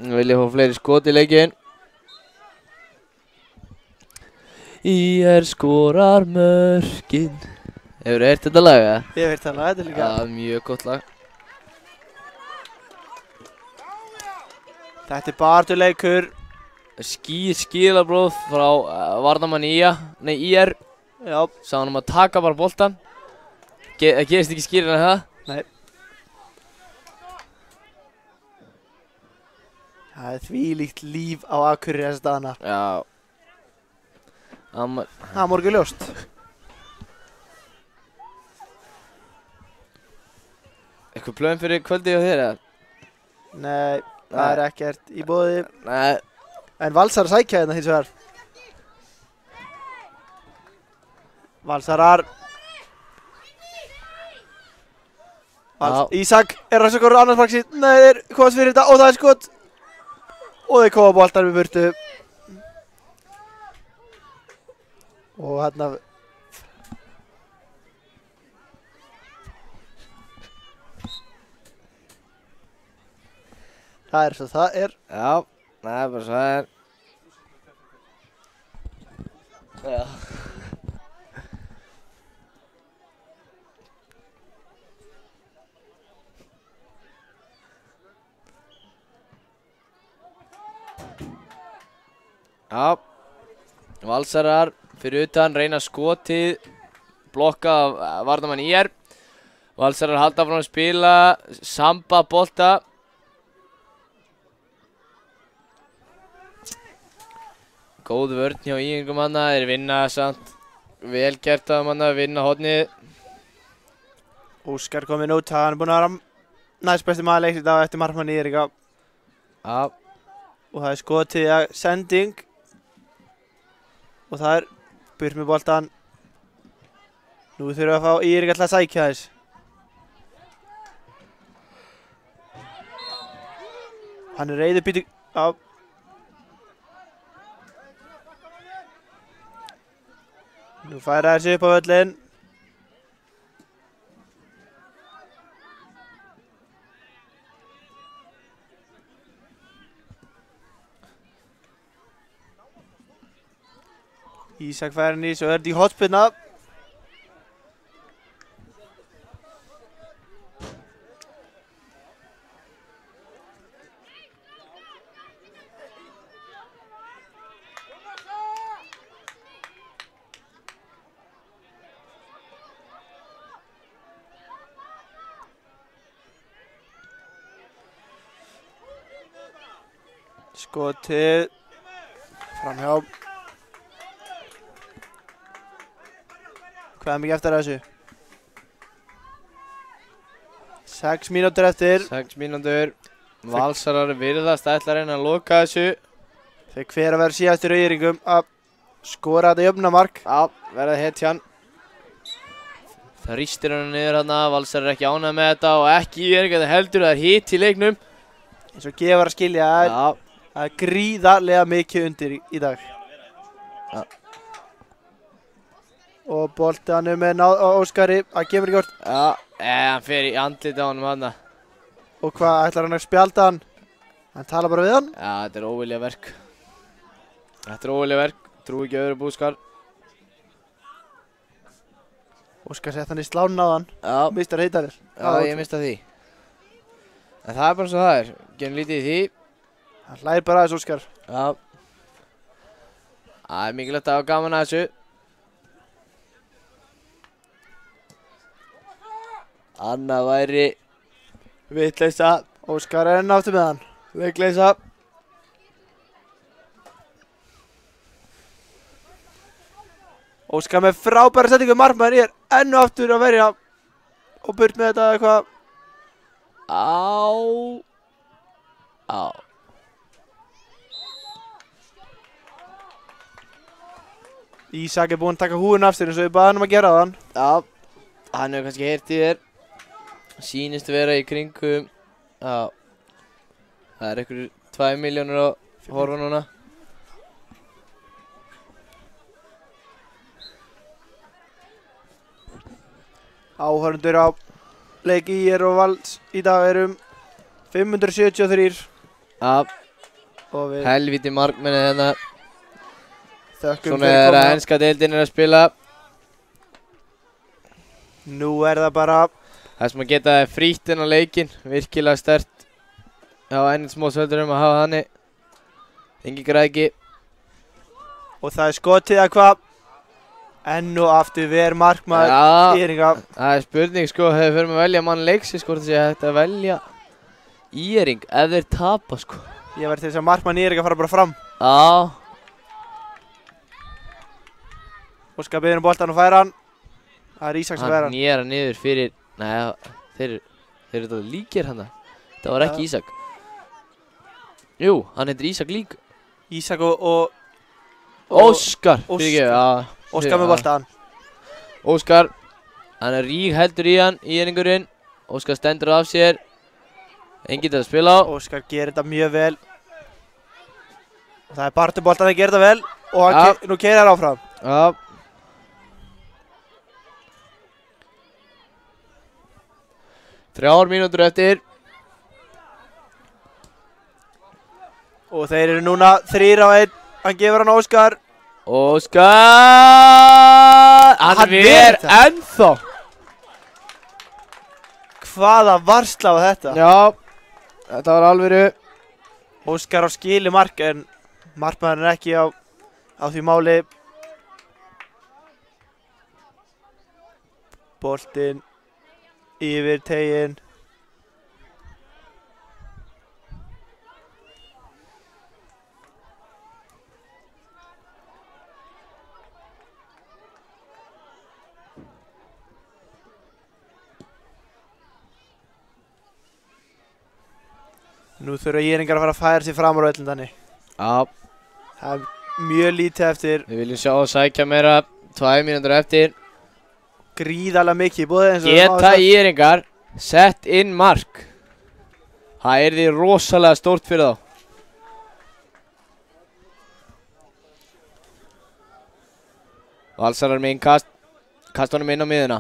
Vilja fá fleiri skot í leikinn. ÍR skorar mörkin. Hefurðu heyrt þetta lag eða? Ég hef heyrt það lag, þetta er líka. Já, mjög gott lag. Þetta er bartuleikur. Skilabróð frá varnarmanni IR. Já, Sá hann að taka bara boltan. Það gerist ekki skýrinn en það. nei. Það er þvílíkt líf á Akureyri þessa dagana. Já. Það er morgunljóst. Eitthvað plön fyrir kvöldið á þér eða? Nei, það er ekkert í boði. Nei. En Valsarar sækja hérna hins vegar. Valsarar. Ísak er að skora annars mark sitt. Nei, þeir komast fyrir þetta og það er skot. Og þeir koma boltar við burtu. Og hérna. Það er svo það er. Já, það er bara svo það er. Já. Já, Valsarar fyrir utan reyna skotið, blokka af varnarmann IR. Valsarar halda frá að spila, samba bolta. Góð vörn hjá íengum hana, þeir vinna samt vel gert að manna vinna hornið. Óskar kominn út, hann er búinn að vera næst besti maður leiks í dag eftir markmann Írika. Já, Og það er skotið að sending. Og það er burt með boltan. Nú þurfum við að fá Írika til að sækja þess. Hann er reiður býtu á. Nú færa þessi upp á völlinn. Ísak fær henni, svo er þetta í hotspinna. Skotið framhjá. Hvað er mikið eftir þessu? 6 mínútur eftir. 6 mínútur. Valsarar virðast ætla að reyna að loka þessu. Þeir hver að vera síðastur í Íringum að skora þetta jöfnumark. Já, verða hetjan. Þrýstir hann niður hérna, Valsarar er ekki ánægð með þetta og ekki Íring, þetta heldur það er hitt í leiknum. Eins og gefur að skilja að það er gríðarlega mikið undir í dag. Já. Og boltanum með Óskari, það kemur ekki orð. Já, hann fer í andlitið á honum hann. Og hvað, ætlar hann að spjalda hann? Hann talar bara við hann. Já, þetta er óvilja verk. Þetta er óvilja verk, trú ekki öðru Óskar. Óskar sett hann í slánin á hann. Já, Mistar heitarinn. já, ég mista því. En það er bara eins og það er, gerum lítið í því. Hann hlæðir bara aðeins Óskar. Já. Það er mikilvægt að hafa gaman að þessu. Annað væri vitleysa. Óskar er enn aftur með hann. Vitleysa. Óskar með frábæra settingu markmaður er enn og aftur að verja. Og burt með þetta eitthvað. Á. Á. Ísak er búinn að taka húinn af sér eins og við baðum hann að gera þann. Já, hann hefur kannski heyrt í þér. Sýnist vera í kringum. Já. Það er einhverjir 2 milljónir að horfa núna. Áhörundur á leiki IR og Vals í dag erum 573. Já, Og við helviti markmennið hérna. þökkum Svona er að enska deildin er að spila. Nú er það bara Það sem að geta frítt inn á leikinn, virkilega sterkt. Já, ennum smá söldurum að hafa þannig. Engi græki. og það er skotið að hvað enn og aftur ver markmaður Já, Íringa. það er spurning sko, þegar við förum að velja mann leiksins, hvort það sé hægt að velja Íring ef þeir tapa sko. Ég verði til þess að markmaður Íringa fara bara fram. Já, Óskar biður boltan og færa hann. Það er Ísak sem færa hann hann. nýjar hann niður fyrir, nei, þeir eru þetta líkir hann. Það var ekki Já. Ísak. Jú, hann heitir Ísak lík. Ísak og Óskar, Óskar. fyrirgefðu, já. Óskar með boltan. Óskar, hann er rík heldur í hann, Íringurinn. Óskar stendur af sér. Enginn til að spila á. Óskar gerir þetta mjög vel. Og það er Bartur boltan að gera þetta vel. Og hann Já. nú keirir hann áfram. Já. Þrjár mínútur eftir. Og þeir eru núna 3-1. Hann gefur hann Óskar. Óskar, hann Hann ver ver þetta. ennþá. Hvaða varsla var þetta? Já, þetta var alvöru. Óskar á skili mark en markmaðurinn er ekki á því máli. Boltinn yfir teginn. Nú þurfa Írringar að fara að færa sig fram á völlinn þannig. Já, Það er mjög lítið eftir, við viljum sjá að sækja meira. 2 mínútur eftir. gríðarlega mikið í boði eins og Geta Írringar sett inn mark. Það yrði rosalega stórt fyrir þá. Valsarar með innkast. Kast honum inn á miðuna.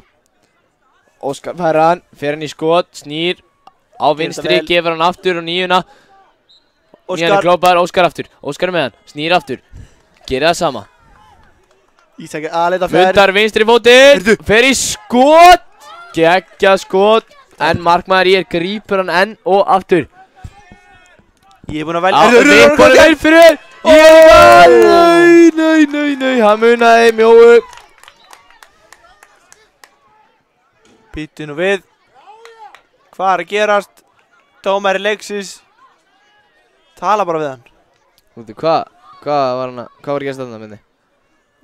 Óskar fær hann, fer hann í skot, snýr á vinstri, vel. gefur hann aftur á níuna. Nían er Óskar, klópar, Óskar aftur. Óskar er með hann, snýr aftur. Gerir það sama. Ísak er aðleita fær. Mundar vinstri fótinn, fer í skot. Geggjað skot. En markmaður grípur hann enn og aftur. Ég er búinn að velja. Vippur er vel fyrir. Nei, hann munaði mjóu. Býttu nú við. Hvað er að gerast? Dómari leiksins. Tala bara við hann. Úti, hvað var að gerast þarna minni?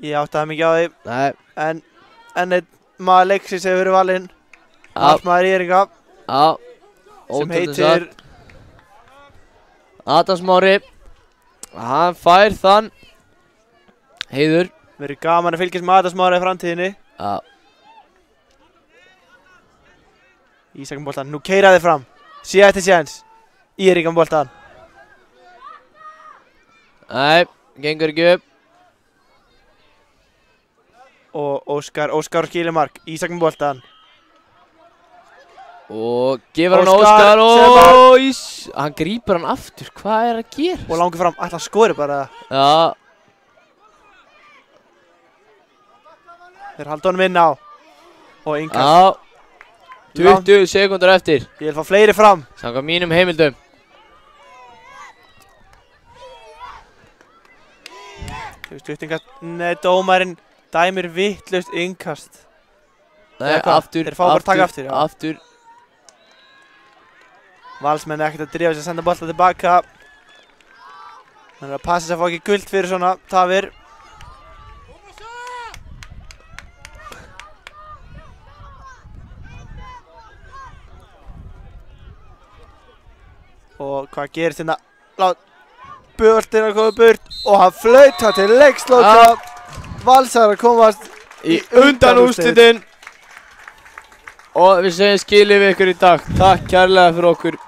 Ég áttaði mikið á því. Nei. En einn maður leiksins hefur verið valinn. Markmaður Írringa. Já. Sem heitir Adam Smári. Hann fær þann heiður. Verið gaman að fylgjast með Adam Smára í framtíðinni. Já. Ísak með boltan. Nú keyra þið fram. Síða eftir séns. Írringa með boltan. Nei, gengur ekki upp. Og Óskar skilur mark. Ísak með boltan. Og gefur hann Óskar, Óskar. Hann grípur hann aftur. Hvað er að gera? Og langur fram. Ætla að skori bara. Já. Þeir halda honum inn á. Og innkast. Já. 20 sekúndur eftir. Ég vil fá fleiri fram. Samkvæmt mínum heimildum. Stuttingast. Nei, dómarinn dæmir vitlaust innkast. Nei, hvað? aftur. Þeir fá bara að taka aftur, já. Aftur. Valsmenn er ekkert að drífa sig að senda bolta tilbaka. Þannig að passa sig að fá ekki gult fyrir svona tafir. Og hvað gerist hérna? Boltinn að koma burt og hann flautar til leiksloka. Valsarar komast Í undanúrslitin. Og við segjum skilið við ykkur í dag. Takk kærlega fyrir okkur.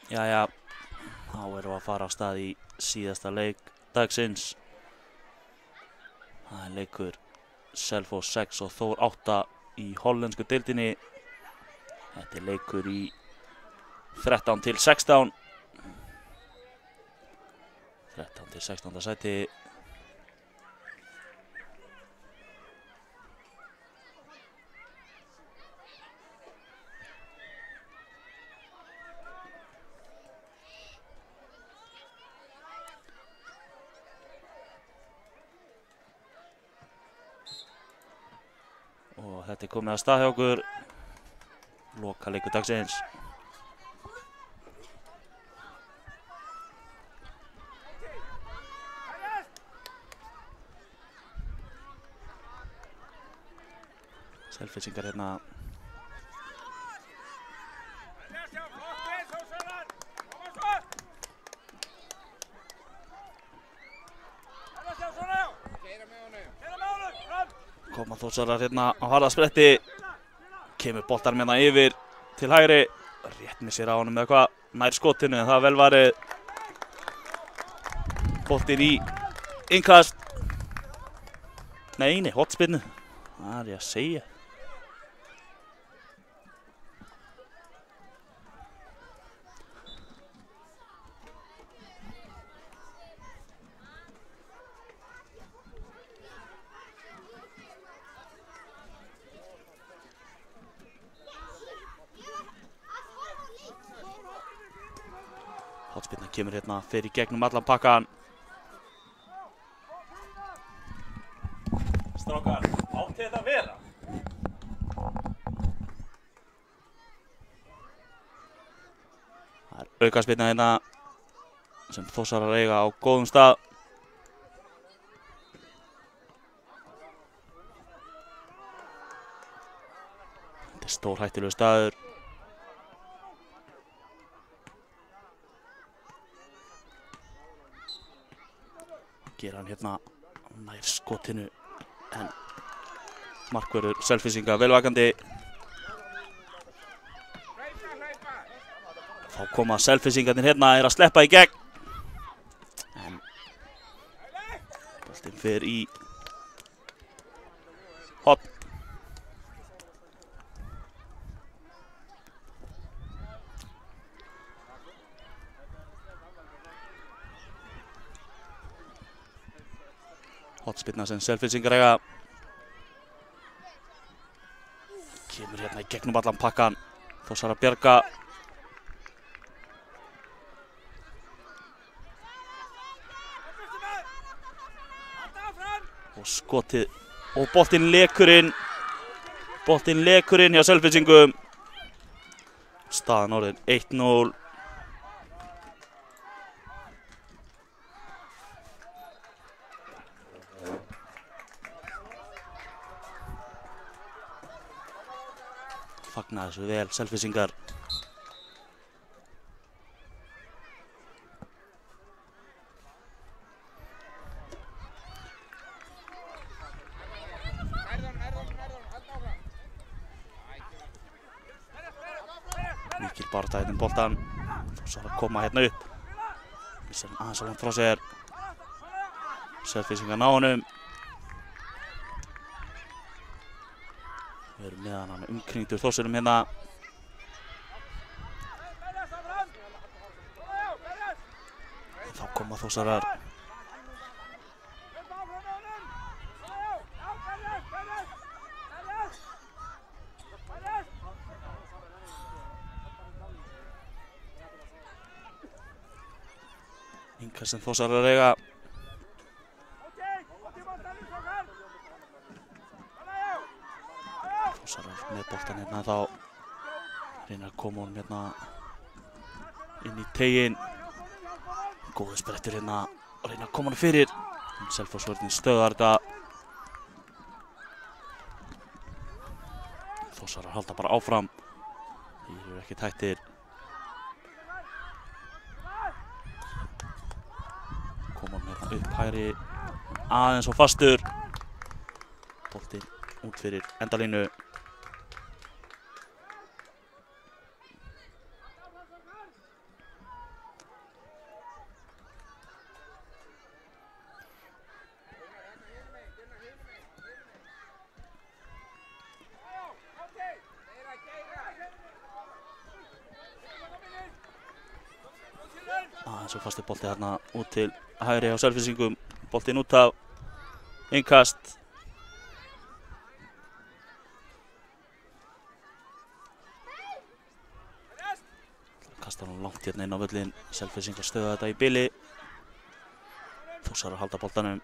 Jæja, þá erum við að fara á stað í síðasta leik dagsins. Það er leikur Selfoss 6 og Þór 8 í hollensku deildinni. Þetta er leikur í 13 til 16. 13 til 16. sæti. þetta komið að stað hjá okkur. Loka leikur dagsins. Selfyssingar hérna. Koma Þórsarar hérna á harða spretti. Kemur boltanum hérna yfir til hægri. Rétt missir á honum með eitthvað nær skotinu en það vel varið. Boltinn í innkast. Nei, hotspinnu. Það er ég að segja. Hotspinnan kemur hérna fyrir gegnum allan pakkan. Strákar, átti þetta að vera? Það er aukaspinna hérna sem Þórsarar eiga á góðum stað. Þetta er stórhættulegur staður. Gera hann hérna nær skotinu en markvörður Selfyssinga velvakandi. Þá koma Selfyssingarnir hérna að sleppa í gegn. En boltinn fer í hotn. Hotspinna sem Selfyssingar eiga. Kemur hérna í gegnum allan pakkan. Þórsarar að bjarga. Og skotið. Og boltinn lekur inn. Boltinn lekur inn hjá Selfyssingum. Staðan orðin 1-0. Fagnar þessu vel, Selfyssingar. Mikil barátta hérna boltan. Þórsarar að koma hérna upp. Missir hann aðeins á hann frá sér. Selfyssingar ná honum. Við erum meðan hann umkringdur Þórsurum hérna. Þá koma Þórsarar. Innkast sem Þórsarar eiga. Þórsarar með boltan hérna þá reyna að koma honum hérna inn í teiginn. Góður sprettur hérna að reyna að koma honum fyrir. Selfossvörðin stöðar þetta. Þórsarar halda bara áfram. Þeir eru ekkert hættir. Koma honum hérna upp hægri aðeins og fastur. Boltinn út fyrir endalínu. Aðeins og fastur bolti hérna út til hægri á Selfyssingum. Boltinn út af. Innkast. Kastar hann langt hérna inn á völlin. Selfyssingar stöða þetta í bili. Þórsarar halda boltanum.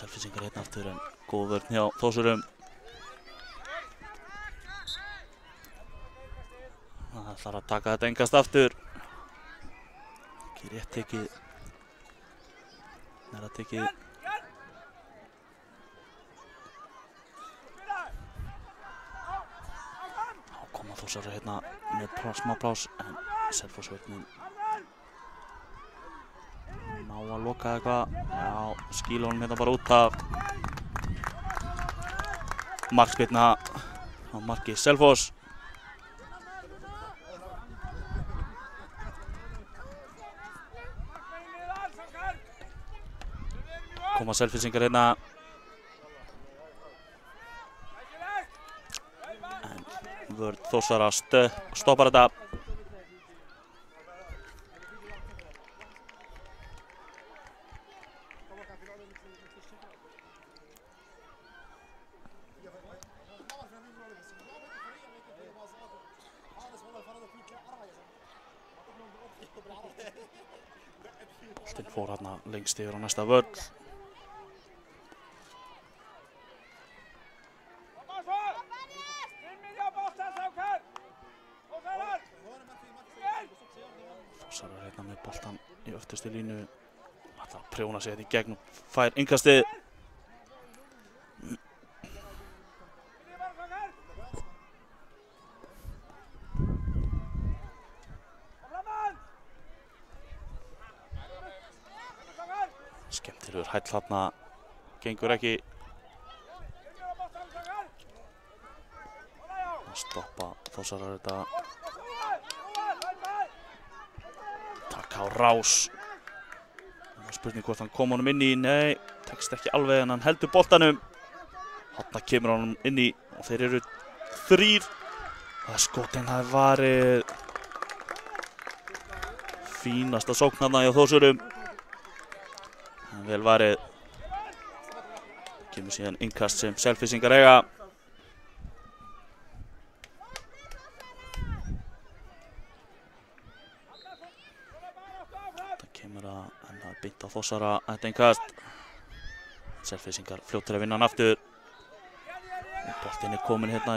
Selfyssingar hérna aftur en góð vörn hjá Þórsurum. Það þarf að taka þetta engast aftur. Ekki rétt tekið. Næra tekið. Þá koma Þórsarar hérna með smá plás en Selfossvörnin ná að loka eitthvað. Já, skýla honum hérna bara út af. Markspyrna á marki Selfoss. Koma Selfyssingar hérna. En vörn Þórsara stoppar þetta. Boltinn fór hérna lengst yfir á næsta vörn. Þórsarar hérna með boltan í öftustu línu. Ætlar að prjóna sig hérna í gegn og fær innkastið. Skemmtilegur hæll þarna, gengur ekki. Að stoppa Þórsarar þetta. Takk á rás. Það var spurning hvort hann kom honum inn í. Nei, tekst ekki alveg en hann heldur boltanum. Þarna kemur honum inn í og þeir eru 3. Það er skotinn, það er varið. Fínasta sókn þarna hjá Þórsurum. Vel varið. Kemur síðan innkast sem Selfyssingar eiga. Þetta kemur að beint á Þórsara þetta innkast. Selfyssingar fljótt til að vinna hann aftur. Boltinn er komin hérna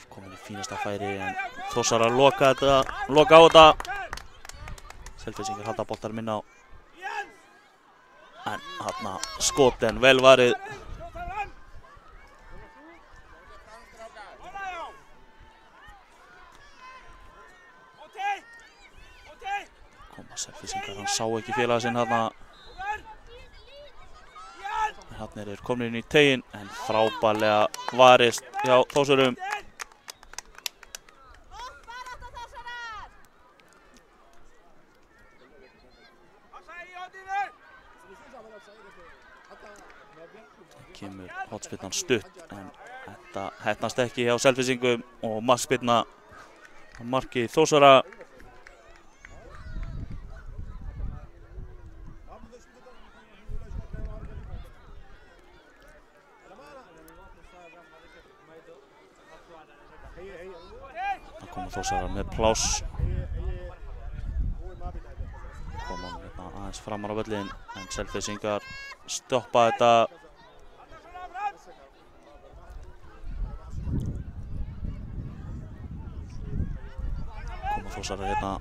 komin í fínasta færi en Þórsara loka á þetta. Selfyssingar halda boltar minna á. En þarna skotin vel varið. Koma Selfyssingar, hann sá ekki félaga sinn þarna. Þarna er komin inn í teginn en frábærlega varist hjá Þórsurum. Kemur hornspyrnan stutt en þetta heppnast ekki hjá Selfyssingum og markspyrna á marki Þórsara. Það koma Þórsarar með pláss. Koma hérna aðeins framar á völlinn en Selfyssingar stoppa þetta. Þórsarar hérna,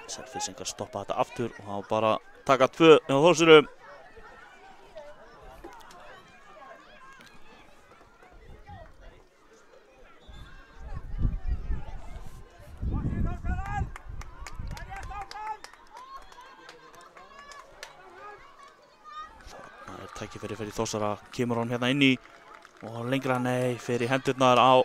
Selfyssingar stoppa þetta aftur og þá bara taka 2 hjá Þórsurum. Það er tækifæri fyrir Þórsara, kemur hann hérna inn í og lengra nei fyrir hendurnar á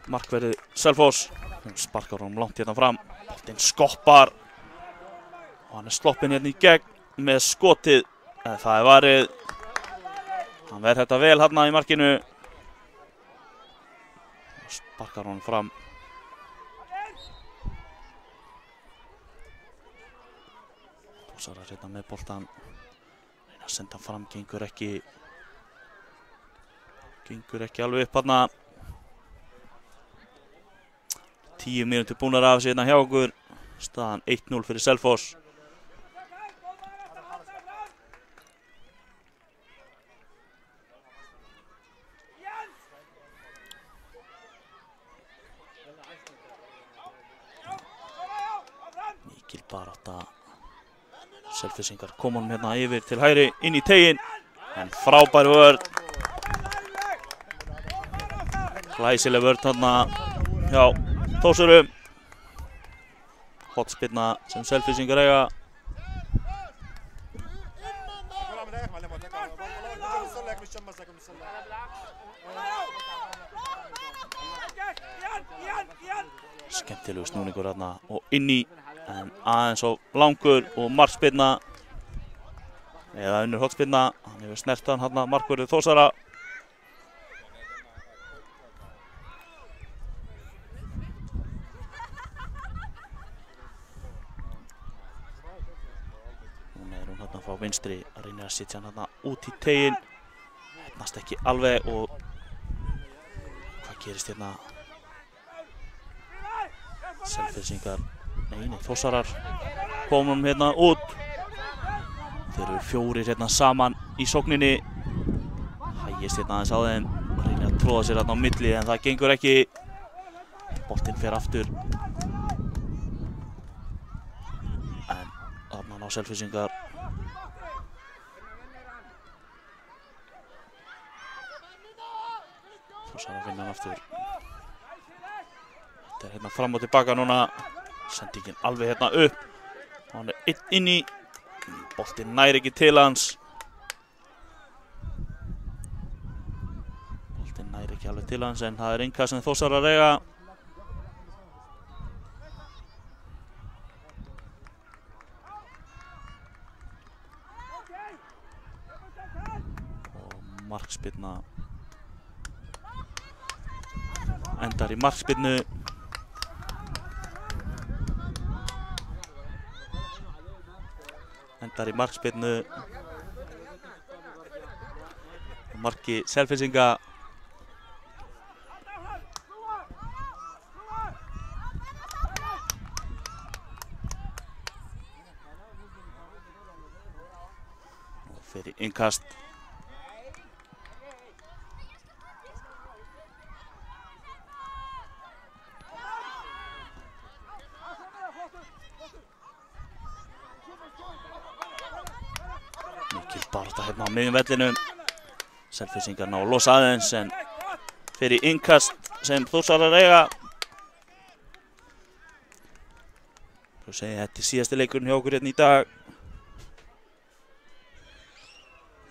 markverði Selfoss. Sparkar honum langt hérna fram. Boltinn skoppar og hann er sloppinn hérna í gegn með skotið. Það er varið. Hann verður þetta vel hérna í markinu. Sparkar honum fram. Þórsarar hérna með boltan. Reyna að senda hann fram, gengur ekki alveg upp hérna. 10 mínútur búnar af sig hérna hjá okkur. Staðan 1-0 fyrir Selfoss. Halda Selfyssingar koma honum hérna yfir til hægri inn í teginn. En frábær vörn. Glæsileg vörn þarna hjá Þórsurum. Hornspyrna sem Selfyssingar eiga. Skemmtilegu snúningur þarna og inn í, en aðeins of langur og markspyrna eða önnur hornspyrna. Hann hefur snert hann þarna markvörður Þórsara. Núna er hún þarna frá vinstri að reyna að setja hann þarna út í teginn. Hefnast ekki alveg og hvað gerist hérna? Selfyssingar, nei, Þórsarar komum hérna út. Þeir eru fjórir hérna saman í sókninni. Hægist hérna aðeins á þeim, reynir að tróða sér hérna á milli en það gengur ekki. Boltinn fer aftur. En þarna ná Selfyssingar. Þórsarar vinna hann aftur. Þetta er hérna fram og tilbaka núna. Sendingin alveg hérna upp. Og hann er inn í. Boltinn nær ekki til hans. Boltinn nær ekki alveg til hans en það er innkast sem Þórsarar eiga. Og markspyrna. Endar í markspyrnu. Endar í markspyrnu. Marki Selfyssinga. Og fer í innkast. Mikil barátta hérna á miðjum vellinum. Selfyssingar ná að losa aðeins en fer í innkast sem Þórsarar eiga. Svo segi þetta er síðasti leikurinn hjá okkur hérna í dag.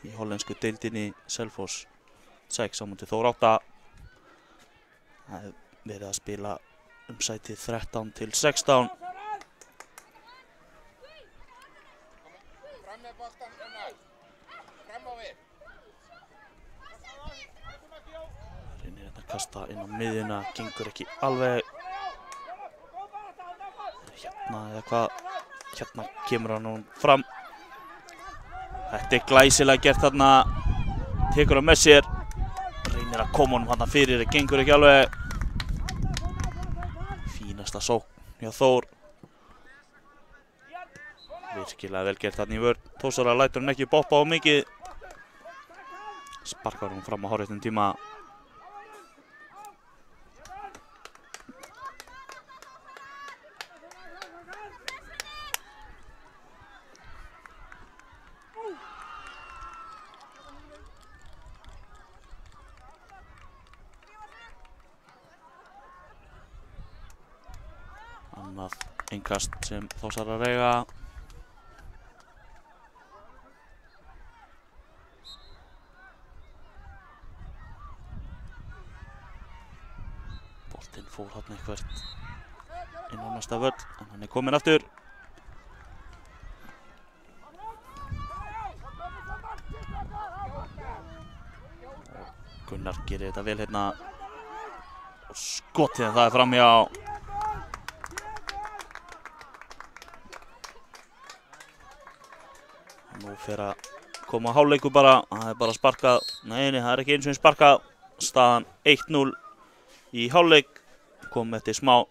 Í hollensku deildinni Selfoss 6 á móti Þór 8. Það er verið að spila sætið 13 til 16. Reynir hérna að kasta inn á miðjuna, gengur ekki alveg. Hérna eða hvað, hérna kemur hann nú fram. Þetta er glæsilega gert þarna, tekur hann með sér. Reynir að koma honum þarna fyrir, gengur ekki alveg. Fínasta sókn hjá Þór. Virkilega vel gert þarna í vörn. Þórsarar lætur hann ekki boppa á mikið. Sparkar hún fram á hárréttum tíma. Annað innkast sem Þórsarar eiga. Boltinn fór þarna eitthvert inn á næsta völl en hann er kominn aftur. Gunnar gerir þetta vel hérna og skotið en það er framhjá. Nú fer að koma hálfleikur bara, það er bara sparkað, nei það er ekki eins og sparkað. Staðan 1-0 í hálfleik, kom eftir smá.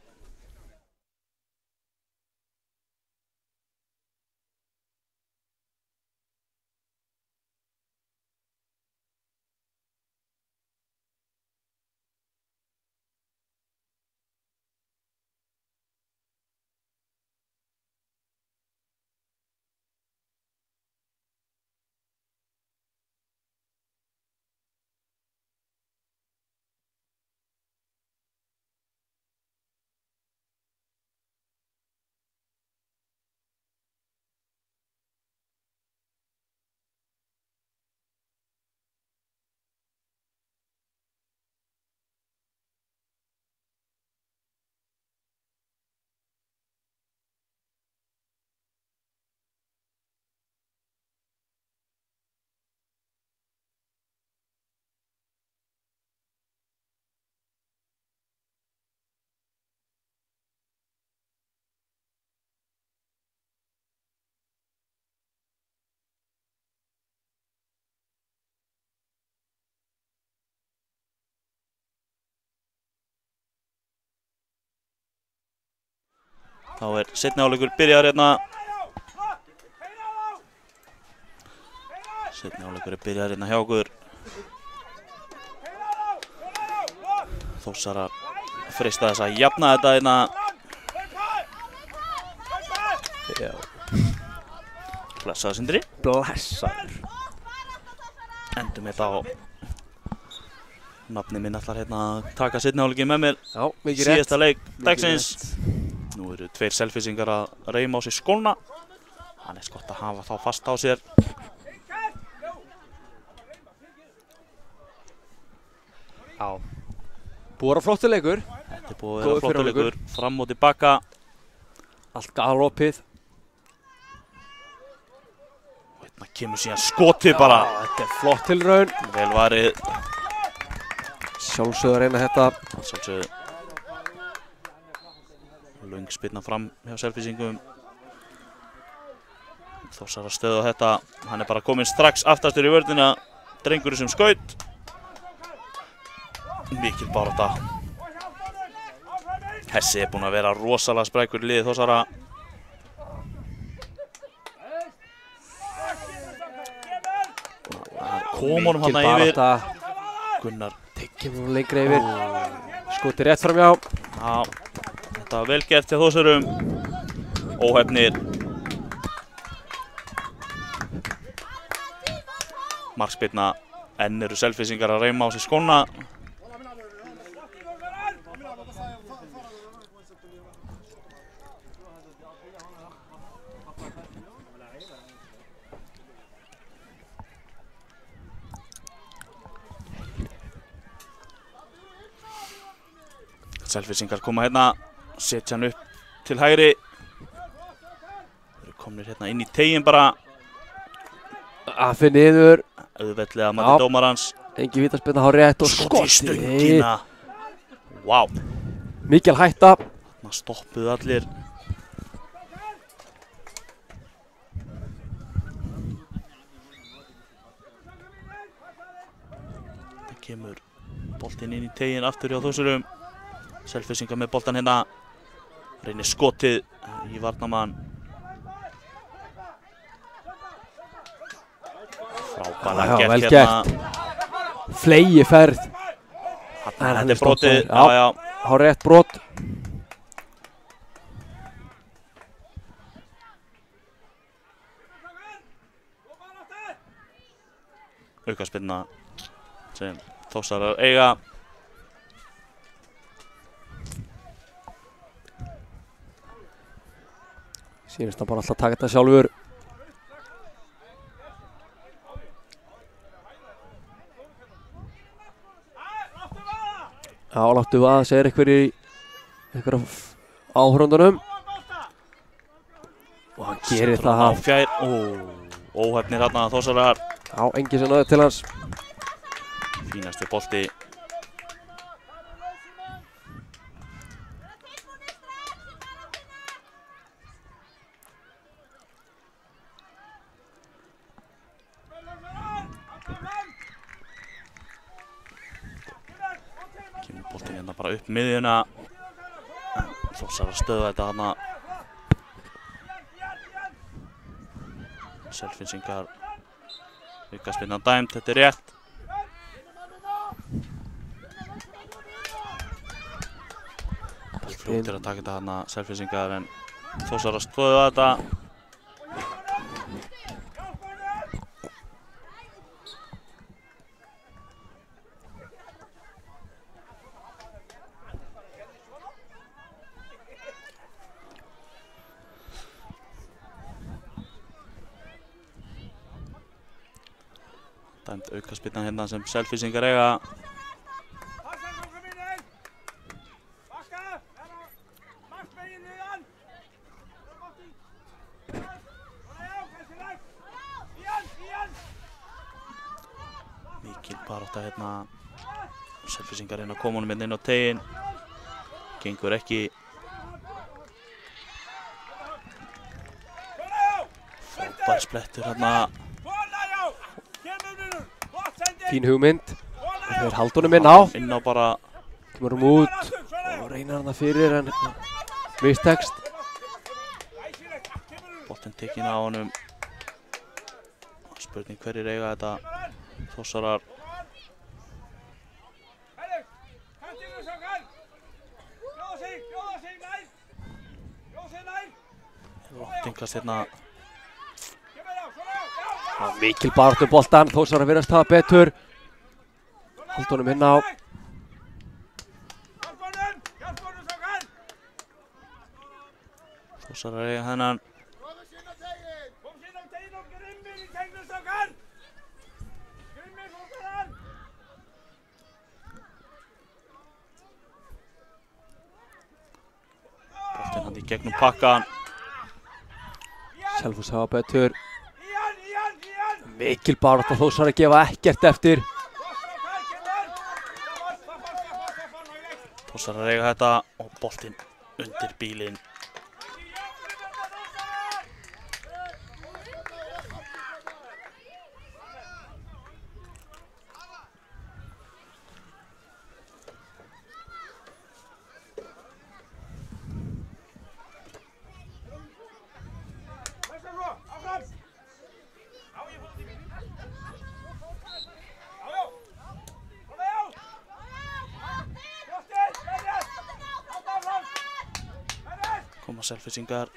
Þá seinni hálfleikur byrjar hérna. Seinni hálfleikur byrjar hérna hjá okkur. Þórsarar freista þess að jafna þetta hérna. Já. Blessaður Sindri. Blessaður. Endum þetta á nafni minn ætlar hérna að taka seinni hálfleikinn með mér. Já, mikið rétt. Síðasta leik dagsins. Nú eru 2 Selfyssingar að reima á sig skóna. Hann gott að hafa þá fast á sér. Já. Búið að vera flottur leikur. Þetta búið að vera flottur leikur. Fram og tilbaka. Allt galopið. Og hérna kemur síðan skotið bara. Þetta flott tilraun. Vel varið. Sjálfsögðu að reyna þetta. Sjálfsögðu. Löng spyrna fram hjá Selfyssingum. Þórsar að stöða þetta. Hann bara kominn strax aftastur í vörðina. Drengurinn sem skaut. Mikil barátta. Hessi búinn að vera rosalega sprækur í liði Þórsara. Kom honum hann yfir. Gunnar tekjum hún lengri yfir. Skotið rétt framjá. Já, þetta var vel gert hjá Þórsurum. Óheppnir. Markspyrna. Enn eru Selfyssingar að reima á sig skóna. Selfyssingar koma hérna, setja hann upp til hægri. Þeir eru komnir hérna inn í teginn bara. Affi niður. Auðveldlega að mati dómarans. Engi vítaspyrna hár rétt og skot í stöngina. Vá. Mikil hætta. Þarna stoppuðu allir. Það kemur boltinn inn í teginn aftur hjá Þórsurum. Selfyssingar með boltan hérna. Reynir skotið í varnarmann. Frábælega gert hérna. Flegi ferð. Þetta er brotið. Já. Hár rétt brot. Aukaspyrna sem Þórsarar eiga. Sýnist hann bara alltaf taka þetta sjálfur. Já, láttu vaða, segir einhver af áhorfendunum. Og hann gerir það. Fjær. Óheppnir hérna Þórsarar. Já, enginn sem náði til hans. Fínasti bolti. Kemur boltinn hérna bara upp miðjuna. Þórsarar stöða þetta hérna. Selfyssingar. Aukaspyrnan dæmd, þetta er rétt. Fljótir að taka þetta hérna Selfyssingar en Þórsarar stöða þetta. Dæmt aukaspyrnan hérna sem Selfyssingar eiga. Mikil barátta hérna. Selfyssingar hérna koma honum inn á teginn. Gengur ekki. Frábær splettur hérna. Fín hugmynd. Þeir halda honum inn á. Inn á bara. Kemur út og reynar hann það fyrir en mistekst. Boltinn tekinn á honum. Spurning hverjir eiga þetta. Þórsarar. Loftingast hérna. Mikil baráttu um boltan, Þórsarar virðast hafa betur. Halda honum inn á. Þórsarar eiga þennan. Boltinn hann í gegnum pakkan. Selfoss hafa betur. Mikil baráttu, Þórsarar gefa ekkert eftir. Þórsarar eiga þetta og boltinn undir bílinn. Koma Selfyssingar.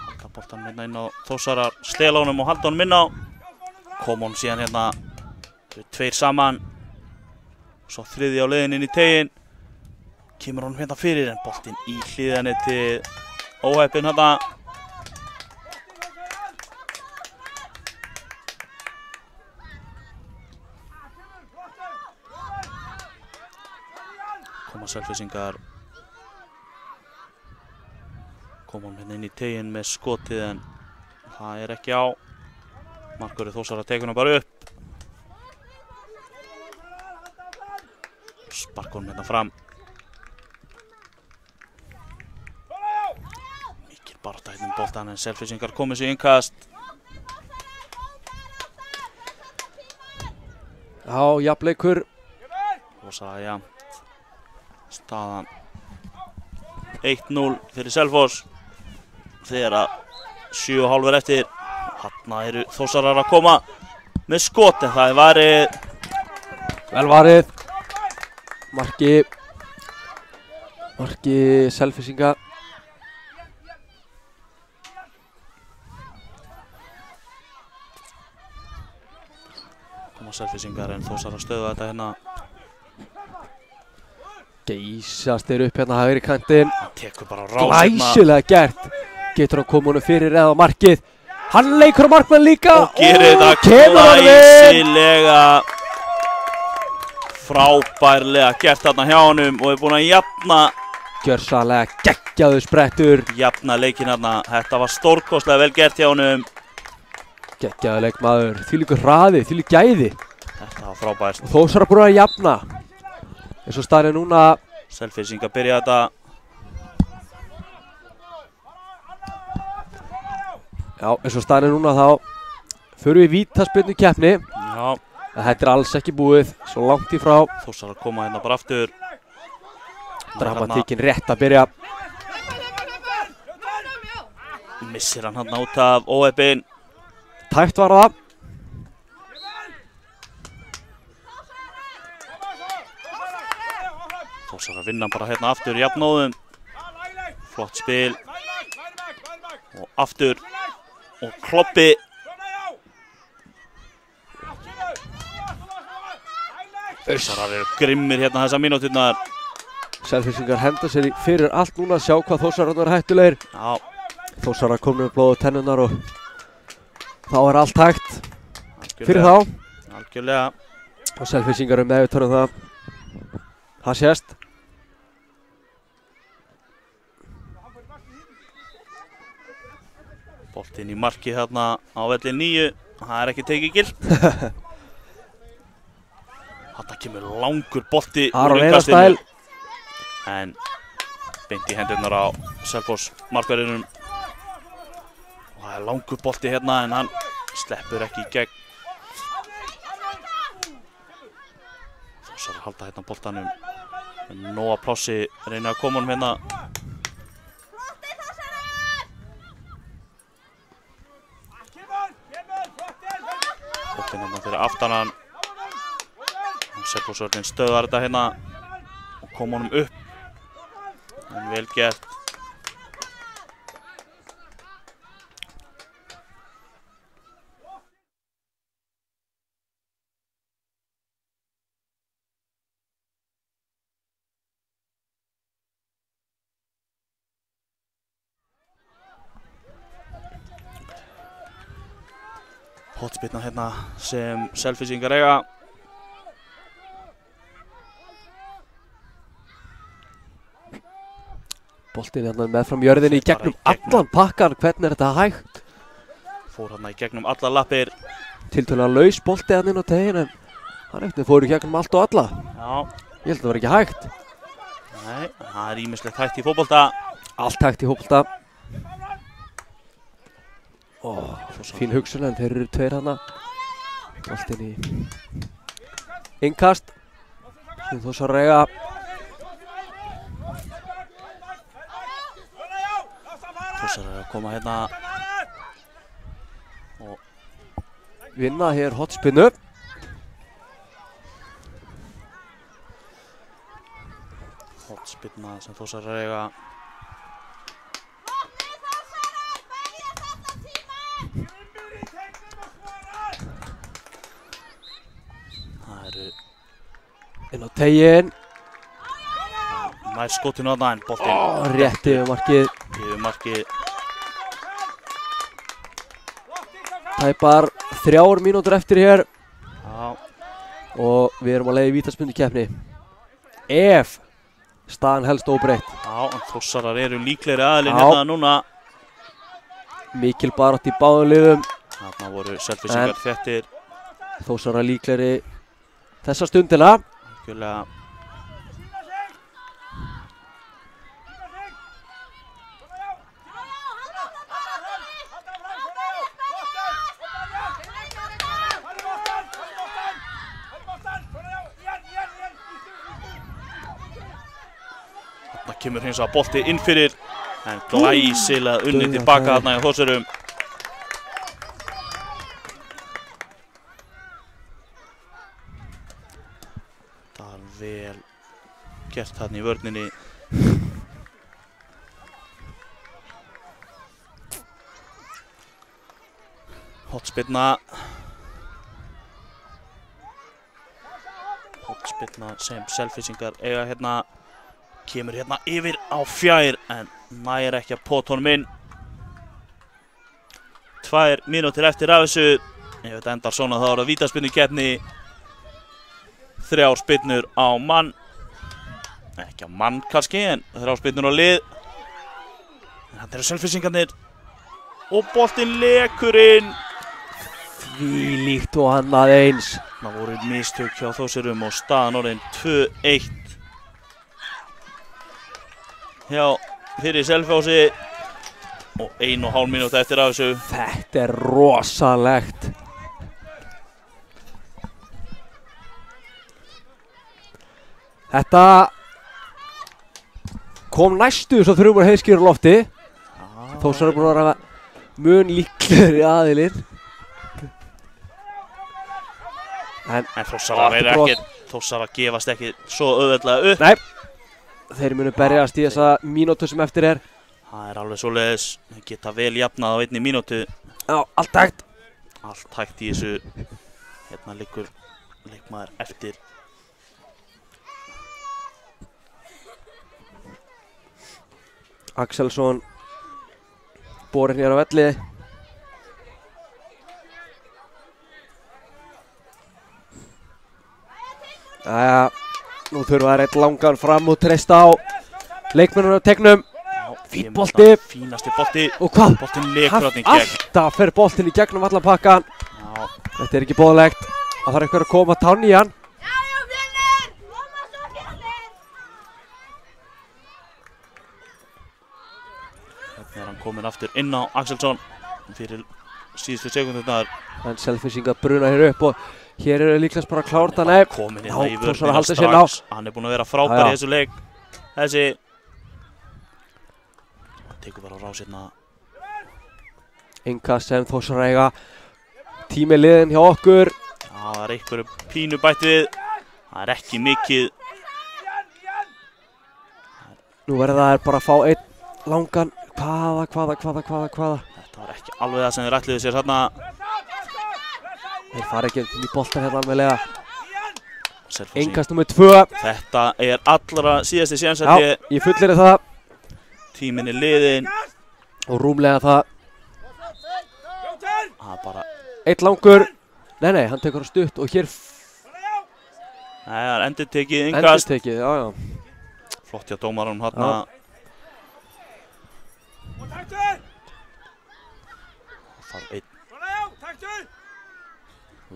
Halda boltan minna inn á Þórsarar, stela honum og halda honum inn á. Kom honum síðan hérna, tveir saman. Svo þriði á leiðin inn í teginn. Kemur honum hérna fyrir en boltinn í hliðinni til óheppinn hérna. Selfyssingar koma hérna inn í teginn með skotið en það er ekki á. Markvörður Þórsarar tekur hann bara upp. Sparkar honum hérna fram. Mikil barátta hérna um boltan en Selfyssingar komið sér innkast. Já, jafnleikur. Þórsarar jafnt. Staðan 1-0 fyrir Selfoss þegar að 7,5 eftir. Þarna eru Þórsarar að koma með skot en það er varið. Vel varið. Marki Selfyssinga. Koma Selfyssingar en Þórsarar stöða þetta hérna. Geysast þeir upp hérna hægri kantinn. Hann tekur bara á rás hérna. Glæsilega gert. Getur hann koma honum fyrir eða markið. Hann leikur á markmann líka. Og gerir þetta glæsilega. Frábærlega gert þarna hjá honum og er búinn að jafna. Gjörsamlega geggjaður sprettur. Jafna leikinn þarna. Þetta var stórkostlega vel gert hjá honum. Geggjaður leikmaður. Þvílíkur hraði, þvílík gæði. Þetta var frábært. Og Þórsarar búinn að jafna. Eins og staðan er núna. Selfyssingar byrja þetta. Já, eins og staðan er núna þá förum við vítaspyrnukeppni. Já. En þetta er alls ekki búið, svo langt í frá. Þórsarar koma hérna bara aftur. Dramatíkin rétt að byrja. Missir hann hann út af óheppinn. Tæpt var það. Þórsarar vinna bara hérna aftur jafnóðum. Flott spil. Og aftur. Og kloppi. Þórsarar eru grimmir hérna þessar mínúturnar. Selfyssingar henda sér fyrir allt núna, sjá hvað Þórsarar er hættulegir. Já. Þórsarar komnir með blóð á tennurnar og þá er allt hægt fyrir Algjörlega. þá. Algjörlega. Og Selfyssingar meðvitaður það. Það sést. Boltinn í markið þarna á velli 9. Það er ekki tekið gilt. Þarna kemur langur bolti Aron Einarstæl. En beint í hendurnar á Selfoss markverðinum. Og það er langur bolti hérna en hann sleppur ekki í gegn. Þórsarar halda hérna boltanum. Nóa plássi, reyna að koma honum hérna. Boltinn hérna fyrir aftan hann. Selfossvörðin stöðar þetta hérna og koma honum upp. En vel gert. Hornspyrna hérna sem Selfyssingar eiga. Boltinn hérna meðfram jörðinni í gegnum allan pakkan. Hvernig þetta hægt? Fór hérna í gegnum alla lappir. Tiltölulega laus bolti hérna inn á tegin en hann eftir fór í gegnum allt og alla. Já. Ég held að það var ekki hægt. Nei, það er ýmislegt hægt í fótbolta. Allt hægt í fótbolta. Fín hugsun en þeir eru tveir hana. Boltinn í innkast. Þórsar eiga. Þórsar að koma hérna og vinna hér hornspyrnu. hornspyrna sem Þórsar eiga. Inn á tegin. Nær skotinu þarna en boltinn Rétt yfir markið. yfir markið. Tæpar 3 mínútur eftir hér Já, og við erum á leið í vítaspyrnukeppni. Ef staðan helst óbreytt. já, en Þórsarar eru líklegri aðilinn hérna núna. Mikil barátt í báðum liðum. Þarna voru Selfyssingar þettir. Þórsara líklegri þessa stundina. Algjörlega. Þarna kemur hins vegar bolti inn fyrir en glæsilega unnið tilbaka þarna hjá Þórsurum. Það er vel gert þarna í vörninni. Hornspyrna sem Selfyssingar eiga hérna. Kemur hérna yfir á fjær en nær ekki að pota honum inn. 2 mínútur eftir af þessu. Ef þetta endar svona þá er það vítaspyrnukeppni. 3 spyrnur á mann. Ekki á mann kannski en 3 spyrnur á lið. En þetta eru Selfyssingarnir. Og boltinn lekur inn. Þvílíkt og annað eins. Það voru mistök hjá Þórsurum og staðan orðin 2-1. Já, fyrir Selfossi og 1,5 mínúta eftir af þessu. Þetta er rosalegt. Þetta kom næstu svo þrjumur heiðskýr á lofti. Þórsar er búin að vera mun líklegri aðilinn. En Þórsarar gefast ekki svo auðveldlega upp. Nei. Þeir munu berjast í þessa mínútu sem eftir er. Það er alveg svoleiðis. Þeir geta vel jafnað á 1 mínútu. Já, allt hægt. Allt hægt í þessu. Hérna liggur leikmaður eftir. Axelsson borinn hér á velli. Jæja, nú þurfa þær eitt langan fram og treysta á leikmennunum á tegnum. Fín bolti. Fínasti bolti. Og hvað? Boltinn lekur þarna í gegn. Alltaf fer boltinn í gegnum allan pakkan. Já. Þetta er ekki boðlegt. Það þarf einhver að koma tánni í hann. Þannig er hann komin aftur inn á Axelsson fyrir síðustu sekúndurnar. En Selfyssingar bruna hér upp og Hér eru líklegast bara klárt að nefn. Komin inn Já, í Þórsara vörnina halda sér ná. strax. Hann er búinn að vera frábær í þessu leik. Þessi tekur bara á rásirna. Innkast sem Þórsara eiga. Tími liðin hjá okkur. Já, það er einhverju pínu bætt við. Það er ekki mikið. Nú verða þær bara að fá einn langan. Hvaða? Þetta var ekki alveg það sem þeir ætluðu sér þarna. Þeir fara ekki í boltan hérna alveglega. Selfossi. Innkast nummer 2. Þetta er allra síðasti séns Já, ég fullir það. Tíminn er liðinn. Og rúmlega það. Það er bara... Eitt langur. Nei, hann tekur á stutt og hér... Nei, það er endurtekið innkast. Endurtekið, já. Flott hjá dómaranum hérna. Þarf einn.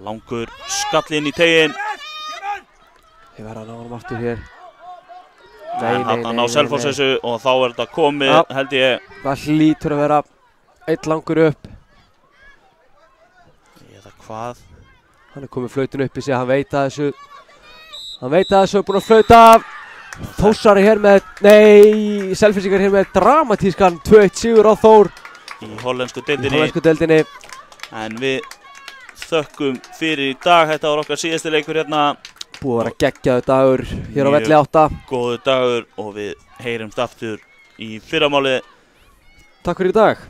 Langur skall inn í teginn. Ég verða að ná hann aftur hér. En hann ná Selfoss þessu og þá er þetta komið, held ég. Það hlýtur að vera eitt langur upp. Eða hvað? Hann er komið flautun upp í sig, hann veit að þessu. Hann veit að þessu er búinn að flauta af. Þórsari hér með, Selfossingar hér með dramatískan 2-1 sigur á Þór. Í hollensku deildinni. En við þökkum fyrir í dag, þetta var okkar síðasti leikur hérna. Búið að vera geggjaður dagur hér á velli 8. Góður dagur og við heyrumst aftur í fyrramálið. Takk fyrir í dag.